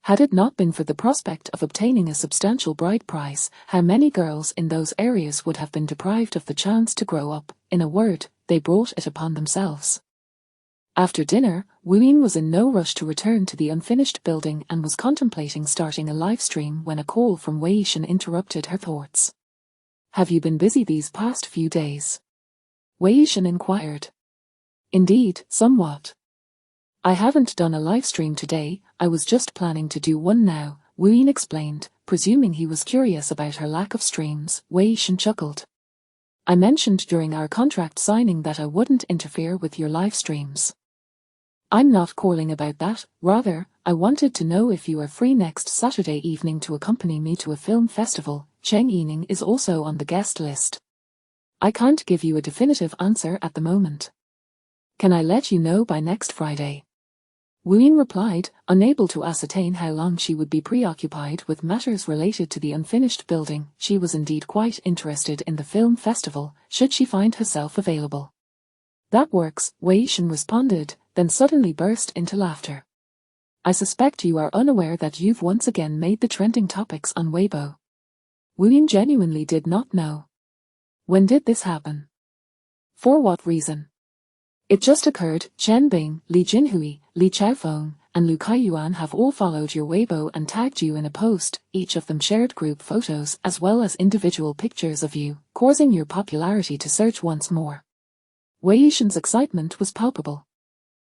A: Had it not been for the prospect of obtaining a substantial bride price, how many girls in those areas would have been deprived of the chance to grow up? In a word, they brought it upon themselves. After dinner, Wu was in no rush to return to the unfinished building and was contemplating starting a live stream when a call from Wei interrupted her thoughts. "Have you been busy these past few days?" Wei inquired. "Indeed, somewhat. I haven't done a live stream today, I was just planning to do one now," Wu explained, presuming he was curious about her lack of streams. Wei chuckled. "I mentioned during our contract signing that I wouldn't interfere with your live streams. I'm not calling about that, rather, I wanted to know if you are free next Saturday evening to accompany me to a film festival. Cheng Yining is also on the guest list. I can't give you a definitive answer at the moment. Can I let you know by next Friday?" Wu replied, unable to ascertain how long she would be preoccupied with matters related to the unfinished building. She was indeed quite interested in the film festival, should she find herself available. "That works," Wei responded, then suddenly burst into laughter. "I suspect you are unaware that you've once again made the trending topics on Weibo." Wu genuinely did not know. When did this happen? For what reason? It just occurred. Chen Bing, Li Jinhui, Li Chaofeng, and Lu Kaiyuan have all followed your Weibo and tagged you in a post. Each of them shared group photos as well as individual pictures of you, causing your popularity to surge once more. Wei excitement was palpable.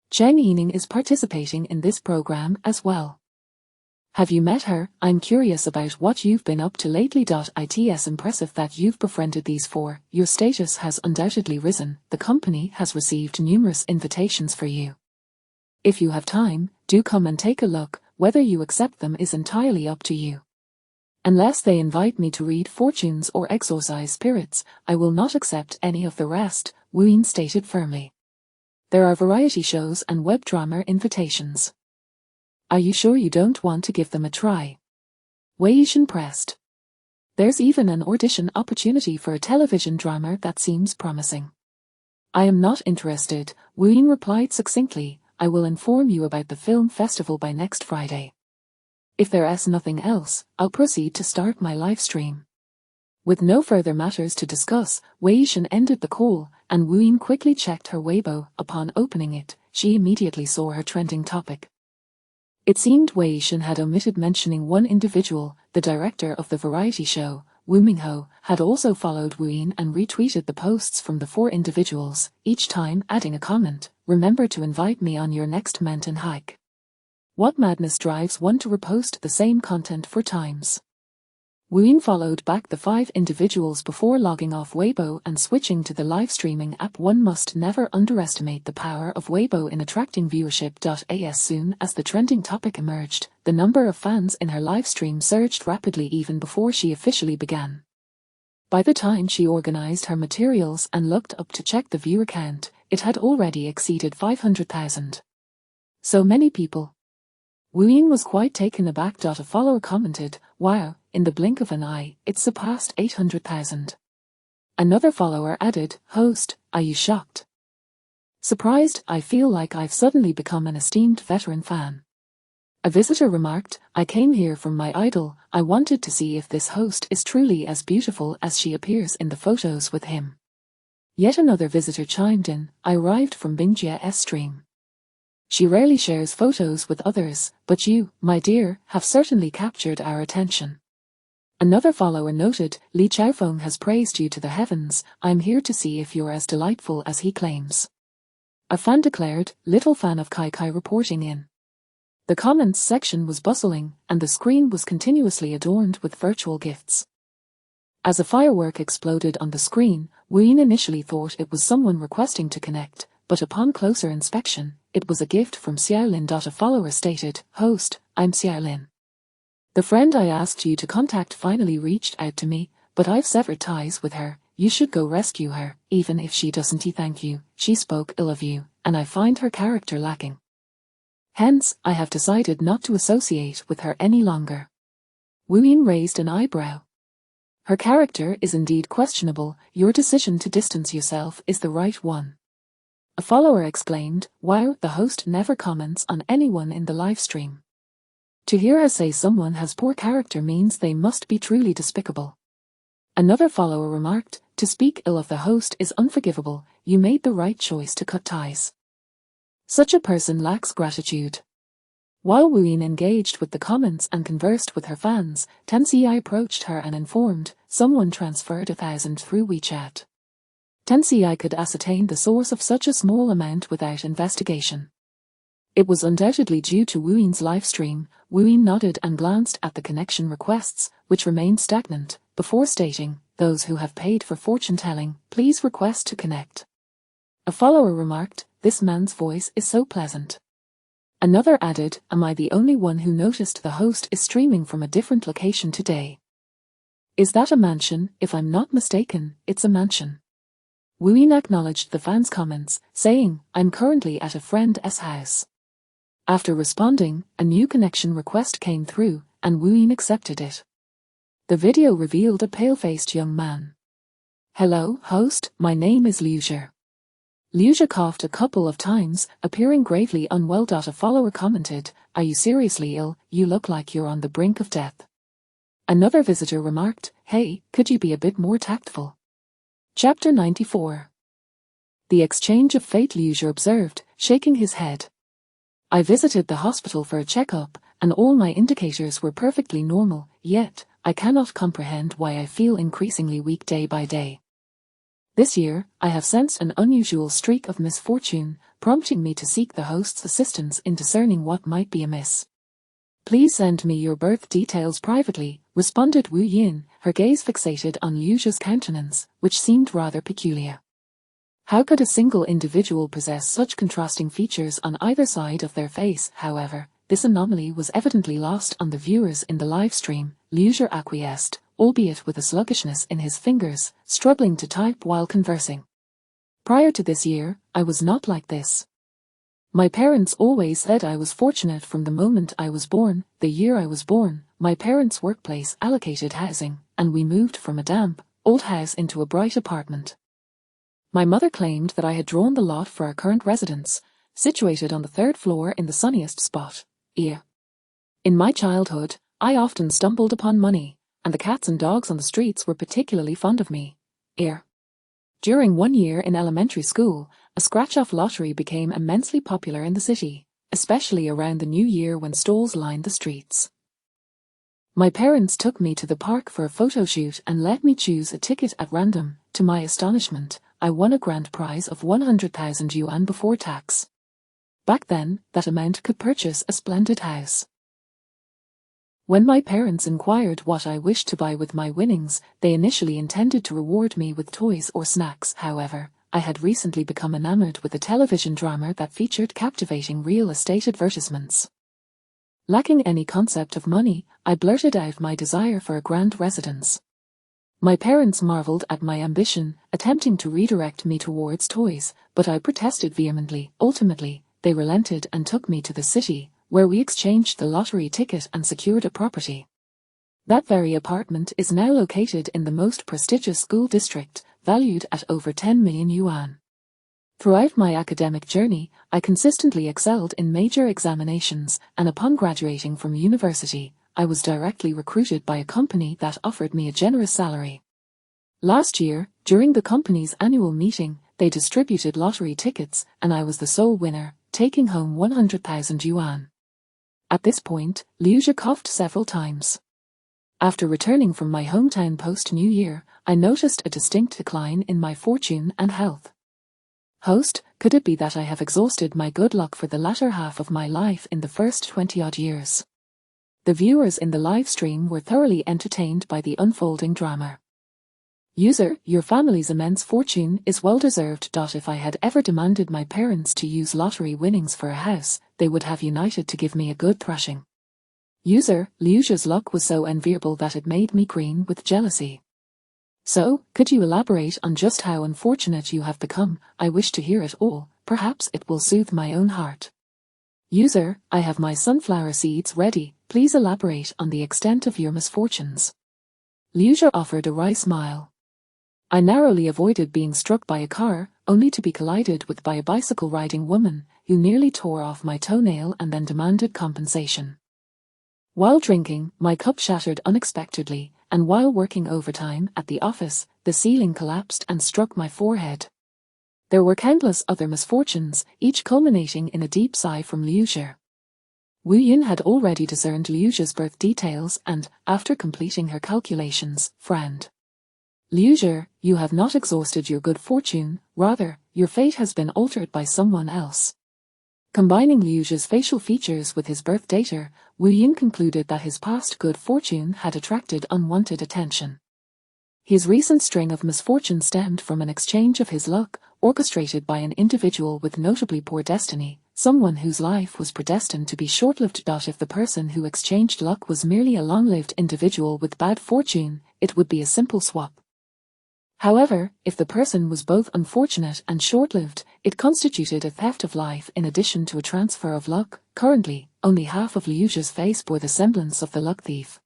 A: Cheng Yining is participating in this program as well. "Have you met her? I'm curious about what you've been up to lately. It's impressive that you've befriended these four. Your status has undoubtedly risen. The company has received numerous invitations for you. If you have time, do come and take a look. Whether you accept them is entirely up to you. Unless they invite me to read fortunes or exorcise spirits, I will not accept any of the rest," Wu stated firmly. "There are variety shows and web drama invitations. Are you sure you don't want to give them a try?" Wei pressed. "There's even an audition opportunity for a television drama that seems promising." "I am not interested," Wu replied succinctly. "I will inform you about the film festival by next Friday. If there's nothing else, I'll proceed to start my live stream." With no further matters to discuss, Wei ended the call, and Wu quickly checked her Weibo. Upon opening it, she immediately saw her trending topic. It seemed Wei had omitted mentioning one individual. The director of the variety show, Wu Mingho, had also followed Wu and retweeted the posts from the four individuals, each time adding a comment, "Remember to invite me on your next mountain hike." What madness drives one to repost the same content 4 times? Wu followed back the 5 individuals before logging off Weibo and switching to the live streaming app. One must never underestimate the power of Weibo in attracting viewership. As soon as the trending topic emerged, the number of fans in her live stream surged rapidly even before she officially began. By the time she organized her materials and looked up to check the viewer count, it had already exceeded 500,000. So many people. Wu was quite taken aback. A follower commented, "Wow, in the blink of an eye, it surpassed 800,000. Another follower added, "Host, are you shocked?" "Surprised, I feel like I've suddenly become an esteemed veteran fan." A visitor remarked, "I came here from my idol. I wanted to see if this host is truly as beautiful as she appears in the photos with him." Yet another visitor chimed in, "I arrived from Bingjia's stream. She rarely shares photos with others, but you, my dear, have certainly captured our attention." Another follower noted, "Li Chaofeng has praised you to the heavens. I'm here to see if you're as delightful as he claims." A fan declared, "Little fan of Kai reporting in." The comments section was bustling, and the screen was continuously adorned with virtual gifts. As a firework exploded on the screen, Wu initially thought it was someone requesting to connect, but upon closer inspection, it was a gift from Xiaolin. A follower stated, "Host, I'm Xiaolin. The friend I asked you to contact finally reached out to me, but I've severed ties with her. You should go rescue her, even if she doesn't thank you. She spoke ill of you, and I find her character lacking. Hence, I have decided not to associate with her any longer." Wu raised an eyebrow. "Her character is indeed questionable. Your decision to distance yourself is the right one." A follower exclaimed, "Wow, the host never comments on anyone in the live stream. To hear her say someone has poor character means they must be truly despicable." Another follower remarked, "To speak ill of the host is unforgivable. You made the right choice to cut ties." Such a person lacks gratitude. While Wuyin engaged with the comments and conversed with her fans, Tenci approached her and informed someone transferred 1,000 through WeChat. Tenci could ascertain the source of such a small amount without investigation. It was undoubtedly due to Wuyin's livestream. Wuyin nodded and glanced at the connection requests, which remained stagnant, before stating, "Those who have paid for fortune-telling, please request to connect." A follower remarked, "This man's voice is so pleasant." Another added, "Am I the only one who noticed the host is streaming from a different location today? Is that a mansion? If I'm not mistaken, it's a mansion." Wuyin acknowledged the fans' comments, saying, "I'm currently at a friend's house." After responding, a new connection request came through, and Wuyin accepted it. The video revealed a pale-faced young man. "Hello, host, my name is Liu. Liu coughed a couple of times, appearing gravely unwell. A follower commented, "Are you seriously ill? You look like you're on the brink of death." Another visitor remarked, "Hey, could you be a bit more tactful?" Chapter 94. The exchange of fate. Liu observed, shaking his head. "I visited the hospital for a checkup, and all my indicators were perfectly normal, yet I cannot comprehend why I feel increasingly weak day by day. This year, I have sensed an unusual streak of misfortune, prompting me to seek the host's assistance in discerning what might be amiss. Please send me your birth details privately," responded Wu Yin, her gaze fixated on Liu's countenance, which seemed rather peculiar. How could a single individual possess such contrasting features on either side of their face? However, this anomaly was evidently lost on the viewers in the live stream. Liu acquiesced, albeit with a sluggishness in his fingers, struggling to type while conversing. "Prior to this year, I was not like this. My parents always said I was fortunate from the moment I was born. The year I was born, my parents' workplace allocated housing, and we moved from a damp, old house into a bright apartment. My mother claimed that I had drawn the lot for our current residence, situated on the 3rd floor in the sunniest spot. In my childhood, I often stumbled upon money, and the cats and dogs on the streets were particularly fond of me. During one year in elementary school, a scratch-off lottery became immensely popular in the city, especially around the new year when stalls lined the streets. My parents took me to the park for a photo shoot and let me choose a ticket at random. To my astonishment, I won a grand prize of 100,000 yuan before tax. Back then, that amount could purchase a splendid house. When my parents inquired what I wished to buy with my winnings, they initially intended to reward me with toys or snacks. However, I had recently become enamored with a television drama that featured captivating real estate advertisements. Lacking any concept of money, I blurted out my desire for a grand residence. My parents marveled at my ambition, attempting to redirect me towards toys, but I protested vehemently. Ultimately, they relented and took me to the city, where we exchanged the lottery ticket and secured a property. That very apartment is now located in the most prestigious school district, valued at over 10 million yuan. Throughout my academic journey, I consistently excelled in major examinations, and upon graduating from university, I was directly recruited by a company that offered me a generous salary. Last year, during the company's annual meeting, they distributed lottery tickets, and I was the sole winner, taking home 100,000 yuan. At this point, Liu coughed several times. After returning from my hometown post-New Year, I noticed a distinct decline in my fortune and health. Host, could it be that I have exhausted my good luck for the latter half of my life in the first 20-odd years? The viewers in the live stream were thoroughly entertained by the unfolding drama. User, your family's immense fortune is well-deserved. If I had ever demanded my parents to use lottery winnings for a house, they would have united to give me a good thrashing. User, Liu's luck was so enviable that it made me green with jealousy. So, could you elaborate on just how unfortunate you have become? I wish to hear it all, perhaps it will soothe my own heart. User, I have my sunflower seeds ready, please elaborate on the extent of your misfortunes. Liu offered a wry smile. I narrowly avoided being struck by a car, only to be collided with by a bicycle-riding woman, who nearly tore off my toenail and then demanded compensation. While drinking, my cup shattered unexpectedly, and while working overtime at the office, the ceiling collapsed and struck my forehead. There were countless other misfortunes, each culminating in a deep sigh from Liu Zhi. Wu Yin had already discerned Liu Zhi's birth details and, after completing her calculations, frowned. Liu Zhi, you have not exhausted your good fortune, rather, your fate has been altered by someone else. Combining Liu Zhi's facial features with his birth data, Wu Yin concluded that his past good fortune had attracted unwanted attention. His recent string of misfortune stemmed from an exchange of his luck, orchestrated by an individual with notably poor destiny, someone whose life was predestined to be short-lived. If the person who exchanged luck was merely a long-lived individual with bad fortune, it would be a simple swap. However, if the person was both unfortunate and short-lived, it constituted a theft of life in addition to a transfer of luck. Currently, only half of Liu Zhi's face bore the semblance of the luck thief.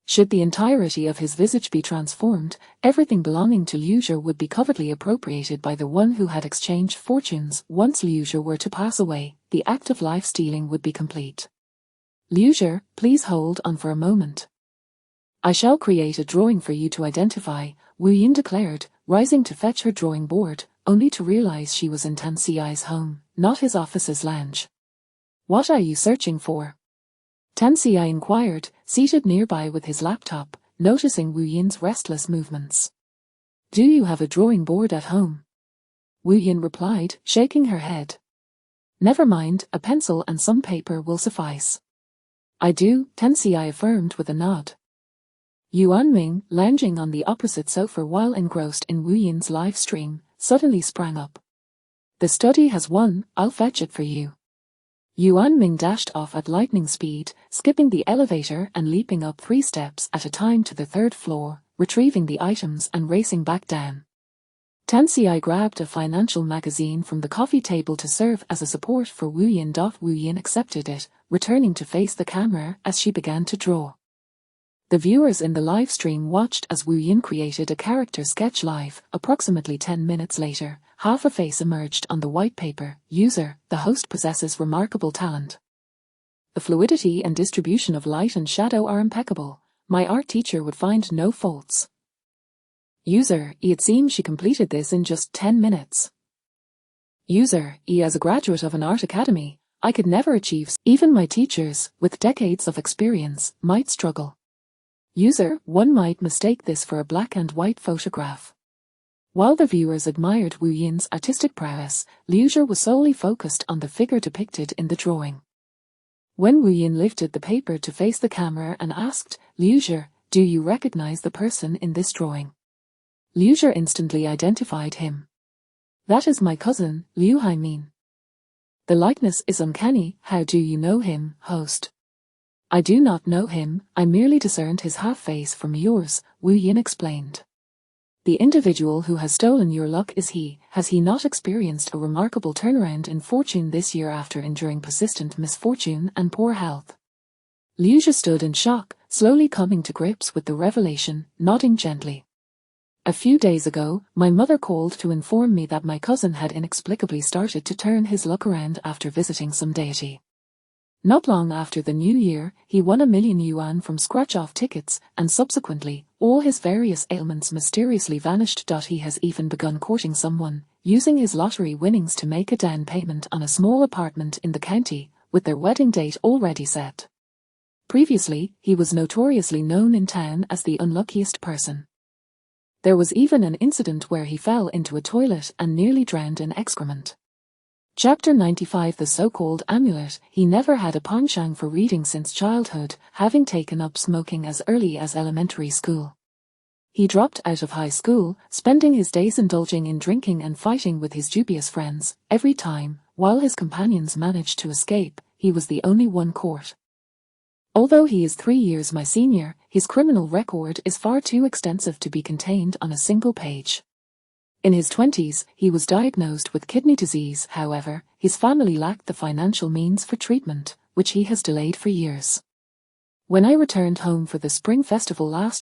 A: Should the entirety of his visage be transformed, everything belonging to Liu Zhi would be covertly appropriated by the one who had exchanged fortunes. Once Liu Zhi were to pass away, the act of life-stealing would be complete. Liu Zhi, please hold on for a moment. I shall create a drawing for you to identify, Wu Yin declared, rising to fetch her drawing board, only to realize she was in Tan Xiai's home, not his office's lounge. What are you searching for? Tan Xia inquired, seated nearby with his laptop, noticing Wu Yin's restless movements. Do you have a drawing board at home? Wu Yin replied, shaking her head. Never mind, a pencil and some paper will suffice. I do, Tan Xia affirmed with a nod. Yuan Ming, lounging on the opposite sofa while engrossed in Wu Yin's live stream, suddenly sprang up. The study has won, I'll fetch it for you. Yuan Ming dashed off at lightning speed, skipping the elevator and leaping up 3 steps at a time to the 3rd floor, retrieving the items and racing back down. Tan Xia grabbed a financial magazine from the coffee table to serve as a support for Wu Yin. Wu Yin accepted it, returning to face the camera as she began to draw. The viewers in the live stream watched as Wu Yin created a character sketch live. Approximately 10 minutes later, half a face emerged on the white paper. User, the host possesses remarkable talent. The fluidity and distribution of light and shadow are impeccable. My art teacher would find no faults. User, it seems she completed this in just 10 minutes. User, as a graduate of an art academy, I could never achieve. Even my teachers, with decades of experience, might struggle. User, one might mistake this for a black and white photograph. While the viewers admired Wu Yin's artistic prowess, Liu Zhi was solely focused on the figure depicted in the drawing. When Wu Yin lifted the paper to face the camera and asked, Liu Zhi, do you recognize the person in this drawing? Liu Zhi instantly identified him. That is my cousin, Liu Haimin. The likeness is uncanny. How do you know him, host? I do not know him, I merely discerned his half-face from yours, Wu Yin explained. The individual who has stolen your luck is he. Has he not experienced a remarkable turnaround in fortune this year after enduring persistent misfortune and poor health? Liu Zhi stood in shock, slowly coming to grips with the revelation, nodding gently. A few days ago, my mother called to inform me that my cousin had inexplicably started to turn his luck around after visiting some deity. Not long after the new year, he won 1 million yuan from scratch-off tickets, and subsequently, all his various ailments mysteriously vanished. He has even begun courting someone, using his lottery winnings to make a down payment on a small apartment in the county, with their wedding date already set. Previously, he was notoriously known in town as the unluckiest person. There was even an incident where he fell into a toilet and nearly drowned in excrement. Chapter 95. The so-called amulet. He never had a penchant for reading since childhood, having taken up smoking as early as elementary school. He dropped out of high school, spending his days indulging in drinking and fighting with his dubious friends. Every time, while his companions managed to escape, he was the only one caught. Although he is 3 years my senior, his criminal record is far too extensive to be contained on a single page. In his 20s, he was diagnosed with kidney disease. However, his family lacked the financial means for treatment, which he has delayed for years. When I returned home for the Spring Festival last